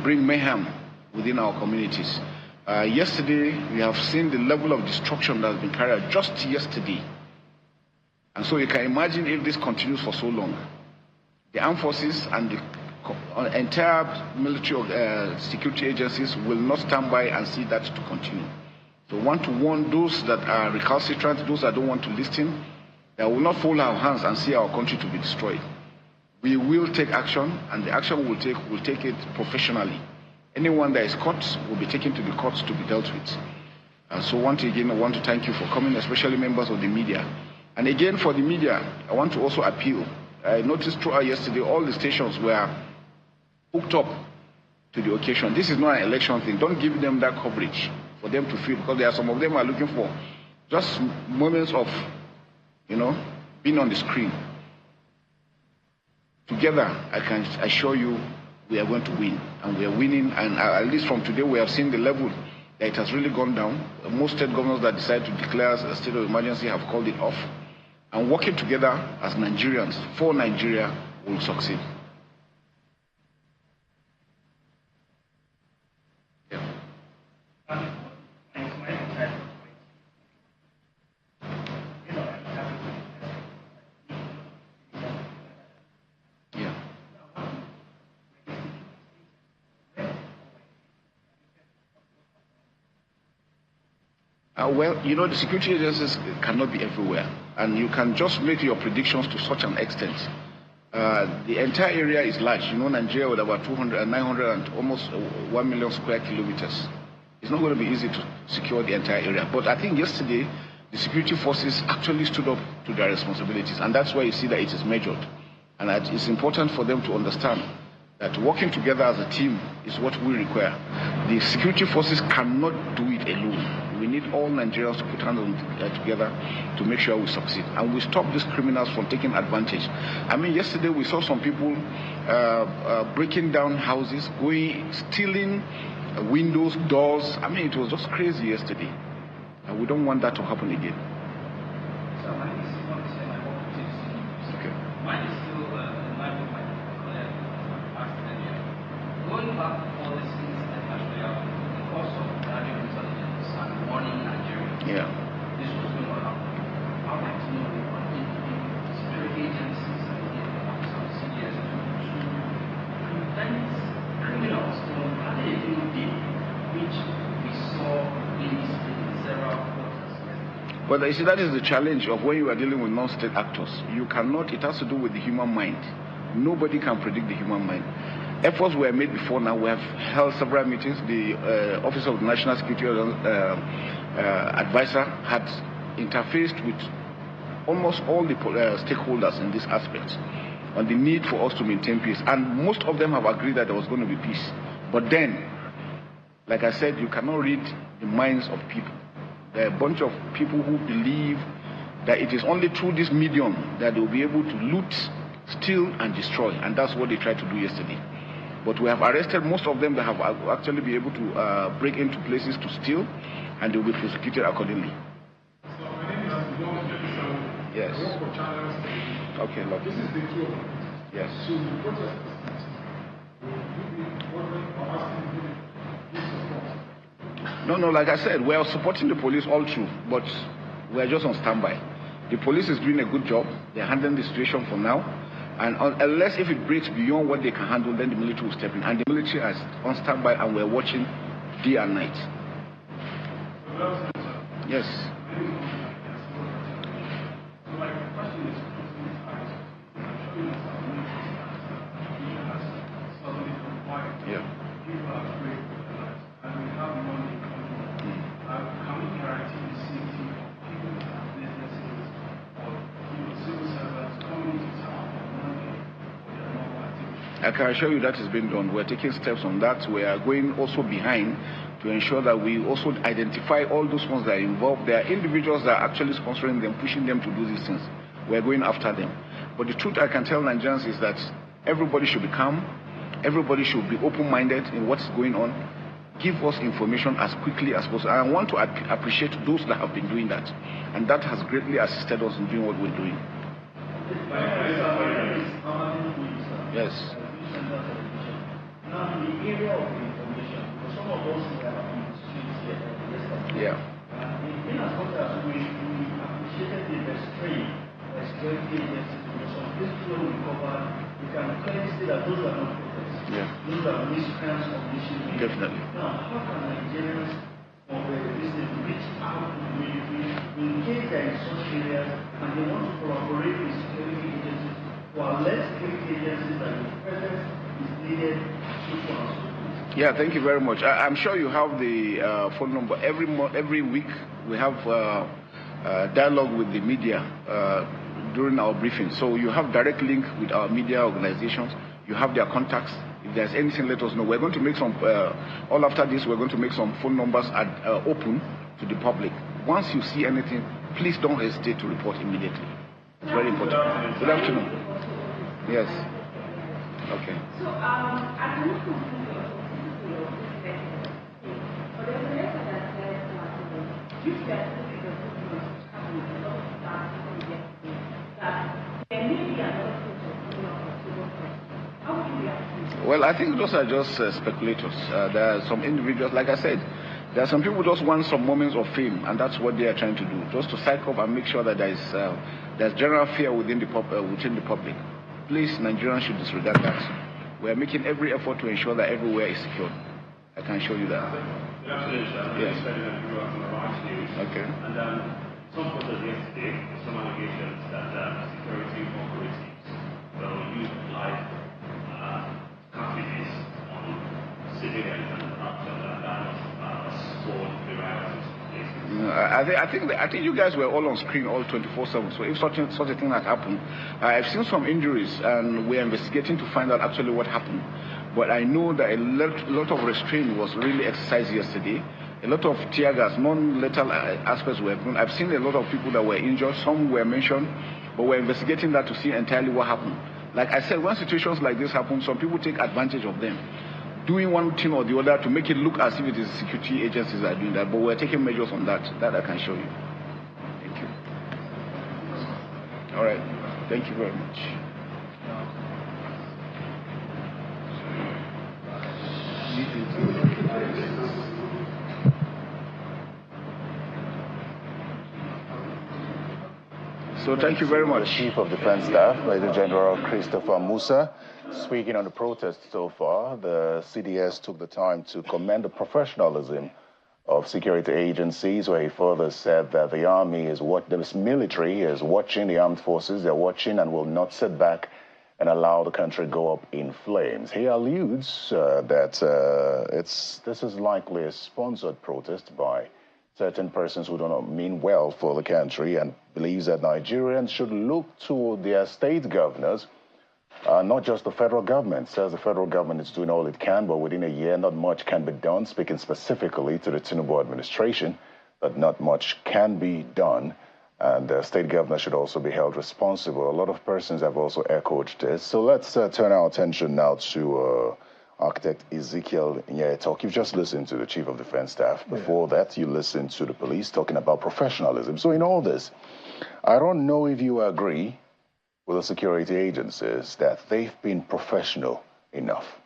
bring mayhem within our communities. Yesterday, we have seen the level of destruction that has been carried out just yesterday. And so you can imagine if this continues for so long. The armed forces and the entire military security agencies will not stand by and see that to continue. So we want to warn those that are recalcitrant, those that don't want to listen, that will not fold our hands and see our country to be destroyed. We will take action, and the action we'll take it professionally. Anyone that is caught will be taken to the courts to be dealt with. So once again, I want to thank you for coming, especially members of the media. And again, for the media, I want to also appeal. I noticed throughout yesterday, all the stations were hooked up to the occasion. This is not an election thing. Don't give them that coverage for them to feel, because there are some of them are looking for just moments of, being on the screen. Together, I can assure you we are going to win, and we are winning, and at least from today we have seen the level that it has really gone down. Most state governors that decide to declare a state of emergency have called it off, and working together as Nigerians for Nigeria will succeed. Well, the security agencies cannot be everywhere, and you can just make your predictions to such an extent. The entire area is large. Nigeria with about 900 and almost 1 million square kilometers. It's not going to be easy to secure the entire area. But I think yesterday, the security forces actually stood up to their responsibilities, and that's why you see that it is measured. And it's important for them to understand that working together as a team is what we require. The security forces cannot do it alone. We need all Nigerians to put hands together to make sure we succeed. And we stop these criminals from taking advantage. I mean, yesterday we saw some people breaking down houses, stealing windows, doors. I mean, it was just crazy yesterday. And we don't want that to happen again. Going back to all these things that actually happened, the course of radio intelligence and warning Nigeria, this was going to happen. I would like to know if security agencies and the CDS to prevent criminals from having a deal, which we saw in several quarters. But you see, that is the challenge of when you are dealing with non-state actors. You cannot, it has to do with the human mind. Nobody can predict the human mind. Efforts were made before now. We have held several meetings. The Office of the National Security Advisor had interfaced with almost all the stakeholders in this aspect on the need for us to maintain peace. And most of them have agreed that there was going to be peace. But then, like I said, you cannot read the minds of people. There are a bunch of people who believe that it is only through this medium that they will be able to loot, steal, and destroy. And that's what they tried to do yesterday. But we have arrested most of them that have actually been able to break into places to steal, and they will be prosecuted accordingly. Yes. Okay, look. This is the two. Yes. No, like I said, we are supporting the police all through, but we are just on standby. The police is doing a good job. They are handling the situation for now. And unless if it breaks beyond what they can handle, then the military will step in. And the military is on standby, and we're watching day and night. Yes. Yeah. I can assure you that is being done. We're taking steps on that. We are going also behind to ensure that we also identify all those ones that are involved. There are individuals that are actually sponsoring them, pushing them to do these things. We're going after them. But the truth I can tell Nigerians is that everybody should be calm. Everybody should be open-minded in what's going on. Give us information as quickly as possible. I want to appreciate those that have been doing that. And that has greatly assisted us in doing what we're doing. Yes. Now, in the area of information, for some of us who are on the streets here yesterday, in as much as we appreciated the restraint by security agencies, because some places where we cover, we can clearly see that those are not protests. Those are miscreants of this issue. Definitely. Now, how can Nigerians of this reach out to the military in case they are in such areas and they want to collaborate with security agencies to alert security agencies that the presence is needed? Yeah, thank you very much. I'm sure you have the phone number. Every week we have dialogue with the media during our briefing. So you have direct link with our media organizations. You have their contacts. If there's anything, let us know. We're going to make some, all after this, we're going to make some phone numbers open to the public. Once you see anything, please don't hesitate to report immediately. It's very important. Good afternoon. Yes. Okay. So, I cannot conclude your perspective, but there's a letter that says if you are looking at there may be another how would you react? Well, I think those are just speculators. There are some individuals, like I said, there are some people who just want some moments of fame, and that's what they are trying to do, just to psych up and make sure that there's general fear within the public. Please, Nigerians should disregard that. We are making every effort to ensure that everywhere is secure. I can show you that. Yes. Okay. And some photos yesterday, some allegations that security operatives will use live cartridges on civilians and that was stored throughout. I think you guys were all on screen all 24/7. So if such a thing had happened, I've seen some injuries, and we're investigating to find out actually what happened. But I know that a lot of restraint was really exercised yesterday. A lot of tear gas, non-lethal aspects were done. I've seen a lot of people that were injured. Some were mentioned, but we're investigating that to see entirely what happened. Like I said, when situations like this happen, some people take advantage of them, doing one thing or the other to make it look as if it is security agencies that are doing that. But we're taking measures on that. That I can show you. Thank you. All right. Thank you very much. So thank you very much. The Chief of Defense Staff, Major General Christopher Musa, speaking on the protest so far. The CDS took the time to commend the professionalism of security agencies, where he further said that the army the military is watching, the armed forces, they're watching and will not sit back and allow the country go up in flames. He alludes that this is likely a sponsored protest by certain persons who do not mean well for the country, and believes that Nigerians should look to their state governors, not just the federal government. Says the federal government is doing all it can, but within a year, not much can be done, speaking specifically to the Tinubu administration, that not much can be done, and state governors should also be held responsible. A lot of persons have also echoed this. So let's turn our attention now to Architect Ezekiel Nyetok. You've just listened to the Chief of Defense Staff. Before that, you listened to the police talking about professionalism. So in all this, I don't know if you agree with the security agencies that they've been professional enough.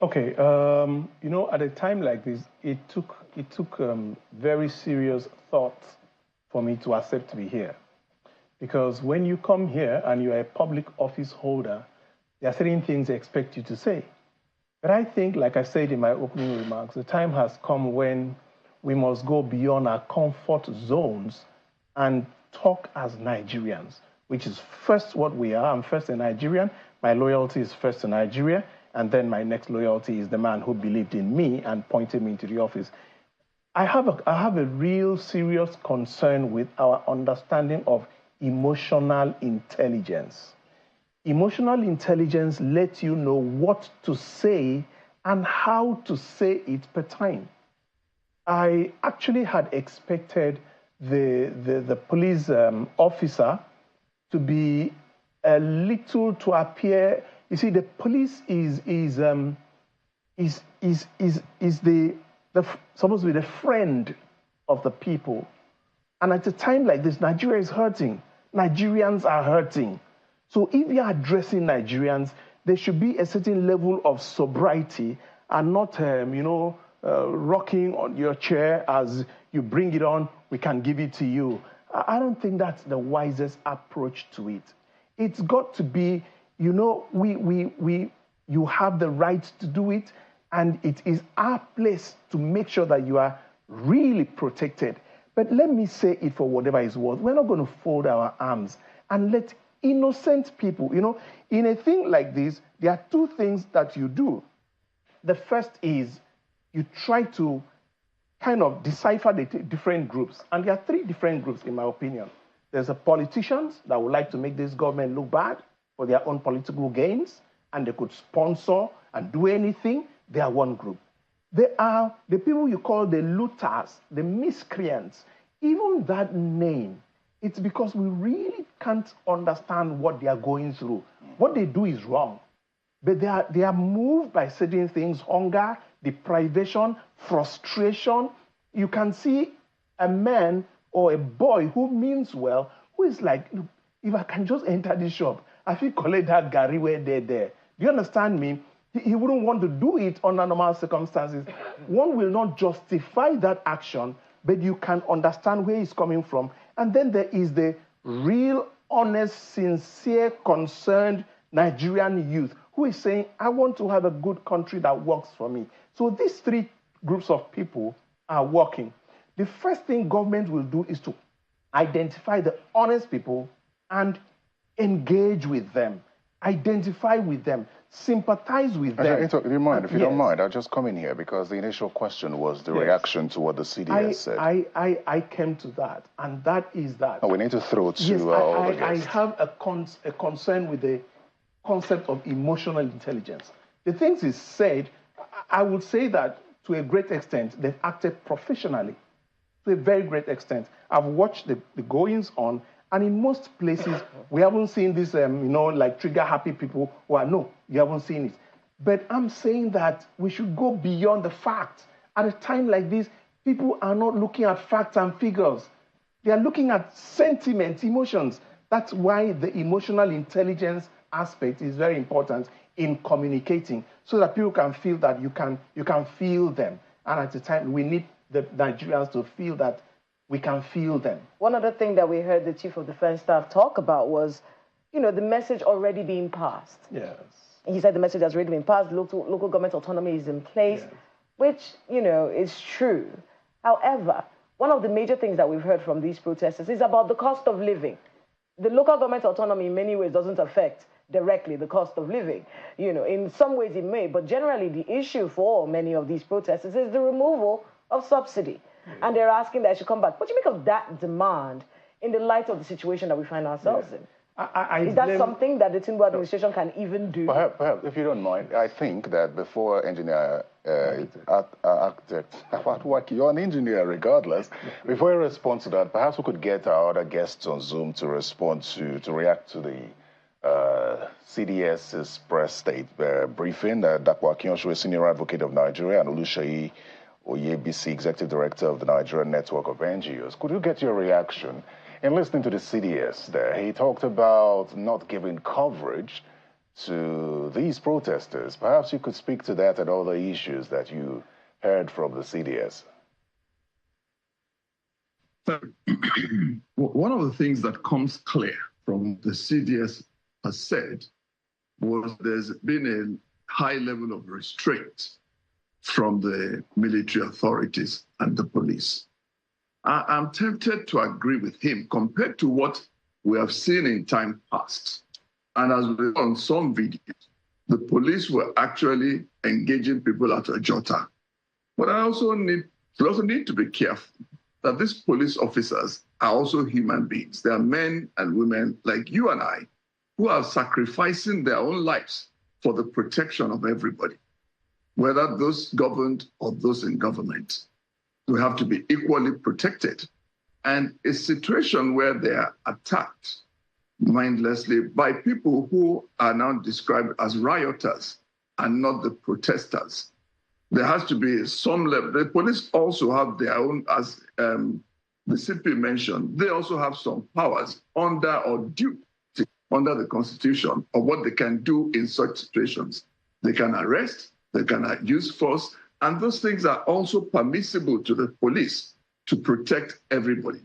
Okay, at a time like this, it took very serious thought for me to accept to be here. Because when you come here and you're a public office holder, there are certain things they expect you to say. But I think, like I said in my opening remarks, the time has come when we must go beyond our comfort zones and talk as Nigerians, which is first what we are. I'm first a Nigerian. My loyalty is first to Nigeria, and then my next loyalty is the man who believed in me and pointed me into the office. I have a real serious concern with our understanding of emotional intelligence. Emotional intelligence lets you know what to say and how to say it per time. I actually had expected the police officer to be a little to appear. You see, the police is supposed to be the friend of the people. And at a time like this, Nigeria is hurting. Nigerians are hurting. So if you're addressing Nigerians, there should be a certain level of sobriety and not, rocking on your chair as you bring it on, we can give it to you. I don't think that's the wisest approach to it. It's got to be, you have the right to do it, and it is our place to make sure that you are really protected. But let me say it for whatever it's worth. We're not going to fold our arms and let innocent people, in a thing like this, there are two things that you do. The first is you try to kind of decipher the different groups. And there are three different groups, in my opinion. There's the politicians that would like to make this government look bad for their own political gains, and they could sponsor and do anything. They are one group. There are the people you call the looters, the miscreants. Even that name, it's because we really can't understand what they are going through. What they do is wrong. But they are moved by certain things: hunger, deprivation, frustration. You can see a man or a boy who means well, who is like, look, if I can just enter this shop, I feel collect that Gary where they're there. Do you understand me? He wouldn't want to do it under normal circumstances. One will not justify that action, but you can understand where he's coming from. And then there is the real, honest, sincere, concerned Nigerian youth who is saying, I want to have a good country that works for me. So these three groups of people are working. The first thing government will do is to identify the honest people and engage with them, identify with them, sympathize with them. If you don't mind, I'll just come in here because the initial question was the reaction to what the CDS said. I came to that, and that is that. Oh, we need to throw to all the guests. I have a concern with the concept of emotional intelligence. The things he said, I would say that to a great extent, they've acted professionally, to a very great extent. I've watched the goings on, and in most places, we haven't seen this, like trigger-happy people who are, no, you haven't seen it. But I'm saying that we should go beyond the facts. At a time like this, people are not looking at facts and figures. They are looking at sentiments, emotions. That's why the emotional intelligence aspect is very important in communicating, so that people can feel that you can feel them. And at the time, we need the Nigerians to feel that we can feel them. One other thing that we heard the Chief of Defense Staff talk about was, the message already being passed. Yes. He said the message has already been passed, local government autonomy is in place, yes, which, is true. However, one of the major things that we've heard from these protesters is about the cost of living. The local government autonomy in many ways doesn't affect directly the cost of living. In some ways it may, but generally the issue for many of these protesters is the removal of subsidy. And they're asking that it should come back. What do you make of that demand in the light of the situation that we find ourselves in? Is that something that the Tinubu administration can even do? Perhaps, if you don't mind, I think that before engineer, architect, you're an engineer regardless, before you respond to that, perhaps we could get our other guests on Zoom to respond to react to the CDS's press state briefing. Dakwa Akinyosu, Senior Advocate of Nigeria, and Oluseyi Oyebisi, Executive Director of the Nigerian Network of NGOs. Could you get your reaction in listening to the CDS there? He talked about not giving coverage to these protesters. Perhaps you could speak to that and all the issues that you heard from the CDS. One of the things that comes clear from the CDS has said was there's been a high level of restraint from the military authorities and the police. I'm tempted to agree with him compared to what we have seen in time past. And as we saw on some videos, the police were actually engaging people at a jota. But we also need to be careful that these police officers are also human beings. They are men and women like you and I. who are sacrificing their own lives for the protection of everybody, whether those governed or those in government. We have to be equally protected. And a situation where they are attacked mindlessly by people who are now described as rioters and not the protesters. There has to be some level. The police also have their own, as the CP mentioned, they also have some powers under or due under the Constitution of what they can do in such situations. They can arrest, they can use force, and those things are also permissible to the police to protect everybody.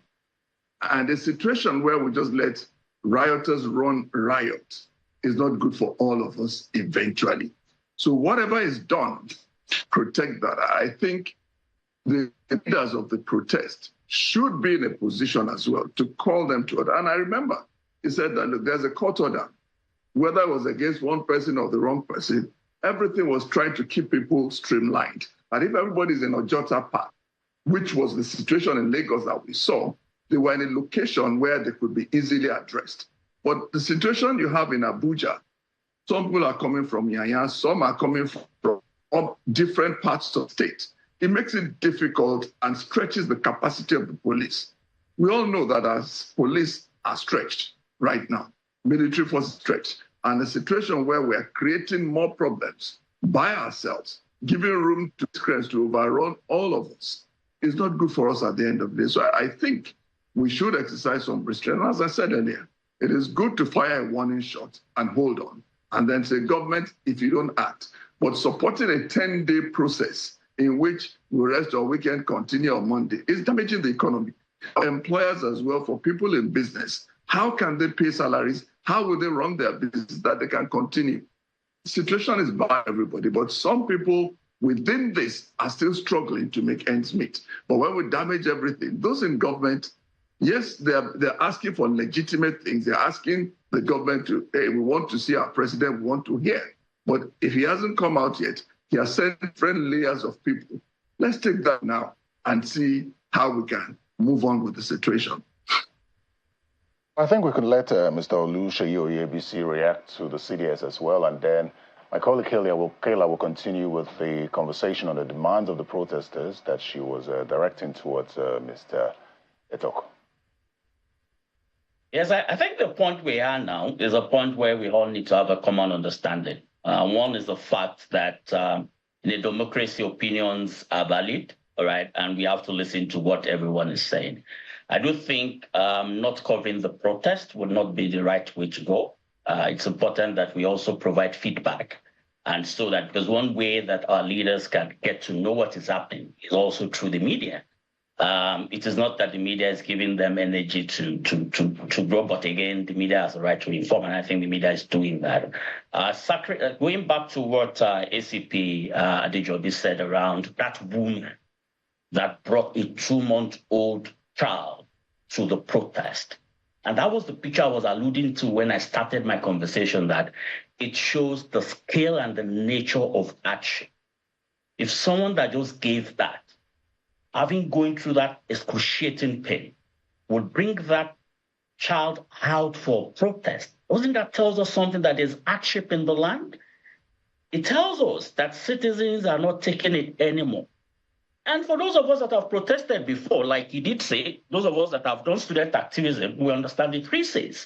And a situation where we just let rioters run riot is not good for all of us eventually. So whatever is done to protect that, I think the leaders of the protest should be in a position as well to call them to order. And I remember he said that, look, there's a court order. Whether it was against one person or the wrong person, everything was trying to keep people streamlined. And if everybody's in Ojota Park, which was the situation in Lagos that we saw, they were in a location where they could be easily addressed. But the situation you have in Abuja, some people are coming from Yanya, some are coming from different parts of the state. It makes it difficult and stretches the capacity of the police. We all know that as police are stretched right now, military forces stretched, and a situation where we're creating more problems by ourselves, giving room to stress to overrun all of us, is not good for us at the end of the day. So I think we should exercise some restraint. As I said earlier, it is good to fire a warning shot and hold on, and then say, government, if you don't act. But supporting a 10-day process in which we rest our weekend, continue on Monday, is damaging the economy. Employers as well, for people in business, how can they pay salaries? How will they run their business that they can continue? The situation is bad, everybody, but some people within this are still struggling to make ends meet. But when we damage everything, those in government, yes, they're asking for legitimate things. They're asking the government to, hey, we want to see our president, we want to hear. But if he hasn't come out yet, he has sent different layers of people. Let's take that now and see how we can move on with the situation. I think we could let Mr. Oluseyi Oyebisi react to the CDS as well, and then my colleague Kayla will continue with the conversation on the demands of the protesters that she was directing towards Mr. Etoko. Yes, I think the point we are now is a point where we all need to have a common understanding. One is the fact that in a democracy, opinions are valid, all right, and we have to listen to what everyone is saying. I do think not covering the protest would not be the right way to go. It's important that we also provide feedback. And so that, because one way that our leaders can get to know what is happening is also through the media. It is not that the media is giving them energy to grow, but again, the media has the right to inform, and I think the media is doing that. Going back to what ACP Adejobi said around that woman that brought a 2-month-old child to the protest. And that was the picture I was alluding to when I started my conversation, that it shows the scale and the nature of action. If someone that just gave that, having going through that excruciating pain, would bring that child out for protest, doesn't that tells us something that is hardship in the land? It tells us that citizens are not taking it anymore. And for those of us that have protested before, like you did say, those of us that have done student activism, we understand the three C's.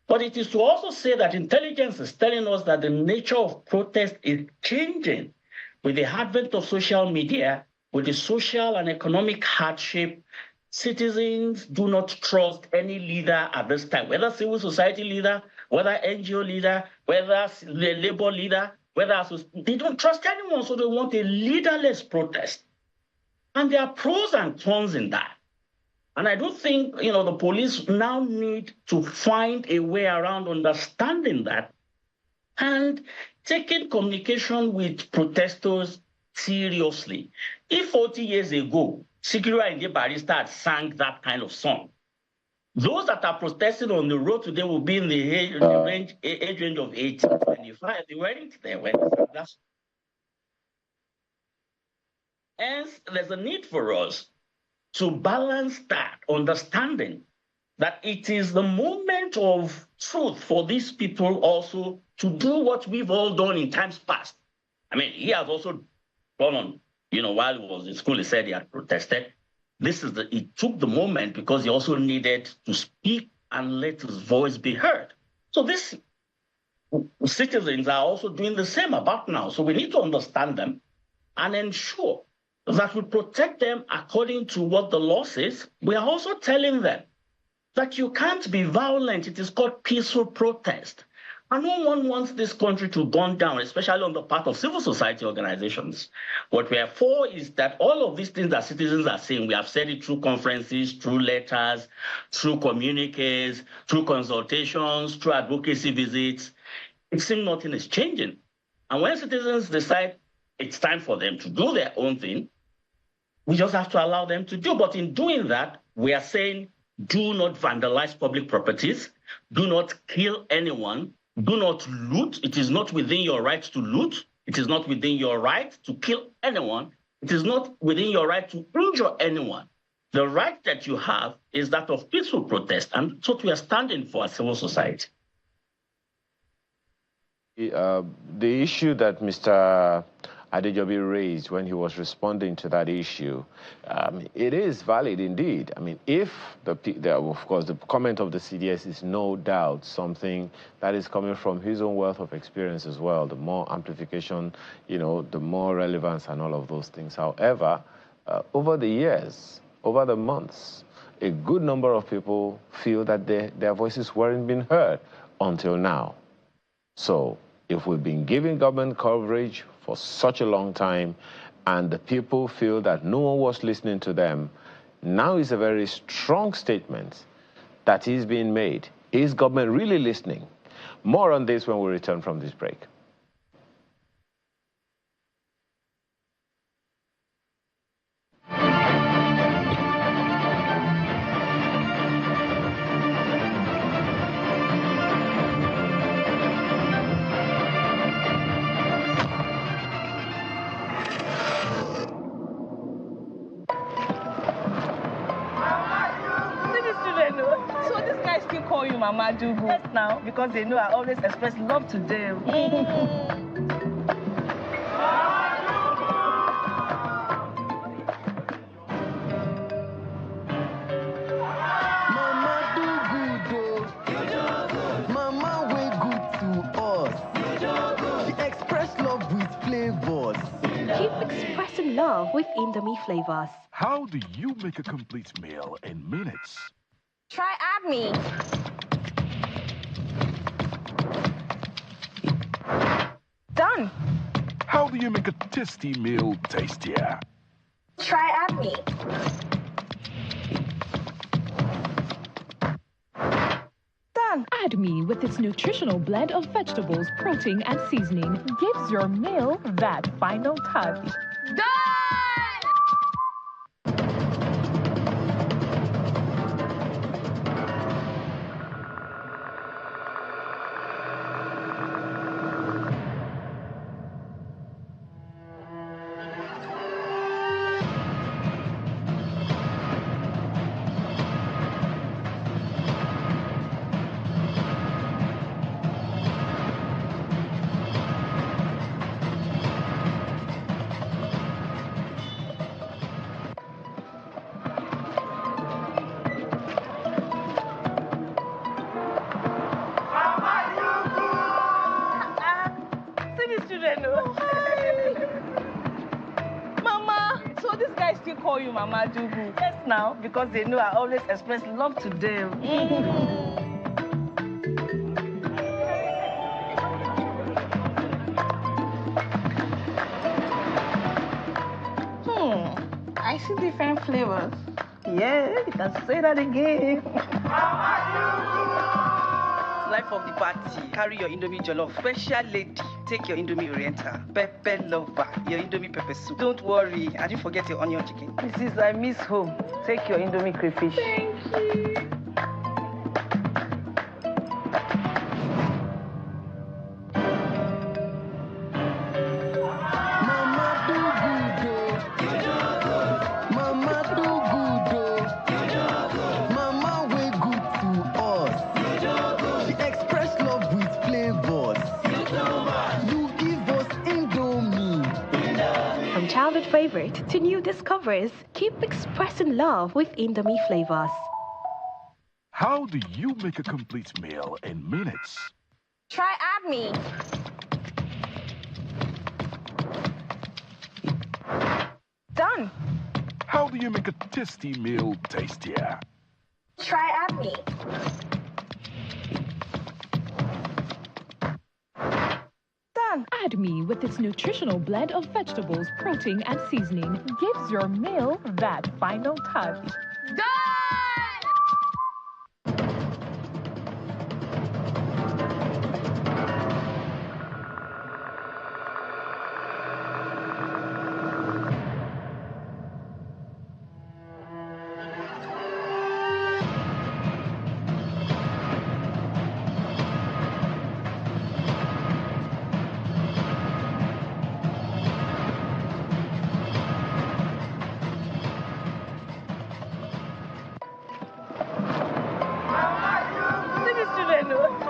But it is to also say that intelligence is telling us that the nature of protest is changing with the advent of social media, with the social and economic hardship. Citizens do not trust any leader at this time, whether civil society leader, whether NGO leader, whether the labor leader, they don't trust anyone, so they want a leaderless protest. And there are pros and cons in that. And I do think, the police now need to find a way around understanding that and taking communication with protesters seriously. If 40 years ago, Sikiru Ayinde Barrister had sang that kind of song, those that are protesting on the road today will be in the age range of 80 to 25. They weren't there when they sang that song. Hence, there's a need for us to balance that understanding that it is the moment of truth for these people also to do what we've all done in times past. I mean, he has also gone on, while he was in school, he said he had protested. He took the moment because he also needed to speak and let his voice be heard. So these citizens are also doing the same about now. So we need to understand them and ensure that we protect them according to what the law says. We are also telling them that you can't be violent. It is called peaceful protest. And no one wants this country to burn down, especially on the part of civil society organizations. What we are for is that all of these things that citizens are saying, we have said it through conferences, through letters, through communiques, through consultations, through advocacy visits. It seems nothing is changing. And when citizens decide it's time for them to do their own thing, we just have to allow them to do. But in doing that, we are saying, do not vandalize public properties. Do not kill anyone. Do not loot. It is not within your right to loot. It is not within your right to kill anyone. It is not within your right to injure anyone. The right that you have is that of peaceful protest, and that's what we are standing for as civil society. The issue that Mr. Adejobi raised when he was responding to that issue, it is valid indeed. I mean, if of course, the comment of the CDS is no doubt something that is coming from his own wealth of experience as well, the more amplification, the more relevance and all of those things. However, over the years, over the months, a good number of people feel that their voices weren't being heard until now. So if we've been giving government coverage for such a long time and the people feel that no one was listening to them, now is a very strong statement that is being made. Is government really listening? More on this when we return from this break. Call you Mama Dugu. Yes, now, because they know I always express love to them. Mama do good, oh. Mama way good to us. She express love with flavors. Keep expressing love with Indomie flavors. How do you make a complete meal in minutes? Try me. Done. How do you make a tasty meal tastier? Try me. Done. ADME, with its nutritional blend of vegetables, protein, and seasoning, gives your meal that final touch. Done! Call you Mama Dugu. Yes, now, because they know I always express love to them. I see different flavors. Yeah, you can say that again. Life of the party. Carry your Indomie jollof. Special lady. Take your Indomie Oriental. Pepper lover. Your Indomie pepper soup. Don't worry. I didn't forget your onion chicken. This is I miss home. Take your Indomie crayfish. Thank you. Mama do good, oh. Mama way good favorite to new discoveries. Keep expressing love with Indomie flavors. How do you make a complete meal in minutes? Try me. Done. How do you make a tasty meal tastier? Try me. Done. ADME, with its nutritional blend of vegetables, protein, and seasoning, gives your meal that final touch. Done!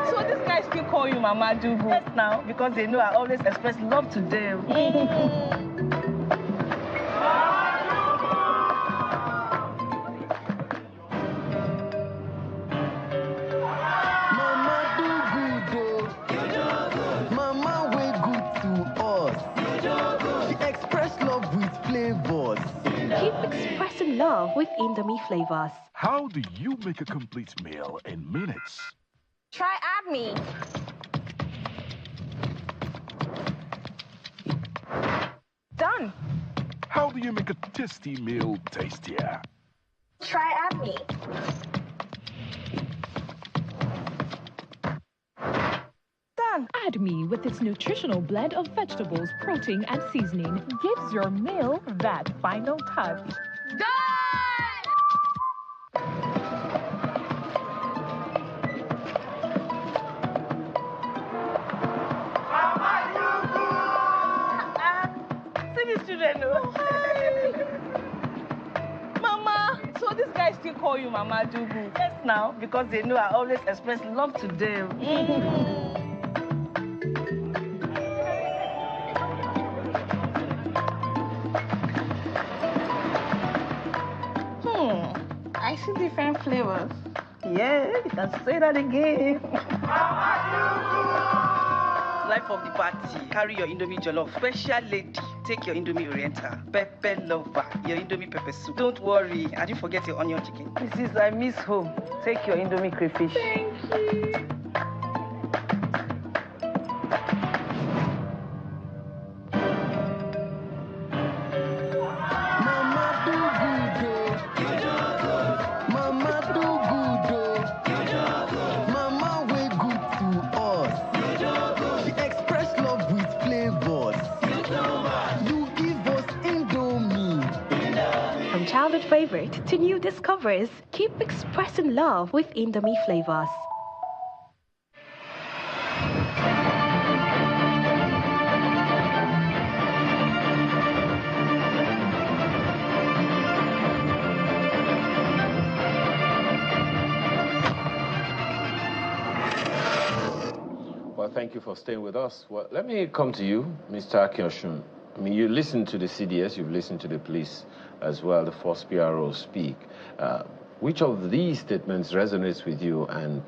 So these guys still call you Mama Dugu. Yes, now, because they know I always express love to them. Mama do good, oh. Mama way good to us. She express love with flavors. Keep expressing love with Indomie flavors. How do you make a complete meal in minutes? Try me. Done. How do you make a tasty meal tastier? Try me. Done. ADME, with its nutritional blend of vegetables, protein, and seasoning, gives your meal that final touch. Done! See these children, no? Mama, so these guys still call you Mama Dugu. Yes, now, because they know I always express love to them. I see different flavors. Yeah, you can say that again. Life of the party. Carry your Indomie jollof. Special lady. Take your Indomie Oriental. Pepper lover. Your Indomie pepper soup. Don't worry. I didn't forget your onion chicken. Mrs. I miss home. Take your Indomie crayfish. Thank you. Mama do good, oh. Mama do good, oh. Mama way good to us. She express love with flavors. You give us Indomie. From childhood favorite to new discoveries, keep expressing love with Indomie flavors. Well, thank you for staying with us. Well, let me come to you, Mr. Akioshun. I mean, you listened to the CDS, you've listened to the police as well, the force PRO speak. Which of these statements resonates with you, and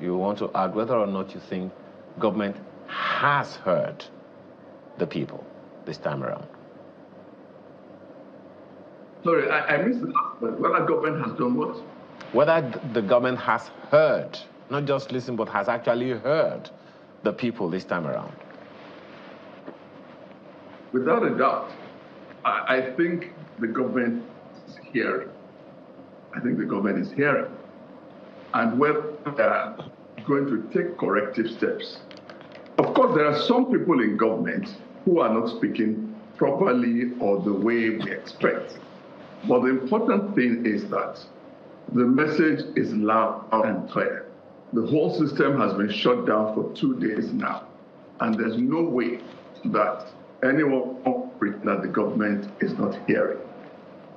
you want to add whether or not you think government has heard the people this time around? Sorry, I missed the last one. Whether government has done what? Whether the government has heard, not just listened, but has actually heard the people this time around. Without a doubt, I think the government is hearing. I think the government is hearing. And whether they're going to take corrective steps. Of course, there are some people in government who are not speaking properly or the way we expect. But the important thing is that the message is loud and clear. The whole system has been shut down for 2 days now. And there's no way that anyone that the government is not hearing.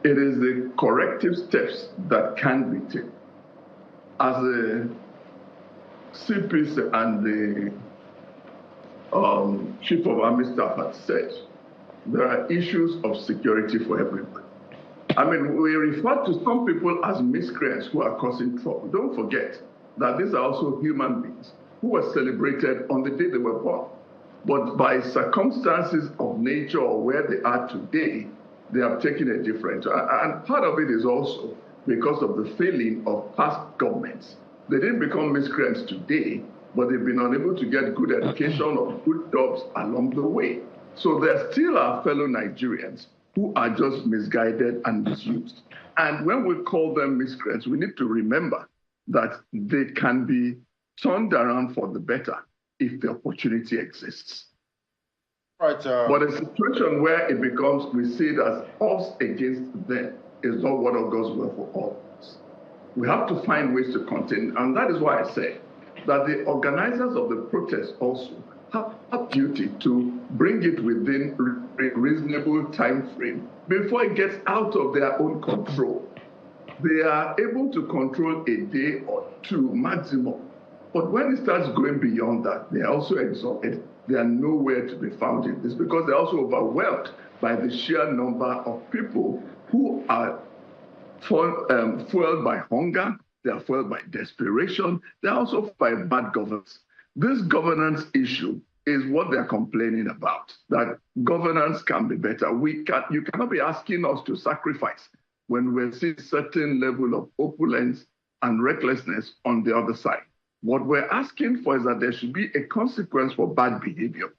It is the corrective steps that can be taken. As the CPs and the Chief of Army Staff had said, there are issues of security for everybody. I mean, we refer to some people as miscreants who are causing trouble. Don't forget that these are also human beings who were celebrated on the day they were born. But by circumstances of nature or where they are today, they have taken a different. And part of it is also because of the failing of past governments. They didn't become miscreants today, but they've been unable to get good education or good jobs along the way. So there still are fellow Nigerians who are just misguided and misused. And when we call them miscreants, we need to remember that they can be turned around for the better if the opportunity exists. Right. But a situation where it becomes, we see it as us against them, is not what goes well for all of us. We have to find ways to contain, and that is why I say that the organizers of the protest also have a duty to bring it within a reasonable time frame before it gets out of their own control. They are able to control a day or two maximum. But when it starts going beyond that, they are also exhausted. They are nowhere to be found in this because they're also overwhelmed by the sheer number of people who are fueled by hunger. They are fueled by desperation. They're also fueled by bad governance. This governance issue is what they're complaining about, that governance can be better. You cannot be asking us to sacrifice when we see a certain level of opulence and recklessness on the other side. What we're asking for is that there should be a consequence for bad behavior.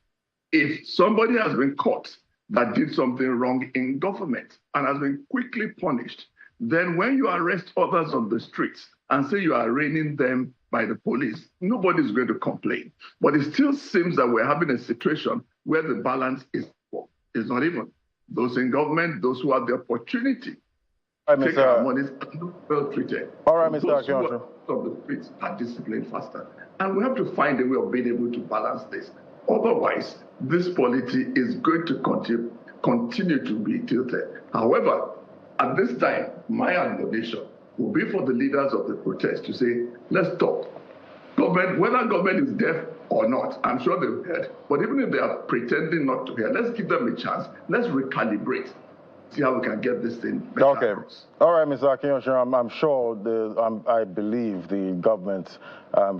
If somebody has been caught that did something wrong in government and has been quickly punished, then when you arrest others on the streets and say you are reining them by the police, nobody's going to complain. But it still seems that we're having a situation where the balance is not even. Those in government, those who have the opportunity to take our money, are not well treated. All right, Mr. Those who are on the streets are disciplined faster. And we have to find a way of being able to balance this. Otherwise, this polity is going to continue to be tilted. However, at this time, my admonition will be for the leaders of the protest to say, let's stop. Government, whether government is deaf or not, I'm sure they've heard, but even if they are pretending not to hear, let's give them a chance. Let's recalibrate. See how we can get this thing better. Okay. All right, Mr. Akinyosha, I'm sure, I believe the government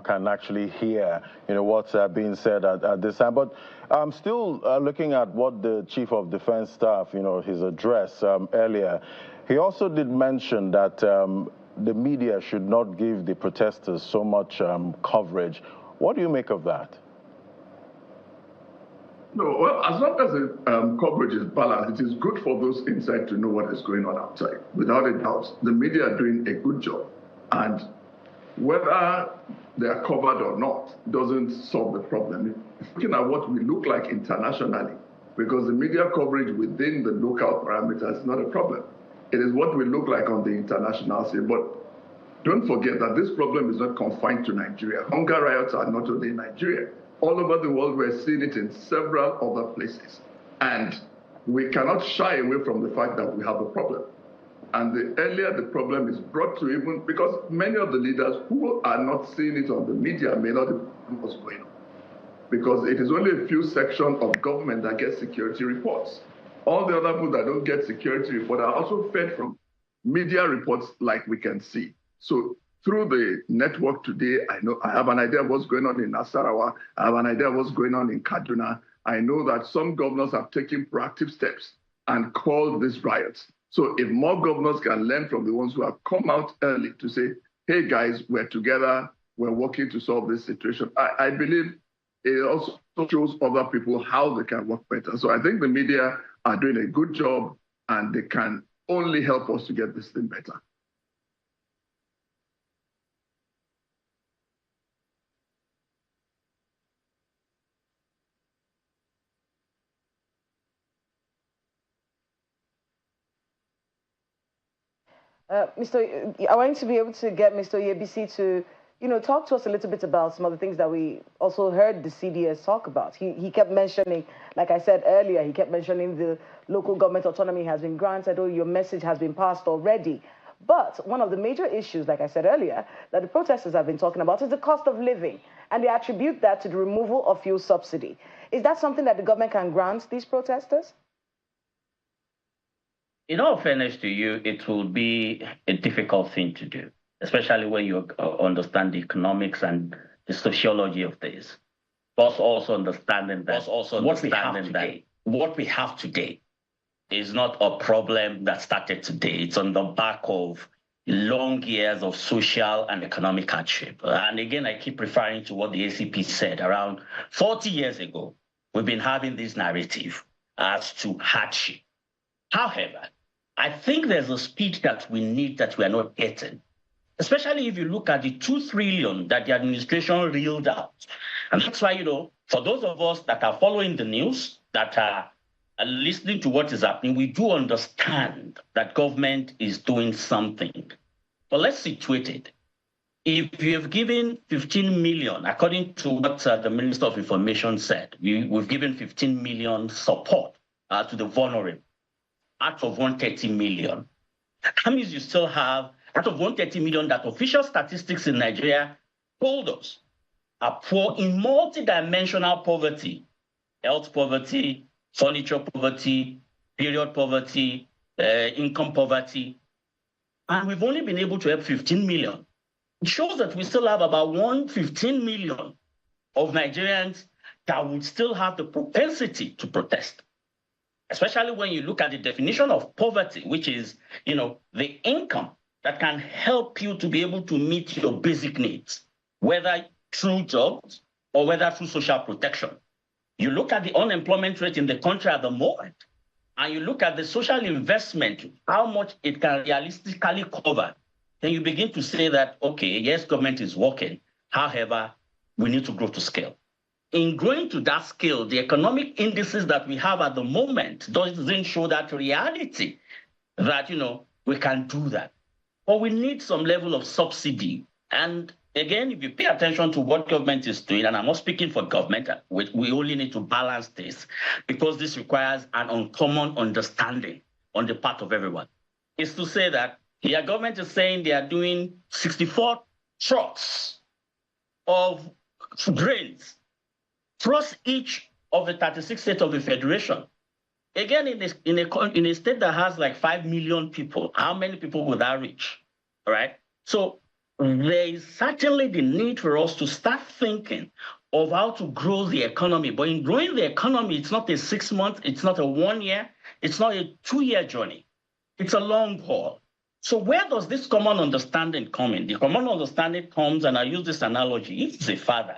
can actually hear, what's being said at this time. But I'm still looking at what the Chief of Defense Staff, his address earlier. He also did mention that the media should not give the protesters so much coverage. What do you make of that? No, well, as long as the coverage is balanced, it is good for those inside to know what is going on outside. Without a doubt, the media are doing a good job. And whether they are covered or not doesn't solve the problem. Looking at what we look like internationally, because the media coverage within the local parameters is not a problem. It is what we look like on the international scene. But don't forget that this problem is not confined to Nigeria. Hunger riots are not only in Nigeria. All over the world, we're seeing it in several other places. And we cannot shy away from the fact that we have a problem. And the earlier the problem is brought to even, because many of the leaders who are not seeing it on the media may not know what's going on. Because it is only a few sections of government that get security reports. All the other people that don't get security reports are also fed from media reports like we can see. So through the network today, I have an idea of what's going on in Nasarawa. I have an idea of what's going on in Kaduna. I know that some governors have taken proactive steps and called these riots. So if more governors can learn from the ones who have come out early to say, hey guys, we're together, we're working to solve this situation, I believe it also shows other people how they can work better. So I think the media are doing a good job and they can only help us to get this thing better. I want to be able to get Mr. Oyebisi to, talk to us a little bit about some of the things that we also heard the CDS talk about. He kept mentioning, like I said earlier, he kept mentioning the local government autonomy has been granted, or your message has been passed already. But one of the major issues, like I said earlier, that the protesters have been talking about is the cost of living. And they attribute that to the removal of fuel subsidy. Is that something that the government can grant these protesters? In all fairness to you, it will be a difficult thing to do, especially when you understand the economics and the sociology of this. But also understanding that what we have today is not a problem that started today. It's on the back of long years of social and economic hardship. And again, I keep referring to what the ACP said around 40 years ago. We've been having this narrative as to hardship. However, I think there's a speed that we need that we are not getting, especially if you look at the 2 trillion that the administration reeled out. And that's why, for those of us that are following the news, that are listening to what is happening, we do understand that government is doing something. But let's situate it. If you have given 15 million, according to what the Minister of Information said, we've given 15 million support to the vulnerable out of 130 million. That means you still have, out of 130 million that official statistics in Nigeria told us are poor in multidimensional poverty, health poverty, furniture poverty, period poverty, income poverty. And we've only been able to help 15 million. It shows that we still have about 115 million of Nigerians that would still have the propensity to protest. Especially when you look at the definition of poverty, which is, the income that can help you to be able to meet your basic needs, whether through jobs or whether through social protection. You look at the unemployment rate in the country at the moment, and you look at the social investment, how much it can realistically cover, then you begin to say that, okay, yes, government is working. However, we need to grow to scale. In growing to that scale, the economic indices that we have at the moment doesn't show that reality that, we can do that. But we need some level of subsidy. And again, if you pay attention to what government is doing, and I'm not speaking for government, we only need to balance this because this requires an uncommon understanding on the part of everyone. It's to say that the government is saying they are doing 64 trucks of grains across each of the 36 states of the Federation. Again, in a state that has like 5 million people, how many people would that reach? All right. So there is certainly the need for us to start thinking of how to grow the economy. But in growing the economy, it's not a 6 month, it's not a 1 year, it's not a 2-year journey. It's a long haul. So where does this common understanding come in? The common understanding comes, and I use this analogy. If it's a father,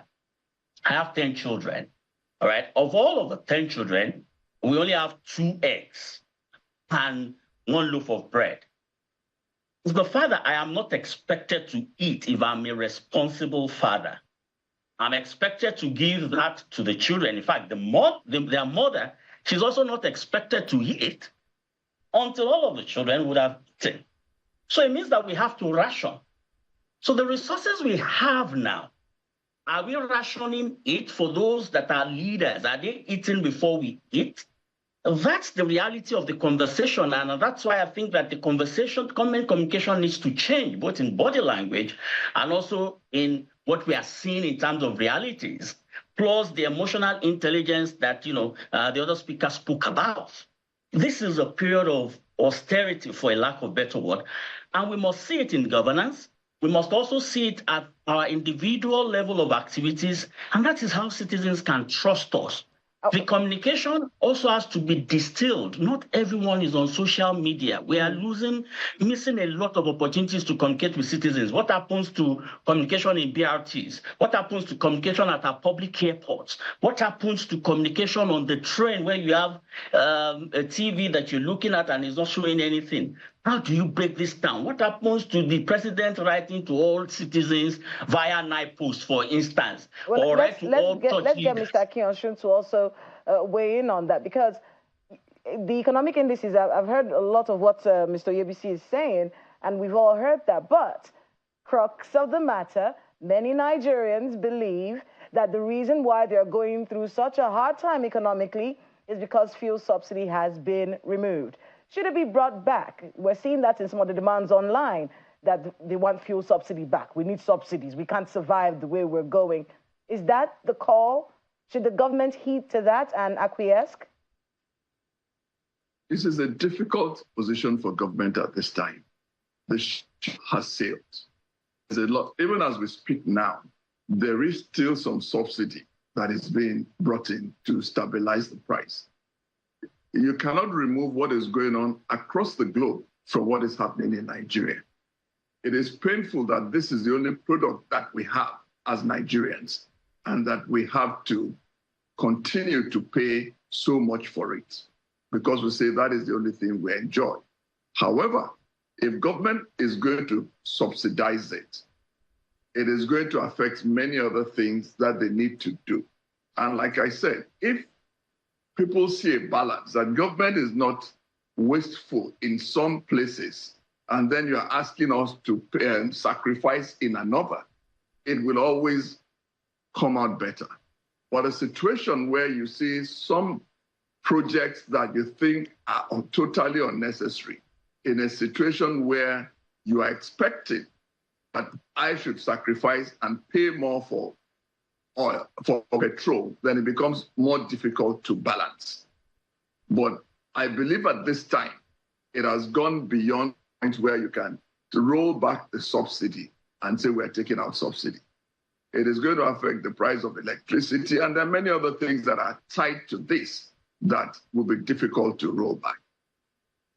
I have 10 children, all right? Of all of the 10 children, we only have 2 eggs and 1 loaf of bread. As the father, I am not expected to eat if I'm a responsible father. I'm expected to give that to the children. In fact, their mother, she's also not expected to eat until all of the children would have eaten. So it means that we have to ration. So the resources we have now, are we rationing it for those that are leaders? Are they eating before we eat? That's the reality of the conversation, and that's why I think that the common communication needs to change, both in body language and also in what we are seeing in terms of realities, plus the emotional intelligence that, the other speaker spoke about. This is a period of austerity, for a lack of better word, and we must see it in governance. We must also see it at our individual level of activities, and that is how citizens can trust us. The communication also has to be distilled. Not everyone is on social media. We are missing a lot of opportunities to communicate with citizens. What happens to communication in BRTs? What happens to communication at our public airports? What happens to communication on the train where you have a TV that you're looking at and is not showing anything? How do you break this down? What happens to the president writing to all citizens via night post, for instance? Well, or let's get Mr. Akinyosun to also weigh in on that, because the economic indices, I've heard a lot of what Mr. Yebisi is saying, and we've all heard that. But crux of the matter, many Nigerians believe that the reason why they're going through such a hard time economically is because fuel subsidy has been removed. Should it be brought back? We're seeing that in some of the demands online, that they want fuel subsidy back. We need subsidies. We can't survive the way we're going. Is that the call? Should the government heed to that and acquiesce? This is a difficult position for government at this time. The ship has sailed. There's a lot, even as we speak now, there is still some subsidy that is being brought in to stabilize the price. You cannot remove what is going on across the globe from what is happening in Nigeria. It is painful that this is the only product that we have as Nigerians and that we have to continue to pay so much for it because we say that is the only thing we enjoy. However, if government is going to subsidize it, it is going to affect many other things that they need to do. And like I said, if people see a balance, that government is not wasteful in some places, and then you're asking us to sacrifice in another, it will always come out better. But a situation where you see some projects that you think are totally unnecessary, in a situation where you are expecting that I should sacrifice and pay more for oil, for petrol, then it becomes more difficult to balance. But I believe at this time, it has gone beyond the point where you can roll back the subsidy and say we're taking out subsidy. It is going to affect the price of electricity, and there are many other things that are tied to this that will be difficult to roll back.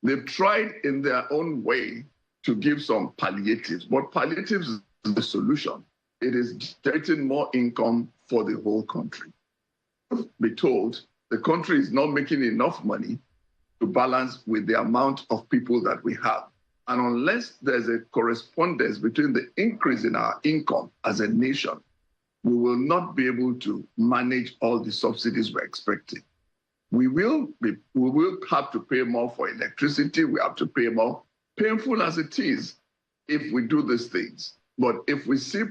They've tried in their own way to give some palliatives, but palliatives is the solution. It is generating more income for the whole country. Be told the country is not making enough money to balance with the amount of people that we have. And unless there's a correspondence between the increase in our income as a nation, we will not be able to manage all the subsidies we're expecting. We will have to pay more for electricity. We have to pay more, painful as it is, if we do these things. But if we see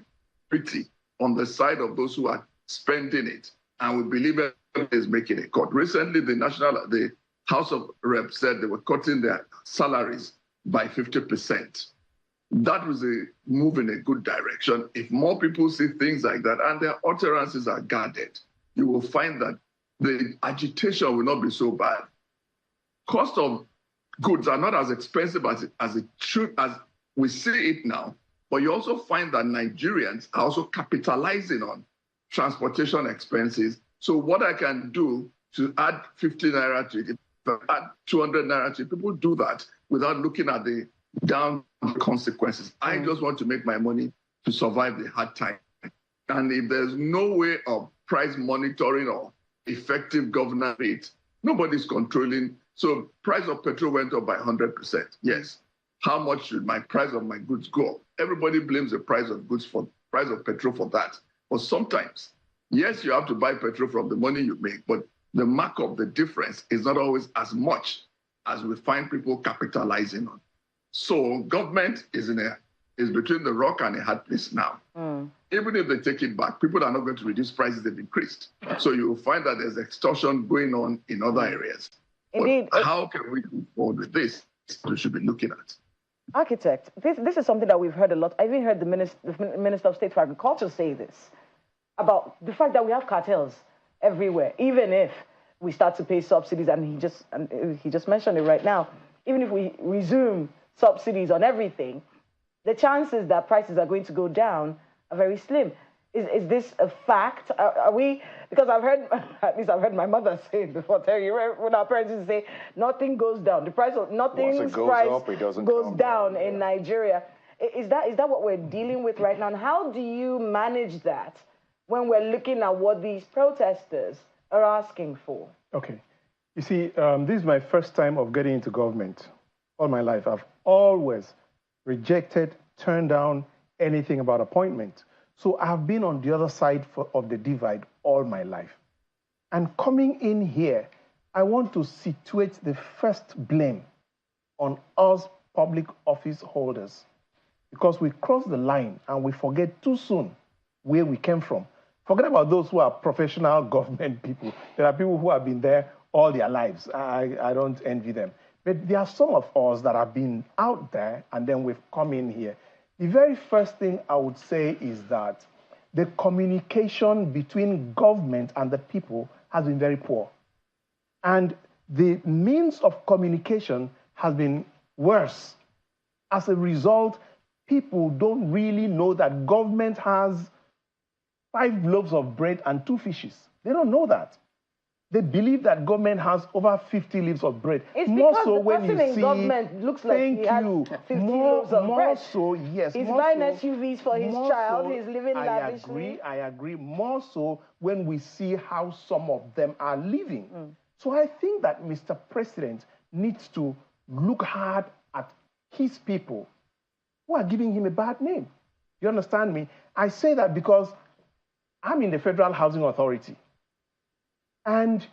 pity on the side of those who are spending it, and we believe it is making a cut. Recently, the House of Reps said they were cutting their salaries by 50%. That was a move in a good direction. If more people see things like that and their utterances are guarded, you will find that the agitation will not be so bad. Cost of goods are not as expensive as it should, as we see it now. But you also find that Nigerians are also capitalizing on transportation expenses. So what I can do to add 50 naira to it, add 200 naira to it, people do that without looking at the down consequences. I just want to make my money to survive the hard time. And if there's no way of price monitoring or effective governance rate, nobody's controlling. So price of petrol went up by 100%. Yes. How much should my price of my goods go up? Everybody blames the price of goods for price of petrol for that. But sometimes, yes, you have to buy petrol from the money you make, but the markup, the difference is not always as much as we find people capitalizing on. So government is between the rock and a hard place now. Even if they take it back, people are not going to reduce prices, they've increased. So you will find that there's extortion going on in other areas. Indeed. But how can we move forward with this? We should be looking at. Architect, this is something that we've heard a lot. I even heard the Minister of State for Agriculture say this, about the fact that we have cartels everywhere, even if we start to pay subsidies, and he just mentioned it right now, even if we resume subsidies on everything, the chances that prices are going to go down are very slim. Is this a fact? Are we, because at least I've heard my mother say it before, Terry, when our parents used to say, nothing goes down. The price of nothing's price goes down in Nigeria. Is that what we're dealing with right now? And how do you manage that when we're looking at what these protesters are asking for? Okay. You see, this is my first time of getting into government. All my life, I've always rejected, turned down anything about appointment. So I've been on the other side of the divide all my life. And coming in here, I want to situate the first blame on us public office holders, because we cross the line and we forget too soon where we came from. Forget about those who are professional government people. There are people who have been there all their lives. I don't envy them. But there are some of us that have been out there and then we've come in here. The very first thing I would say is that the communication between government and the people has been very poor. And the means of communication has been worse. As a result, people don't really know that government has 5 loaves of bread and 2 fishes. They don't know that. They believe that government has over 50 loaves of bread. It's more because so the when person you in see, government looks like he has 50 loaves of bread. More so, yes. He's more buying so, SUVs for his child. So, He's living lavishly. I agree. More so when we see how some of them are living. So I think that Mr. President needs to look hard at his people who are giving him a bad name. You understand me? I say that because I'm in the Federal Housing Authority. And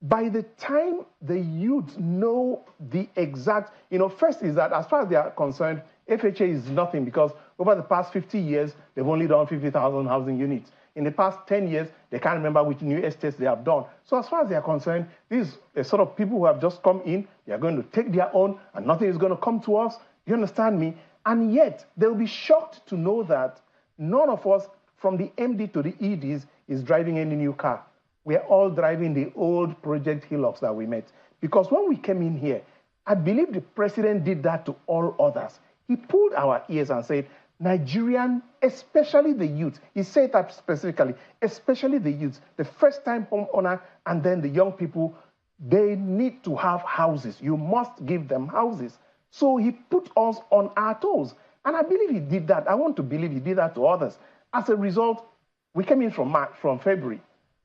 by the time the youth know the exact, first is that as far as they are concerned, FHA is nothing because over the past 50 years, they've only done 50,000 housing units. In the past 10 years, they can't remember which new estates they have done. So as far as they are concerned, these are sort of people who have just come in, they are going to take their own and nothing is going to come to us. You understand me? And yet, they'll be shocked to know that none of us, from the MD to the EDs, is driving any new car. We're all driving the old Project Hilux that we met. Because when we came in here, I believe the president did that to all others. He pulled our ears and said, Nigerian, especially the youth, he said that specifically, especially the youth, the first-time homeowner and then the young people, they need to have houses. You must give them houses. So he put us on our toes. And I believe he did that. I want to believe he did that to others. As a result, we came in from February.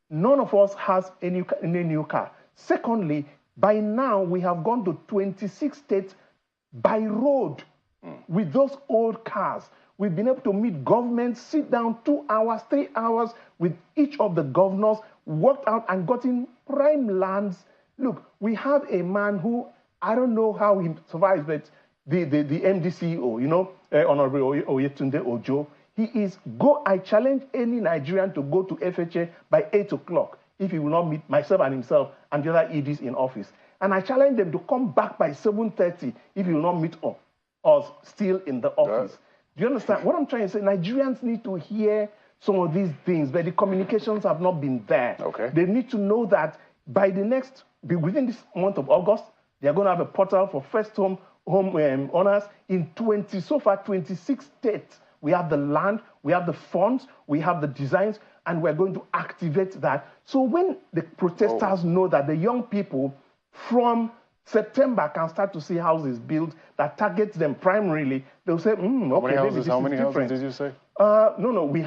None of us has any new car. Secondly, by now we have gone to 26 states by road with those old cars. We've been able to meet governments, sit down 2 hours, 3 hours with each of the governors, worked out and gotten prime lands. Look, we have a man who, I don't know how he survives, but the MD CEO, Honorable Oyetunde Ojo, I challenge any Nigerian to go to FHA by 8 o'clock if he will not meet myself and himself and the other EDs in office. And I challenge them to come back by 7:30 if he will not meet us still in the office. Do you understand? What I'm trying to say, Nigerians need to hear some of these things, but the communications have not been there. Okay. They need to know that within this month of August, they are going to have a portal for first home owners in 26 states. We have the land, we have the funds, we have the designs, and we're going to activate that. So when the protesters know that the young people from September can start to see houses built that targets them primarily, they'll say, okay, maybe this is different. How many houses did you say? No, we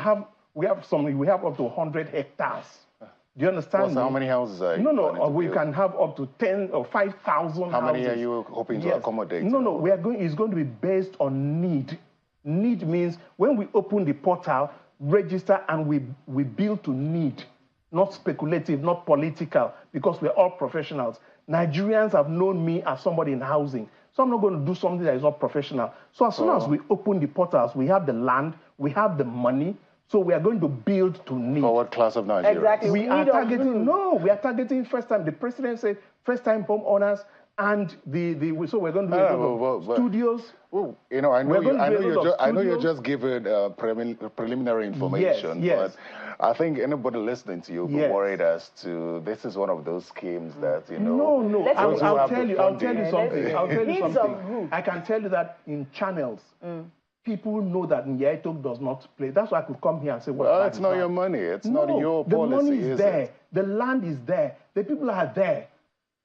have up to 100 hectares. Do you understand? How many houses are you? No, we can have up to 10 or 5,000 houses. How many are you hoping to accommodate? No, it's going to be based on need. Need means when we open the portal, register, and we build to need, not speculative, not political, because we're all professionals. Nigerians have known me as somebody in housing, so I'm not going to do something that is not professional. So as soon as we open the portals, we have the land, we have the money, so we are going to build to need. For what class of Nigerians? Exactly. We are targeting first-time. The president said first-time homeowners. And so we're going to do a lot of studios. Well, I know you're just giving preliminary information. Yes. But I think anybody listening to you will be worried as to this is one of those schemes that No. I'll tell you something. I can tell you that in channels, people know that Nyaito does not play. That's why I could come here and say, well, it's not your money. It's not your policy. The money is there. The land is there. The people are there.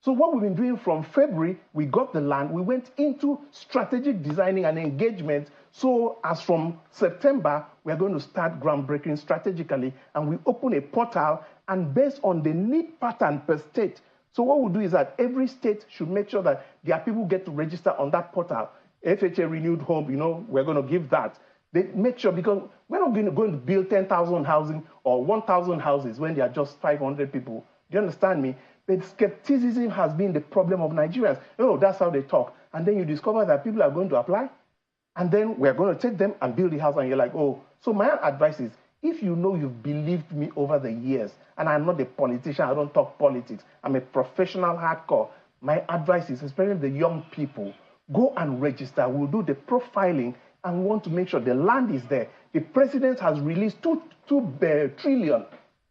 So what we've been doing from February, we got the land, we went into strategic designing and engagement. So as from September, we're going to start groundbreaking strategically, and we open a portal, and based on the need pattern per state. So what we'll do is that every state should make sure that their people get to register on that portal. FHA renewed home, we're going to give that. They make sure, because we're not going to build 10,000 housing or 1,000 houses when there are just 500 people. Do you understand me? But skepticism has been the problem of Nigerians. Oh, that's how they talk. And then you discover that people are going to apply. And then we're going to take them and build the house. And you're like, oh. So my advice is, if you know you've believed me over the years, and I'm not a politician, I don't talk politics, I'm a professional hardcore, my advice is, especially the young people, go and register. We'll do the profiling and we want to make sure the land is there. The president has released 2 trillion.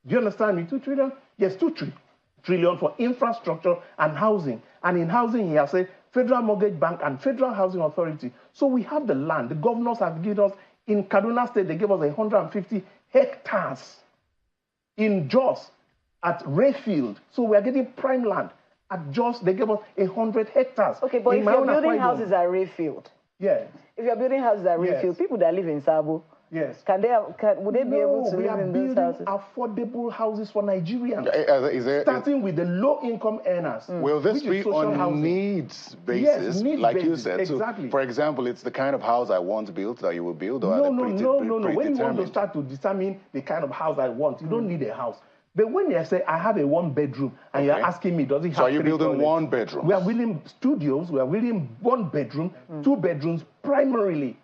Do you understand me? 2 trillion? Yes, 2 trillion. trillion for infrastructure and housing. And in housing, he has said Federal Mortgage Bank and Federal Housing Authority. So we have the land. The governors have given us, in Kaduna State, they gave us 150 hectares. In Jos, at Rayfield, so we are getting prime land. At Jos, they gave us 100 hectares. Okay, but if you're building houses at Rayfield, yes. If you're building houses at Rayfield, people that live in Sabo, yes, would they be able to live in those houses? Affordable houses for Nigerians, starting with the low-income earners. Will this be on housing. Needs basis, yes, needs like basis, you said? exactly. So, for example, it's the kind of house I want built that you will build, or no. When you want to start to determine the kind of house I want, you don't need a house. But when you say, I have a one-bedroom, and you're asking me, does it have so are you building toilets? one bedroom? We are building studios, we are building one bedroom, 2 bedrooms primarily.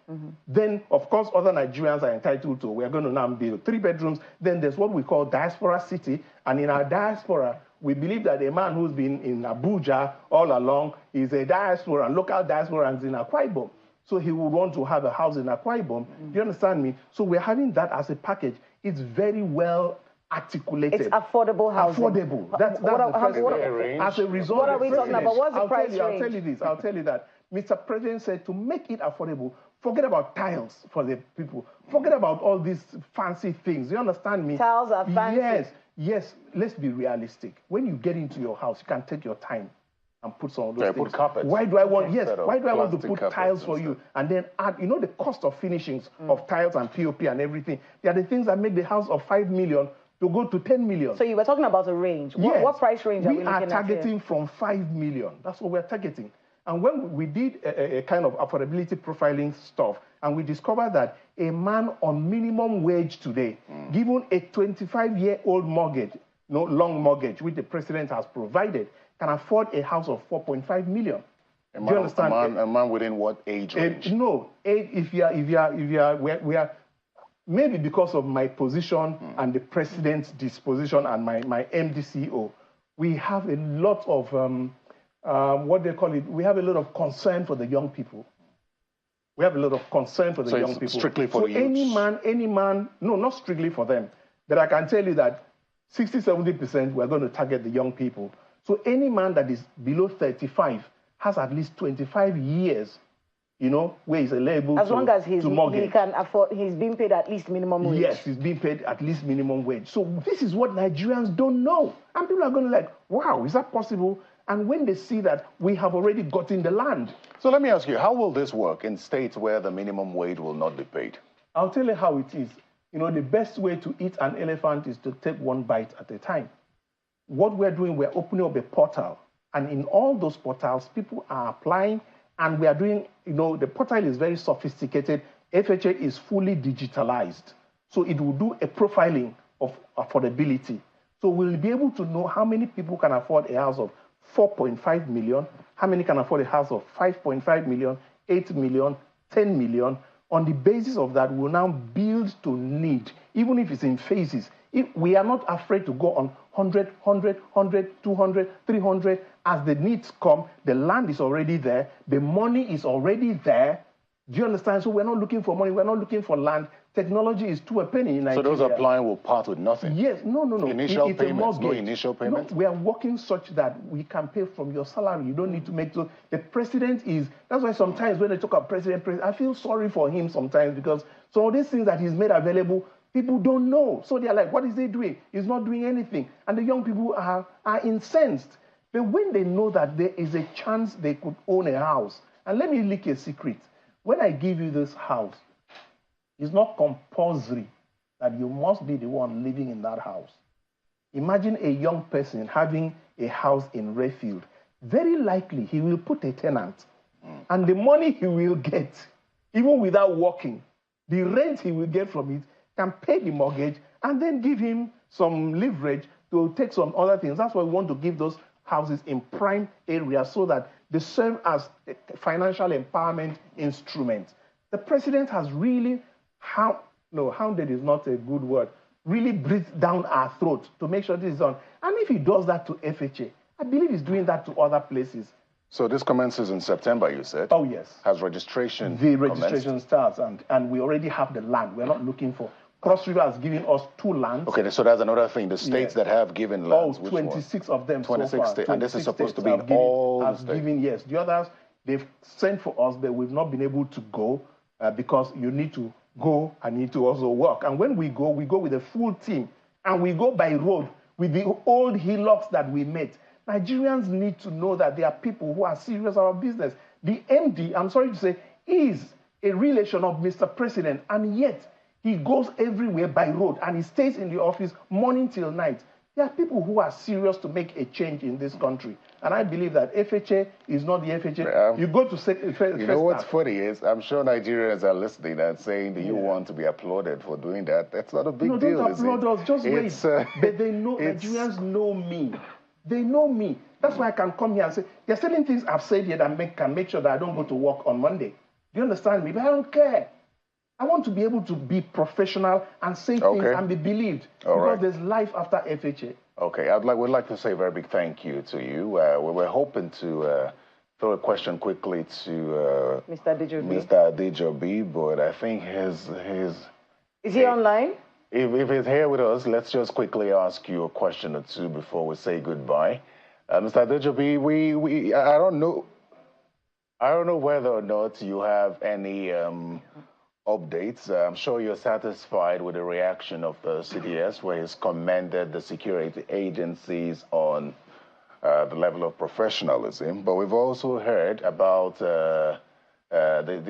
Then, of course, other Nigerians are entitled to, we are going to now build 3 bedrooms. Then there's what we call diaspora city. And in our diaspora, we believe that a man who's been in Abuja all along is a diaspora, local diaspora, and is in Akwa Ibom. So he would want to have a house in Akwa Ibom. Do you understand me? So we're having that as a package. It's very well articulated. It's affordable housing. Affordable. That's the first range. As a result, what are we talking about? What's the price range? I'll tell you this. I'll tell you that. Mr. President said to make it affordable, forget about tiles for the people. Forget about all these fancy things. You understand me? Tiles are fancy. Yes. Let's be realistic. When you get into your house, you can take your time and put some of those things. Put carpets. Why do I want to put tiles for you and then add, the cost of finishings of tiles and POP and everything. They are the things that make the house of 5 million to go to 10 million. So you were talking about a range. Yes. What price range are we looking at? We are targeting from 5 million. That's what we're targeting. And when we did a kind of affordability profiling stuff, and we discovered that a man on minimum wage today, given a 25-year-old mortgage, long mortgage, which the president has provided, can afford a house of 4.5 million. Do you understand? A man within what age range? We are maybe because of my position and the president's disposition and my MDCO, we have a lot of what they call it. We have a lot of concern for the young people. We have a lot of concern for the young people. Strictly for the youths. Any man, no, not strictly for them. But I can tell you that 60-70% we're going to target the young people. So any man that is below 35 has at least 25 years, where he's eligible as long as he can afford, he's being paid at least minimum wage. Yes, he's being paid at least minimum wage. So this is what Nigerians don't know. And people are going to like, wow, is that possible? And when they see that we have already gotten the land. So let me ask you, how will this work in states where the minimum wage will not be paid? I'll tell you how it is. The best way to eat an elephant is to take one bite at a time. What we're doing, we're opening up a portal. And in all those portals, people are applying. And we are doing, the portal is very sophisticated. FHA is fully digitalized. So it will do a profiling of affordability. So we'll be able to know how many people can afford a house of 4.5 million, how many can afford a house of 5.5 million, 8 million, 10 million. On the basis of that, we'll now build to need, even if it's in phases. If we are not afraid to go on 100, 200, 300. As the needs come, the land is already there, the money is already there. Do you understand? So we're not looking for money, we're not looking for land. Technology is to a penny in Nigeria. So those applying will part with nothing? Yes, no. Initial it's payments, no initial payments? No, we are working such that we can pay from your salary. You don't need to make so. The president is, that's why sometimes when they talk about president, I feel sorry for him sometimes because some of these things that he's made available, people don't know. So they're like, what is he doing? He's not doing anything. And the young people are incensed. But when they know that there is a chance they could own a house, and let me leak a secret. When I give you this house, it's not compulsory that you must be the one living in that house. Imagine a young person having a house in Rayfield. Very likely he will put a tenant. And the money he will get, even without working, the rent he will get from it can pay the mortgage and then give him some leverage to take some other things. That's why we want to give those houses in prime areas so that they serve as a financial empowerment instrument. The president has really hounded is not a good word, really breathed down our throat to make sure this is done. And if he does that to FHA, I believe he's doing that to other places. So this commences in September, you said? Oh, yes. Has registration The registration starts, and we already have the land. We're not looking for... Cross River has given us 2 lands. Okay, so that's another thing. The states that have given lands, 26 of them 26 so far. states, and this is supposed to be in all the states. Yes. The others, they've sent for us, but we've not been able to go because you need to go and need to also work. And when we go with a full team, and we go by road with the old hillocks that we made. Nigerians need to know that there are people who are serious about business. The MD, I'm sorry to say, is a relation of Mr. President, and yet he goes everywhere by road, and he stays in the office morning till night. There are people who are serious to make a change in this country. And I believe that FHA is not the FHA. You go to you know what's funny is, I'm sure Nigerians are listening and saying, do you want to be applauded for doing that? That's not a big deal, don't applaud us, just wait. But they know, Nigerians know me. They know me. That's why I can come here and say, there are certain things I've said here that can make sure that I don't go to work on Monday. Do you understand me? But I don't care. I want to be able to be professional and say things and be believed. Because there's life after FHA. Okay, we'd like to say a very big thank you to you. We're hoping to throw a question quickly to Mr. Adejobi, but I think his is he online? If he's here with us, let's just quickly ask you a question or two before we say goodbye. Mr. Adejobi, I don't know whether or not you have any updates. I'm sure you're satisfied with the reaction of the CDS, where he's commended the security agencies on the level of professionalism. But we've also heard about the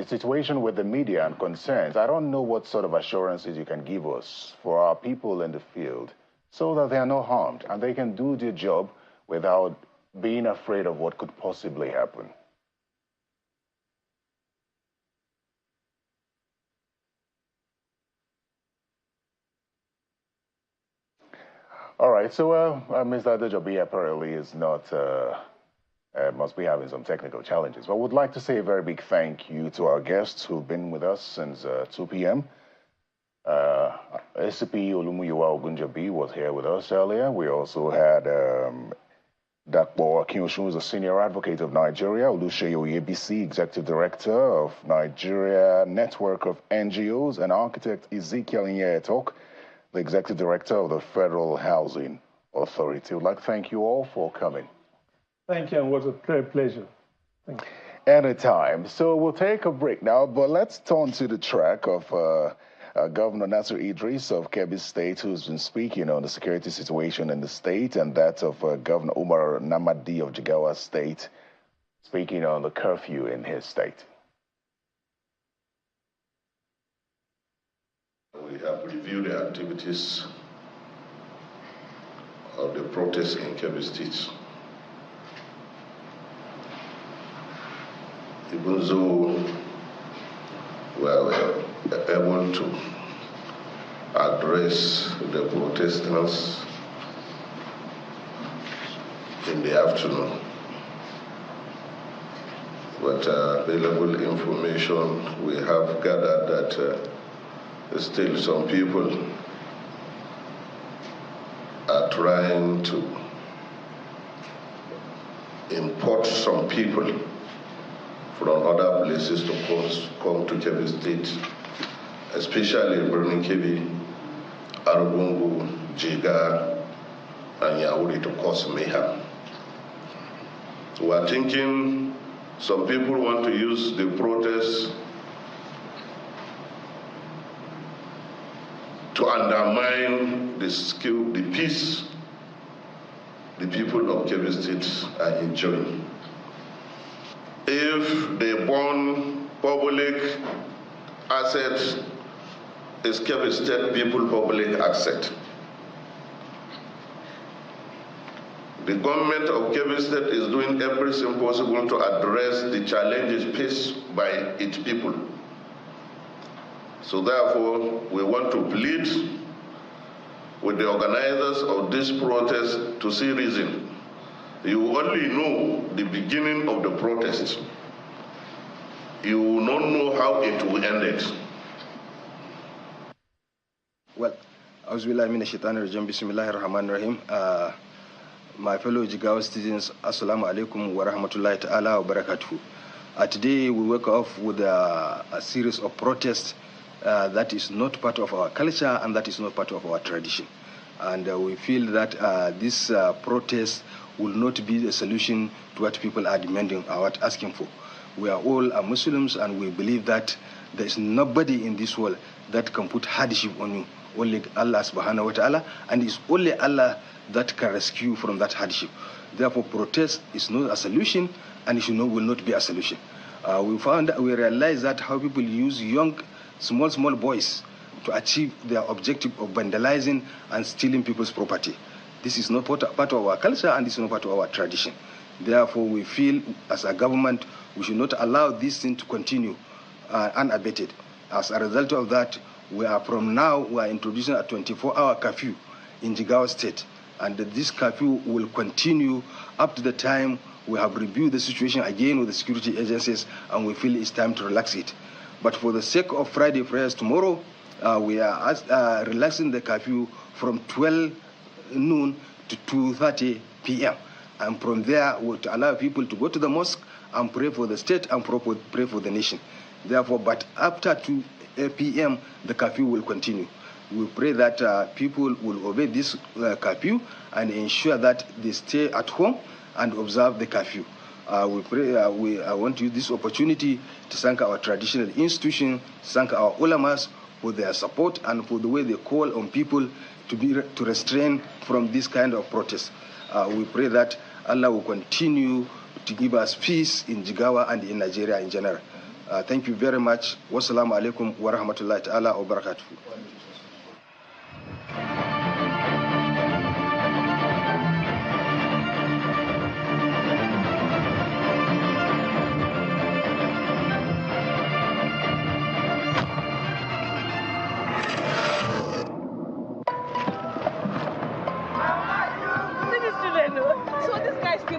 situation with the media and concerns. I don't know what sort of assurances you can give us for our people in the field so that they are not harmed and they can do their job without being afraid of what could possibly happen. All right, so Mr. Adejobi apparently is not, must be having some technical challenges. But would like to say a very big thank you to our guests who've been with us since 2 p.m. SCP Olumuyiwa Ogunjobi was here with us earlier. We also had Dakpo Akinyosun, who's a senior advocate of Nigeria, Oluseyi Oyebisi, executive director of Nigeria Network of NGOs, and architect Ezekiel Inyetok, the executive director of the Federal Housing Authority. I'd like to thank you all for coming. Thank you, and it was a great pleasure. Thank you. Anytime. So we'll take a break now, but let's turn to the track of Governor Nasir Idris of Kebbi State, who's been speaking on the security situation in the state, and that of Governor Umar Namadi of Jigawa State, speaking on the curfew in his state. We have reviewed the activities of the protests in Kebbi State. Even though we were able to address the protesters in the afternoon, but available information, we have gathered that still some people are trying to import some people from other places to come to Kebbi State, especially in Birnin Kebbi, Argungu, Jega, and Yauri to cause mayhem. We are thinking some people want to use the protests to undermine the peace the people of Kebbi State are enjoying. If they burn public assets, is Kebbi State people public asset. The government of Kebbi State is doing everything possible to address the challenges faced by its people. So therefore, we want to plead with the organizers of this protest to see reason. You only know the beginning of the protest. You will not know how it will end it. Well, Bismillahirrahmanirrahim. My fellow Jigawa citizens, Assalamu alaikum wa rahmatullahi ta'ala wa barakatuhu. Today we woke up with a series of protests that is not part of our culture and that is not part of our tradition. And we feel that this protest will not be a solution to what people are demanding or asking for. We are all Muslims, and we believe that there is nobody in this world that can put hardship on you, only Allah subhanahu wa ta'ala, and it's only Allah that can rescue you from that hardship. Therefore, protest is not a solution, and it will not be a solution. We realize that how people use young, small boys to achieve their objective of vandalizing and stealing people's property. This is not part of our culture, and this is not part of our tradition. Therefore, we feel as a government, we should not allow this thing to continue unabated. As a result of that, we are introducing a 24-hour curfew in Jigawa State. And this curfew will continue up to the time we have reviewed the situation again with the security agencies, and we feel it's time to relax it. But for the sake of Friday prayers tomorrow, we are relaxing the curfew from 12 noon to 2:30 p.m. And from there, we'll allow people to go to the mosque and pray for the state and pray for the nation. Therefore, but after 2 p.m., the curfew will continue. We pray that people will obey this curfew and ensure that they stay at home and observe the curfew. We pray. I want to use this opportunity to thank our traditional institutions, thank our ulamas for their support and for the way they call on people to restrain from this kind of protest. We pray that Allah will continue to give us peace in Jigawa and in Nigeria in general. Thank you very much. Wassalamu alaikum wa rahmatullahi ta'ala wa barakatuh.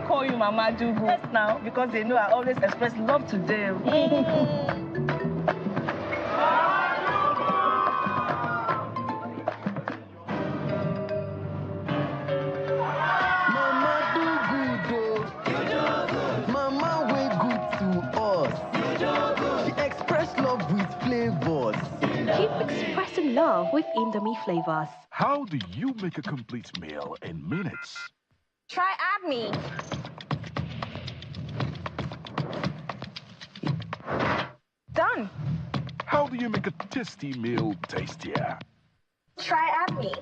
Call you Mama Dugu. Yes, now, because they know I always express love to them. Mama do good, oh. Mama way good to us. She express love with flavors. Keep expressing love with Indomie flavors. How do you make a complete meal in minutes? Try me. Done. How do you make a tasty meal tastier? Try me.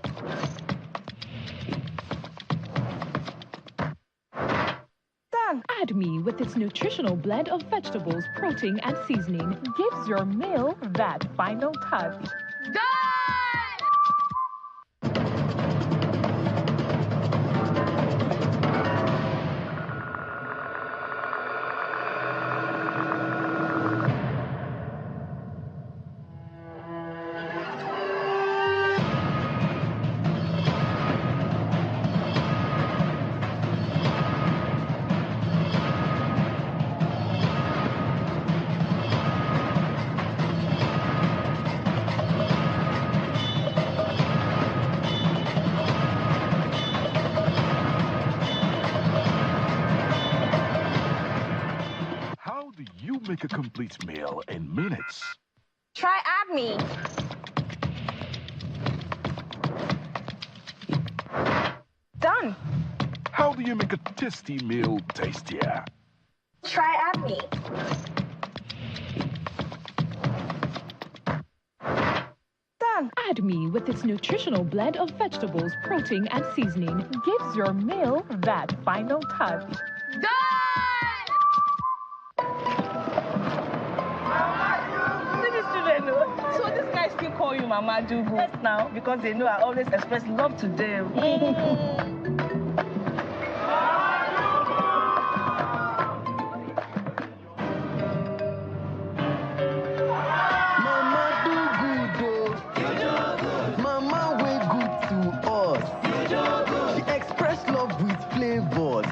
Done. Add me with its nutritional blend of vegetables, protein, and seasoning gives your meal that final touch. Done. Make a complete meal in minutes. Try me. Done. How do you make a tasty meal tastier? Try me. Done. Add me with its nutritional blend of vegetables, protein, and seasoning gives your meal that final touch. Done. So these guys still call you Mama Dugu. Yes, now, because they know I always express love to them. Mama do good, oh. Mama way good to us. She express love with flavors.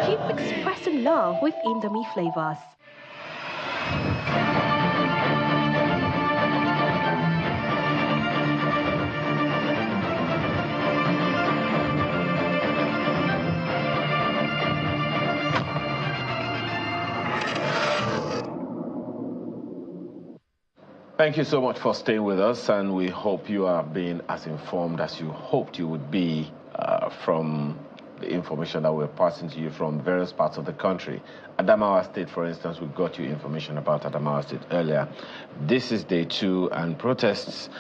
Keep expressing love with Indomie flavors. Thank you so much for staying with us, and we hope you are being as informed as you hoped you would be from the information that we're passing to you from various parts of the country. Adamawa State, for instance, we got you information about Adamawa State earlier. This is day 2, and protests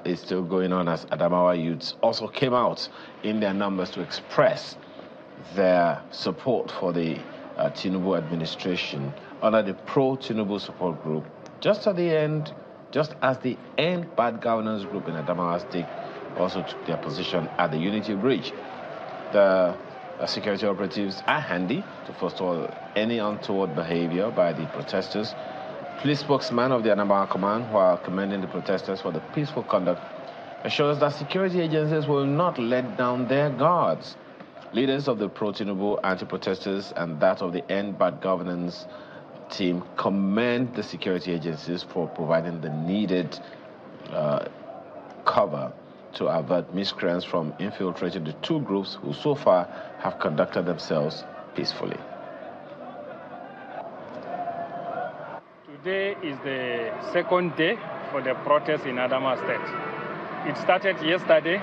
is still going on as Adamawa youths also came out in their numbers to express their support for the Tinubu administration under the pro-Tinubu support group. Just as the Endbadgovernance group in Adamawa State also took their position at the Unity Bridge. The security operatives are handy to forestall any untoward behavior by the protesters. Police spokesman of the Adamawa Command, while commending the protesters for the peaceful conduct, assures that security agencies will not let down their guards. Leaders of the pro-Tinubu anti-protesters and that of the Endbadgovernance team commend the security agencies for providing the needed cover to avert miscreants from infiltrating the two groups who so far have conducted themselves peacefully. Today is the second day for the protest in Adamawa State. It started yesterday,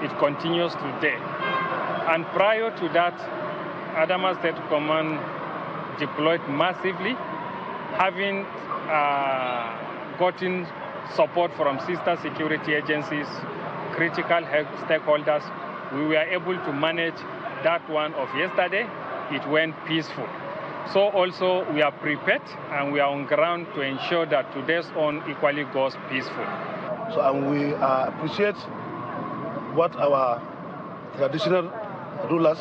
it continues today. And prior to that, Adamawa State Command deployed massively, having gotten support from sister security agencies, critical stakeholders. We were able to manage that one of yesterday. It went peaceful. So also we are prepared and we are on ground to ensure that today's own equally goes peaceful. So and we appreciate what our traditional rulers,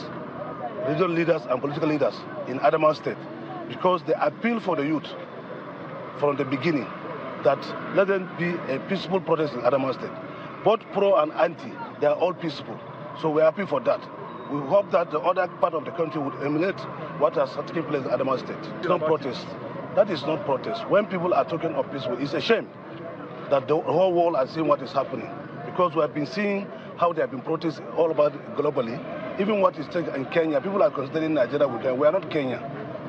regional leaders and political leaders in Adamawa State, because they appeal for the youth from the beginning that let them be a peaceful protest in Adamawa State. Both pro and anti, they are all peaceful. So we're happy for that. We hope that the other part of the country would emulate what has taken place in Adamawa State. It's not protest. That is not protest. When people are talking of peaceful, it's a shame that the whole world has seen what is happening, because we have been seeing how there have been protests all about globally. Even what is taken in Kenya, people are considering Nigeria with Kenya. We are not Kenya,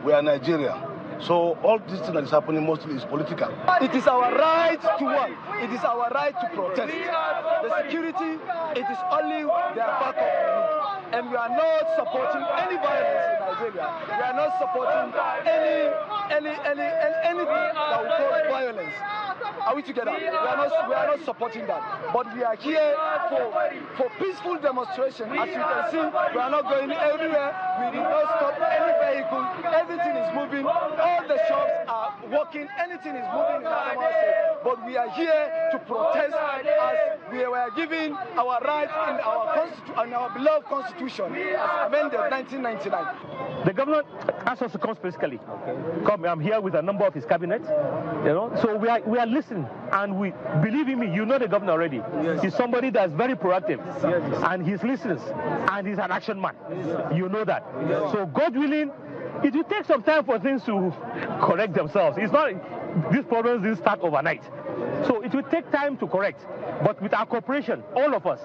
we are Nigeria. So all this thing that is happening mostly is political. It is our right to work. It is our right to protest. The security, it is only their backup. And we are not supporting any violence in Nigeria. We are not supporting anything that will cause violence. Are we together? We are not supporting that. But we are here for peaceful demonstration. As you can see, we are not going anywhere. We did not stop any vehicle. Everything is moving. All the shops are working. Anything is moving in Adamawa State. But we are here to protest as we were given our rights in our beloved Constitution as amended 1999. The governor asked us to come specifically. Come, I'm here with a number of his cabinet. So we are listening, and we believe in me. You know the governor already. Yes. He's somebody that's very proactive, and he's listening, and he's an action man. You know that. Yes. So God willing, it will take some time for things to correct themselves. It's not, these problems didn't start overnight. So it will take time to correct. But with our cooperation, all of us,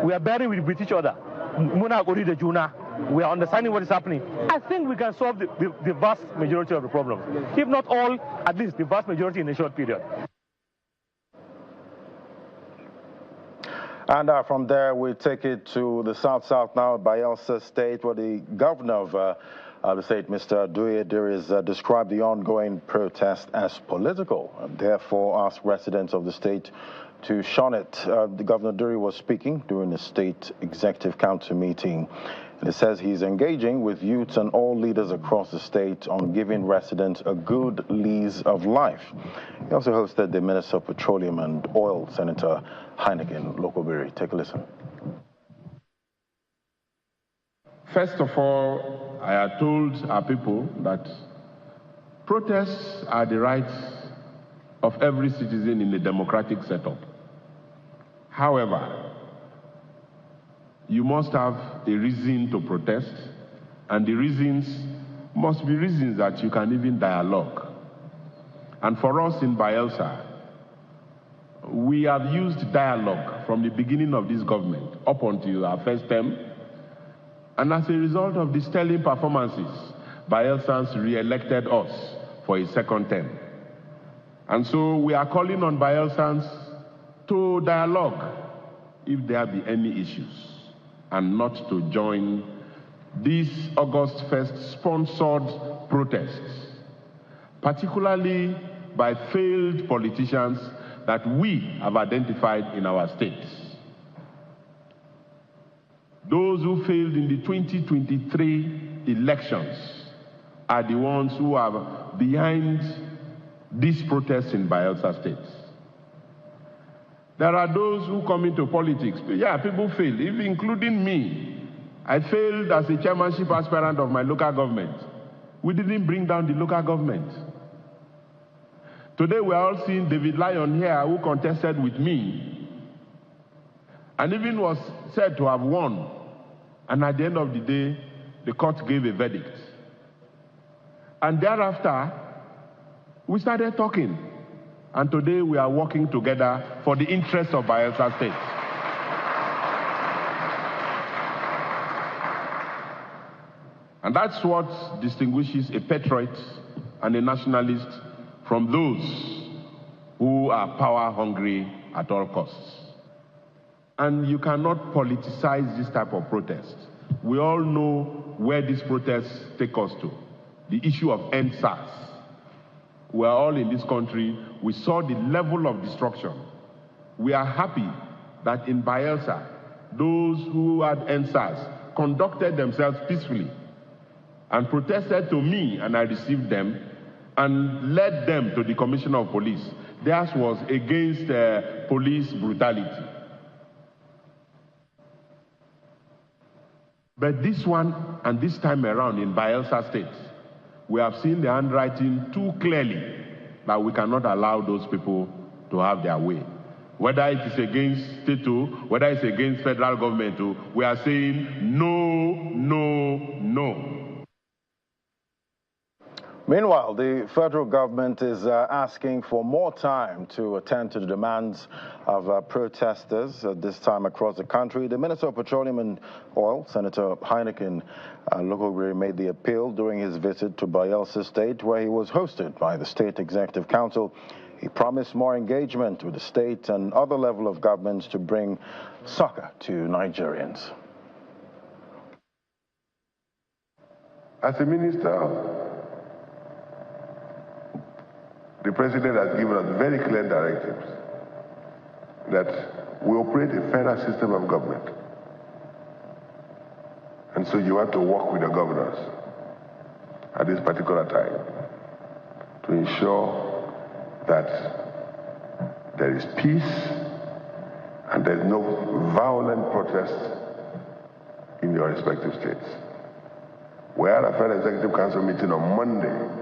we are bearing with each other. We are understanding what is happening. I think we can solve the vast majority of the problems. If not all, at least the vast majority in a short period. And from there, we take it to the south now, Bayelsa State, where the governor of the state, Mr. Duye, described the ongoing protest as political, and therefore asked residents of the state to shun it. The Governor Dury was speaking during the State Executive Council meeting. And it says he's engaging with youths and all leaders across the state on giving residents a good lease of life. He also hosted the Minister of Petroleum and Oil, Senator Heineken Lokobiri. Take a listen. First of all, I have told our people that protests are the rights of every citizen in a democratic setup. However, you must have a reason to protest, and the reasons must be reasons that you can even dialogue. And for us in Bayelsa, we have used dialogue from the beginning of this government up until our first term, and as a result of the sterling performances, Bayelsans re-elected us for a second term. And so we are calling on Bayelsans to dialogue if there be any issues, and not to join these August 1st sponsored protests, particularly by failed politicians that we have identified in our states. Those who failed in the 2023 elections are the ones who are behind these protests in Bayelsa State. There are those who come into politics. Yeah, people fail, even including me. I failed as a chairmanship aspirant of my local government. We didn't bring down the local government. Today we are all seeing David Lyon here, who contested with me and even was said to have won. And at the end of the day, the court gave a verdict. And thereafter, we started talking. And today we are working together for the interests of Bayelsa State. And that's what distinguishes a patriot and a nationalist from those who are power hungry at all costs. And you cannot politicize this type of protest. We all know where these protests take us to. The issue of EndSARS. We are all in this country. We saw the level of destruction. We are happy that in Bayelsa, those who had EndSARS conducted themselves peacefully and protested to me, and I received them and led them to the Commissioner of Police. Theirs was against police brutality. But this one, and this time around in Bayelsa State, we have seen the handwriting too clearly that we cannot allow those people to have their way. Whether it is against state, whether it's against federal government, we are saying no, no, no. Meanwhile, the federal government is asking for more time to attend to the demands of protesters, this time across the country. The Minister of Petroleum and Oil, Senator Heineken Lokogiri, made the appeal during his visit to Bayelsa State, where he was hosted by the State Executive Council. He promised more engagement with the state and other level of governments to bring succor to Nigerians. As a minister, the President has given us very clear directives that we operate a federal system of government. And so you have to work with the governors at this particular time to ensure that there is peace and there's no violent protest in your respective states. We had a Federal Executive Council meeting on Monday,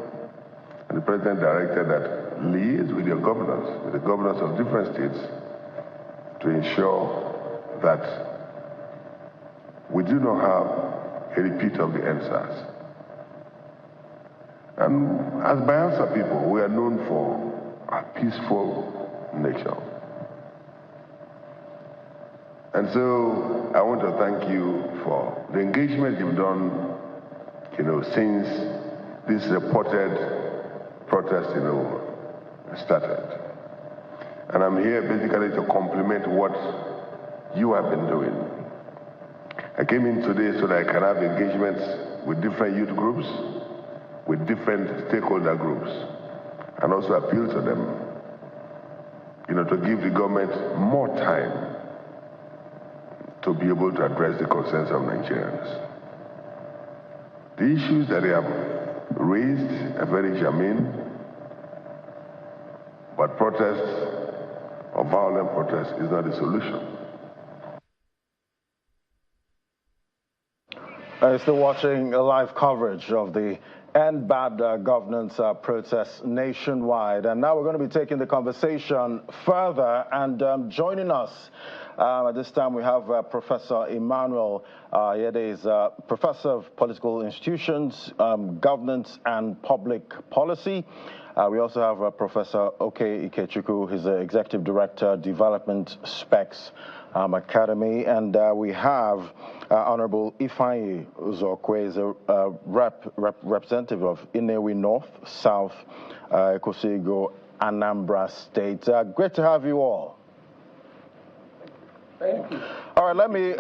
and the President directed that liaise with your governors, with the governors of different states, to ensure that we do not have a repeat of the EndSARS. And as Bayelsa people, we are known for our peaceful nature. And so I want to thank you for the engagement you've done, since this reported protest, started. And I'm here basically to compliment what you have been doing. I came in today so that I can have engagements with different youth groups, with different stakeholder groups, and also appeal to them, to give the government more time to be able to address the concerns of Nigerians. The issues that they have raised are very germane, but protest or violent protest is not a solution. You're still watching a live coverage of the Endbadgovernance protests nationwide. And now we're going to be taking the conversation further, and joining us at this time we have Professor Emmanuel Yede, is Professor of Political Institutions, Governance and Public Policy. We also have Professor Oke Ikechukwu, who's the Executive Director, Development Specs Academy, and we have Honorable Ifeanyi Uzokwe, is a representative of Inewi North, South, Ekosigo Anambra State. Great to have you all. Thank you. All right, let me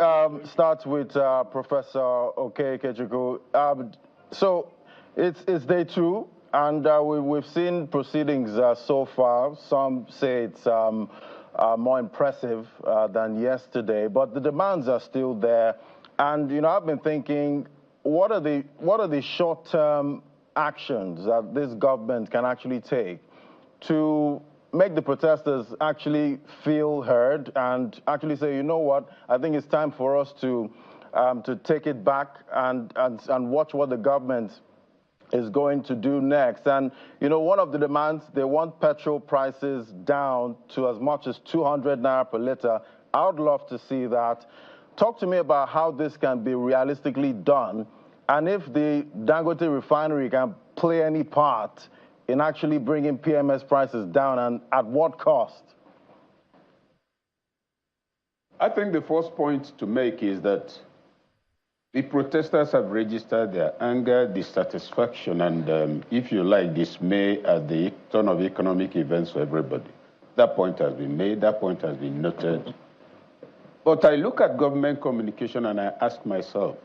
start with Professor Okeke-Chukwu. So it's day 2, and we've seen proceedings so far. Some say it's more impressive than yesterday, but the demands are still there. And I've been thinking, what are the short-term actions that this government can actually take to make the protesters actually feel heard and actually say, you know what, I think it's time for us to take it back and watch what the government is going to do next. And, one of the demands, they want petrol prices down to as much as 200 naira per liter. I would love to see that. Talk to me about how this can be realistically done, and if the Dangote refinery can play any part in actually bringing PMS prices down, and at what cost? I think the first point to make is that the protesters have registered their anger, dissatisfaction, and, if you like, dismay at the turn of economic events for everybody. That point has been made, that point has been noted. But I look at government communication and I ask myself,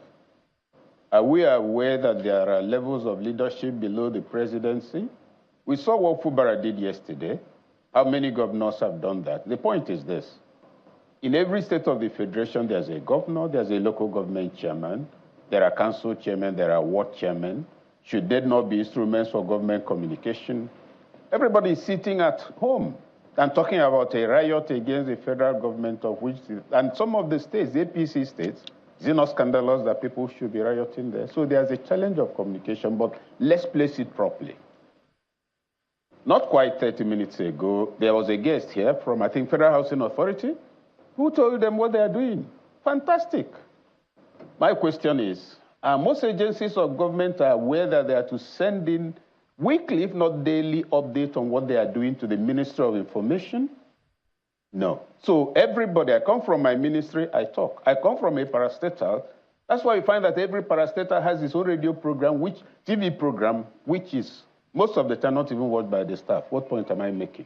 are we aware that there are levels of leadership below the presidency? We saw what Fubara did yesterday. How many governors have done that? The point is this. In every state of the federation, there's a governor, there's a local government chairman, there are council chairmen, there are ward chairmen. Should there not be instruments for government communication? Everybody is sitting at home and talking about a riot against the federal government, of which, and some of the states, the APC states, is it not scandalous that people should be rioting there? So there's a challenge of communication, but let's place it properly. Not quite 30 minutes ago, there was a guest here from, I think, Federal Housing Authority, who told them what they are doing. Fantastic. My question is, are most agencies of government aware that they are to send in weekly, if not daily, update on what they are doing to the Ministry of Information? No. So everybody, I come from my ministry, I talk. I come from a parastatal. That's why you find that every parastatal has its own radio program, TV program, which is most of the time not even watched by the staff. What point am I making?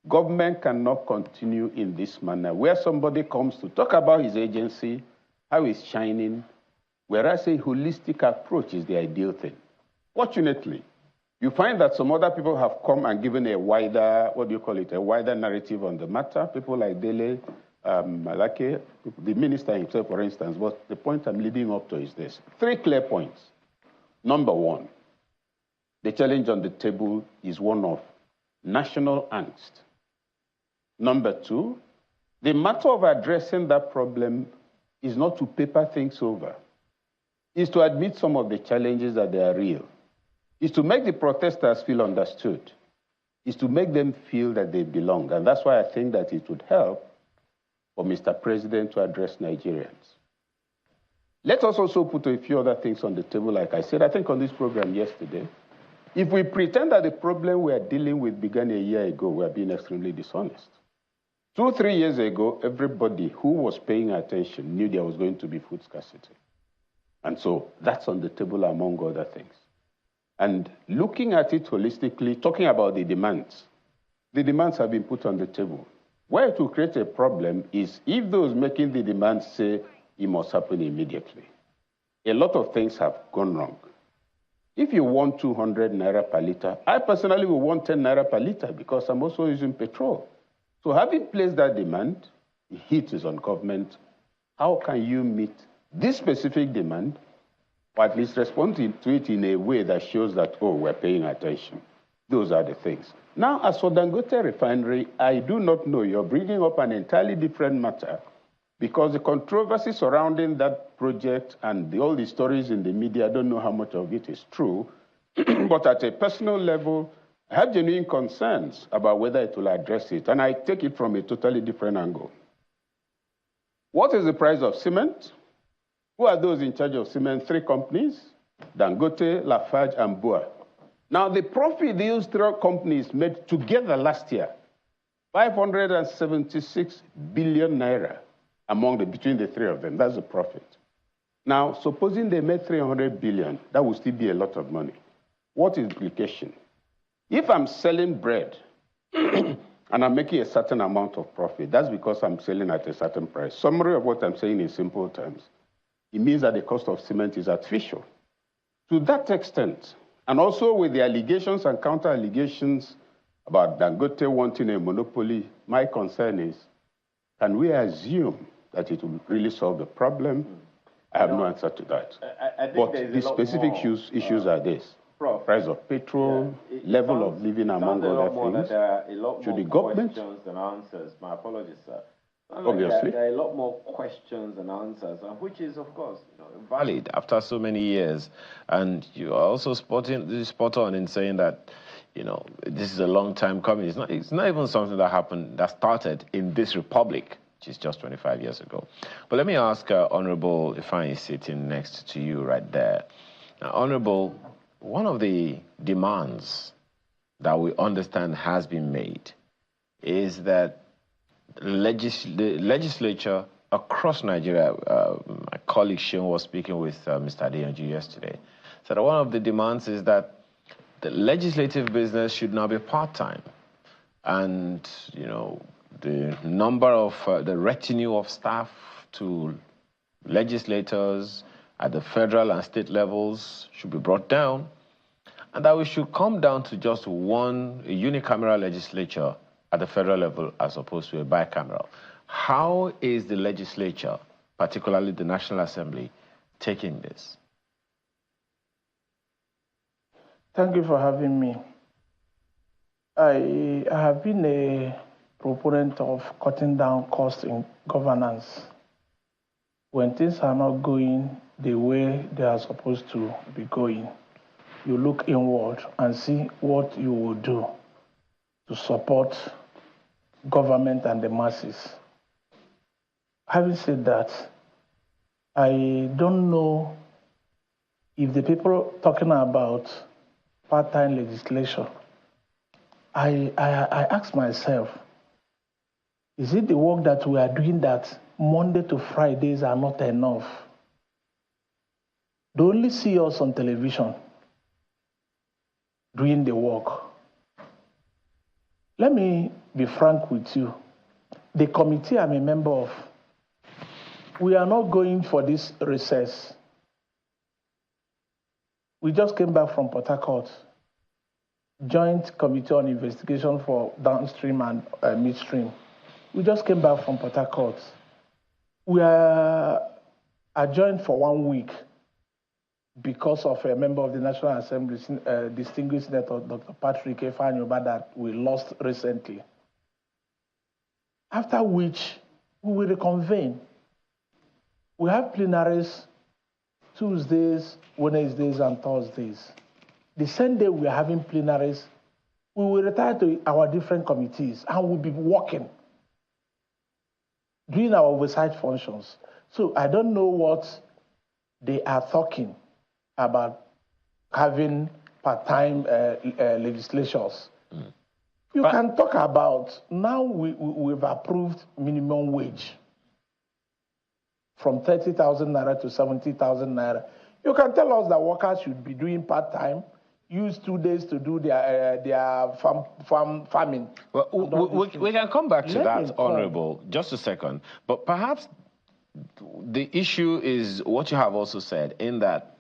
Government cannot continue in this manner, where somebody comes to talk about his agency, how it's shining, whereas a holistic approach is the ideal thing. Fortunately, you find that some other people have come and given a wider, a wider narrative on the matter. People like Dele, Malake, the minister himself, for instance. But the point I'm leading up to is this. 3 clear points. Number 1, the challenge on the table is one of national angst. Number 2, the matter of addressing that problem is not to paper things over. It's to admit some of the challenges that they are real. It's to make the protesters feel understood. It's to make them feel that they belong. And that's why I think that it would help for Mr. President to address Nigerians. Let us also put a few other things on the table. Like I said, I think on this program yesterday, if we pretend that the problem we are dealing with began a year ago, we are being extremely dishonest. 2 or 3 years ago, everybody who was paying attention knew there was going to be food scarcity. And so that's on the table among other things. And looking at it holistically, talking about the demands have been put on the table. Where it will create a problem is if those making the demands say it must happen immediately. A lot of things have gone wrong. If you want 200 naira per liter, I personally will want 10 naira per liter because I'm also using petrol. So having placed that demand, the heat is on government. How can you meet this specific demand, or at least respond to it in a way that shows that, oh, we're paying attention? Those are the things. Now, as for Dangote refinery, I do not know. You're bringing up an entirely different matter because the controversy surrounding that project and all the stories in the media, I don't know how much of it is true. But at a personal level, I have genuine concerns about whether it will address it, and I take it from a totally different angle. What is the price of cement? Who are those in charge of cement? 3 companies, Dangote, Lafarge, and Bua. Now, the profit these 3 companies made together last year, 576 billion naira between the 3 of them. That's the profit. Now, supposing they made 300 billion, that would still be a lot of money. What is the implication? If I'm selling bread and I'm making a certain amount of profit, that's because I'm selling at a certain price. Summary of what I'm saying in simple terms, it means that the cost of cement is artificial. To that extent, and also with the allegations and counter-allegations about Dangote wanting a monopoly, my concern is, can we assume that it will really solve the problem? I have no answer to that. I think but there's the specific issues are this. Price of petrol, level of living among other things. There are a lot Should more the government? questions than answers. My apologies, sir. Obviously. There are a lot more questions than answers, which is, of course, valid after so many years. And you are also spot on in saying that, this is a long time coming. It's not even something that happened, that started in this republic, which is just 25 years ago. But let me ask Honorable Ifeanyi sitting next to you right there. Now, Honorable, one of the demands that we understand has been made is that the legislature across Nigeria, my colleague Seun was speaking with Mr. Adeyanju yesterday, said one of the demands is that the legislative business should now be part-time. And, the number of, the retinue of staff to legislators at the federal and state levels should be brought down, and that we should come down to just one unicameral legislature at the federal level as opposed to a bicameral. How is the legislature, particularly the National Assembly, taking this? Thank you for having me. I have been a proponent of cutting down costs in governance. When things are not going the way they are supposed to be going, you look inward and see what you will do to support government and the masses. Having said that, I don't know if the people talking about part-time legislation, I ask myself, is it the work that we are doing that Monday to Fridays are not enough? They only see us on television doing the work. Let me be frank with you. The committee I'm a member of, we are not going for this recess. We just came back from Port Harcourt, Joint Committee on Investigation for Downstream and Midstream. We just came back from Port Harcourt. We are adjourned for 1 week because of a member of the National Assembly, distinguished Senator Dr. Patrick Ifeanyi that we lost recently. After which, we will reconvene. We have plenaries Tuesdays, Wednesdays, and Thursdays. The same day we are having plenaries, we will retire to our different committees and we'll be working, doing our oversight functions. So I don't know what they are talking about having part-time legislatures. You can talk about, now we've approved minimum wage from 30,000 naira to 70,000 naira. You can tell us that workers should be doing part-time, use 2 days to do their farming. Well, we can come back to that, Honorable, just a second. But perhaps the issue is what you have also said, in that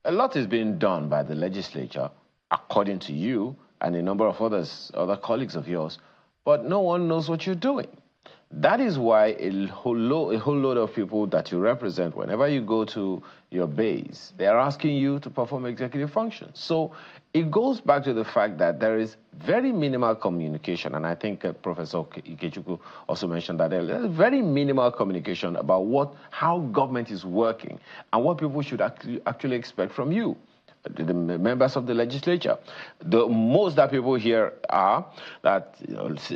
a lot is being done by the legislature, according to you and a number of other colleagues of yours, but no one knows what you're doing. That is why a whole load of people that you represent, whenever you go to your base, they are asking you to perform executive functions. So it goes back to the fact that there is very minimal communication, and I think Professor Ikechukwu also mentioned that earlier. There's very minimal communication about how government is working and what people should actually expect from you, the members of the legislature. The most that people hear are that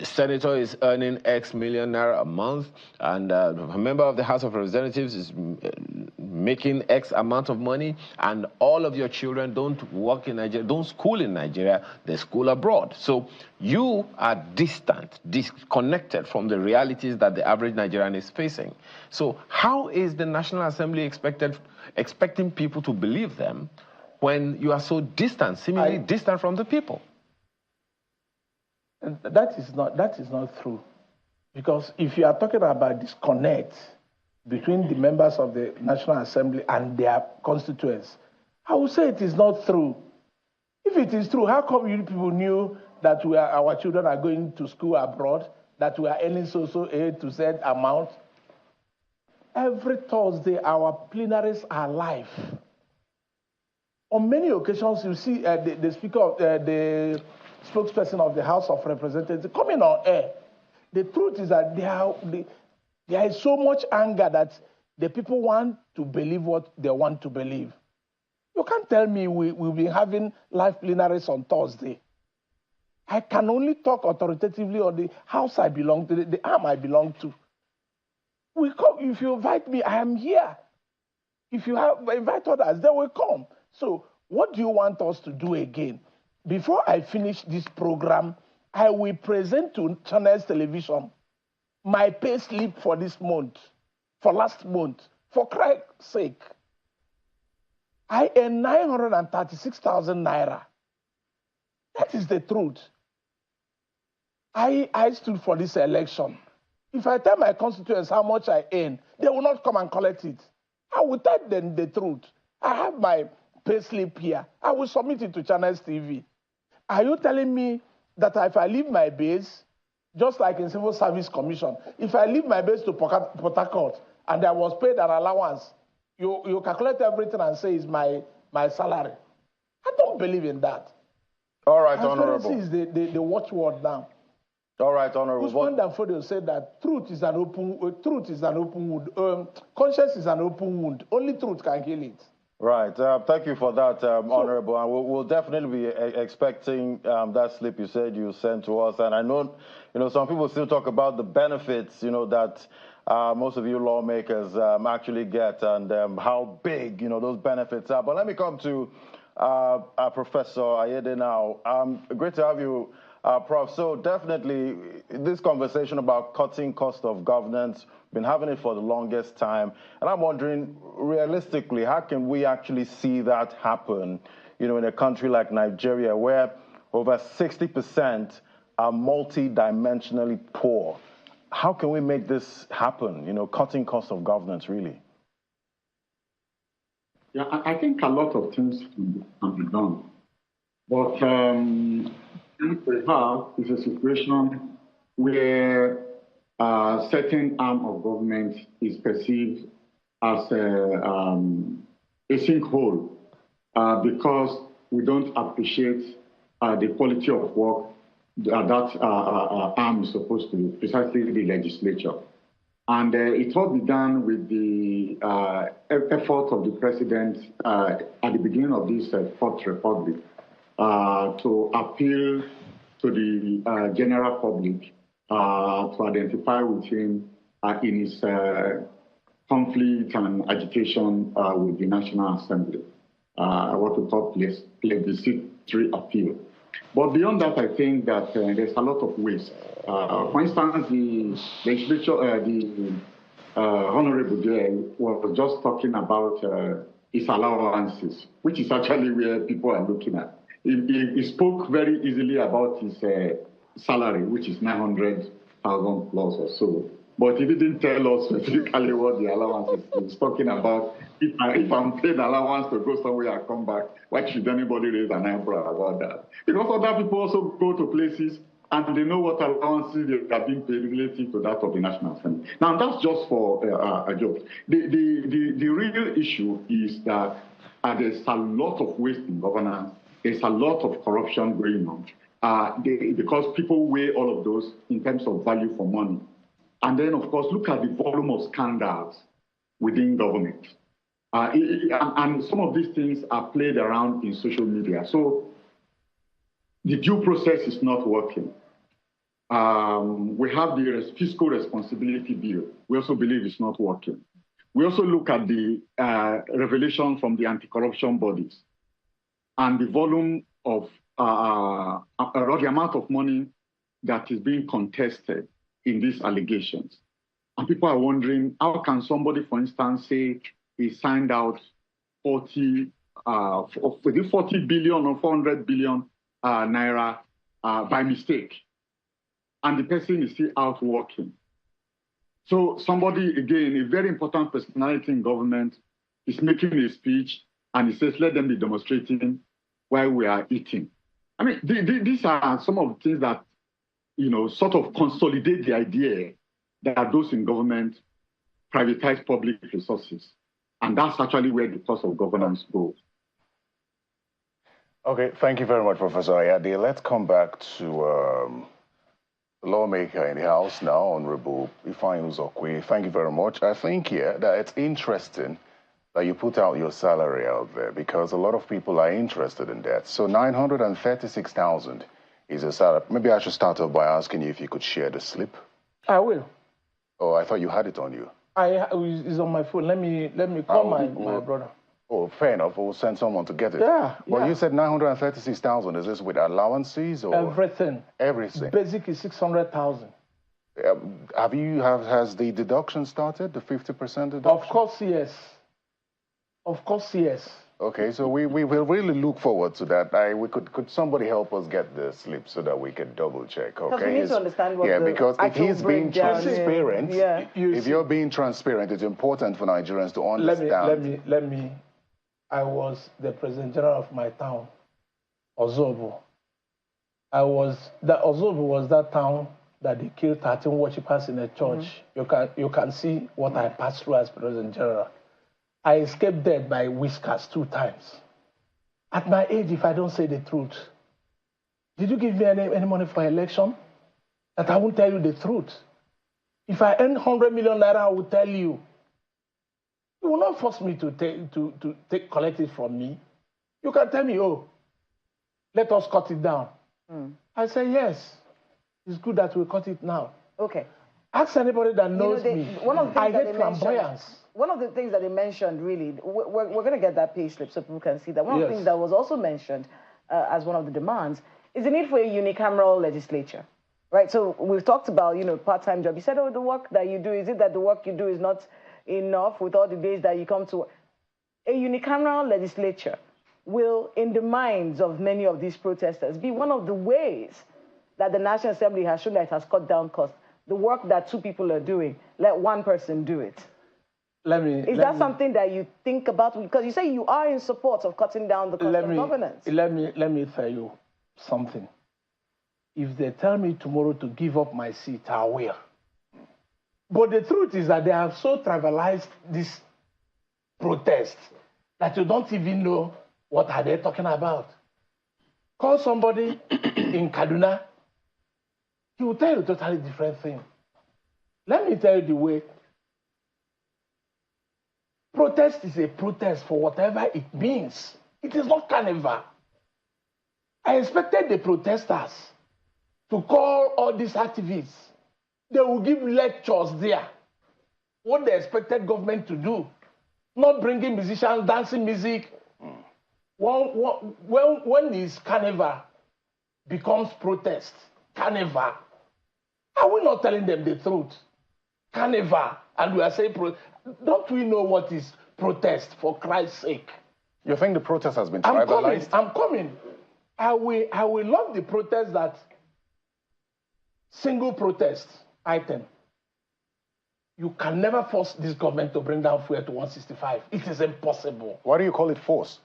senator is earning X million naira a month, and a member of the House of Representatives is making X amount of money, and all of your children don't work in Nigeria, don't school in Nigeria, they school abroad. So you are distant, disconnected from the realities that the average Nigerian is facing. So how is the National Assembly expecting people to believe them when you are so distant, seemingly distant from the people? That is not true. Because if you are talking about disconnect between the members of the National Assembly and their constituents, I would say it is not true. If it is true, how come you people knew that our children are going to school abroad, that we are earning so A to Z amount? Every Thursday, our plenaries are live. On many occasions, you see the speaker, the spokesperson of the House of Representatives coming on air. The truth is that there is so much anger that the people want to believe what they want to believe. You can't tell me we'll be having live plenaries on Thursday. I can only talk authoritatively on the house I belong to, the arm I belong to. We come, if you invite me, I am here. If you invite others, they will come. So what do you want us to do again? Before I finish this program, I will present to Channels Television my pay slip for this month, for last month, for Christ's sake. I earn 936,000 naira. That is the truth. I stood for this election. If I tell my constituents how much I earn, they will not come and collect it. I will tell them the truth. I have my pay slip here. I will submit it to Channels TV. Are you telling me that if I leave my base, just like in Civil Service Commission, if I leave my base to Port Harcourt and I was paid an allowance, you calculate everything and say it's my salary? I don't believe in that. All right, Honorable. Transparency is the watchword now. All right, Honorable. Usman Danfodio said that truth is an open wound. Conscience is an open wound. Only truth can heal it. Right. Thank you for that, Honorable. And we'll definitely be expecting that slip you said you sent to us. And I know, some people still talk about the benefits, that most of you lawmakers actually get and how big, those benefits are. But let me come to Professor Ayede now. Great to have you, Prof. So definitely this conversation about cutting cost of governance, been having it for the longest time. And I'm wondering, realistically, how can we actually see that happen, in a country like Nigeria, where over 60% are multi-dimensionally poor? How can we make this happen, cutting cost of governance, really? Yeah, I think a lot of things can be done. But what we have is a situation where a certain arm of government is perceived as a sinkhole because we don't appreciate the quality of work that arm is supposed to do, precisely the legislature. And it all began with the effort of the president at the beginning of this Fourth Republic to appeal to the general public to identify with him in his conflict and agitation with the National Assembly, what we call plebiscitary appeal. But beyond that, I think that there's a lot of waste. For instance, the legislature, the Honorable Jay was just talking about his allowances, which is actually where people are looking at. He spoke very easily about his salary, which is 900,000 plus or so. But he didn't tell us specifically what the allowance is. He was talking about, if I'm paid allowance to go somewhere and come back, why should anybody raise an eyebrow about that? Because other people also go to places and they know what allowances they are being paid relative to that of the National Assembly. Now, that's just for a joke. The real issue is that there's a lot of waste in governance. There's a lot of corruption going on because people weigh all of those in terms of value for money. And then, of course, look at the volume of scandals within government. And some of these things are played around in social media. So the due process is not working. We have the fiscal responsibility bill. We also believe it's not working. We also look at the revelation from the anti-corruption bodies and the volume of, or the amount of money that is being contested in these allegations. And people are wondering, how can somebody, for instance, say he signed out 40 billion or 400 billion naira by mistake? and the person is still out working. So somebody, again, a very important personality in government is making a speech and he says, let them be demonstrating while we are eating. I mean, these are some of the things that, sort of consolidate the idea that those in government privatize public resources. And that's actually where the cost of governance goes. Okay, thank you very much, Professor Ayade. Let's come back to lawmaker in the House now, Honorable Ifeanyi Uzokwe. Thank you very much. I think here that it's interesting that you put out your salary out there because a lot of people are interested in that. So 936,000 is a salary. Maybe I should start off by asking you if you could share the slip. I will. Oh, I thought you had it on you. It's on my phone. Let me call my brother. Oh, fair enough. We'll send someone to get it. Yeah. Well, you said 936,000. Is this with allowances or everything? Everything. Basic is 600,000. Has the deduction started? The 50% deduction? Of course, yes. Of course, yes. Okay, so we will really look forward to that. Could somebody help us get the slip so that we can double check? Okay. We need to understand what because if he's being transparent, if you're being transparent, it's important for Nigerians to understand. Let me. I was the president general of my town, Ozobo. Ozobo was that town that they killed 13 worshippers in a church. You can see what I passed through as president general. I escaped death by whiskers 2 times. At my age, if I don't say the truth, did you give me any money for election? That I won't tell you the truth. If I earn 100 million naira, I will tell you. You will not force me to collect it from me. You can tell me, oh, let us cut it down. I say, yes, it's good that we cut it now. Okay. Ask anybody that knows me. I hate flamboyance. One of the things that they mentioned, really, we're going to get that pay slip so people can see that. One of the things that was also mentioned as one of the demands is the need for a unicameral legislature, right? So we've talked about, part-time job. You said, oh, the work that you do, is it that the work you do is not enough with all the days that you come to work? A unicameral legislature will, in the minds of many of these protesters, be one of the ways that the National Assembly has shown that it has cut down costs. The work that 2 people are doing, let 1 person do it. Is that something that you think about? Because you say you are in support of cutting down the cost of governance. Let me tell you something. If they tell me tomorrow to give up my seat, I will. But the truth is that they have so trivialized this protest that you don't even know what are they talking about. Call somebody in Kaduna, he will tell you a totally different thing. Let me tell you the way. Protest is a protest for whatever it means. It is not carnival. I expected the protesters to call all these activists. They will give lectures there. What they expected government to do. Not bringing musicians, dancing music. When this carnival becomes protest, carnival, are we not telling them the truth? Carnival, and we are saying, don't we know what is protest, for Christ's sake? You think the protest has been tribalized? I'm coming. I will love the protest that single protest item. You can never force this government to bring down fuel to 165. It is impossible. Why do you call it force?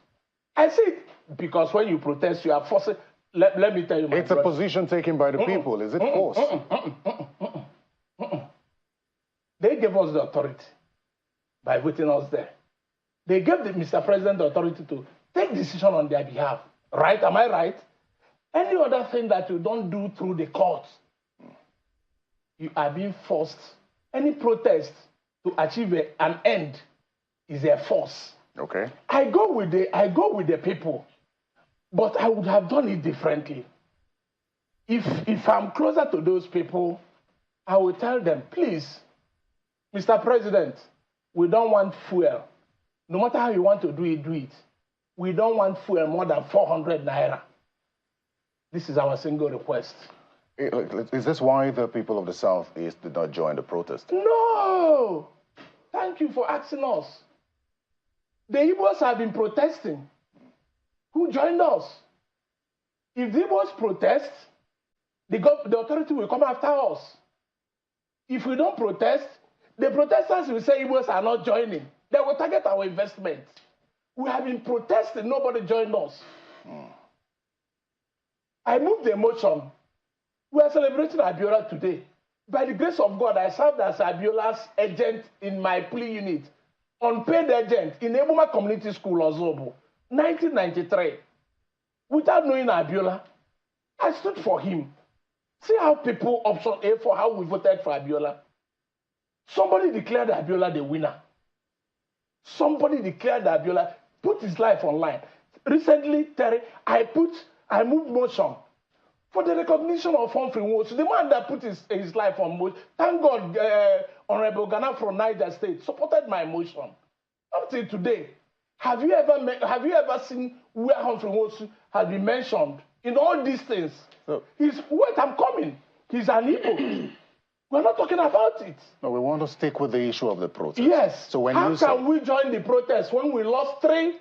I see it because when you protest, you are forcing. Let me tell you, it's a position taken by the people. Is it force? They gave us the authority by voting us there. They gave Mr. President the authority to take decision on their behalf. Right? Am I right? Any other thing that you don't do through the courts, you are being forced. Any protest to achieve an end is a force. Okay. I go with the people, but I would have done it differently. If I'm closer to those people, I will tell them, please, Mr. President, we don't want fuel. No matter how you want to do it, do it. We don't want fuel more than 400 naira. This is our single request. Is this why the people of the Southeast did not join the protest? No! Thank you for asking us. The Igbos have been protesting. Who joined us? If the Igbos protest, the authority will come after us. If we don't protest, the protesters will say Igbos are not joining. They will target our investment. We have been protesting, nobody joined us. I moved the motion. We are celebrating Abiola today. By the grace of God, I served as Abiola's agent in my plea unit, unpaid agent in Ebuma Community School, Ozobo, 1993. Without knowing Abiola, I stood for him. See how people option A for how we voted for Abiola. Somebody declared Abiola the winner. Somebody declared Abiola, put his life online. Recently, Terry, I moved motion for the recognition of Humphrey Nwosu, the man that put his life on motion. Thank God, Honorable Ghana from Niger State supported my motion. Up till today, have you ever seen where Humphrey Nwosu has been mentioned in all these things? Wait, I'm coming. He's an Igbo. We're not talking about it. No, we want to stick with the issue of the protest. Yes. So when how can we join the protest when we lost children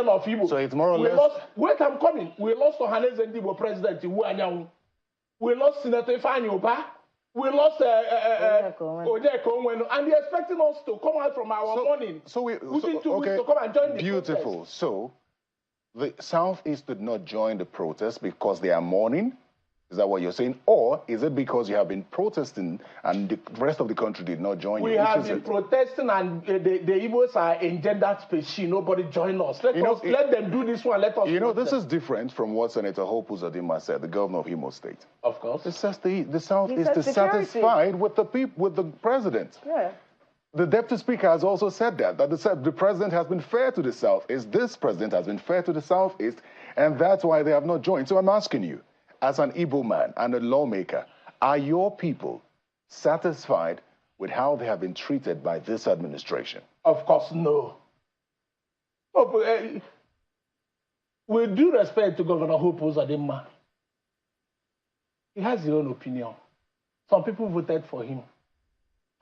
of Igbo? So it's more or less. Wait, I'm coming. We lost Ohaneze Ndigbo President Iwu Anyanwụ. We lost Senator Ifeanyi Ubah. We lost Onyeka Onwenu. And they're expecting us to come out from our morning within 2 weeks to come and join the Beautiful. protest. So the Southeast did not join the protest because they are mourning? Is that what you're saying? Or is it because you have been protesting and the rest of the country did not join you? We have been protesting and the Igbos are engendered species. Nobody join us. Let them do this one. Let us. You know, this is different from what Senator Hope Uzodinma said, the governor of Imo State. Of course. It says the South is dissatisfied with the people, with the president. Yeah. The deputy speaker has also said that the president has been fair to the Southeast. This president has been fair to the Southeast, and that's why they have not joined. So I'm asking you, as an Igbo man and a lawmaker, are your people satisfied with how they have been treated by this administration? Of course, no. With due respect to Governor Hope Uzodinma, he has his own opinion. Some people voted for him,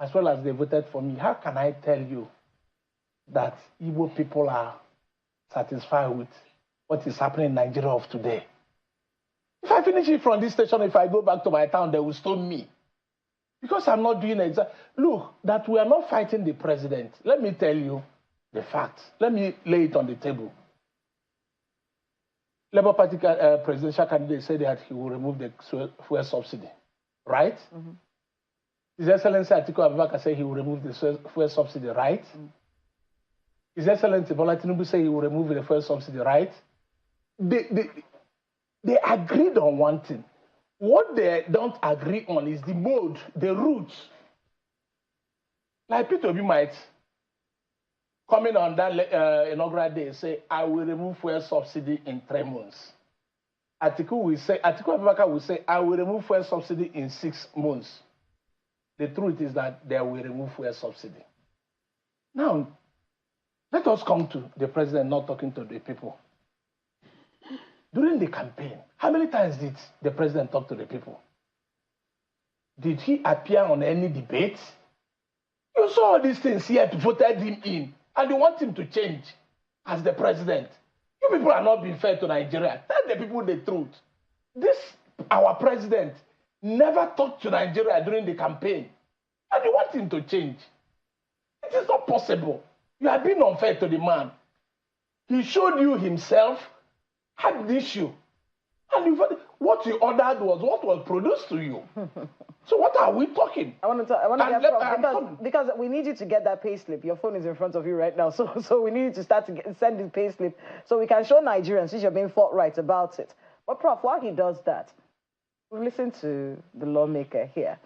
as well as they voted for me. How can I tell you that Igbo people are satisfied with what is happening in Nigeria of today? If I finish it from this station, if I go back to my town, they will stone me. Because I'm not doing it. Look, that we are not fighting the president. Let me tell you the facts. Let me lay it on the table. Labour Party presidential candidate said that he will remove the fuel subsidy. Right? Mm-hmm. His Excellency Atiku Abubakar said he will remove the fuel subsidy. Right? Mm-hmm. His Excellency Bola Tinubu said he will remove the fuel subsidy. Right? They agreed on one thing. What they don't agree on is the mode, the route. Like Peter Obi might, coming on that inaugural day, say, I will remove fuel subsidy in 3 months. Atiku Abubakar will say, I will remove fuel subsidy in 6 months. The truth is that they will remove fuel subsidy. Now, let us come to the president not talking to the people. During the campaign, how many times did the president talk to the people? Did he appear on any debates? You saw all these things here, voted him in, and you want him to change as the president. You people are not being fair to Nigeria. Tell the people the truth. Our president, never talked to Nigeria during the campaign, and you want him to change. It is not possible. You have been unfair to the man. He showed you himself, had the issue. And what he ordered was what was produced to you. So what are we talking? I want to get because we need you to get that pay slip. Your phone is in front of you right now. So we need you to start to send the pay slip so we can show Nigerians, since you're being forthright about it. But Prof, while he does that, we've listened to the lawmaker here.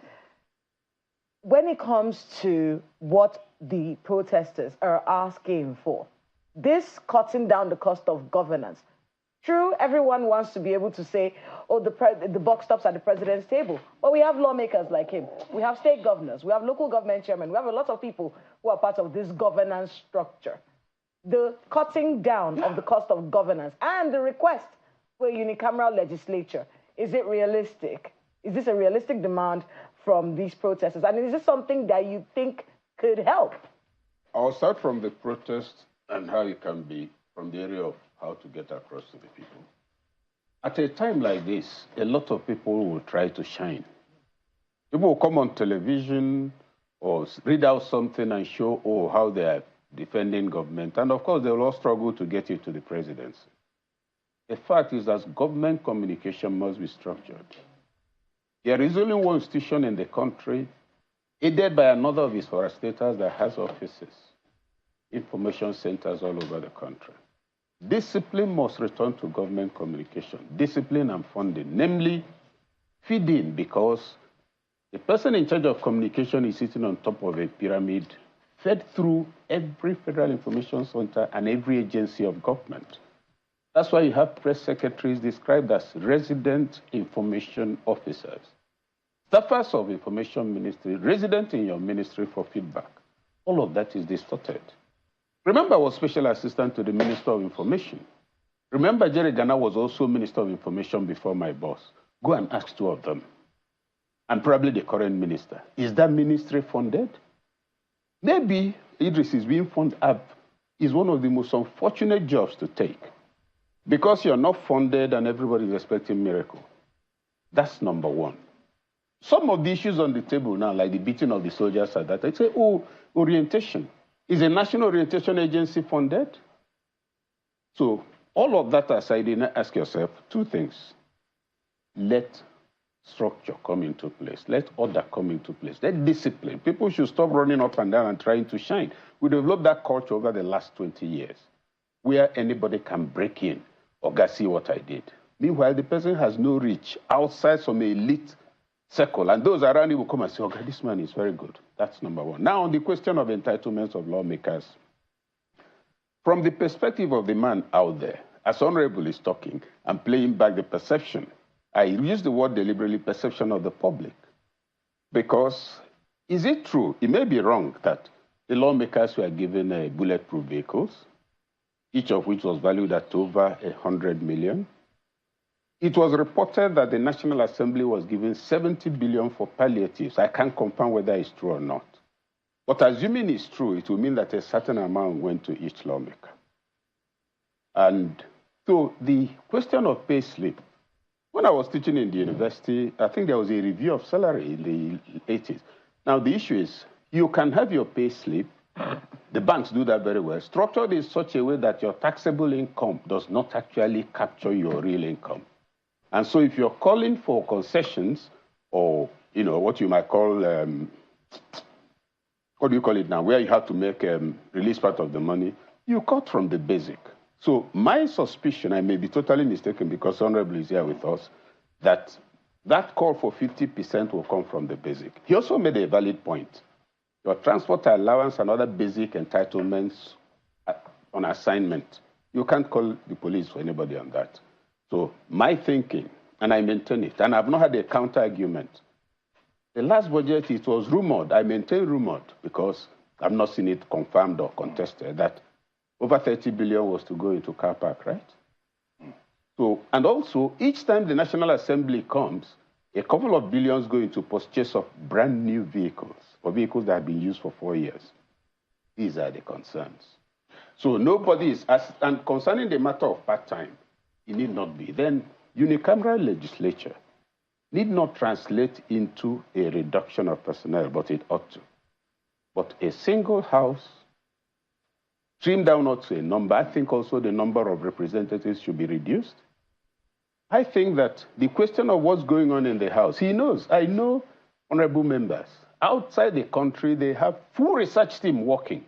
When it comes to what the protesters are asking for, this cutting down the cost of governance, true, everyone wants to be able to say, oh, the buck stops at the president's table. But we have lawmakers like him. We have state governors. We have local government chairmen. We have a lot of people who are part of this governance structure. The cutting down of the cost of governance and the request for a unicameral legislature, is it realistic? Is this a realistic demand from these protesters? And is this something that you think could help? I'll start from the protest and how it can be from the area of how to get across to the people. At a time like this, a lot of people will try to shine. People will come on television or read out something and show, oh, how they are defending government. And of course, they will all struggle to get it to the presidency. The fact is that government communication must be structured. There is only one institution in the country, aided by another of its forestators, that has offices, information centers all over the country. Discipline must return to government communication, discipline and funding, namely feeding, because the person in charge of communication is sitting on top of a pyramid fed through every federal information center and every agency of government. That's why you have press secretaries described as resident information officers, staffers of information ministry, resident in your ministry for feedback. All of that is distorted. Remember, I was special assistant to the Minister of Information. Remember, Jerry Ghana was also Minister of Information before my boss. Go and ask two of them. And probably the current minister. Is that ministry funded? Maybe Idris is being funded up is one of the most unfortunate jobs to take. Because you're not funded and everybody is expecting miracle. That's number one. Some of the issues on the table now, like the beating of the soldiers at that, they say, oh, orientation. Is a national orientation agency funded? So all of that aside, you ask yourself two things. Let structure come into place. Let order come into place. Let discipline. People should stop running up and down and trying to shine. We developed that culture over the last 20 years, where anybody can break in or go see what I did. Meanwhile, the person has no reach outside some elite circle, and those around him will come and say, okay, this man is very good. That's number one. Now, on the question of entitlements of lawmakers, from the perspective of the man out there, as Honorable is talking, I'm playing back the perception. I use the word deliberately, perception of the public. Because is it true? It may be wrong that the lawmakers were given bulletproof vehicles, each of which was valued at over 100 million. It was reported that the National Assembly was given 70 billion for palliatives. I can't confirm whether it's true or not. But assuming it's true, it will mean that a certain amount went to each lawmaker. And so the question of pay slip, when I was teaching in the university, I think there was a review of salary in the 80s. Now the issue is, you can have your pay slip, the banks do that very well, structured in such a way that your taxable income does not actually capture your real income. And so if you're calling for concessions or, you know, what you might call, what do you call it now, where you have to make release part of the money, you cut from the basic. So my suspicion, I may be totally mistaken because Honorable is here with us, that that call for 50% will come from the basic. He also made a valid point. Your transport allowance and other basic entitlements on assignment, you can't call the police for anybody on that. So my thinking, and I maintain it, and I've not had a counter-argument. The last budget, it was rumored, I maintain rumored, because I've not seen it confirmed or contested, that over 30 billion was to go into car park, right? So, and also, each time the National Assembly comes, a couple of billions go into purchase of brand new vehicles, or vehicles that have been used for 4 years. These are the concerns. So nobody is, and concerning the matter of part-time, it need not be. Then unicameral legislature need not translate into a reduction of personnel, but it ought to. But a single house, trimmed down not to a number, I think also the number of representatives should be reduced. I think that the question of what's going on in the House, he knows. I know honorable members. Outside the country, they have full research team working.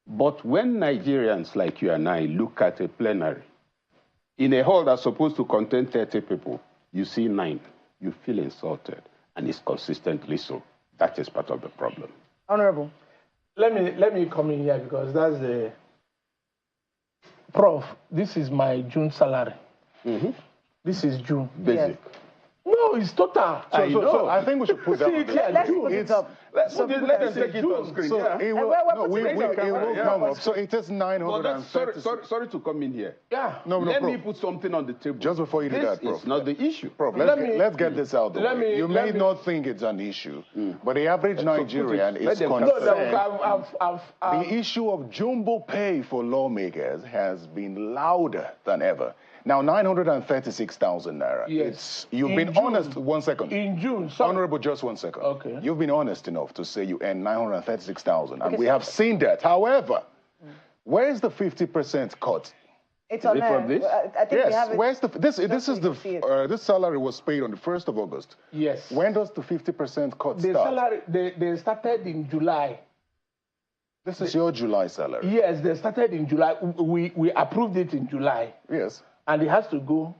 But when Nigerians like you and I look at a plenary, in a hall that's supposed to contain 30 people, you see 9. You feel insulted, and it's consistently so. That is part of the problem. Honorable, let me come in here because that's the... Prof, this is my June salary. Mm-hmm. This is June. Basic. Yes. No, it's total. So I think we should put that on the Let's put it up. Let them take it on screen. So Yeah. it will come up. So it is 930. Sorry to come in here. Yeah. Let me put something on the table. Just before you do that, Prof. This is not the issue. Prof, let's get this out the way. You may not think it's an issue, but the average Nigerian is concerned. The issue of jumbo pay for lawmakers has been louder than ever. Now, 936,000 naira. Yes. You've been honest. 1 second. In June. Honorable, just 1 second. Okay. You've been honest enough to say you earn 936,000, and we have seen that. However, where is the 50% cut? It's on there. I think we have Yes. it. Where's the? This salary was paid on the 1st of August. Yes. When does the 50% cut The start? salary, they started in July. This is your July salary. Yes, they started in July. We approved it in July. Yes. And it has to go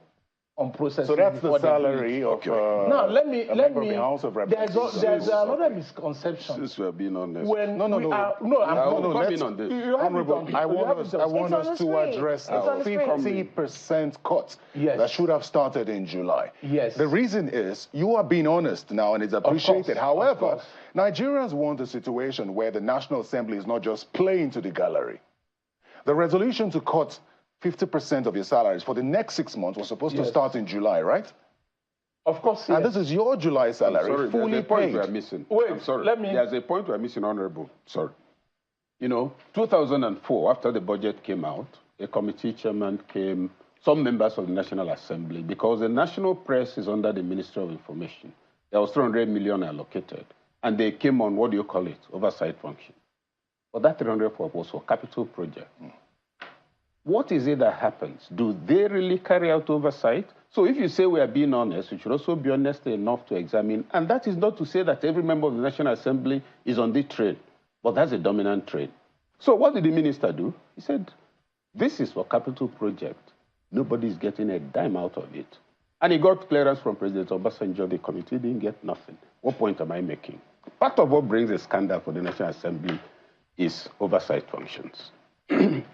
on processing. So that's the before they do salary it. of. Now let me. The House of Representatives. There's another misconception. Since we are being honest. When No. I'm coming on this. Honorable, I want us to address the 50% cut that should have started in July. Yes. The reason is you are being honest now, and it's appreciated. However, Nigerians want a situation where the National Assembly is not just playing to the gallery. The resolution to cut 50% of your salaries for the next 6 months was supposed to start in July, right? Of course, yes. And this is your July salary, fully there's a point paid. we are missing. Wait, I'm sorry. let me... There's a point we are missing, Honorable. Sorry. 2004, after the budget came out, a committee chairman came, some members of the National Assembly, because the national press is under the Ministry of Information. There was 300 million allocated, and they came on, what do you call it, oversight function. But that 300 was for capital project. What is it that happens? Do they really carry out oversight? So if you say we are being honest, we should also be honest enough to examine. And that is not to say that every member of the National Assembly is on the train, but that's a dominant train. So what did the minister do? He said, this is for capital project. Nobody's getting a dime out of it. And he got clearance from President Obasanjo. The committee didn't get nothing. What point am I making? Part of what brings a scandal for the National Assembly is oversight functions.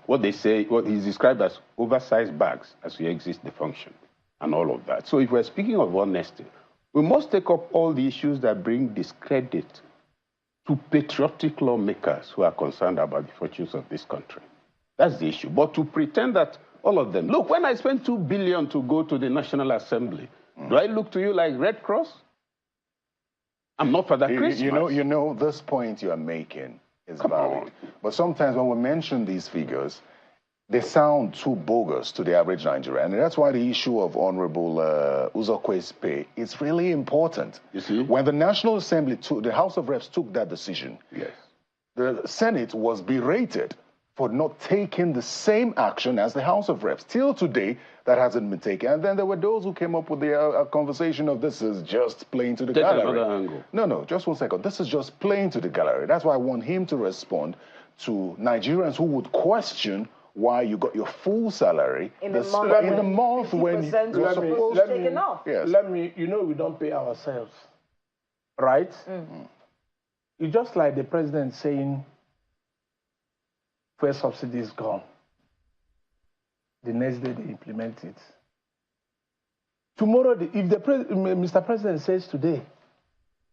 What they say, what is described as oversized bags as we exist the function and all of that. So if we're speaking of honesty, we must take up all the issues that bring discredit to patriotic lawmakers who are concerned about the fortunes of this country. That's the issue. But to pretend that all of them, look, when I spend 2 billion to go to the National Assembly, do I look to you like Red Cross? I'm not for that Christmas. You know, this point you are making is valid. But sometimes when we mention these figures, they sound too bogus to the average Nigerian. And that's why the issue of Honorable Uzokwe's pay is really important. You see? When the National Assembly, the House of Reps took that decision, the Senate was berated for not taking the same action as the House of Reps. Till today, that hasn't been taken. And then there were those who came up with the conversation of this is just playing to the gallery. Another angle. No, just 1 second. This is just playing to the gallery. That's why I want him to respond to Nigerians who would question why you got your full salary in the month when you were supposed to taken off. Yes. We don't pay ourselves, right? It's just like the president saying, fuel subsidy is gone. The next day they implement it. Tomorrow, if Mr. President says today,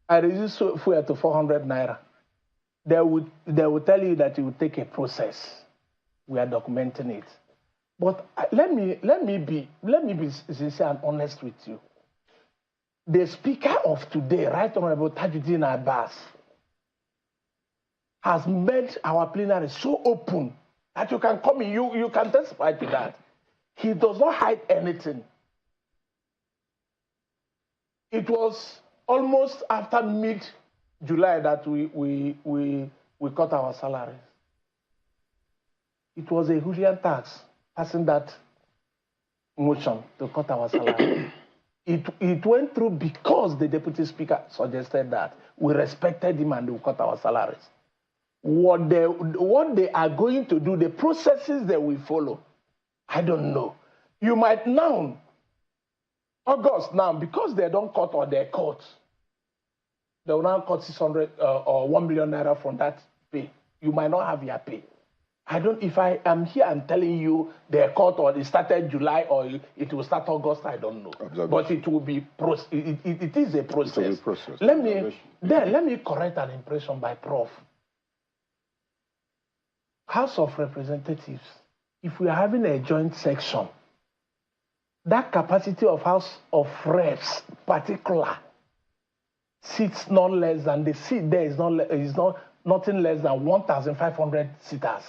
I reduce fuel to 400 naira, they will tell you that it will take a process. We are documenting it. But let me be sincere and honest with you. The speaker of today, Right Honorable Tajuddin Abbas, has made our plenary so open that you can come in, you can testify to that. He does not hide anything. It was almost after mid-July that we cut our salaries. It was a Julian tax passing that motion to cut our salary. It went through because the deputy speaker suggested that. We respected him and we cut our salaries. What they are going to do, the processes that we follow, I don't know. You might now, August now, because they don't cut or they cut, they will now cut 600 or 1 million naira from that pay. You might not have your pay. If I am here and telling you they cut or it started July or it will start August, I don't know. But it will be, it is a process. It's a process. Let me correct an impression by Prof. House of Representatives, if we are having a joint section, that capacity of House of Reps, particular, seats not less than, the seat there is not nothing less than 1,500 sitters.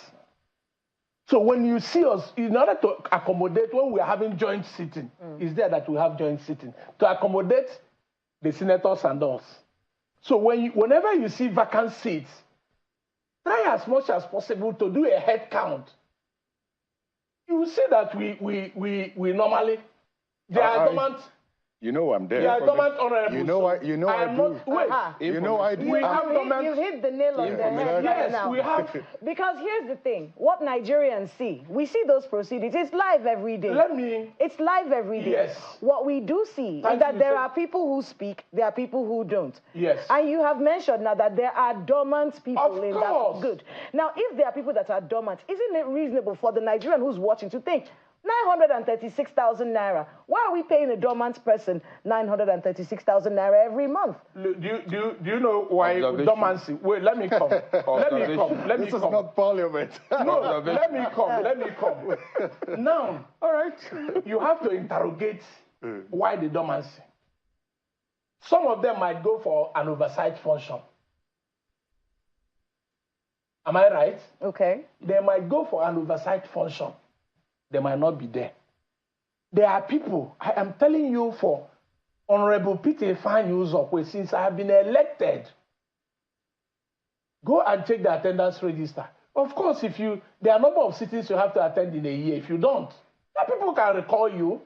So when you see us, in order to accommodate, when we are having joint sitting, it's there that we have joint sitting, to accommodate the senators and us. So whenever you see vacant seats, try as much as possible to do a head count. You will see that we normally, they are dormant. You know I'm there. They are dormant honorables. You know I am do. Not, wait. You know I do. You hit the nail on the head right now. We have. Because here's the thing. What Nigerians see, we see those proceedings. It's live every day. It's live every day. Yes. What we do see is that there are people who speak, there are people who don't. Yes. And you have mentioned now that there are dormant people in course. that. Good. Now, if there are people that are dormant, isn't it reasonable for the Nigerian who's watching to think, 936,000 naira. Why are we paying a dormant person 936,000 naira every month? Do you know why dormancy? Wait, let me come. This is not parliament. No, let me come. Now, all right, you have to interrogate why the dormancy. Some of them might go for an oversight function. Am I right? Okay. They might go for an oversight function. They might not be there. There are people, I am telling you, for Honorable Peter Fanyuzokwe, since I have been elected, go and check the attendance register. Of course, there are a number of sittings you have to attend in a year. If you don't, that people can recall you.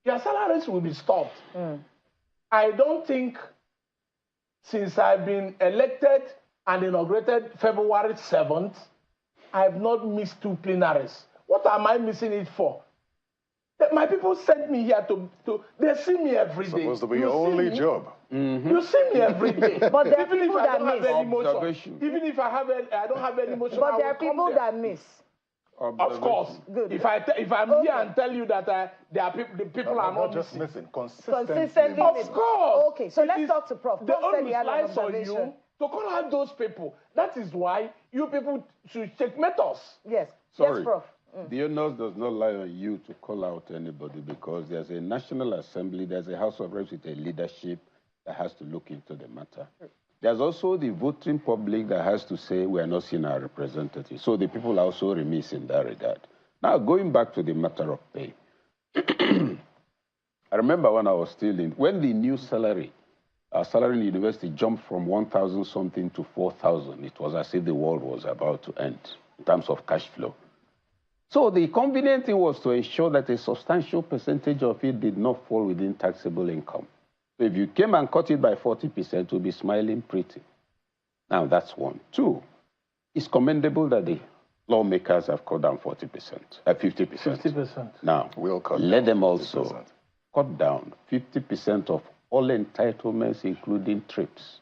Your salaries will be stopped. I don't think, since I've been elected and inaugurated February 7th, I have not missed 2 plenaries. What am I missing it for? My people sent me here they see me every day. Supposed to be your only job. You see me every day. But there are people that miss. Even if I don't have any motion, but there are people that miss. Of course. Good. If I'm here and tell you that there are people are not just missing. Consistently. Of course. Okay, so let's talk to Prof. The onus lies on you to call out those people. That is why you people should checkmate us. Yes. Sorry. Yes, Prof. The onus does not lie on you to call out anybody, because there's a National Assembly, there's a House of Reps with a leadership that has to look into the matter. There's also the voting public that has to say we are not seeing our representatives. So the people are also remiss in that regard. Now, going back to the matter of pay. I remember when I was when the new salary, our salary in university jumped from 1,000 something to 4,000. It was as if the world was about to end in terms of cash flow. So the convenient thing was to ensure that a substantial percentage of it did not fall within taxable income. So if you came and cut it by 40%, you'll be smiling pretty. Now, that's one. Two, it's commendable that the lawmakers have cut down 50%. 50%. Now, let them also cut down 50% of all entitlements, including trips.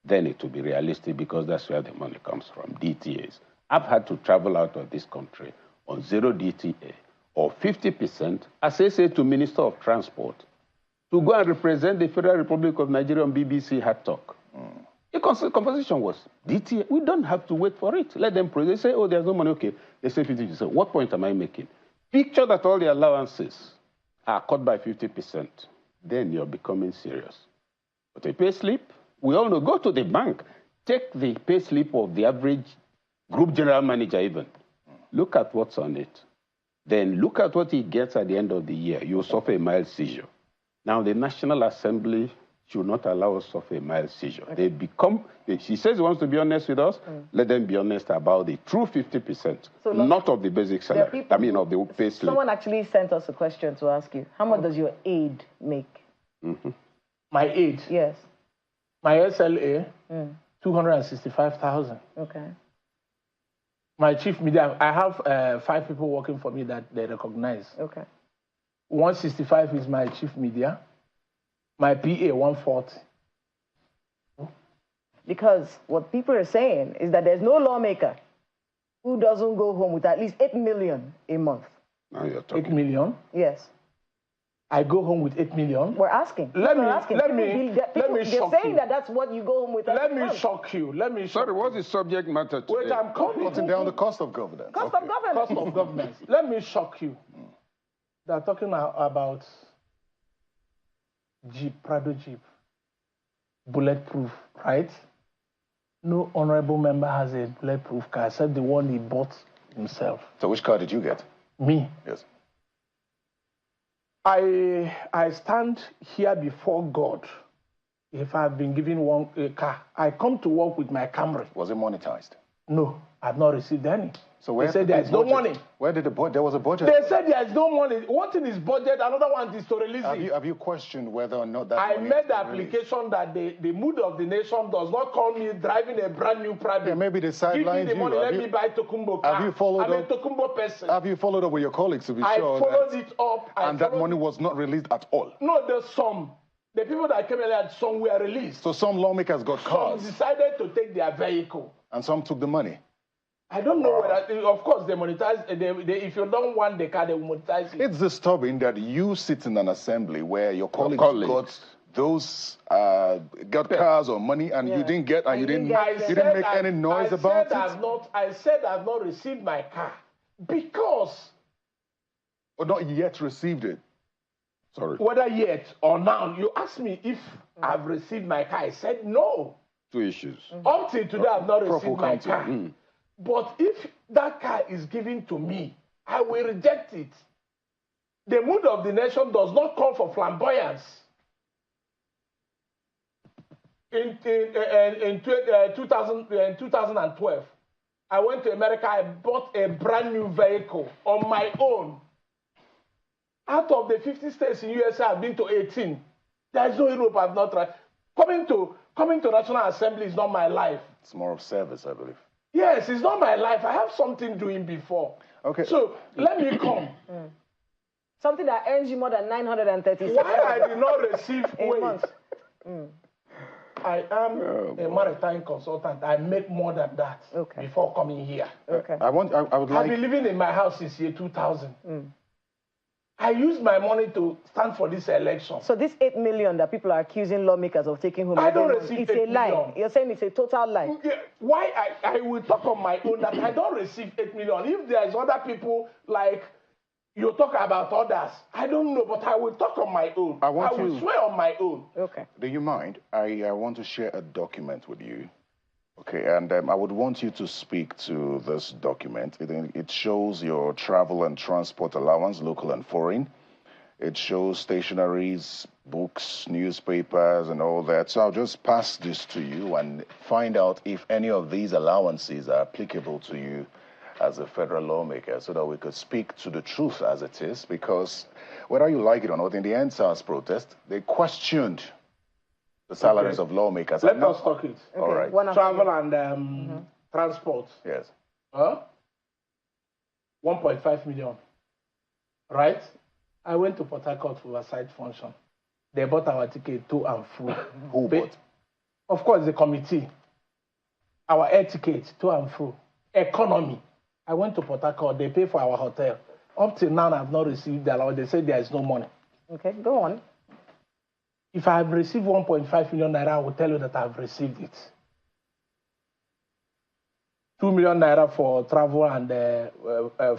Then it will be realistic, because that's where the money comes from, DTAs. I've had to travel out of this country on 0 DTA, or 50%, as I say to Minister of Transport, to go and represent the Federal Republic of Nigeria on BBC Hard Talk. The conversation was, DTA, we don't have to wait for it. Let them they say, oh, there's no money. Okay, they say 50%. What point am I making? Picture that all the allowances are cut by 50%. Then you're becoming serious. But a pay slip, we all know, go to the bank, take the pay slip of the average group general manager even. Look at what's on it. Then look at what he gets at the end of the year. You'll suffer a mild seizure. Now, the National Assembly should not allow us to suffer a mild seizure. Okay. She says she wants to be honest with us. Let them be honest about the true 50%, not of the basic salary. Of the pay slip. Someone actually sent us a question to ask you. How much does your aide make? My aide? Yes. My SLA, 265,000. Okay. My chief media, I have 5 people working for me that they recognize. Okay. 165 is my chief media. My PA, 140. Because what people are saying is that there's no lawmaker who doesn't go home with at least 8 million a month. Now you're talking. 8 million? Yes. I go home with 8 million. We're asking. Let me They're saying that that's what you go home with. Let me shock you. Sorry, what's the subject matter today? Wait, I'm cutting down the cost of governance. Cost of governance. Let me shock you. They're talking about Jeep, Prado Jeep, bulletproof, right? No honorable member has a bulletproof car except the one he bought himself. So which car did you get? Me. Yes. I stand here before God. If I've been given a car, I come to work with my Camry. Was it monetized? No, I've not received any. So where they said there is no money. Where did the budget? There was a budget. They said there is no money. One thing is budget, another one is to release it. Have you questioned whether or not that I money made the application that the mood of the nation does not call me driving a brand new private. Yeah, maybe they sidelined you. Give me the money, let me buy Tokumbo car. Have you followed I'm a Tokumbo person. Have you followed up with your colleagues to be sure? I followed it up. And that money was not released at all? No, there's some. The people that came earlier, some were released. So some lawmakers got cars. Some decided to take their vehicle. And some took the money. I don't know whether, of course, they monetize. If you don't want the car, they will monetize it. It's disturbing that you sit in an assembly where your colleagues got those got cars or money, and you didn't get, and you didn't make any noise about it. I said I've not received my car because. Or not yet received it. Sorry. Whether yet or now, you asked me if I've received my car. I said no. Two issues. Up till today, I've not received my car. But if that car is given to me, I will reject it. The mood of the nation does not call for flamboyance. In 2012, I went to America. I bought a brand new vehicle on my own. Out of the 50 states in USA, I've been to 18. There's no Europe I've not tried. Coming to National Assembly is not my life. It's more of service, I believe. Yes, it's not my life. I have something doing before. Okay. So let me come. Something that earns you more than 936. Why I did not receive a month? I am a maritime consultant. I make more than that before coming here. Okay. I would like. I've been living in my house since year 2000. I used my money to stand for this election. So this 8 million that people are accusing lawmakers of taking home, I don't receive it's a lie. You're saying it's a total lie. Why I will talk on my own that I don't receive 8 million. If there's other people like you talk about others, I don't know, but I will talk on my own. I will swear on my own. Okay. Do you mind? I want to share a document with you. Okay, and I would want you to speak to this document. It shows your travel and transport allowance, local and foreign. It shows stationaries, books, newspapers, and all that. So I'll just pass this to you and find out if any of these allowances are applicable to you as a federal lawmaker, so that we could speak to the truth as it is. Because whether you like it or not, in the NSAS protest, they questioned the salaries of lawmakers. Let us talk it. All right. Travel and transport. Yes. 1.5 million. Right? I went to Port Harcourt for a side function. They bought our ticket to and fro. Who bought? Of course, the committee. Our air ticket to and fro. Economy. I went to Port Harcourt. They pay for our hotel. Up till now, I've not received the allowance. They said there is no money. Okay, go on. If I have received 1.5 million naira, I will tell you that I have received it. 2 million naira for travel and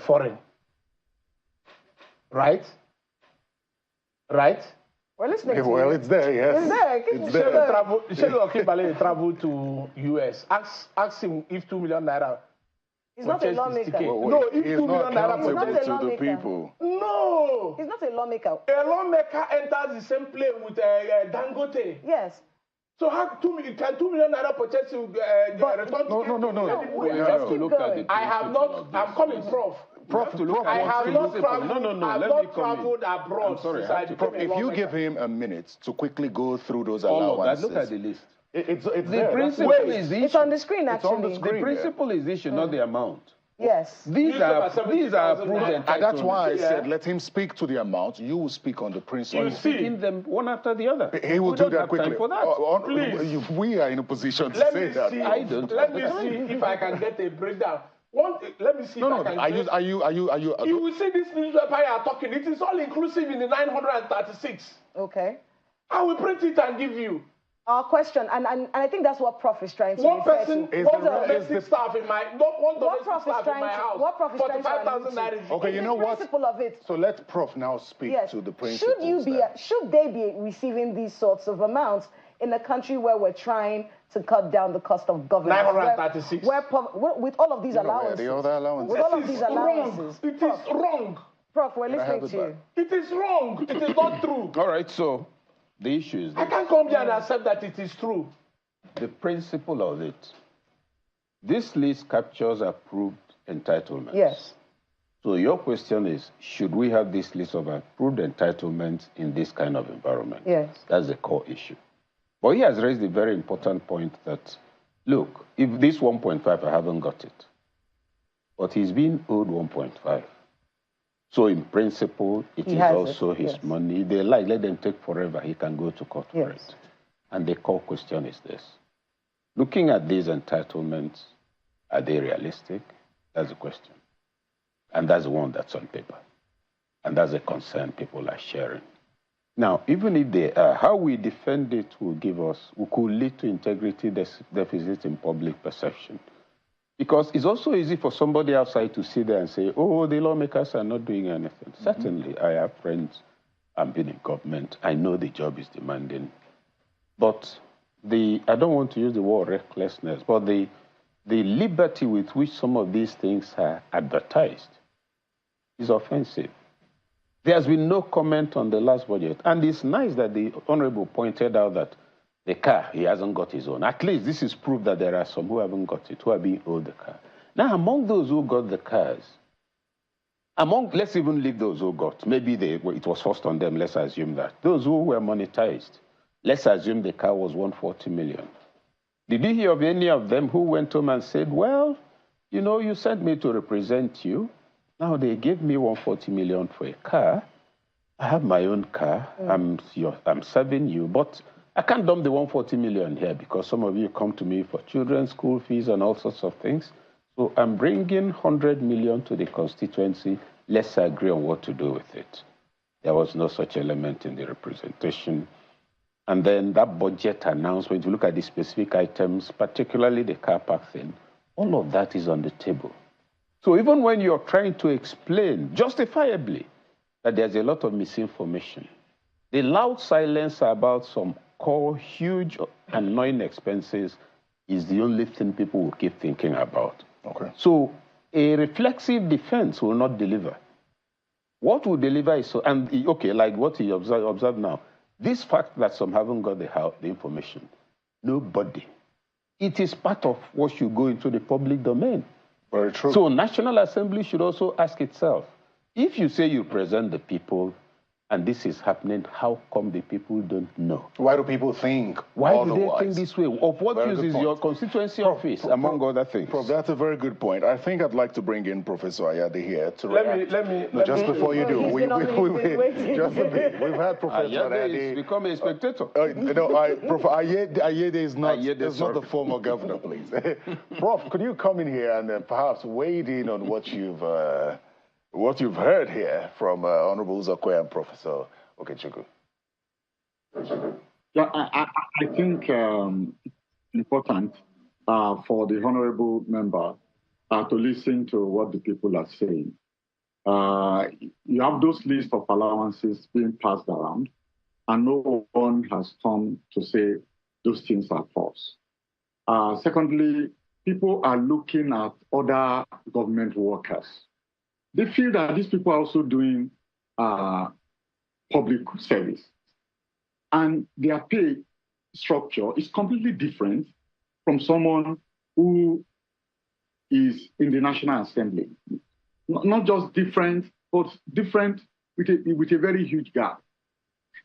foreign. Right? Right? Well, listening to well, you. it's there, yes. It's there. It's there. Travel to US. Ask him if 2 million naira. He's not a lawmaker. No, if 2 million naira to the people. No. He's not a lawmaker. A lawmaker enters the same plane with Dangote. Yes. So how can 2 million naira purchase return ticket? No. We have to look at the I have not. I'm coming, Prof. I have not traveled. I've not traveled abroad. I'm sorry. If you give him a minute to quickly go through those all allowances. of that, look at the list. It's the there. principle is issue. It's on the screen, actually. It's on the screen, the principle is issue, not the amount. Yes. These are approved. And that's why I said let him speak to the amount. You will speak on the principle. You speaking them one after the other. He will do that quickly. For that. Please. We are in a position to say that. I don't. Let me see if I can get a breakdown. Let me see. No. If I can Are you? You will see this newspaper you are talking. It is all inclusive in the 936. Okay. I will print it and give you. Our question, and I think that's what Prof is trying to one refer person, to. one domestic staff in my, one domestic staff in my house. What Prof is trying to 45,000 naira. Okay, you know what? Principle of it. So let Prof now speak to the principles. Should they be receiving these sorts of amounts in a country where we're trying to cut down the cost of governance. 936. With all of these allowances. The other allowances. With all of these allowances. It is wrong. Prof, we're listening to you. It is wrong. It is not true. All right, so the issue is I can't come here and accept that it is true. the principle of it. This list captures approved entitlements. Yes. So your question is, should we have this list of approved entitlements in this kind of environment? Yes. That's the core issue. But he has raised a very important point that, look, if this 1.5, I haven't got it. But he's been owed 1.5. So in principle, it is also his money. They let them take forever. He can go to court for it. And the core question is this. Looking at these entitlements, are they realistic? That's the question. And that's the one that's on paper. And that's a concern people are sharing. Now, even if they are, how we defend it will could lead to integrity deficit in public perception. Because it's also easy for somebody outside to sit there and say, oh, the lawmakers are not doing anything. Mm-hmm. Certainly, I have friends, I've been in government, I know the job is demanding. But I don't want to use the word recklessness, but the liberty with which some of these things are advertised is offensive. There has been no comment on the last budget. And it's nice that the Honorable pointed out that the car, he hasn't got his own. At least this is proof that there are some who haven't got it, who are being owed the car. Now, among those who got the cars, let's even leave those who got, maybe it was forced on them, let's assume that. Those who were monetized, let's assume the car was 140 million. Did you hear of any of them who went home and said, well, you know, you sent me to represent you. Now they gave me 140 million for a car. I have my own car. I'm serving you, but I can't dump the 140 million here because some of you come to me for children's school fees and all sorts of things. So I'm bringing 100 million to the constituency. Let's agree on what to do with it. There was no such element in the representation. And then that budget announcement, you look at the specific items, particularly the car park thing, all of that is on the table. So even when you're trying to explain justifiably that there's a lot of misinformation, the loud silence about some core, huge, annoying expenses is the only thing people will keep thinking about. Okay. So a reflexive defense will not deliver. What will deliver is, like what he observed now, this fact that some haven't got the information, nobody. It is part of what should go into the public domain. Very true. So National Assembly should also ask itself, if you say you present the people and this is happening, how come the people don't know? Why do people think Why otherwise? do they think this way? Of what use is your constituency office, among other things? Prof, that's a very good point. I think I'd like to bring in Professor Ayade here to Let me. Just before you do, just a bit. We've had Professor Ayade become a spectator. Prof, Ayede is not the former governor, please. Prof, could you come in here and perhaps weigh in on what you've heard here from Honorable Zakwe and Professor Okechukwu? Yeah, I think important for the honorable member to listen to what the people are saying. You have those lists of allowances being passed around, and no one has come to say those things are false. Secondly, people are looking at other government workers. They feel that these people are also doing public service. And their pay structure is completely different from someone who is in the National Assembly. Not just different, but different with a very huge gap.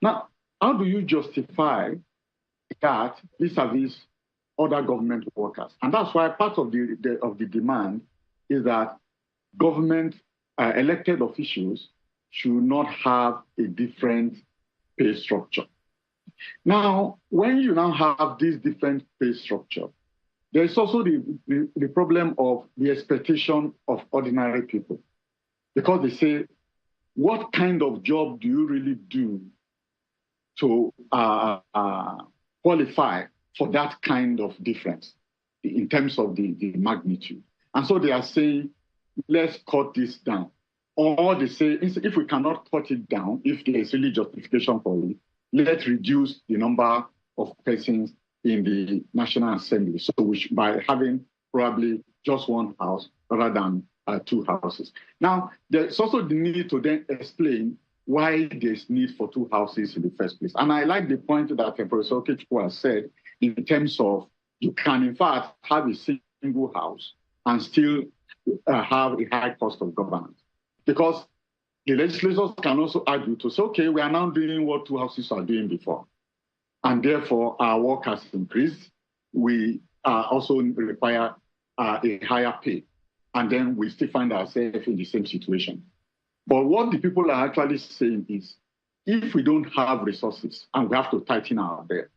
Now, how do you justify that vis-a-vis other government workers? And that's why part of the demand is that government elected officials should not have a different pay structure. Now, when you now have this different pay structure, there is also the problem of the expectation of ordinary people. Because they say, what kind of job do you really do to qualify for that kind of difference in terms of the magnitude? And so they are saying, let's cut this down. Or they say, if we cannot cut it down, if there is really justification for it, let's reduce the number of persons in the National Assembly. So by having probably just one house rather than two houses. Now, there's also the need to then explain why there's need for two houses in the first place. And I like the point that Professor Okechukwu has said in terms of you can, in fact, have a single house and still have a high cost of governance. Because the legislators can also argue to say, okay, we are now doing what two houses are doing before. And therefore, our work has increased. We also require a higher pay. And then we still find ourselves in the same situation. But what the people are actually saying is, if we don't have resources and we have to tighten our belt,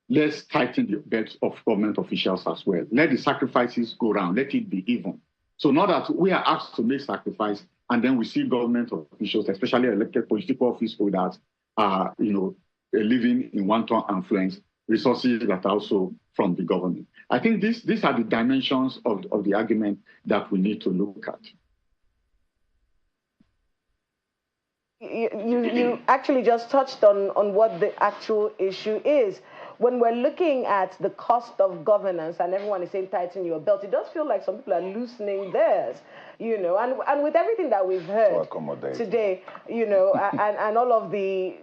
let's tighten the belts of government officials as well. Let the sacrifices go around. Let it be even. So now that we are asked to make sacrifice, and then we see government officials, especially elected political office holders, living in one-ton influence, resources that are also from the government. I think these are the dimensions of the argument that we need to look at. You actually just touched on what the actual issue is. When we're looking at the cost of governance and everyone is saying tighten your belt, it does feel like some people are loosening theirs, and with everything that we've heard today, and all of the,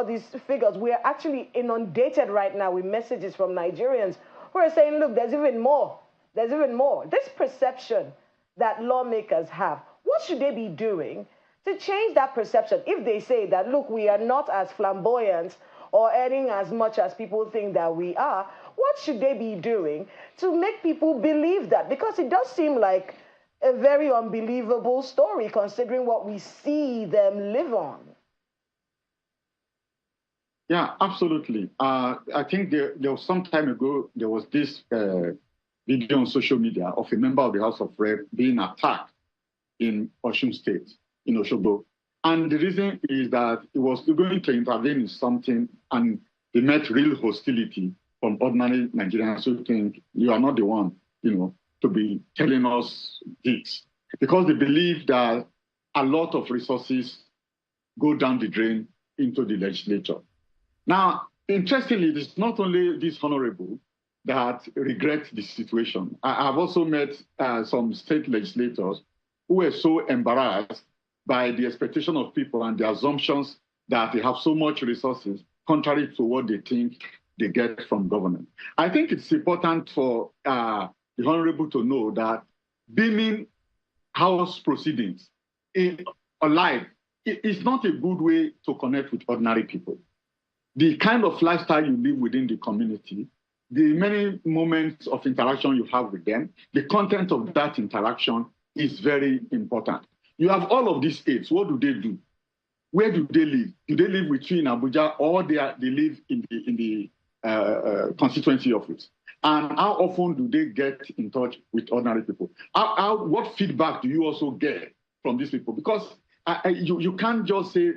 these figures, we are actually inundated right now with messages from Nigerians who are saying, look, there's even more. There's even more. This perception that lawmakers have, what should they be doing to change that perception? If they say that, look, we are not as flamboyant or earning as much as people think that we are, what should they be doing to make people believe that? Because it does seem like a very unbelievable story considering what we see them live on. Yeah, absolutely. I think there was some time ago, there was this video on social media of a member of the House of Rep being attacked in Osun State, in Osogbo. And the reason is that it was going to intervene in something, and they met real hostility from ordinary Nigerians who think you are not the one, to be telling us this. Because they believe that a lot of resources go down the drain into the legislature. Now, interestingly, it's not only this honorable that regret the situation. I've also met some state legislators who were so embarrassed by the expectation of people and the assumptions that they have so much resources, contrary to what they think they get from government. I think it's important for the honorable to know that beaming House proceedings alive is not a good way to connect with ordinary people. The kind of lifestyle you live within the community, the many moments of interaction you have with them, the content of that interaction is very important. You have all of these aides. What do? Where do they live? Do they live with you in Abuja, or they live in the constituency office? And how often do they get in touch with ordinary people? What feedback do you also get from these people? Because you can't just say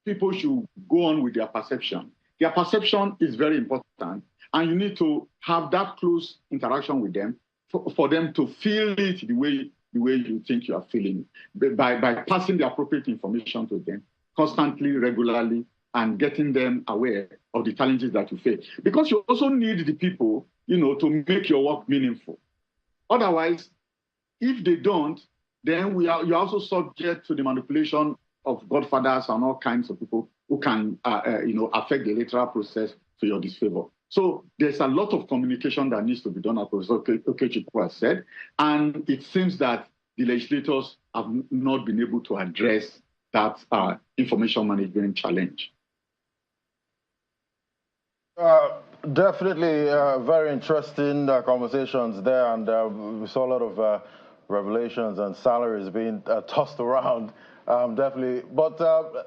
people should go on with their perception. Their perception is very important, and you need to have that close interaction with them for them to feel it the way you think you are feeling, by passing the appropriate information to them constantly, regularly, and getting them aware of the challenges that you face. Because you also need the people, to make your work meaningful. Otherwise, if they don't, then you're also subject to the manipulation of godfathers and all kinds of people who can, affect the electoral process to your disfavor. So there's a lot of communication that needs to be done, as Professor Okechukwu has said, and it seems that the legislators have not been able to address that information management challenge. Definitely very interesting conversations there, and we saw a lot of revelations and salaries being tossed around, definitely. But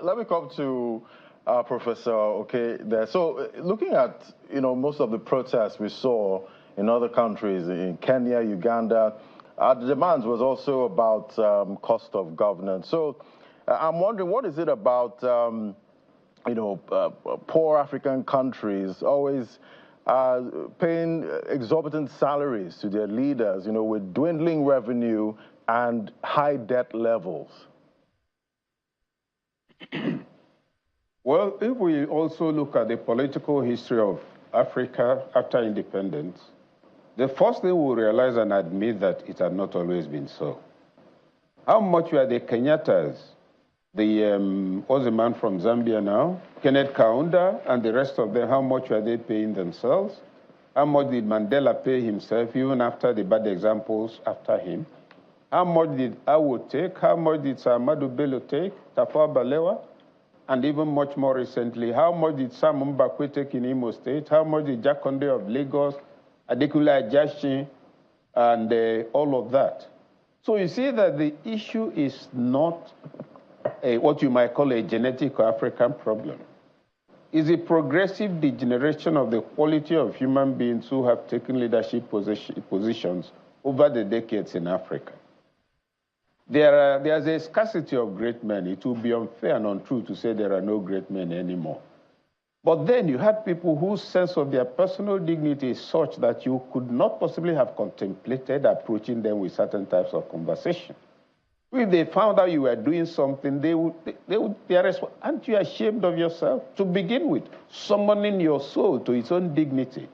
let me come to Professor Okay there. So looking at, most of the protests we saw in other countries, in Kenya, Uganda, the demands was also about cost of governance. So I'm wondering, what is it about, poor African countries always paying exorbitant salaries to their leaders, with dwindling revenue and high debt levels? Well, if we also look at the political history of Africa after independence, the first thing we'll realize and admit that it had not always been so. How much were the Kenyattas, what's the man from Zambia now, Kenneth Kaunda, and the rest of them, how much were they paying themselves? How much did Mandela pay himself, even after the bad examples after him? How much did Awo take? How much did Sir Ahmadu Bello take? Tafawa Balewa? And even much more recently, how much did Sam Mbakwe take in Imo State? How much did Jack Conde of Lagos, Adekunle Ajasin, and all of that? So you see that the issue is not what you might call a genetic or African problem. It's a progressive degeneration of the quality of human beings who have taken leadership positions over the decades in Africa. There's a scarcity of great men. It would be unfair and untrue to say there are no great men anymore. But then you had people whose sense of their personal dignity is such that you could not possibly have contemplated approaching them with certain types of conversation. If they found out you were doing something, they would aren't you ashamed of yourself? To begin with, summoning your soul to its own dignity.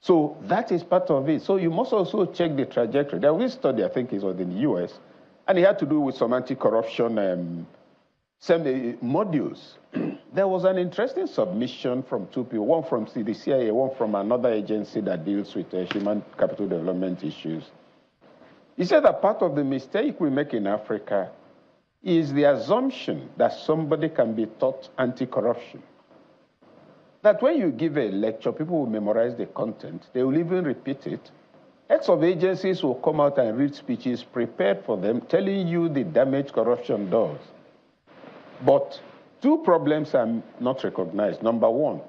So that is part of it. So you must also check the trajectory. There was a study, I think it was in the US, and it had to do with some anti-corruption modules. There was an interesting submission from two people, one from the CIA, one from another agency that deals with human capital development issues. He said that part of the mistake we make in Africa is the assumption that somebody can be taught anti-corruption. That when you give a lecture, people will memorize the content, they will even repeat it. Heads of agencies will come out and read speeches prepared for them, telling you the damage corruption does. But two problems are not recognized. Number one,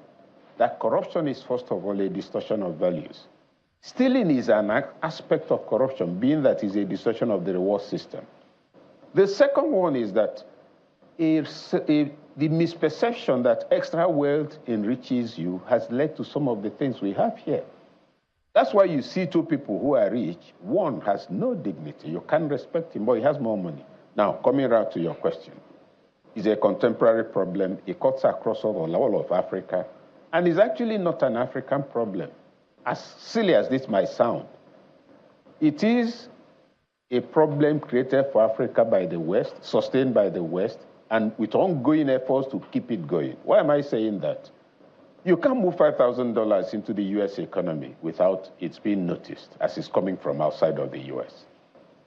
that corruption is first of all a distortion of values. Stealing is an aspect of corruption, being that it's a distortion of the reward system. The second one is that the misperception that extra wealth enriches you has led to some of the things we have here. That's why you see two people who are rich. One has no dignity. You can't respect him, but he has more money. Now, coming around to your question, it's a contemporary problem. It cuts across all of Africa, and it's actually not an African problem. As silly as this might sound, it is a problem created for Africa by the West, sustained by the West, and with ongoing efforts to keep it going. Why am I saying that? You can't move $5,000 into the US economy without it being noticed, as it's coming from outside of the US.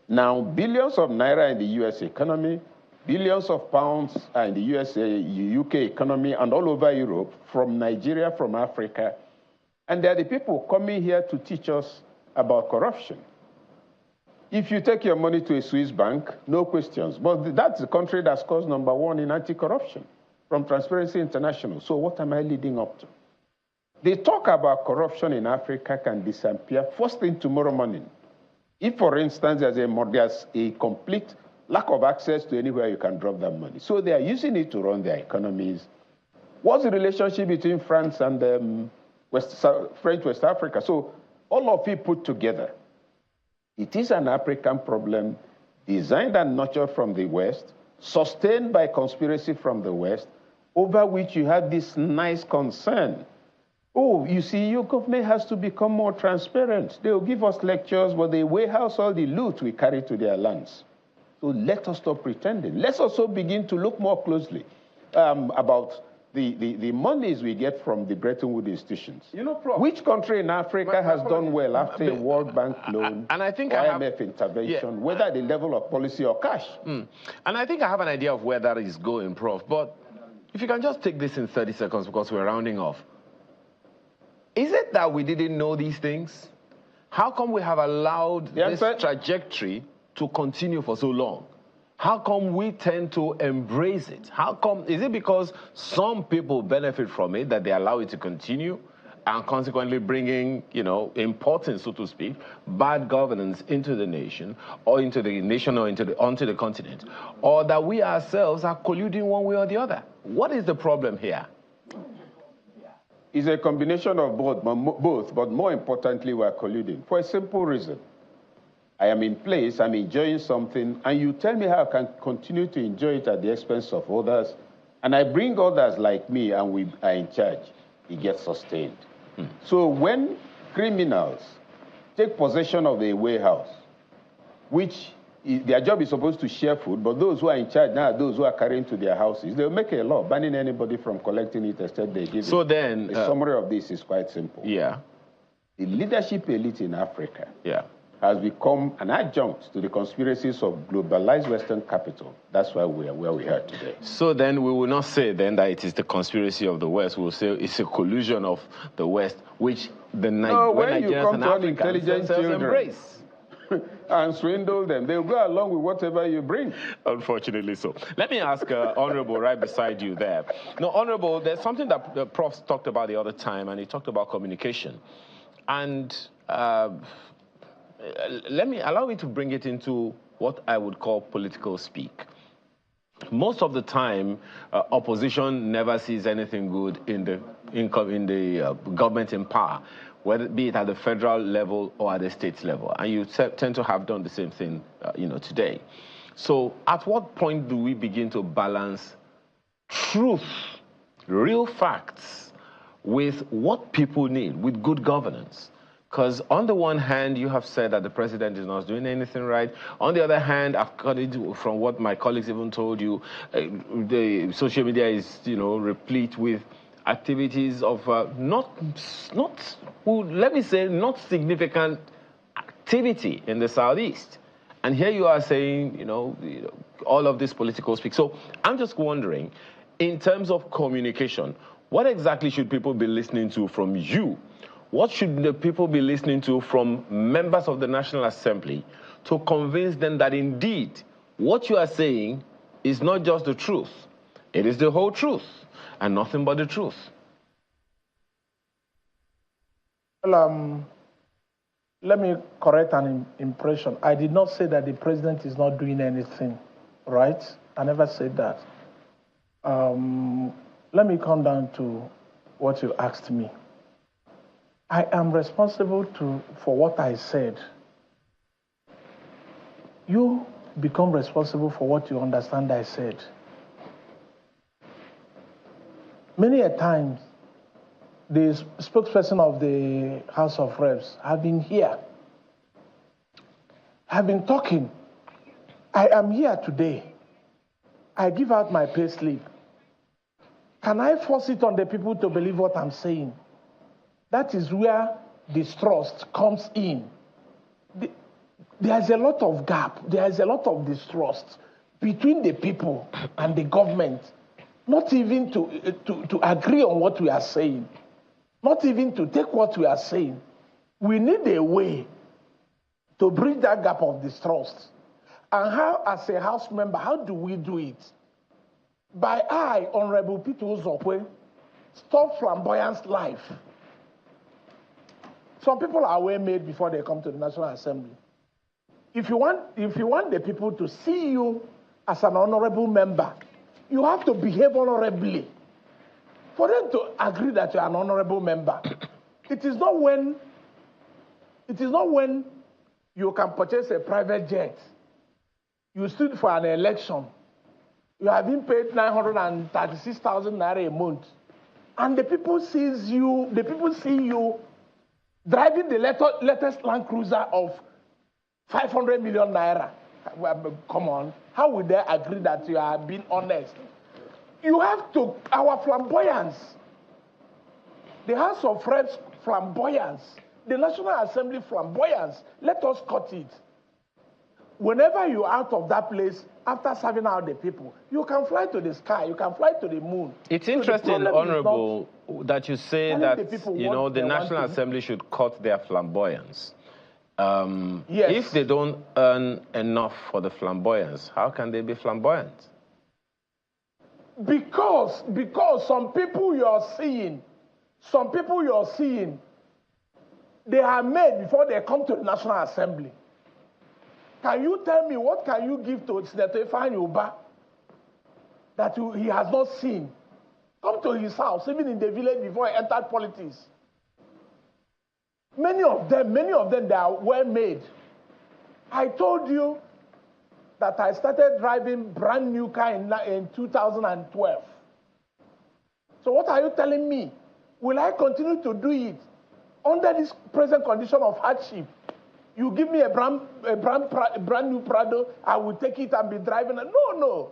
Now, billions of naira in the US economy, billions of pounds in the UK economy, and all over Europe, from Nigeria, from Africa. And there are the people coming here to teach us about corruption. If you take your money to a Swiss bank, no questions. But that's the country that scores #1 in anti-corruption from Transparency International. So what am I leading up to? The talk about corruption in Africa can disappear first thing tomorrow morning. If, for instance, there's a complete lack of access to anywhere you can drop that money. So they are using it to run their economies. What's the relationship between France and French West Africa? So all of it put together, it is an African problem designed and nurtured from the West, sustained by conspiracy from the West, over which you have this nice concern. Oh, you see, your government has to become more transparent. They will give us lectures, but they warehouse all the loot we carry to their lands. So let us stop pretending. Let's also begin to look more closely about the monies we get from the Bretton Woods institutions. You know, Prof, which country in Africa has done well after a World Bank loan, and I think IMF intervention, whether at the level of policy or cash? And I think I have an idea of where that is going, Prof. But if you can just take this in 30 seconds because we're rounding off. Is it that we didn't know these things? How come we have allowed this trajectory to continue for so long? How come we tend to embrace it? How come, is it because some people benefit from it that they allow it to continue and consequently bringing, importing, so to speak, bad governance into the nation or onto the continent, or that we ourselves are colluding one way or the other? What is the problem here? It's a combination of both, but more importantly, we're colluding for a simple reason. I am in place, I'm enjoying something, and you tell me how I can continue to enjoy it at the expense of others, and I bring others like me, and we are in charge. It gets sustained. So when criminals take possession of a warehouse, which their job is supposed to share food, but those who are in charge now, those who are carrying to their houses, they'll make a law banning anybody from collecting it except they give So it. then... The summary of this is quite simple. Yeah. The leadership elite in Africa has become an adjunct to the conspiracies of globalized Western capital. That's why we are where we are today. So then we will not say then that it is the conspiracy of the West. We'll say it's a collusion of the West, which the when you Nigerians come and to Africans intelligent themselves children embrace. and swindle them, they'll go along with whatever you bring. Unfortunately so. Let me ask Honorable right beside you there. Now, Honorable, there's something that the Prof talked about the other time, and he talked about communication. And allow me to bring it into what I would call political speak. Most of the time, opposition never sees anything good in the government in power, whether it be it at the federal level or at the state level. And you tend to have done the same thing, today. So at what point do we begin to balance truth, real facts, with what people need, with good governance? Because on the one hand, you have said that the president is not doing anything right. On the other hand, according to, from what my colleagues even told you, the social media is, replete with activities of not significant activity in the Southeast. And here you are saying, all of this political speak. So I'm just wondering, in terms of communication, what exactly should people be listening to from you? What should the people be listening to from members of the National Assembly to convince them that indeed what you are saying is not just the truth, it is the whole truth and nothing but the truth? Well, let me correct an impression. I did not say that the president is not doing anything, right? I never said that. Let me come down to what you asked me. I am responsible for what I said. You become responsible for what you understand I said. Many a times, the spokesperson of the House of Reps have been here, have been talking. I am here today. I give out my pay slip. Can I force it on the people to believe what I'm saying? That is where distrust comes in. There's a lot of gap. There's a lot of distrust between the people and the government, not even to agree on what we are saying, not even to take what we are saying. We need a way to bridge that gap of distrust. And how, as a House member, how do we do it? By Honorable Peter Uzokwe, stop flamboyance life. Some people are well made before they come to the National Assembly. If you want the people to see you as an honorable member, you have to behave honorably. For them to agree that you are an honorable member, it is not when you can purchase a private jet, you stood for an election, you have been paid 936,000 naira a month, and the people see you driving the latest Land Cruiser of 500 million naira. Come on, how would they agree that you are being honest? You have to, our flamboyance, the House of Reps flamboyance, the National Assembly flamboyance, let us cut it. Whenever you're out of that place, after serving out the people, you can fly to the sky, you can fly to the moon. It's interesting, Honorable, that you say that, the National Assembly should cut their flamboyance. Yes. If they don't earn enough for the flamboyance, how can they be flamboyant? Because some people you're seeing, they are made before they come to the National Assembly. Can you tell me what can you give to Senator Ifeanyi Ubah that he has not seen? Come to his house, even in the village before he entered politics. Many of them, they are well made. I told you that I started driving brand new car in 2012. So what are you telling me? Will I continue to do it under this present condition of hardship, you give me a brand new Prado, I will take it and be driving it. No.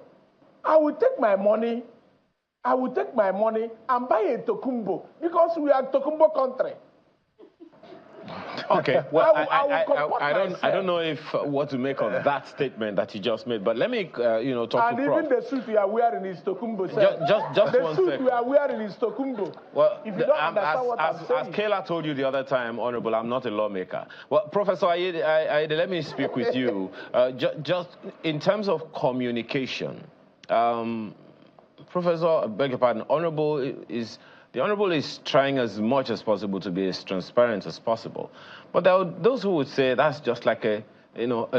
I will take my money and buy a Tokumbo because we are Tokumbo country. Okay, well, I don't know if what to make of that statement that you just made, but let me, talk to Prof. And even the suit we are wearing is Tokumbo. Just the one suit second. we are wearing is Tokumbo. Well, if you don't understand what I'm saying. As Kayla told you the other time, Honorable, I'm not a lawmaker. Well, Professor Ayede, let me speak with you. Just in terms of communication, Professor, I beg your pardon, the Honorable is trying as much as possible to be as transparent as possible. But there are those who would say that's just like a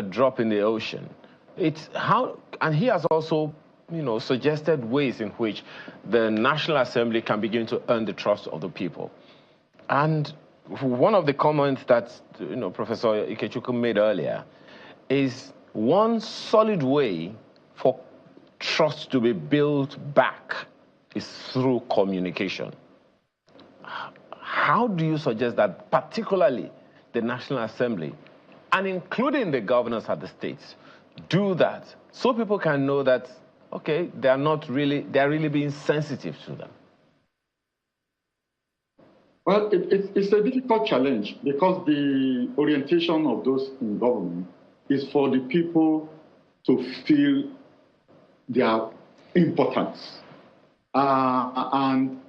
drop in the ocean. And he has also, suggested ways in which the National Assembly can begin to earn the trust of the people. And one of the comments that, Professor Ikechukwu made earlier is one solid way for trust to be built back is through communication. How do you suggest that particularly the National Assembly, and including the governors at the states, do that so people can know that, okay, they're really being sensitive to them? Well, it's a difficult challenge because the orientation of those in government is for the people to feel their importance. And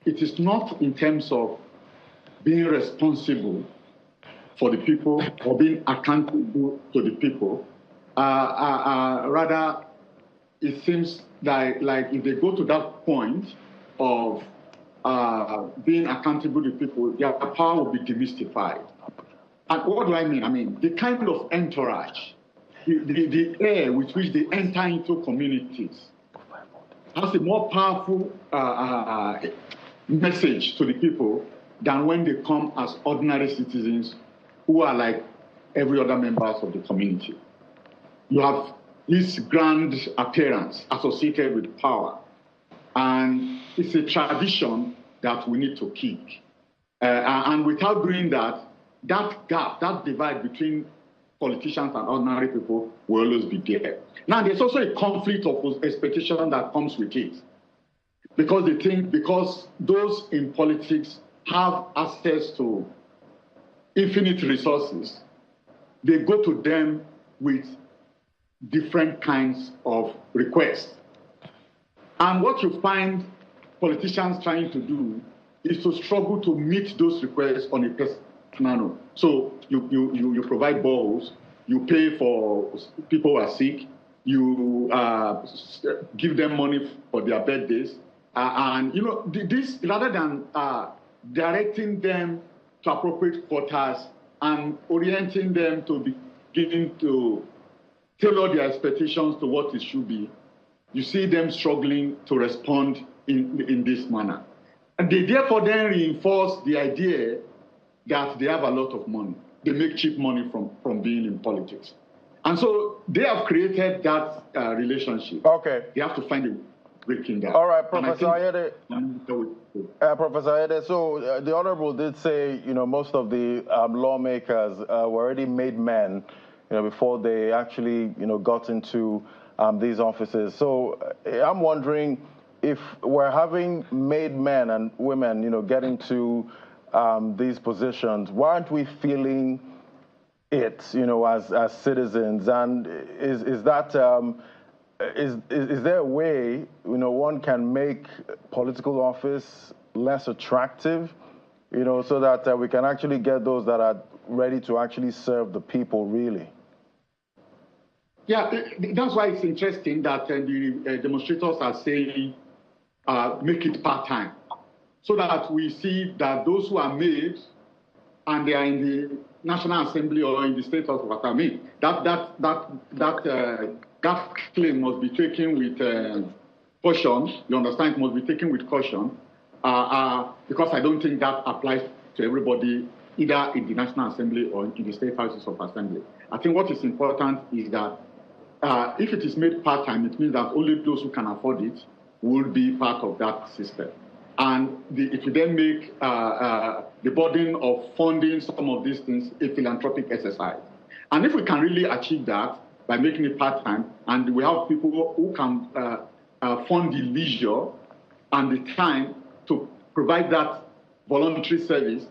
it is not in terms of being responsible for the people or being accountable to the people. Rather, it seems like if they go to that point of being accountable to people, their power will be demystified. And what do I mean? I mean, the kind of entourage, the air with which they enter into communities has a more powerful message to the people than when they come as ordinary citizens who are like every other members of the community. You have this grand appearance associated with power, and it's a tradition that we need to keep. And without doing that, that gap, that divide between politicians and ordinary people will always be there. Now, there's also a conflict of expectation that comes with it. Because they think because those in politics have access to infinite resources, they go to them with different kinds of requests. And what you find politicians trying to do is to struggle to meet those requests on a personal note. So you provide boreholes, you pay for people who are sick, you give them money for their birthdays, and this rather than directing them to appropriate quotas and orienting them to begin to tailor their expectations to what it should be, you see them struggling to respond in this manner. And they therefore then reinforce the idea that they have a lot of money. They make cheap money from being in politics. And so they have created that relationship. Okay. They have to find a breaking down. All right, Professor Ayede. Professor Ayede, so the Honorable did say, most of the lawmakers were already made men, before they actually, got into these offices. So I'm wondering if we're having made men and women, getting to these positions, why aren't we feeling it, as citizens? And is that is there a way, one can make political office less attractive, so that we can actually get those that are ready to actually serve the people, really? Yeah, that's why it's interesting that the demonstrators are saying make it part-time, so that we see that those who are made and they are in the National Assembly or in the state of what I mean, that claim must be taken with caution. You understand? It must be taken with caution because I don't think that applies to everybody, either in the National Assembly or in the state houses of assembly. I think what is important is that if it is made part-time, it means that only those who can afford it will be part of that system. and it will then make the burden of funding some of these things a philanthropic exercise. And if we can really achieve that by making it part-time, and we have people who can fund the leisure and the time to provide that voluntary service,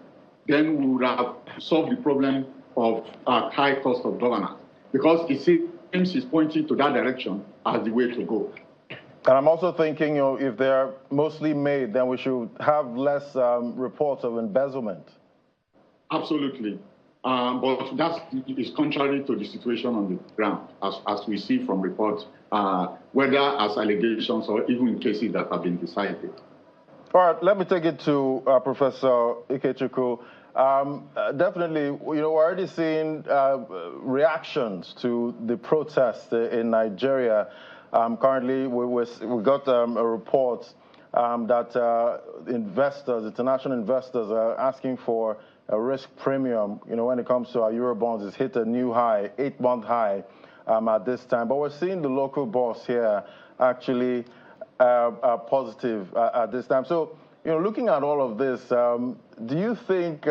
then we would have solved the problem of high cost of governance. Because it seems it's pointing to that direction as the way to go. And I'm also thinking, if they're mostly made, then we should have less reports of embezzlement. Absolutely. But that is contrary to the situation on the ground, as we see from reports, whether as allegations or even in cases that have been decided. All right, let me take it to Professor Ikechukwu. Definitely, we're already seeing reactions to the protests in Nigeria. Currently, we got a report that investors, international investors, are asking for a risk premium. When it comes to our Eurobonds, it's hit a new high, 8-month high at this time. But we're seeing the local bourse here actually positive at this time. So, looking at all of this, do you think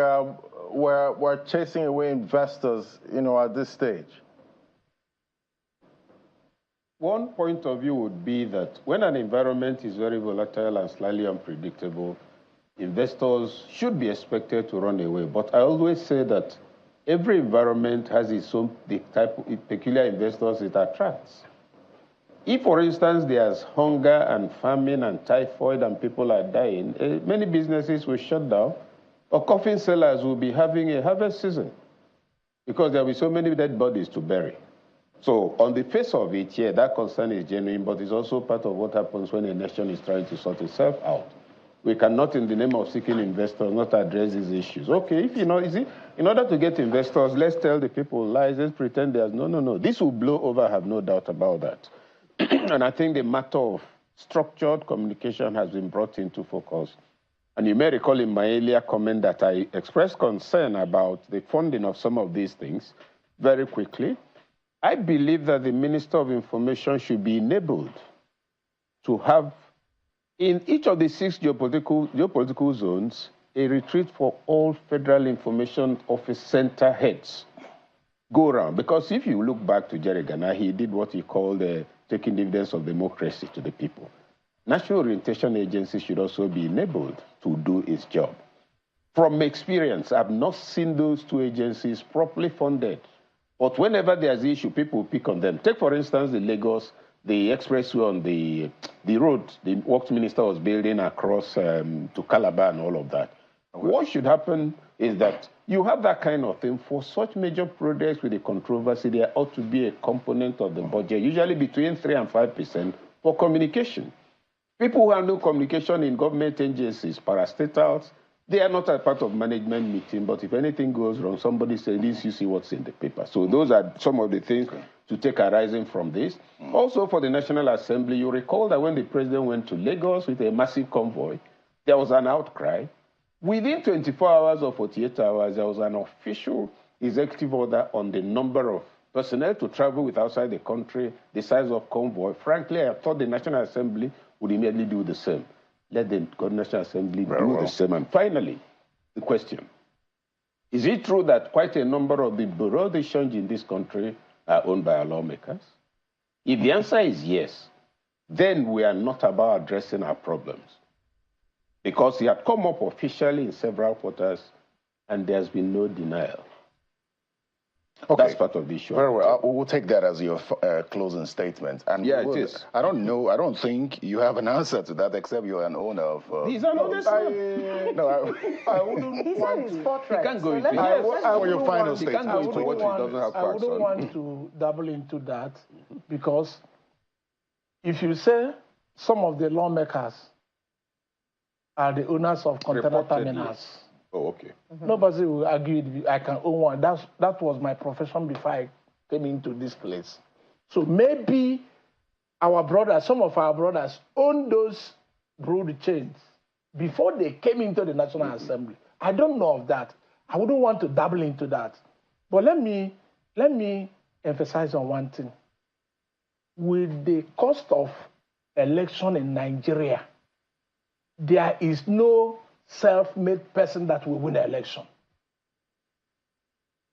we're chasing away investors, at this stage? One point of view would be that when an environment is very volatile and slightly unpredictable, investors should be expected to run away. But I always say that every environment has its own type of peculiar investors it attracts. If, for instance, there's hunger and famine and typhoid and people are dying, many businesses will shut down, or coffin sellers will be having a harvest season because there will be so many dead bodies to bury. So on the face of it, yeah, that concern is genuine, but it's also part of what happens when a nation is trying to sort itself out. We cannot, in the name of seeking investors, not address these issues. Okay, if in order to get investors, let's tell the people lies, let's pretend there's no. This will blow over, I have no doubt about that. And I think the matter of structured communication has been brought into focus. And you may recall in my earlier comment that I expressed concern about the funding of some of these things very quickly. I believe that the Minister of Information should be enabled to have, in each of the 6 geopolitical zones, a retreat for all Federal Information Office Center heads go around. Because if you look back to Jerry Gana, he did what he called taking dividends of democracy to the people. National Orientation Agency should also be enabled to do its job. From experience, I've not seen those 2 agencies properly funded. But whenever there's an issue, people pick on them. Take, for instance, the Lagos, the expressway on the road the Works Minister was building across to Calabar and all of that. Okay. What should happen is that you have that kind of thing. For such major projects with a controversy, there ought to be a component of the budget, usually between 3 and 5%, for communication. People who handle communication in government agencies, parastatals, they are not a part of management meeting, but if anything goes wrong, somebody says, this, you see what's in the paper. So those are some of the things to take arising from this. Also for the National Assembly, you recall that when the president went to Lagos with a massive convoy, there was an outcry. Within 24 hours or 48 hours, there was an official executive order on the number of personnel to travel with outside the country, the size of convoy. Frankly, I thought the National Assembly would immediately do the same. Let the National Assembly do the same. And finally, the question. Is it true that quite a number of the bureau de change in this country are owned by our lawmakers? If the answer is yes, then we are not about addressing our problems. Because it had come up officially in several quarters, and there's been no denial. Okay. That's part of the issue. Very well. We'll take that as your closing statement. And yeah, it is. I don't think you have an answer to that, except you're an owner of... He's an owner, I wouldn't He said his fortress. He can't go into your final statement. He can't go into what he doesn't have facts on. I wouldn't want to dabble into that, because if you say some of the lawmakers are the owners of container terminals... Oh, okay. Nobody will argue with you. I can own one. That was my profession before I came into this place. So maybe our brothers, some of our brothers, own those broad chains before they came into the National Assembly. I don't know of that. I wouldn't want to dabble into that. But let me emphasize on one thing. With the cost of election in Nigeria, there is no self-made person that will win an election.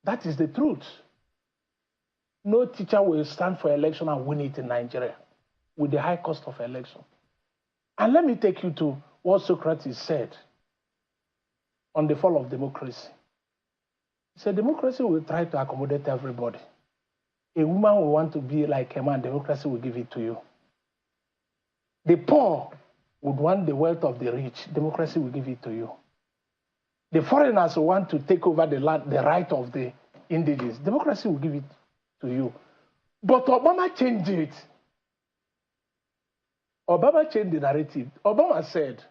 That is the truth. No teacher will stand for election and win it in Nigeria with the high cost of election. And let me take you to what Socrates said on the fall of democracy. He said, democracy will try to accommodate everybody. A woman will want to be like a man, democracy will give it to you. The poor would want the wealth of the rich, democracy will give it to you. The foreigners will want to take over the land, the right of the indigenous, democracy will give it to you. But Obama changed it. Obama changed the narrative. Obama said,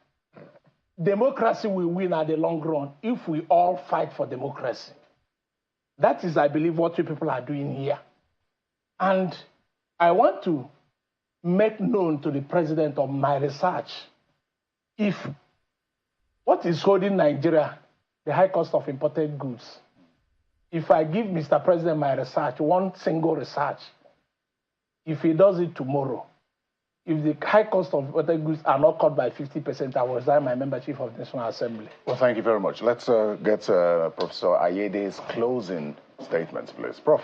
democracy will win at the long run if we all fight for democracy. That is, I believe, what you people are doing here. And I want to make known to the president of my research if what is holding Nigeria, the high cost of imported goods. If I give Mr. President my research, one single research, if he does it tomorrow, if the high cost of imported goods are not cut by 50%, I will resign my membership of the National Assembly. Well, thank you very much. Let's get Professor Ayede's closing statements, please. Prof.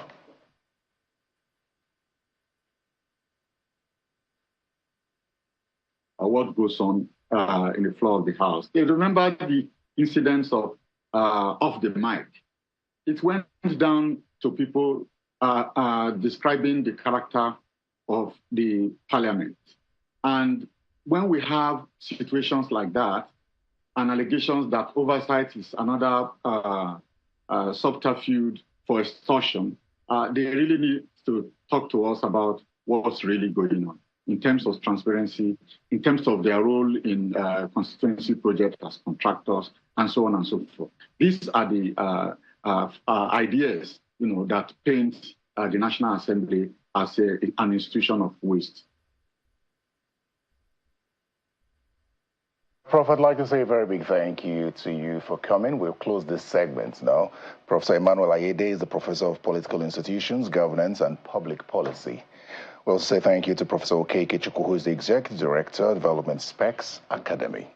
What goes on in the floor of the House. You remember the incidents of off the mic. It went down to people describing the character of the parliament. And when we have situations like that, and allegations that oversight is another subterfuge for extortion, they really need to talk to us about what's really going on in terms of transparency, in terms of their role in constituency projects as contractors, and so on and so forth. These are the ideas, that paint the National Assembly as an institution of waste. Prof, I'd like to say a very big thank you to you for coming. We'll close this segment now. Professor Emmanuel Ayede is the Professor of Political Institutions, Governance, and Public Policy. We'll say thank you to Professor Okeke Chukwu, who is the Executive Director, Development Specs Academy.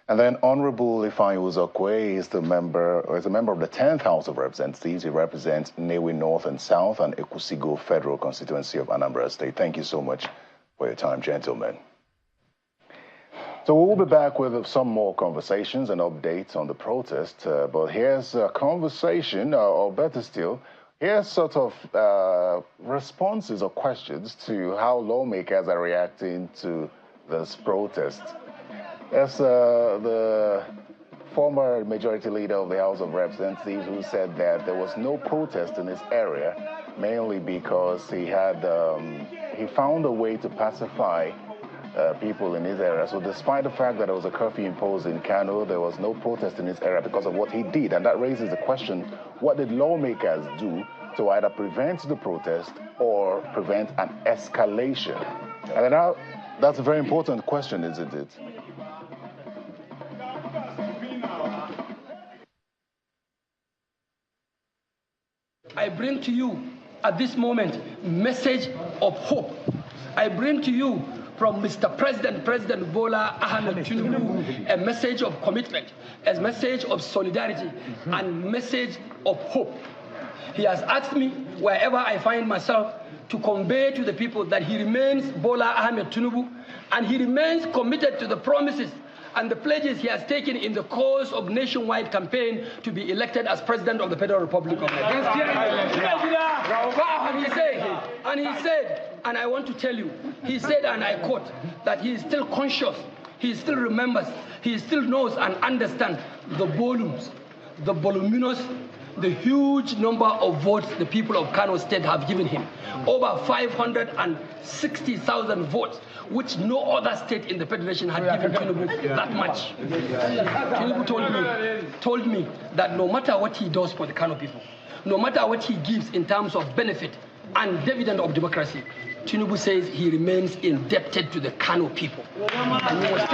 And then Honorable Ifeanyi Uzokwe is a member of the 10th House of Representatives. He represents Newe North and South and Ekusigo Federal Constituency of Anambra State. Thank you so much for your time, gentlemen. So we'll be back with some more conversations and updates on the protest. But here's a conversation, or better still, here's sort of responses or questions to how lawmakers are reacting to this protest. As the former majority leader of the House of Representatives, who said that there was no protest in his area, mainly because he found a way to pacify people in his area. So despite the fact that there was a curfew imposed in Kano, there was no protest in his area because of what he did. And that raises the question, what did lawmakers do to either prevent the protest or prevent an escalation? And now, that's a very important question, isn't it? I bring to you at this moment message of hope. I bring to you from Mr. President, President Bola Ahmed Tinubu, a message of commitment, a message of solidarity, and message of hope. He has asked me, wherever I find myself, to convey to the people that he remains Bola Ahmed Tinubu, and he remains committed to the promises and the pledges he has taken in the course of nationwide campaign to be elected as President of the Federal Republic of Nigeria. And he said, and I want to tell you, he said, and I quote, that he is still conscious, he still remembers, he still knows and understands the volumes, the voluminous, the huge number of votes the people of Kano State have given him. Over 560,000 votes, which no other state in the Federation had given Tinubu that much. Tinubu told me that no matter what he does for the Kano people, no matter what he gives in terms of benefit and dividend of democracy, Tinubu says he remains indebted to the Kano people. And you must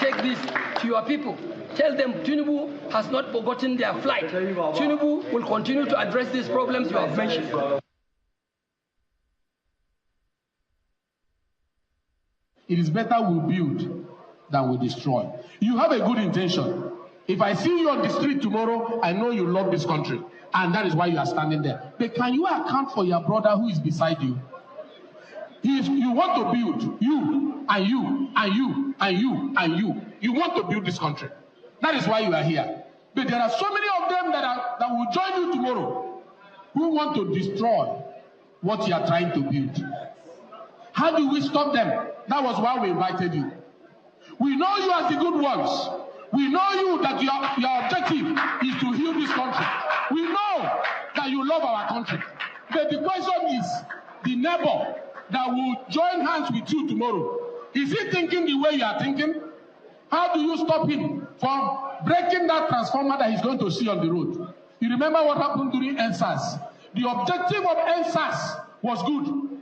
take this to your people. Tell them Tinubu has not forgotten their flight. Tinubu will continue to address these problems you have mentioned. It is better we build than we destroy. You have a good intention. If I see you on the street tomorrow, I know you love this country, and that is why you are standing there. But can you account for your brother who is beside you? If you want to build, you and you and you and you and you want to build this country. That is why you are here. But there are so many of them that will join you tomorrow who want to destroy what you are trying to build. How do we stop them? That was why we invited you. We know you as the good ones. We know you that your objective is to heal this country. We know that you love our country. But the question is, the neighbor that will join hands with you tomorrow, is he thinking the way you are thinking? How do you stop him from breaking that transformer that he's going to see on the road? You remember what happened during NSAS? The objective of NSAS was good.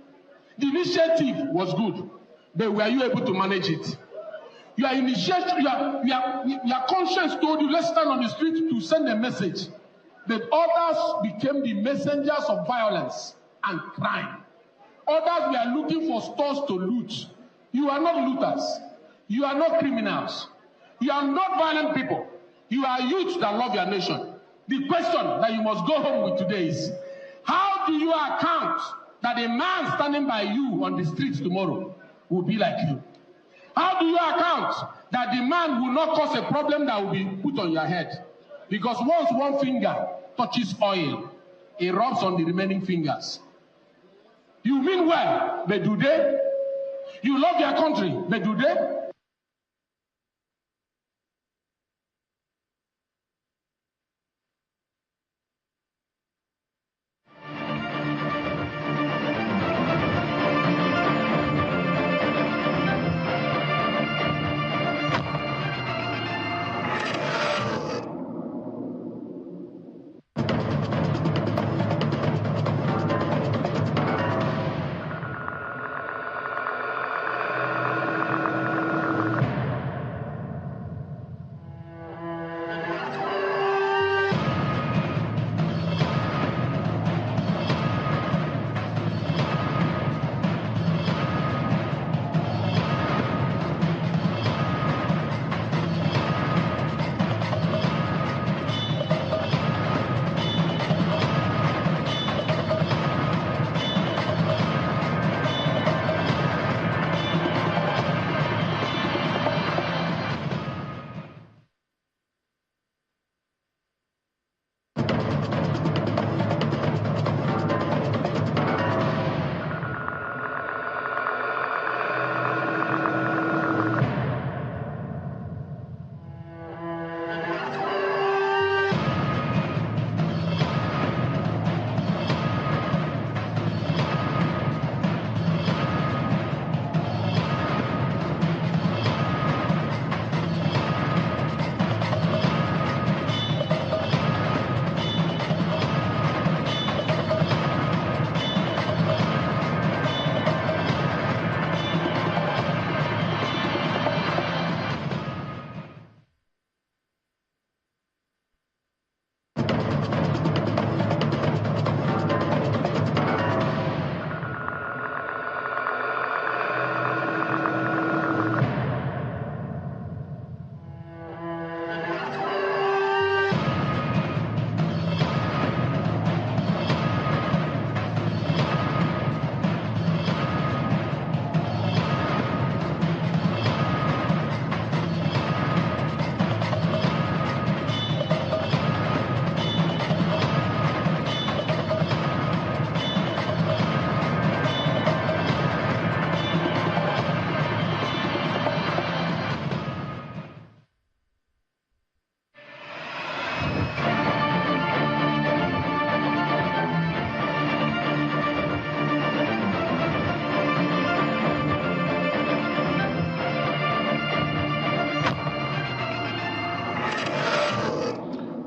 The initiative was good. But were you able to manage it? Your conscience told you, let's stand on the street to send a message. But others became the messengers of violence and crime. Others were looking for stores to loot. You are not looters. You are not criminals. You are not violent people. You are youth that love your nation. The question that you must go home with today is, how do you account that a man standing by you on the streets tomorrow will be like you? How do you account that the man will not cause a problem that will be put on your head? Because once one finger touches oil, it rubs on the remaining fingers. You mean well, but do they? You love your country, but do they?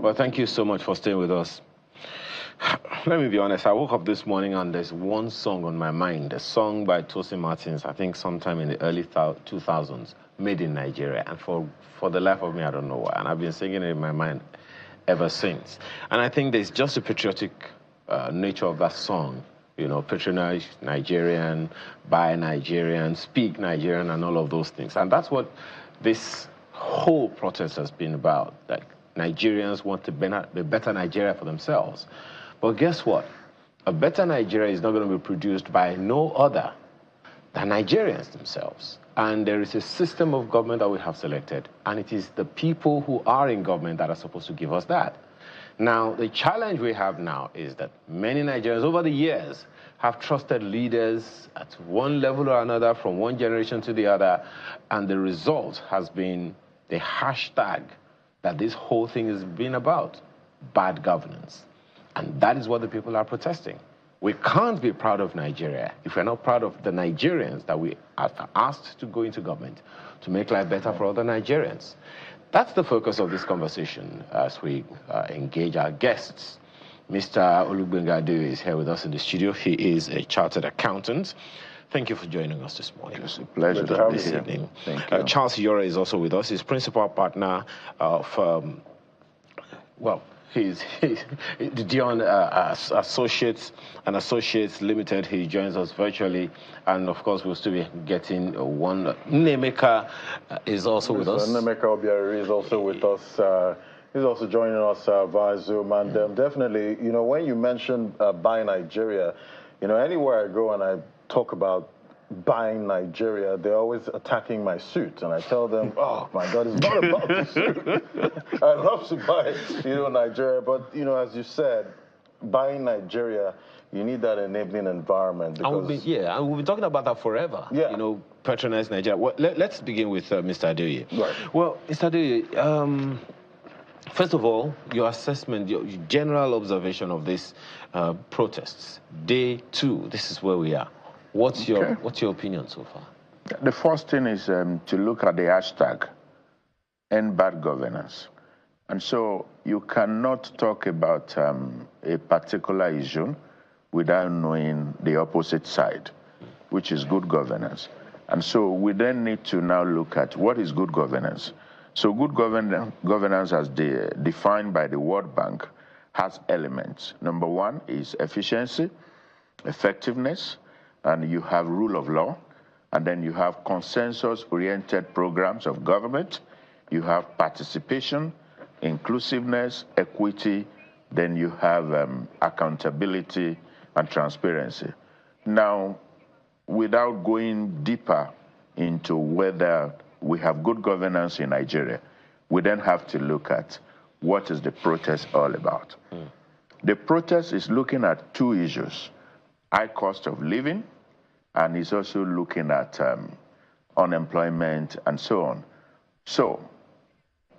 Well, thank you so much for staying with us. Let me be honest, I woke up this morning and there's one song on my mind, a song by Tosin Martins, I think sometime in the early 2000s, Made in Nigeria. And for the life of me, I don't know why. And I've been singing it in my mind ever since. And I think there's just a patriotic nature of that song. You know, patronize Nigerian, buy Nigerian, speak Nigerian, and all of those things. And that's what this whole protest has been about, that Nigerians want a better Nigeria for themselves. But guess what? A better Nigeria is not going to be produced by no other than Nigerians themselves. And there is a system of government that we have selected, and it is the people who are in government that are supposed to give us that. Now, the challenge we have now is that many Nigerians over the years have trusted leaders at one level or another from one generation to the other, and the result has been the hashtag that this whole thing has been about: bad governance. And that is what the people are protesting. We can't be proud of Nigeria if we're not proud of the Nigerians that we are asked to go into government to make life better for other Nigerians. That's the focus of this conversation as we engage our guests. Mr. Olugbenga Adeoye is here with us in the studio. He is a chartered accountant. Thank you for joining us this morning. It's a pleasure to be here. Evening. Thank you. Charles Yora is also with us. He's principal partner of, he's the Dion Associates and Associates Limited. He joins us virtually, and of course we'll still be getting one. Nemeka is also with us. Nemeka Obiari is also with us. He's also joining us via Zoom, and definitely, you know, when you mention buying Nigeria, you know, anywhere I go and I talk about buying Nigeria, they're always attacking my suit, and I tell them, oh my God, it's not about the suit. I love to buy, you know, Nigeria, but you know, as you said, buying Nigeria, you need that enabling environment. Because, and we've been talking about that forever. Yeah. You know, patronize Nigeria. Well, let's begin with Mr. Adeoye. Right. Well, Mr. Adeoye, first of all, your assessment, your general observation of this protests. Day 2, this is where we are. What's your opinion so far? The first thing is to look at the hashtag Endbadgovernance. And so you cannot talk about a particular issue without knowing the opposite side, which is good governance. And so we then need to now look at what is good governance. So good governance, as defined by the World Bank, has elements. Number 1 is efficiency, effectiveness, and you have rule of law, and then you have consensus-oriented programs of government, you have participation, inclusiveness, equity, then you have accountability and transparency. Now, without going deeper into whether we have good governance in Nigeria, we then have to look at what is the protest all about. The protest is looking at 2 issues: high cost of living, and it's also looking at unemployment and so on. So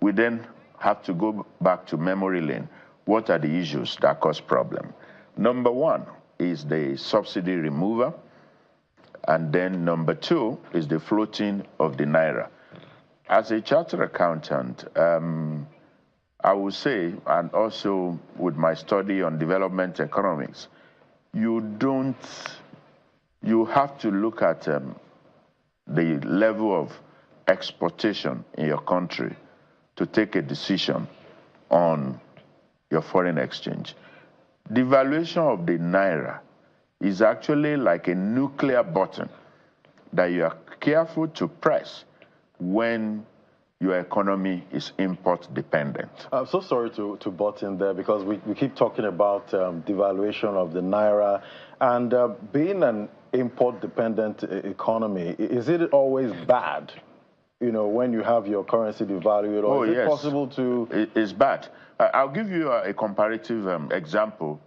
we then have to go back to memory lane. What are the issues that cause problem? Number 1 is the subsidy removal, and then number 2 is the floating of the naira. As a chartered accountant, I would say, and also with my study on development economics, you have to look at the level of exportation in your country to take a decision on your foreign exchange. Devaluation of the naira is actually like a nuclear button that you are careful to press when your economy is import dependent. I'm so sorry to butt in there, because we keep talking about devaluation of the naira, and being an import dependent economy, is it always bad, you know, when you have your currency devalued, or is it possible to... It's bad. I'll give you a comparative example.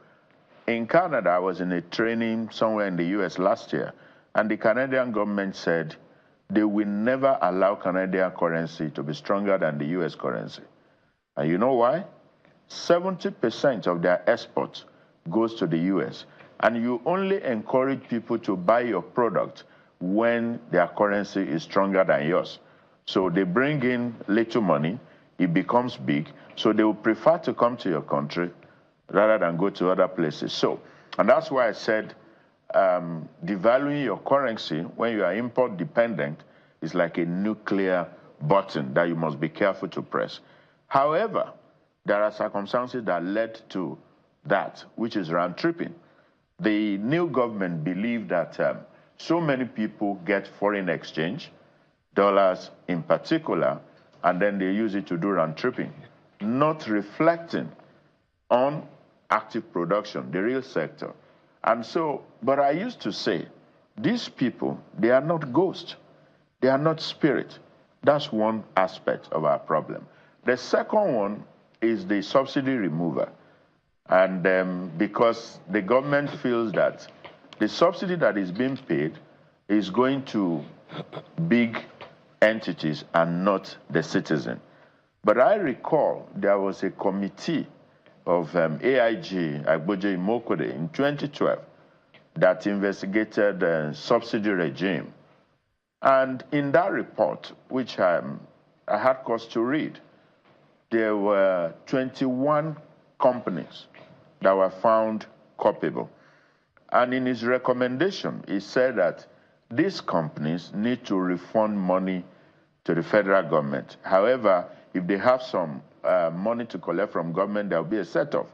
In Canada, I was in a training somewhere in the US last year, and the Canadian government said they will never allow Canadian currency to be stronger than the US currency. And you know why? 70% of their exports goes to the US, and you only encourage people to buy your product when their currency is stronger than yours. So they bring in little money, it becomes big, so they will prefer to come to your country rather than go to other places. So, and that's why I said devaluing your currency when you are import dependent is like a nuclear button that you must be careful to press. However, there are circumstances that led to that, which is round tripping. The new government believed that so many people get foreign exchange in particular, and then they use it to do round tripping, not reflecting on active production, the real sector. And so, but I used to say, these people, they are not ghosts. They are not spirit. That's one aspect of our problem. The second one is the subsidy remover. And because the government feels that the subsidy that is being paid is going to big entities and not the citizen. But I recall there was a committee of AIG, Agboje Imokode, in 2012 that investigated the subsidy regime. And in that report, which I had cause to read, there were 21 companies that were found culpable. And in his recommendation, he said that these companies need to refund money to the federal government. However, if they have some money to collect from government, there will be a set-off.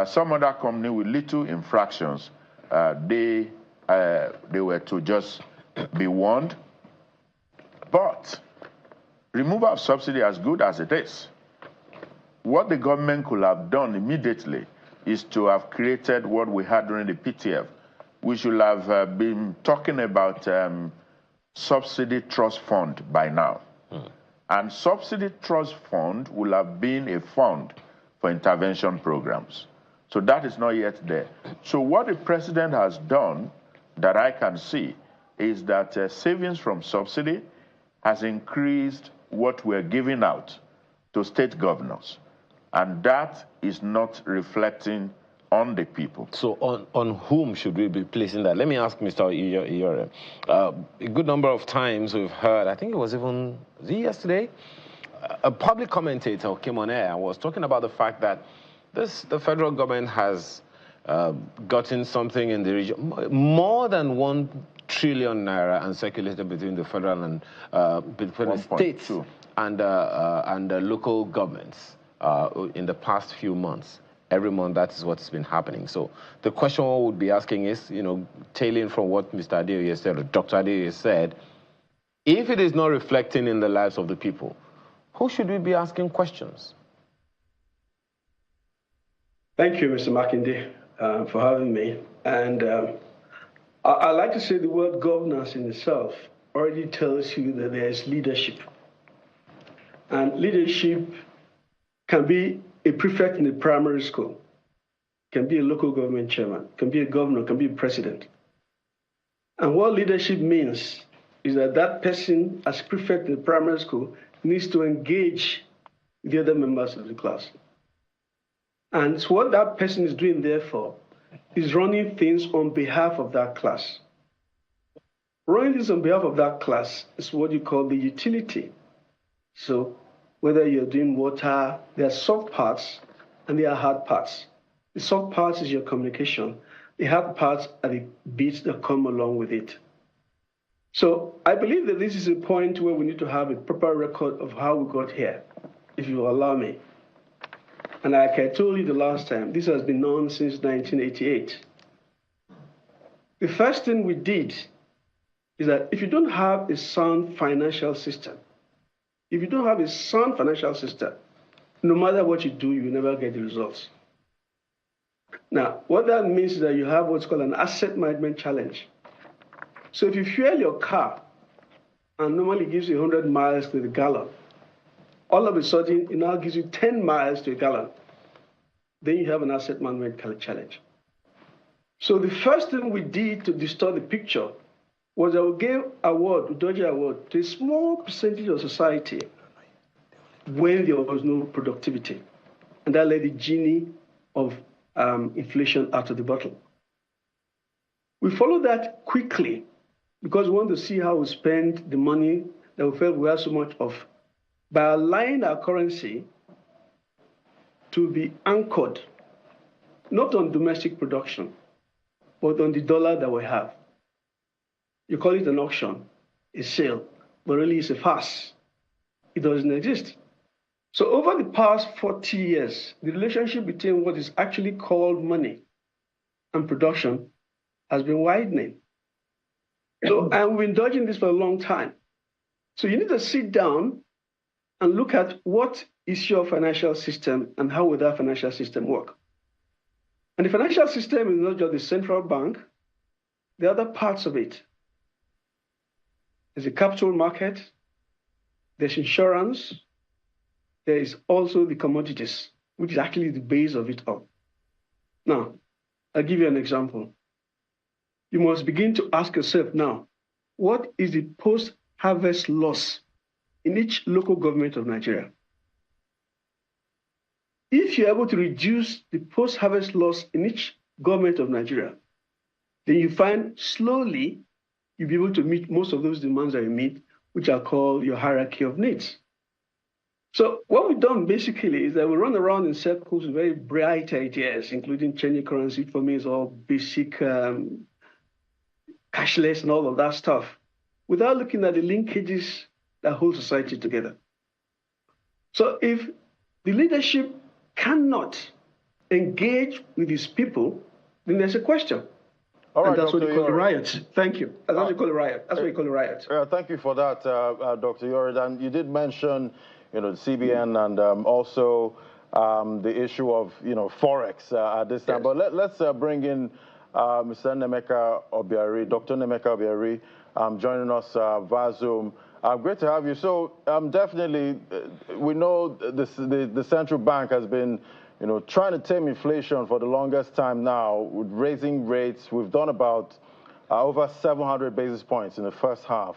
Some other company with little infractions, they were to just be warned. But removal of subsidy, as good as it is, what the government could have done immediately is to have created what we had during the PTF. We should have been talking about subsidy trust fund by now. And subsidy trust fund will have been a fund for intervention programs. So that is not yet there. So what the president has done that I can see is that savings from subsidy has increased what we're giving out to state governors. And that is not reflecting on the people. So on whom should we be placing that? Let me ask Mr. Iyore. A good number of times we've heard, I think it was even yesterday, a public commentator came on air and was talking about the fact that the federal government has gotten something in the region, more than 1 trillion naira, and circulated between the federal and between the states and the local governments in the past few months. Every month, that is what's been happening. So the question one would be asking is, tailing from what Mr. Adeoye said, or Dr. Adeoye said, if it is not reflecting in the lives of the people, who should we be asking questions? Thank you, Mr. Makinde, for having me. And I like to say the word governance in itself already tells you that there is leadership. And leadership can be a prefect in a primary school, can be a local government chairman, can be a governor, can be a president. And what leadership means is that that person, as prefect in the primary school, needs to engage the other members of the class. And so what that person is doing, therefore, is running things on behalf of that class. Running things on behalf of that class is what you call the utility. So whether you're doing water, there are soft parts and there are hard parts. The soft parts is your communication. The hard parts are the bits that come along with it. So I believe that this is a point where we need to have a proper record of how we got here, if you will allow me. And like I told you the last time, this has been known since 1988. The first thing we did is that if you don't have a sound financial system, if you don't have a sound financial system, no matter what you do, you will never get the results. Now, what that means is that you have what's called an asset management challenge. So if you fuel your car and normally gives you 100 miles to the gallon, all of a sudden it now gives you 10 miles to a gallon, then you have an asset management challenge. So the first thing we did to distort the picture was that we gave Udoji Award, to a small percentage of society when there was no productivity. And that led the genie of inflation out of the bottle. We followed that quickly because we want to see how we spend the money that we felt we had so much of by aligning our currency to be anchored, not on domestic production, but on the dollar that we have. You call it an auction, a sale, but really it's a farce. It doesn't exist. So over the past 40 years, the relationship between what is actually called money and production has been widening. So, and we've been dodging this for a long time. So you need to sit down and look at what is your financial system and how will that financial system work. And the financial system is not just the central bank, the other parts of it. There's a capital market, there's insurance, there is also the commodities, which is actually the base of it all. Now, I'll give you an example. You must begin to ask yourself now, what is the post-harvest loss in each local government of Nigeria? If you're able to reduce the post-harvest loss in each government of Nigeria, then you find slowly you'll be able to meet most of those demands that you meet, which are called your hierarchy of needs. So what we've done basically is that we run around in circles with very bright ideas, including changing currency. For me, it's all basic cashless and all of that stuff, without looking at the linkages that hold society together. So if the leadership cannot engage with its people, then there's a question. All right, and that's Dr. what you call a Yori. riot. Thank you. That's what you call a riot. That's what you call a riot. Thank you for that, Dr. Yori. And you did mention, the CBN and also the issue of, Forex at this time. Yes. But let's bring in Mr. Nemeka Obiari, Dr. Nemeka Obiari, joining us via Zoom. Great to have you. So definitely, we know the central bank has been, trying to tame inflation for the longest time now, with raising rates. We've done about over 700 basis points in the first half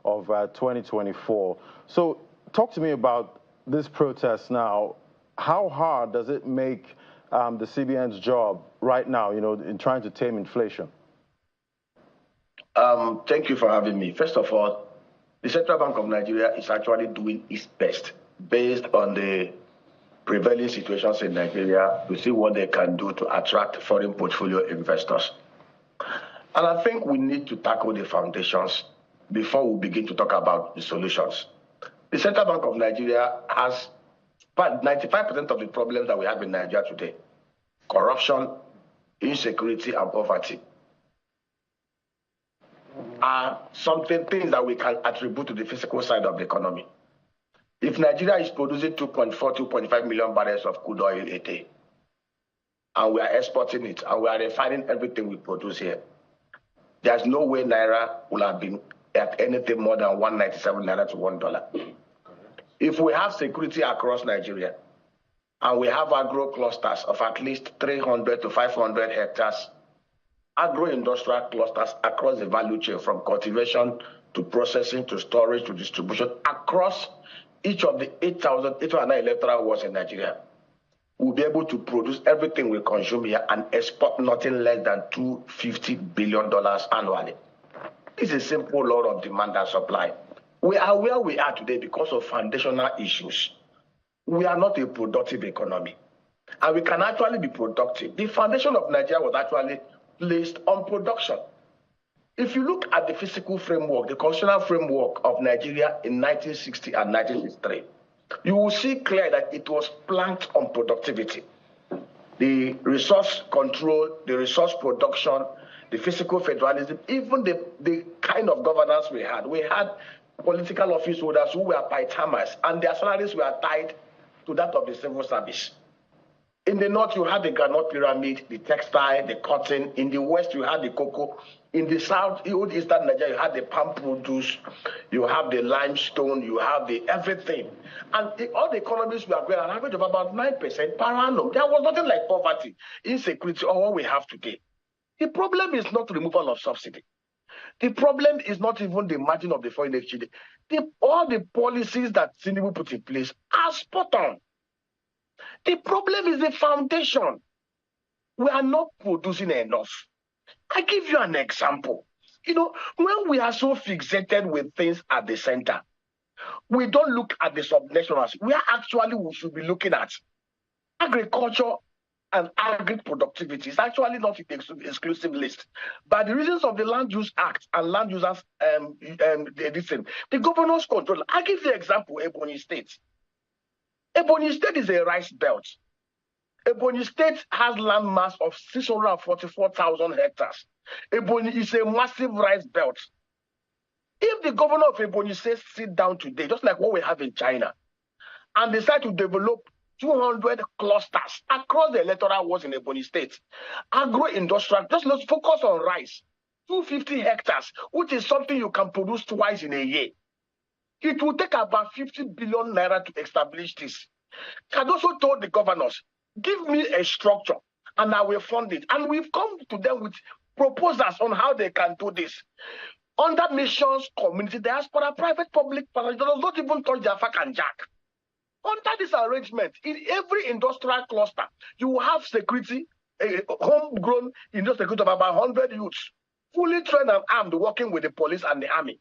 of 2024. So talk to me about this protest now. How hard does it make the CBN's job right now, in trying to tame inflation? Thank you for having me. First of all, the Central Bank of Nigeria is actually doing its best based on the prevailing situations in Nigeria to see what they can do to attract foreign portfolio investors. And I think we need to tackle the foundations before we begin to talk about the solutions. The Central Bank of Nigeria has 95% of the problems that we have in Nigeria today: corruption, insecurity, and poverty, are things that we can attribute to the physical side of the economy. If Nigeria is producing 2.4, 2.5 million barrels of crude oil a day, and we are exporting it, and we are refining everything we produce here, there's no way Naira will have been at anything more than 197 Naira to $1. If we have security across Nigeria, and we have agro clusters of at least 300 to 500 hectares, agro-industrial clusters across the value chain, from cultivation to processing to storage to distribution, across each of the 8,809 electoral wards in Nigeria, we'll be able to produce everything we consume here and export nothing less than $250 billion annually. It's a simple law of demand and supply. We are where we are today because of foundational issues. We are not a productive economy, and we can actually be productive. The foundation of Nigeria was actually placed on production. If you look at the physical framework, the constitutional framework of Nigeria in 1960 and 1963, you will see clearly that it was planked on productivity. The resource control, the resource production, the physical federalism, even the kind of governance we had political office holders who were part-timers, and their salaries were tied to that of the civil service. In the north, you had the granite pyramid, the textile, the cotton. In the west, you had the cocoa. In the south, old eastern Nigeria, you had the palm produce, you have the limestone, you have the everything. And all the economies were growing at an average of about 9% per annum. There was nothing like poverty, insecurity, or what we have today. The problem is not removal of subsidy. The problem is not even the margin of the foreign exchange. All the policies that Tinubu put in place are spot on. The problem is the foundation. We are not producing enough. I give you an example. When we are so fixated with things at the center, we don't look at the subnationals. We should be looking at agriculture and agri productivity. Is actually not in the exclusive list. By the reasons of the Land Use Act and land users, the governors control. I give you an example, Ebonyi State. Ebonyi State is a rice belt. Ebonyi State has land mass of 644,000 hectares. Ebonyi is a massive rice belt. If the governor of Ebonyi says sit down today, just like what we have in China, and decide to develop 200 clusters across the electoral wards in Ebonyi State, agro-industrial, just let's focus on rice, 250 hectares, which is something you can produce twice in a year. It will take about 50 billion naira to establish this. Had also told the governors, give me a structure and I will fund it. And we've come to them with proposals on how they can do this. Under missions, community, diaspora, private, public, does not even touch their fac and jack. Under this arrangement, in every industrial cluster, you will have security, a homegrown industrial security of about 100 youths, fully trained and armed, working with the police and the army.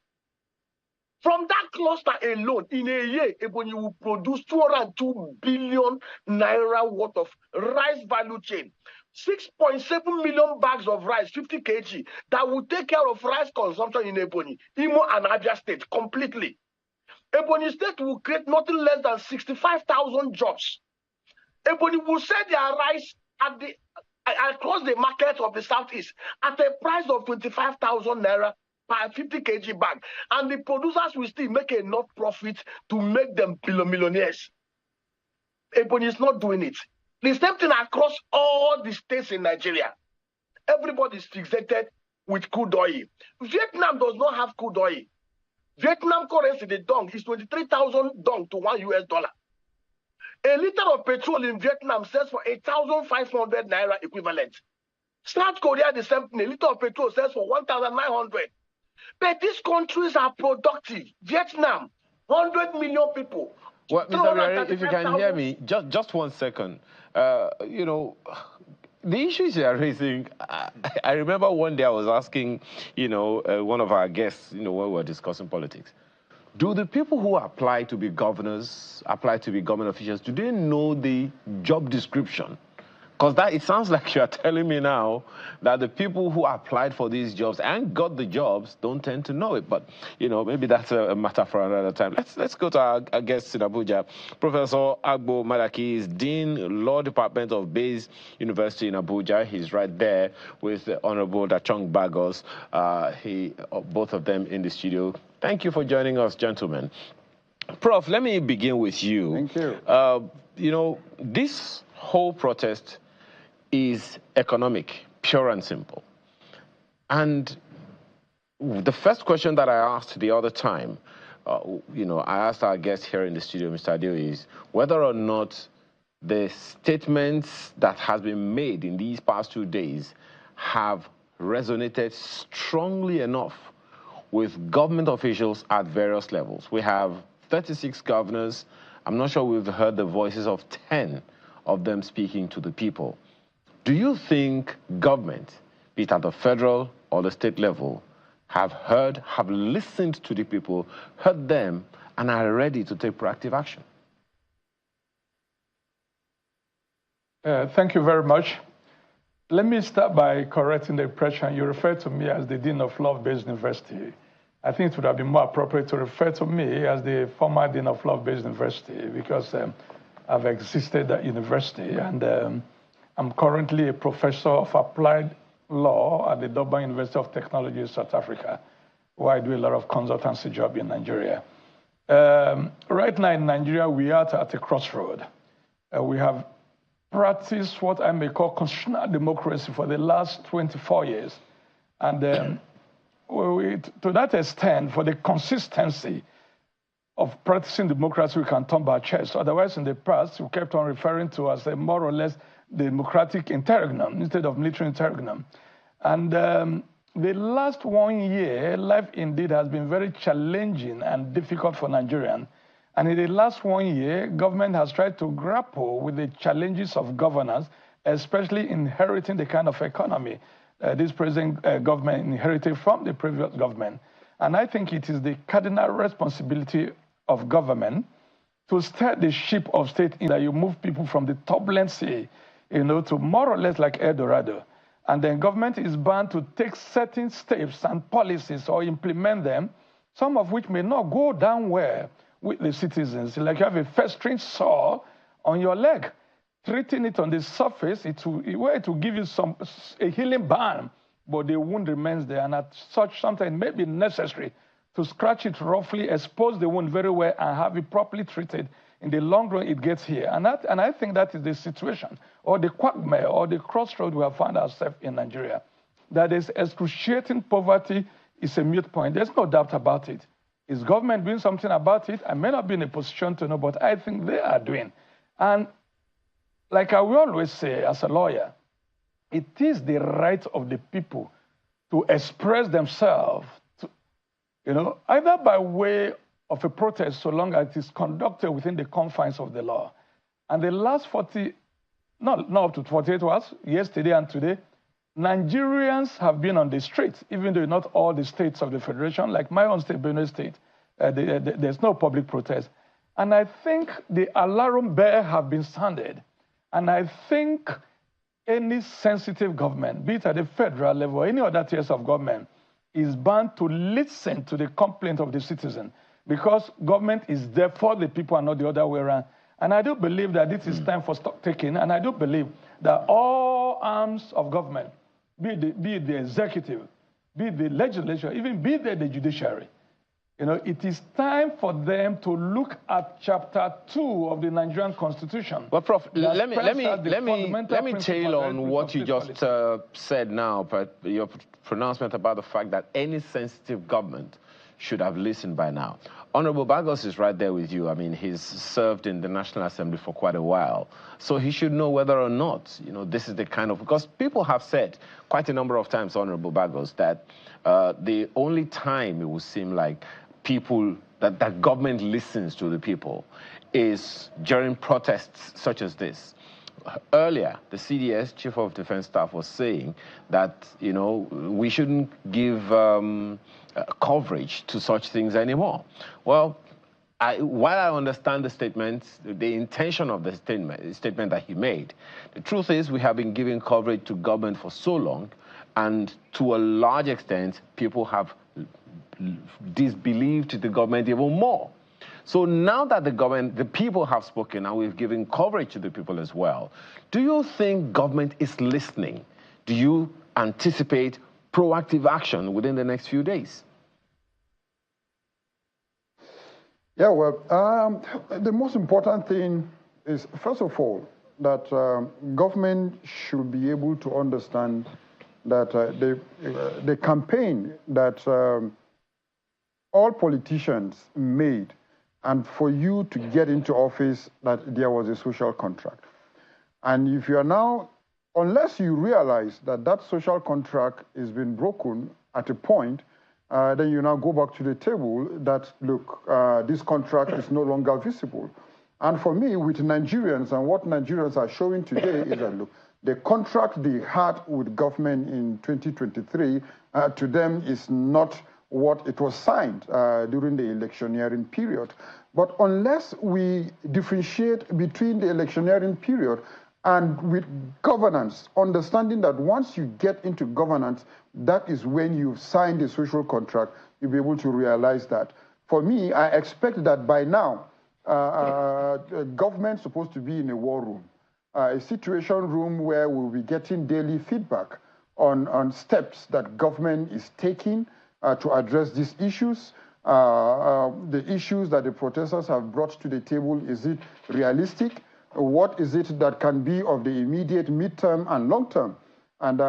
From that cluster alone, in a year, Ebonyi will produce 202 billion naira worth of rice value chain. 6.7 million bags of rice, 50 kg, that will take care of rice consumption in Ebonyi, Imo and Abia State completely. Ebonyi State will create nothing less than 65,000 jobs. Ebonyi will sell their rice at across the markets of the Southeast at a price of 25,000 naira per 50 kg bag. And the producers will still make enough profit to make them millionaires. Ebonyi is not doing it. The same thing across all the states in Nigeria. Everybody is fixated with crude oil. Vietnam does not have crude oil. Vietnam currency, the dong, is 23,000 dong to $1. A liter of petrol in Vietnam sells for 8,500 naira equivalent. South Korea, the same thing. A liter of petrol sells for 1,900. But these countries are productive. Vietnam, 100 million people. Well, Mr. Biari, if you can hear me, just 1 second. You know, the issues you are raising, I remember one day I was asking, you know, one of our guests, you know, when we were discussing politics, do the people who apply to be governors, apply to be government officials, do they know the job description? Because it sounds like you are telling me now that the people who applied for these jobs and got the jobs don't tend to know it. But, you know, maybe that's a matter for another time. Let's go to our guest in Abuja. Professor Agbo Madaki is Dean, Law Department of Bayes University in Abuja. He's right there with the Honorable Dachong Bagos, both of them in the studio. Thank you for joining us, gentlemen. Prof, let me begin with you. Thank you. You know, this whole protest is economic, pure and simple. And the first question that I asked the other time, you know, I asked our guest here in the studio, Mr. Adio, is whether or not the statements that has been made in these past 2 days have resonated strongly enough with government officials at various levels. We have 36 governors. I'm not sure we've heard the voices of 10 of them speaking to the people. Do you think government, be it at the federal or the state level, have listened to the people, heard them, and are ready to take proactive action? Thank you very much. Let me start by correcting the impression. You referred to me as the Dean of Love-Based University. I think it would have been more appropriate to refer to me as the former Dean of Love-Based University, because I've existed at university, and I'm currently a professor of applied law at the Durban University of Technology in South Africa, where I do a lot of consultancy job in Nigeria. Right now in Nigeria, we are at a crossroad. We have practiced what I may call constitutional democracy for the last 24 years. And to that extent, for the consistency of practicing democracy, we can turn back chairs. Otherwise, in the past, we kept on referring to as a more or less democratic interregnum instead of military interregnum. And the last 1 year, life indeed has been very challenging and difficult for Nigerians. And in the last 1 year, government has tried to grapple with the challenges of governance, especially inheriting the kind of economy this present government inherited from the previous government. And I think it is the cardinal responsibility of government to steer the ship of state in that you move people from the turbulent sea, you know, to more or less like El Dorado. And then government is bound to take certain steps and policies or implement them, some of which may not go down well with the citizens. Like you have a festering sore on your leg. Treating it on the surface, it will give you a healing balm, but the wound remains there. And as such, sometimes it may be necessary to scratch it roughly, expose the wound very well, and have it properly treated, in the long run, it gets here. And I think that is the situation, or the quagmire, or the crossroad we have found ourselves in Nigeria. That is excruciating poverty is a moot point. There's no doubt about it. Is government doing something about it? I may not be in a position to know, but I think they are doing. And like I will always say as a lawyer, it is the right of the people to express themselves, either by way of a protest, so long as it is conducted within the confines of the law. And the last not up to 48 hours, yesterday and today, Nigerians have been on the streets, even though not all the states of the Federation, like my own state, Benue State, there's no public protest. And I think the alarm bell have been sounded. And I think any sensitive government, be it at the federal level or any other tiers of government, is bound to listen to the complaint of the citizen, because government is there for the people and not the other way around. And I do believe that this is time for stock taking, and I do believe that all arms of government, be it the executive, be it the legislature, even be it the judiciary, it is time for them to look at Chapter 2 of the Nigerian Constitution. Well, Prof, let me tail on what you just said now, but your pronouncement about the fact that any sensitive government should have listened by now. Honorable Bagos is right there with you. I mean, he's served in the National Assembly for quite a while, so he should know whether or not, this is the kind of, because people have said quite a number of times, Honorable Bagos, that the only time it would seem like that government listens to the people is during protests such as this. Earlier, the CDS, Chief of Defense Staff, was saying that, we shouldn't give coverage to such things anymore. Well, while I understand the statement, the intention of the statement that he made, the truth is we have been giving coverage to government for so long, and to a large extent, people have disbelieved the government even more. So now that the people have spoken, and we've given coverage to the people as well, do you think government is listening? Do you anticipate proactive action within the next few days? Yeah, well, the most important thing is, first of all, that government should be able to understand that the campaign that all politicians made, and for you to get into office, that there was a social contract. And if you are now, unless you realize that that social contract has been broken at a point, then you now go back to the table that, look, this contract is no longer visible. And for me, with Nigerians, and what Nigerians are showing today is that, look, the contract they had with government in 2023, to them is not what it was signed during the electioneering period. But unless we differentiate between the electioneering period and with governance, understanding that once you get into governance, that is when you've signed a social contract, you'll be able to realize that. For me, I expect that by now, government's supposed to be in a war room, a situation room where we'll be getting daily feedback on steps that government is taking to address these issues. The issues that the protesters have brought to the table, is it realistic? What is it that can be of the immediate, midterm, and long term? And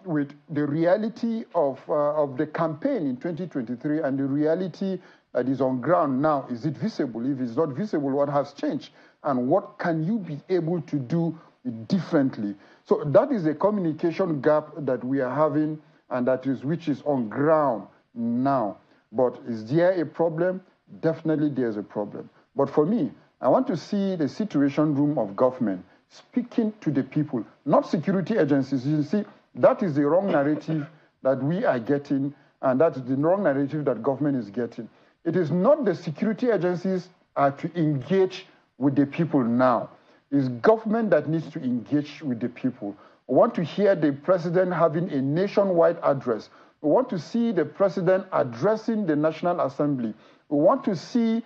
with the reality of the campaign in 2023 and the reality that is on ground now, is it visible? If it's not visible, what has changed? And what can you be able to do differently? So that is a communication gap that we are having, and which is on ground now. But is there a problem? Definitely there's a problem. But for me, I want to see the situation room of government speaking to the people, not security agencies. You see, that is the wrong narrative that we are getting, and that is the wrong narrative that government is getting. It is not the security agencies are to engage with the people now. It's government that needs to engage with the people. We want to hear the president having a nationwide address. We want to see the president addressing the National Assembly. We want to see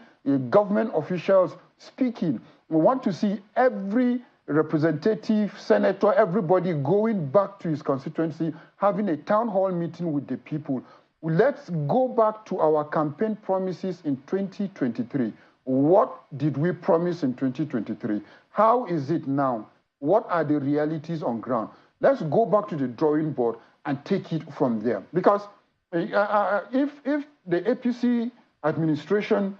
government officials speaking. We want to see every representative, senator, everybody going back to his constituency, having a town hall meeting with the people. let's go back to our campaign promises in 2023. What did we promise in 2023? How is it now? What are the realities on ground? Let's go back to the drawing board and take it from there. Because if the APC administration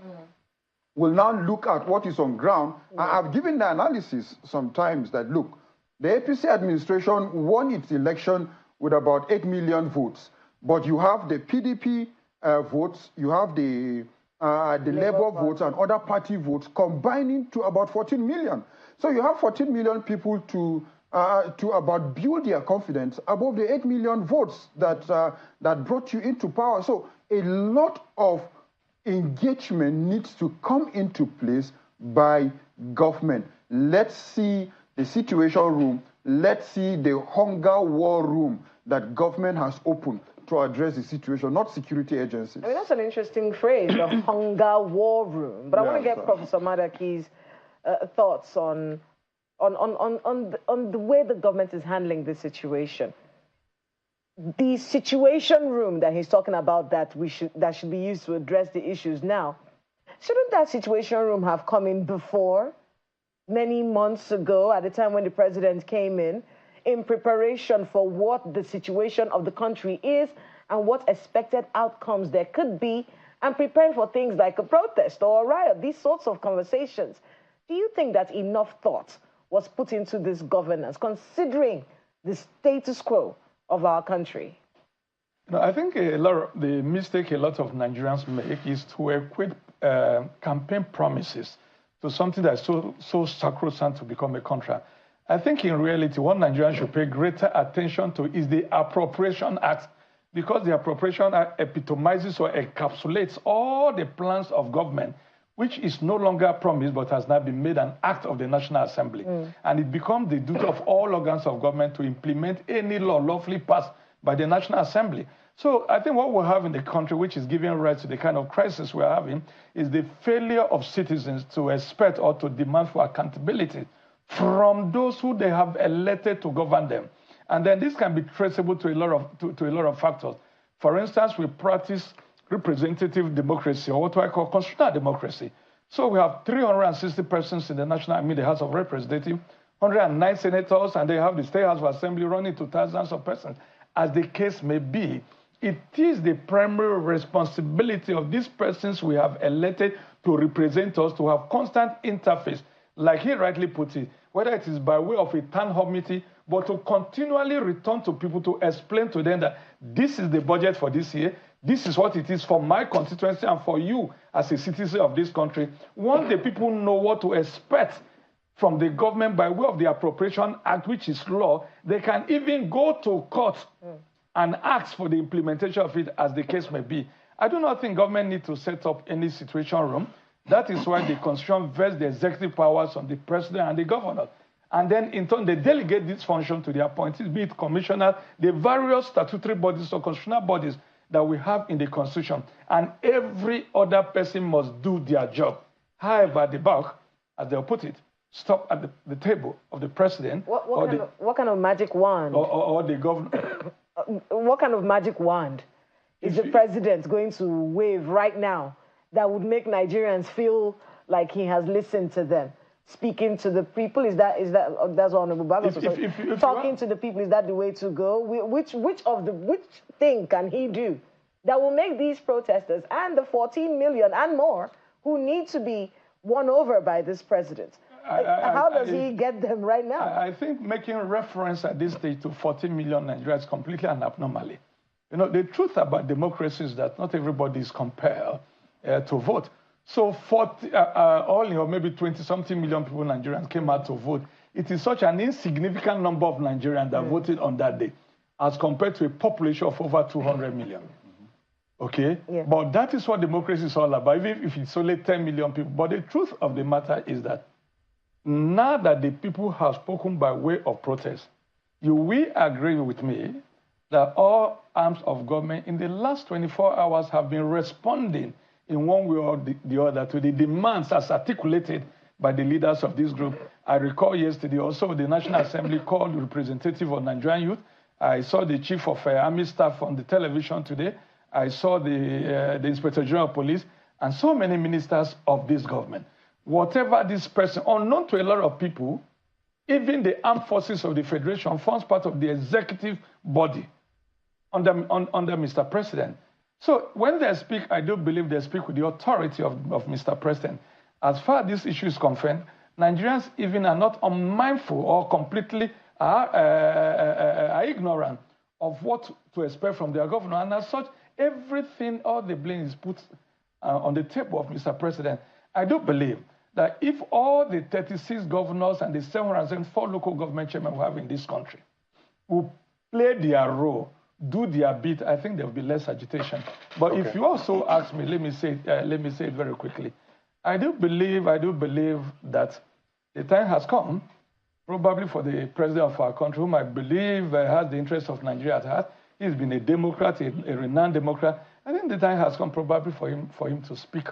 will now look at what is on ground, I've given the analysis sometimes that, look, the APC administration won its election with about 8 million votes. But you have the PDP votes, you have the Labour votes and other party votes combining to about 14 million. So you have 14 million people to about build their confidence above the 8 million votes that brought you into power. So a lot of engagement needs to come into place by government. Let's see the situation room. Let's see the hunger war room that government has opened to address the situation, not security agencies. I mean, that's an interesting phrase, the hunger war room. But I want to get Professor Madaki's thoughts on the way the government is handling this situation. The situation room that he's talking about that should be used to address the issues now, shouldn't that situation room have come in before, many months ago, at the time when the president came in preparation for what the situation of the country is and what expected outcomes there could be, and preparing for things like a protest or a riot, these sorts of conversations? Do you think that enough thought was put into this governance, considering the status quo of our country? No, I think the mistake a lot of Nigerians make is to equate campaign promises to something that's so sacrosanct to become a contract. I think in reality, what Nigerians should pay greater attention to is the Appropriation Act, because the Appropriation Act epitomizes or encapsulates all the plans of government, which is no longer a promise but has now been made an act of the National Assembly. And it becomes the duty of all organs of government to implement any law lawfully passed by the National Assembly. So I think what we have in the country, which is giving rise to the kind of crisis we're having, is the failure of citizens to expect or to demand for accountability from those who they have elected to govern them. And then this can be traceable to a lot of factors. For instance, we practice representative democracy, or what I call constitutional democracy. So we have 360 persons in the the House of Representatives, 109 senators, and they have the State House of Assembly running to thousands of persons. As the case may be, it is the primary responsibility of these persons we have elected to represent us to have constant interface, like he rightly put it, whether it is by way of a town hall meeting, but to continually return to people to explain to them that this is the budget for this year, this is what it is for my constituency and for you as a citizen of this country. Once the people know what to expect from the government by way of the Appropriation Act, which is law, they can even go to court and ask for the implementation of it, as the case may be. I do not think government needs to set up any situation room. That is why the Constitution vests the executive powers on the president and the governor. And then, in turn, they delegate this function to the appointees, be it commissioners, the various statutory bodies or constitutional bodies that we have in the Constitution. And every other person must do their job. However, the buck, as they'll put it, stop at the table of the president. What kind of magic wand? Or the governor. What kind of magic wand is the president going to wave right now that would make Nigerians feel like he has listened to them? Speaking to the people, that's what Honorable Bago said. Talking to the people, is that the way to go? Which thing can he do that will make these protesters and the 14 million and more who need to be won over by this president? How does he get them right now? I think making reference at this stage to 14 million Nigerians is completely an abnormality. You know, the truth about democracy is that not everybody is compelled to vote. So all in all, maybe 20-something million people, Nigerians, came out to vote. It is such an insignificant number of Nigerians that voted on that day, as compared to a population of over 200 million. Okay? Yeah. But that is what democracy is all about, even if it's only 10 million people. But the truth of the matter is that now that the people have spoken by way of protest, you will agree with me that all arms of government in the last 24 hours have been responding in one way or the other to the demands as articulated by the leaders of this group. I recall yesterday also the National Assembly called representative of Nigerian youth. I saw the chief of Army staff on the television today, I saw the Inspector General of Police, and so many ministers of this government. Whatever this person, unknown to a lot of people, even the armed forces of the Federation forms part of the executive body under Mr. President. So when they speak, I do believe they speak with the authority of Mr. President. As far as this issue is concerned, Nigerians even are not unmindful or completely are ignorant of what to expect from their governor. And as such, everything, all the blame is put on the table of Mr. President. I do believe that if all the 36 governors and the 704 local government chairmen we have in this country will play their role, do their bit, I think there will be less agitation. But if you also ask me, let me say it very quickly. I do believe that the time has come, probably for the president of our country, whom I believe has the interest of Nigeria at heart. He's been a Democrat, a renowned Democrat. I think the time has come probably for him to speak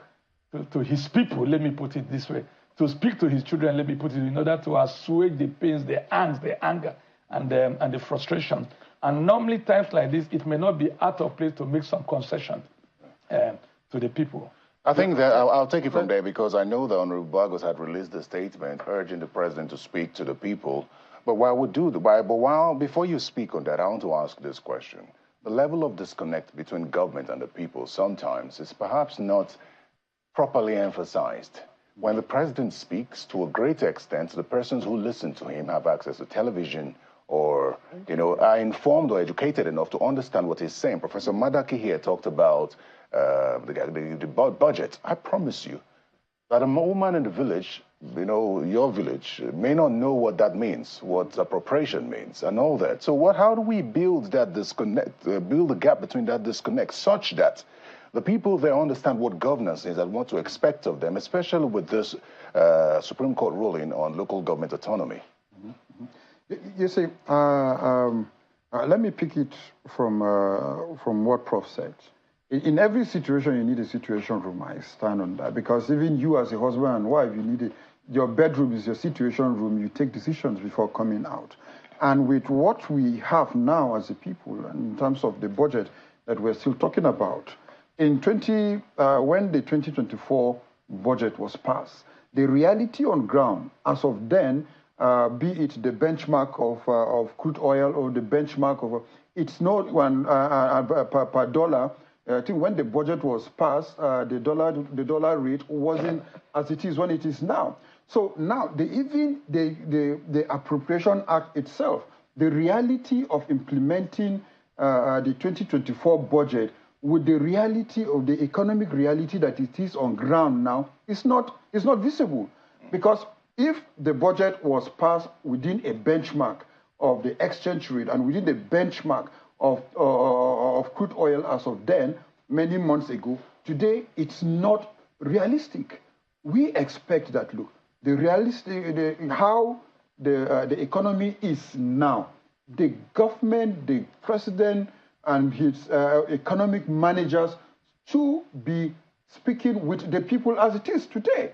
to his people, let me put it this way, to speak to his children, let me put it, in order to assuage the pains, the angst, the anger, and the frustration. And normally times like this, it may not be out of place to make some concession to the people. I think that I'll take it from there, because I know that Honorable Burgos had released a statement urging the president to speak to the people. But before you speak on that, I want to ask this question. The level of disconnect between government and the people sometimes is perhaps not properly emphasized. When the president speaks, to a great extent, the persons who listen to him have access to television or, are informed or educated enough to understand what he's saying. Professor Madaki here talked about the budget. I promise you that a woman in the village, your village, may not know what that means, what appropriation means, and all that. So how do we build that disconnect, build a gap between that disconnect, such that the people there understand what governance is and what to expect of them, especially with this Supreme Court ruling on local government autonomy? You see, let me pick it from what Prof said. In every situation, you need a situation room. I stand on that, because even you as a husband and wife, you need your bedroom is your situation room. You take decisions before coming out. And with what we have now as a people, in terms of the budget that we're still talking about, when the 2024 budget was passed, the reality on ground, as of then, be it the benchmark of crude oil or the benchmark of, it's not one per dollar. I think when the budget was passed, the dollar rate wasn't as it is when it is now. So now, the Appropriation Act itself, the reality of implementing the 2024 budget with the reality of the economic reality that it is on ground now is not visible. Because if the budget was passed within a benchmark of the exchange rate and within the benchmark of crude oil as of then, many months ago, today it's not realistic. We expect that, look, how the economy is now, the government, the president, and his economic managers to be speaking with the people as it is today.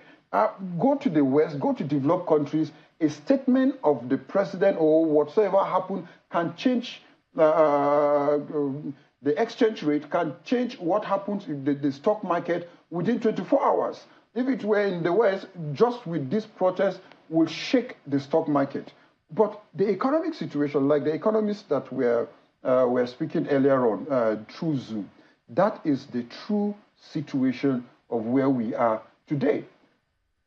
Go to the West, go to developed countries, a statement of the president or whatsoever happened can change the exchange rate, can change what happens in the stock market within 24 hours. If it were in the West, just with this protest, will shake the stock market. But the economic situation, like the economists that were speaking earlier on through Zoom, that is the true situation of where we are today.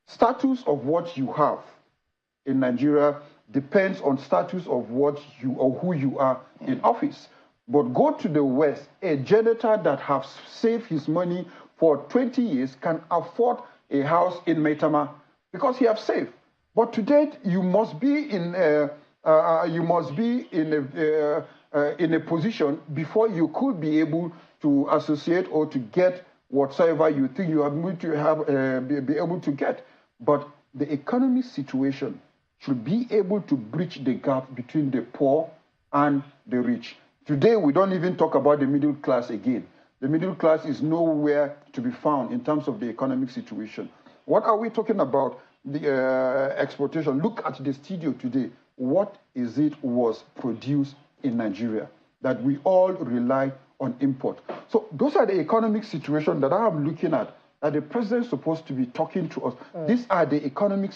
Status of what you have in Nigeria depends on status of what you or who you are in office. But go to the West, a janitor that has saved his money for 20 years can afford a house in Maitama because he has saved. But today you must be in a position before you could be able to associate or to get whatsoever you think you are going to have be able to get. But the economic situation should be able to bridge the gap between the poor and the rich. Today, we don't even talk about the middle class again. The middle class is nowhere to be found in terms of the economic situation. What are we talking about? The exportation. Look at the studio today. What is it was produced in Nigeria that we all rely on import. So those are the economic situations that I'm looking at, that the president is supposed to be talking to us. These are the economic,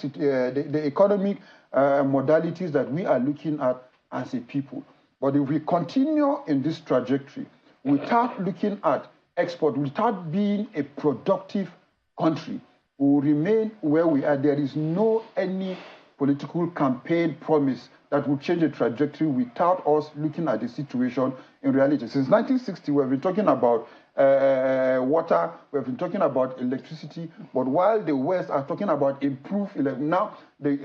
modalities that we are looking at as a people. But if we continue in this trajectory without looking at export, without being a productive country, we will remain where we are. There is no any political campaign promise that will change the trajectory without us looking at the situation in reality. Since 1960, we've been talking about water, we've been talking about electricity, but while the West are talking about improved, now the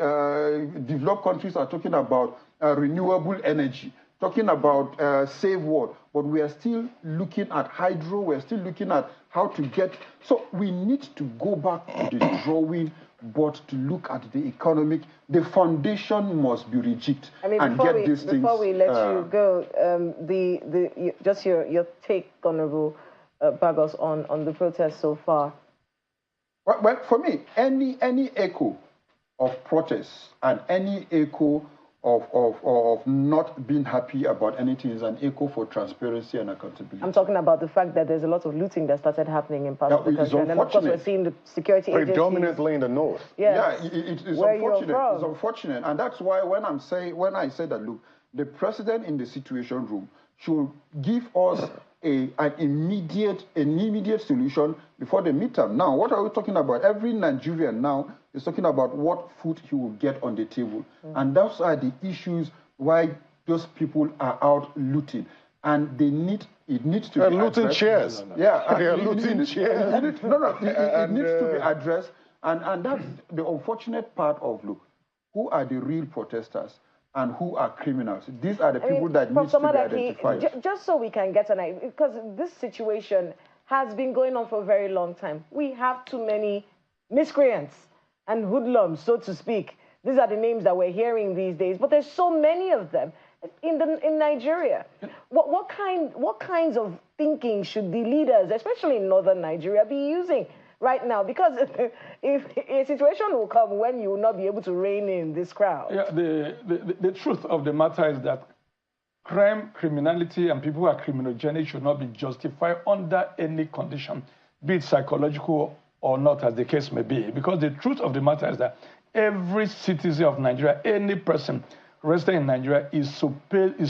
developed countries are talking about renewable energy, talking about save water, but we are still looking at hydro, we're still looking at how to get, so we need to go back to the drawing board to look at the economic, the foundation must be rejigged and get these things. Before we let you go, just your take, Honorable Bagos, on the protest so far. Well, for me, any echo of protests and any echo of not being happy about anything is an echo for transparency and accountability. I'm talking about the fact that there's a lot of looting that started happening in parts of the country. And then, of course, we're seeing the security agencies. Predominantly in the north. Yes. Yeah, it's unfortunate. It's unfortunate. And that's why when I say that, look, the president in the Situation Room should give us an immediate solution before the midterm. Now, what are we talking about? Every Nigerian now is talking about what food he will get on the table. And those are the issues why those people are out looting. And it needs to be looting chairs. Yeah, they are looting chairs. It needs to be addressed. And that's the unfortunate part of, look, who are the real protesters and who are criminals? These are the people that need to be identified. Just so we can get an idea, because this situation has been going on for a very long time. We have too many miscreants and hoodlums, so to speak. These are the names that we're hearing these days, but there's so many of them in Nigeria. What kinds of thinking should the leaders, especially in northern Nigeria, be using right now? Because if a situation will come when you will not be able to rein in this crowd. Yeah, the truth of the matter is that crime, criminality, and people who are criminogenic should not be justified under any condition, be it psychological or not, as the case may be. Because the truth of the matter is that every citizen of Nigeria, any person resident in Nigeria, is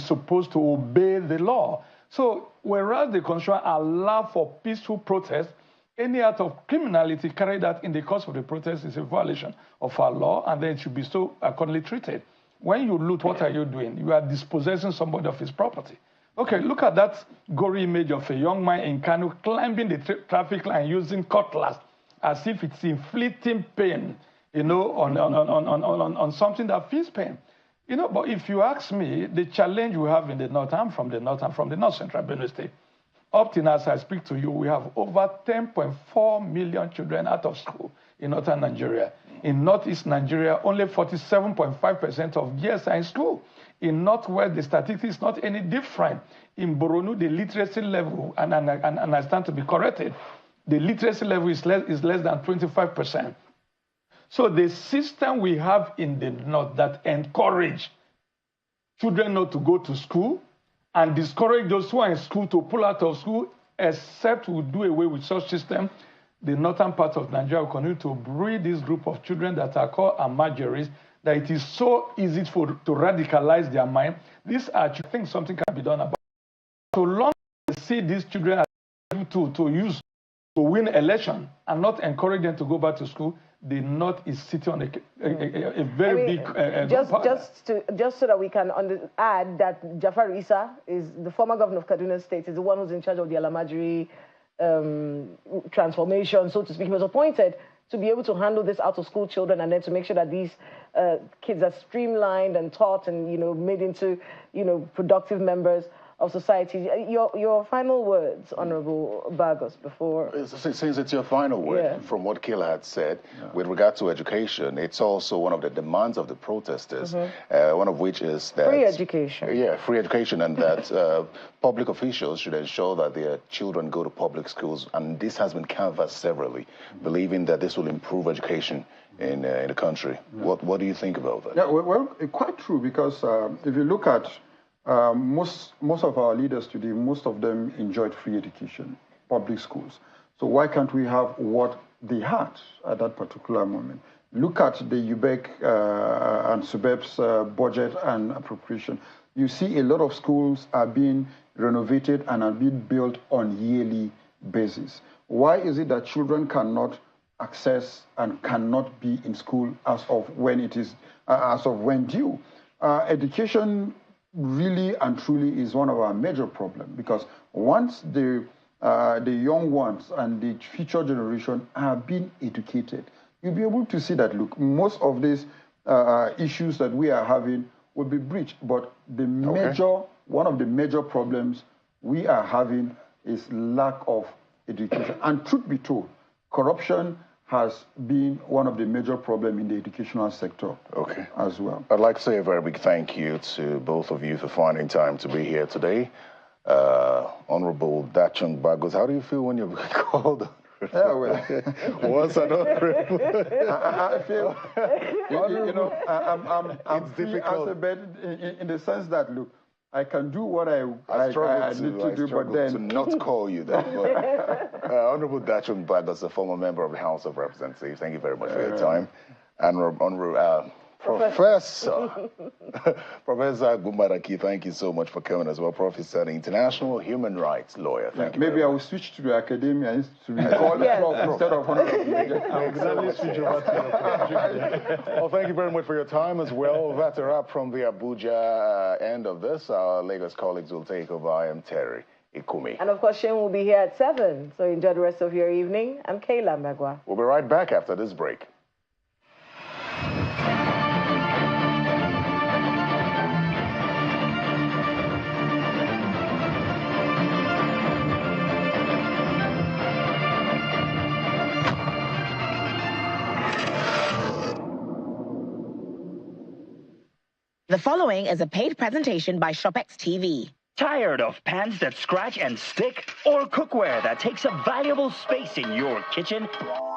supposed to obey the law. So whereas the Constitution allows for peaceful protest, any act of criminality carried out in the course of the protest is a violation of our law, and then it should be so accordingly treated. When you loot, what are you doing? You are dispossessing somebody of his property. Okay, look at that gory image of a young man in Kano climbing the traffic line using cutlass as if it's inflicting pain, on something that feels pain. But if you ask me, the challenge we have in the north, I'm from the north central Benue State. Up till now, as I speak to you, we have over 10.4 million children out of school in northern Nigeria. In northeast Nigeria, only 47.5% of years are in school. In northwest, the statistics is not any different. In Borno, the literacy level, and I stand to be corrected, the literacy level is less than 25%. So the system we have in the north that encourage children not to go to school and discourage those who are in school to pull out of school, except we do away with such system, the northern part of Nigeria will continue to breed this group of children that are called amajoris, that it is so easy to radicalize their mind. These are things something can be done about. So long as we see these children to use to win election and not encourage them to go back to school, the North is sitting on a very big... just so that we can add that Jafar Issa is the former governor of Kaduna State, is the one who's in charge of the Alamajiri transformation, so to speak. He was appointed to be able to handle this out-of-school children and then to make sure that these kids are streamlined and taught and, made into, productive members of society. Your final words, Honorable Bagos, before... Since it's your final word, from what Kila had said, with regard to education, it's also one of the demands of the protesters, one of which is that... Free education. Yeah, free education, and that public officials should ensure that their children go to public schools, and this has been canvassed severally, believing that this will improve education in the country. What do you think about that? Yeah, well, quite true, because if you look at most of our leaders today, most of them enjoyed free education, public schools. So why can't we have what they had at that particular moment? Look at the UBEC and SUBEP's budget and appropriation. You see a lot of schools are being renovated and are being built on yearly basis. Why is it that children cannot access and cannot be in school as of when it is, as of when due? Education really and truly is one of our major problems, because once the young ones and the future generation are being educated, you'll be able to see that, look, most of these issues that we are having will be breached. But the one of the major problems we are having is lack of education. And truth be told, corruption has been one of the major problems in the educational sector as well. I'd like to say a very big thank you to both of you for finding time to be here today. Honorable Dachung Bagos, how do you feel when you're called? Yeah, well, once an honorable. I feel, I'm free as a bed in the sense that, look, I can do what I need to do, but then to not call you that. Honorable Dachung Bagos, a former member of the House of Representatives, thank you very much for your time. And Honorable Professor Gumbaraki, thank you so much for coming as well. Professor, an international human rights lawyer. Thank you. Maybe I will switch to the academia to recall instead of exactly switch over to Well, thank you very much for your time as well. That's a wrap from the Abuja end of this. Our Lagos colleagues will take over. I am Terry Ikumi. And of course, Shane will be here at 7. So enjoy the rest of your evening. I'm Kayla Magwa. We'll be right back after this break. The following is a paid presentation by ShopEx TV. Tired of pans that scratch and stick? Or cookware that takes up valuable space in your kitchen?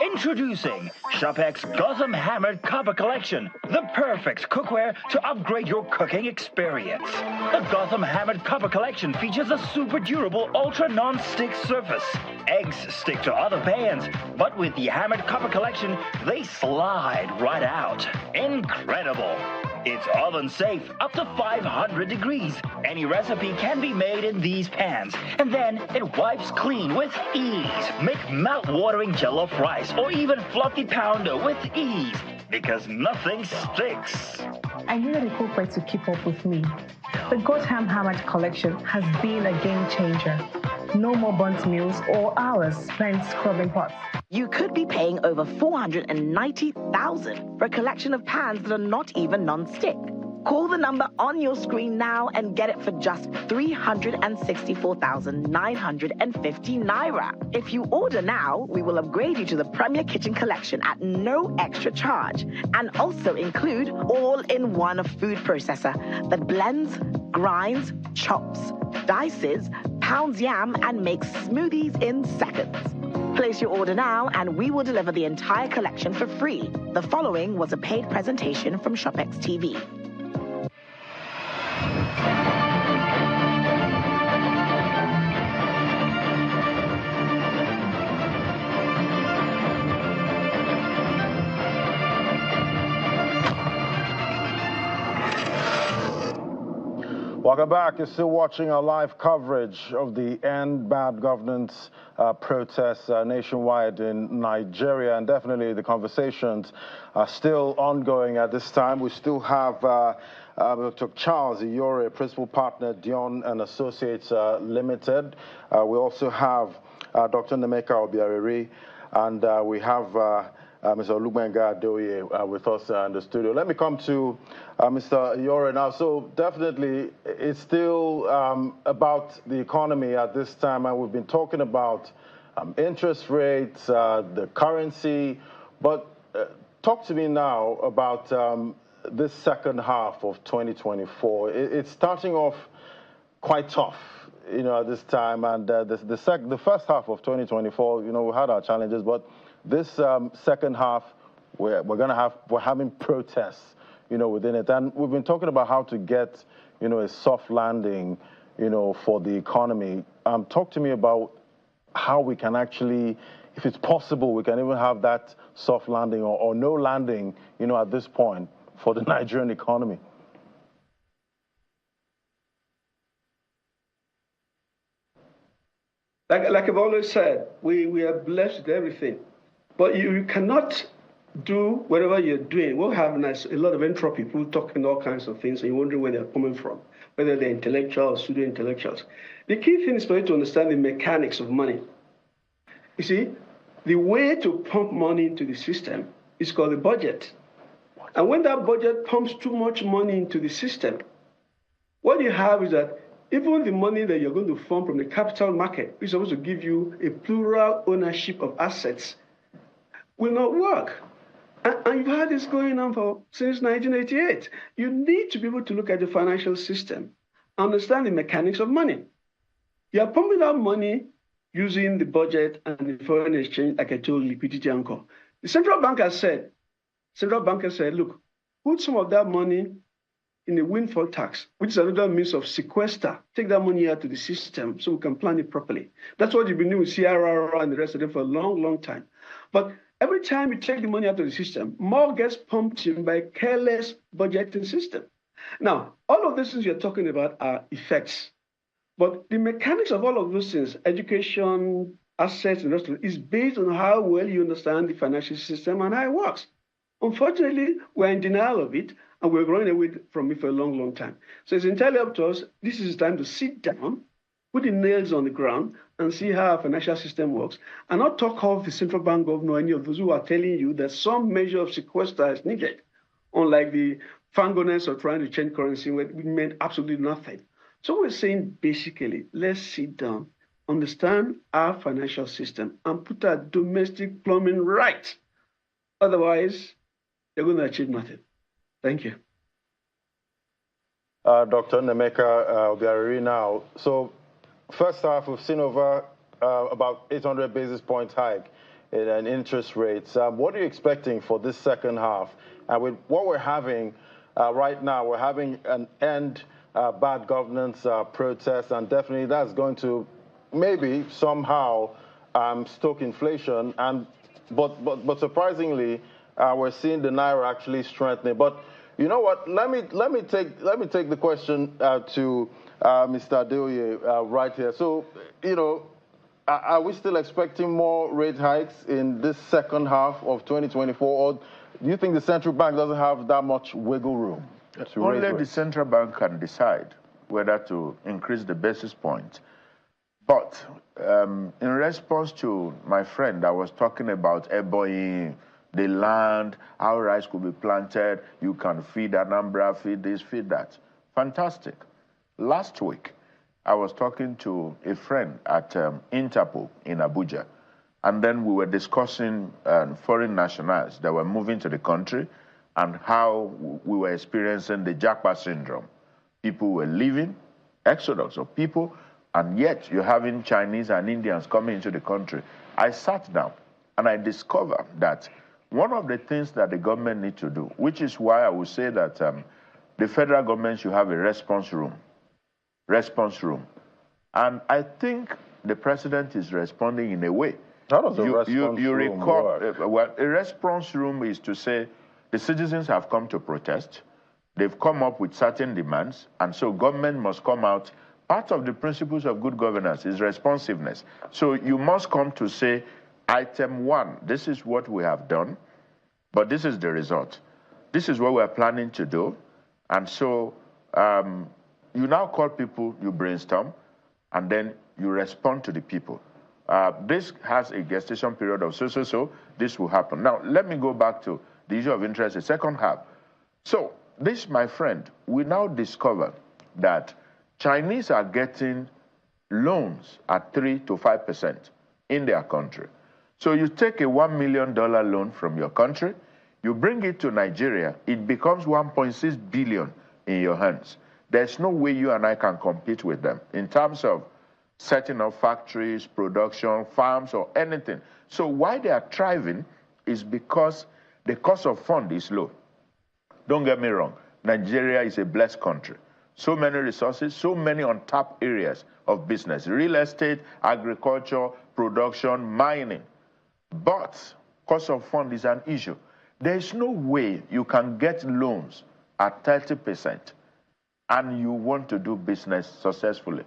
Introducing ShopEx Gotham Hammered Copper Collection, the perfect cookware to upgrade your cooking experience. The Gotham Hammered Copper Collection features a super durable ultra non-stick surface. Eggs stick to other pans, but with the Hammered Copper Collection, they slide right out. Incredible! It's oven safe up to 500 degrees. Any recipe can be made in these pans, and then it wipes clean with ease. Make mouth-watering jollof rice or even fluffy pounder with ease, because nothing sticks. I needed a cookware to keep up with me. The Gotham Hammered Collection has been a game changer. No more burnt meals or hours spent scrubbing pots. You could be paying over $490,000 for a collection of pans that are not even non-stick. Call the number on your screen now and get it for just 364,950 Naira. If you order now, we will upgrade you to the Premier Kitchen Collection at no extra charge, and also include all-in-one food processor that blends, grinds, chops, dices, pounds yam, and makes smoothies in seconds. Place your order now, and we will deliver the entire collection for free. The following was a paid presentation from ShopEx TV. Welcome back. You're still watching our live coverage of the End Bad Governance protests nationwide in Nigeria, and definitely the conversations are still ongoing at this time. We still have Dr. Charles Iyore, Principal Partner, Dion and Associates Limited. We also have Dr. Nemeka Obiariri, and we have Mr. Olugbenga Adeoye with us in the studio. Let me come to Mr. Iyore now. So definitely it's still about the economy at this time, and we've been talking about interest rates, the currency, but talk to me now about this second half of 2024. It's starting off quite tough, you know, at this time, and the first half of 2024, you know, we had our challenges, but this second half, we're having protests, you know, within it. And we've been talking about how to get a soft landing, for the economy. Talk to me about how we can actually, if it's possible, we can even have that soft landing or no landing, at this point for the Nigerian economy. Like I've always said, we are blessed with everything. But you cannot do whatever you're doing. We'll have a lot of entropy, people talking all kinds of things, and you wonder where they're coming from, whether they're intellectual or pseudo-intellectuals. The key thing is for you to understand the mechanics of money. You see, the way to pump money into the system is called the budget. And when that budget pumps too much money into the system, what you have is that even the money that you're going to fund from the capital market, which is supposed to give you a plural ownership of assets, will not work. And you've had this going on since 1988. You need to be able to look at the financial system, understand the mechanics of money. You are pumping out money using the budget and the foreign exchange, like I told liquidity anchor. The central banker said, look, put some of that money in a windfall tax, which is another means of sequester. Take that money out to the system so we can plan it properly. That's what you've been doing with CRR and the rest of them for a long, long time. But every time you take the money out of the system, more gets pumped in by a careless budgeting system. Now, all of these things you're talking about are effects. But the mechanics of all of those things, education, assets, and the rest of it, is based on how well you understand the financial system and how it works. Unfortunately, we're in denial of it, and we're running away from it for a long, long time. So it's entirely up to us. This is time to sit down, put the nails on the ground, and see how our financial system works, and not talk of the central bank governor or any of those who are telling you that some measure of sequester is needed, unlike the fangoness of trying to change currency, which meant absolutely nothing. So we're saying, basically, let's sit down, understand our financial system, and put our domestic plumbing right. Otherwise, they're going to achieve nothing. Thank you. Dr. Nemeka Obiariri now. So first half, we've seen over about 800 basis points hike in interest rates. What are you expecting for this second half? And with what we're having right now, we're having an end bad governance protest, and definitely that's going to maybe somehow stoke inflation. But surprisingly, we're seeing the naira actually strengthening. But you know what? Let me take the question to Mr. Adeoye right here. So, are we still expecting more rate hikes in this second half of 2024, or do you think the central bank doesn't have that much wiggle room to raise rates? Only the central bank can decide whether to increase the basis point. But in response to my friend that was talking about Eboyi, the land, how rice could be planted, you can feed Anambra, feed this, feed that. Fantastic. Last week, I was talking to a friend at Interpol in Abuja, and then we were discussing foreign nationals that were moving to the country and how we were experiencing the Japa syndrome. People were leaving, exodus of people, and yet you're having Chinese and Indians coming into the country. I sat down and I discovered that one of the things that the government needs to do, which is why I would say that the federal government should have a response room. And I think the president is responding in a way. How does a response room work? Well, a response room is to say the citizens have come to protest. They've come up with certain demands, and so government must come out. Part of the principles of good governance is responsiveness. So you must come to say, item 1, this is what we have done, but this is the result. This is what we're planning to do. And so you now call people, you brainstorm, and then you respond to the people. This has a gestation period of so, this will happen. Now, let me go back to the issue of interest, the second half. So this, my friend, we now discover that Chinese are getting loans at 3 to 5% in their country. So you take a $1 million loan from your country, you bring it to Nigeria, it becomes 1.6 billion in your hands. There's no way you and I can compete with them in terms of setting up factories, production, farms, or anything. So why they are thriving is because the cost of fund is low. Don't get me wrong, Nigeria is a blessed country. so many resources, so many untapped areas of business, real estate, agriculture, production, mining. But cost of fund is an issue. There is no way you can get loans at 30% and you want to do business successfully.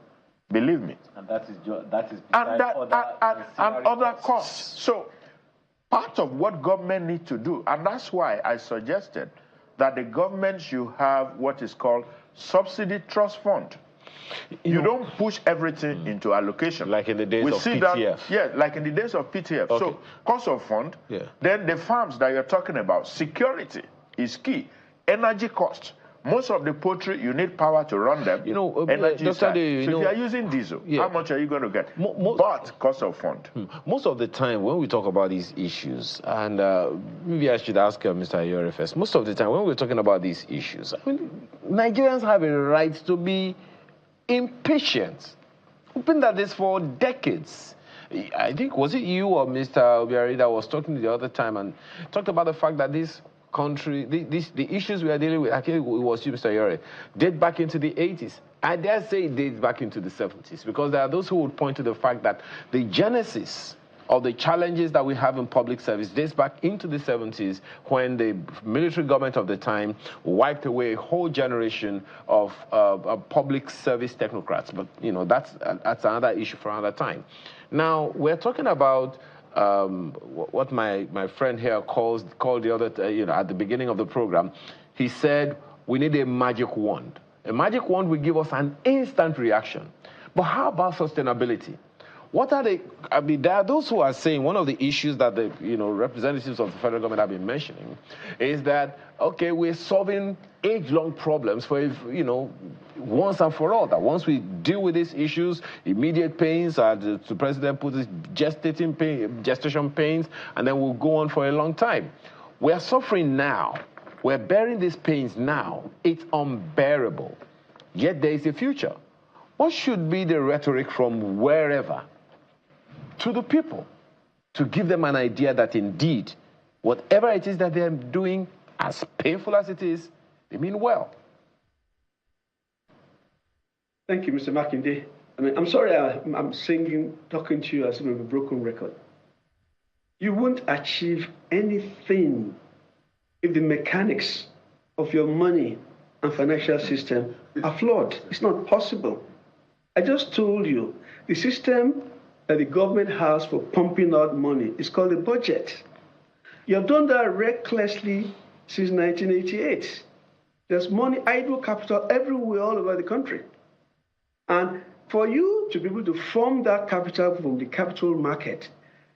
Believe me. And that is other costs. So part of what government needs to do, and that's why I suggested that the government should have what is called subsidy trust fund. You don't push everything into allocation. Like in the days of PTF. Yeah, like in the days of PTF. Okay. So cost of fund, then the farms that you're talking about, security is key. Energy cost. Most of the poultry, you need power to run them. Energy side. So if you are using diesel, how much are you going to get? But cost of fund. Most of the time when we talk about these issues, and maybe I should ask Mr. Ayore first, most of the time when we're talking about these issues, I mean, Nigerians have a right to be impatient. We've been at this for decades. I think, was it you or Mr. Obiari that was talking the other time and talked about the fact that this country, the issues we are dealing with, I think it was you, Mr. Ayore, date back into the 80s. I dare say it dates back into the 70s, because there are those who would point to the fact that the genesis of the challenges that we have in public service dates back into the 70s, when the military government of the time wiped away a whole generation of public service technocrats. But, that's another issue for another time. Now, we're talking about what my friend here called the other, at the beginning of the program. He said, we need a magic wand. A magic wand will give us an instant reaction. But how about sustainability? What are they? I mean, there are those who are saying one of the issues that the representatives of the federal government have been mentioning is that, okay, we're solving age-long problems for, once and for all. That once we deal with these issues, immediate pains, the president put this gestation pains, and then we'll go on for a long time. We are suffering now. We're bearing these pains now. It's unbearable. Yet there is a future. What should be the rhetoric from wherever to the people to give them an idea that indeed, whatever it is that they're doing, as painful as it is, they mean well? Thank you, Mr. Makinde. I mean, I'm sorry I'm talking to you as if I'm a broken record. You won't achieve anything if the mechanics of your money and financial system are flawed. It's not possible. I just told you, the system that the government has for pumping out money is called a budget. You have done that recklessly since 1988. There's money, idle capital everywhere all over the country. And for you to be able to form that capital from the capital market,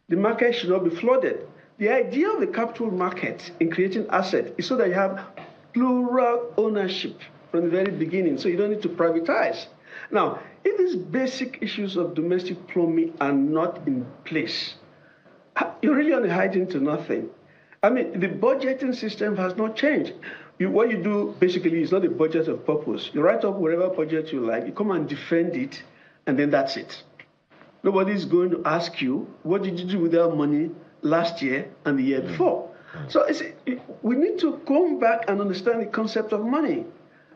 the market should not be flooded. The idea of the capital market in creating assets is so that you have plural ownership from the very beginning, so you don't need to privatize. Now, if these basic issues of domestic plumbing are not in place, you're really only hiding to nothing. I mean, the budgeting system has not changed. What you do basically is not a budget of purpose. You write up whatever budget you like, you come and defend it, and then that's it. Nobody's going to ask you, what did you do with that money last year and the year before? So we need to come back and understand the concept of money.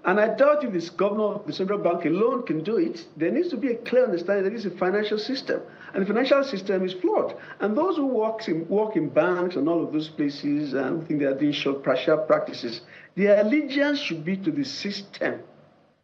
And I doubt if this governor of the central bank alone can do it. There needs to be a clear understanding that it's a financial system. And the financial system is flawed. And those who work in banks and all of those places and think they are doing short practices, their allegiance should be to the system,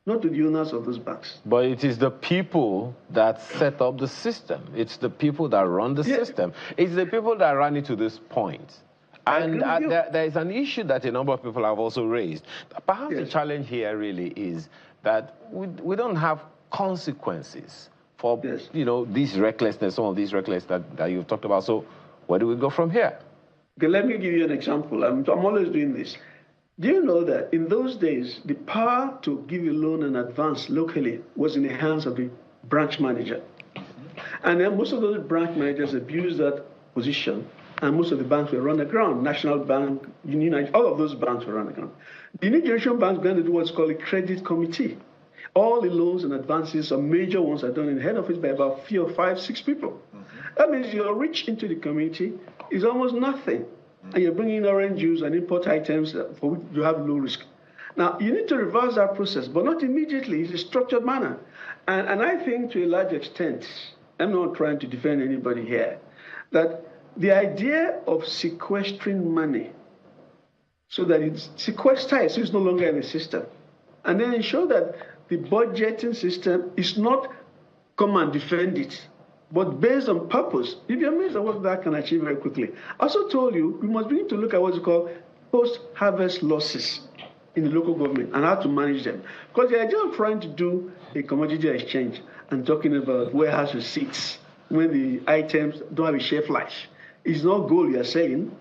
not to the owners of those banks. But it is the people that set up the system. It's the people that run the system. It's the people that run it to this point. And there is an issue that a number of people have also raised. Perhaps the challenge here really is that we don't have consequences for this recklessness, some of these recklessness that you've talked about. So where do we go from here? Okay, let me give you an example. I'm always doing this. Do you know that in those days, the power to give a loan and advance locally was in the hands of the branch manager? And then most of those branch managers abused that position. And most of the banks were run aground. National Bank, Union, all of those banks were run aground. The new generation banks began to do what's called a credit committee. All the loans and advances, some major ones, are done in the head office by about 4, 5, 6 people. That means your reach into the community is almost nothing. And you're bringing in orange juice and import items for which you have low risk. Now, you need to reverse that process, but not immediately. It's a structured manner. And I think to a large extent, I'm not trying to defend anybody here, that the idea of sequestering money so that it's sequestered, so it's no longer in the system, and then ensure that the budgeting system is not come and defend it, but based on purpose. You'd be amazed at what that can achieve very quickly. I also told you, we must begin to look at what's called post-harvest losses in the local government and how to manage them. Because the idea of trying to do a commodity exchange and talking about warehouse receipts when the items don't have a shelf life is not gold you're selling.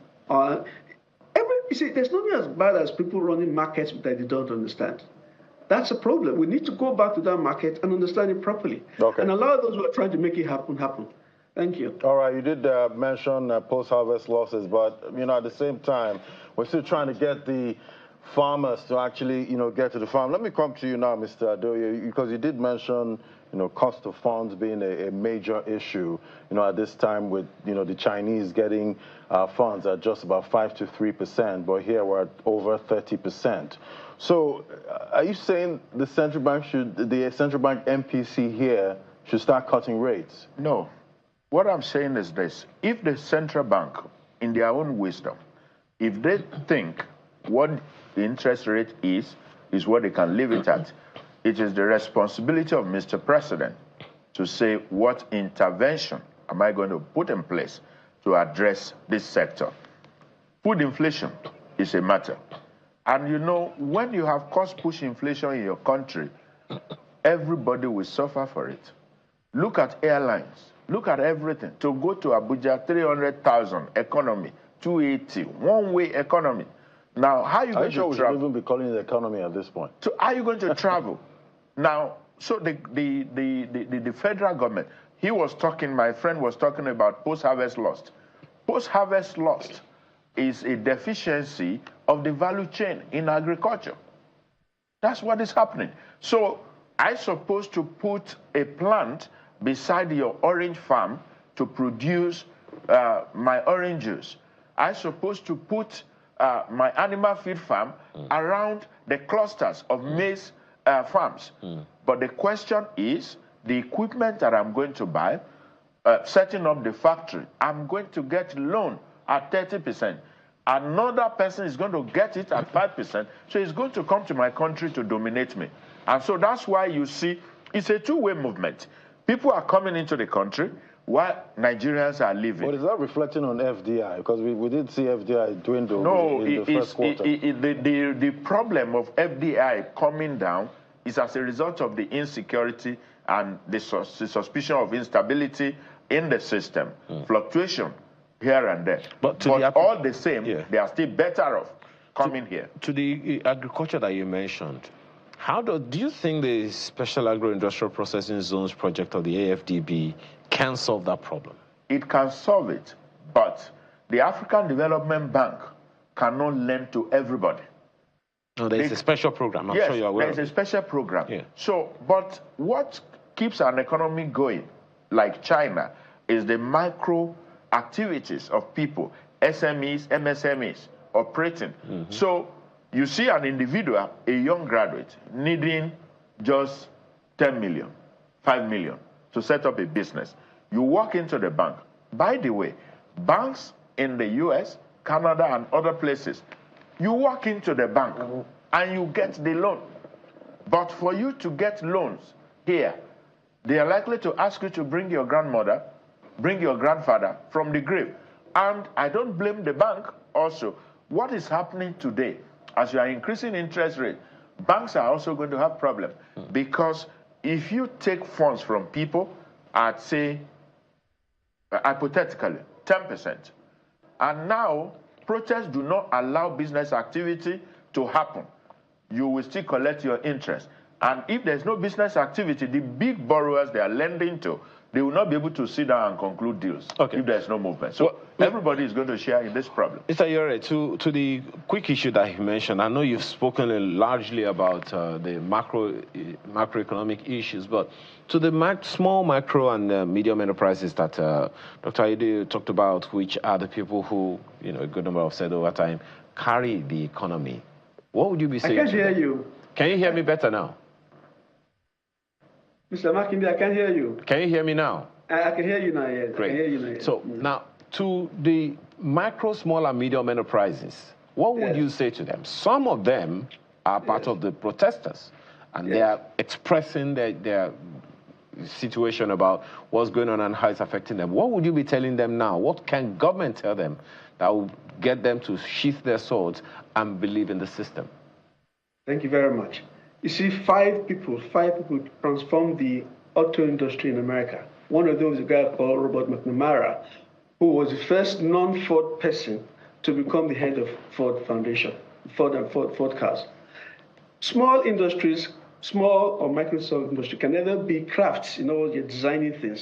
You see, there's nothing as bad as people running markets that they don't understand. That's a problem. We need to go back to that market and understand it properly. Okay. And allow those who are trying to make it happen. Thank you. All right, you did mention post-harvest losses, but, at the same time, we're still trying to get the farmers to actually, get to the farm. Let me come to you now, Mr. Adoye, because you did mention, cost of funds being a major issue, at this time with, the Chinese getting funds at just about 5 to 3%, but here we're at over 30%. So are you saying the central bank MPC here should start cutting rates? No. What I'm saying is this. If the central bank, in their own wisdom, if they think what the interest rate is what they can leave it at, it is the responsibility of Mr. President to say what intervention am I going to put in place to address this sector. Food inflation is a matter. And when you have cost-push inflation in your country, everybody will suffer for it. Look at airlines. Look at everything. To go to Abuja, 300,000 economy, 280, one-way economy. Now, how are you going to travel? We should even be calling it economy at this point. So how are you going to travel? Now, so the federal government, my friend was talking about post-harvest loss. Post-harvest loss is a deficiency of the value chain in agriculture. That's what is happening. So I'm supposed to put a plant beside your orange farm to produce my orange juice. I'm supposed to put my animal feed farm around the clusters of maize farms. But the question is, the equipment that I'm going to buy, setting up the factory, I'm going to get loan at 30%. Another person is going to get it at 5%, so he's going to come to my country to dominate me. And so that's why you see it's a two-way movement. People are coming into the country while Nigerians are leaving. But is that reflecting on FDI? Because we did see FDI dwindle in the first quarter. The problem of FDI coming down is as a result of the insecurity and the suspicion of instability in the system, fluctuation here and there. But all the same, they are still better off coming here. To the agriculture that you mentioned, do you think the Special Agro-Industrial Processing Zones project of the AFDB can solve that problem? It can solve it, but the African Development Bank cannot lend to everybody. No, there's a special program. I'm sure you're aware. There's a special program. Yeah. So, but what keeps an economy going, like China, is the micro activities of people, SMEs, MSMEs, operating. So you see an individual, a young graduate, needing just 10 million, 5 million to set up a business. You walk into the bank. By the way, banks in the US, Canada, and other places, you walk into the bank and you get the loan. But for you to get loans here, they are likely to ask you to bring your grandmother, bring your grandfather from the grave. And I don't blame the bank also. What is happening today, as you are increasing interest rate, banks are also going to have problems. Because if you take funds from people at, say, hypothetically, 10%, and now protests do not allow business activity to happen, you will still collect your interest. And if there's no business activity, the big borrowers they are lending to, they will not be able to sit down and conclude deals if there's no movement. So everybody is going to share in this problem. Mr. Yore, to the quick issue that you mentioned, I know you've spoken largely about the macroeconomic issues, but to the small, micro, and medium enterprises that Dr. Aide talked about, which are the people who, a good number have said over time, carry the economy. what would you be saying? I can't hear you. Can you hear me better now? Mr. Makinde, I can't hear you. Can you hear me now? I can hear you now, yes. Great. I can hear you now, yes. So now, to the micro, small, and medium enterprises, what would you say to them? Some of them are part of the protesters, and they are expressing their situation about what's going on and how it's affecting them. What would you be telling them now? What can government tell them that will get them to sheath their swords and believe in the system? Thank you very much. You see, five people transformed the auto industry in America. One of those is a guy called Robert McNamara, who was the first non-Ford person to become the head of Ford Foundation, Ford Cars. Small industries, small or micro industry can neither be crafts, you're designing things.